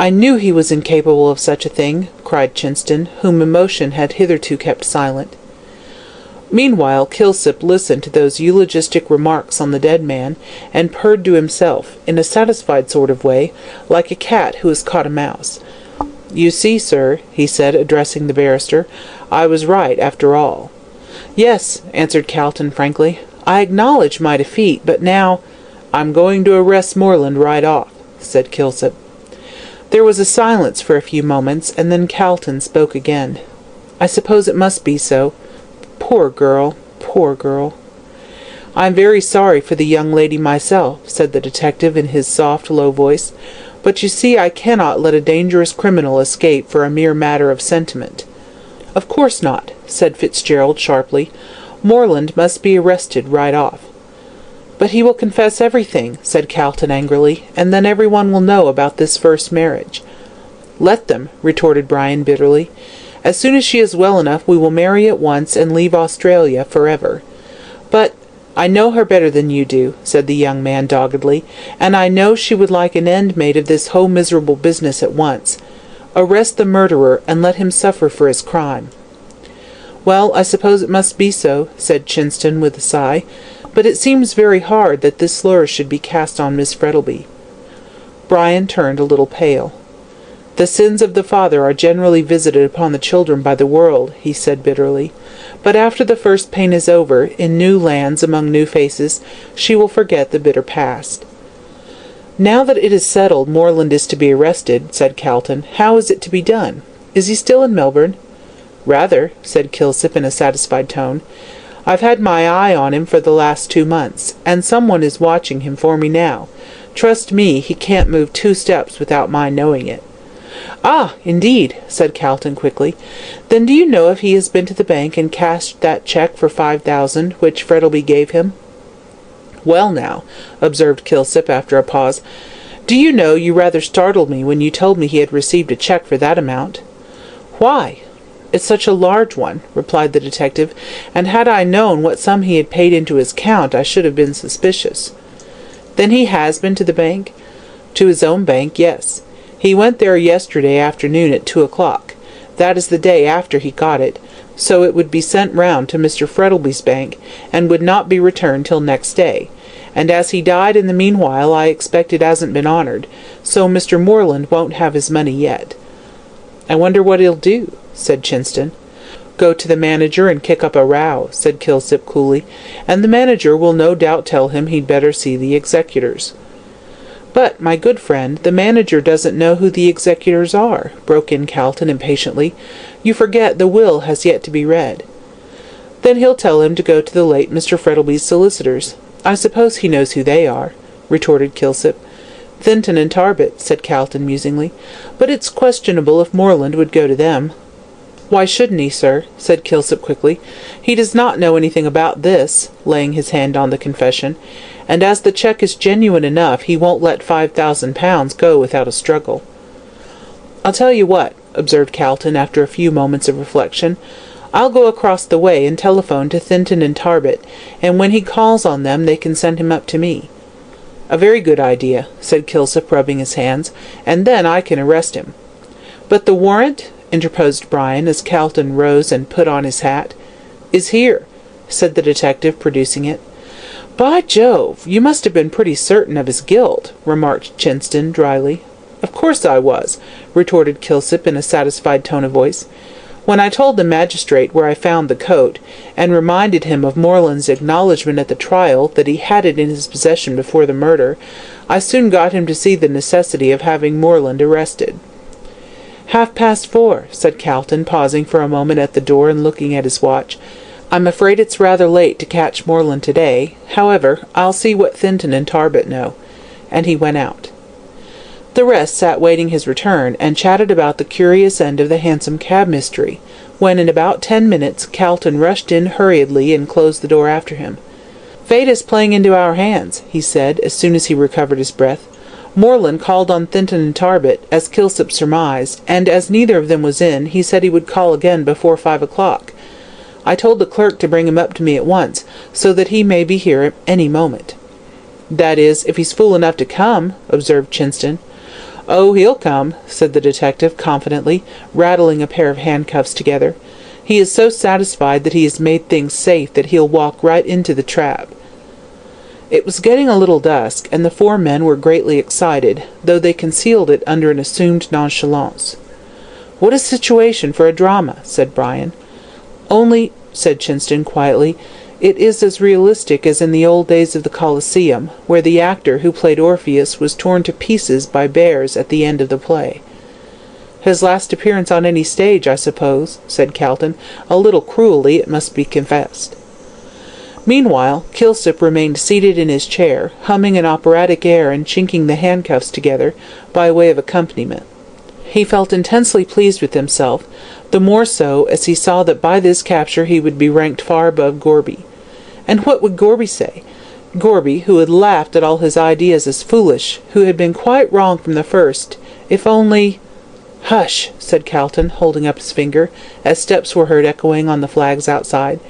"I knew he was incapable of such a thing," cried Chinston, whom emotion had hitherto kept silent. Meanwhile Kilsip listened to those eulogistic remarks on the dead man, and purred to himself, in a satisfied sort of way, like a cat who has caught a mouse. "You see, sir," he said, addressing the barrister, "I was right, after all." "Yes," answered Calton frankly, "I acknowledge my defeat, but now—" "I'm going to arrest Moreland right off," said Kilsip. There was a silence for a few moments, and then Calton spoke again. "I suppose it must be so. Poor girl, poor girl." "I'm very sorry for the young lady myself," said the detective in his soft, low voice, "but you see I cannot let a dangerous criminal escape for a mere matter of sentiment." "Of course not," said Fitzgerald sharply. "Moreland must be arrested right off." "But he will confess everything," said Calton angrily, "and then everyone will know about this first marriage." "Let them," retorted Brian bitterly. "As soon as she is well enough we will marry at once and leave Australia forever." "But I know her better than you do," said the young man doggedly, "and I know she would like an end made of this whole miserable business at once. Arrest the murderer and let him suffer for his crime." "Well, I suppose it must be so," said Chinston with a sigh. "But it seems very hard that this slur should be cast on Miss Frettlby." Brian turned a little pale. "The sins of the father are generally visited upon the children by the world," he said bitterly. "But after the first pain is over, in new lands among new faces, she will forget the bitter past." "Now that it is settled Moreland is to be arrested," said Calton, "how is it to be done? Is he still in Melbourne?" "Rather," said Kilsip in a satisfied tone. "I've had my eye on him for the last 2 months, and someone is watching him for me now. Trust me, he can't move 2 steps without my knowing it." "Ah, indeed," said Calton quickly. "Then do you know if he has been to the bank and cashed that cheque for 5,000 which Frettlby gave him?" "Well now," observed Kilsip after a pause, "do you know you rather startled me when you told me he had received a cheque for that amount." "Why?" "It's such a large one," replied the detective, "and had I known what sum he had paid into his account I should have been suspicious." "Then he has been to the bank?" "To his own bank, yes. He went there yesterday afternoon at 2 o'clock. That is the day after he got it, so it would be sent round to Mr. Frettlby's bank, and would not be returned till next day. And as he died in the meanwhile I expect it hasn't been honoured, so Mr. Moreland won't have his money yet." "I wonder what he'll do," said Chinston. "Go to the manager and kick up a row," said Kilsip coolly, "and the manager will no doubt tell him he'd better see the executors." "But, my good friend, the manager doesn't know who the executors are," broke in Calton impatiently. "You forget the will has yet to be read." "Then he'll tell him to go to the late Mr. Frettlby's solicitors. I suppose he knows who they are," retorted Kilsip. "Thinton and Tarbet," said Calton musingly. "But it's questionable if Moreland would go to them." "Why shouldn't he, sir?" said Kilsip quickly. "He does not know anything about this," laying his hand on the confession, "and as the cheque is genuine enough he won't let £5,000 go without a struggle." "I'll tell you what," observed Calton after a few moments of reflection. "I'll go across the way and telephone to Thinton and Tarbet, and when he calls on them they can send him up to me." "A very good idea," said Kilsip, rubbing his hands, "and then I can arrest him." "But the warrant?" interposed Brian, as Calton rose and put on his hat. "Is here," said the detective, producing it. "By Jove, you must have been pretty certain of his guilt," remarked Chinston dryly. "Of course I was," retorted Kilsip in a satisfied tone of voice. "When I told the magistrate where I found the coat, and reminded him of Moreland's acknowledgment at the trial that he had it in his possession before the murder, I soon got him to see the necessity of having Moreland arrested." "4:30, said Calton, pausing for a moment at the door and looking at his watch. "I'm afraid it's rather late to catch Moreland today. However, I'll see what Thinton and Tarbet know." And he went out. The rest sat waiting his return, and chatted about the curious end of the hansom cab mystery, when in about 10 minutes Calton rushed in hurriedly and closed the door after him. "Fate is playing into our hands," he said, as soon as he recovered his breath. "Moreland called on Thinton and Tarbet, as Kilsip surmised, and as neither of them was in, he said he would call again before 5 o'clock. I told the clerk to bring him up to me at once, so that he may be here at any moment." "That is, if he's fool enough to come," observed Chinston. "Oh, he'll come," said the detective confidently, rattling a pair of handcuffs together. "He is so satisfied that he has made things safe that he'll walk right into the trap." It was getting a little dusk, and the four men were greatly excited, though they concealed it under an assumed nonchalance. "What a situation for a drama," said Brian. "Only," said Chinston quietly, "it is as realistic as in the old days of the Colosseum, where the actor who played Orpheus was torn to pieces by bears at the end of the play." "His last appearance on any stage, I suppose," said Calton, a little cruelly, it must be confessed. Meanwhile, Kilsip remained seated in his chair, humming an operatic air and chinking the handcuffs together, by way of accompaniment. He felt intensely pleased with himself, the more so as he saw that by this capture he would be ranked far above Gorby. And what would Gorby say? Gorby, who had laughed at all his ideas as foolish, who had been quite wrong from the first, if only— "Hush!" said Calton, holding up his finger, as steps were heard echoing on the flags outside.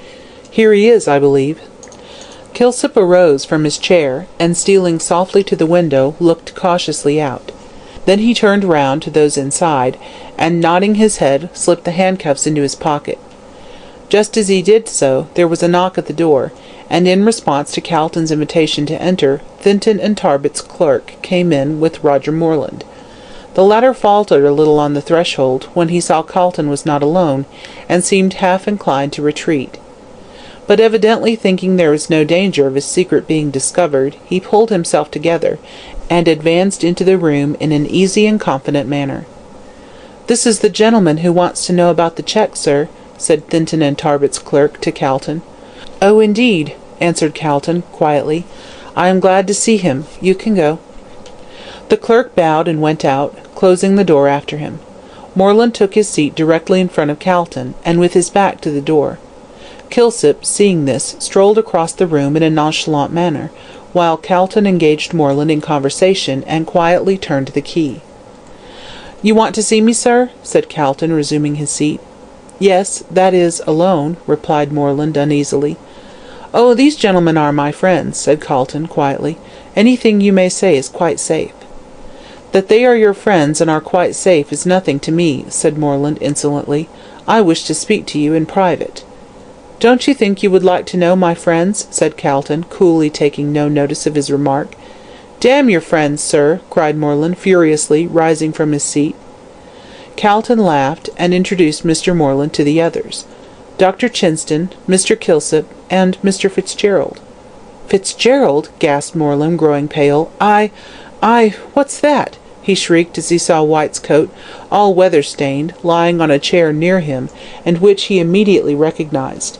"Here he is, I believe." Kilsip arose from his chair, and stealing softly to the window, looked cautiously out. Then he turned round to those inside, and nodding his head, slipped the handcuffs into his pocket. Just as he did so, there was a knock at the door, and in response to Calton's invitation to enter, Thinton and Tarbet's clerk came in with Roger Moreland. The latter faltered a little on the threshold when he saw Calton was not alone, and seemed half inclined to retreat. But evidently thinking there was no danger of his secret being discovered, he pulled himself together, and advanced into the room in an easy and confident manner. "This is the gentleman who wants to know about the cheque, sir," said Thinton and Tarbet's clerk to Calton. "Oh, indeed," answered Calton, quietly. "I am glad to see him. You can go." The clerk bowed and went out, closing the door after him. Moreland took his seat directly in front of Calton, and with his back to the door. Kilsip, seeing this, strolled across the room in a nonchalant manner, while Calton engaged Moreland in conversation and quietly turned the key. "You want to see me, sir?" said Calton, resuming his seat. "Yes, that is, alone," replied Moreland uneasily. "Oh, these gentlemen are my friends," said Calton quietly. "Anything you may say is quite safe." "That they are your friends and are quite safe is nothing to me," said Moreland insolently. "I wish to speak to you in private." "Don't you think you would like to know my friends?" said Calton, coolly taking no notice of his remark. "Damn your friends, sir!" cried Moreland furiously, rising from his seat. Calton laughed, and introduced Mr. Moreland to the others. Dr. Chinston, Mr. Kilsip, and Mr. Fitzgerald. "Fitzgerald!" gasped Moreland, growing pale. What's that?" he shrieked as he saw White's coat, all weather-stained, lying on a chair near him, and which he immediately recognized.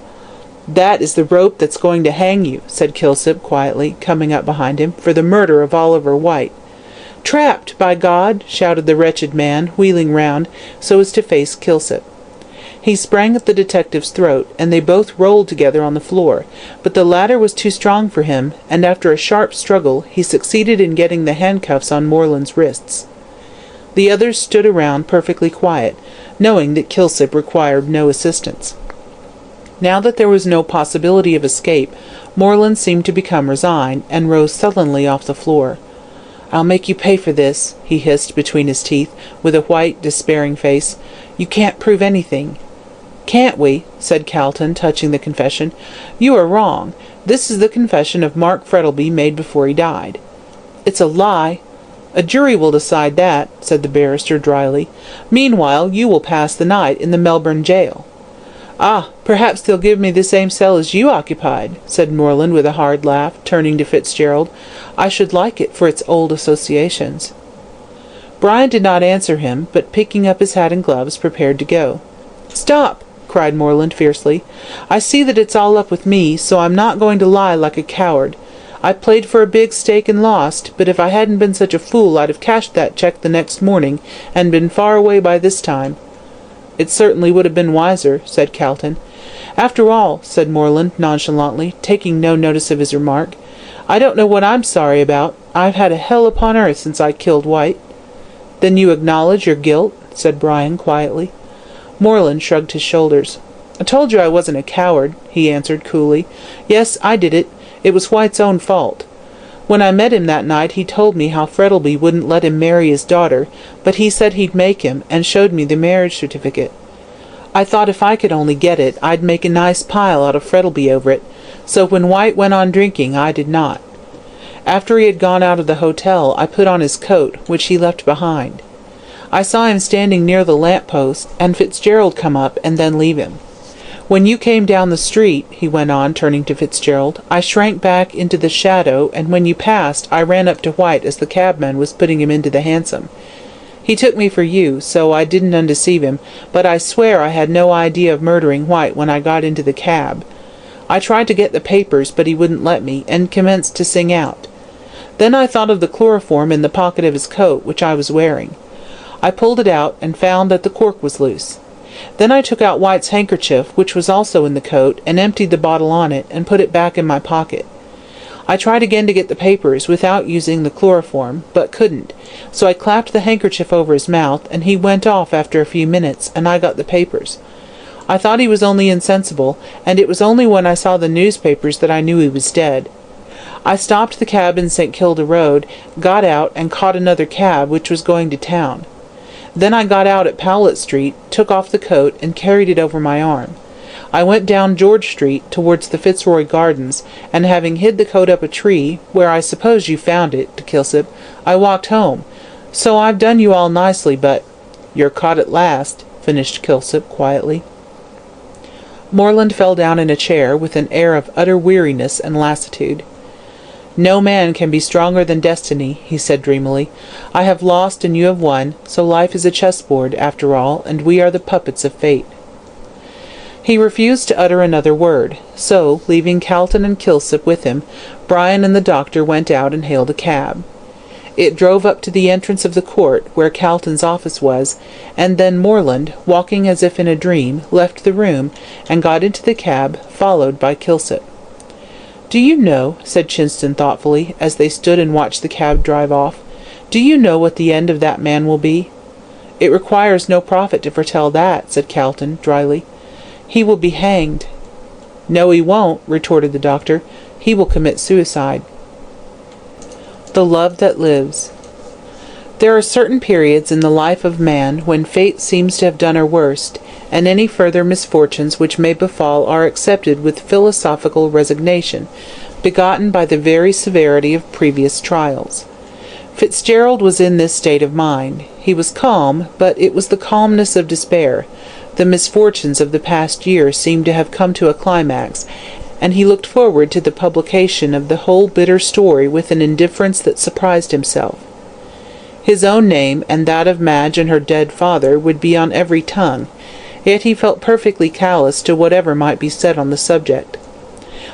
"That is the rope that's going to hang you," said Kilsip quietly, coming up behind him, "for the murder of Oliver White." "Trapped, by God!" shouted the wretched man, wheeling round, so as to face Kilsip. He sprang at the detective's throat, and they both rolled together on the floor, but the latter was too strong for him, and after a sharp struggle he succeeded in getting the handcuffs on Moreland's wrists. The others stood around perfectly quiet, knowing that Kilsip required no assistance. Now that there was no possibility of escape, Moreland seemed to become resigned, and rose sullenly off the floor. "I'll make you pay for this," he hissed between his teeth, with a white, despairing face. "You can't prove anything." "Can't we?" said Calton, touching the confession. "You are wrong. This is the confession of Mark Frettlby made before he died." "It's a lie." "A jury will decide that," said the barrister dryly. "Meanwhile, you will pass the night in the Melbourne jail." "Ah, perhaps they'll give me the same cell as you occupied," said Moreland with a hard laugh, turning to Fitzgerald. "I should like it for its old associations." Brian did not answer him, but picking up his hat and gloves, prepared to go. "Stop!" cried Moreland fiercely. "I see that it's all up with me, so I'm not going to lie like a coward. I played for a big stake and lost, but if I hadn't been such a fool I'd have cashed that cheque the next morning and been far away by this time." "It certainly would have been wiser," said Calton. "After all," said Moreland, nonchalantly, taking no notice of his remark, "I don't know what I'm sorry about. I've had a hell upon earth since I killed White." "Then you acknowledge your guilt?" said Brian, quietly. Moreland shrugged his shoulders. "I told you I wasn't a coward," he answered, coolly. "Yes, I did it. It was White's own fault. When I met him that night he told me how Frettleby wouldn't let him marry his daughter, but he said he'd make him, and showed me the marriage certificate. I thought if I could only get it, I'd make a nice pile out of Frettleby over it, so when White went on drinking I did not. After he had gone out of the hotel I put on his coat, which he left behind. I saw him standing near the lamp-post, and Fitzgerald come up and then leave him. When you came down the street," he went on, turning to Fitzgerald, "I shrank back into the shadow, and when you passed I ran up to White as the cabman was putting him into the hansom. He took me for you, so I didn't undeceive him, but I swear I had no idea of murdering White when I got into the cab. I tried to get the papers, but he wouldn't let me, and commenced to sing out. Then I thought of the chloroform in the pocket of his coat, which I was wearing. I pulled it out, and found that the cork was loose. Then I took out White's handkerchief, which was also in the coat, and emptied the bottle on it, and put it back in my pocket. I tried again to get the papers, without using the chloroform, but couldn't, so I clapped the handkerchief over his mouth, and he went off after a few minutes, and I got the papers. I thought he was only insensible, and it was only when I saw the newspapers that I knew he was dead. I stopped the cab in St. Kilda Road, got out, and caught another cab, which was going to town. Then I got out at Powlett Street, took off the coat, and carried it over my arm. I went down George Street, towards the Fitzroy Gardens, and having hid the coat up a tree, where I suppose you found it, de Kilsip, I walked home. So I've done you all nicely, but—" "You're caught at last," finished Kilsip, quietly. Moreland fell down in a chair, with an air of utter weariness and lassitude. "No man can be stronger than destiny," he said dreamily. "I have lost and you have won, so life is a chessboard, after all, and we are the puppets of fate." He refused to utter another word, so, leaving Calton and Kilsip with him, Brian and the doctor went out and hailed a cab. It drove up to the entrance of the court, where Calton's office was, and then Moreland, walking as if in a dream, left the room, and got into the cab, followed by Kilsip. "Do you know," said Chinston thoughtfully, as they stood and watched the cab drive off, "do you know what the end of that man will be?" "It requires no prophet to foretell that," said Calton, dryly. "He will be hanged." "No, he won't," retorted the doctor. "He will commit suicide." The Love That Lives. There are certain periods in the life of man when fate seems to have done her worst, and any further misfortunes which may befall are accepted with philosophical resignation, begotten by the very severity of previous trials. Fitzgerald was in this state of mind. He was calm, but it was the calmness of despair. The misfortunes of the past year seemed to have come to a climax, and he looked forward to the publication of the whole bitter story with an indifference that surprised himself. His own name and that of Madge and her dead father would be on every tongue, yet he felt perfectly callous to whatever might be said on the subject.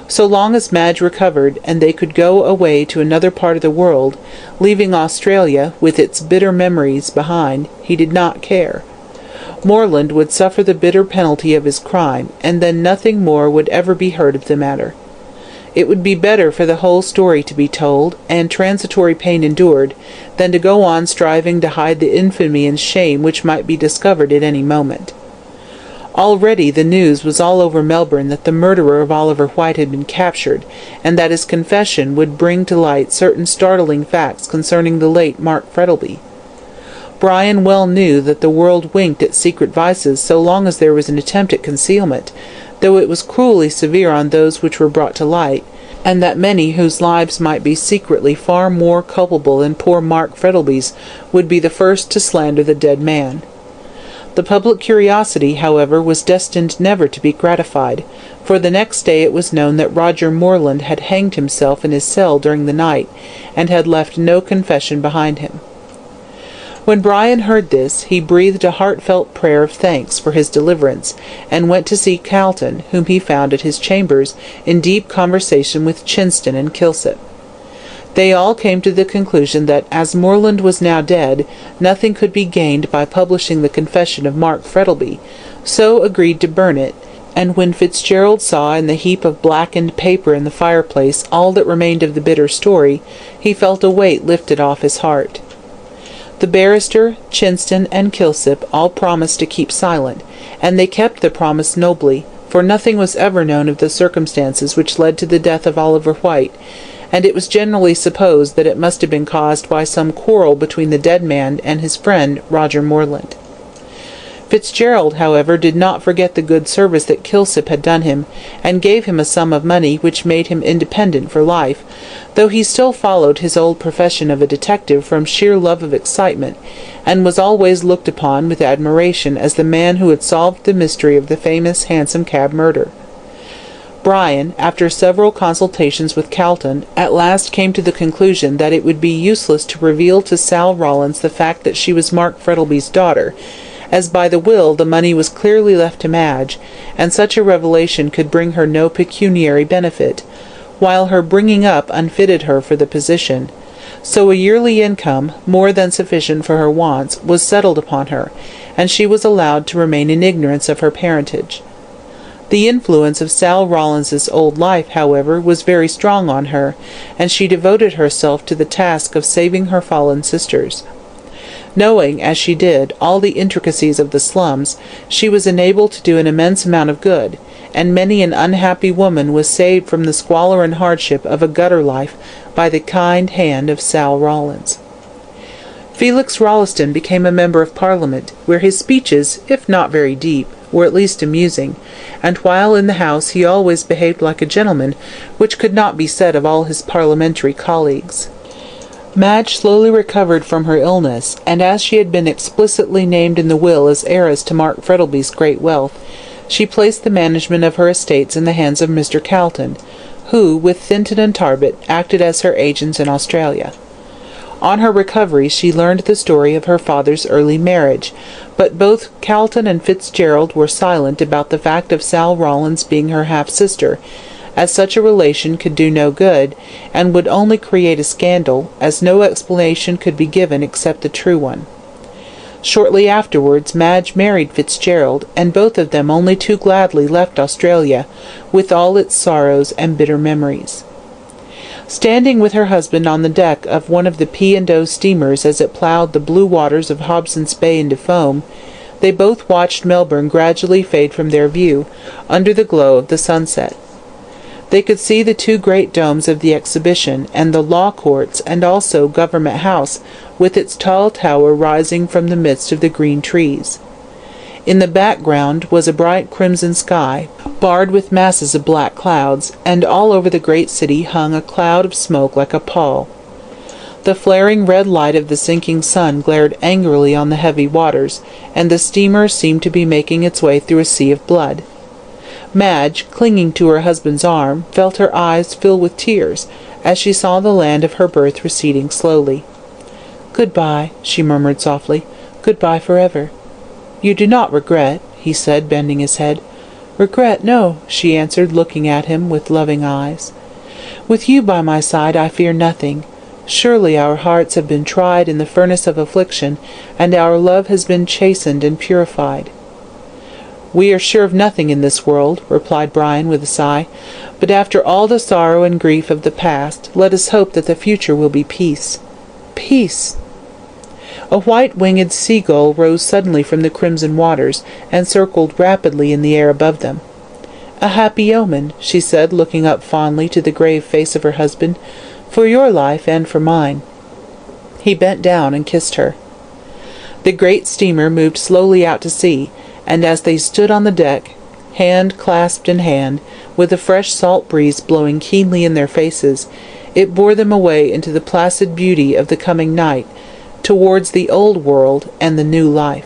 So long as Madge recovered, and they could go away to another part of the world, leaving Australia, with its bitter memories, behind, he did not care. Moreland would suffer the bitter penalty of his crime, and then nothing more would ever be heard of the matter. It would be better for the whole story to be told, and transitory pain endured, than to go on striving to hide the infamy and shame which might be discovered at any moment. Already the news was all over Melbourne that the murderer of Oliver White had been captured, and that his confession would bring to light certain startling facts concerning the late Mark Frettleby. Brian well knew that the world winked at secret vices so long as there was an attempt at concealment, though it was cruelly severe on those which were brought to light, and that many whose lives might be secretly far more culpable than poor Mark Frettleby's would be the first to slander the dead man. The public curiosity, however, was destined never to be gratified, for the next day it was known that Roger Moreland had hanged himself in his cell during the night, and had left no confession behind him. When Brian heard this, he breathed a heartfelt prayer of thanks for his deliverance, and went to see Calton, whom he found at his chambers, in deep conversation with Chinston and Kilsip. They all came to the conclusion that, as Morland was now dead, nothing could be gained by publishing the confession of Mark Frettlby, so agreed to burn it, and when Fitzgerald saw in the heap of blackened paper in the fireplace all that remained of the bitter story, he felt a weight lifted off his heart. The barrister, Chinston, and Kilsip all promised to keep silent, and they kept the promise nobly, for nothing was ever known of the circumstances which led to the death of Oliver White, and it was generally supposed that it must have been caused by some quarrel between the dead man and his friend Roger Morland. Fitzgerald, however, did not forget the good service that Kilsip had done him, and gave him a sum of money which made him independent for life, though he still followed his old profession of a detective from sheer love of excitement, and was always looked upon with admiration as the man who had solved the mystery of the famous Hansom Cab murder. Brian, after several consultations with Calton, at last came to the conclusion that it would be useless to reveal to Sal Rawlins the fact that she was Mark Frettlby's daughter, as by the will the money was clearly left to Madge, and such a revelation could bring her no pecuniary benefit, while her bringing up unfitted her for the position. So a yearly income, more than sufficient for her wants, was settled upon her, and she was allowed to remain in ignorance of her parentage. The influence of Sal Rawlins's old life, however, was very strong on her, and she devoted herself to the task of saving her fallen sisters. Knowing, as she did, all the intricacies of the slums, she was enabled to do an immense amount of good, and many an unhappy woman was saved from the squalor and hardship of a gutter life by the kind hand of Sal Rawlins. Felix Rolleston became a member of Parliament, where his speeches, if not very deep, were at least amusing, and while in the House he always behaved like a gentleman, which could not be said of all his parliamentary colleagues. Madge slowly recovered from her illness, and as she had been explicitly named in the will as heiress to Mark Frettlby's great wealth, she placed the management of her estates in the hands of Mr. Calton, who, with Thinton and Tarbet, acted as her agents in Australia. On her recovery she learned the story of her father's early marriage, but both Calton and Fitzgerald were silent about the fact of Sal Rawlins being her half-sister, as such a relation could do no good, and would only create a scandal, as no explanation could be given except the true one. Shortly afterwards Madge married Fitzgerald, and both of them only too gladly left Australia, with all its sorrows and bitter memories. Standing with her husband on the deck of one of the P&O steamers as it ploughed the blue waters of Hobson's Bay into foam, they both watched Melbourne gradually fade from their view, under the glow of the sunset. They could see the two great domes of the Exhibition, and the Law Courts, and also Government House, with its tall tower rising from the midst of the green trees. In the background was a bright crimson sky, barred with masses of black clouds, and all over the great city hung a cloud of smoke like a pall. The flaring red light of the sinking sun glared angrily on the heavy waters, and the steamer seemed to be making its way through a sea of blood. Madge, clinging to her husband's arm, felt her eyes fill with tears as she saw the land of her birth receding slowly. "Good-bye," she murmured softly. "Good-bye forever." "You do not regret?" he said, bending his head. "Regret, no," she answered, looking at him with loving eyes. "With you by my side I fear nothing. Surely our hearts have been tried in the furnace of affliction, and our love has been chastened and purified." "We are sure of nothing in this world," replied Brian with a sigh, "but after all the sorrow and grief of the past, let us hope that the future will be peace." "Peace!" A white-winged seagull rose suddenly from the crimson waters, and circled rapidly in the air above them. "A happy omen," she said, looking up fondly to the grave face of her husband, "for your life and for mine." He bent down and kissed her. The great steamer moved slowly out to sea, and as they stood on the deck, hand clasped in hand, with a fresh salt breeze blowing keenly in their faces, it bore them away into the placid beauty of the coming night, towards the old world and the new life.